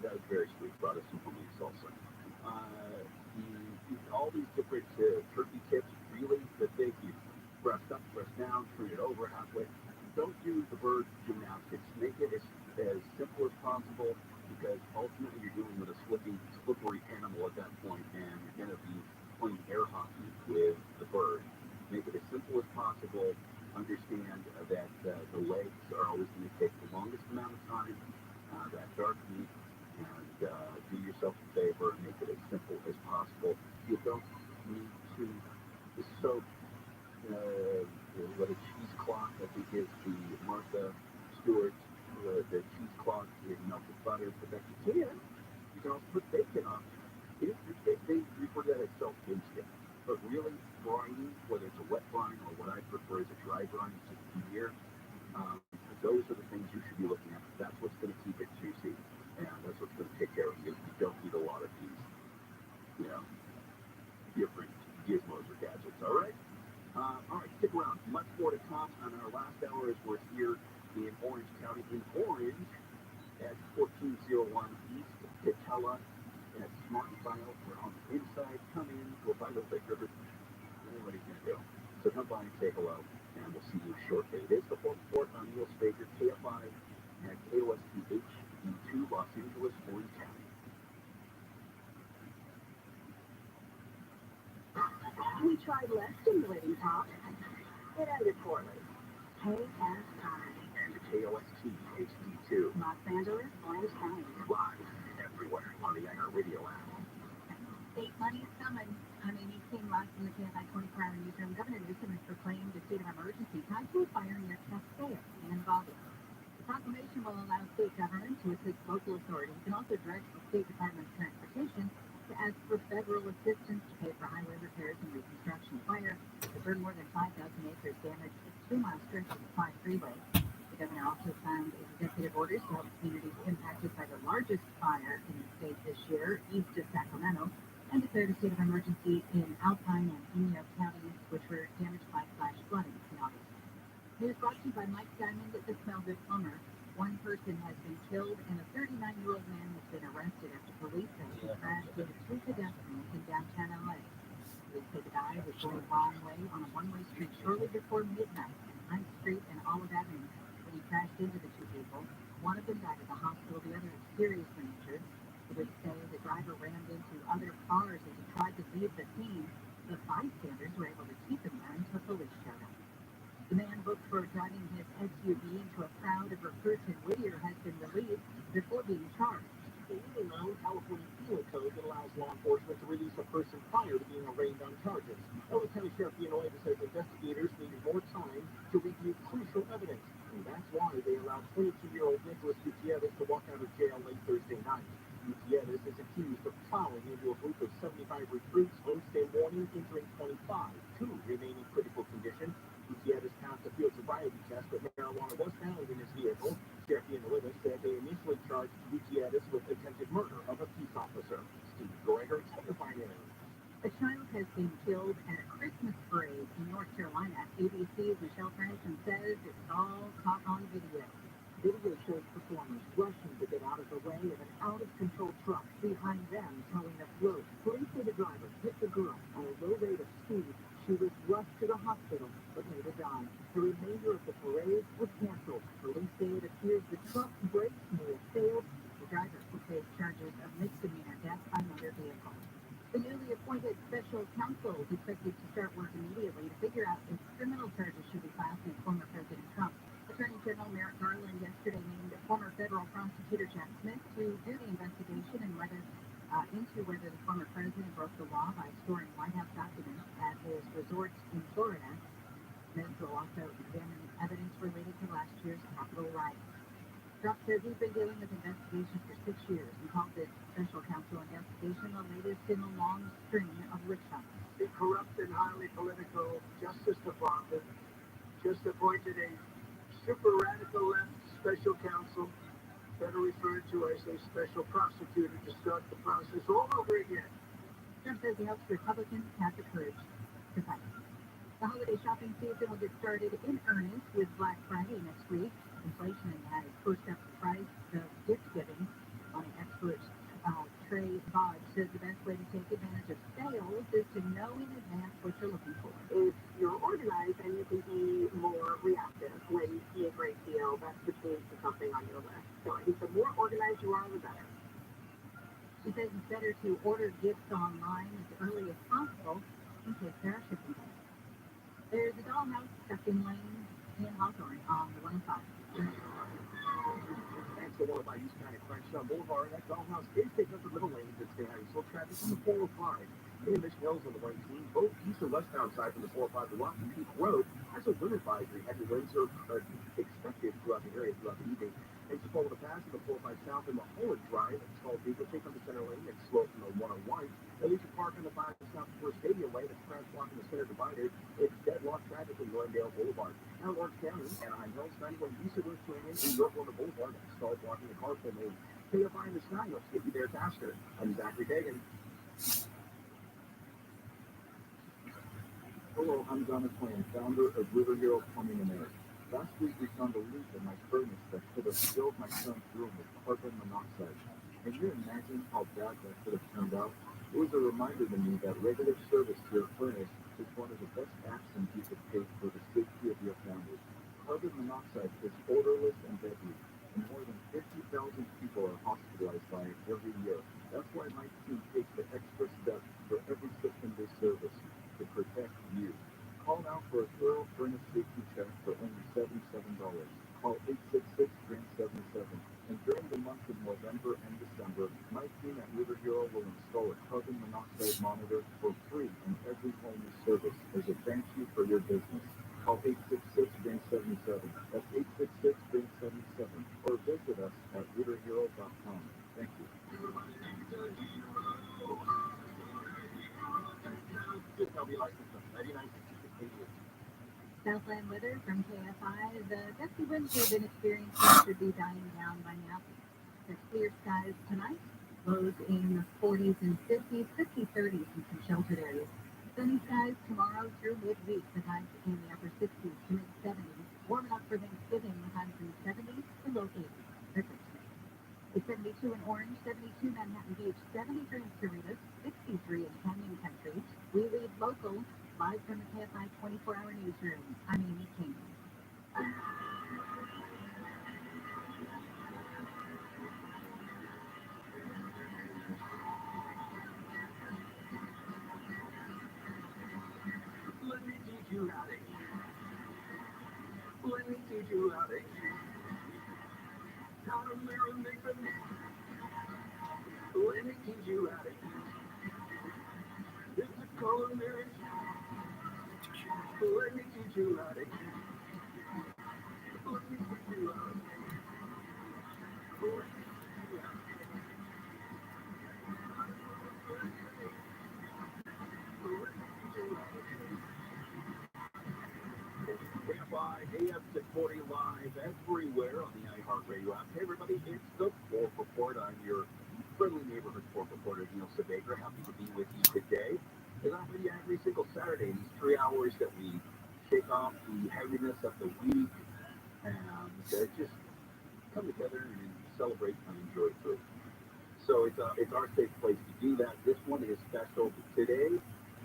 That was very sweet. Brought us some homemade salsa. All these different turkey tips, really, the thing you breast up, breast down, turn it over halfway. Don't do the bird gymnastics. Make it as simple as possible, because ultimately you're dealing with a slippery animal at that point, and you're going to be playing air hockey with the bird. Make it as simple as possible. Understand that the legs are always going to take the longest amount of time, that dark meat, and do yourself a favor and make it as simple as possible. You don't need to soak what a cheesecloth, I think is the Martha Stewart, the cheesecloth in melted butter, but that you can. You can also put bacon on it. They refer to that as self-instant. But really, brining, whether it's a wet brine or what I prefer is a dry brine, just here, those are the things you should be looking at. That's what's going to keep it juicy, and that's what's going to take care of you. You don't need a lot of these, different gizmos or gadgets, all right? All right, stick around. Much more to come on our last hour as we're here in Orange County, in Orange, at 1401 East Patella, at Smart File. We're on the inside. Come in. We'll find a picture. Anybody's going to do. So come by and say hello, and we'll see you shortly. It is the fourth report on Neil Spager, KFI, at KOSTH in 2 Los Angeles, Orange County. We tried less stimulating talk. It ended poorly. KFI. And KOST HD2. Los Angeles, Orange County. Live everywhere on the iHeartRadio app. State money is coming. I'm Amy King, live from the KFI 24-hour newsroom. Governor Newsom has proclaimed a state of emergency tied to a fire near Cascade in Uvalde. The proclamation will allow state government to assist local authorities and also direct the State Department of Transportation to ask for federal assistance to pay for highway repairs and reconstruction. Fire has burned more than 5,000 acres, damaged a 2-mile stretch of the 5 freeway. The governor also signed executive orders to help communities impacted by the largest fire in the state this year, east of Sacramento, and declared a state of emergency in Alpine and Inyo counties, which were damaged by flash flooding in August. News brought to you by Mike Diamond, the Smell Good Plumber. One person has been killed, and a 39-year-old man has been arrested after police say he crashed into 2 pedestrians in downtown LA. Police say the guy was going the wrong way on a one-way street shortly before midnight on Ninth Street and Olive Avenue when he crashed into the 2 people. One of them died at the hospital, the other is seriously injured. Police say the driver rammed into other cars as he tried to leave the scene. The bystanders were able to keep him there until police showed up. The man booked for driving his SUV into a crowd of recruits in Whittier has been released before being charged. The newly known California penal code that allows law enforcement to release a person prior to being arraigned on charges. LA County Sheriff Villanueva says investigators needed more time to review crucial evidence, and that's why they allowed 22-year-old Nicholas Gutierrez to walk out of jail late Thursday night. Gutierrez is accused of plowing into a group of 75 recruits Wednesday morning, injuring 25, 2 remain in critical condition. Gutierrez passed a field sobriety test, but marijuana was found in his vehicle. Sheriff Villanueva said they initially charged Gutierrez with attempted murder of a peace officer. Steve Gregor testifying in it. A child has been killed at a Christmas parade in North Carolina. ABC's Michelle Franklin says it's all caught on video. Video shows performers rushing to get out of the way of an out-of-control truck behind them towing a float. Police say the driver hit the girl on a low rate of speed. She was rushed to the hospital, but later died. The remainder of the parade was canceled. Police say it appears the truck's brakes may have failed. The driver will face charges of misdemeanor death by motor vehicle. The newly appointed special counsel is expected to start work immediately to figure out if criminal charges should be filed against former President Trump. Attorney General Merrick Garland yesterday named former federal prosecutor Jack Smith to do the investigation and into whether the former president broke the law by storing White House documents at his resorts in Florida. Smith will also examine evidence related to last year's Capitol riots. Trump says he's been dealing with investigations for 6 years and called this special counsel investigation the latest in a long string of witch hunts. The corrupt and highly political Justice Department just appointed a super radical left special counsel, better referred to as a special prosecutor, to start the process all over again. Trump says he hopes Republicans have the courage to fight. The holiday shopping season will get started in earnest with Black Friday next week. Inflation has pushed up the price of gift giving. Money expert Trey Bodge says the best way to take advantage of sales is to know in advance what you're looking for. If you're organized, then you can be more reactive. When you see a great deal, that pertains to something on your list. So I think the more organized you are, the better. She says it's better to order gifts online as early as possible in case there are shipping delays. There's a dollhouse stuck in lanes in Hawthorne on the 105. Thanks to one of my East County Crenshaw Boulevard, that dollhouse is taking up the middle lanes and stay out slow traffic on the 405. In Mission Hills on the 118, both east and westbound side from the 405 to Rocky Peak Road, has a wind advisory. Heavy winds are expected throughout the area throughout the evening. As you follow the pass of the 405 south in Mulholland Drive, a small vehicle take on the center lane and slow from the 101. Elysia Park on the 5 south towards Stadium Way, that's crash blocking the center divider. It's deadlocked traffic in Glendale Boulevard. Now Orange County, Anaheim Hills, 91 east of West Canyon, and York on the Boulevard, that's stalled blocking the carpool lane. KFI in the sky, let's get you there faster. I'm Zachary Dagan. Hello, I'm John McClain, founder of River Hero Plumbing and Air. Last week we found a leak in my furnace that could have filled my son's room with carbon monoxide. Can you imagine how bad that could have turned out? It was a reminder to me that regular service to your furnace is one of the best actions you could take for the safety of your family. Carbon monoxide is odorless and deadly, and more than 50,000 people are hospitalized by it every year. That's why my team takes the extra step for every system they service to protect you. Call now for a thorough furnace safety check for only $77. Call 866-77. And during the months of November and December, my team at River Hero will install a carbon monoxide monitor for free in every home we service as a thank you for your business. Call 866-77. That's 866-77. Or visit us at riverhero.com. Thank you. Southland weather from KFI. The gusty winds we've been experiencing should be dying down by now. The clear skies tonight. Lows in the 40s and 50s, 50s, 30s in some sheltered areas. Sunny skies tomorrow through midweek. The highs in the upper 60s to mid 70s. Warming up for Thanksgiving. The highs in the 70s to low 80s. For Christmas. It's 72 in Orange, 72 Manhattan Beach, 73 in Cerritos, 63 in Canyon Country. We lead local. Live from the KFI 24-hour newsroom, I'm Amy King. Let me teach you how to eat. Let me teach you how to eat. How to marinate the meat. Let me teach you how to eat. It's a culinary. Let me teach you how to eat. Let me teach you how to eat. KFI AM 640 live everywhere on the iHeartRadio app. Hey everybody, it's the Fourth Report. I'm your friendly neighborhood Fourth Reporter, Neil Sebager. Happy to be with you today. And I'm with you every single Saturday, these 3 hours that we shake off the heaviness of the week and just come together and celebrate and enjoy food. So it's our safe place to do that. This one is special today,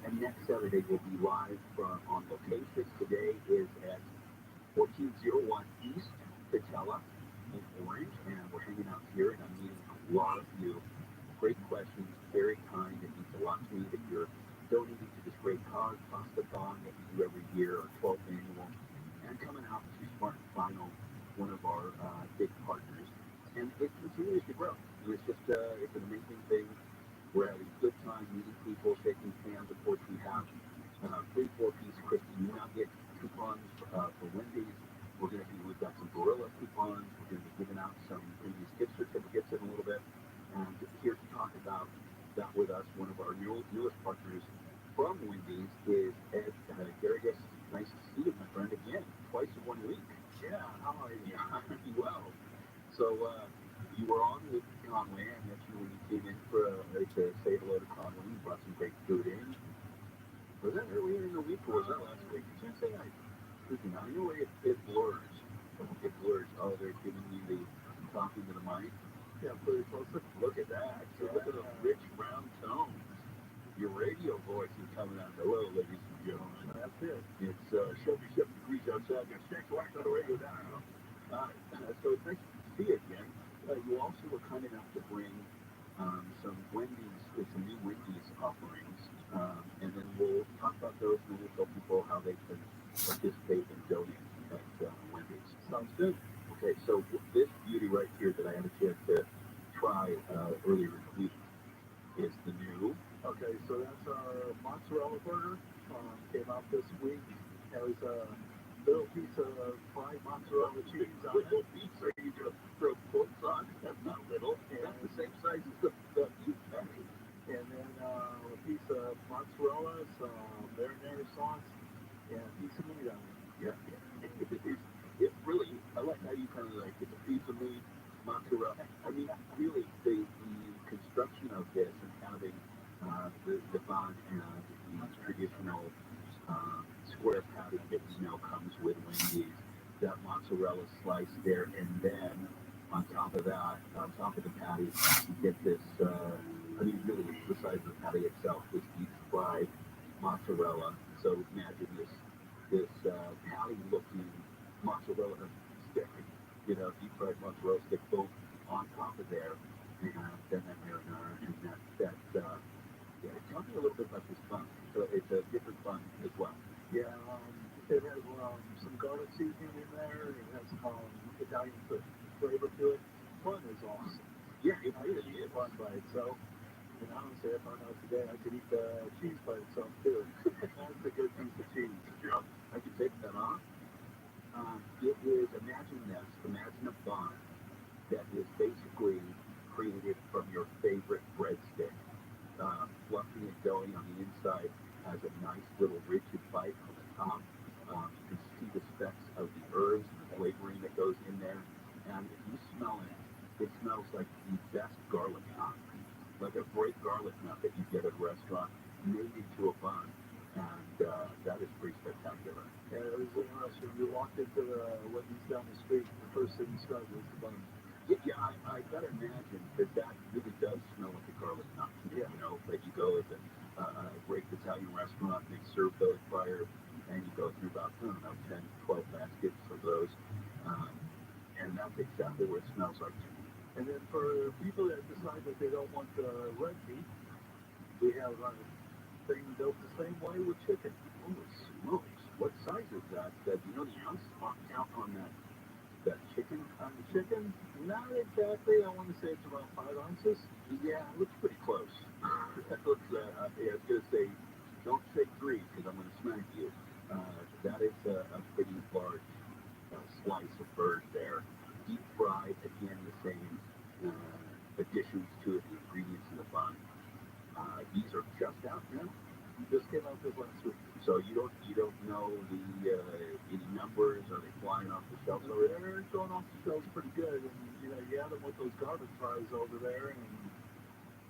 and next Saturday we'll be live on location. Today is at 1401 East Patella in Orange, and we're hanging out here, and I'm meeting a lot of you. Great questions, very kind. It means a lot to me that you're donating to this great cause, Pastathon, that we do every year, our 12th annual, and coming out to Smart Final, one of our big partners. And it continues to grow. And it's just, it's an amazing thing. We're having a good time meeting people, shaking hands. Of course, we have 3 4-piece crispy nugget coupons for Wendy's. We've got some Gorilla coupons. We're going to be giving out some previous gift certificates in a little bit. And here to talk about that with us, one of our newest partners from Wendy's is Ed Garrigus. Nice to see you, my friend, again, twice in 1 week. Yeah, how are you? Well. So you were on with Conway. I met you when you came in to say hello to Conway. You brought some great food in. Was that earlier in the week or was that last week? Tuesday night. I know it blurs. It blurs. Oh, they're giving you the talking to the mic. Yeah, pretty close. Look at that. So look at those rich brown tones. Your radio voice is coming out. Hello, ladies and gentlemen. That's it. It's 77 degrees outside. Got 6 wax on the radio now. So it's nice to see you again. You also were kind enough to bring some Wendy's, some new Wendy's offerings. And then we'll talk about those and we'll tell people how they can participate and donate at Wendy's. Sounds good. Okay, so this beauty right here that I had a chance to try earlier in the week is the new. Okay, so that's our mozzarella burger. Came out this week. Has a little piece of fried mozzarella cheese on it. Little piece, so you just throw quotes on. That's not little. And that's the same size as the beef patty. And then a piece of mozzarella, some marinara sauce, and a piece of meat on it. Yeah, it's really, I like how you kind of like, it's a piece of meat, mozzarella. I mean, really, the construction of this and having the bun and the traditional square patty that comes with Wendy's that mozzarella slice there, and then on top of that, on top of the patty, you get this, really, the size of the patty itself, this deep fried mozzarella. So imagine this patty-looking mozzarella stick, deep fried mozzarella stick, both on top of there, and then that marinara, and yeah, tell me a little bit about this bun. So it's a different bun as well. Yeah, it has some garlic seasoning in there. It has Italian flavor to it. Bun is awesome. Yeah, I could eat bun by itself. And honestly, I found out today I could eat cheese by itself too. That's a good piece of cheese. Yeah, I could take that off. It is, imagine this. Imagine a bun that is basically created from your favorite breadstick. Fluffy and doughy on the inside, has a nice little rigid bite on the top. You can see the specks of the herbs and the flavoring that goes in there. And if you smell it, it smells like the best garlic nut, like a great garlic nut that you get at a restaurant, made into a bun. And that is pretty spectacular. Yeah, it was interesting. You walked into Wendy's down the street, the first thing you started was the bun. Yeah, I gotta imagine that really does smell like a garlic nut. Yeah. Like you go to a great Italian restaurant, they serve those prior, and you go through about, 10, 12 baskets of those. And that's exactly what it smells like. And then for people that decide that they don't want red meat, we have a thing built the same way with chicken. Holy smokes. What size is that? Do you know the ounce count on that chicken? Chicken, not exactly. I want to say it's around 5 ounces. Yeah, it looks pretty close. That looks, I was going to say, don't say 3 because I'm going to smack you. That is a pretty large slice of bird there. Deep fried, again, the same additions to it, the ingredients in the bun. These are just out now. Just came out this last week. So you don't know the any numbers? Are they flying off the shelves over there? They're going off the shelves pretty good, and you add them with those garbage fries over there, and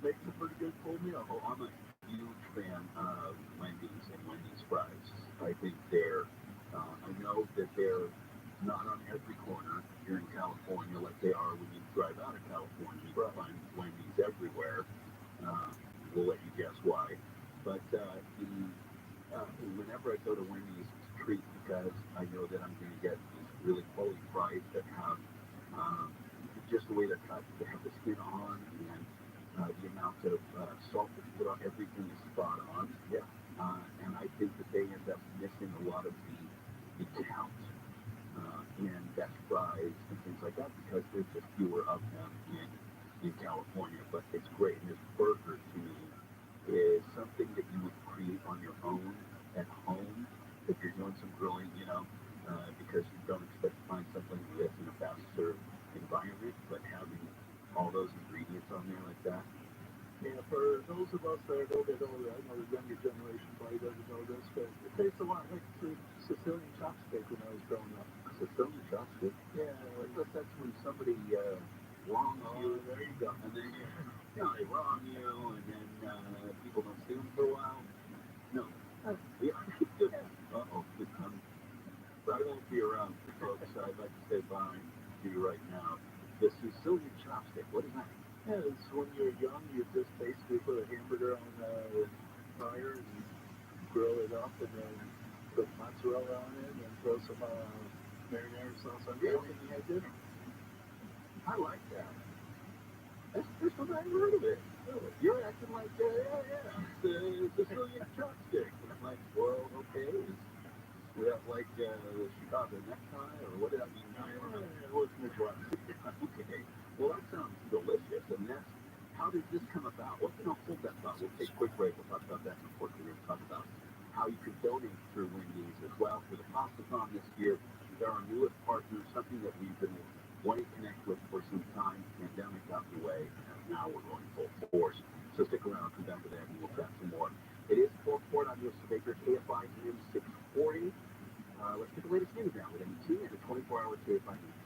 makes a pretty good full meal. Oh, I'm a huge fan of Wendy's and Wendy's fries. I think they're. I know that they're not on every corner here in California like they are when you drive out of California. You can find Wendy's everywhere. We'll let you guess why. But whenever I go to Wendy's, it's a treat because I know that I'm going to get these really quality fries that have just the way they're cut. They have the skin on, and the amount of salt that you put on everything is spot on. Yeah. And I think that they end up missing a lot of the count in best fries and things like that because there's just fewer of them in California. But it's great. And this burger to me is something that you would create on your own at home if you're doing some grilling, because you don't expect to find something that's in a fast serve environment, but having all those ingredients on there like that. Yeah, for those of us that are a little bit older, I know the younger generation probably doesn't know this, but it tastes a lot like Sicilian chopstick when I was growing up. Sicilian chopstick? Yeah. I thought that's when somebody wrongs you. There you go. And then they wrong you, and then people don't see them for a while. No. Yeah. Uh-oh. I won't be around, folks. I'd like to say bye to you right now. The Sicilian chopstick, what is that? Yeah, it's when you're young, you just basically put a hamburger on the fire and grill it up, and then put mozzarella on it, and throw some marinara sauce on it, and you have dinner. I like that. That's the first time I ever heard of it. You're acting like, it's the Sicilian chopstick. And I'm like, well, okay. Is that like the Chicago necktie, or what did I mean? It wasn't a drug. Okay. Well, that sounds delicious. And that's, how did this come about? Well, hold that thought. We'll take a quick break. We'll talk about that. And of course, we're going to talk about how you can donate through Wendy's as well. For the Pastathon this year, they're our newest partner, something that we've been wanting to connect with for some time. Pandemic out the way, and now we're going full force. So stick around, come back to that, and we'll chat some more. It is 4-4. I'm Joseph Baker, KFI M640. Let's get the latest news now with MET and a 24-hour KFI news.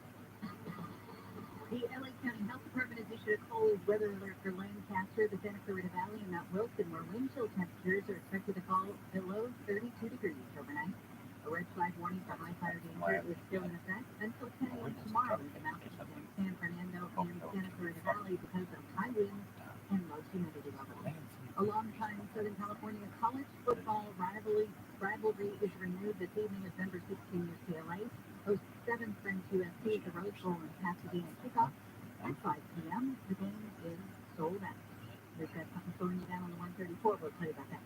The LA County Health Department has issued a cold weather alert for Lancaster, the Santa Clarita Valley, and Mount Wilson, where wind chill temperatures are expected to fall below 32 degrees overnight. A red flag warning for high fire danger is still in effect until 10 a.m. tomorrow in the mountains in San Fernando and Santa Clarita Valley because of high winds and low humidity levels. A longtime Southern California college football rivalry is renewed this evening as number 16 UCLA hosts 7th ranked USC at the Rose Bowl in Pasadena kickoff at 5 p.m. The game is sold out. We've got something slowing you down on the 134. We'll tell you about that.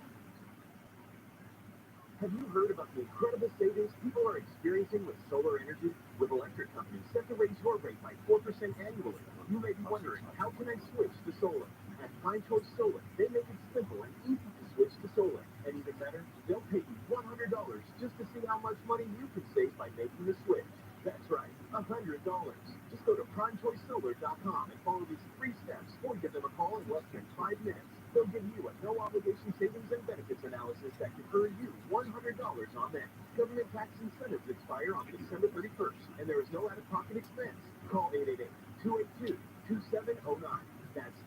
Have you heard about the incredible savings people are experiencing with solar energy? With electric companies set to raise your rate by 4% annually, you may be wondering, how can I switch to solar? At Pine Choice Solar, they make it simple and easy to switch to solar. And even better, they'll pay you $100 just to see how much money you can save by making the switch. That's right, $100. Just go to PrimeChoiceSolar.com and follow these 3 steps, or give them a call in less than 5 minutes. They'll give you a no-obligation savings and benefits analysis that can earn you $100 on that. Government tax incentives expire on December 31st, and there is no out-of-pocket expense. Call 888-282-2709. That's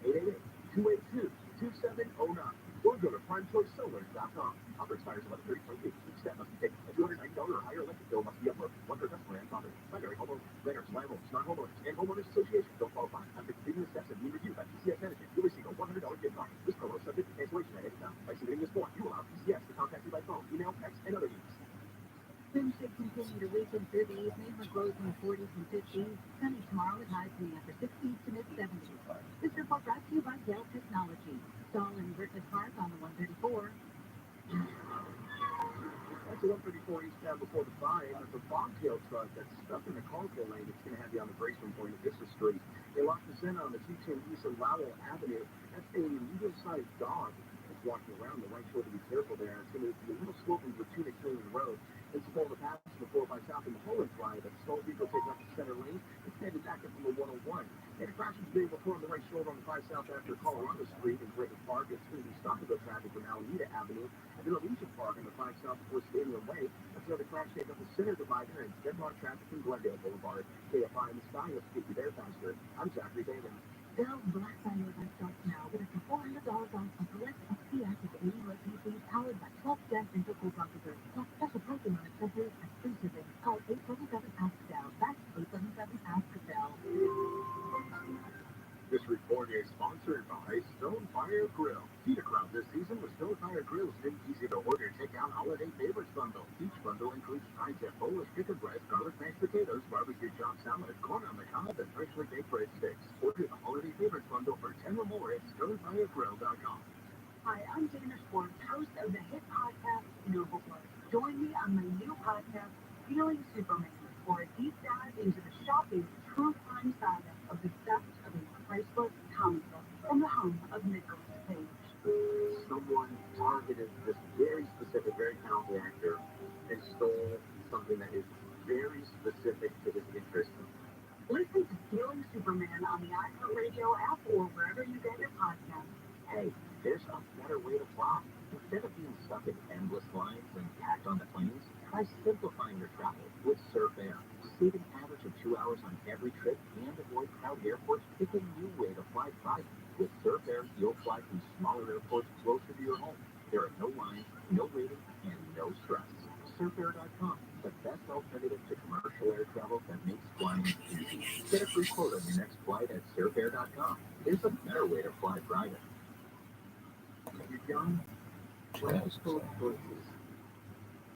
888-282-2709. Or go to PrimeChoiceSolar.com. Offer expires 11/30/20. Each step must be taken. A $290 or higher electric bill must be uploaded. One per customer and property. Primary homeowners, renters, landlords, non-homeowners, and homeowners associations don't qualify. After completing the steps and being reviewed by PCS Management, you'll receive a $100 gift card. This promo is subject to cancellation at any time. By submitting this form, you allow PCS to contact you by phone, email, text, and other means. Winds should continue to weaken through the evening with lows in the 40s and 50s. Sunny tomorrow with highs in the upper 60s to mid-70s. This report brought to you by Dell Technology. Stall in Griffith Park on the 134. That's the 134 eastbound before the 5. That's a bobtail truck that's stuck in the carpool lane. It's going to have you on the Braceman point of Vista Street. They locked the center on the 210 East and Lowell Avenue. That's a medium-sized dog that's walking around the right shore to be careful there. It's going to be a little sloping to Tuna Canyon Road. It's supposed to pass the 4 by South in the Holland Drive. That's slow vehicle taking up the center lane. It's headed back up from the 101. And a crash was being before on the right shoulder on the 5 South after Colorado Street in Griffith Park. It's going to be stopping the traffic from Alameda Avenue. And then Elysian Park on the 5 South before Stadium Way. That's another crash taking up the center divider and deadlock traffic from Glendale Boulevard. KFI in the sky will get you there faster. I'm Zachary Davis. Dell's Black Friday event starts now with up to $400 off a select XPS of 80 PCs powered by 12 Dell Integral processors, plus special pricing on accessories and free shipping. Call 877-ASK-DELL. That's 877-ASK-DELL. This report is sponsored by Stonefire Grill. Feed a crowd this season with Stonefire Grill's new easy-to-order takeout holiday favorites bundle. Each bundle includes tri-tip boneless chicken breast, garlic mashed potatoes, barbecue chopped salad, corn on the cob, and freshly baked breadsticks. Order the holiday favorites bundle for 10 or more at StonefireGrill.com. Hi, I'm Dana Schwartz, host of the hit podcast Noble Blood. Join me on my new podcast, Feeling Superman, for a deep dive into the shocking true crime saga of the theft of a priceless comic book from the home of Nicolas Cage. Someone targeted this very specific, very talented actor and stole something that is very specific to his interest. Listen to Feeling Superman on the iHeartRadio app or wherever you get your podcasts. Hey, there's a better way to fly. Instead of being stuck in endless lines and packed onto planes, try simplifying your travel with Surf Air. Save an average of 2 hours on every trip and avoid crowded airports. Pick a new way to fly private. With Surf Air, you'll fly from smaller airports closer to your home. There are no lines, no waiting, and no stress. SurfAir.com, the best alternative to commercial air travel that makes flying easy. Get a free quote on your next flight at SurfAir.com. There's a better way to fly private. You're young, purposeful choices